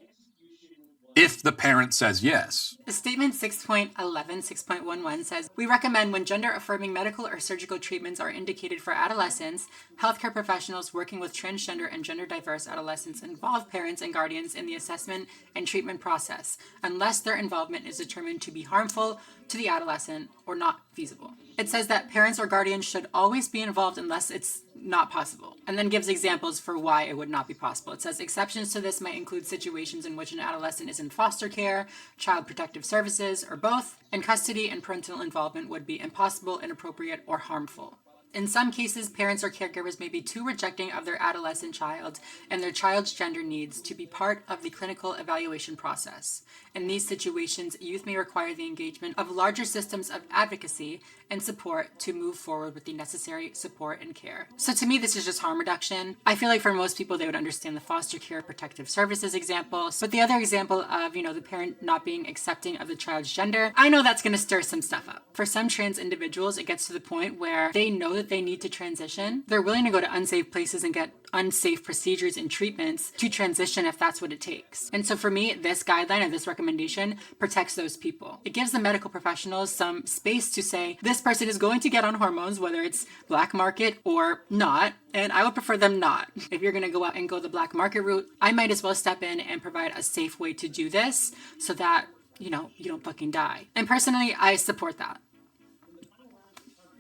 S13: if the parent says yes.
S1: The statement 6.11 says, we recommend when gender-affirming medical or surgical treatments are indicated for adolescents, healthcare professionals working with transgender and gender-diverse adolescents involve parents and guardians in the assessment and treatment process, unless their involvement is determined to be harmful to the adolescent or not feasible. It says that parents or guardians should always be involved unless it's not possible, and then gives examples for why it would not be possible. It says exceptions to this might include situations in which an adolescent is in foster care, child protective services, or both, and custody and parental involvement would be impossible, inappropriate, or harmful. In some cases, parents or caregivers may be too rejecting of their adolescent child and their child's gender needs to be part of the clinical evaluation process. In these situations, youth may require the engagement of larger systems of advocacy and support to move forward with the necessary support and care. So to me, this is just harm reduction. I feel like for most people, they would understand the foster care protective services example. But the other example of, the parent not being accepting of the child's gender, I know that's going to stir some stuff up. For some trans individuals, it gets to the point where they know that they need to transition. They're willing to go to unsafe places and get unsafe procedures and treatments to transition if that's what it takes. And so for me, this guideline and this recommendation protects those people. It gives the medical professionals some space to say, this person is going to get on hormones, whether it's black market or not, and I would prefer them not. If you're going to go out and go the black market route, I might as well step in and provide a safe way to do this so that, you don't fucking die. And personally, I support that.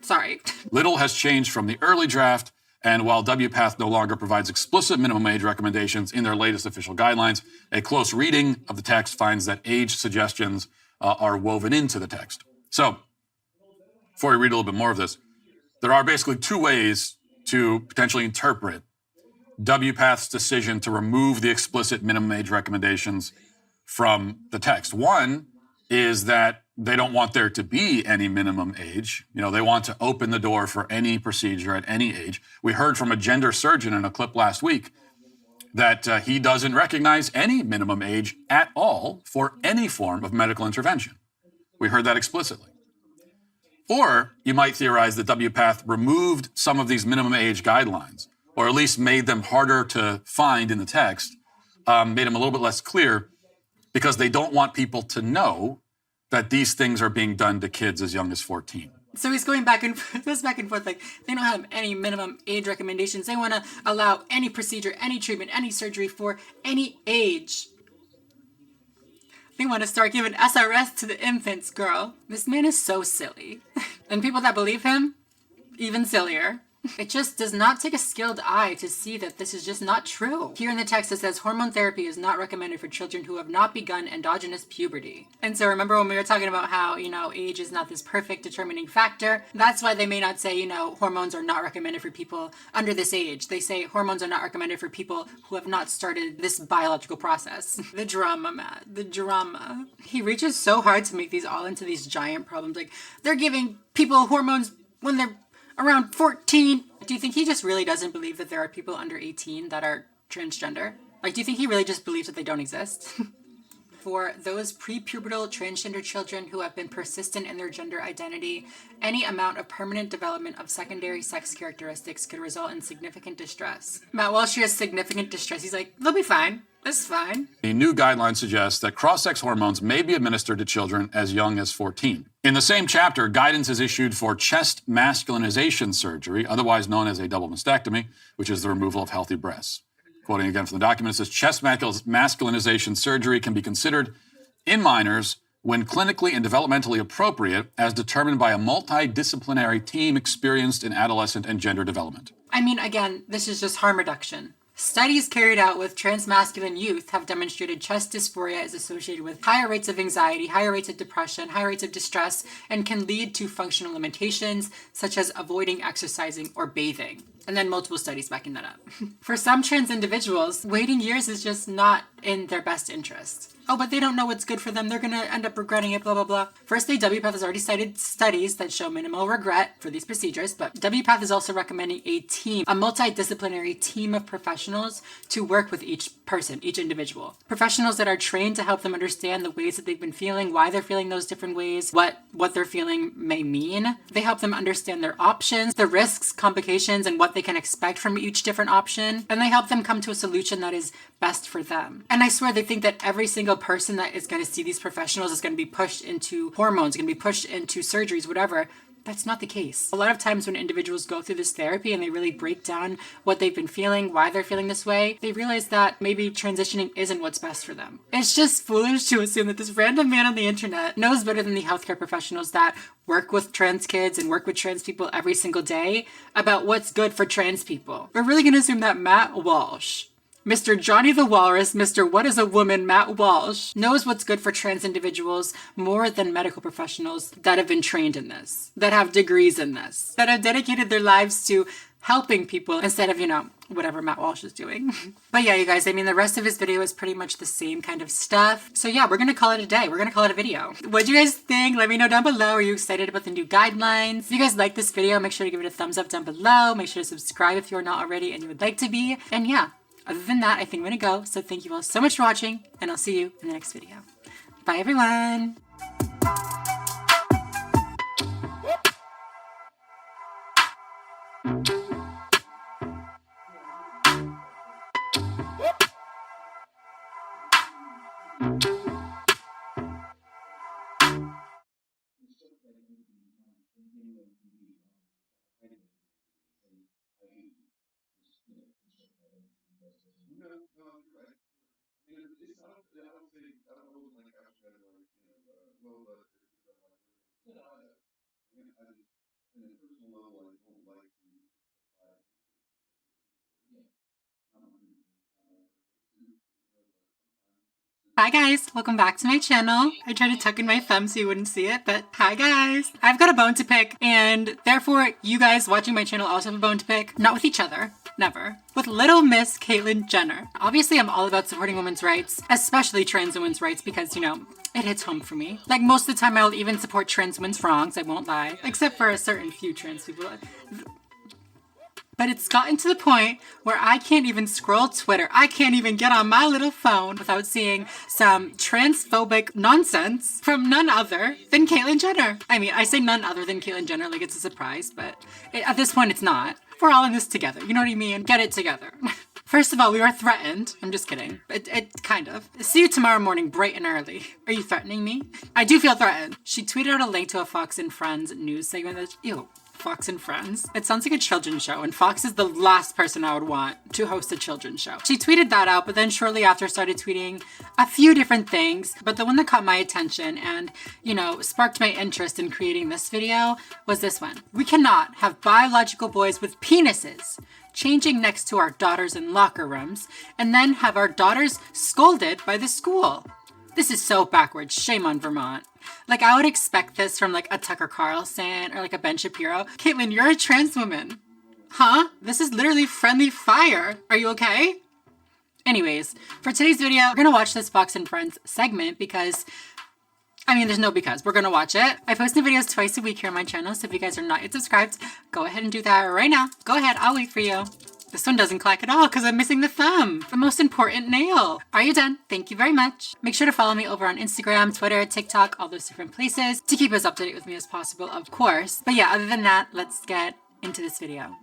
S1: Sorry.
S13: Little has changed from the early draft, and while WPATH no longer provides explicit minimum age recommendations in their latest official guidelines, a close reading of the text finds that age suggestions are woven into the text. So, before we read a little bit more of this, there are basically two ways to potentially interpret WPATH's decision to remove the explicit minimum age recommendations from the text. One is that they don't want there to be any minimum age. They want to open the door for any procedure at any age. We heard from a gender surgeon in a clip last week that he doesn't recognize any minimum age at all for any form of medical intervention. We heard that explicitly. Or you might theorize that WPATH removed some of these minimum age guidelines, or at least made them harder to find in the text, made them a little bit less clear, because they don't want people to know that these things are being done to kids as young as 14.
S1: So he's going back and forth, like they don't have any minimum age recommendations. They want to allow any procedure, any treatment, any surgery for any age. They want to start giving SRS to the infants, girl. This man is so silly. And people that believe him, even sillier. It just does not take a skilled eye to see that this is just not true. Here in the text it says hormone therapy is not recommended for children who have not begun endogenous puberty. And so remember when we were talking about how, age is not this perfect determining factor? That's why they may not say, hormones are not recommended for people under this age. They say hormones are not recommended for people who have not started this biological process. The drama, Matt. The drama. He reaches so hard to make these all into these giant problems. Like, they're giving people hormones when they're around 14. Do you think he just really doesn't believe that there are people under 18 that are transgender? Like, do you think he really just believes that they don't exist? For those prepubertal transgender children who have been persistent in their gender identity, any amount of permanent development of secondary sex characteristics could result in significant distress. Matt Walsh has significant distress. He's like, they'll be fine. That's fine.
S13: The new guidelines suggest that cross-sex hormones may be administered to children as young as 14. In the same chapter, guidance is issued for chest masculinization surgery, otherwise known as a double mastectomy, which is the removal of healthy breasts. Quoting again from the document, it says, chest masculinization surgery can be considered in minors when clinically and developmentally appropriate, as determined by a multidisciplinary team experienced in adolescent and gender development.
S1: I mean, again, this is just harm reduction. Studies carried out with transmasculine youth have demonstrated chest dysphoria is associated with higher rates of anxiety, higher rates of depression, higher rates of distress, and can lead to functional limitations such as avoiding exercising or bathing. And then multiple studies backing that up. For some trans individuals, waiting years is just not in their best interest. Oh, but they don't know what's good for them. They're going to end up regretting it, blah, blah, blah. Firstly, WPATH has already cited studies that show minimal regret for these procedures, but WPATH is also recommending a team, a multidisciplinary team of professionals to work with each person, each individual. Professionals that are trained to help them understand the ways that they've been feeling, why they're feeling those different ways, what they're feeling may mean. They help them understand their options, the risks, complications, and what they can expect from each different option. And they help them come to a solution that is best for them. And I swear they think that every single person that is going to see these professionals is going to be pushed into hormones, going to be pushed into surgeries, whatever. That's not the case. A lot of times when individuals go through this therapy and they really break down what they've been feeling, why they're feeling this way, they realize that maybe transitioning isn't what's best for them. It's just foolish to assume that this random man on the internet knows better than the healthcare professionals that work with trans kids and work with trans people every single day about what's good for trans people. We're really going to assume that Matt Walsh, Mr. Johnny the Walrus, Mr. What is a Woman, Matt Walsh, knows what's good for trans individuals more than medical professionals that have been trained in this, that have degrees in this, that have dedicated their lives to helping people instead of, whatever Matt Walsh is doing. But yeah, you guys, I mean, the rest of his video is pretty much the same kind of stuff. So yeah, we're going to call it a day. We're going to call it a video. What do you guys think? Let me know down below. Are you excited about the new guidelines? If you guys like this video, make sure to give it a thumbs up down below. Make sure to subscribe if you're not already and you would like to be. And yeah, other than that, I think I'm going to go. So thank you all so much for watching, and I'll see you in the next video. Bye, everyone. Hi guys, welcome back to my channel. I tried to tuck in my thumb so you wouldn't see it, but hi guys. I've got a bone to pick, and therefore you guys watching my channel also have a bone to pick. Not with each other, never. With little Miss Caitlyn Jenner. Obviously I'm all about supporting women's rights, especially trans women's rights, because it hits home for me. Like most of the time I'll even support trans women's wrongs, I won't lie. Except for a certain few trans people. But it's gotten to the point where I can't even scroll Twitter. I can't even get on my little phone without seeing some transphobic nonsense from none other than Caitlyn Jenner. I mean, I say none other than Caitlyn Jenner like it's a surprise, but at this point it's not. We're all in this together. You know what I mean? Get it together. First of all, we were threatened. I'm just kidding. It kind of. See you tomorrow morning, bright and early. Are you threatening me? I do feel threatened. She tweeted out a link to a Fox and Friends news segment that's, ew. Fox and Friends. It sounds like a children's show, and Fox is the last person I would want to host a children's show. She tweeted that out, but then shortly after started tweeting a few different things, but the one that caught my attention and, you know, sparked my interest in creating this video was this one. We cannot have biological boys with penises changing next to our daughters in locker rooms and then have our daughters scolded by the school. This is so backwards. Shame on Vermont. Like, I would expect this from like a Tucker Carlson or like a Ben Shapiro. Caitlin, you're a trans woman. Huh? This is literally friendly fire. Are you okay? Anyways, for today's video, we're gonna watch this Fox and Friends segment because, I mean, there's no because. We're gonna watch it. I post new videos twice a week here on my channel, so if you guys are not yet subscribed, go ahead and do that right now. Go ahead, I'll wait for you. This one doesn't clack at all because I'm missing the thumb, the most important nail. Are you done? Thank you very much. Make sure to follow me over on Instagram, Twitter, TikTok, all those different places to keep as up to date with me as possible, of course. But yeah, other than that, let's get into this video.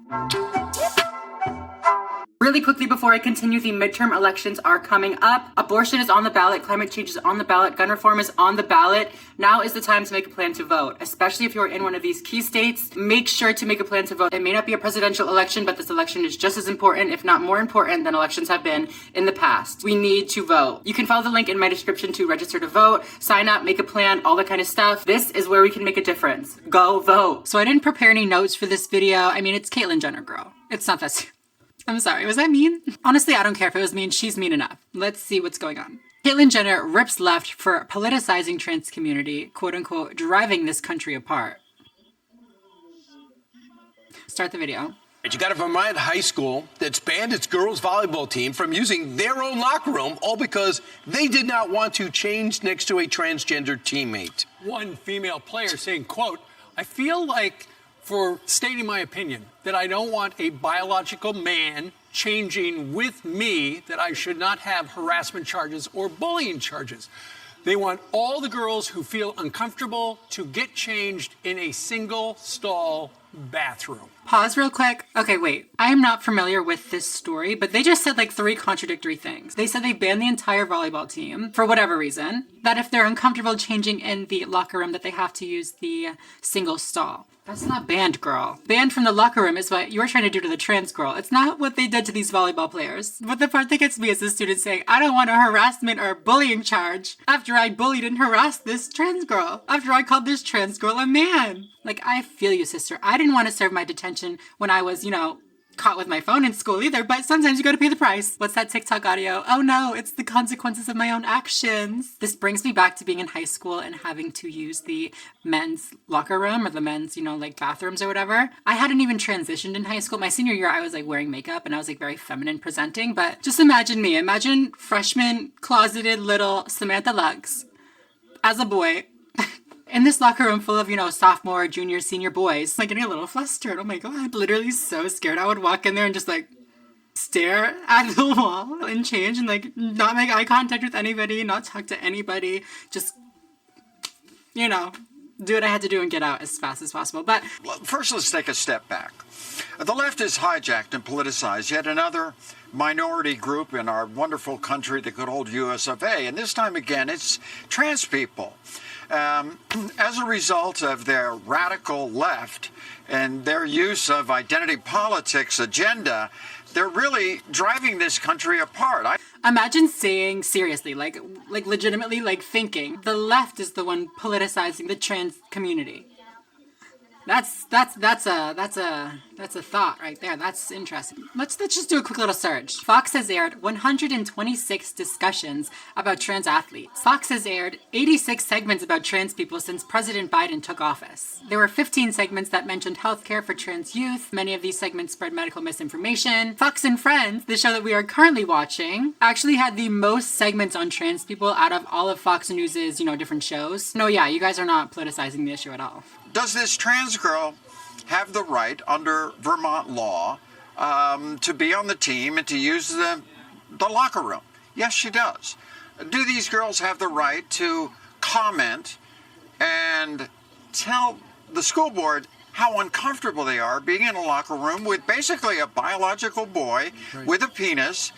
S1: Really quickly before I continue, the midterm elections are coming up. Abortion is on the ballot, climate change is on the ballot, gun reform is on the ballot. Now is the time to make a plan to vote, especially if you're in one of these key states. Make sure to make a plan to vote. It may not be a presidential election, but this election is just as important, if not more important, than elections have been in the past. We need to vote. You can follow the link in my description to register to vote, sign up, make a plan, all that kind of stuff. This is where we can make a difference. Go vote. So I didn't prepare any notes for this video. I mean, it's Caitlyn Jenner, girl. It's not that serious. I'm sorry, was that mean? Honestly, I don't care if it was mean, she's mean enough. Let's see what's going on. Caitlyn Jenner rips left for politicizing trans community, quote unquote, driving this country apart. Start the video.
S15: You got a Vermont high school that's banned its girls volleyball team from using their own locker room, all because they did not want to change next to a transgender teammate.
S16: One female player saying, quote, I feel like, for stating my opinion, that I don't want a biological man changing with me, that I should not have harassment charges or bullying charges. They want all the girls who feel uncomfortable to get changed in a single stall bathroom.
S1: Pause real quick. Okay, wait. I am not familiar with this story, but they just said like 3 contradictory things. They said they banned the entire volleyball team for whatever reason, that if they're uncomfortable changing in the locker room, that they have to use the single stall. That's not banned, girl. Banned from the locker room is what you're trying to do to the trans girl. It's not what they did to these volleyball players. But the part that gets me is the student saying, I don't want a harassment or bullying charge after I bullied and harassed this trans girl. After I called this trans girl a man. Like, I feel you, sister. I didn't want to serve my detention when I was, you know, caught with my phone in school either, but sometimes you gotta pay the price. What's that TikTok audio? Oh no, it's the consequences of my own actions. This brings me back to being in high school and having to use the men's locker room or the men's, you know, like bathrooms or whatever. I hadn't even transitioned in high school. My senior year, I was like wearing makeup and I was like very feminine presenting, but just imagine me. Imagine freshman, closeted little Samantha Lux as a boy in this locker room full of, you know, sophomore, junior, senior boys, like getting a little flustered. Oh my God, literally so scared. I would walk in there and just like stare at the wall and change and like not make eye contact with anybody, not talk to anybody, just, you know, do what I had to do and get out as fast as possible. But
S19: first, let's take a step back. The left has hijacked and politicized yet another minority group in our wonderful country, the good old US of A. And this time again, it's trans people. As a result of their radical left and their use of identity politics agenda, they're really driving this country apart.
S1: Imagine saying seriously, like legitimately, like thinking the left is the one politicizing the trans community. That's a thought right there. That's interesting. Let's just do a quick little search. Fox has aired 126 discussions about trans athletes. Fox has aired 86 segments about trans people since President Biden took office. There were 15 segments that mentioned healthcare for trans youth. Many of these segments spread medical misinformation. Fox and Friends, the show that we are currently watching, actually had the most segments on trans people out of all of Fox News's, you know, different shows. No, yeah, you guys are not politicizing the issue at all.
S19: Does this trans girl have the right under Vermont law to be on the team and to use the locker room? Yes, she does. Do these girls have the right to comment and tell the school board how uncomfortable they are being in a locker room with basically a biological boy with a penis.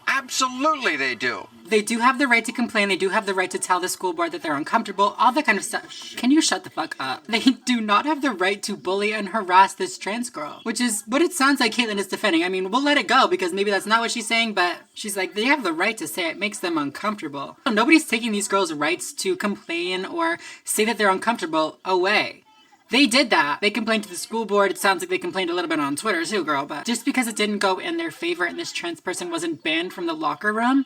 S19: Absolutely they do.
S1: They do have the right to complain. They do have the right to tell the school board that they're uncomfortable, all that kind of stuff. Can you shut the fuck up? They do not have the right to bully and harass this trans girl, which is what it sounds like Caitlyn is defending. I mean, we'll let it go because maybe that's not what she's saying, but she's like, they have the right to say it makes them uncomfortable. Nobody's taking these girls' rights to complain or say that they're uncomfortable away. They did that. They complained to the school board. It sounds like they complained a little bit on Twitter too, girl, but just because it didn't go in their favor and this trans person wasn't banned from the locker room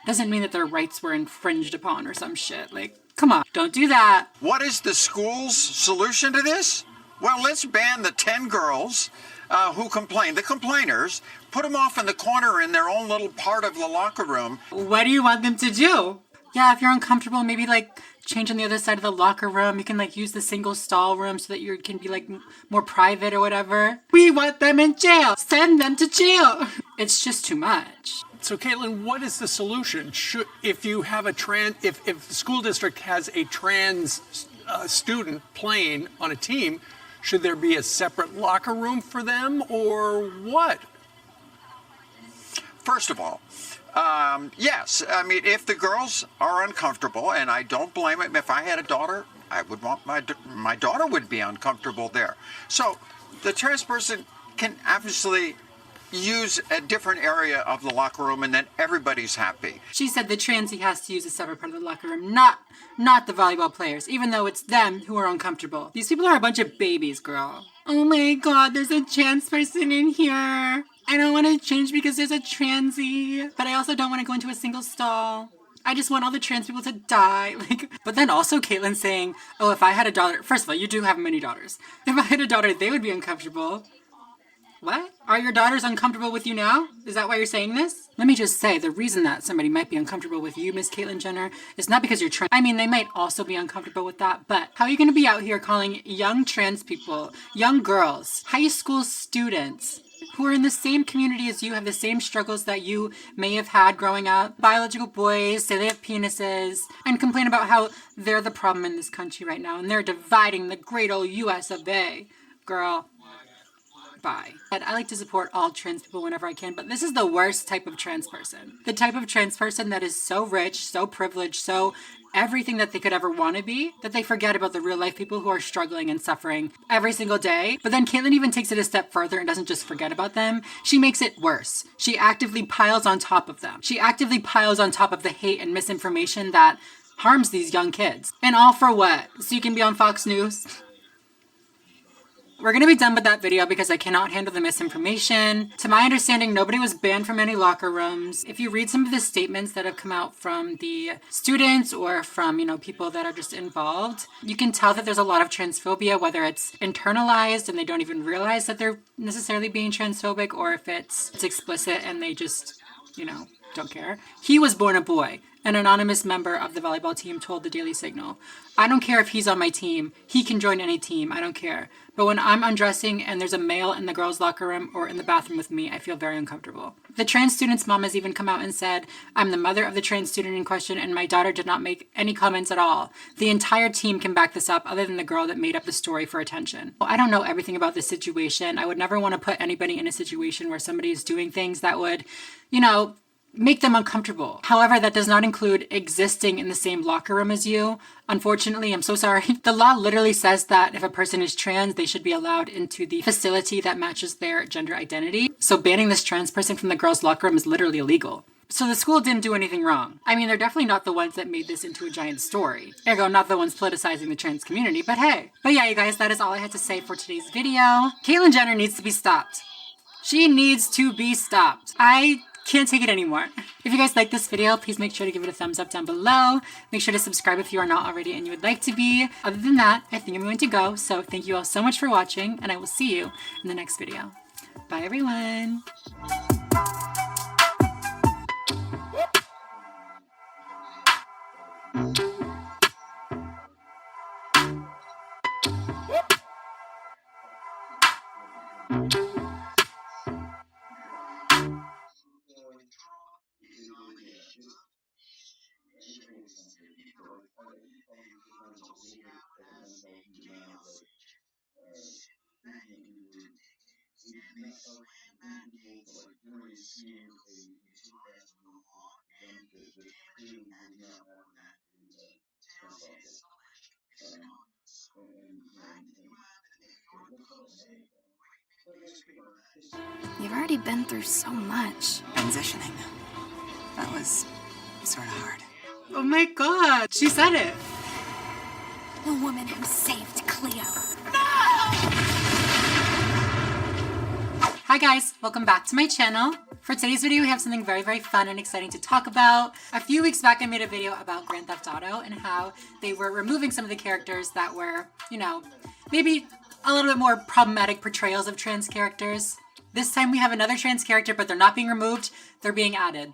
S1: doesn't mean that their rights were infringed upon or some shit. Like, come on, don't do that.
S19: What is the school's solution to this? Well, let's ban the 10 girls who complain, the complainers, put them off in the corner in their own little part of the locker room.
S1: What do you want them to do? Yeah, if you're uncomfortable, maybe like change on the other side of the locker room. You can like use the single stall room so that you can be like more private or whatever. We want them in jail. Send them to jail. It's just too much.
S16: So, Caitlin, what is the solution? If you have a if the school district has a trans student playing on a team, should there be a separate locker room for them or what?
S19: First of all, yes. I mean, if the girls are uncomfortable, and I don't blame them. If I had a daughter, I would want my daughter would be uncomfortable there. So the trans person can obviously use a different area of the locker room, and then everybody's happy.
S1: She said the transy has to use a separate part of the locker room, not the volleyball players, even though it's them who are uncomfortable. These people are a bunch of babies, girl. Oh my god, there's a trans person in here. I don't want to change because there's a transy, but I also don't want to go into a single stall. I just want all the trans people to die. But then also Caitlyn saying, oh, if I had a daughter, first of all, you do have many daughters. If I had a daughter, they would be uncomfortable. What? Are your daughters uncomfortable with you now? Is that why you're saying this? Let me just say, the reason that somebody might be uncomfortable with you, Miss Caitlyn Jenner, is not because you're trans. I mean, they might also be uncomfortable with that, but how are you going to be out here calling young trans people, young girls, high school students, who are in the same community as you, have the same struggles that you may have had growing up, biological boys, say they have penises, and complain about how they're the problem in this country right now, and they're dividing the great old US of A. Girl. Bye. I like to support all trans people whenever I can, but this is the worst type of trans person. The type of trans person that is so rich, so privileged, so everything that they could ever want to be, that they forget about the real life people who are struggling and suffering every single day. But then Caitlyn even takes it a step further and doesn't just forget about them. She makes it worse. She actively piles on top of them. She actively piles on top of the hate and misinformation that harms these young kids. And all for what? So you can be on Fox News? We're going to be done with that video because I cannot handle the misinformation. To my understanding, nobody was banned from any locker rooms. If you read some of the statements that have come out from the students or from, people that are just involved, you can tell that there's a lot of transphobia, whether it's internalized and they don't even realize that they're necessarily being transphobic, or if it's explicit and they just, don't care. He was born a boy. An anonymous member of the volleyball team told the Daily Signal, I don't care if he's on my team. He can join any team. I don't care. But when I'm undressing and there's a male in the girls' locker room or in the bathroom with me, I feel very uncomfortable. The trans student's mom has even come out and said, I'm the mother of the trans student in question and my daughter did not make any comments at all. The entire team can back this up other than the girl that made up the story for attention. Well, I don't know everything about this situation. I would never want to put anybody in a situation where somebody is doing things that would, make them uncomfortable. However, that does not include existing in the same locker room as you. Unfortunately, I'm so sorry. The law literally says that if a person is trans, they should be allowed into the facility that matches their gender identity. So banning this trans person from the girls' locker room is literally illegal. So the school didn't do anything wrong. I mean, they're definitely not the ones that made this into a giant story. Ergo, not the ones politicizing the trans community, but hey. But yeah, you guys, that is all I had to say for today's video. Caitlyn Jenner needs to be stopped. She needs to be stopped. I can't take it anymore. If you guys like this video, please make sure to give it a thumbs up down below. Make sure to subscribe if you are not already and you would like to be. Other than that, I think I'm going to go. So thank you all so much for watching and I will see you in the next video. Bye everyone.
S17: You've already been through so much.
S20: Transitioning. That was sort of hard.
S1: Oh my god, she said it.
S17: The woman who saved Cleo.
S1: Hi guys, welcome back to my channel. For today's video, we have something very, very fun and exciting to talk about. A few weeks back, I made a video about Grand Theft Auto and how they were removing some of the characters that were, you know, maybe a little bit more problematic portrayals of trans characters. This time we have another trans character, but they're not being removed, they're being added.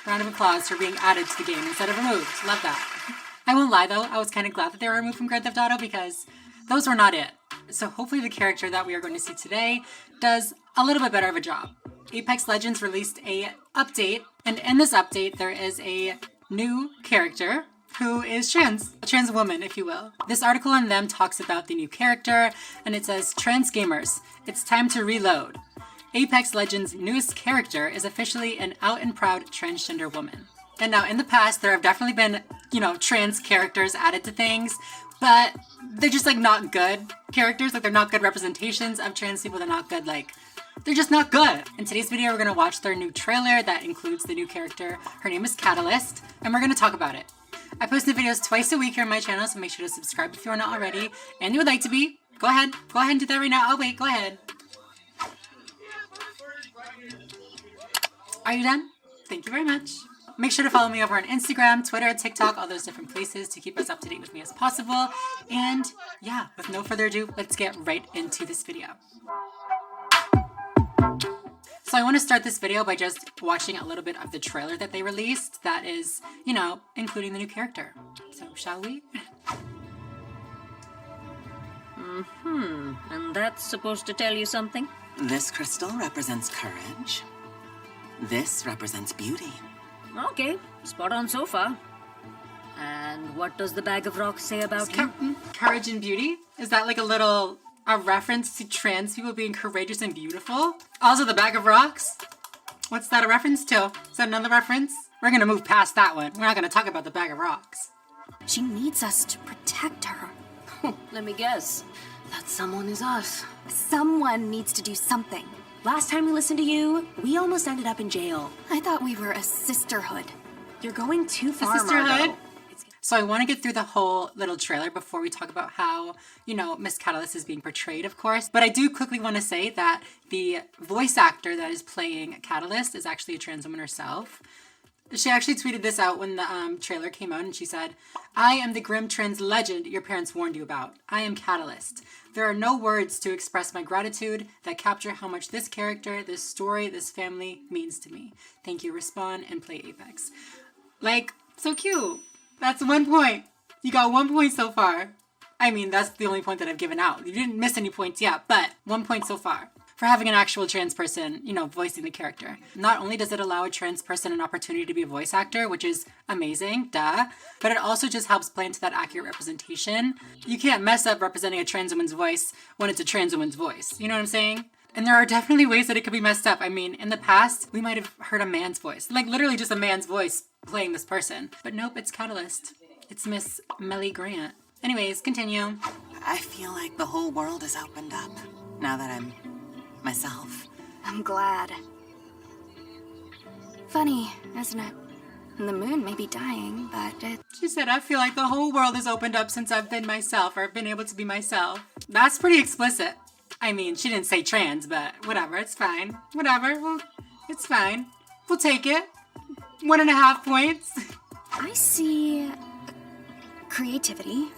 S1: Round of applause for being added to the game instead of removed. Love that. I won't lie though, I was kind of glad that they were removed from Grand Theft Auto because those were not it. So hopefully the character that we are going to see today does a little bit better of a job. Apex Legends released a update, and in this update there is a new character who is trans, a trans woman, if you will. This article on them talks about the new character, and it says, "Trans gamers, it's time to reload. Apex Legends' newest character is officially an out and proud transgender woman." And now in the past, there have definitely been, you know, trans characters added to things, but they're just like not good characters. Like they're not good representations of trans people. They're not good, like, they're just not good. In today's video, we're gonna watch their new trailer that includes the new character. Her name is Catalyst, and we're gonna talk about it. I post new videos twice a week here on my channel, so make sure to subscribe if you are not already, and you would like to be. Go ahead and do that right now. Oh wait, go ahead. Are you done? Thank you very much. Make sure to follow me over on Instagram, Twitter, TikTok, all those different places to keep us up to date with me as possible. And yeah, with no further ado, let's get right into this video. So I want to start this video by just watching a little bit of the trailer that they released that is, you know, including the new character. So shall we?
S21: And that's supposed to tell you something?
S20: This crystal represents courage. This represents beauty.
S21: Okay, spot on so far. And what does the bag of rocks say about you?
S1: Courage and beauty? Is that like a reference to trans people being courageous and beautiful? Also the bag of rocks? What's that a reference to? Is that another reference? We're gonna move past that one. We're not gonna talk about the bag of rocks.
S17: She needs us to protect her.
S21: Let me guess. That someone is us.
S17: Someone needs to do something. Last time we listened to you, we almost ended up in jail. I thought we were a sisterhood. You're going too far,
S1: Sisterhood?
S17: Margot.
S1: So I want to get through the whole little trailer before we talk about how, you know, Miss Catalyst is being portrayed, of course. But I do quickly want to say that the voice actor that is playing Catalyst is actually a trans woman herself. She actually tweeted this out when the trailer came out, and she said, "I am the grim trans legend your parents warned you about. I am Catalyst. There are no words to express my gratitude that capture how much this character, this story, this family means to me. Thank you, Respawn, and play Apex." Like, so cute. That's 1 point. You got 1 point so far. I mean, that's the only point that I've given out. You didn't miss any points yet, but 1 point so far for having an actual trans person, you know, voicing the character. Not only does it allow a trans person an opportunity to be a voice actor, which is amazing, duh, but it also just helps play into that accurate representation. You can't mess up representing a trans woman's voice when it's a trans woman's voice. You know what I'm saying? And there are definitely ways that it could be messed up. I mean, in the past, we might have heard a man's voice, like literally just a man's voice playing this person. But nope, it's Catalyst. It's Miss Melly Grant. Anyways, continue.
S20: I feel like the whole world is opened up now that I'm myself.
S17: I'm glad. Funny, isn't it? The moon may be dying, but it...
S1: She said, "I feel like the whole world has opened up since I've been myself, or I've been able to be myself." That's pretty explicit. I mean, she didn't say trans, but whatever, it's fine. Whatever, well, it's fine. We'll take it. 1.5 points.
S17: I see creativity,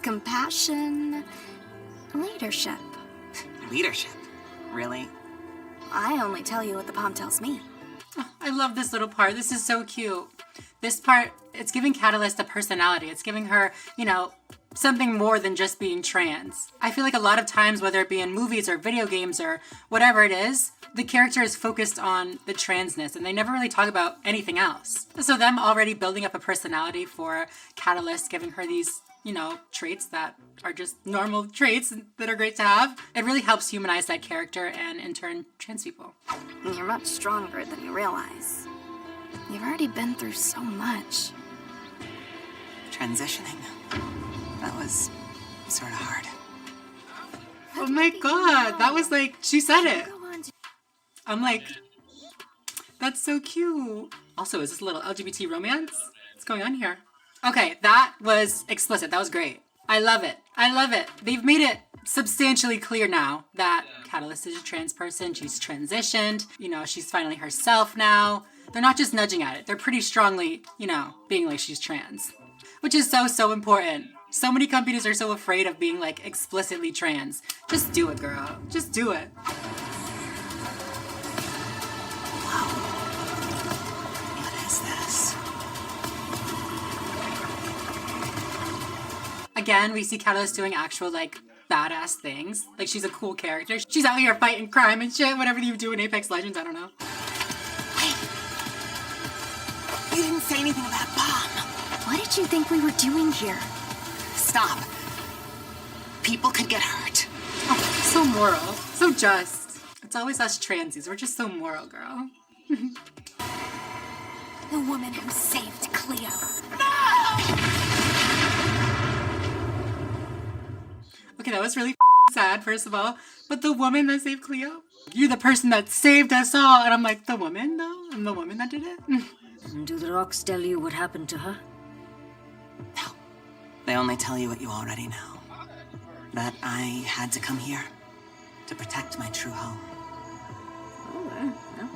S17: compassion, leadership.
S20: Leadership? Really?
S17: I only tell you what the palm tells me.
S1: Oh, I love this little part. This is so cute. This part, it's giving Catalyst a personality. It's giving her, you know, something more than just being trans. I feel like a lot of times, whether it be in movies or video games or whatever it is, the character is focused on the transness and they never really talk about anything else. So them already building up a personality for Catalyst, giving her these, you know, traits that are just normal traits that are great to have, it really helps humanize that character and in turn trans people.
S17: You're much stronger than you realize. You've already been through so much.
S20: Transitioning. That was sort of hard.
S1: Oh my god, that was like, she said it. I'm like, that's so cute. Also, is this a little LGBT romance? What's going on here? Okay, that was explicit. That was great. I love it. I love it. They've made it substantially clear now that Catalyst is a trans person. She's transitioned. You know, she's finally herself now. They're not just nudging at it. They're pretty strongly, you know, being like she's trans. Which is so, so important. So many companies are so afraid of being like explicitly trans. Just do it, girl. Just do it.
S20: What is this?
S1: Again, we see Catalyst doing actual like badass things. Like she's a cool character. She's out here fighting crime and shit. Whatever you do in Apex Legends, I don't know.
S20: Wait. You didn't say anything about a bomb.
S17: What did you think we were doing here?
S20: Stop. People could get hurt.
S1: Oh, so moral. So just. It's always us transies. We're just so moral, girl.
S17: The woman who saved Cleo.
S1: Okay, that was really sad, first of all. But the woman that saved Cleo? You're the person that saved us all. And I'm like, the woman, though? I'm the woman that did it?
S21: And do the rocks tell you what happened to her?
S20: No. They only tell you what you already know. That I had to come here to protect my true home.
S21: Oh, well,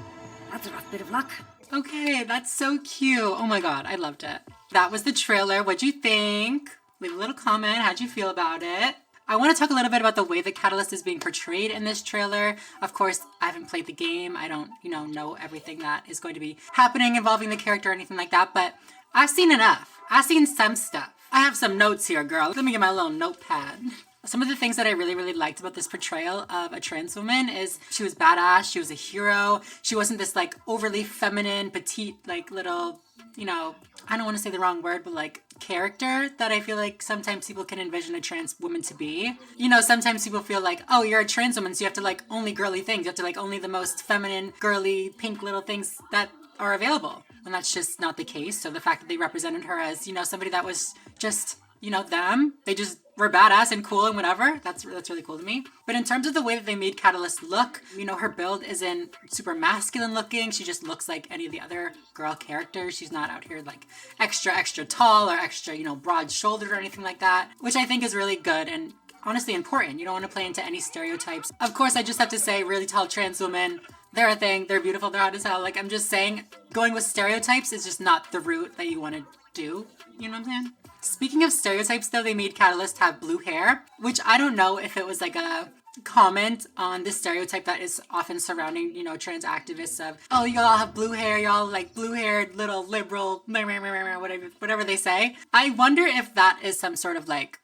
S21: that's a rough bit of luck.
S1: Okay, that's so cute. Oh my god, I loved it. That was the trailer. What'd you think? Leave a little comment. How'd you feel about it? I want to talk a little bit about the way that Catalyst is being portrayed in this trailer. Of course, I haven't played the game. I don't, know everything that is going to be happening involving the character or anything like that, but I've seen enough. I've seen some stuff. I have some notes here, girl. Let me get my little notepad. Some of the things that I really, really liked about this portrayal of a trans woman is she was badass, she was a hero, she wasn't this like overly feminine, petite, like little, I don't want to say the wrong word, but like character that I feel like sometimes people can envision a trans woman to be. Sometimes people feel like, oh, you're a trans woman, so you have to like only girly things. You have to like only the most feminine, girly, pink little things that are available. And that's just not the case. So the fact that they represented her as, somebody that was just, them, they just were badass and cool and whatever. That's really cool to me. But in terms of the way that they made Catalyst look, her build isn't super masculine looking. She just looks like any of the other girl characters. She's not out here like extra tall or extra, broad shouldered or anything like that, which I think is really good and honestly important. You don't want to play into any stereotypes. Of course, I just have to say really tall trans women, they're a thing. They're beautiful. They're hot as hell. Like I'm just saying, going with stereotypes is just not the route that you want to do. You know what I'm saying? Speaking of stereotypes, though, they made Catalyst have blue hair, which I don't know if it was like a comment on the stereotype that is often surrounding, trans activists of, oh, you all have blue hair, y'all like blue-haired little liberal, whatever they say. I wonder if that is some sort of like,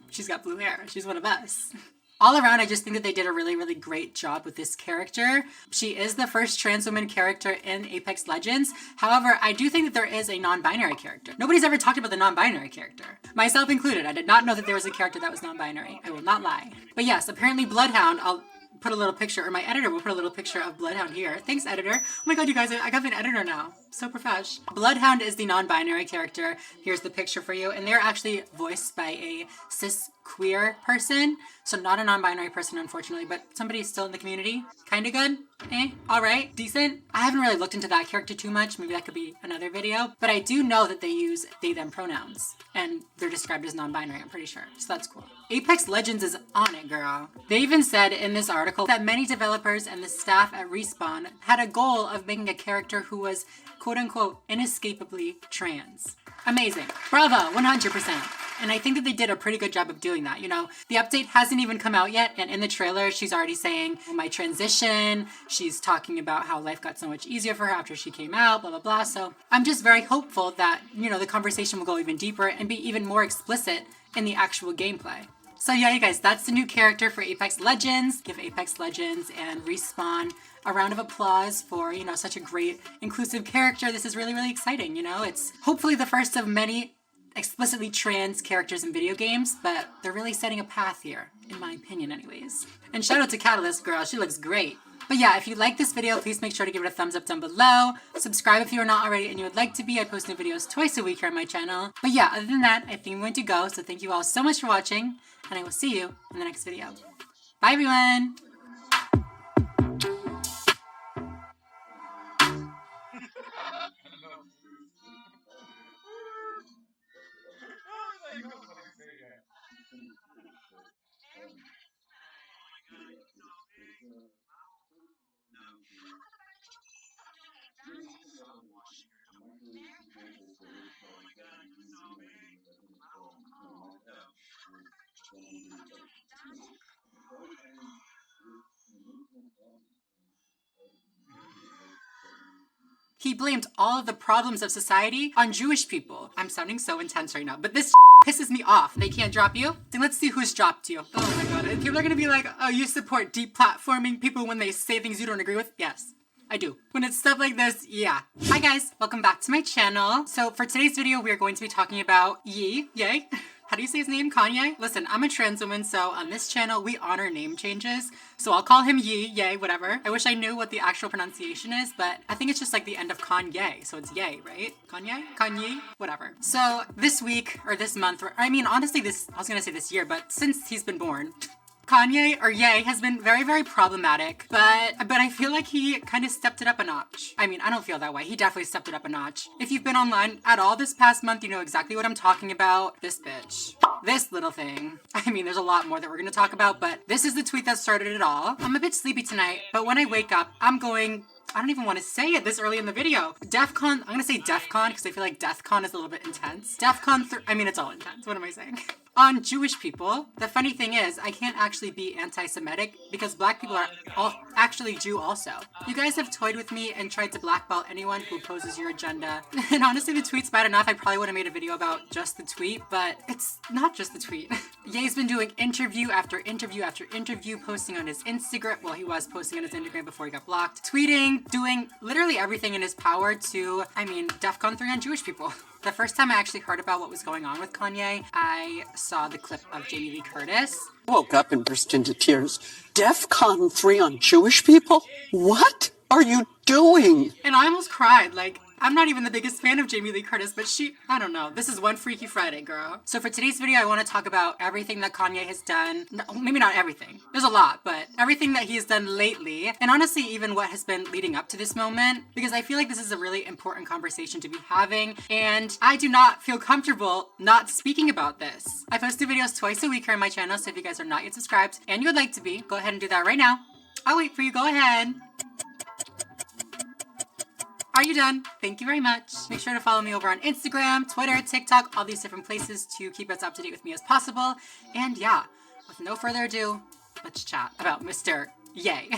S1: she's got blue hair. She's one of us. All around, I just think that they did a really, really great job with this character. She is the first trans woman character in Apex Legends. However, I do think that there is a non-binary character. Nobody's ever talked about the non-binary character. Myself included. I did not know that there was a character that was non-binary. I will not lie. But yes, apparently Bloodhound, I'll put a little picture, or my editor will put a little picture of Bloodhound here. Thanks, editor. Oh my god, you guys, I got an editor now. So profesh. Bloodhound is the non-binary character. Here's the picture for you. And they're actually voiced by a cis queer person. So not a non-binary person, unfortunately, but somebody still in the community. Kind of good. All right. Decent. I haven't really looked into that character too much. Maybe that could be another video. But I do know that they use they, them pronouns. And they're described as non-binary, I'm pretty sure. So that's cool. Apex Legends is on it, girl. They even said in this article that many developers and the staff at Respawn had a goal of making a character who was quote-unquote inescapably trans. Amazing. Bravo, 100%. And I think that they did a pretty good job of doing that. The update hasn't even come out yet, and in the trailer, she's already saying, my transition, she's talking about how life got so much easier for her after she came out, blah, blah, blah. So I'm just very hopeful that, the conversation will go even deeper and be even more explicit in the actual gameplay. So yeah, you guys, that's the new character for Apex Legends. Give Apex Legends and Respawn a round of applause for, such a great inclusive character. This is really, really exciting, It's hopefully the first of many explicitly trans characters in video games, but they're really setting a path here, in my opinion anyways. And shout out to Catalyst, girl. She looks great. But yeah, if you like this video, please make sure to give it a thumbs up down below. Subscribe if you are not already and you would like to be. I post new videos twice a week here on my channel. But yeah, other than that, I think I'm going to go. So thank you all so much for watching, and I will see you in the next video. Bye, everyone. He blamed all of the problems of society on Jewish people. I'm sounding so intense right now, but this pisses me off. They can't drop you? Then let's see who's dropped you. Oh my god. And people are gonna be like, oh, you support deplatforming people when they say things you don't agree with? Yes, I do. When it's stuff like this, yeah. Hi guys, welcome back to my channel. So for today's video, we are going to be talking about Yay. How do you say his name? Kanye? Listen, I'm a trans woman, so on this channel, we honor name changes. So I'll call him Yay, whatever. I wish I knew what the actual pronunciation is, but I think it's just like the end of Kanye, so it's Yay, right? Kanye? Whatever. So this week, or this month, or I mean, honestly, I was gonna say this year, but since he's been born, Kanye, or Ye, has been very, very problematic, but I feel like he kind of stepped it up a notch. I mean, I don't feel that way. He definitely stepped it up a notch. If you've been online at all this past month, you know exactly what I'm talking about. This bitch. This little thing. I mean, there's a lot more that we're gonna talk about, but this is the tweet that started it all. I'm a bit sleepy tonight, but when I wake up, I don't even want to say it this early in the video. DEFCON, I'm gonna say DEFCON because I feel like DEFCON is a little bit intense. I mean, it's all intense. What am I saying? On Jewish people. The funny thing is, I can't actually be anti-Semitic because black people are all actually Jew also. You guys have toyed with me and tried to blackball anyone who opposes your agenda. And honestly, the tweet's bad enough. I probably would have made a video about just the tweet, but it's not just the tweet. Ye's been doing interview after interview after interview, posting on his Instagram. Well, he was posting on his Instagram before he got blocked. Tweeting, doing literally everything in his power to, I mean, DEFCON 3 on Jewish people. The first time I actually heard about what was going on with Kanye, I saw the clip of Jamie Lee Curtis.
S9: Woke up and burst into tears. DEFCON 3 on Jewish people? What are you doing?
S1: And I almost cried. Like, I'm not even the biggest fan of Jamie Lee Curtis, but I don't know. This is one Freaky Friday, girl. So for today's video, I want to talk about everything that Kanye has done. No, maybe not everything. There's a lot, but everything that he's done lately. And honestly, even what has been leading up to this moment, because I feel like this is a really important conversation to be having. And I do not feel comfortable not speaking about this. I post new videos twice a week here on my channel, so if you guys are not yet subscribed and you would like to be, go ahead and do that right now. I'll wait for you. Go ahead. Are you done? Thank you very much. Make sure to follow me over on Instagram, Twitter, TikTok, all these different places to keep as up to date with me as possible. And yeah, with no further ado, let's chat about Mr. Ye.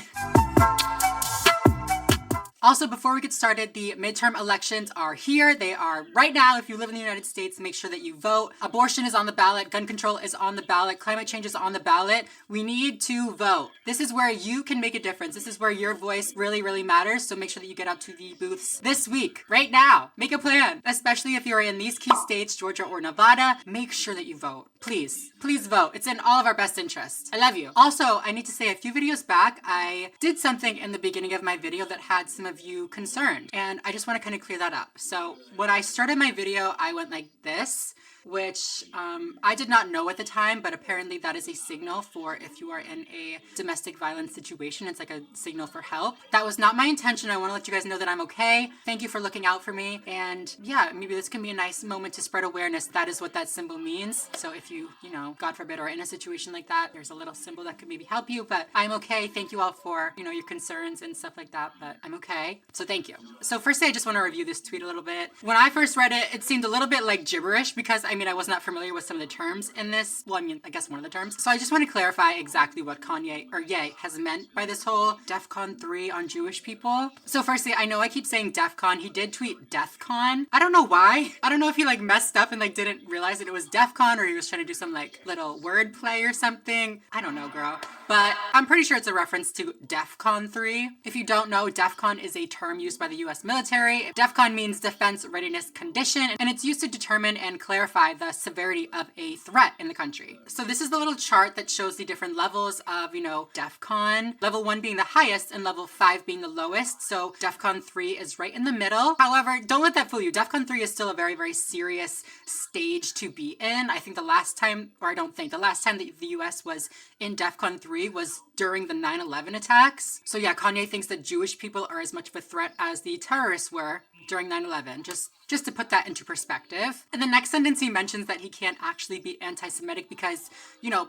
S1: Also, before we get started, the midterm elections are here. They are right now. If you live in the United States, make sure that you vote. Abortion is on the ballot. Gun control is on the ballot. Climate change is on the ballot. We need to vote. This is where you can make a difference. This is where your voice really, really matters. So make sure that you get out to the booths this week, right now. Make a plan, especially if you're in these key states, Georgia or Nevada. Make sure that you vote. Please, please vote. It's in all of our best interests. I love you. Also, I need to say a few videos back, I did something in the beginning of my video that had some of you concerned, and I just want to kind of clear that up. So when I started my video, I went like this, which I did not know at the time, but apparently that is a signal for if you are in a domestic violence situation. It's like a signal for help. That was not my intention. I want to let you guys know that I'm okay. Thank you for looking out for me. And yeah, maybe this can be a nice moment to spread awareness. That is what that symbol means. So if you know, God forbid, are in a situation like that, there's a little symbol that could maybe help you, but I'm okay. Thank you all for, your concerns and stuff like that, but I'm okay. So thank you. So firstly, I just want to review this tweet a little bit. When I first read it, it seemed a little bit like gibberish because I was not familiar with some of the terms in this. Well, I guess one of the terms. So I just want to clarify exactly what Kanye, or Ye, has meant by this whole DEFCON 3 on Jewish people. So firstly, I know I keep saying DEFCON. He did tweet DEFCON. I don't know why. I don't know if he messed up and didn't realize that it was DEFCON, or he was trying to do some little word play or something. I don't know, girl. but I'm pretty sure it's a reference to DEFCON 3. If you don't know, DEFCON is a term used by the US military. DEFCON means Defense Readiness Condition, and it's used to determine and clarify the severity of a threat in the country. So this is the little chart that shows the different levels of, DEFCON. Level 1 being the highest and level 5 being the lowest. So DEFCON 3 is right in the middle. However, don't let that fool you. DEFCON 3 is still a very, very serious stage to be in. I think the last time that the US was in DEFCON 3 was during the 9/11 attacks. So yeah, Kanye thinks that Jewish people are as much of a threat as the terrorists were during 9/11. Just to put that into perspective. And the next sentence he mentions that he can't actually be anti-Semitic because,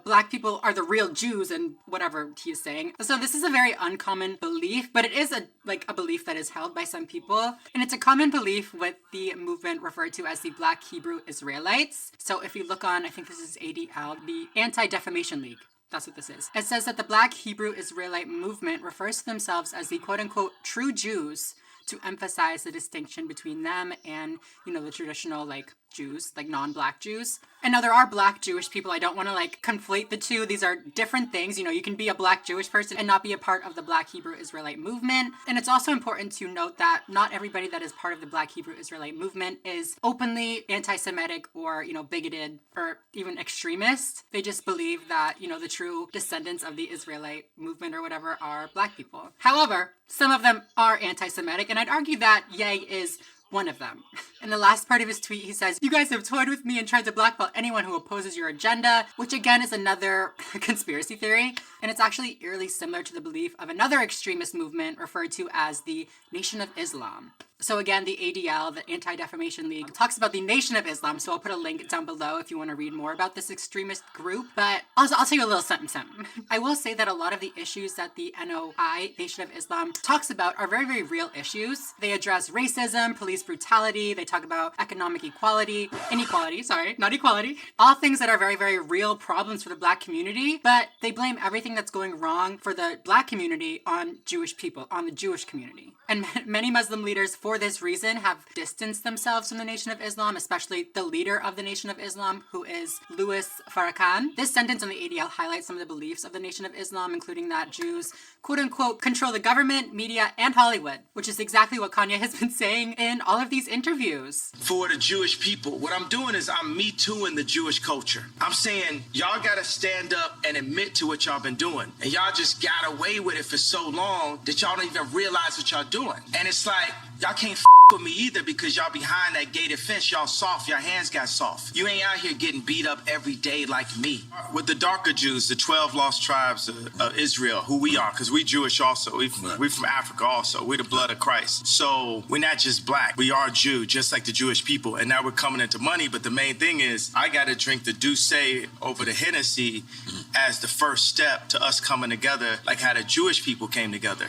S1: black people are the real Jews and whatever he is saying. So this is a very uncommon belief, but it is a belief that is held by some people. And it's a common belief with the movement referred to as the Black Hebrew Israelites. So if you look on, I think this is ADL, the Anti-Defamation League. That's what this is. It says that the Black Hebrew Israelite movement refers to themselves as the quote-unquote true Jews to emphasize the distinction between them and, the traditional, Jews, non-black Jews. And now there are black Jewish people. I don't want to conflate the two. These are different things. You can be a black Jewish person and not be a part of the Black Hebrew Israelite movement. And it's also important to note that not everybody that is part of the Black Hebrew Israelite movement is openly anti-Semitic or, bigoted or even extremist. They just believe that, the true descendants of the Israelite movement or whatever are black people. However, some of them are anti-Semitic, and I'd argue that Ye is one of them. In the last part of his tweet, he says, "You guys have toyed with me and tried to blackball anyone who opposes your agenda," which again is another conspiracy theory. And it's actually eerily similar to the belief of another extremist movement referred to as the Nation of Islam. So again, the ADL, the Anti-Defamation League, talks about the Nation of Islam. So I'll put a link down below if you want to read more about this extremist group. But I'll tell you a little something. I will say that a lot of the issues that the NOI, Nation of Islam, talks about are very, very real issues. They address racism, police brutality. They talk about economic equality, not equality. All things that are very, very real problems for the black community. But they blame everything that's going wrong for the black community on Jewish people, on the Jewish community. And many Muslim leaders, for this reason, have distanced themselves from the Nation of Islam, especially the leader of the Nation of Islam, who is Louis Farrakhan. This sentence on the ADL highlights some of the beliefs of the Nation of Islam, including that Jews, quote-unquote, control the government, media, and Hollywood, which is exactly what Kanye has been saying in all of these interviews.
S5: For the Jewish people, what I'm doing is I'm Me Tooing the Jewish culture. I'm saying y'all gotta stand up and admit to what y'all been doing. And y'all just got away with it for so long that y'all don't even realize what y'all doing. And it's like, y'all can't with me either because y'all behind that gated fence, y'all soft, your hands got soft. You ain't out here getting beat up every day like me. With the darker Jews, the 12 lost tribes of Israel, who we are, because we Jewish also. We from Africa also. We're the blood of Christ. So we're not just black. We are Jew, just like the Jewish people. And now we're coming into money. But the main thing is I got to drink the Douce over the Hennessy as the first step to us coming together, like how the Jewish people came together.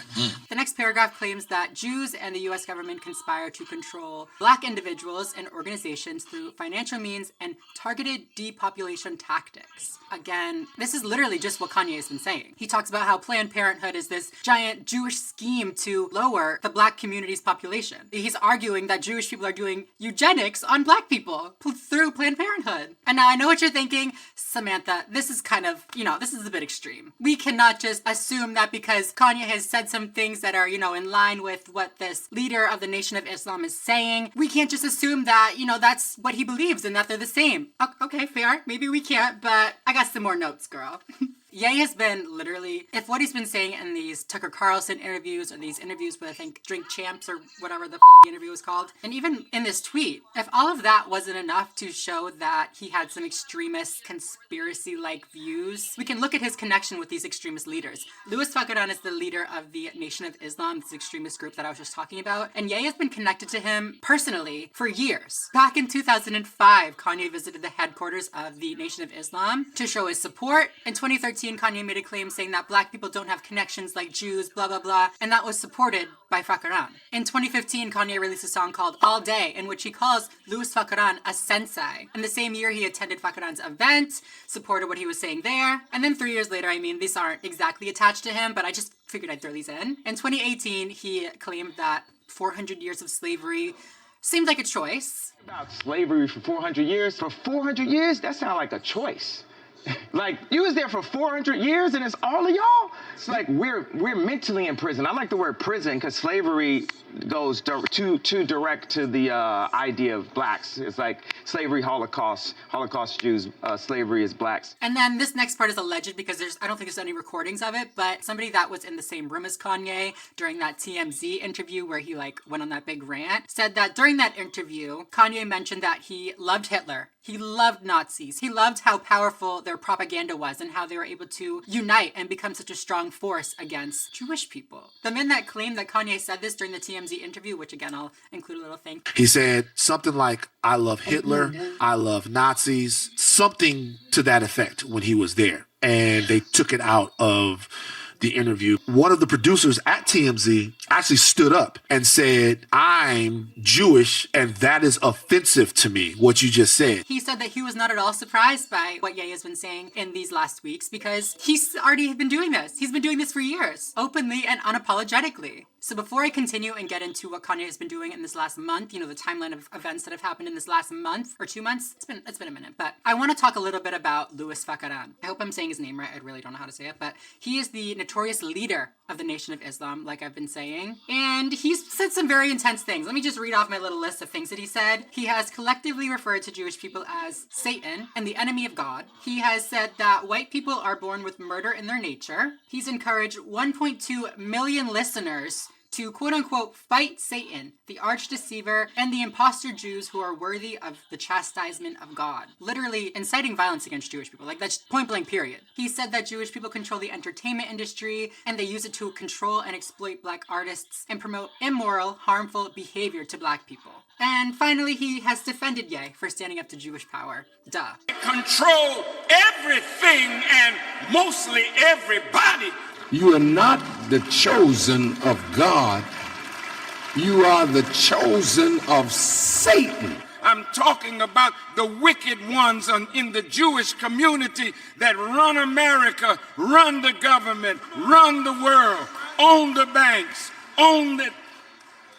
S1: The next paragraph claims that Jews and the U.S. government conspire to control black individuals and organizations through financial means and targeted depopulation tactics. Again, this is literally just what Kanye has been saying. He talks about how Planned Parenthood is this giant Jewish scheme to lower the black community's population. He's arguing that Jewish people are doing eugenics on black people through Planned Parenthood. And now I know what you're thinking, Samantha, this is kind of, this is a bit extreme. We cannot just assume that because Kanye has said some things that are, in line with what this leader of the Nation of Islam is saying, we can't just assume that, that's what he believes and that they're the same. Okay, fair. Maybe we can't, but I got some more notes, girl. Ye has been literally, if what he's been saying in these Tucker Carlson interviews or these interviews with, I think, Drink Champs or whatever the interview was called, and even in this tweet, if all of that wasn't enough to show that he had some extremist conspiracy-like views, we can look at his connection with these extremist leaders. Louis Farrakhan is the leader of the Nation of Islam, this extremist group that I was just talking about, and Ye has been connected to him personally for years. Back in 2005, Kanye visited the headquarters of the Nation of Islam to show his support. In 2013, Kanye made a claim saying that black people don't have connections like Jews, blah, blah, blah, and that was supported by Farrakhan. In 2015, Kanye released a song called All Day, in which he calls Louis Farrakhan a sensei. And the same year, he attended Farrakhan's event, supported what he was saying there, and then 3 years later, these aren't exactly attached to him, but I just figured I'd throw these in. In 2018, he claimed that 400 years of slavery seemed like a choice.
S10: About slavery for 400 years? For 400 years? That sounds like a choice.
S3: Like, you was there for 400 years and it's all of y'all? It's like we're mentally in prison. I like the word prison because slavery goes too direct to the idea of blacks. It's like slavery, Holocaust Jews, slavery is blacks.
S1: And then this next part is alleged because I don't think there's any recordings of it, but somebody that was in the same room as Kanye during that TMZ interview where he like went on that big rant said that during that interview, Kanye mentioned that he loved Hitler. He loved Nazis. He loved how powerful their propaganda was and how they were able to unite and become such a strong force against Jewish people. The men that claimed that Kanye said this during the TMZ interview, which again, I'll include a little thing.
S10: He said something like, I love Hitler, I love Nazis, something to that effect when he was there. And they took it out of the interview. One of the producers at TMZ actually stood up and said, I'm Jewish and that is offensive to me, what you just said.
S1: He said that he was not at all surprised by what Ye has been saying in these last weeks because he's already been doing this. He's been doing this for years, openly and unapologetically. So before I continue and get into what Kanye has been doing in this last month, you know, the timeline of events that have happened in this last month or 2 months, it's been a minute, but I want to talk a little bit about Louis Farrakhan. I hope I'm saying his name right. I really don't know how to say it, but he is the notorious leader of the Nation of Islam, like I've been saying, and he's said some very intense things. Let me just read off my little list of things that he said. He has collectively referred to Jewish people as Satan and the enemy of God. He has said that white people are born with murder in their nature. He's encouraged 1.2 million listeners to quote-unquote fight Satan, the arch deceiver, and the imposter Jews who are worthy of the chastisement of God. Literally inciting violence against Jewish people. Like, that's point blank period. He said that Jewish people control the entertainment industry and they use it to control and exploit black artists and promote immoral, harmful behavior to black people. And finally, he has defended Ye for standing up to Jewish power. Duh.
S23: Control everything and mostly everybody.
S24: You are not the chosen of God. You are the chosen of Satan.
S23: I'm talking about the wicked ones in the Jewish community that run America, run the government, run the world, own the banks, own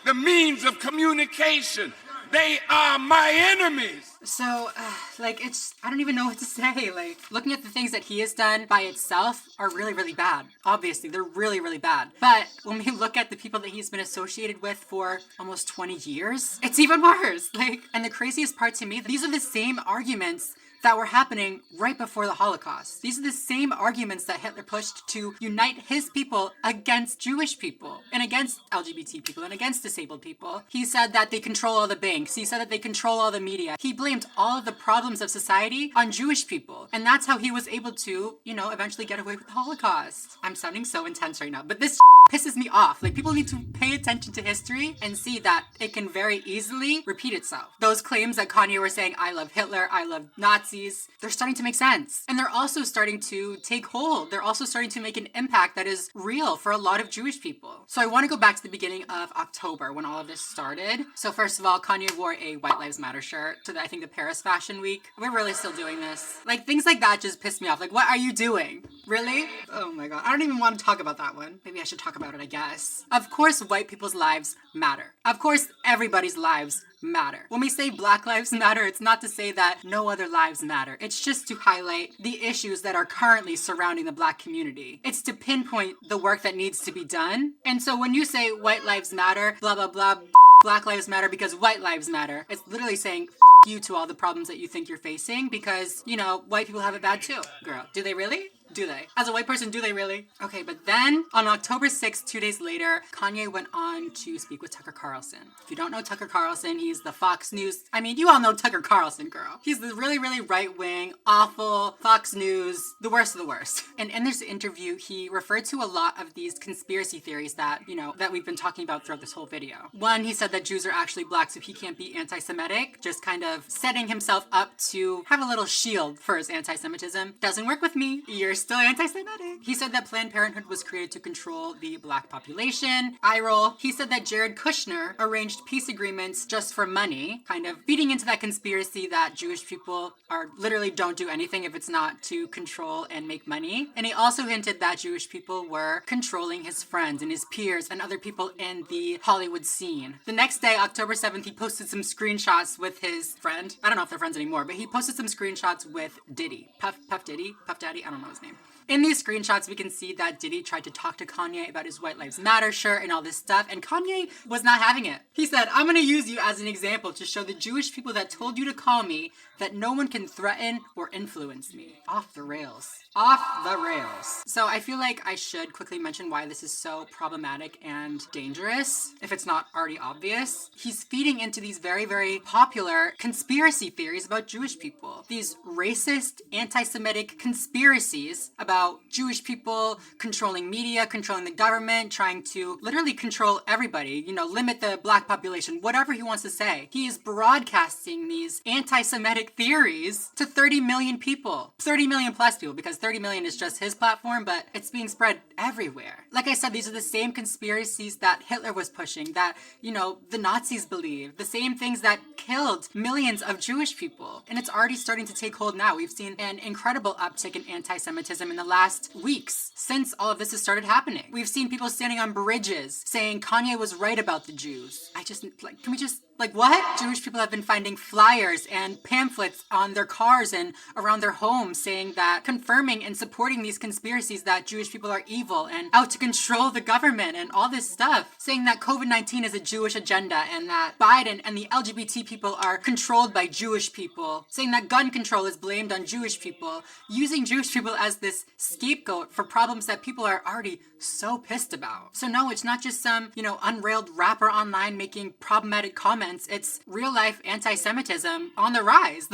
S23: the means of communication. They are my enemies.
S1: So, I don't even know what to say. Like, looking at the things that he has done by itself are really, really bad. Obviously, they're really, really bad. But when we look at the people that he's been associated with for almost 20 years, it's even worse. And the craziest part to me, these are the same arguments that were happening right before the Holocaust. These are the same arguments that Hitler pushed to unite his people against Jewish people and against LGBT people and against disabled people. He said that they control all the banks. He said that they control all the media. He blamed all of the problems of society on Jewish people. And that's how he was able to, eventually get away with the Holocaust. I'm sounding so intense right now, but this pisses me off. People need to pay attention to history and see that it can very easily repeat itself. Those claims that Kanye were saying, I love Hitler, I love Nazis, they're starting to make sense. And they're also starting to take hold. They're also starting to make an impact that is real for a lot of Jewish people. So I want to go back to the beginning of October when all of this started. So first of all, Kanye wore a White Lives Matter shirt to, I think, the Paris Fashion Week. We're really still doing this. Things like that just piss me off. What are you doing? Really? Oh my God. I don't even want to talk about that one. Maybe I should talk about it, I guess. Of course, white people's lives matter. Of course, everybody's lives matter. When we say Black Lives Matter, it's not to say that no other lives matter. It's just to highlight the issues that are currently surrounding the Black community. It's to pinpoint the work that needs to be done. And so when you say white lives matter, blah, blah, blah, Black Lives Matter because white lives matter, it's literally saying you to all the problems that you think you're facing because, white people have it bad too. Girl, do they really? Do they? As a white person, do they really? Okay, but then on October 6th, 2 days later, Kanye went on to speak with Tucker Carlson. If you don't know Tucker Carlson, he's the Fox News. I mean, you all know Tucker Carlson, girl. He's the really, really right-wing, awful Fox News, the worst of the worst. And in this interview, he referred to a lot of these conspiracy theories that, that we've been talking about throughout this whole video. One, he said that Jews are actually black, so he can't be anti-Semitic, just kind of setting himself up to have a little shield for his anti-Semitism. Doesn't work with me. You're still anti-Semitic. He said that Planned Parenthood was created to control the black population. Eye roll. He said that Jared Kushner arranged peace agreements just for money, kind of feeding into that conspiracy that Jewish people are literally don't do anything if it's not to control and make money. And he also hinted that Jewish people were controlling his friends and his peers and other people in the Hollywood scene. The next day, October 7th, he posted some screenshots with his friend. I don't know if they're friends anymore, but he posted some screenshots with Diddy. Puff Daddy, I don't know his name. In these screenshots, we can see that Diddy tried to talk to Kanye about his White Lives Matter shirt and all this stuff, and Kanye was not having it. He said, I'm gonna use you as an example to show the Jewish people that told you to call me that no one can threaten or influence me. Off the rails. Off the rails. So I feel like I should quickly mention why this is so problematic and dangerous, if it's not already obvious. He's feeding into these very, very popular conspiracy theories about Jewish people. These racist, anti-Semitic conspiracies about Jewish people controlling media, controlling the government, trying to literally control everybody, limit the black population, whatever he wants to say. He is broadcasting these anti-Semitic theories to 30 million people, 30 million plus people, because 30 million is just his platform, but it's being spread everywhere. Like I said, these are the same conspiracies that Hitler was pushing, that, the Nazis believed, the same things that killed millions of Jewish people. And it's already starting to take hold now. We've seen an incredible uptick in anti-Semitism in the last weeks since all of this has started happening. We've seen people standing on bridges saying Kanye was right about the Jews. Can we just what? Jewish people have been finding flyers and pamphlets on their cars and around their homes saying that, confirming and supporting these conspiracies that Jewish people are evil and out to control the government and all this stuff, saying that COVID-19 is a Jewish agenda and that Biden and the LGBT people are controlled by Jewish people, saying that gun control is blamed on Jewish people, using Jewish people as this scapegoat for problems that people are already so pissed about. So no, it's not just some, unrailed rapper online making problematic comments. It's real life anti-Semitism on the rise.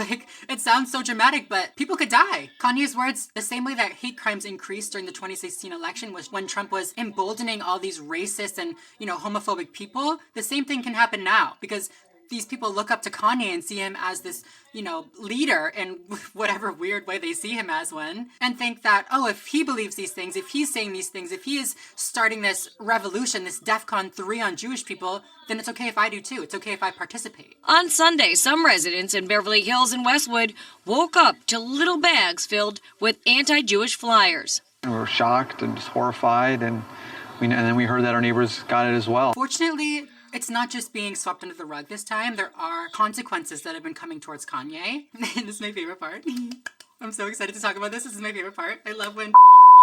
S1: It sounds so dramatic, but people could die. Kanye's words, the same way that hate crimes increased during the 2016 election was when Trump was emboldening all these racist and, homophobic people, the same thing can happen now because these people look up to Kanye and see him as this, leader in whatever weird way they see him as one, and think that, oh, if he believes these things, if he's saying these things, if he is starting this revolution, this DEFCON 3 on Jewish people, then it's okay if I do too. It's okay if I participate.
S21: On Sunday, some residents in Beverly Hills and Westwood woke up to little bags filled with anti-Jewish flyers.
S6: We were shocked and just horrified, and then we heard that our neighbors got it as well.
S1: Fortunately, it's not just being swept under the rug this time. There are consequences that have been coming towards Kanye. This is my favorite part. I'm so excited to talk about this. This is my favorite part. I love when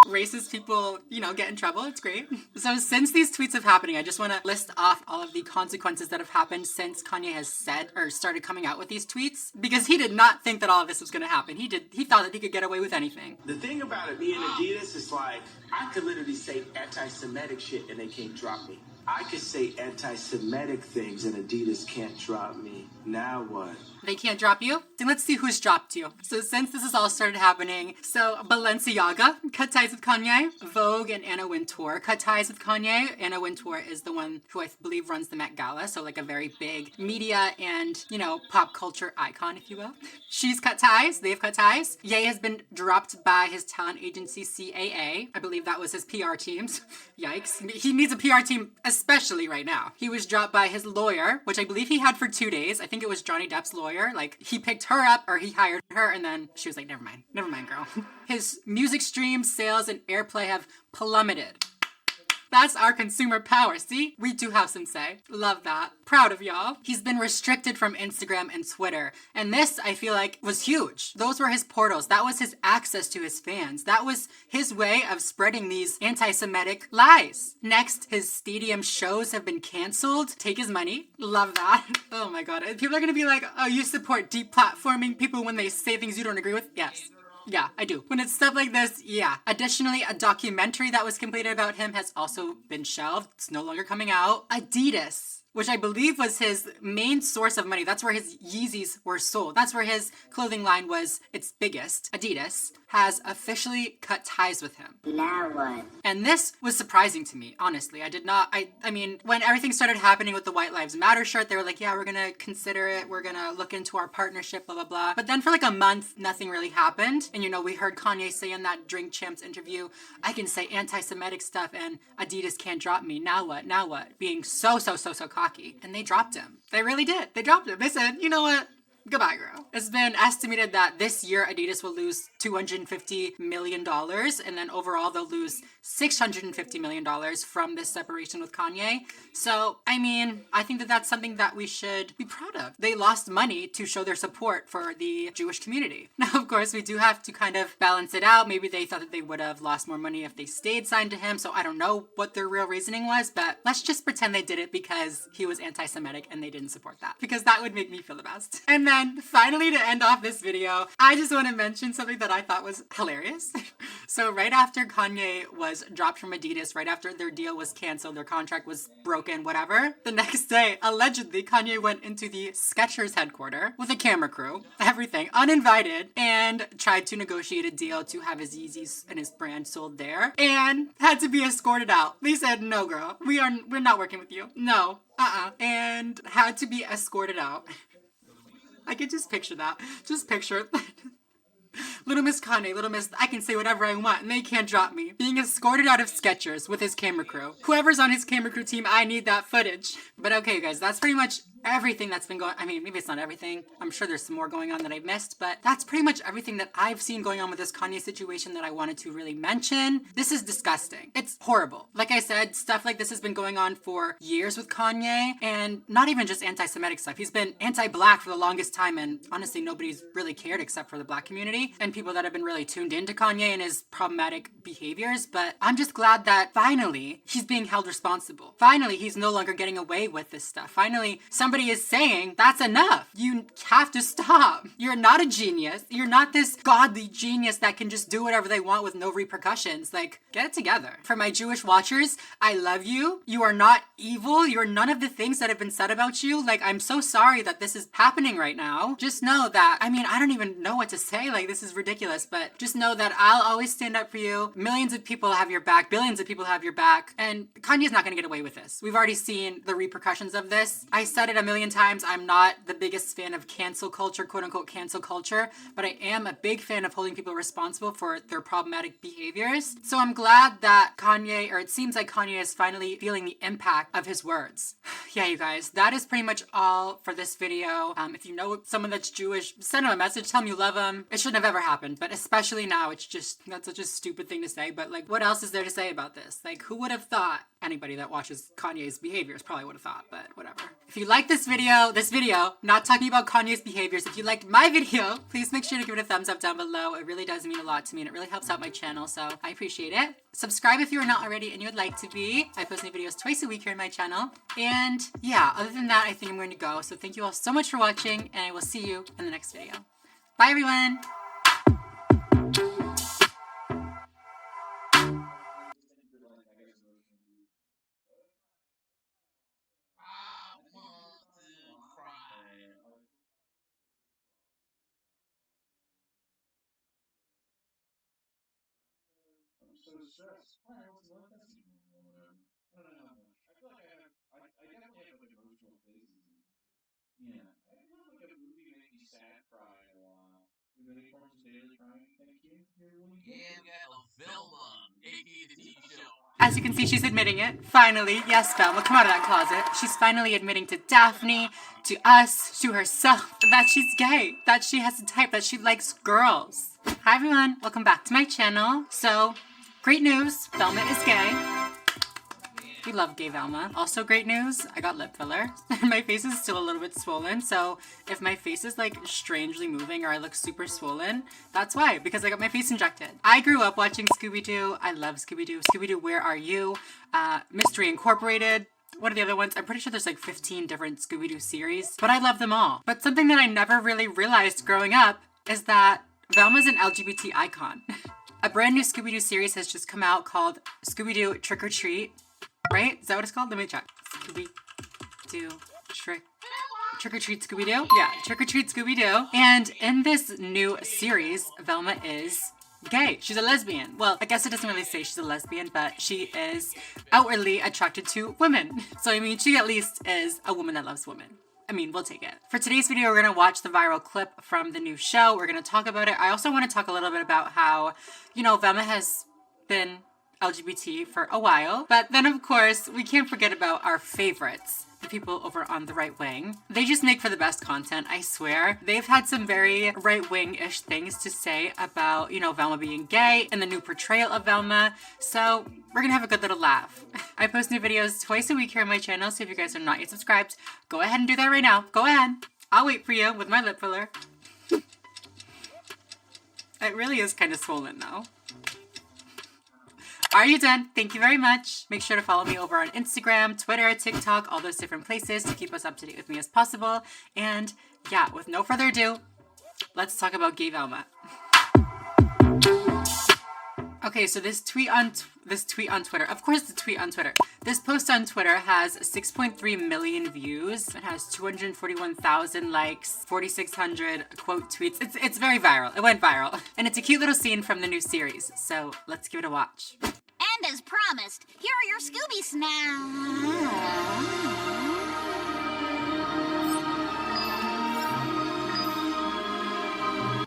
S1: racist people, get in trouble. It's great. So since these tweets have happening, I just want to list off all of the consequences that have happened since Kanye has said or started coming out with these tweets, because he did not think that all of this was going to happen. He thought that he could get away with anything.
S5: The thing about it being Adidas is I could literally say anti-Semitic shit and they can't drop me. I could say anti-Semitic things and Adidas can't drop me. Now what?
S1: They can't drop you? Then let's see who's dropped you. So since this has all started happening, so Balenciaga cut ties with Kanye. Vogue and Anna Wintour cut ties with Kanye. Anna Wintour is the one who I believe runs the Met Gala, so a very big media and, pop culture icon, if you will. She's cut ties. They've cut ties. Ye has been dropped by his talent agency, CAA. I believe that was his PR teams. Yikes. He needs a PR team, especially right now. He was dropped by his lawyer, which I believe he had for 2 days. I think it was Johnny Depp's lawyer. He picked her up, or he hired her, and then she was like, never mind, girl. His music streams, sales, and airplay have plummeted. That's our consumer power. See? We do have some say. Love that. Proud of y'all. He's been restricted from Instagram and Twitter. And this, I feel like, was huge. Those were his portals. That was his access to his fans. That was his way of spreading these anti-Semitic lies. Next, his stadium shows have been canceled. Take his money. Love that. Oh my God. People are going to be like, oh, you support deplatforming people when they say things you don't agree with? Yes. Yeah, I do. When it's stuff like this, yeah. Additionally, a documentary that was completed about him has also been shelved. It's no longer coming out. Adidas which I believe was his main source of money. That's where his Yeezys were sold. That's where his clothing line was its biggest. Adidas has officially cut ties with him. Now what? And this was surprising to me, honestly. I mean, when everything started happening with the White Lives Matter shirt, they were like, yeah, we're gonna consider it. We're gonna look into our partnership, blah, blah, blah. But then for like a month, nothing really happened. And you know, we heard Kanye say in that Drink Champs interview, I can say anti-Semitic stuff and Adidas can't drop me. Now what? Now what? Being so cocky. And they dropped him. They really did. They dropped him. They said, you know what? Goodbye, girl. It's been estimated that this year Adidas will lose $250 million, and then overall they'll lose $650 million from this separation with Kanye. So, I mean, I think that that's something that we should be proud of. They lost money to show their support for the Jewish community. Now, of course, we do have to kind of balance it out. Maybe they thought that they would have lost more money if they stayed signed to him, so I don't know what their real reasoning was, but let's just pretend they did it because he was anti-Semitic and they didn't support that, because that would make me feel the best. And then finally, to end off this video, I just want to mention something that I thought was hilarious. So right after Kanye was dropped from Adidas, right after their deal was canceled, their contract was broken, whatever, the next day, allegedly, Kanye went into the Skechers headquarters with a camera crew, everything, uninvited, and tried to negotiate a deal to have his Yeezys and his brand sold there, and had to be escorted out. They said, no, girl, we're not working with you. No, and had to be escorted out. I could just picture that. Just picture Little Miss Kanye, Little Miss, I can say whatever I want and they can't drop me. Being escorted out of Skechers with his camera crew. Whoever's on his camera crew team, I need that footage. But okay, guys, that's pretty much everything that's been going, I mean, maybe it's not everything. I'm sure there's some more going on that I've missed, but that's pretty much everything that I've seen going on with this Kanye situation that I wanted to really mention. This is disgusting. It's horrible. Like I said, stuff like this has been going on for years with Kanye, and not even just anti-Semitic stuff. He's been anti-Black for the longest time, and honestly, nobody's really cared except for the Black community and people that have been really tuned into Kanye and his problematic behaviors. But I'm just glad that finally he's being held responsible. Finally, he's no longer getting away with this stuff. Finally, somebody is saying, that's enough. You have to stop. You're not a genius. You're not this godly genius that can just do whatever they want with no repercussions. Like, get it together. For my Jewish watchers, I love you. You are not evil. You're none of the things that have been said about you. Like, I'm so sorry that this is happening right now. Just know that, I mean, I don't even know what to say. Like, this is ridiculous, but just know that I'll always stand up for you. Millions of people have your back. Billions of people have your back. And Kanye's not gonna get away with this. We've already seen the repercussions of this. I said it a million times, I'm not the biggest fan of cancel culture, quote unquote cancel culture, but I am a big fan of holding people responsible for their problematic behaviors. So I'm glad that Kanye, or it seems like Kanye is finally feeling the impact of his words. Yeah, you guys, that is pretty much all for this video. If you know someone that's Jewish, send them a message, tell them you love them. It shouldn't have ever happened, but especially now, it's just, that's such a stupid thing to say, but like, what else is there to say about this? Like, who would have thought? Anybody that watches Kanye's behaviors probably would have thought, but whatever. If you like this video, not talking about Kanye's behaviors, if you liked my video, please make sure to give it a thumbs up down below. It really does mean a lot to me and it really helps out my channel, so I appreciate it. Subscribe if you are not already and you would like to be. I post new videos twice a week here on my channel. And yeah, other than that, I think I'm going to go. So thank you all so much for watching and I will see you in the next video. Bye everyone!
S7: So stressed. I don't know what that's even. I don't know how much. I feel like I definitely have like emotional phases. Yeah. I feel like a movie made me sad cry a while. Do any forms of daily crying? Thank you.
S2: Yeah, we got Velma, aka the TV show.
S1: As you can see, she's admitting it. Finally, yes, Velma, come out of that closet. She's finally admitting to Daphne, to us, to herself, that she's gay, that she has a type, that she likes girls. Hi everyone, welcome back to my channel. So, great news, Velma is gay. We love gay Velma. Also great news, I got lip filler. My face is still a little bit swollen, so if my face is like strangely moving or I look super swollen, that's why, because I got my face injected. I grew up watching Scooby-Doo. I love Scooby-Doo. Scooby-Doo, Where Are You? Mystery Incorporated. What are the other ones? I'm pretty sure there's like 15 different Scooby-Doo series, but I love them all. But something that I never really realized growing up is that Velma's an LGBT icon. A brand new Scooby-Doo series has just come out called Scooby-Doo Trick or Treat. Right? Is that what it's called? Let me check. do Trick or Treat Scooby-Doo? Yeah, Trick or Treat Scooby-Doo. And in this new series, Velma is gay. She's a lesbian. Well, I guess it doesn't really say she's a lesbian, but she is outwardly attracted to women. So I mean, she at least is a woman that loves women. I mean, we'll take it. For today's video, we're gonna watch the viral clip from the new show. We're gonna talk about it. I also wanna talk a little bit about how, you know, Velma has been LGBT for a while, but then of course, we can't forget about our favorites, the people over on the right wing. They just make for the best content, I swear. They've had some very right-wing-ish things to say about, you know, Velma being gay and the new portrayal of Velma, so we're gonna have a good little laugh. I post new videos twice a week here on my channel, so if you guys are not yet subscribed, go ahead and do that right now. Go ahead. I'll wait for you with my lip filler. It really is kind of swollen though. Are you done? Thank you very much. Make sure to follow me over on Instagram, Twitter, TikTok, all those different places to keep us up to date with me as possible. And yeah, with no further ado, let's talk about gay Velma. Okay, so this tweet on Twitter, of course the tweet on Twitter. This post on Twitter has 6.3 million views. It has 241,000 likes, 4,600 quote tweets. It's very viral. It went viral. And it's a cute little scene from the new series. So let's give it a watch.
S8: And as promised, here are your Scooby snacks.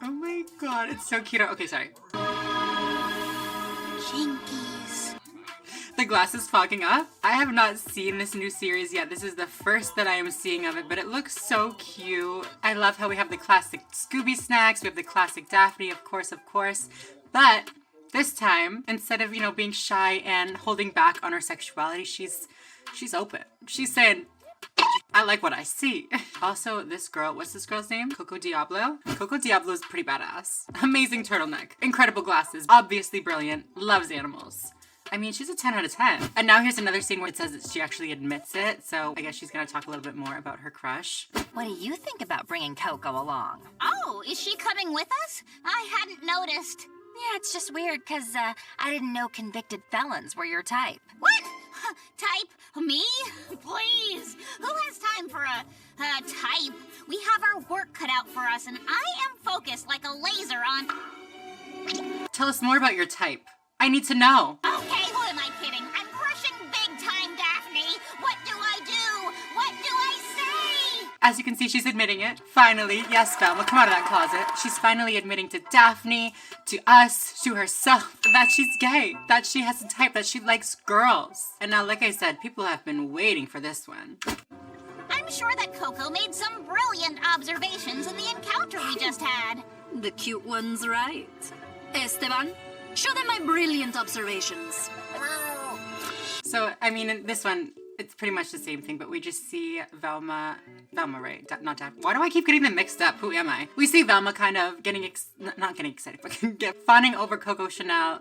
S1: Oh my god, it's so cute. Okay, sorry.
S8: Jinkies.
S1: The glass is fogging up. I have not seen this new series yet. This is the first that I am seeing of it, but it looks so cute. I love how we have the classic Scooby snacks. We have the classic Daphne, of course. But this time, instead of, you know, being shy and holding back on her sexuality, she's open. She's saying, I like what I see. Also, this girl, what's this girl's name? Coco Diablo? Coco Diablo is pretty badass. Amazing turtleneck. Incredible glasses. Obviously brilliant. Loves animals. I mean, she's a 10 out of 10. And now here's another scene where it says that she actually admits it. So I guess she's gonna talk a little bit more about her crush.
S8: What do you think about bringing Coco along? Oh, is she coming with us? I hadn't noticed.
S11: Yeah, it's just weird because I didn't know convicted felons were your type.
S8: What? Type? Me? Please. Who has time for a type? We have our work cut out for us, and I am focused like a laser on...
S1: Tell us more about your type. I need to know.
S8: Okay, who am I kidding? I'm crushing big time, Daphne. What do I do? What do I say?
S1: As you can see, she's admitting it. Finally, yes, Velma, come out of that closet. She's finally admitting to Daphne, to us, to herself, that she's gay, that she has a type, that she likes girls. And now, like I said, people have been waiting for this one.
S8: I'm sure that Coco made some brilliant observations in the encounter we just had.
S11: The cute one's right. Esteban, show them my brilliant observations.
S1: So, I mean, in this one, it's pretty much the same thing, but we just see Velma, right? Not Daphne. Why do I keep getting them mixed up? Who am I? We see Velma kind of getting, not getting excited, but fawning over Coco Chanel.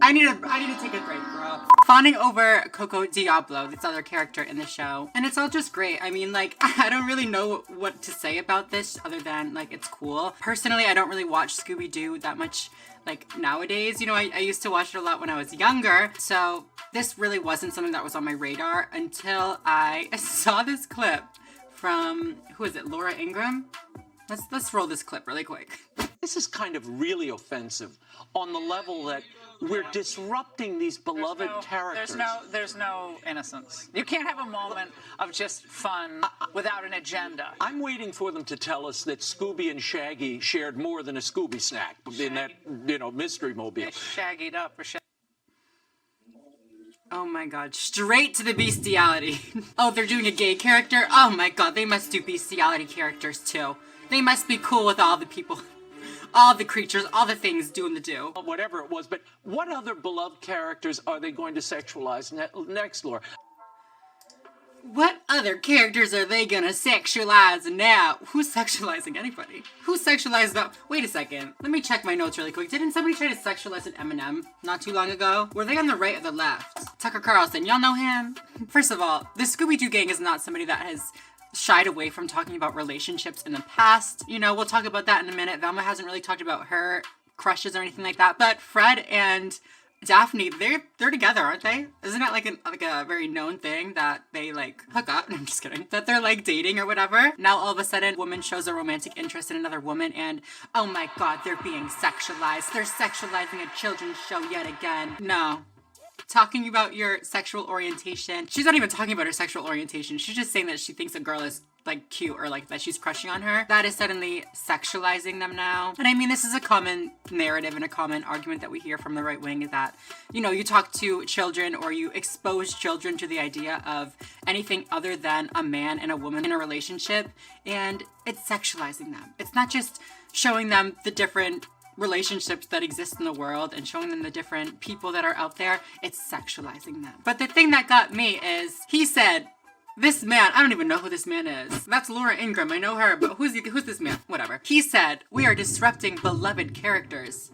S1: I need to take a break, girl. Fawning over Coco Diablo, this other character in the show. And it's all just great. I mean, like, I don't really know what to say about this other than, like, it's cool. Personally, I don't really watch Scooby-Doo that much, like, nowadays. You know, I used to watch it a lot when I was younger, so this really wasn't something that was on my radar until I saw this clip from, who is it, Laura Ingraham? Let's roll this clip really quick.
S12: This is kind of really offensive on the level that we're disrupting these beloved characters.
S14: There's no innocence. You can't have a moment of just fun without an agenda.
S12: I'm waiting for them to tell us that Scooby and Shaggy shared more than a Scooby snack in that, you know, mystery mobile.
S14: Shaggied up or
S1: Oh my god, straight to the bestiality. Oh, they're doing a gay character? Oh my god, they must do bestiality characters too. They must be cool with all the people, all the creatures, all the things doing the do.
S12: Whatever it was, but what other beloved characters are they going to sexualize next, Laura?
S1: What other characters are they gonna sexualize now? Who's sexualizing anybody? Who sexualized the... Wait a second. Let me check my notes really quick. Didn't somebody try to sexualize an Eminem not too long ago? Were they on the right or the left? Tucker Carlson, y'all know him? First of all, the Scooby-Doo gang is not somebody that has shied away from talking about relationships in the past. You know, we'll talk about that in a minute. Velma hasn't really talked about her crushes or anything like that. But Fred and Daphne, they're together, aren't they? Isn't that like a very known thing that they like hook up? I'm just kidding. That they're like dating or whatever. Now all of a sudden, a woman shows a romantic interest in another woman, and oh my God, they're being sexualized. They're sexualizing a children's show yet again. No. Talking about your sexual orientation. She's not even talking about her sexual orientation. She's just saying that she thinks a girl is like cute or like that she's crushing on her. That is suddenly sexualizing them now. And I mean, this is a common narrative and a common argument that we hear from the right wing is that, you know, you talk to children or you expose children to the idea of anything other than a man and a woman in a relationship, and it's sexualizing them. It's not just showing them the different relationships that exist in the world and showing them the different people that are out there, it's sexualizing them. But the thing that got me is he said, this man, I don't even know who this man is. That's Laura Ingraham, I know her, but who's this man? Whatever. He said, we are disrupting beloved characters.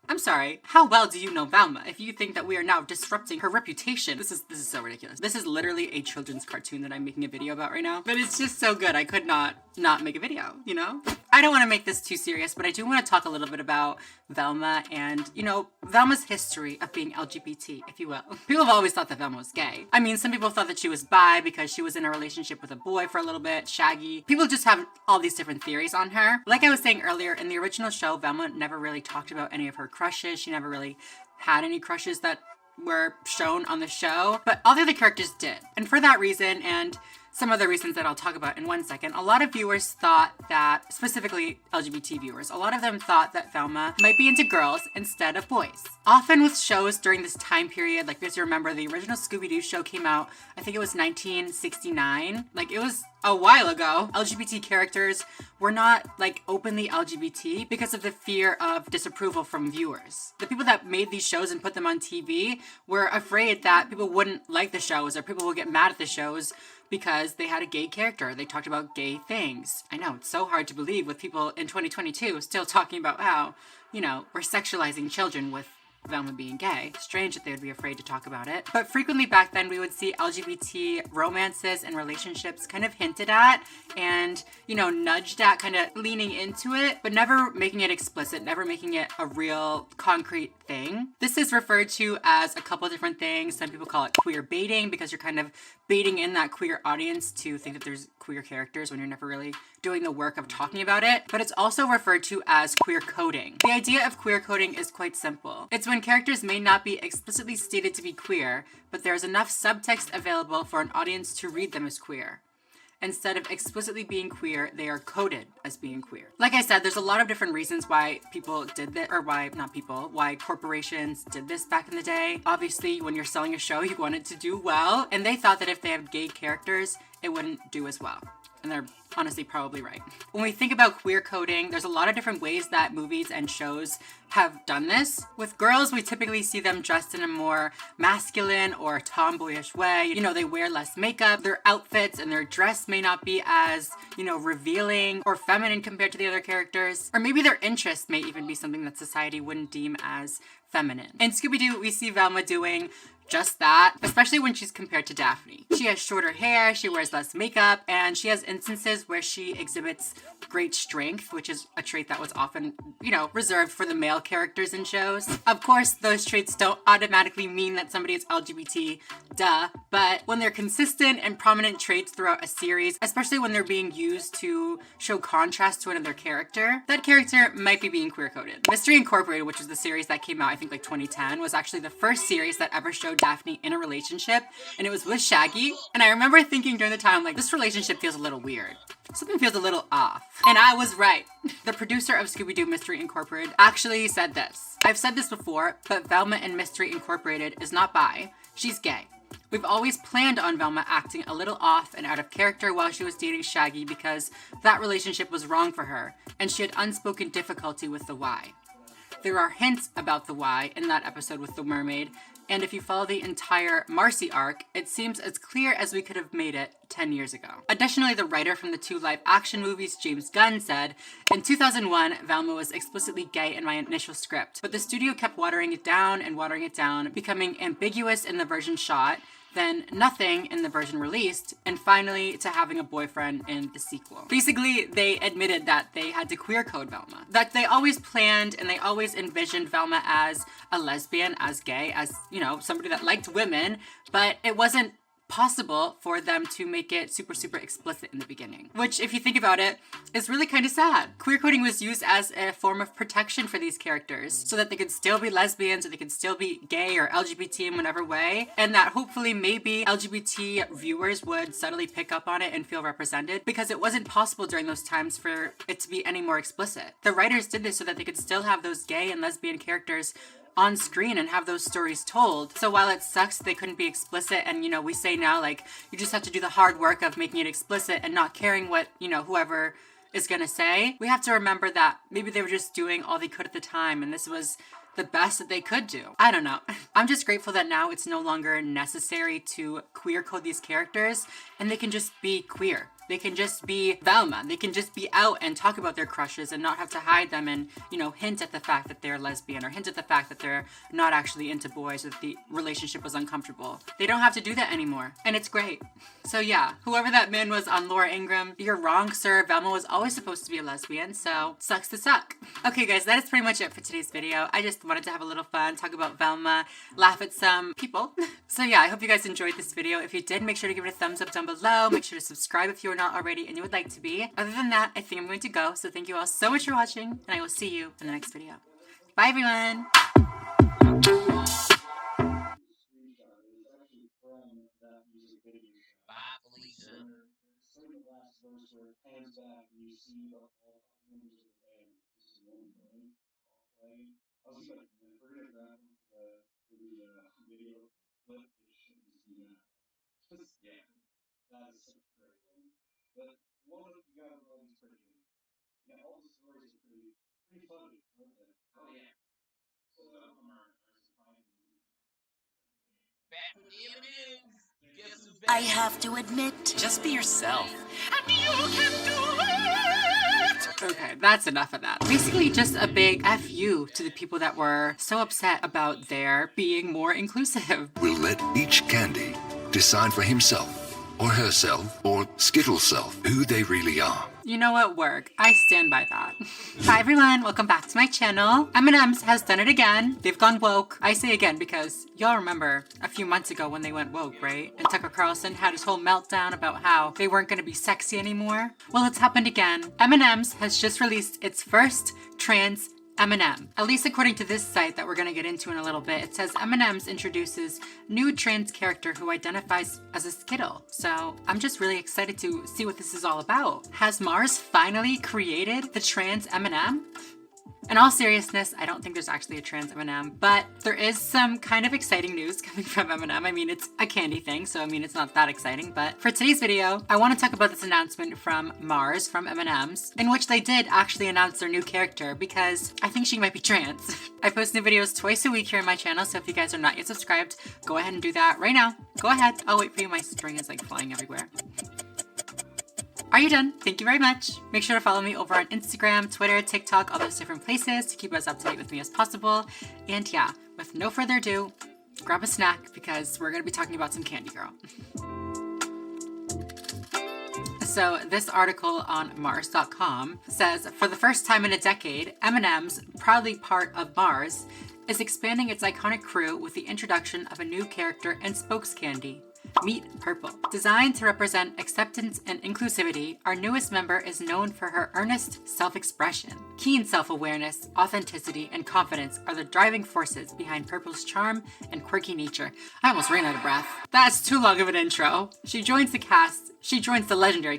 S1: I'm sorry, how well do you know Velma if you think that we are now disrupting her reputation? This is so ridiculous. This is literally a children's cartoon that I'm making a video about right now, but it's just so good I could not make a video, you know? I don't want to make this too serious, but I do want to talk a little bit about Velma and, you know, Velma's history of being LGBT, if you will. People have always thought that Velma was gay. I mean, some people thought that she was bi because she was in a relationship with a boy for a little bit, Shaggy. People just have all these different theories on her. Like I was saying earlier, in the original show, Velma never really talked about any of her crushes. She never really had any crushes that were shown on the show, but all the other characters did. And for that reason, and some other reasons that I'll talk about in 1 second, a lot of viewers thought that, specifically LGBT viewers, a lot of them thought that Velma might be into girls instead of boys. Often with shows during this time period, like because you remember the original Scooby-Doo show came out, I think it was 1969. Like it was a while ago. LGBT characters were not like openly LGBT because of the fear of disapproval from viewers. The people that made these shows and put them on TV were afraid that people wouldn't like the shows or people would get mad at the shows because they had a gay character. They talked about gay things. I know, it's so hard to believe with people in 2022 still talking about how, you know, we're sexualizing children with Velma being gay. Strange that they would be afraid to talk about it. But frequently back then we would see LGBT romances and relationships kind of hinted at and, you know, nudged at, kind of leaning into it, but never making it explicit, never making it a real concrete thing. This is referred to as a couple of different things. Some people call it queer baiting because you're kind of baiting in that queer audience to think that there's queer characters when you're never really doing the work of talking about it. But it's also referred to as queer coding. The idea of queer coding is quite simple. It's when characters may not be explicitly stated to be queer, but there's enough subtext available for an audience to read them as queer. Instead of explicitly being queer, they are coded as being queer. Like I said, there's a lot of different reasons why people did that, or why corporations did this back in the day. Obviously, when you're selling a show, you want it to do well, and they thought that if they have gay characters, it wouldn't do as well. And they're honestly probably right. When we think about queer coding, there's a lot of different ways that movies and shows have done this. With girls, we typically see them dressed in a more masculine or tomboyish way. You know, they wear less makeup, their outfits and their dress may not be as, you know, revealing or feminine compared to the other characters. Or maybe their interests may even be something that society wouldn't deem as feminine. In Scooby-Doo, we see Velma doing just that, especially when she's compared to Daphne. She has shorter hair, she wears less makeup, and she has instances where she exhibits great strength, which is a trait that was often, you know, reserved for the male characters in shows. Of course, those traits don't automatically mean that somebody is LGBT, duh, but when they're consistent and prominent traits throughout a series, especially when they're being used to show contrast to another character, that character might be being queer-coded. Mystery Incorporated, which was the series that came out, I think like 2010, was actually the first series that ever showed Daphne in a relationship, and it was with Shaggy. And I remember thinking during the time, like, this relationship feels a little weird. Something feels a little off. And I was right. The producer of Scooby-Doo Mystery Incorporated actually said this. I've said this before, but Velma in Mystery Incorporated is not bi. She's gay. We've always planned on Velma acting a little off and out of character while she was dating Shaggy because that relationship was wrong for her, and she had unspoken difficulty with the why. There are hints about the why in that episode with the mermaid, and if you follow the entire Marcy arc, it seems as clear as we could have made it 10 years ago. Additionally, the writer from the 2 live-action movies, James Gunn, said, in 2001, Velma was explicitly gay in my initial script, but the studio kept watering it down, becoming ambiguous in the version shot, then nothing in the version released, and finally to having a boyfriend in the sequel. Basically, they admitted that they had to queer code Velma. That they always planned and they always envisioned Velma as a lesbian, as gay, as, you know, somebody that liked women, but it wasn't possible for them to make it super explicit in the beginning. Which, if you think about it, is really kind of sad. Queer coding was used as a form of protection for these characters so that they could still be lesbians or they could still be gay or LGBT in whatever way, and that hopefully maybe LGBT viewers would subtly pick up on it and feel represented, because it wasn't possible during those times for it to be any more explicit. The writers did this so that they could still have those gay and lesbian characters on screen and have those stories told. So while it sucks they couldn't be explicit, and, you know, we say now, like, you just have to do the hard work of making it explicit and not caring what, you know, whoever is gonna say, we have to remember that maybe they were just doing all they could at the time, and this was the best that they could do. I don't know. I'm just grateful that now it's no longer necessary to queer code these characters, and they can just be queer. They can just be Velma. They can just be out and talk about their crushes and not have to hide them and, you know, hint at the fact that they're lesbian or hint at the fact that they're not actually into boys or that the relationship was uncomfortable. They don't have to do that anymore, and it's great. So yeah, whoever that man was on Laura Ingraham, you're wrong, sir. Velma was always supposed to be a lesbian, so sucks to suck. Okay guys, that is pretty much it for today's video. I just wanted to have a little fun, talk about Velma, laugh at some people. So yeah, I hope you guys enjoyed this video. If you did, make sure to give it a thumbs up down below. Make sure to subscribe if you are not already and you would like to be. Other than that, I think I'm going to go. So thank you all so much for watching, and I will see you in the next video. Bye everyone!
S7: That is such a great one. But one of you guys are always pretty good. Yeah, all the stories are pretty funny, aren't they? Oh yeah. Some of them are surprisingly.
S2: Back with the M&Ms. Guess who's back?
S20: I have to admit, just be yourself.
S2: And you can do it!
S1: Okay, that's enough of that. Basically just a big F you to the people that were so upset about their being more inclusive.
S4: Will let each candy decide for himself or herself or Skittle self who they really are.
S1: You know what, work. I stand by that. Hi everyone, welcome back to my channel. M&M's has done it again. They've gone woke. I say again because y'all remember a few months ago when they went woke, right? And Tucker Carlson had his whole meltdown about how they weren't gonna be sexy anymore. Well, it's happened again. M&M's has just released its first trans M&M. At least according to this site that we're gonna get into in a little bit, it says M&M's introduces new trans character who identifies as a Skittle. So I'm just really excited to see what this is all about. Has Mars finally created the trans M&M? In all seriousness, I don't think there's actually a trans M&M, but there is some kind of exciting news coming from M&M. I mean, it's a candy thing, so I mean, it's not that exciting, but for today's video, I want to talk about this announcement from Mars, from M&M's, in which they did actually announce their new character because I think she might be trans. I post new videos twice a week here on my channel, so if you guys are not yet subscribed, go ahead and do that right now. Go ahead. I'll wait for you. My string is like flying everywhere. Are you done? Thank you very much. Make sure to follow me over on Instagram, Twitter, TikTok, all those different places to keep as up to date with me as possible. And yeah, with no further ado, grab a snack because we're gonna be talking about some Candy Girl. So this article on Mars.com says, for the first time in a decade, M&M's, proudly part of Mars, is expanding its iconic crew with the introduction of a new character and spokes candy. Meet Purple. Designed to represent acceptance and inclusivity, our newest member is known for her earnest self-expression. Keen self-awareness, authenticity, and confidence are the driving forces behind Purple's charm and quirky nature. I almost ran out of breath. That's too long of an intro. She joins the legendary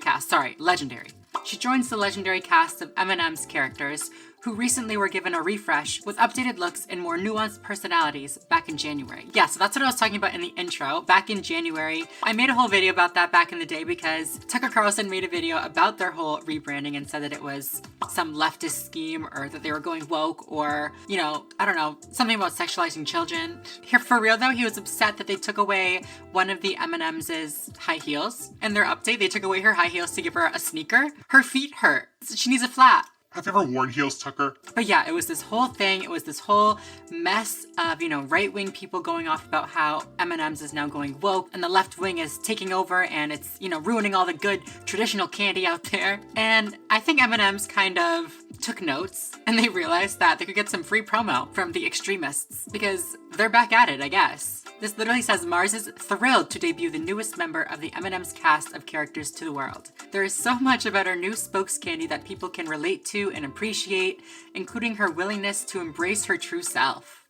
S1: cast of M&M's characters, who recently were given a refresh with updated looks and more nuanced personalities back in January. Yeah, so that's what I was talking about in the intro. Back in January, I made a whole video about that back in the day because Tucker Carlson made a video about their whole rebranding and said that it was some leftist scheme or that they were going woke or, you know, I don't know, something about sexualizing children. Here, for real though, he was upset that they took away one of the M&M's high heels. In their update, they took away her high heels to give her a sneaker. Her feet hurt. She needs a flat.
S13: Have you ever worn heels, Tucker?
S1: But yeah, it was this whole thing. It was this whole mess of, you know, right-wing people going off about how M&M's is now going woke and the left wing is taking over and it's, you know, ruining all the good traditional candy out there. And I think M&M's kind of took notes and they realized that they could get some free promo from the extremists because they're back at it, I guess. This literally says Mars is thrilled to debut the newest member of the M&M's cast of characters to the world. There is so much about our new spokes candy that people can relate to and appreciate, including her willingness to embrace her true self.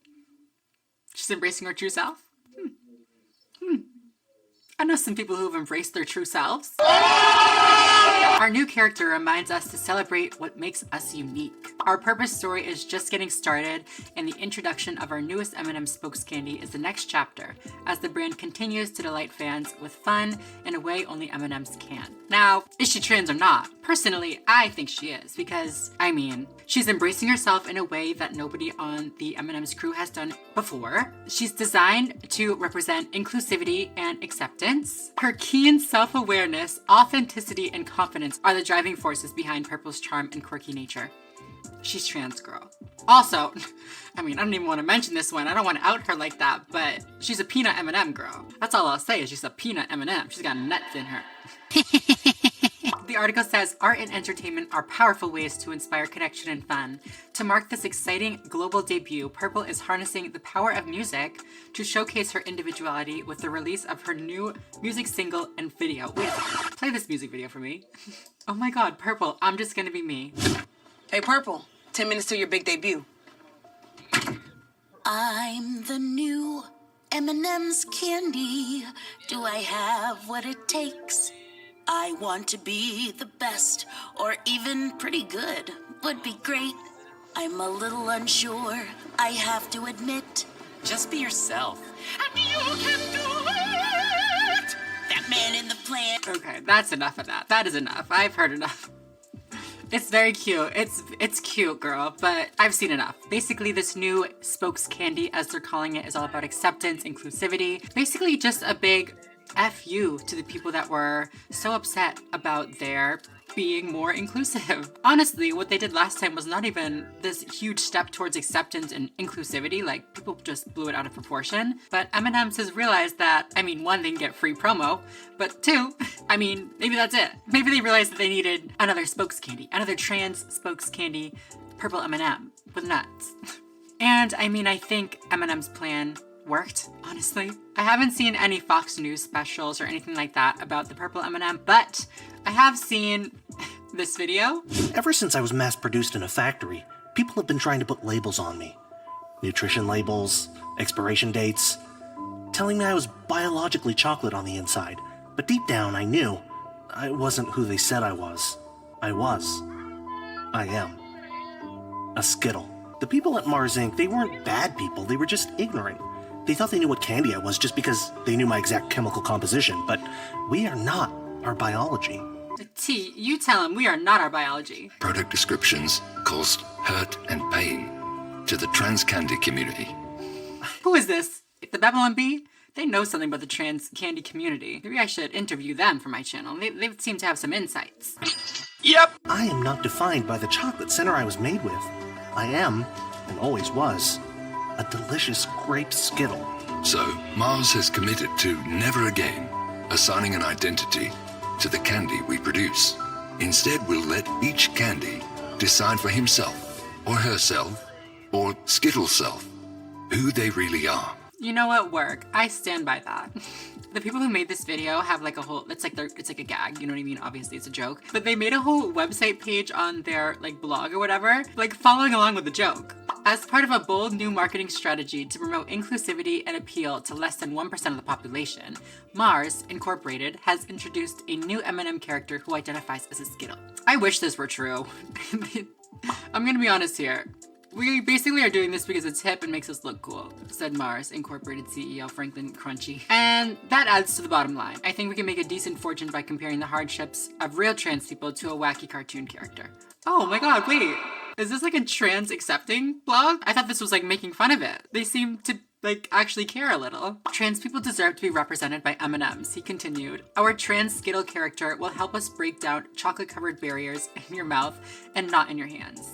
S1: She's embracing her true self? I know some people who have embraced their true selves. Our new character reminds us to celebrate what makes us unique. Our purpose story is just getting started, and the introduction of our newest M&M spokes candy is the next chapter, as the brand continues to delight fans with fun in a way only M&M's can. Now, is she trans or not? Personally, I think she is, because, I mean, she's embracing herself in a way that nobody on the M&M's crew has done before. She's designed to represent inclusivity and acceptance. Her keen self-awareness, authenticity, and confidence are the driving forces behind Purple's charm and quirky nature. She's trans, girl. Also, I mean, I don't even want to mention this one. I don't want to out her like that, but she's a peanut M&M girl. That's all I'll say is she's a peanut M&M. She's got nuts in her. The article says, art and entertainment are powerful ways to inspire connection and fun. To mark this exciting global debut, Purple is harnessing the power of music to showcase her individuality with the release of her new music single and video. Wait a second, play this music video for me. Oh my god, Purple, I'm just gonna be me.
S15: Hey, Purple, 10 minutes to your big debut.
S18: I'm the new M&M's candy. Do I have what it takes? I want to be the best, or even pretty good. Would be great. I'm a little unsure, I have to admit.
S20: Just be yourself.
S18: And you can do it! That man in the plant.
S1: Okay, that's enough of that. That is enough. I've heard enough. It's very cute. It's cute, girl, but I've seen enough. Basically, this new spokes candy, as they're calling it, is all about acceptance, inclusivity. Basically, just a big F you to the people that were so upset about their being more inclusive. Honestly, what they did last time was not even this huge step towards acceptance and inclusivity. Like, people just blew it out of proportion. But M&M's has realized that, I mean, one, they can get free promo, but two, I mean, maybe that's it. Maybe they realized that they needed another spokes candy, another trans spokes candy, purple M&M with nuts. And I mean, I think M&M's plan worked, honestly. I haven't seen any Fox News specials or anything like that about the purple M&M, but I have seen this video.
S22: Ever since I was mass-produced in a factory, people have been trying to put labels on me. Nutrition labels, expiration dates, telling me I was biologically chocolate on the inside. But deep down, I knew I wasn't who they said I was. I am. A Skittle. The people at Mars Inc., they weren't bad people, they were just ignorant. They thought they knew what candy I was just because they knew my exact chemical composition, but we are not our biology.
S1: T, you tell him we are not our biology.
S4: Product descriptions caused hurt and pain to the trans candy community.
S1: Who is this? The Babylon Bee? They know something about the trans candy community. Maybe I should interview them for my channel. They seem to have some insights.
S22: Yep! I am not defined by the chocolate center I was made with. I am, and always was, a delicious grape Skittle.
S4: So, Mars has committed to never again assigning an identity to the candy we produce. Instead, we'll let each candy decide for himself, or herself, or Skittle self, who they really are.
S1: You know what, work. I stand by that. The people who made this video have like a whole, it's like a gag, you know what I mean? Obviously it's a joke. But they made a whole website page on their like blog or whatever, like following along with the joke. As part of a bold new marketing strategy to promote inclusivity and appeal to less than 1% of the population, Mars Incorporated has introduced a new M&M character who identifies as a Skittle. I wish this were true. I'm gonna be honest here. We basically are doing this because it's hip and makes us look cool, said Mars Incorporated CEO Franklin Crunchy. And that adds to the bottom line. I think we can make a decent fortune by comparing the hardships of real trans people to a wacky cartoon character. Oh my god, wait. Is this like a trans accepting blog? I thought this was like making fun of it. They seem to like actually care a little. Trans people deserve to be represented by M&Ms, he continued. Our trans Skittle character will help us break down chocolate-covered barriers in your mouth and not in your hands.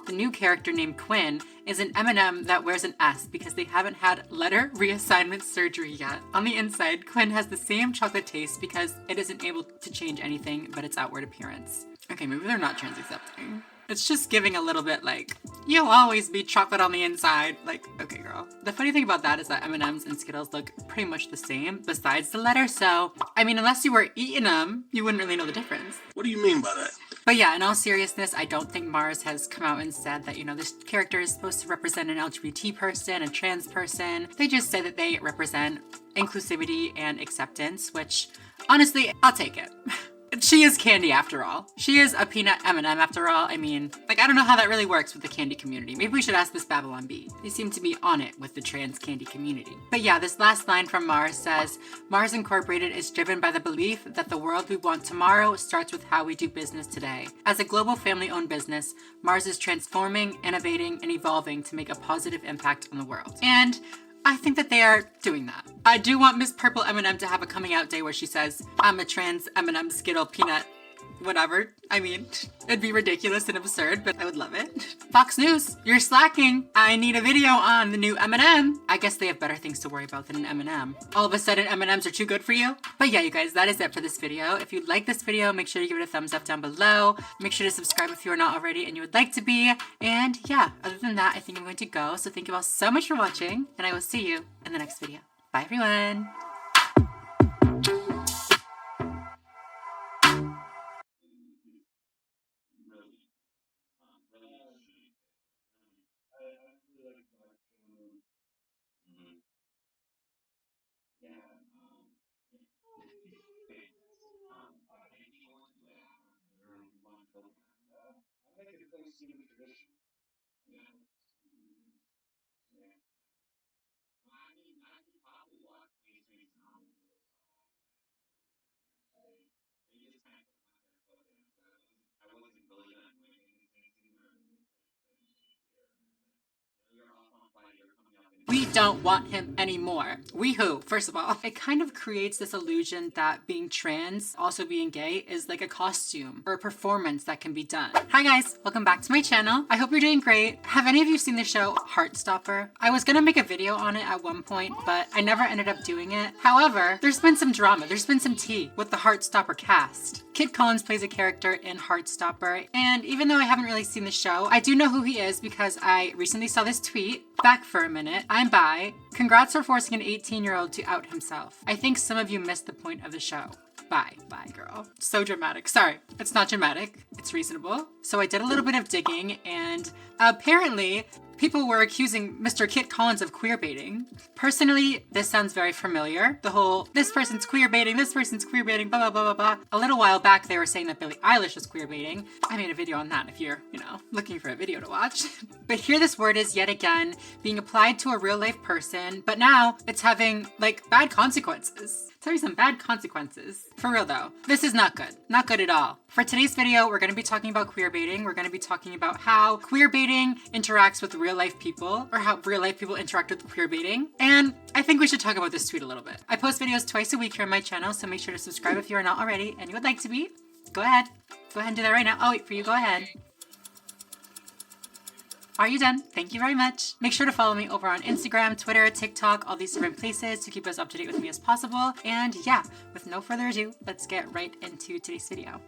S1: The new character named Quinn is an M&M that wears an S because they haven't had letter reassignment surgery yet. On the inside, Quinn has the same chocolate taste because it isn't able to change anything but its outward appearance. Okay, maybe they're not trans accepting. It's just giving a little bit like, you'll always be chocolate on the inside. Like, okay, girl. The funny thing about that is that M&Ms and Skittles look pretty much the same besides the letter. So, I mean, unless you were eating them, you wouldn't really know the difference.
S13: What do you mean by that?
S1: But yeah, in all seriousness, I don't think Mars has come out and said that, you know, this character is supposed to represent an LGBT person, a trans person. They just say that they represent inclusivity and acceptance, which honestly, I'll take it. She is candy after all. She is a peanut M&M after all. I mean, like, I don't know how that really works with the candy community. Maybe we should ask this Babylon Bee. They seem to be on it with the trans candy community. But yeah, this last line from Mars says, Mars Incorporated is driven by the belief that the world we want tomorrow starts with how we do business today. As a global family-owned business, Mars is transforming, innovating, and evolving to make a positive impact on the world. And I think that they are doing that. I do want Miss Purple M&M to have a coming out day where she says, I'm a trans M&M Skittle peanut, whatever. I mean, it'd be ridiculous and absurd, but I would love it. Fox News, you're slacking. I need a video on the new M&M. I guess they have better things to worry about than an M&M. All of a sudden, M&Ms are too good for you? But yeah, you guys, that is it for this video. If you like this video, make sure to give it a thumbs up down below. Make sure to subscribe if you are not already and you would like to be. And yeah, other than that, I think I'm going to go. So thank you all so much for watching, and I will see you in the next video. Bye, everyone. We don't want him anymore. We who, first of all. It kind of creates this illusion that being trans, also being gay, is like a costume or a performance that can be done. Hi guys, welcome back to my channel. I hope you're doing great. Have any of you seen the show Heartstopper? I was gonna make a video on it at one point, but I never ended up doing it. However, there's been some drama, there's been some tea with the Heartstopper cast. Kid Collins plays a character in Heartstopper, and even though I haven't really seen the show, I do know who he is because I recently saw this tweet. Back for a minute. I'm bi. Congrats for forcing an 18-year-old to out himself. I think some of you missed the point of the show. Bye. Bye, girl. So dramatic. Sorry, it's not dramatic. It's reasonable. So I did a little bit of digging, and apparently people were accusing Mr. Kit Collins of queerbaiting. Personally, this sounds very familiar. The whole, this person's queerbaiting, blah, blah, blah, blah, blah. A little while back, they were saying that Billie Eilish was queerbaiting. I made a video on that if you're, you know, looking for a video to watch. But here this word is yet again being applied to a real life person, but now it's having, like, bad consequences. Tell me some bad consequences. For real though, this is not good. Not good at all. For today's video, we're going to be talking about queerbaiting. We're going to be talking about how queerbaiting interacts with real life people, or how real life people interact with queerbaiting. And I think we should talk about this tweet a little bit. I post videos twice a week here on my channel, so make sure to subscribe if you are not already and you would like to be. Go ahead. Go ahead and do that right now. I'll wait for you. Go ahead. Are you done? Thank you very much. Make sure to follow me over on Instagram, Twitter, TikTok, all these different places to keep us up to date with me as possible. And yeah, with no further ado, let's get right into today's video.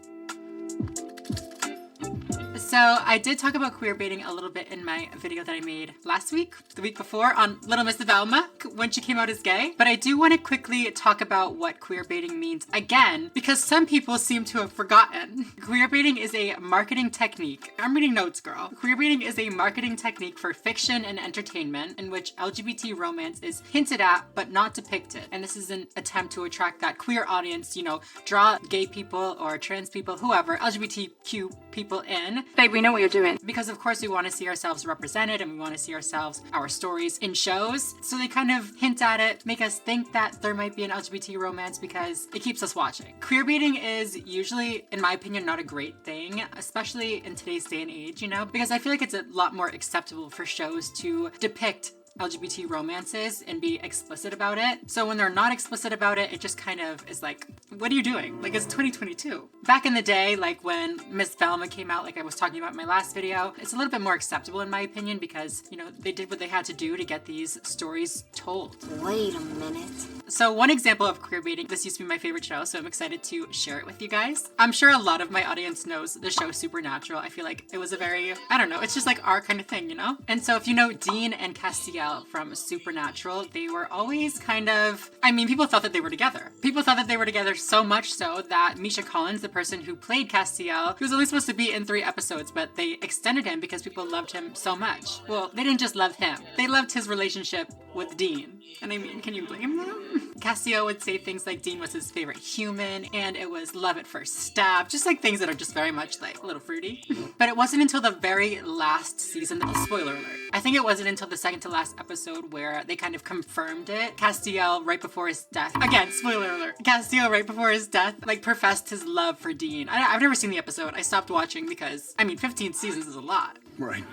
S1: So I did talk about queerbaiting a little bit in my video that I made last week, the week before, on Little Miss Velma when she came out as gay. But I do want to quickly talk about what queerbaiting means again, because some people seem to have forgotten. Queerbaiting is a marketing technique. I'm reading notes, girl. Queerbaiting is a marketing technique for fiction and entertainment in which LGBT romance is hinted at but not depicted. And this is an attempt to attract that queer audience, you know, draw gay people or trans people, whoever, LGBTQ people in.
S16: Babe, we know what you're doing.
S1: Because of course we want to see ourselves represented and we want to see ourselves, our stories in shows. So they kind of hint at it, make us think that there might be an LGBT romance because it keeps us watching. Queerbaiting is usually, in my opinion, not a great thing, especially in today's day and age, you know, because I feel like it's a lot more acceptable for shows to depict LGBT romances and be explicit about it. So when they're not explicit about it, it just kind of is like, what are you doing? Like, it's 2022. Back in the day, like when Miss Velma came out, like I was talking about in my last video, it's a little bit more acceptable in my opinion because, you know, they did what they had to do to get these stories told.
S8: Wait a minute.
S1: So one example of queerbaiting, this used to be my favorite show, so I'm excited to share it with you guys. I'm sure a lot of my audience knows the show Supernatural. I feel like it was a very, I don't know, it's just like our kind of thing, you know? And so if you know Dean and Castiel from Supernatural, they were always kind of, I mean, people thought that they were together. People thought that they were together so much so that Misha Collins, the person who played Castiel, he was only supposed to be in 3 episodes, but they extended him because people loved him so much. Well, they didn't just love him. They loved his relationship with Dean. And I mean, can you blame them? Castiel would say things like Dean was his favorite human, and it was love at first stab, just like things that are just very much like a little fruity. But it wasn't until the very last season, spoiler alert, I think it wasn't until the second to last episode where they kind of confirmed it. Castiel, right before his death, again, spoiler alert, Castiel, right before his death, like professed his love for Dean. I've never seen the episode. I stopped watching because, I mean, 15 seasons is a lot.
S13: Right.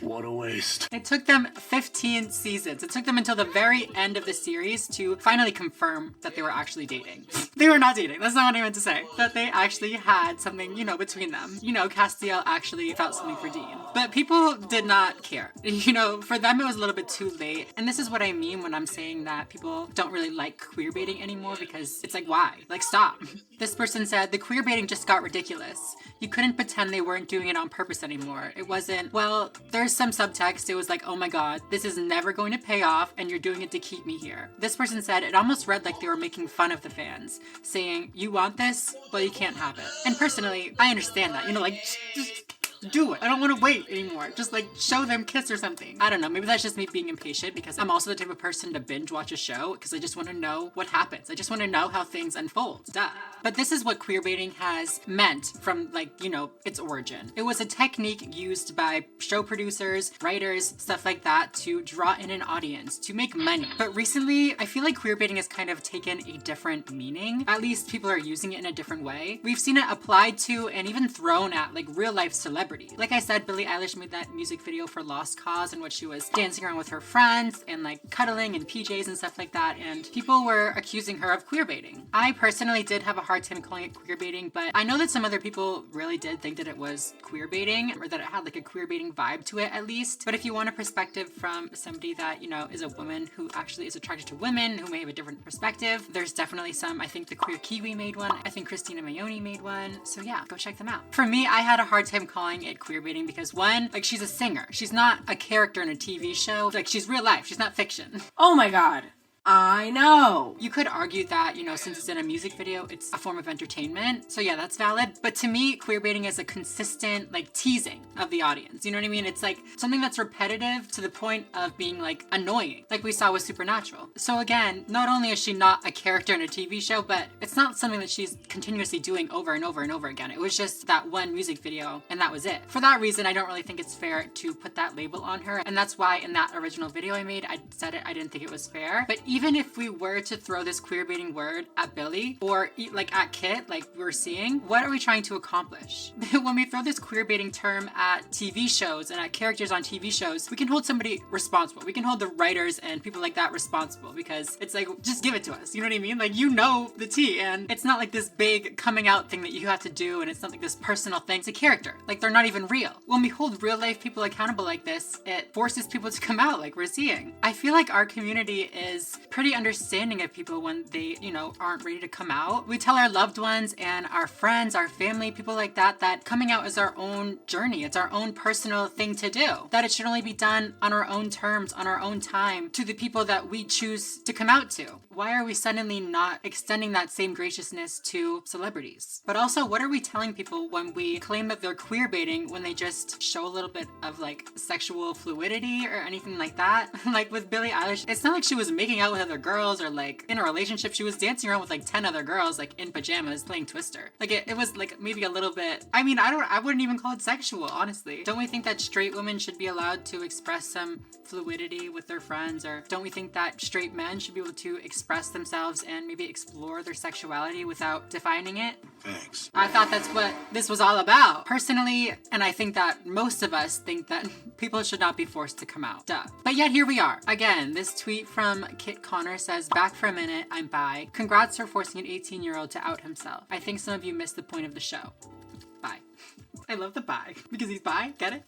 S13: What a waste.
S1: It took them 15 seasons. It took them until the very end of the series to finally confirm that they were actually dating. They were not dating. That's not what I meant to say. That they actually had something, you know, between them. You know, Castiel actually felt something for Dean. But people did not care. You know, for them it was a little bit too late. And this is what I mean when I'm saying that people don't really like queerbaiting anymore, because it's like, why? Like, stop. This person said, the queerbaiting just got ridiculous. You couldn't pretend they weren't doing it on purpose anymore. It wasn't, well, there's some subtext. It was like, oh my god, this is never going to pay off and you're doing it to keep me here. This person said it almost read like they were making fun of the fans, saying, you want this, but you can't have it. And personally, I understand that. You know, like, just do it. I don't want to wait anymore. Just like show them kiss or something. I don't know. Maybe that's just me being impatient because I'm also the type of person to binge watch a show because I just want to know what happens. I just want to know how things unfold. Duh. But this is what queerbaiting has meant from, like, you know, its origin. It was a technique used by show producers, writers, stuff like that to draw in an audience, to make money. But recently, I feel like queerbaiting has kind of taken a different meaning. At least people are using it in a different way. We've seen it applied to and even thrown at like real life celebrities. Like I said, Billie Eilish made that music video for Lost Cause in which she was dancing around with her friends and like cuddling in PJs and stuff like that, and people were accusing her of queerbaiting. I personally did have a hard time calling it queerbaiting, but I know that some other people really did think that it was queerbaiting, or that it had like a queerbaiting vibe to it at least. But if you want a perspective from somebody that, you know, is a woman who actually is attracted to women, who may have a different perspective, there's definitely some. I think the Queer Kiwi made one. I think Christina Mayoni made one. So yeah, go check them out. For me, I had a hard time calling it queerbaiting because one, like, she's a singer. She's not a character in a TV show. Like, she's real life. She's not fiction.
S15: Oh my god. I know.
S1: You could argue that, you know, since it's in a music video, it's a form of entertainment. So yeah, that's valid. But to me, queerbaiting is a consistent, like, teasing of the audience. You know what I mean? It's like something that's repetitive to the point of being like annoying, like we saw with Supernatural. So again, not only is she not a character in a TV show, but it's not something that she's continuously doing over and over and over again. It was just that one music video and that was it. For that reason, I don't really think it's fair to put that label on her. And that's why in that original video I made, I said it, I didn't think it was fair. But even if we were to throw this queerbaiting word at Billie or like at Kit, like we were seeing, what are we trying to accomplish? When we throw this queerbaiting term at TV shows and at characters on TV shows, we can hold somebody responsible. We can hold the writers and people like that responsible, because it's like, just give it to us. You know what I mean? Like, you know the tea, and it's not like this big coming out thing that you have to do, and it's not like this personal thing. It's a character. Like, they're not even real. When we hold real life people accountable like this, it forces people to come out like we're seeing. I feel like our community is pretty understanding of people when they, you know, aren't ready to come out. We tell our loved ones and our friends, our family, people like that, that coming out is our own journey. It's our own personal thing to do. That it should only be done on our own terms, on our own time, to the people that we choose to come out to. Why are we suddenly not extending that same graciousness to celebrities? But also, what are we telling people when we claim that they're queerbaiting when they just show a little bit of like sexual fluidity or anything like that? Like with Billie Eilish, it's not like she was making out out with other girls or like in a relationship. She was dancing around with like 10 other girls, like in pajamas playing Twister. Like it was like maybe a little bit, I mean, I wouldn't even call it sexual, honestly. Don't we think that straight women should be allowed to express some fluidity with their friends? Or don't we think that straight men should be able to express themselves and maybe explore their sexuality without defining it?
S23: Thanks.
S1: I thought that's what this was all about. Personally, and I think that most of us think that people should not be forced to come out. Duh. But yet here we are. Again, this tweet from Kit Connor says, back for a minute, I'm bi. Congrats for forcing an 18-year-old to out himself. I think some of you missed the point of the show. Bye. I love the bi. Because he's bi, get it?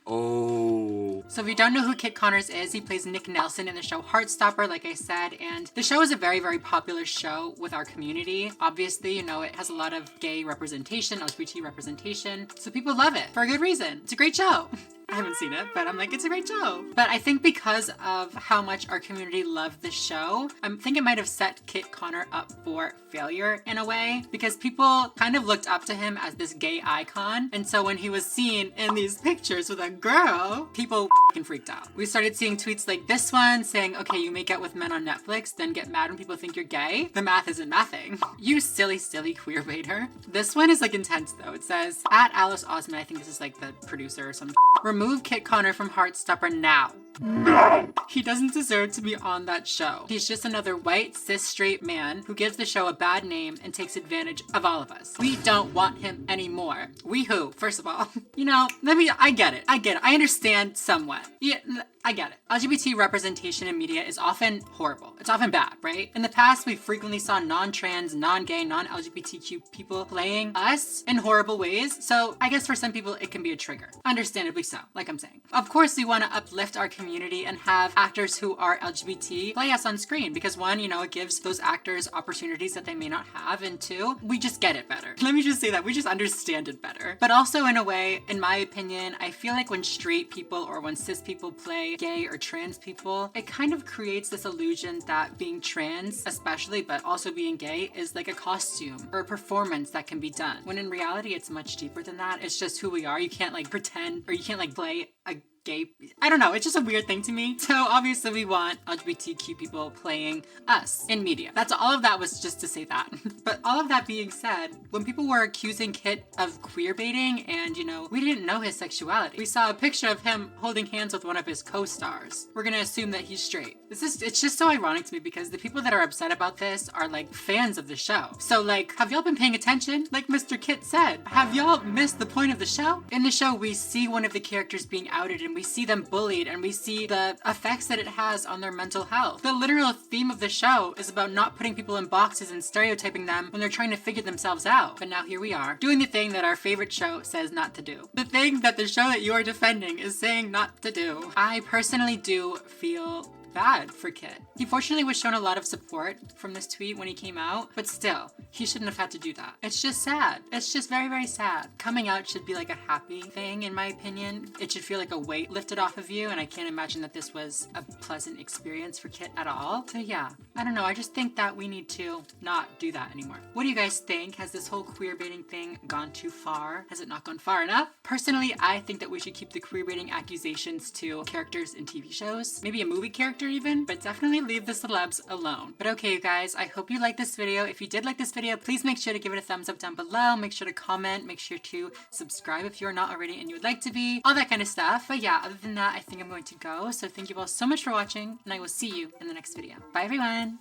S10: Oh.
S1: So if you don't know who Kit Connors is, he plays Nick Nelson in the show Heartstopper, like I said, and the show is a very, very popular show with our community. Obviously, you know, it has a lot of gay representation, LGBT representation, so people love it for a good reason. It's a great show. I haven't seen it, but I'm like, it's a great show. But I think because of how much our community loved the show, I think it might have set Kit Connor up for failure in a way, because people kind of looked up to him as this gay icon. And so when he was seen in these pictures with a girl, people fucking freaked out. We started seeing tweets like this one saying, okay, you make out with men on Netflix, then get mad when people think you're gay. The math isn't mathing. You silly, silly queer baiter. This one is like intense though. It says, at Alice Osman, I think this is like the producer or some remove Kit Connor from Heartstopper now. No! He doesn't deserve to be on that show. He's just another white, cis, straight man who gives the show a bad name and takes advantage of all of us. We don't want him anymore. We who, first of all. You know, I get it. I understand somewhat. Yeah, I get it. LGBT representation in media is often horrible. It's often bad, right? In the past, we frequently saw non-trans, non-gay, non-LGBTQ people playing us in horrible ways. So I guess for some people, it can be a trigger. Understandably so, like I'm saying. Of course, we want to uplift our community and have actors who are LGBT play us on screen because one, you know, it gives those actors opportunities that they may not have, and two, we just get it better. Let me just say that, we just understand it better. But also in a way, in my opinion, I feel like when straight people or when cis people play gay or trans people, it kind of creates this illusion that being trans, especially, but also being gay, is like a costume or a performance that can be done. When in reality, it's much deeper than that. It's just who we are. You can't like pretend, or you can't like play a gay, I don't know, it's just a weird thing to me. So obviously we want LGBTQ people playing us in media. That's all of that was just to say that. But all of that being said, when people were accusing Kit of queer baiting and, you know, we didn't know his sexuality. We saw a picture of him holding hands with one of his co-stars. We're gonna assume that he's straight. It's just so ironic to me because the people that are upset about this are like fans of the show. So like, have y'all been paying attention? Like Mr. Kit said, have y'all missed the point of the show? In the show, we see one of the characters being outed and we see them bullied and we see the effects that it has on their mental health. The literal theme of the show is about not putting people in boxes and stereotyping them when they're trying to figure themselves out. But now here we are, doing the thing that our favorite show says not to do. The thing that the show that you are defending is saying not to do. I personally do feel bad for Kit. He fortunately was shown a lot of support from this tweet when he came out, but still, he shouldn't have had to do that. It's just sad. It's just very, very sad. Coming out should be like a happy thing, in my opinion. It should feel like a weight lifted off of you, and I can't imagine that this was a pleasant experience for Kit at all. So yeah, I don't know. I just think that we need to not do that anymore. What do you guys think? Has this whole queer baiting thing gone too far? Has it not gone far enough? Personally, I think that we should keep the queer baiting accusations to characters in TV shows, maybe a movie character even, but definitely leave the celebs alone. But okay, you guys, I hope you liked this video. If you did like this video, please make sure to give it a thumbs up down below. Make sure to comment, make sure to subscribe if you're not already and you would like to be, all that kind of stuff. But yeah, other than that, I think I'm going to go. So thank you all so much for watching, and I will see you in the next video. Bye everyone.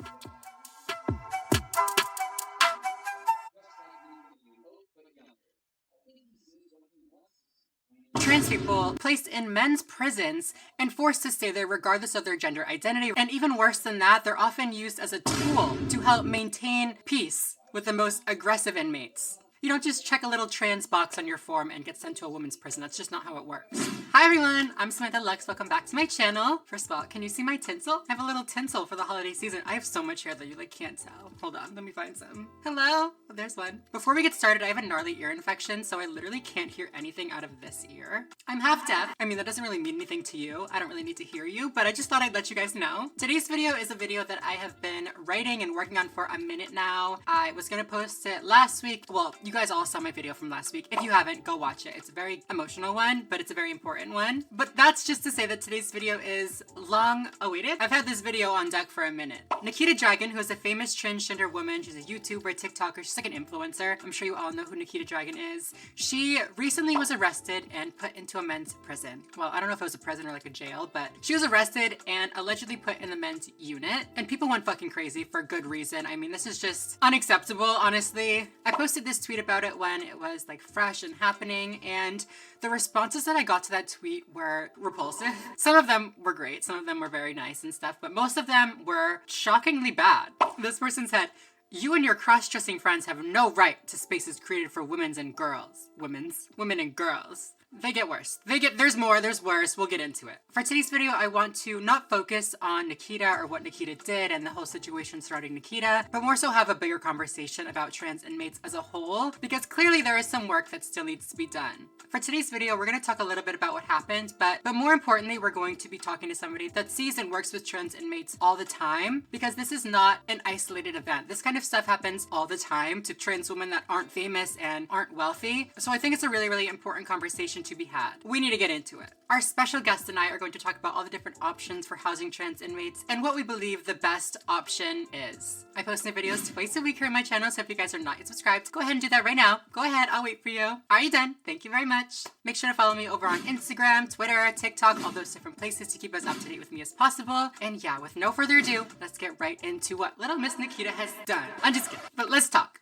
S1: Trans people placed in men's prisons and forced to stay there regardless of their gender identity. And even worse than that, they're often used as a tool to help maintain peace with the most aggressive inmates. You don't just check a little trans box on your form and get sent to a women's prison. That's just not how it works. Hi everyone, I'm Samantha Lux. Welcome back to my channel. First of all, can you see my tinsel? I have a little tinsel for the holiday season. I have so much hair that you like can't tell. Hold on, let me find some. Hello? Oh, there's one. Before we get started, I have a gnarly ear infection, so I literally can't hear anything out of this ear. I'm half deaf. I mean, that doesn't really mean anything to you. I don't really need to hear you, but I just thought I'd let you guys know. Today's video is a video that I have been writing and working on for a minute now. I was gonna post it last week. Well, you You guys all saw my video from last week. If you haven't, go watch it. It's a very emotional one, but it's a very important one. But that's just to say that today's video is long awaited. I've had this video on deck for a minute. Nikita Dragun, who is a famous transgender woman, she's a YouTuber, TikToker, she's like an influencer. I'm sure you all know who Nikita Dragun is. She recently was arrested and put into a men's prison. Well, I don't know if it was a prison or like a jail, but she was arrested and allegedly put in the men's unit. And people went fucking crazy for good reason. I mean, this is just unacceptable, honestly. I posted this tweet about it when it was like fresh and happening, and the responses that I got to that tweet were repulsive. Some of them were great, some of them were very nice and stuff, but most of them were shockingly bad. This person said, "You and your cross-dressing friends have no right to spaces created for women and girls." Women and girls. They get worse. There's more, there's worse. We'll get into it. For today's video, I want to not focus on Nikita or what Nikita did and the whole situation surrounding Nikita, but more so have a bigger conversation about trans inmates as a whole, because clearly there is some work that still needs to be done. For today's video, we're going to talk a little bit about what happened, but more importantly, we're going to be talking to somebody that sees and works with trans inmates all the time, because this is not an isolated event. This kind of stuff happens all the time to trans women that aren't famous and aren't wealthy. So I think it's a really, really important conversation to be had. We need to get into it. Our special guest and I are going to talk about all the different options for housing trans inmates and what we believe the best option is. I post new videos twice a week here on my channel, so if you guys are not yet subscribed, go ahead and do that right now. Go ahead, I'll wait for you. Are you done? Thank you very much. Make sure to follow me over on Instagram, Twitter, TikTok, all those different places to keep us up to date with me as possible. And yeah, with no further ado, let's get right into what little Miss Nikita has done. I'm just kidding, but let's talk.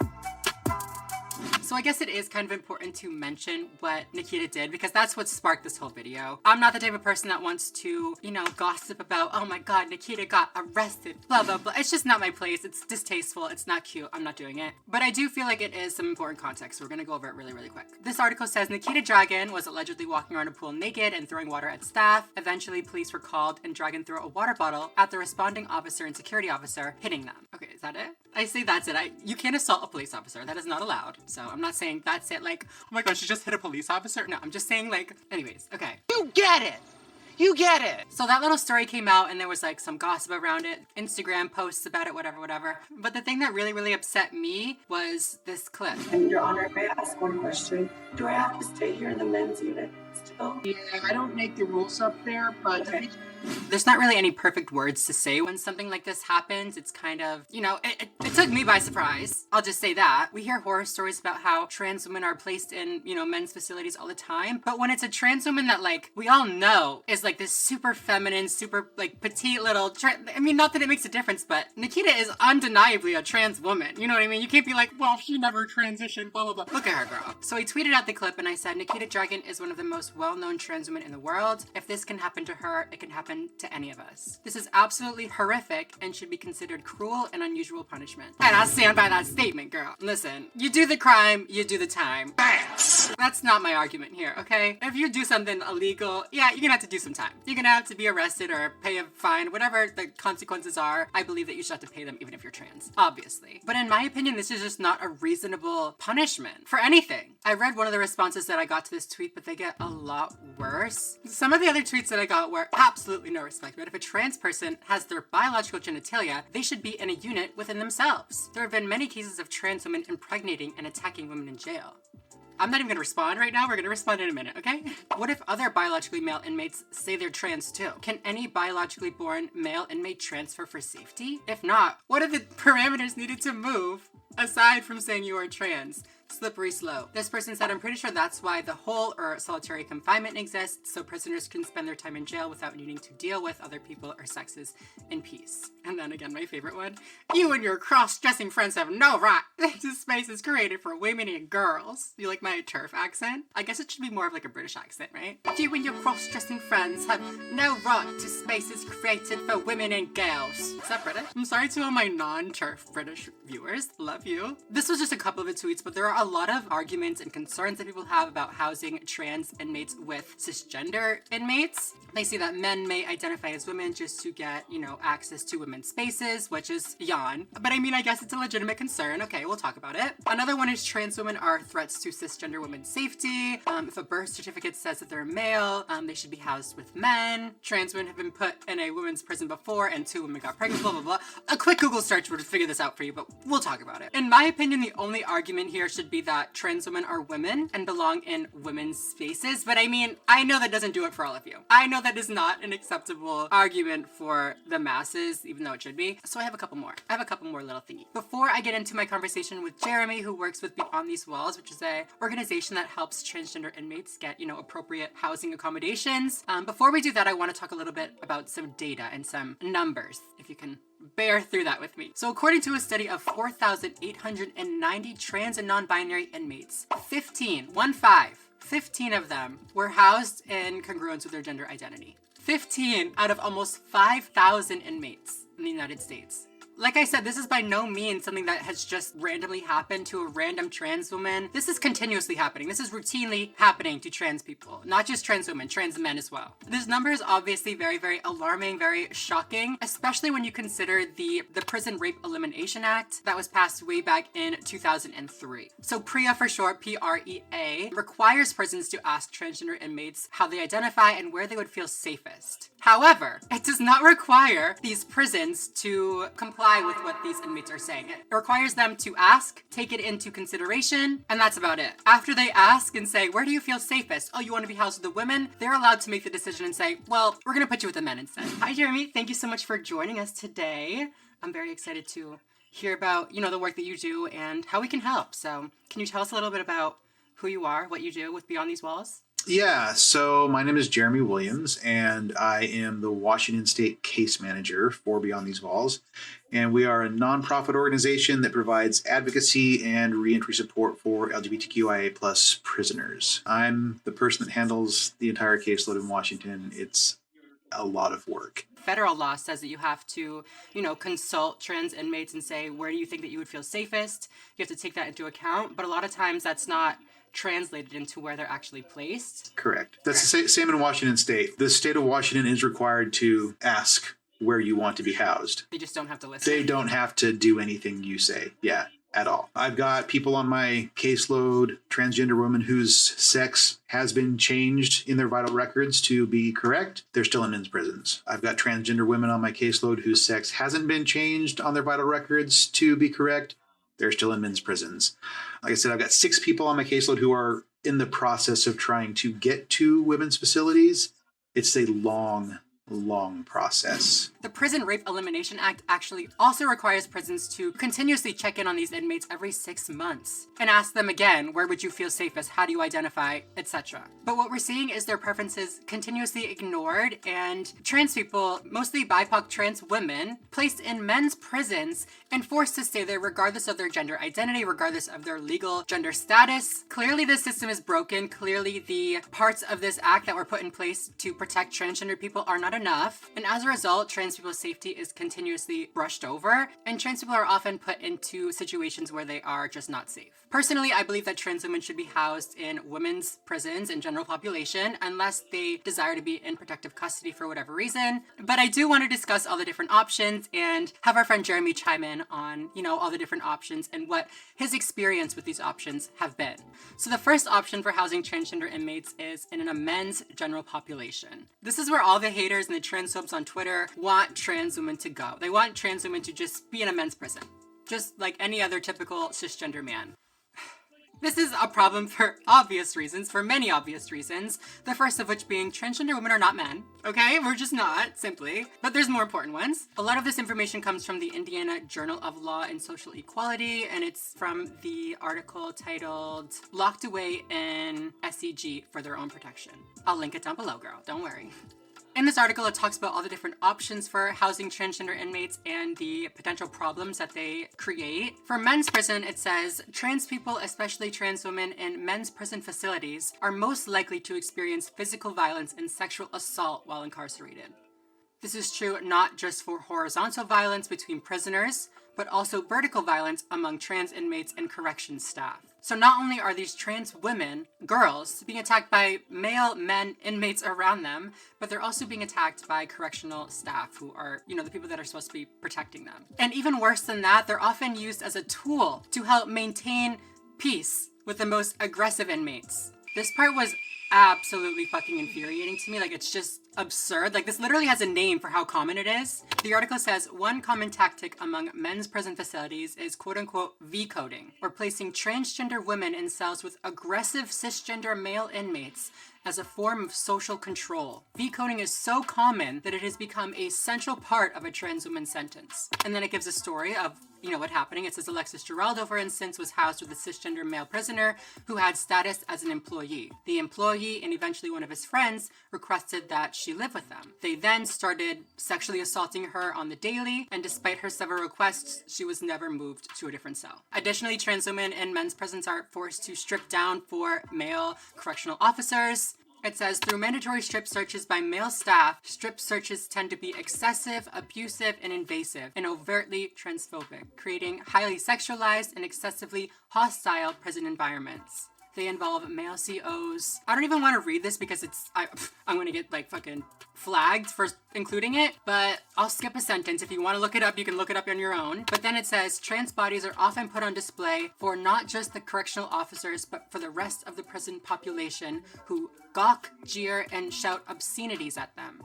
S1: So I guess it is kind of important to mention what Nikita did, because that's what sparked this whole video. I'm not the type of person that wants to, you know, gossip about, oh my god, Nikita got arrested, blah, blah, blah. It's just not my place. It's distasteful. It's not cute. I'm not doing it. But I do feel like it is some important context. So we're gonna go over it really, really quick. This article says Nikita Dragun was allegedly walking around a pool naked and throwing water at staff. Eventually, police were called and Dragun threw a water bottle at the responding officer and security officer, hitting them. Okay, is that it? I say that's it. You can't assault a police officer. That is not allowed. So I'm not saying that's it, like, oh my gosh, she just hit a police officer. No, I'm just saying, like, anyways, okay.
S5: You get it. You get it.
S1: So that little story came out and there was like some gossip around it, Instagram posts about it, whatever. But the thing that really, really upset me was this clip.
S13: And Your Honor, may I ask one question? Do I have to stay here in the men's unit still?
S16: Yeah, I don't make the rules up there, but...
S13: Okay.
S1: There's not really any perfect words to say when something like this happens. It's kind of, you know, it took me by surprise. I'll just say that. We hear horror stories about how trans women are placed in, you know, men's facilities all the time. But when it's a trans woman that, like, we all know is like this super feminine, super, like, petite little, I mean, not that it makes a difference, but Nikita is undeniably a trans woman. You know what I mean? You can't be like, well, she never transitioned, blah, blah, blah. Look at her, girl. So I tweeted out the clip and I said, Nikita Dragun is one of the most well-known trans women in the world. If this can happen to her, it can happen to any of us. This is absolutely horrific and should be considered cruel and unusual punishment. And I stand by that statement, girl. Listen, you do the crime, you do the time. Thanks. That's not my argument here, okay? If you do something illegal, yeah, you're gonna have to do some time. You're gonna have to be arrested or pay a fine, whatever the consequences are. I believe that you should have to pay them even if you're trans, obviously. But in my opinion, this is just not a reasonable punishment for anything. I read one of the responses that I got to this tweet, but they get a lot worse. Some of the other tweets that I got were absolutely no respect, but if a trans person has their biological genitalia, they should be in a unit within themselves. There have been many cases of trans women impregnating and attacking women in jail. I'm not even gonna respond right now. We're gonna respond in a minute, okay? What if other biologically male inmates say they're trans too? Can any biologically born male inmate transfer for safety? If not, what are the parameters needed to move aside from saying you are trans? Slippery slope. This person said, I'm pretty sure that's why the whole or solitary confinement exists, so prisoners can spend their time in jail without needing to deal with other people or sexes in peace. And then again, my favorite one. You and your cross-dressing friends have no right. This space is created for women and girls. You like my turf accent? I guess it should be more of like a British accent, right? You and your cross-dressing friends have no right to spaces created for women and girls. Is that British? I'm sorry to all my non-turf British viewers. Love you. This was just a couple of the tweets, but there are a lot of arguments and concerns that people have about housing trans inmates with cisgender inmates. They see that men may identify as women just to get, you know, access to women's spaces, which is yawn. But I mean, I guess it's a legitimate concern. Okay, we'll talk about it. Another one is trans women are threats to cisgender women's safety. If a birth certificate says that they're male, they should be housed with men. Trans women have been put in a women's prison before and 2 women got pregnant, blah, blah, blah. A quick Google search would figure this out for you, but we'll talk about it. In my opinion, the only argument here should should be that trans women are women and belong in women's spaces. But I mean, I know that doesn't do it for all of you. I know that is not an acceptable argument for the masses, even though it should be. So I have a couple more. I have a couple more little thingies. Before I get into my conversation with Jeremy, who works with Beyond These Walls, which is a organization that helps transgender inmates get, appropriate housing accommodations. Before we do that, I want to talk a little bit about some data and some numbers, if you can bear through that with me. So according to a study of 4,890 trans and non-binary inmates, 15 of them were housed in congruence with their gender identity. 15 out of almost 5,000 inmates in the United States. Like I said, this is by no means something that has just randomly happened to a random trans woman. This is continuously happening. This is routinely happening to trans people, not just trans women, trans men as well. This number is obviously very, very alarming, very shocking, especially when you consider the Prison Rape Elimination Act that was passed way back in 2003. So PREA for short, PREA, requires prisons to ask transgender inmates how they identify and where they would feel safest. However, it does not require these prisons to comply with what these inmates are saying. It requires them to ask, take it into consideration, and that's about it. After they ask and say, where do you feel safest? Oh, you want to be housed with the women? They're allowed to make the decision and say, well, we're going to put you with the men instead. Hi, Jeremy. Thank you so much for joining us today. I'm very excited to hear about, the work that you do and how we can help. So can you tell us a little bit about who you are, what you do with Beyond These Walls?
S3: Yeah, so my name is Jeremy Williams, and I am the Washington State Case Manager for Beyond These Walls. And we are a nonprofit organization that provides advocacy and reentry support for LGBTQIA plus prisoners. I'm the person that handles the entire caseload in Washington. It's a lot of work.
S1: Federal law says that you have to, consult trans inmates and say, where do you think that you would feel safest? You have to take that into account, but a lot of times that's not translated into where they're actually placed.
S3: Correct. That's the same in Washington State. The state of Washington is required to ask where you want to be housed.
S1: They just don't have to listen.
S3: They don't have to do anything you say. Yeah, at all. I've got people on my caseload, transgender women whose sex has been changed in their vital records to be correct. They're still in men's prisons. I've got transgender women on my caseload whose sex hasn't been changed on their vital records to be correct. They're still in men's prisons. Like I said, I've got 6 people on my caseload who are in the process of trying to get to women's facilities. It's a long process.
S1: The Prison Rape Elimination Act actually also requires prisons to continuously check in on these inmates every 6 months and ask them again, where would you feel safest? How do you identify, etc. But what we're seeing is their preferences continuously ignored, and trans people, mostly BIPOC trans women, placed in men's prisons and forced to stay there regardless of their gender identity, regardless of their legal gender status. Clearly this system is broken. Clearly the parts of this act that were put in place to protect transgender people are not enough. And as a result, trans people's safety is continuously brushed over, and trans people are often put into situations where they are just not safe. Personally, I believe that trans women should be housed in women's prisons and general population unless they desire to be in protective custody for whatever reason. But I do want to discuss all the different options and have our friend Jeremy chime in on, all the different options and what his experience with these options have been. So the first option for housing transgender inmates is in a men's general population. This is where all the haters and the transphobes on Twitter want trans women to go. They want trans women to just be in a men's prison, just like any other typical cisgender man. This is a problem for obvious reasons, for many obvious reasons. The first of which being transgender women are not men. Okay, we're just not, simply. But there's more important ones. A lot of this information comes from the Indiana Journal of Law and Social Equality, and it's from the article titled Locked Away in SEG for Their Own Protection. I'll link it down below, girl, don't worry. In this article, it talks about all the different options for housing transgender inmates and the potential problems that they create. For men's prison, it says, trans people, especially trans women in men's prison facilities, are most likely to experience physical violence and sexual assault while incarcerated. This is true not just for horizontal violence between prisoners, but also vertical violence among trans inmates and corrections staff. So not only are these trans women, girls, being attacked by male men inmates around them, but they're also being attacked by correctional staff who are, the people that are supposed to be protecting them. And even worse than that, they're often used as a tool to help maintain peace with the most aggressive inmates. This part was absolutely fucking infuriating to me. Like, it's just absurd. Like, this literally has a name for how common it is. The article says one common tactic among men's prison facilities is quote-unquote V-coding, or placing transgender women in cells with aggressive cisgender male inmates as a form of social control. V-coding is so common that it has become a central part of a trans woman's sentence. And then it gives a story of, you know, what happening. It says Alexis Giraldo, for instance, was housed with a cisgender male prisoner who had status as an employee. The employee and eventually one of his friends requested that she live with them. They then started sexually assaulting her on the daily, and despite her several requests, she was never moved to a different cell. Additionally, trans women in men's prisons are forced to strip down for male correctional officers. It says, through mandatory strip searches by male staff, strip searches tend to be excessive, abusive, and invasive, and overtly transphobic, creating highly sexualized and excessively hostile prison environments. They involve male COs. I don't even want to read this because I'm going to get like fucking flagged for including it, but I'll skip a sentence. If you want to look it up, you can look it up on your own. But then it says, trans bodies are often put on display for not just the correctional officers, but for the rest of the prison population who gawk, jeer, and shout obscenities at them.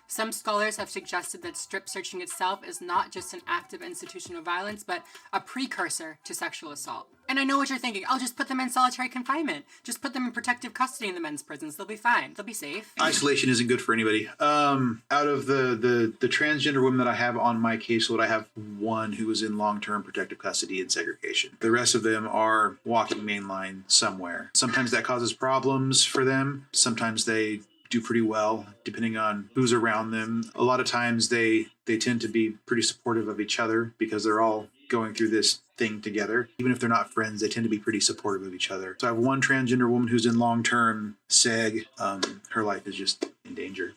S1: Some scholars have suggested that strip searching itself is not just an act of institutional violence, but a precursor to sexual assault. And I know what you're thinking. I'll just put them in solitary confinement. Just put them in protective custody in the men's prisons. They'll be fine. They'll be safe.
S3: Isolation isn't good for anybody. Out of the transgender women that I have on my caseload, I have one who is in long-term protective custody and segregation. The rest of them are walking mainline somewhere. Sometimes that causes problems for them. Sometimes they do pretty well, depending on who's around them. A lot of times they tend to be pretty supportive of each other because they're all going through this thing together. Even if they're not friends, they tend to be pretty supportive of each other. So I have one transgender woman who's in long-term seg. Her life is just in danger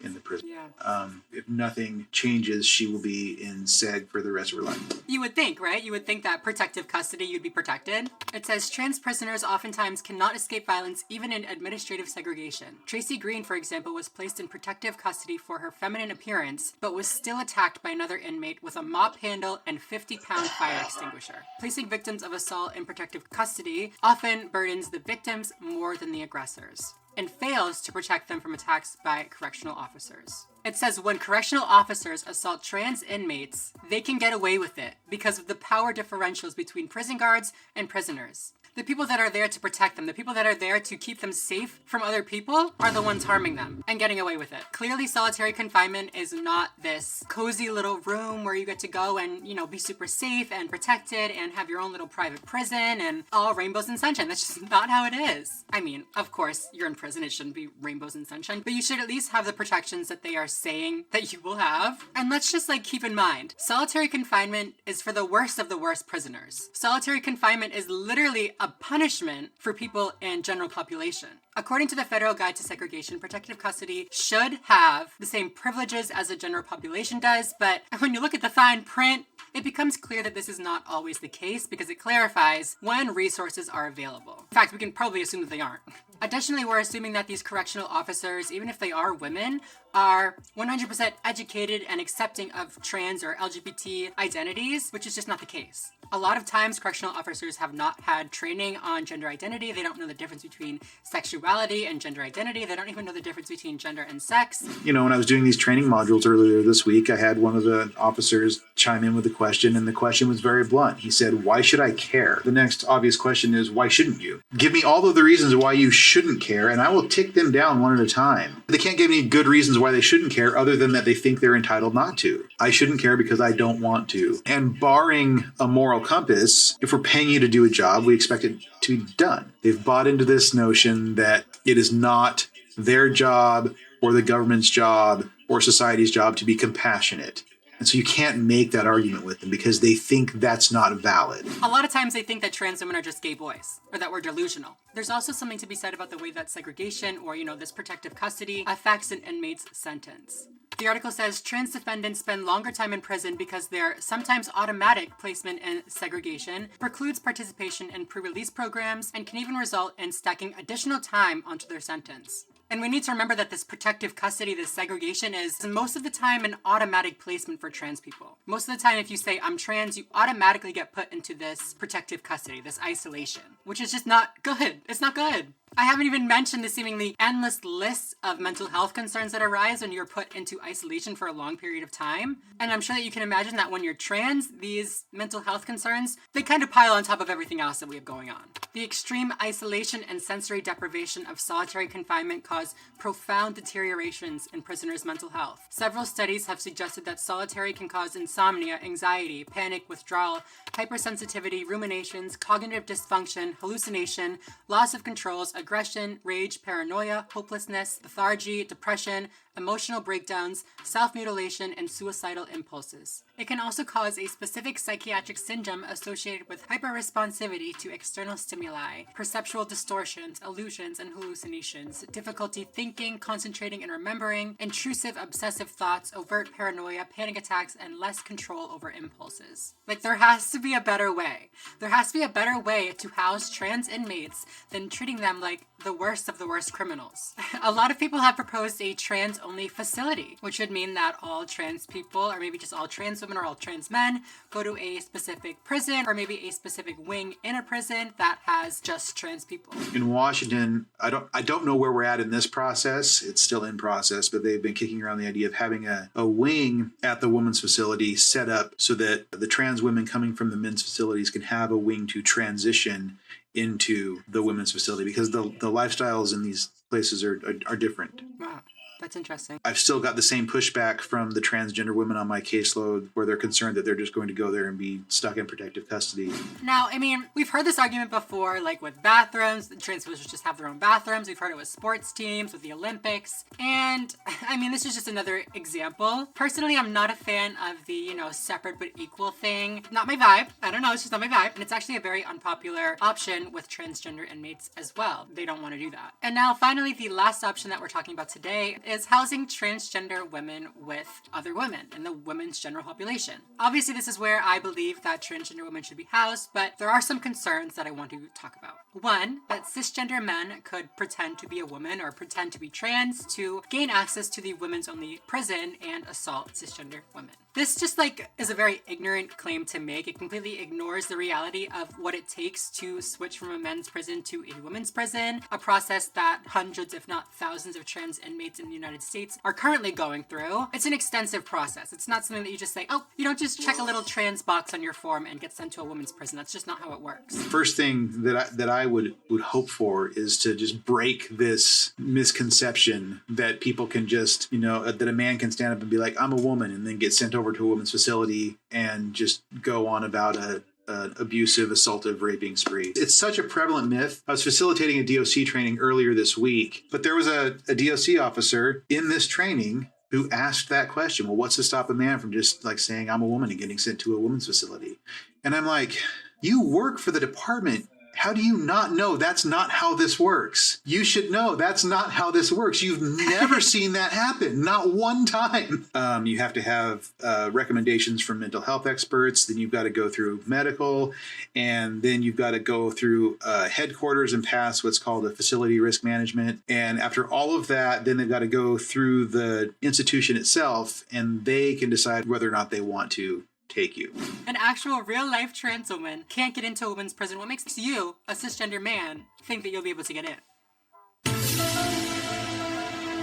S3: in the prison.
S1: Yeah.
S3: If nothing changes, she will be in seg for the rest of her life.
S1: You would think, right? You would think that protective custody, you'd be protected. It says trans prisoners oftentimes cannot escape violence even in administrative segregation. Tracy Green, for example, was placed in protective custody for her feminine appearance, but was still attacked by another inmate with a mop handle and 50-pound fire extinguisher. Placing victims of assault in protective custody often burdens the victims more than the aggressors, and fails to protect them from attacks by correctional officers. It says when correctional officers assault trans inmates, they can get away with it because of the power differentials between prison guards and prisoners. The people that are there to protect them, the people that are there to keep them safe from other people, are the ones harming them and getting away with it. Clearly, solitary confinement is not this cozy little room where you get to go and, you know, be super safe and protected and have your own little private prison and all rainbows and sunshine. That's just not how it is. I mean, of course, you're in prison, it shouldn't be rainbows and sunshine, but you should at least have the protections that they are saying that you will have. And let's just like keep in mind, solitary confinement is for the worst of the worst prisoners. Solitary confinement is literally a punishment for people in general population. According to the Federal Guide to Segregation, protective custody should have the same privileges as the general population does, but when you look at the fine print, it becomes clear that this is not always the case because it clarifies when resources are available. In fact, we can probably assume that they aren't. Additionally, we're assuming that these correctional officers, even if they are women, are 100% educated and accepting of trans or LGBT identities, which is just not the case. A lot of times, correctional officers have not had training on gender identity. They don't know the difference between sexuality and gender identity. They don't even know the difference between gender and sex.
S3: You know, when I was doing these training modules earlier this week, I had one of the officers chime in with a question, and the question was very blunt. He said, "Why should I care?" The next obvious question is, why shouldn't you? Give me all of the reasons why you shouldn't care, and I will tick them down one at a time. They can't give me good reasons why they shouldn't care other than that they think they're entitled not to. I shouldn't care because I don't want to. And barring a moral compass, if we're paying you to do a job, we expect it to be done. They've bought into this notion that it is not their job or the government's job or society's job to be compassionate. And so you can't make that argument with them because they think that's not valid.
S1: A lot of times they think that trans women are just gay boys or that we're delusional. There's also something to be said about the way that segregation or, this protective custody affects an inmate's sentence. The article says trans defendants spend longer time in prison because their sometimes automatic placement in segregation precludes participation in pre-release programs and can even result in stacking additional time onto their sentence. And we need to remember that this protective custody, this segregation, is most of the time an automatic placement for trans people. Most of the time, if you say, I'm trans, you automatically get put into this protective custody, this isolation, which is just not good. It's not good. I haven't even mentioned the seemingly endless list of mental health concerns that arise when you're put into isolation for a long period of time. And I'm sure that you can imagine that when you're trans, these mental health concerns, they kind of pile on top of everything else that we have going on. The extreme isolation and sensory deprivation of solitary confinement cause profound deteriorations in prisoners' mental health. Several studies have suggested that solitary can cause insomnia, anxiety, panic, withdrawal, hypersensitivity, ruminations, cognitive dysfunction, hallucination, loss of controls, aggression, rage, paranoia, hopelessness, lethargy, depression, emotional breakdowns, self-mutilation, and suicidal impulses. It can also cause a specific psychiatric syndrome associated with hyperresponsivity to external stimuli, perceptual distortions, illusions, and hallucinations, difficulty thinking, concentrating, and remembering, intrusive obsessive thoughts, overt paranoia, panic attacks, and less control over impulses. Like, there has to be a better way. There has to be a better way to house trans inmates than treating them like the worst of the worst criminals. A lot of people have proposed a trans-only facility, which would mean that all trans people, or maybe just all trans women or all trans men, go to a specific prison, or maybe a specific wing in a prison that has just trans people.
S3: In Washington, I don't know where we're at in this process. It's still in process, but they've been kicking around the idea of having a wing at the women's facility set up so that the trans women coming from the men's facilities can have a wing to transition into the women's facility, because the lifestyles in these places are different.
S1: Wow. That's interesting.
S3: I've still got the same pushback from the transgender women on my caseload, where they're concerned that they're just going to go there and be stuck in protective custody.
S1: Now, I mean, we've heard this argument before, like with bathrooms, the trans people should just have their own bathrooms. We've heard it with sports teams, with the Olympics. And I mean, this is just another example. Personally, I'm not a fan of the, separate but equal thing. Not my vibe. I don't know, it's just not my vibe. And it's actually a very unpopular option with transgender inmates as well. They don't want to do that. And now, finally, the last option that we're talking about today is housing transgender women with other women in the women's general population. Obviously, this is where I believe that transgender women should be housed, but there are some concerns that I want to talk about. One, that cisgender men could pretend to be a woman or pretend to be trans to gain access to the women's only prison and assault cisgender women. This just is a very ignorant claim to make. It completely ignores the reality of what it takes to switch from a men's prison to a women's prison, a process that hundreds, if not thousands, of trans inmates in the United States are currently going through. It's an extensive process. It's not something that you just say, oh, you don't just check a little trans box on your form and get sent to a women's prison. That's just not how it works.
S3: First thing that I would hope for is to just break this misconception that people can just, that a man can stand up and be like, I'm a woman, and then get sent over to a women's facility and just go on about an abusive, assaultive, raping spree. It's such a prevalent myth. I was facilitating a DOC training earlier this week, but there was a DOC officer in this training who asked that question. Well, what's to stop a man from just saying I'm a woman and getting sent to a women's facility? And I'm like, you work for the department. How do you not know that's not how this works? You should know that's not how this works. You've never seen that happen. Not one time. You have to have recommendations from mental health experts. Then you've got to go through medical. And then you've got to go through headquarters and pass what's called a facility risk management. And after all of that, then they've got to go through the institution itself, and they can decide whether or not they want to take you.
S1: An actual real-life trans woman can't get into a women's prison. What makes you, a cisgender man, think that you'll be able to get in?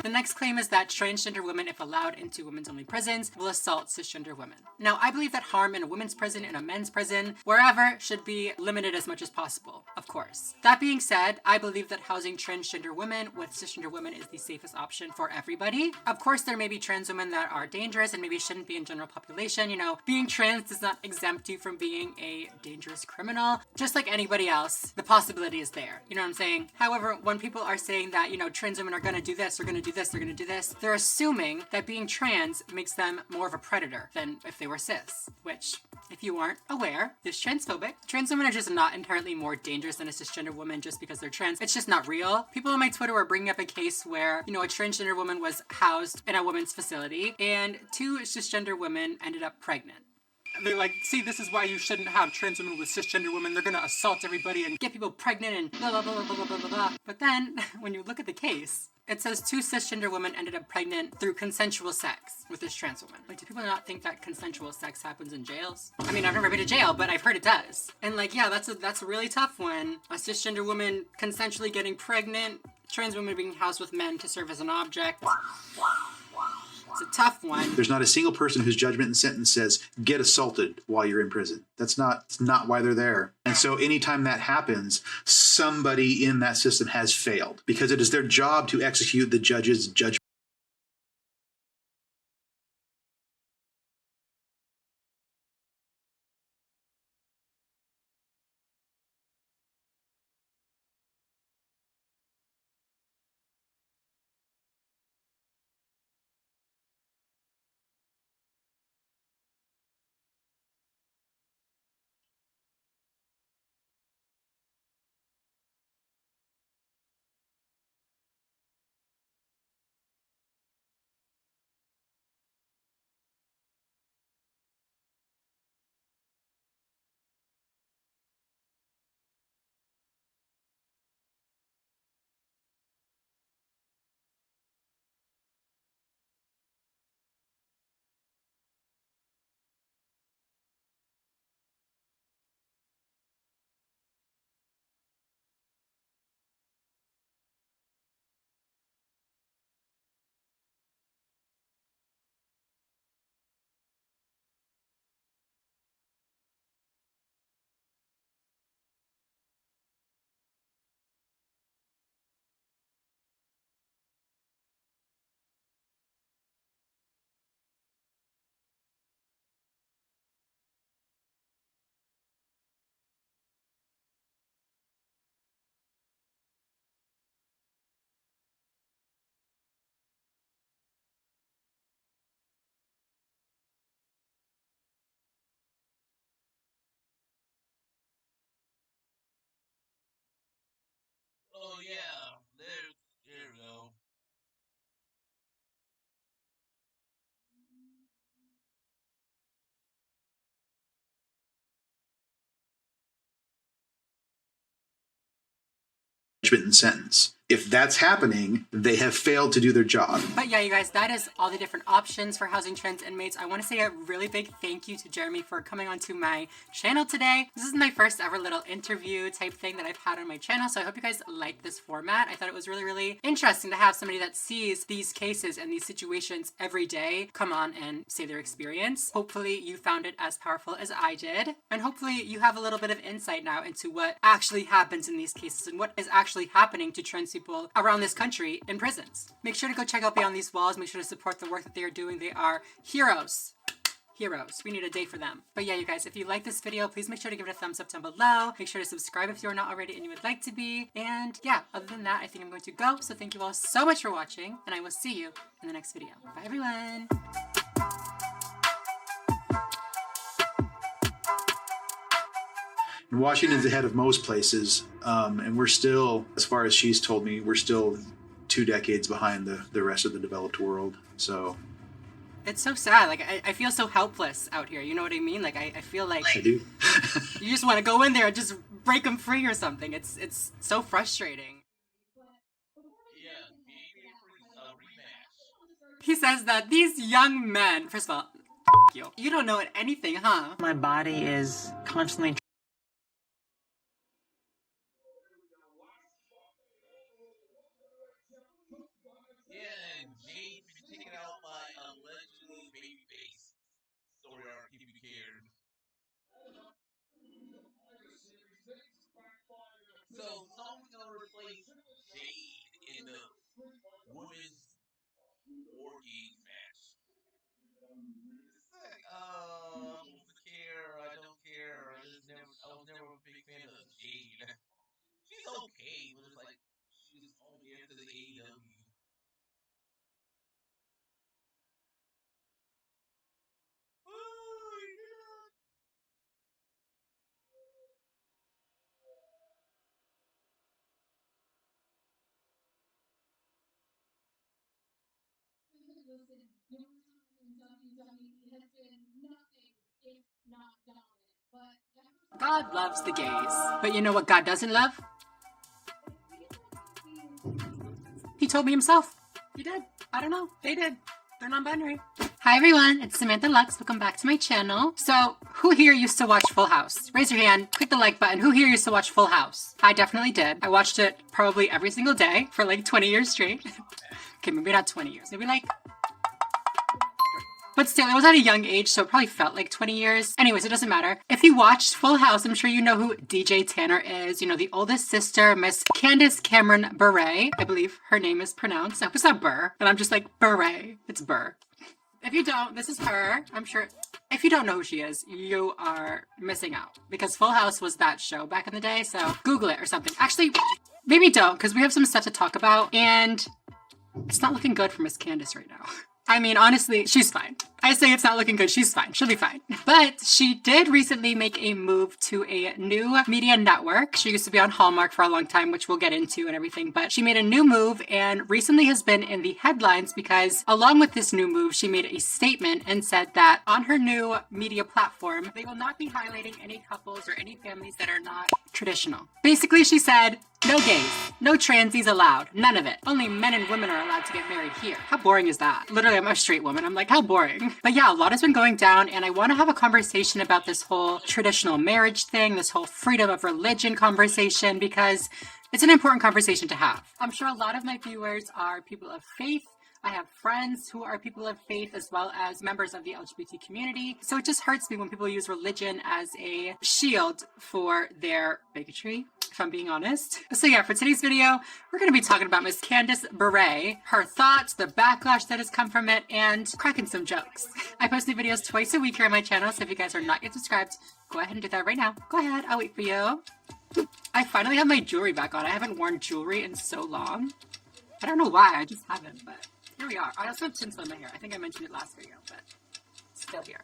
S1: The next claim is that transgender women, if allowed into women's only prisons, will assault cisgender women. Now, I believe that harm in a women's prison, in a men's prison, wherever, should be limited as much as possible, of course. That being said, I believe that housing transgender women with cisgender women is the safest option for everybody. Of course, there may be trans women that are dangerous and maybe shouldn't be in general population. Being trans does not exempt you from being a dangerous criminal. Just like anybody else, the possibility is there. You know what I'm saying? However, when people are saying that, trans women are gonna do this, or gonna do this, they're gonna do this, they're assuming that being trans makes them more of a predator than if they were cis, which, if you aren't aware, is transphobic. Trans women are just not inherently more dangerous than a cisgender woman just because they're trans. It's just not real. People on my Twitter were bringing up a case where, a transgender woman was housed in a women's facility and 2 cisgender women ended up pregnant. they're like, see, this is why you shouldn't have trans women with cisgender women. They're gonna assault everybody and get people pregnant and blah, blah, blah, blah, blah, blah, blah, blah. But then, when you look at the case, it says 2 cisgender women ended up pregnant through consensual sex with this trans woman. Like, do people not think that consensual sex happens in jails? I mean, I've never been to jail, but I've heard it does. And like, yeah, that's a really tough one. A cisgender woman consensually getting pregnant, trans women being housed with men to serve as an object. It's a tough one.
S3: There's not a single person whose judgment and sentence says, get assaulted while you're in prison. That's not why they're there. And so anytime that happens, somebody in that system has failed because it is their job to execute the judge's judgment.
S2: Oh yeah, there we go.
S3: And sentence. If that's happening, they have failed to do their job.
S1: But yeah, you guys, that is all the different options for housing trans inmates. I want to say a really big thank you to Jeremy for coming onto my channel today. This is my first ever little interview type thing that I've had on my channel, so I hope you guys like this format. I thought it was really, really interesting to have somebody that sees these cases and these situations every day come on and say their experience. Hopefully you found it as powerful as I did, and hopefully you have a little bit of insight now into what actually happens in these cases and what is actually happening to trans people around this country in prisons. Make sure to go check out Beyond These Walls. Make sure to support the work that they are doing. They are heroes. Heroes. We need a day for them. But yeah, you guys, if you like this video, please make sure to give it a thumbs up down below. Make sure to subscribe if you're not already and you would like to be. And yeah, other than that, I think I'm going to go. So thank you all so much for watching, and I will see you in the next video. Bye, everyone.
S3: And Washington's ahead of most places, and we're still, as far as she's told me, we're still 2 decades behind the rest of the developed world. So
S1: it's so sad. Like, I feel so helpless out here. You know what I mean? Like, I feel like
S3: I do.
S1: You just want to go in there and just break them free or something. It's so frustrating. He says that these young men, first of all, you don't know anything, huh?
S9: My body is constantly
S2: Yeah, Jade taking out my allegedly baby face. Story arc, if you cared. So someone's gonna replace Jade in the women's war games match. It's like, I'm supposed to care. I don't care. I was never a big fan of Jade. She's okay, but it's like she's all there to the AEW.
S1: God loves the gays. But you know what God doesn't love? He told me himself. He did. I don't know. They did. They're non-binary. Hi everyone, it's Samantha Lux. Welcome back to my channel. So, who here used to watch Full House? Raise your hand, click the like button. Who here used to watch Full House? I definitely did. I watched it probably every single day for like 20 years straight. Okay, maybe not 20 years. Maybe like... But still, it was at a young age, so it probably felt like 20 years. Anyways, it doesn't matter. If you watched Full House, I'm sure you know who DJ Tanner is. You know, the oldest sister, Miss Candace Cameron Bure. I believe her name is pronounced. I hope it's not Bure, and I'm just like, Bure. It's Bure. If you don't, this is her. I'm sure if you don't know who she is, you are missing out. Because Full House was that show back in the day, so Google it or something. Actually, maybe don't, because we have some stuff to talk about, and it's not looking good for Miss Candace right now. I mean, honestly, she's fine. I say it's not looking good, she's fine. She'll be fine. But she did recently make a move to a new media network. She used to be on Hallmark for a long time, which we'll get into and everything, but she made a new move and recently has been in the headlines because along with this new move, she made a statement and said that on her new media platform, they will not be highlighting any couples or any families that are not traditional. Basically, she said, no gays, no transies allowed, none of it. Only men and women are allowed to get married here. How boring is that? Literally, I'm a straight woman. I'm like, how boring? But yeah, a lot has been going down and I want to have a conversation about this whole traditional marriage thing, this whole freedom of religion conversation, because it's an important conversation to have. I'm sure a lot of my viewers are people of faith. I have friends who are people of faith as well as members of the LGBT community. So it just hurts me when people use religion as a shield for their bigotry, if I'm being honest. So yeah, for today's video, we're going to be talking about Miss Candace Bure, her thoughts, the backlash that has come from it, and cracking some jokes. I post new videos twice a week here on my channel, so if you guys are not yet subscribed, go ahead and do that right now. Go ahead, I'll wait for you. I finally have my jewelry back on. I haven't worn jewelry in so long. I don't know why, I just haven't, but here we are. I also have tinsel in my hair. I think I mentioned it last video, but still here.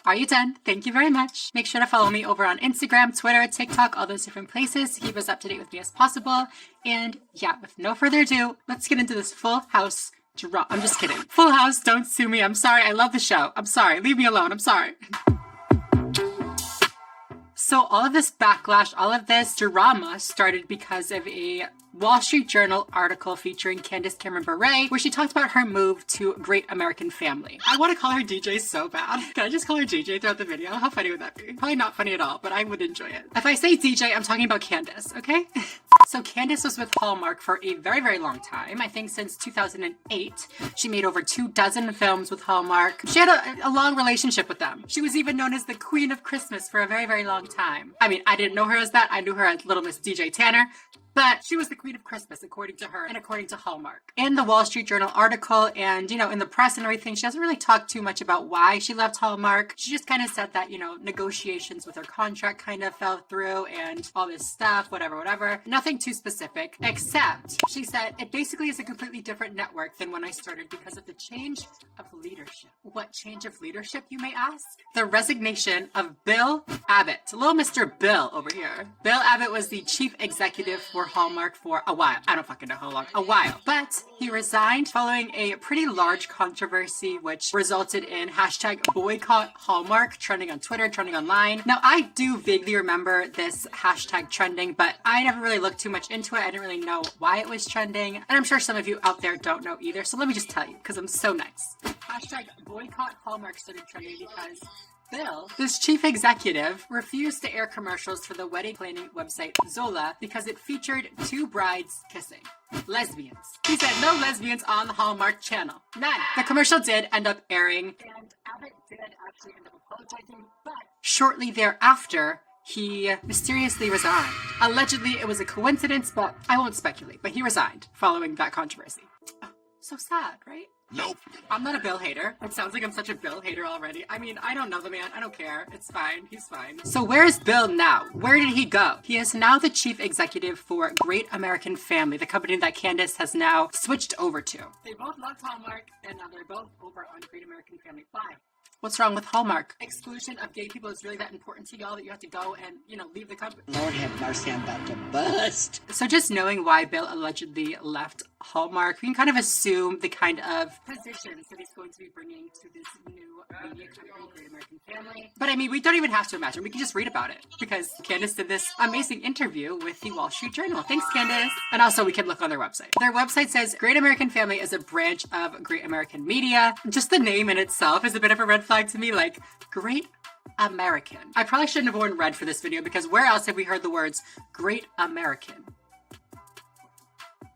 S1: Are you done? Thank you very much. Make sure to follow me over on Instagram, Twitter, TikTok, all those different places to keep as up to date with me as possible. And yeah, with no further ado, let's get into this Full House drama. I'm just kidding. Full House, don't sue me. I'm sorry. I love the show. I'm sorry. Leave me alone. I'm sorry. So all of this backlash, all of this drama started because of a Wall Street Journal article featuring Candace Cameron Bure, where she talked about her move to Great American Family. I want to call her DJ so bad. Can I just call her DJ throughout the video? How funny would that be? Probably not funny at all, but I would enjoy it. If I say DJ, I'm talking about Candace, okay? So Candace was with Hallmark for a very, very long time. I think since 2008. She made over 24 films with Hallmark. She had a long relationship with them. She was even known as the Queen of Christmas for a very, very long time. I mean, I didn't know her as that. I knew her as Little Miss DJ Tanner. But she was the Queen of Christmas, according to her and according to Hallmark. In the Wall Street Journal article and, you know, in the press and everything, she doesn't really talk too much about why she left Hallmark. She just kind of said that, you know, negotiations with her contract kind of fell through and all this stuff, whatever, whatever. Nothing too specific, except she said it basically is a completely different network than when I started because of the change of leadership. What change of leadership, you may ask? The resignation of Bill Abbott. Little Mr. Bill over here. Bill Abbott was the chief executive for Hallmark for a while. I don't fucking know how long. A while. But he resigned following a pretty large controversy which resulted in hashtag boycott Hallmark trending on Twitter, trending online. Now, I do vaguely remember this hashtag trending, but I never really looked too much into it. I didn't really know why it was trending. And I'm sure some of you out there don't know either. So let me just tell you, because I'm so nice. Hashtag boycott Hallmark started trending because Bill, this chief executive, refused to air commercials for the wedding planning website Zola because it featured two brides kissing. Lesbians. He said no lesbians on the Hallmark channel. None. The commercial did end up airing, and Abbott did actually end up apologizing, but shortly thereafter, he mysteriously resigned. Allegedly, it was a coincidence, but I won't speculate, but he resigned following that controversy. Oh, so sad, right?
S10: Nope.
S1: I'm not a Bill hater. It sounds like I'm such a Bill hater already. I mean, I don't know the man. I don't care. It's fine. He's fine. So where is Bill now? Where did he go? He is now the chief executive for Great American Family, the company that Candace has now switched over to. They both love Hallmark, and now they're both over on Great American Family. Why? What's wrong with Hallmark? Exclusion of gay people is really that important to y'all that you have to go and, leave the company?
S17: Lord have mercy, I'm about to bust.
S1: So just knowing why Bill allegedly left Hallmark, we can kind of assume the kind of positions that he's going to be bringing to this new media company, Great American Family. But I mean, we don't even have to imagine. We can just read about it because Candace did this amazing interview with the Wall Street Journal. Thanks, Candace. And also we can look on their website. Their website says Great American Family is a branch of Great American Media. Just the name in itself is a bit of a red flag to me, like Great American. I probably shouldn't have worn red for this video because where else have we heard the words Great American?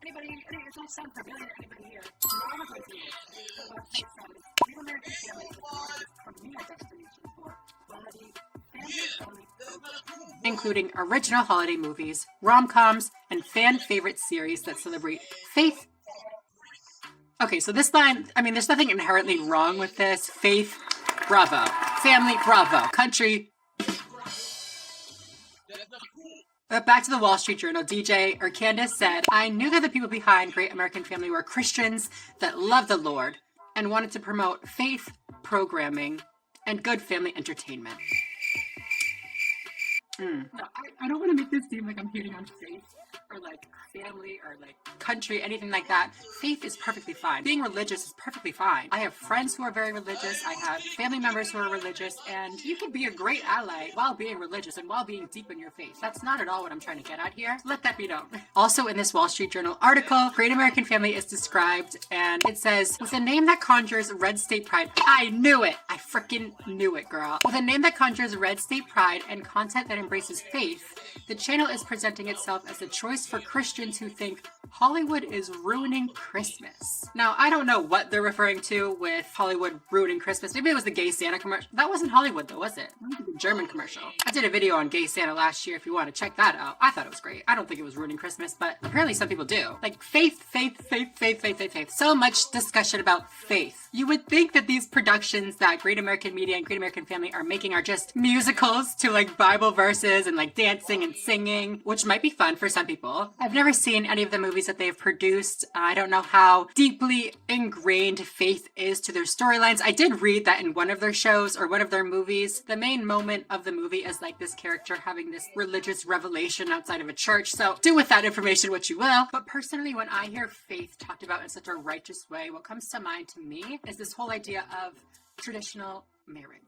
S1: Anybody sound familiar? Anybody here? Great American Family is a premier destination for quality family including original holiday movies, rom-coms, and fan-favorite series that celebrate faith. Okay, so this line, I mean, there's nothing inherently wrong with this. Faith, bravo. Family, bravo. Country. But back to the Wall Street Journal, Candace said, I knew that the people behind Great American Family were Christians that loved the Lord and wanted to promote faith programming and good family entertainment. No, I don't want to make this seem like I'm hating on faith or like family or like country, anything like that. Faith is perfectly fine. Being religious is perfectly fine. I have friends who are very religious. I have family members who are religious, and you can be a great ally while being religious and while being deep in your faith. That's not at all what I'm trying to get at here. Let that be known. Also in this Wall Street Journal article, Great American Family is described, and it says, with a name that conjures red state pride. I knew it. I freaking knew it, girl. With a name that conjures red state pride and content that embraces faith, the channel is presenting itself as a choice for Christians who think Hollywood is ruining Christmas. Now, I don't know what they're referring to with Hollywood ruining Christmas. Maybe it was the gay Santa commercial. That wasn't Hollywood though, was it? The German commercial. I did a video on gay Santa last year if you want to check that out. I thought it was great. I don't think it was ruining Christmas, but apparently some people do. Like faith. So much discussion about faith. You would think that these productions that Great American Media and Great American Family are making are just musicals to like Bible verses and like dancing and singing, which might be fun for some people. I've never seen any of the movies that they've produced. I don't know how deeply ingrained faith is to their storylines. I did read that in one of their shows or one of their movies, the main moment of the movie is like this character having this religious revelation outside of a church. So do with that information what you will. But personally, when I hear faith talked about in such a righteous way, what comes to mind to me is this whole idea of traditional marriage.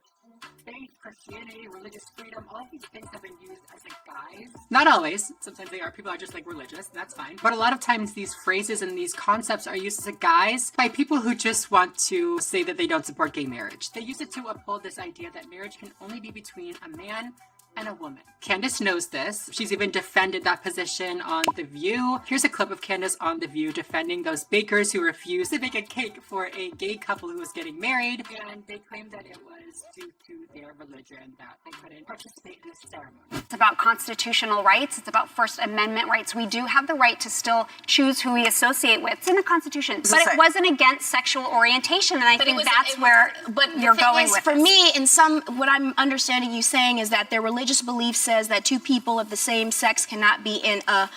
S1: Faith, Christianity, religious freedom, all of these things have been used as a guise. Not always. Sometimes they are. People are just like religious. That's fine. But a lot of times these phrases and these concepts are used as a guise by people who just want to say that they don't support gay marriage. They use it to uphold this idea that marriage can only be between a man and a woman. Candace knows this. She's even defended that position on The View. Here's a clip of Candace on The View defending those bakers who refused to bake a cake for a gay couple who was getting married, and they claimed that it was due to their religion that they couldn't participate in the ceremony.
S19: It's about constitutional rights. It's about First Amendment rights. We do have the right to still choose who we associate with. It's in the Constitution. But it wasn't against sexual orientation, and I think that's where you're going with
S21: for me, what I'm understanding you saying is that their religious belief says that two people of the same sex cannot be in a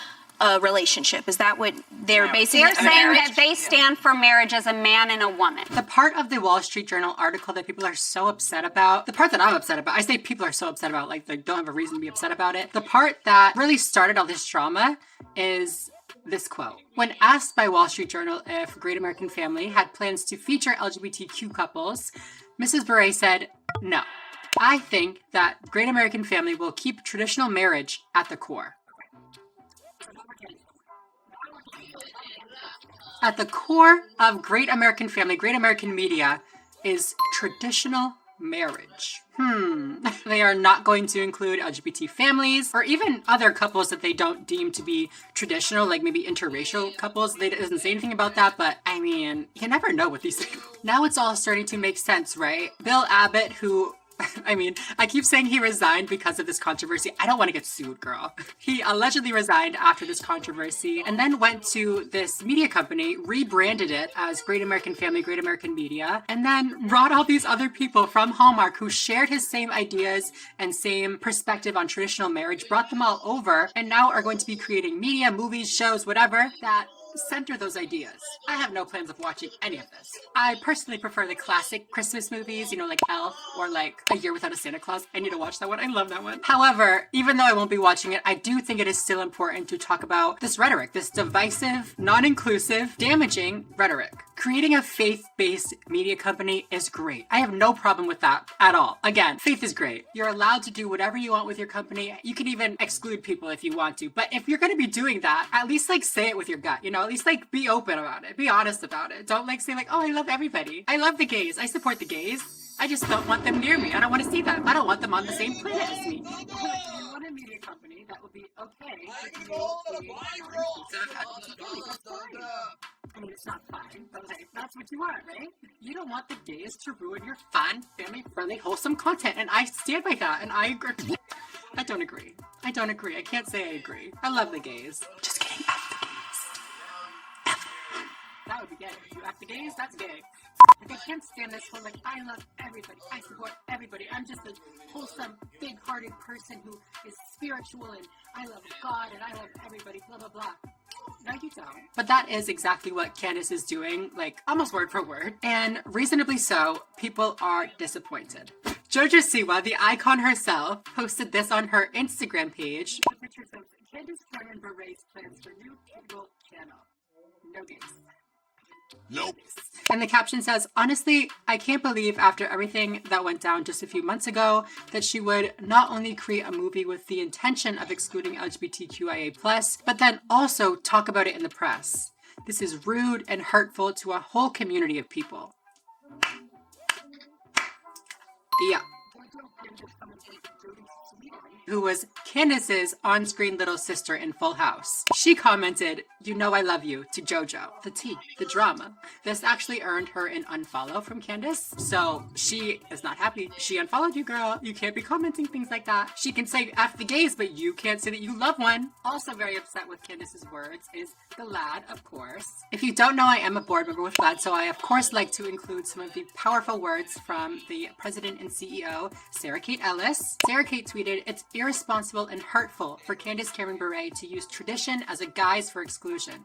S21: relationship. Is that what they're basing?
S19: They're saying that they stand for marriage as a man and a woman.
S1: The part of the Wall Street Journal article that people are so upset about, the part that I'm upset about, I say people are so upset about, like they don't have a reason to be upset about it. The part that really started all this drama is this quote. When asked by Wall Street Journal if Great American Family had plans to feature LGBTQ couples, Mrs. Bure said, no. I think that Great American Family will keep traditional marriage at the core. At the core of Great American Family, Great American Media, is traditional marriage. They are not going to include LGBT families or even other couples that they don't deem to be traditional, like maybe interracial couples. They doesn't say anything about that, but I mean, you never know with these things. Now it's all starting to make sense, right? Bill Abbott, who I mean, I keep saying he resigned because of this controversy. I don't want to get sued, girl. He allegedly resigned after this controversy and then went to this media company, rebranded it as Great American Family, Great American Media, and then brought all these other people from Hallmark who shared his same ideas and same perspective on traditional marriage, brought them all over, and now are going to be creating media, movies, shows, whatever, that center those ideas. I have no plans of watching any of this. I personally prefer the classic Christmas movies, you know, like Elf or like A Year Without a Santa Claus. I need to watch that one. I love that one. However, even though I won't be watching it, I do think it is still important to talk about this rhetoric, this divisive, non-inclusive, damaging rhetoric. Creating a faith-based media company is great. I have no problem with that at all. Again, faith is great. You're allowed to do whatever you want with your company. You can even exclude people if you want to. But if you're going to be doing that, at least like say it with your gut, you know, at least like be open about it. Be honest about it. Don't like say like, oh, I love everybody. I love the gays. I support the gays. I just don't want them near me. I don't want to see them. I don't want them on the same planet as me. You want a media company that will be okay with you I mean, it's not fine, but like, that's what you want, right? You don't want the gays to ruin your fun, family-friendly, wholesome content, and I stand by that, and I agree. I don't agree. I don't agree. I can't say I agree. I love the gays. Just kidding. F the gays. F. That would be gay. You F the gays? That's gay. Like, I can't stand this whole, like, I love everybody. I support everybody. I'm just a wholesome, big-hearted person who is spiritual, and I love God, and I love everybody, blah, blah, blah. No, you don't. But that is exactly what Candace is doing, like almost word for word. And reasonably so, people are disappointed. Jojo Siwa, the icon herself, posted this on her Instagram page. The picture says, Candace Cameron Bure's plans for new cable channel. No gays.
S2: Nope.
S1: And the caption says, honestly, I can't believe after everything that went down just a few months ago that she would not only create a movie with the intention of excluding LGBTQIA+, but then also talk about it in the press. This is rude and hurtful to a whole community of people. Yeah. Who was Candace's on-screen little sister in Full House. She commented, "You know I love you," to JoJo. The tea, the drama. This actually earned her an unfollow from Candace, so she is not happy. She unfollowed you, girl. You can't be commenting things like that. She can say F the gays, but you can't say that you love one. Also very upset with Candace's words is the lad, of course. If you don't know, I am a board member with LAD, so I of course like to include some of the powerful words from the president and CEO, Sarah Kate Ellis. Sarah Kate tweeted, "It's irresponsible and hurtful for Candace Cameron Bure to use tradition as a guise for exclusion.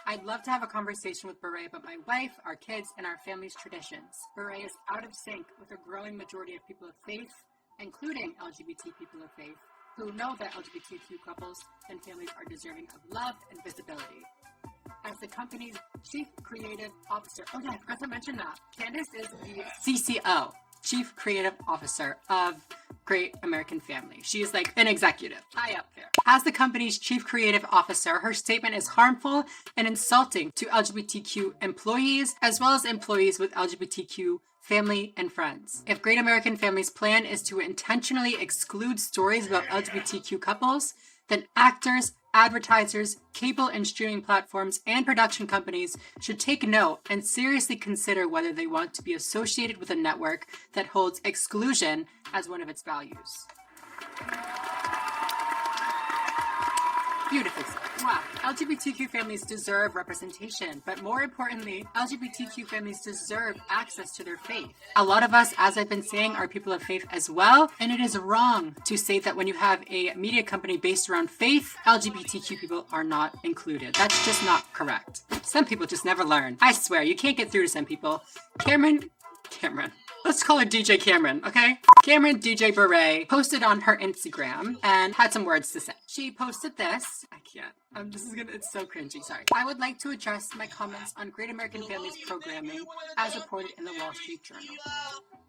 S1: I'd love to have a conversation with Bure about my wife, our kids, and our family's traditions. Bure is out of sync with a growing majority of people of faith, including LGBT people of faith, who know that LGBTQ couples and families are deserving of love and visibility. As the company's chief creative officer," oh yeah, I forgot to mention that. Candace is the CCO, Chief Creative Officer of Great American Family. She is like an executive, high up there. As the company's Chief Creative Officer, her statement is harmful and insulting to LGBTQ employees, as well as employees with LGBTQ family and friends. If Great American Family's plan is to intentionally exclude stories about LGBTQ couples, then actors, advertisers, cable and streaming platforms, and production companies should take note and seriously consider whether they want to be associated with a network that holds exclusion as one of its values. Beautiful. Wow. LGBTQ families deserve representation, but more importantly, LGBTQ families deserve access to their faith. A lot of us, as I've been saying, are people of faith as well, and it is wrong to say that when you have a media company based around faith, LGBTQ people are not included. That's just not correct. Some people just never learn. I swear, you can't get through to some people. Cameron. Let's call her DJ Cameron, okay? Cameron DJ Bure posted on her Instagram and had some words to say. She posted this. I can't. It's so cringy, sorry. "I would like to address my comments on Great American Family's programming as reported in the Wall Street Journal.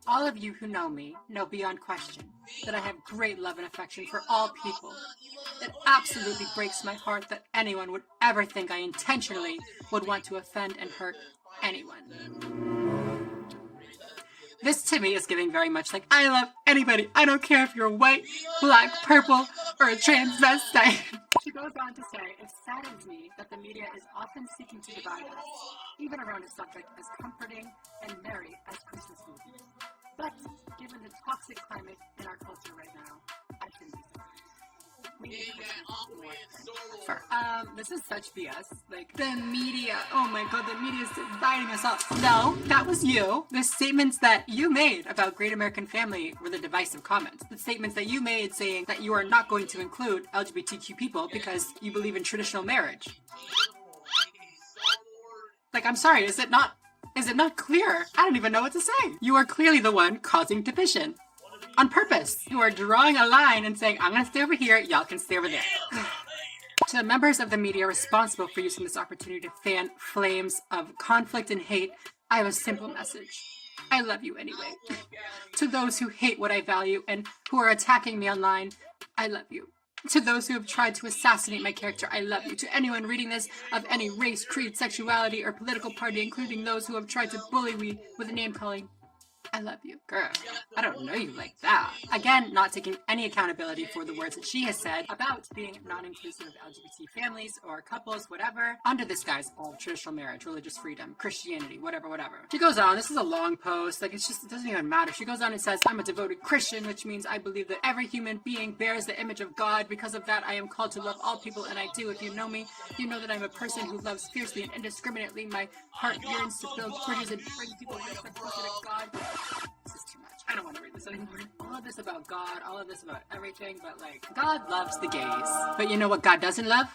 S1: All of you who know me know beyond question that I have great love and affection for all people. It absolutely breaks my heart that anyone would ever think I intentionally would want to offend and hurt anyone. This to me is giving very much like, I love anybody. I don't care if you're white, black, purple, or a transvestite." She goes on to say, "It saddens me that the media is often seeking to divide us, even around a subject as comforting and merry as Christmas movies. But given the toxic climate in our culture right now, I shouldn't be surprised. This is such BS. Like, the media, oh my god, the media is dividing us up. No, that was you. The statements that you made about Great American Family were the divisive comments. The statements that you made saying that you are not going to include LGBTQ people because you believe in traditional marriage. Like, I'm sorry, is it not clear? I don't even know what to say. You are clearly the one causing division. On purpose. You are drawing a line and saying, I'm gonna stay over here, y'all can stay over there. To the members of the media responsible for using this opportunity to fan flames of conflict and hate, I have a simple message. I love you anyway. To those who hate what I value and who are attacking me online, I love you. To those who have tried to assassinate my character, I love you. To anyone reading this of any race, creed, sexuality, or political party, including those who have tried to bully me with name calling, I love you. Girl, I don't know you like that. Again, not taking any accountability for the words that she has said about being non-inclusive of LGBT families or couples, whatever, under this guise of traditional marriage, religious freedom, Christianity, whatever. She goes on, this is a long post, like it doesn't even matter. She goes on and says, I'm a devoted Christian, which means I believe that every human being bears the image of God. Because of that, I am called to love all people, and I do. If you know me, you know that I'm a person who loves fiercely and indiscriminately. My heart yearns to build bridges and bring people closer to God. This is too much. I don't want to read this anymore. All of this about God, all of this about everything, but like, God loves the gays. But you know what God doesn't love?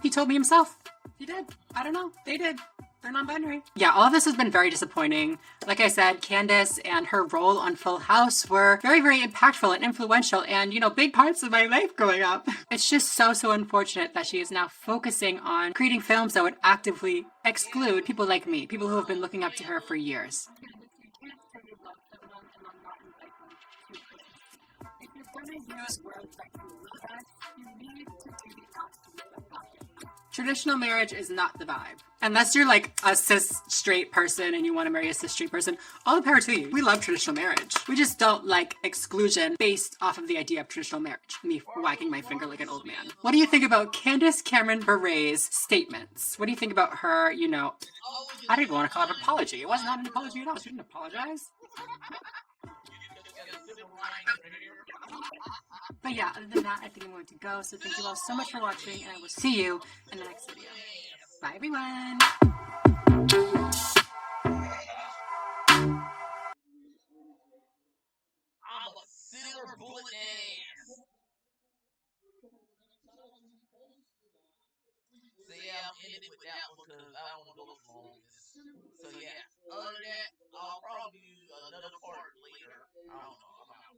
S1: He told me himself. He did. I don't know. They did. They're non-binary. Yeah, all of this has been very disappointing. Like I said, Candace and her role on Full House were very, very impactful and influential and, you know, big parts of my life growing up. It's just so unfortunate that she is now focusing on creating films that would actively exclude people like me, people who have been looking up to her for years. If you're going to use words like you need to do the opposite of that. Traditional marriage is not the vibe. Unless you're like a cis straight person and you want to marry a cis straight person, all the power to you. We love traditional marriage. We just don't like exclusion based off of the idea of traditional marriage. Me wagging my finger like an old man. What do you think about Candace Cameron Bure's statements? What do you think about her, you know, I don't even want to call it an apology. It was not an apology at all. She didn't apologize. But yeah, other than that, I think I'm going to go. So thank you all so much for watching, and I will see you in the next video. Bye, everyone.
S2: I'm a silver bullet ass. So yeah, I'm ending with that one because I don't want to go as long as. So yeah, other than that, I'll probably do another part later. I don't know. I'm out.